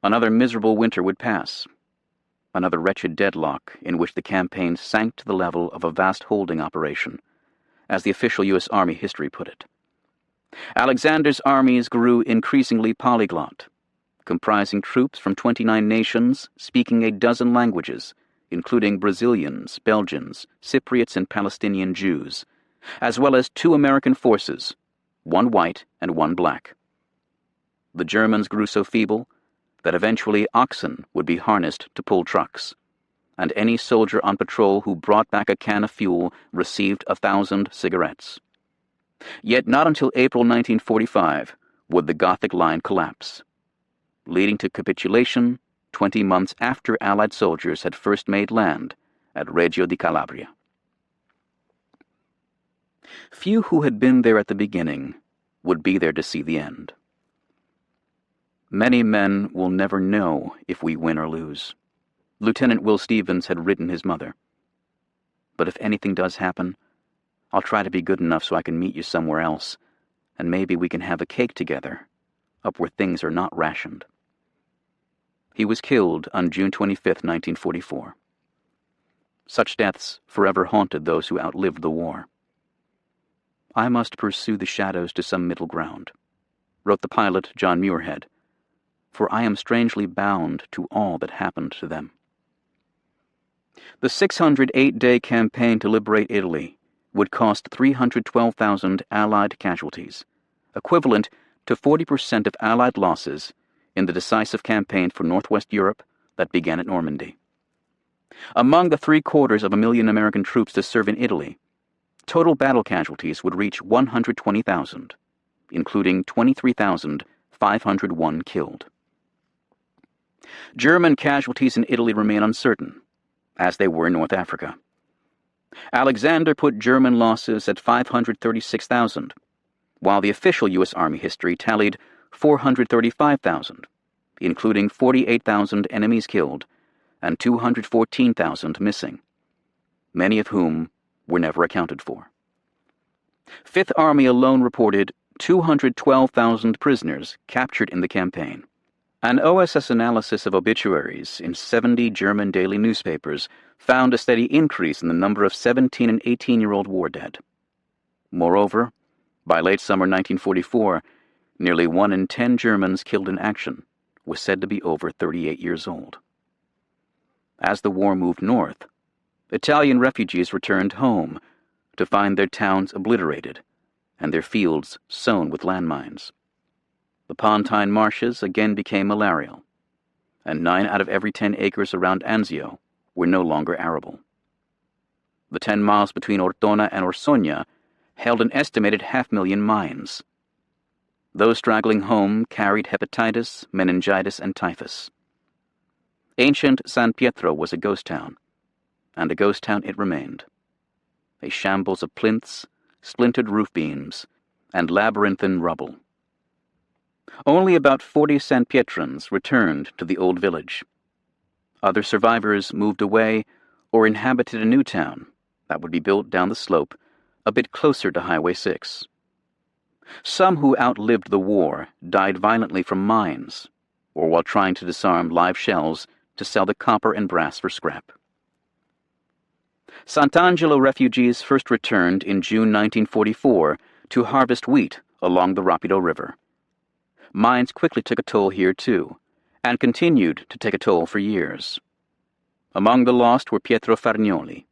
A: another miserable winter would pass, another wretched deadlock in which the campaign sank to the level of a vast holding operation, as the official U.S. Army history put it. Alexander's armies grew increasingly polyglot, comprising troops from 29 nations speaking a dozen languages, including Brazilians, Belgians, Cypriots, and Palestinian Jews, as well as 2 American forces, 1 white and 1 black. The Germans grew so feeble that eventually oxen would be harnessed to pull trucks, and any soldier on patrol who brought back a can of fuel received 1,000 cigarettes. Yet not until April 1945 would the Gothic Line collapse, leading to capitulation 20 months after Allied soldiers had first made land at Reggio di Calabria. Few who had been there at the beginning would be there to see the end. Many men will never know if we win or lose. Lieutenant Will Stevens had written his mother. But if anything does happen, I'll try to be good enough so I can meet you somewhere else, and maybe we can have a cake together, up where things are not rationed." He was killed on June 25, 1944. Such deaths forever haunted those who outlived the war. "I must pursue the shadows to some middle ground," wrote the pilot John Muirhead, "for I am strangely bound to all that happened to them." The 608-day campaign to liberate Italy would cost 312,000 Allied casualties, equivalent to 40% of Allied losses in the decisive campaign for Northwest Europe that began at Normandy. Among the 750,000 American troops to serve in Italy, total battle casualties would reach 120,000, including 23,501 killed. German casualties in Italy remain uncertain, as they were in North Africa. Alexander put German losses at 536,000, while the official U.S. Army history tallied 435,000, including 48,000 enemies killed and 214,000 missing, many of whom were never accounted for. Fifth Army alone reported 212,000 prisoners captured in the campaign. An OSS analysis of obituaries in 70 German daily newspapers found a steady increase in the number of 17 and 18-year-old war dead. Moreover, by late summer 1944, nearly 1 in 10 Germans killed in action was said to be over 38 years old. As the war moved north, Italian refugees returned home to find their towns obliterated and their fields sown with landmines. The Pontine marshes again became malarial, and 9 out of every 10 acres around Anzio were no longer arable. The 10 miles between Ortona and Orsogna held an estimated 500,000 mines. Those straggling home carried hepatitis, meningitis, and typhus. Ancient San Pietro was a ghost town, and a ghost town it remained. A shambles of plinths, splintered roof beams, and labyrinthine rubble. Only about 40 San Pietrans returned to the old village. Other survivors moved away or inhabited a new town that would be built down the slope a bit closer to Highway 6. Some who outlived the war died violently from mines or while trying to disarm live shells to sell the copper and brass for scrap. Sant'Angelo refugees first returned in June 1944 to harvest wheat along the Rapido River. Mines quickly took a toll here too, and continued to take a toll for years. Among the lost were Pietro Fargnoli,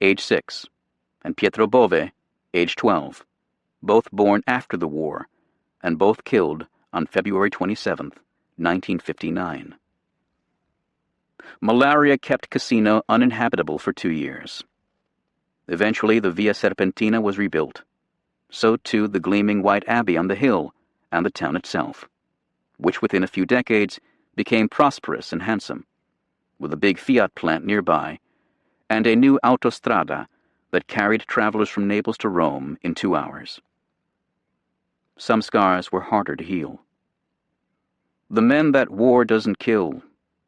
A: age 6, and Pietro Bove, age 12, both born after the war, and both killed on February 27, 1959. Malaria kept Cassino uninhabitable for 2 years. Eventually, the Via Serpentina was rebuilt. So too the gleaming white abbey on the hill and the town itself, which within a few decades became prosperous and handsome, with a big Fiat plant nearby and a new autostrada that carried travelers from Naples to Rome in 2 hours. Some scars were harder to heal. The men that war doesn't kill,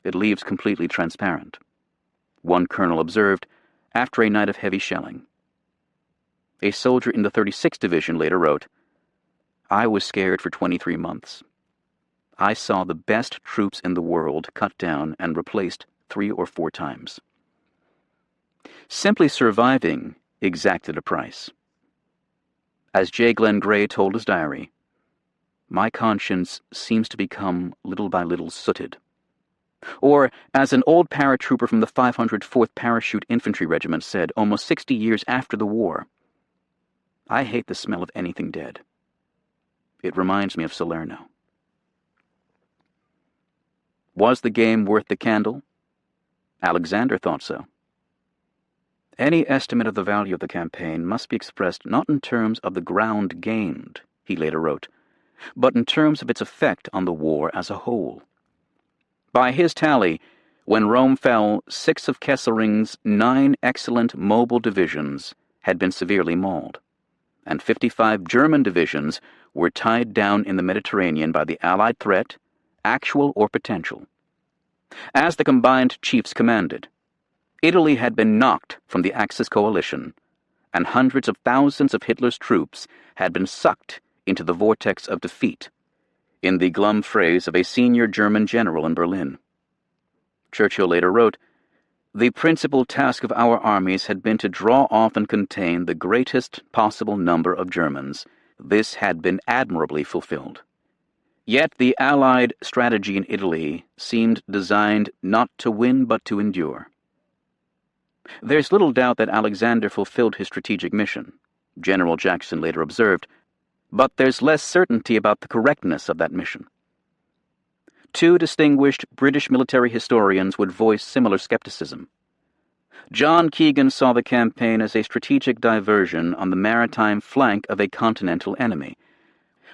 A: it leaves completely transparent, one colonel observed after a night of heavy shelling. A soldier in the 36th Division later wrote, "I was scared for 23 months. I saw the best troops in the world cut down and replaced 3 or 4 times." Simply surviving exacted a price. As J. Glenn Gray told his diary, "My conscience seems to become little by little sooted." Or, as an old paratrooper from the 504th Parachute Infantry Regiment said almost 60 years after the war, "I hate the smell of anything dead. It reminds me of Salerno." Was the game worth the candle? Alexander thought so. Any estimate of the value of the campaign must be expressed not in terms of the ground gained, he later wrote, but in terms of its effect on the war as a whole. By his tally, when Rome fell, 6 of Kesselring's 9 excellent mobile divisions had been severely mauled, and 55 German divisions were tied down in the Mediterranean by the Allied threat, actual or potential. As the combined chiefs commanded, Italy had been knocked from the Axis coalition, and hundreds of thousands of Hitler's troops had been sucked into the vortex of defeat, in the glum phrase of a senior German general in Berlin. Churchill later wrote, "The principal task of our armies had been to draw off and contain the greatest possible number of Germans. This had been admirably fulfilled. Yet the Allied strategy in Italy seemed designed not to win but to endure." There's little doubt that Alexander fulfilled his strategic mission, General Jackson later observed, but there's less certainty about the correctness of that mission. Two distinguished British military historians would voice similar skepticism. John Keegan saw the campaign as a strategic diversion on the maritime flank of a continental enemy,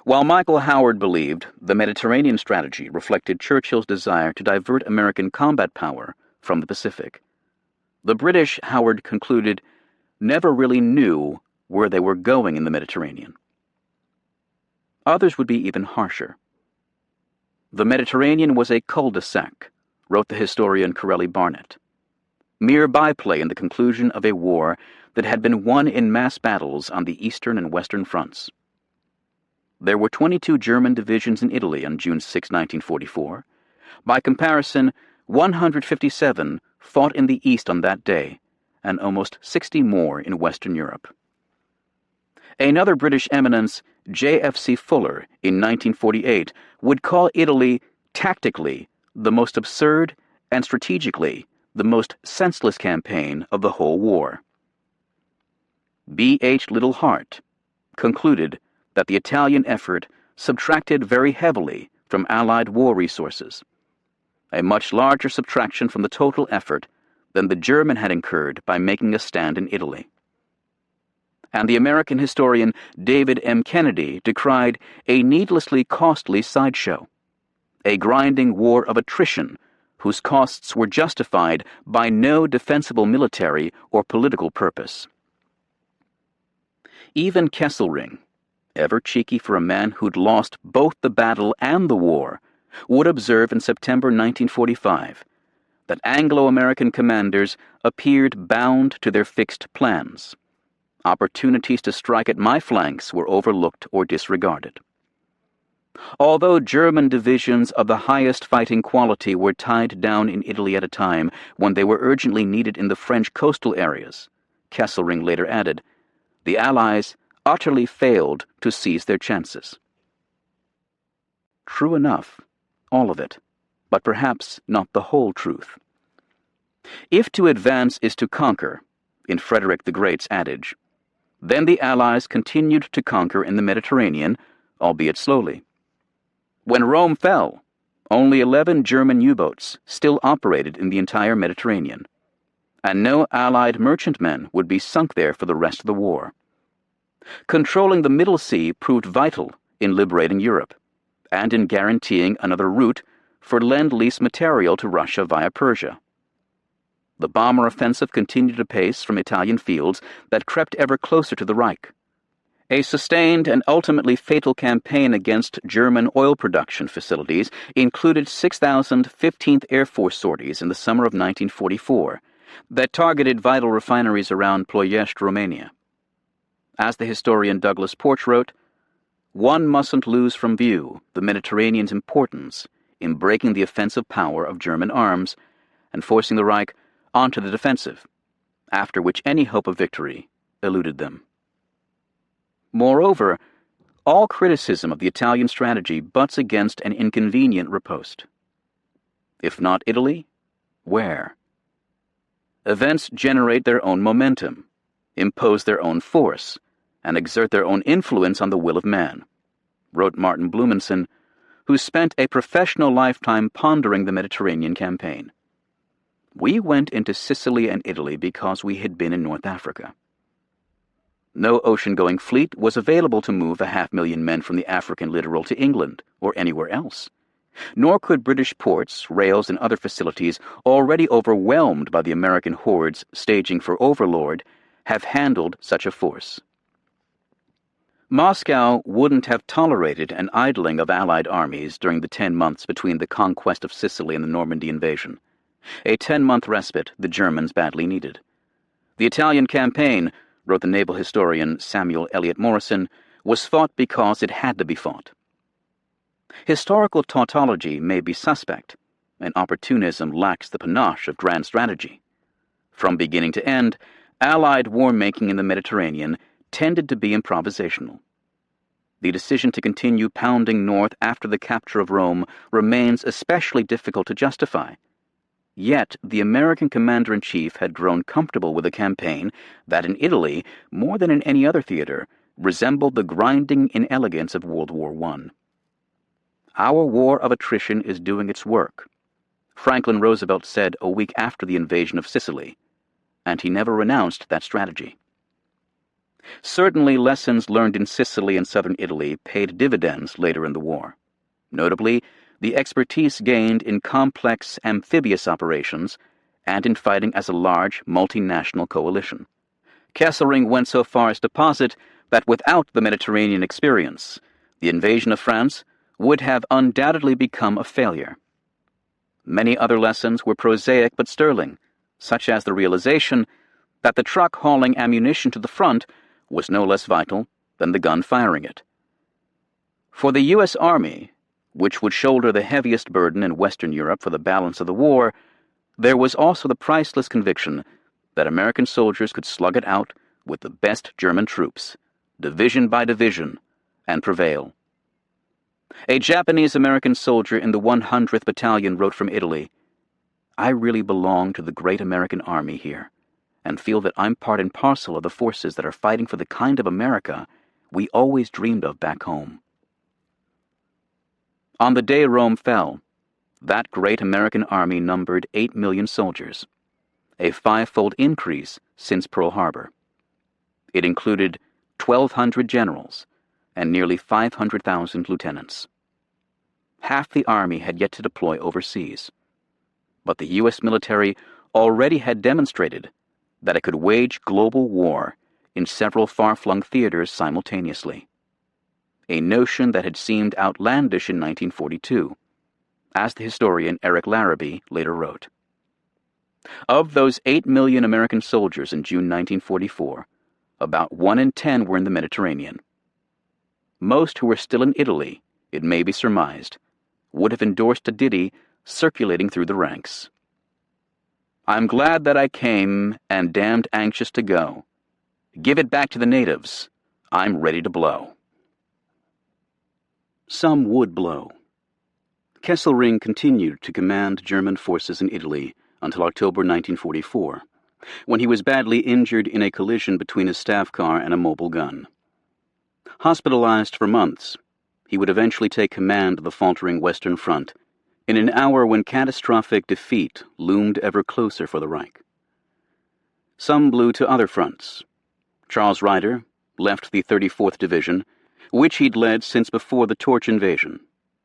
A: while Michael Howard believed the Mediterranean strategy reflected Churchill's desire to divert American combat power from the Pacific. The British, Howard concluded, never really knew where they were going in the Mediterranean. Others would be even harsher. The Mediterranean was a cul-de-sac, wrote the historian Corelli Barnett. Mere byplay in the conclusion of a war that had been won in mass battles on the eastern and western fronts. There were 22 German divisions in Italy on June 6, 1944. By comparison, 157 fought in the east on that day, and almost 60 more in Western Europe. Another British eminence, J.F.C. Fuller, in 1948, would call Italy tactically the most absurd and strategically the most senseless campaign of the whole war. B.H. Little Hart concluded that the Italian effort subtracted very heavily from Allied war resources, a much larger subtraction from the total effort than the German had incurred by making a stand in Italy. And the American historian David M. Kennedy decried a needlessly costly sideshow, a grinding war of attrition whose costs were justified by no defensible military or political purpose. Even Kesselring, ever cheeky for a man who'd lost both the battle and the war, would observe in September 1945 that Anglo-American commanders appeared bound to their fixed plans. Opportunities to strike at my flanks were overlooked or disregarded. Although German divisions of the highest fighting quality were tied down in Italy at a time when they were urgently needed in the French coastal areas, Kesselring later added, the Allies utterly failed to seize their chances. True enough, all of it, but perhaps not the whole truth. If to advance is to conquer, in Frederick the Great's adage, then the Allies continued to conquer in the Mediterranean, albeit slowly. When Rome fell, only 11 German U-boats still operated in the entire Mediterranean, and no Allied merchantmen would be sunk there for the rest of the war. Controlling the Middle Sea proved vital in liberating Europe, and in guaranteeing another route for Lend-Lease material to Russia via Persia. The bomber offensive continued apace from Italian fields that crept ever closer to the Reich. A sustained and ultimately fatal campaign against German oil production facilities included 6,000 15th Air Force sorties in the summer of 1944 that targeted vital refineries around Ploiești, Romania. As the historian Douglas Porch wrote, one mustn't lose from view the Mediterranean's importance in breaking the offensive power of German arms and forcing the Reich onto the defensive, after which any hope of victory eluded them. Moreover, all criticism of the Italian strategy butts against an inconvenient riposte. If not Italy, where? Events generate their own momentum, impose their own force, and exert their own influence on the will of man, wrote Martin Blumenson, who spent a professional lifetime pondering the Mediterranean campaign. We went into Sicily and Italy because we had been in North Africa. No ocean-going fleet was available to move 500,000 men from the African littoral to England or anywhere else, nor could British ports, rails, and other facilities already overwhelmed by the American hordes staging for Overlord have handled such a force. Moscow wouldn't have tolerated an idling of Allied armies during the 10 months between the conquest of Sicily and the Normandy invasion, a 10-month respite the Germans badly needed. The Italian campaign, wrote the naval historian Samuel Eliot Morrison, was fought because it had to be fought. Historical tautology may be suspect, and opportunism lacks the panache of grand strategy. From beginning to end, Allied war-making in the Mediterranean tended to be improvisational. The decision to continue pounding north after the capture of Rome remains especially difficult to justify. Yet the American commander-in-chief had grown comfortable with a campaign that in Italy, more than in any other theater, resembled the grinding inelegance of World War I. Our war of attrition is doing its work, Franklin Roosevelt said a week after the invasion of Sicily, and he never renounced that strategy. Certainly, lessons learned in Sicily and southern Italy paid dividends later in the war. Notably, the expertise gained in complex amphibious operations and in fighting as a large multinational coalition. Kesselring went so far as to posit that without the Mediterranean experience, the invasion of France would have undoubtedly become a failure. Many other lessons were prosaic but sterling, such as the realization that the truck hauling ammunition to the front was no less vital than the gun firing it. For the U.S. Army, which would shoulder the heaviest burden in Western Europe for the balance of the war, there was also the priceless conviction that American soldiers could slug it out with the best German troops, division by division, and prevail. A Japanese-American soldier in the 100th Battalion wrote from Italy, "I really belong to the great American Army here, and feel that I'm part and parcel of the forces that are fighting for the kind of America we always dreamed of back home." On the day Rome fell, that great American Army numbered 8 million soldiers, a 5-fold increase since Pearl Harbor. It included 1,200 generals and nearly 500,000 lieutenants. Half the Army had yet to deploy overseas, but the U.S. military already had demonstrated that it could wage global war in several far-flung theaters simultaneously, a notion that had seemed outlandish in 1942, as the historian Eric Larrabee later wrote. Of those 8 million American soldiers in June 1944, about 1 in 10 were in the Mediterranean. Most who were still in Italy, it may be surmised, would have endorsed a ditty circulating through the ranks. "I'm glad that I came and damned anxious to go. Give it back to the natives. I'm ready to blow." Some would blow. Kesselring continued to command German forces in Italy until October 1944, when he was badly injured in a collision between his staff car and a mobile gun. Hospitalized for months, he would eventually take command of the faltering Western Front in an hour when catastrophic defeat loomed ever closer for the Reich. Some blew to other fronts. Charles Ryder left the 34th Division, which he'd led since before the Torch invasion,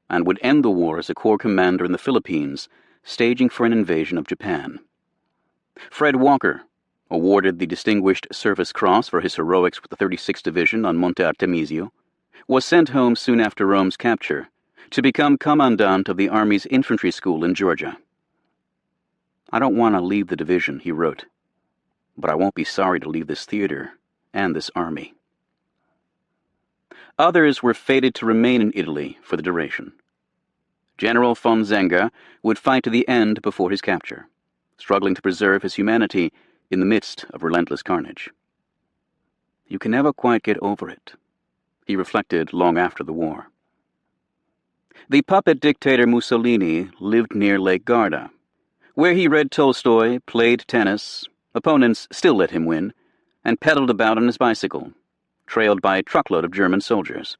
A: and would end the war as a corps commander in the Philippines, staging for an invasion of Japan. Fred Walker, awarded the Distinguished Service Cross for his heroics with the 36th Division on Monte Artemisio, was sent home soon after Rome's capture to become commandant of the Army's infantry school in Georgia. "I don't want to leave the division," he wrote, "but I won't be sorry to leave this theater and this army." Others were fated to remain in Italy for the duration. General von Zenger would fight to the end before his capture, struggling to preserve his humanity in the midst of relentless carnage. "You can never quite get over it," he reflected long after the war. The puppet dictator Mussolini lived near Lake Garda, where he read Tolstoy, played tennis, opponents still let him win, and pedaled about on his bicycle, trailed by a truckload of German soldiers.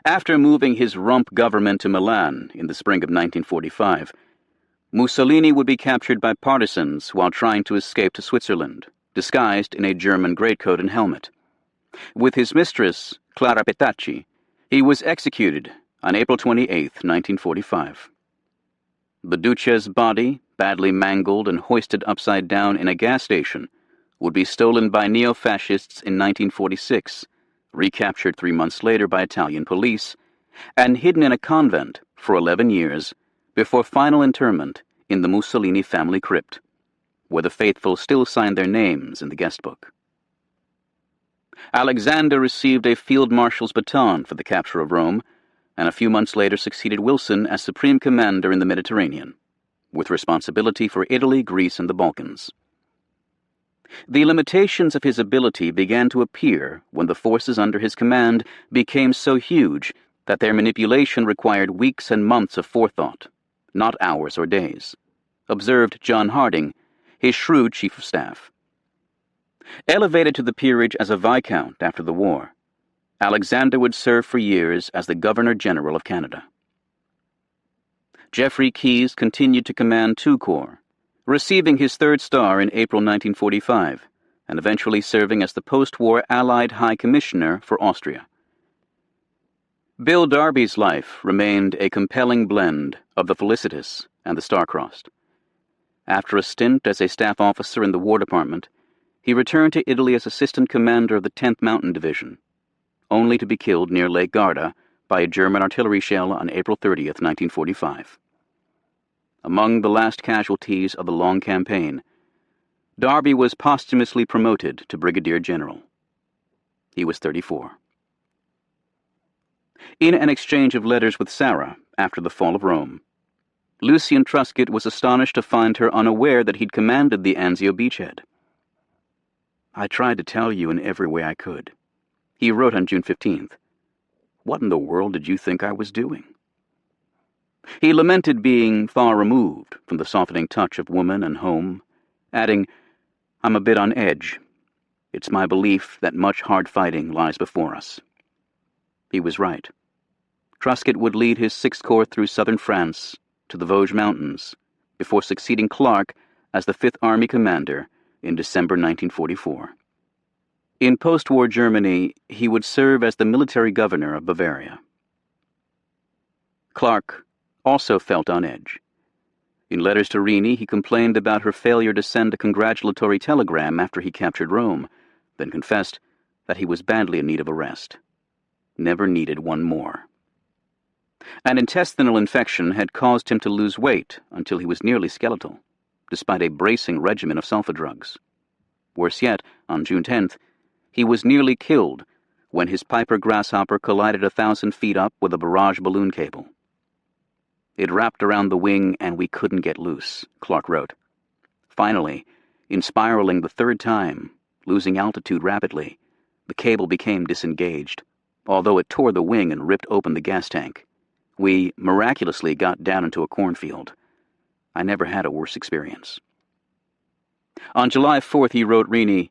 A: After moving his rump government to Milan in the spring of 1945, Mussolini would be captured by partisans while trying to escape to Switzerland, disguised in a German greatcoat and helmet. With his mistress, Clara Petacci, he was executed on April 28, 1945. The Duce's body, badly mangled and hoisted upside down in a gas station, would be stolen by neo-fascists in 1946, recaptured 3 months later by Italian police, and hidden in a convent for 11 years before final interment in the Mussolini family crypt, where the faithful still signed their names in the guest book. Alexander received a field marshal's baton for the capture of Rome, and a few months later succeeded Wilson as supreme commander in the Mediterranean, with responsibility for Italy, Greece, and the Balkans. The limitations of his ability began to appear when the forces under his command became so huge that their manipulation required weeks and months of forethought, not hours or days, observed John Harding, his shrewd chief of staff. Elevated to the peerage as a viscount after the war, Alexander would serve for years as the Governor-General of Canada. Geoffrey Keyes continued to command 2 corps, receiving his 3rd star in April 1945, and eventually serving as the post-war Allied High Commissioner for Austria. Bill Darby's life remained a compelling blend of the felicitous and the star-crossed. After a stint as a staff officer in the War Department, he returned to Italy as assistant commander of the 10th Mountain Division, only to be killed near Lake Garda by a German artillery shell on April 30th, 1945. Among the last casualties of the long campaign, Darby was posthumously promoted to brigadier general. He was 34. In an exchange of letters with Sarah after the fall of Rome, Lucian Truscott was astonished to find her unaware that he'd commanded the Anzio beachhead. "I tried to tell you in every way I could," he wrote on June 15th. "What in the world did you think I was doing?" He lamented being far removed from the softening touch of woman and home, adding, "I'm a bit on edge. It's my belief that much hard fighting lies before us." He was right. Truscott would lead his 6th Corps through southern France to the Vosges Mountains before succeeding Clark as the 5th Army commander in December 1944. In post-war Germany, he would serve as the military governor of Bavaria. Clark also felt on edge. In letters to Rini, he complained about her failure to send a congratulatory telegram after he captured Rome, then confessed that he was badly in need of a rest. Never needed one more. An intestinal infection had caused him to lose weight until he was nearly skeletal, despite a bracing regimen of sulfa drugs. Worse yet, on June 10th, he was nearly killed when his Piper Grasshopper collided 1,000 feet up with a barrage balloon cable. "It wrapped around the wing and we couldn't get loose," Clark wrote. Finally, in spiraling the 3rd time, losing altitude rapidly, the cable became disengaged, although it tore the wing and ripped open the gas tank. We miraculously got down into a cornfield. I never had a worse experience. On July 4th, he wrote Rini,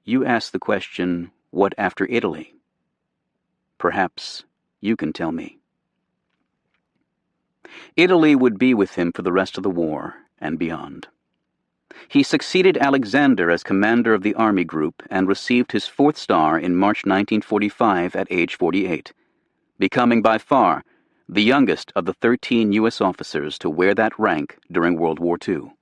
A: "You asked the question, what after Italy? Perhaps you can tell me." Italy would be with him for the rest of the war and beyond. He succeeded Alexander as commander of the Army Group and received his 4th star in March 1945 at age 48, becoming by far the youngest of the 13 U.S. officers to wear that rank during World War II.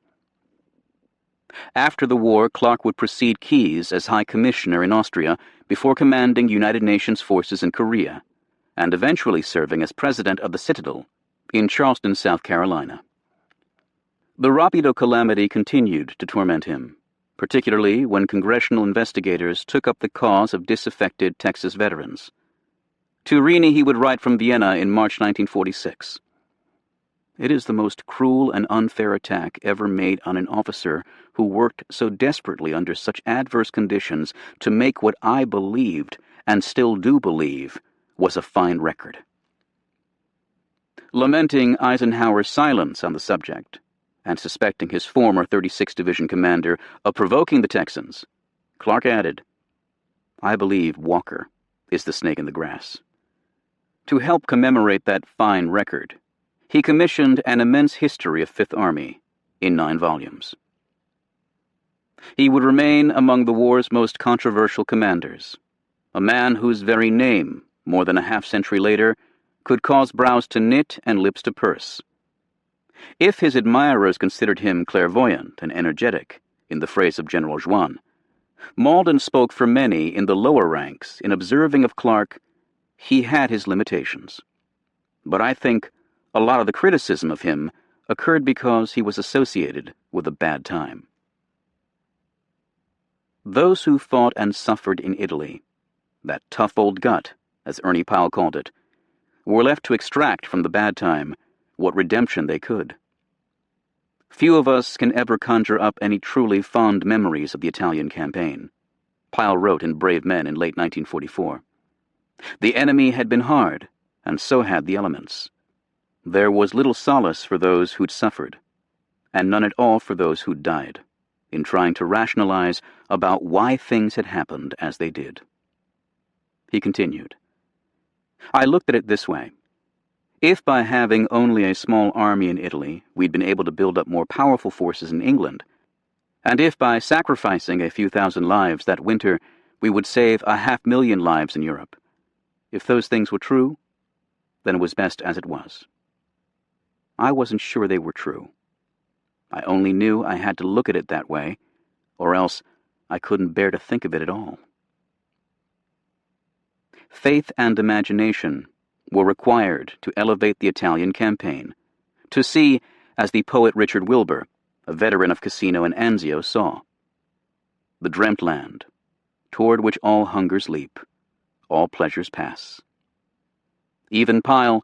A: After the war, Clark would precede Keyes as High Commissioner in Austria before commanding United Nations forces in Korea, and eventually serving as President of the Citadel in Charleston, South Carolina. The Rapido calamity continued to torment him, particularly when congressional investigators took up the cause of disaffected Texas veterans. To Rini he would write from Vienna in March 1946. "It is the most cruel and unfair attack ever made on an officer who worked so desperately under such adverse conditions to make what I believed, and still do believe, was a fine record." Lamenting Eisenhower's silence on the subject, and suspecting his former 36th Division commander of provoking the Texans, Clark added, "I believe Walker is the snake in the grass." To help commemorate that fine record, he commissioned an immense history of Fifth Army in 9 volumes. He would remain among the war's most controversial commanders, a man whose very name, more than a half-century later, could cause brows to knit and lips to purse. If his admirers considered him clairvoyant and energetic, in the phrase of General Juin, Malden spoke for many in the lower ranks in observing of Clark, he had his limitations. But I think a lot of the criticism of him occurred because he was associated with a bad time. Those who fought and suffered in Italy, that tough old gut, as Ernie Powell called it, were left to extract from the bad time what redemption they could. Few of us can ever conjure up any truly fond memories of the Italian campaign, Powell wrote in Brave Men in late 1944. The enemy had been hard, and so had the elements. There was little solace for those who'd suffered, and none at all for those who'd died, in trying to rationalize about why things had happened as they did. He continued, I looked at it this way. If by having only a small army in Italy, we'd been able to build up more powerful forces in England, and if by sacrificing a few thousand lives that winter we would save 500,000 lives in Europe, if those things were true, then it was best as it was. I wasn't sure they were true. I only knew I had to look at it that way, or else I couldn't bear to think of it at all. Faith and imagination were required to elevate the Italian campaign, to see, as the poet Richard Wilbur, a veteran of Cassino and Anzio, saw, the dreamt land, toward which all hungers leap, all pleasures pass. Even Pyle,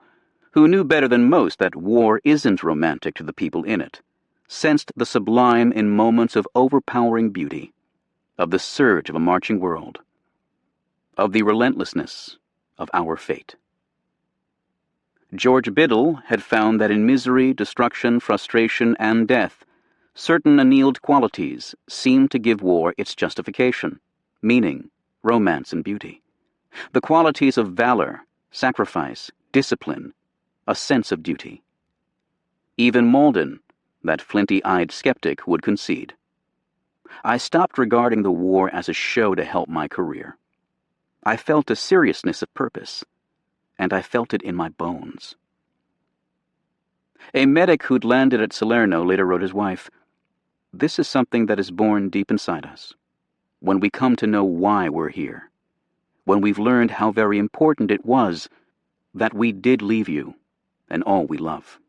A: who knew better than most that war isn't romantic to the people in it, sensed the sublime in moments of overpowering beauty, of the surge of a marching world, of the relentlessness of our fate. George Biddle had found that in misery, destruction, frustration, and death, certain annealed qualities seemed to give war its justification, meaning, romance, and beauty. The qualities of valor, sacrifice, discipline, a sense of duty. Even Malden, that flinty-eyed skeptic, would concede. I stopped regarding the war as a show to help my career. I felt a seriousness of purpose, and I felt it in my bones. A medic who'd landed at Salerno later wrote his wife, "This is something that is born deep inside us. When we come to know why we're here, when we've learned how very important it was that we did leave you and all we love."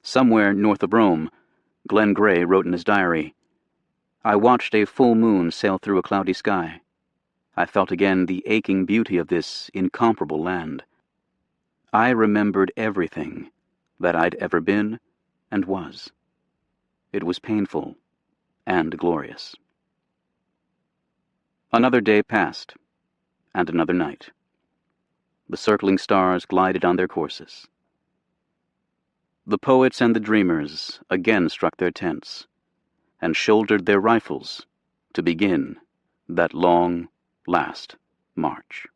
A: Somewhere north of Rome, Glenn Gray wrote in his diary, I watched a full moon sail through a cloudy sky. I felt again the aching beauty of this incomparable land. I remembered everything that I'd ever been and was. It was painful and glorious. Another day passed, and another night. The circling stars glided on their courses. The poets and the dreamers again struck their tents and shouldered their rifles to begin that long, last march.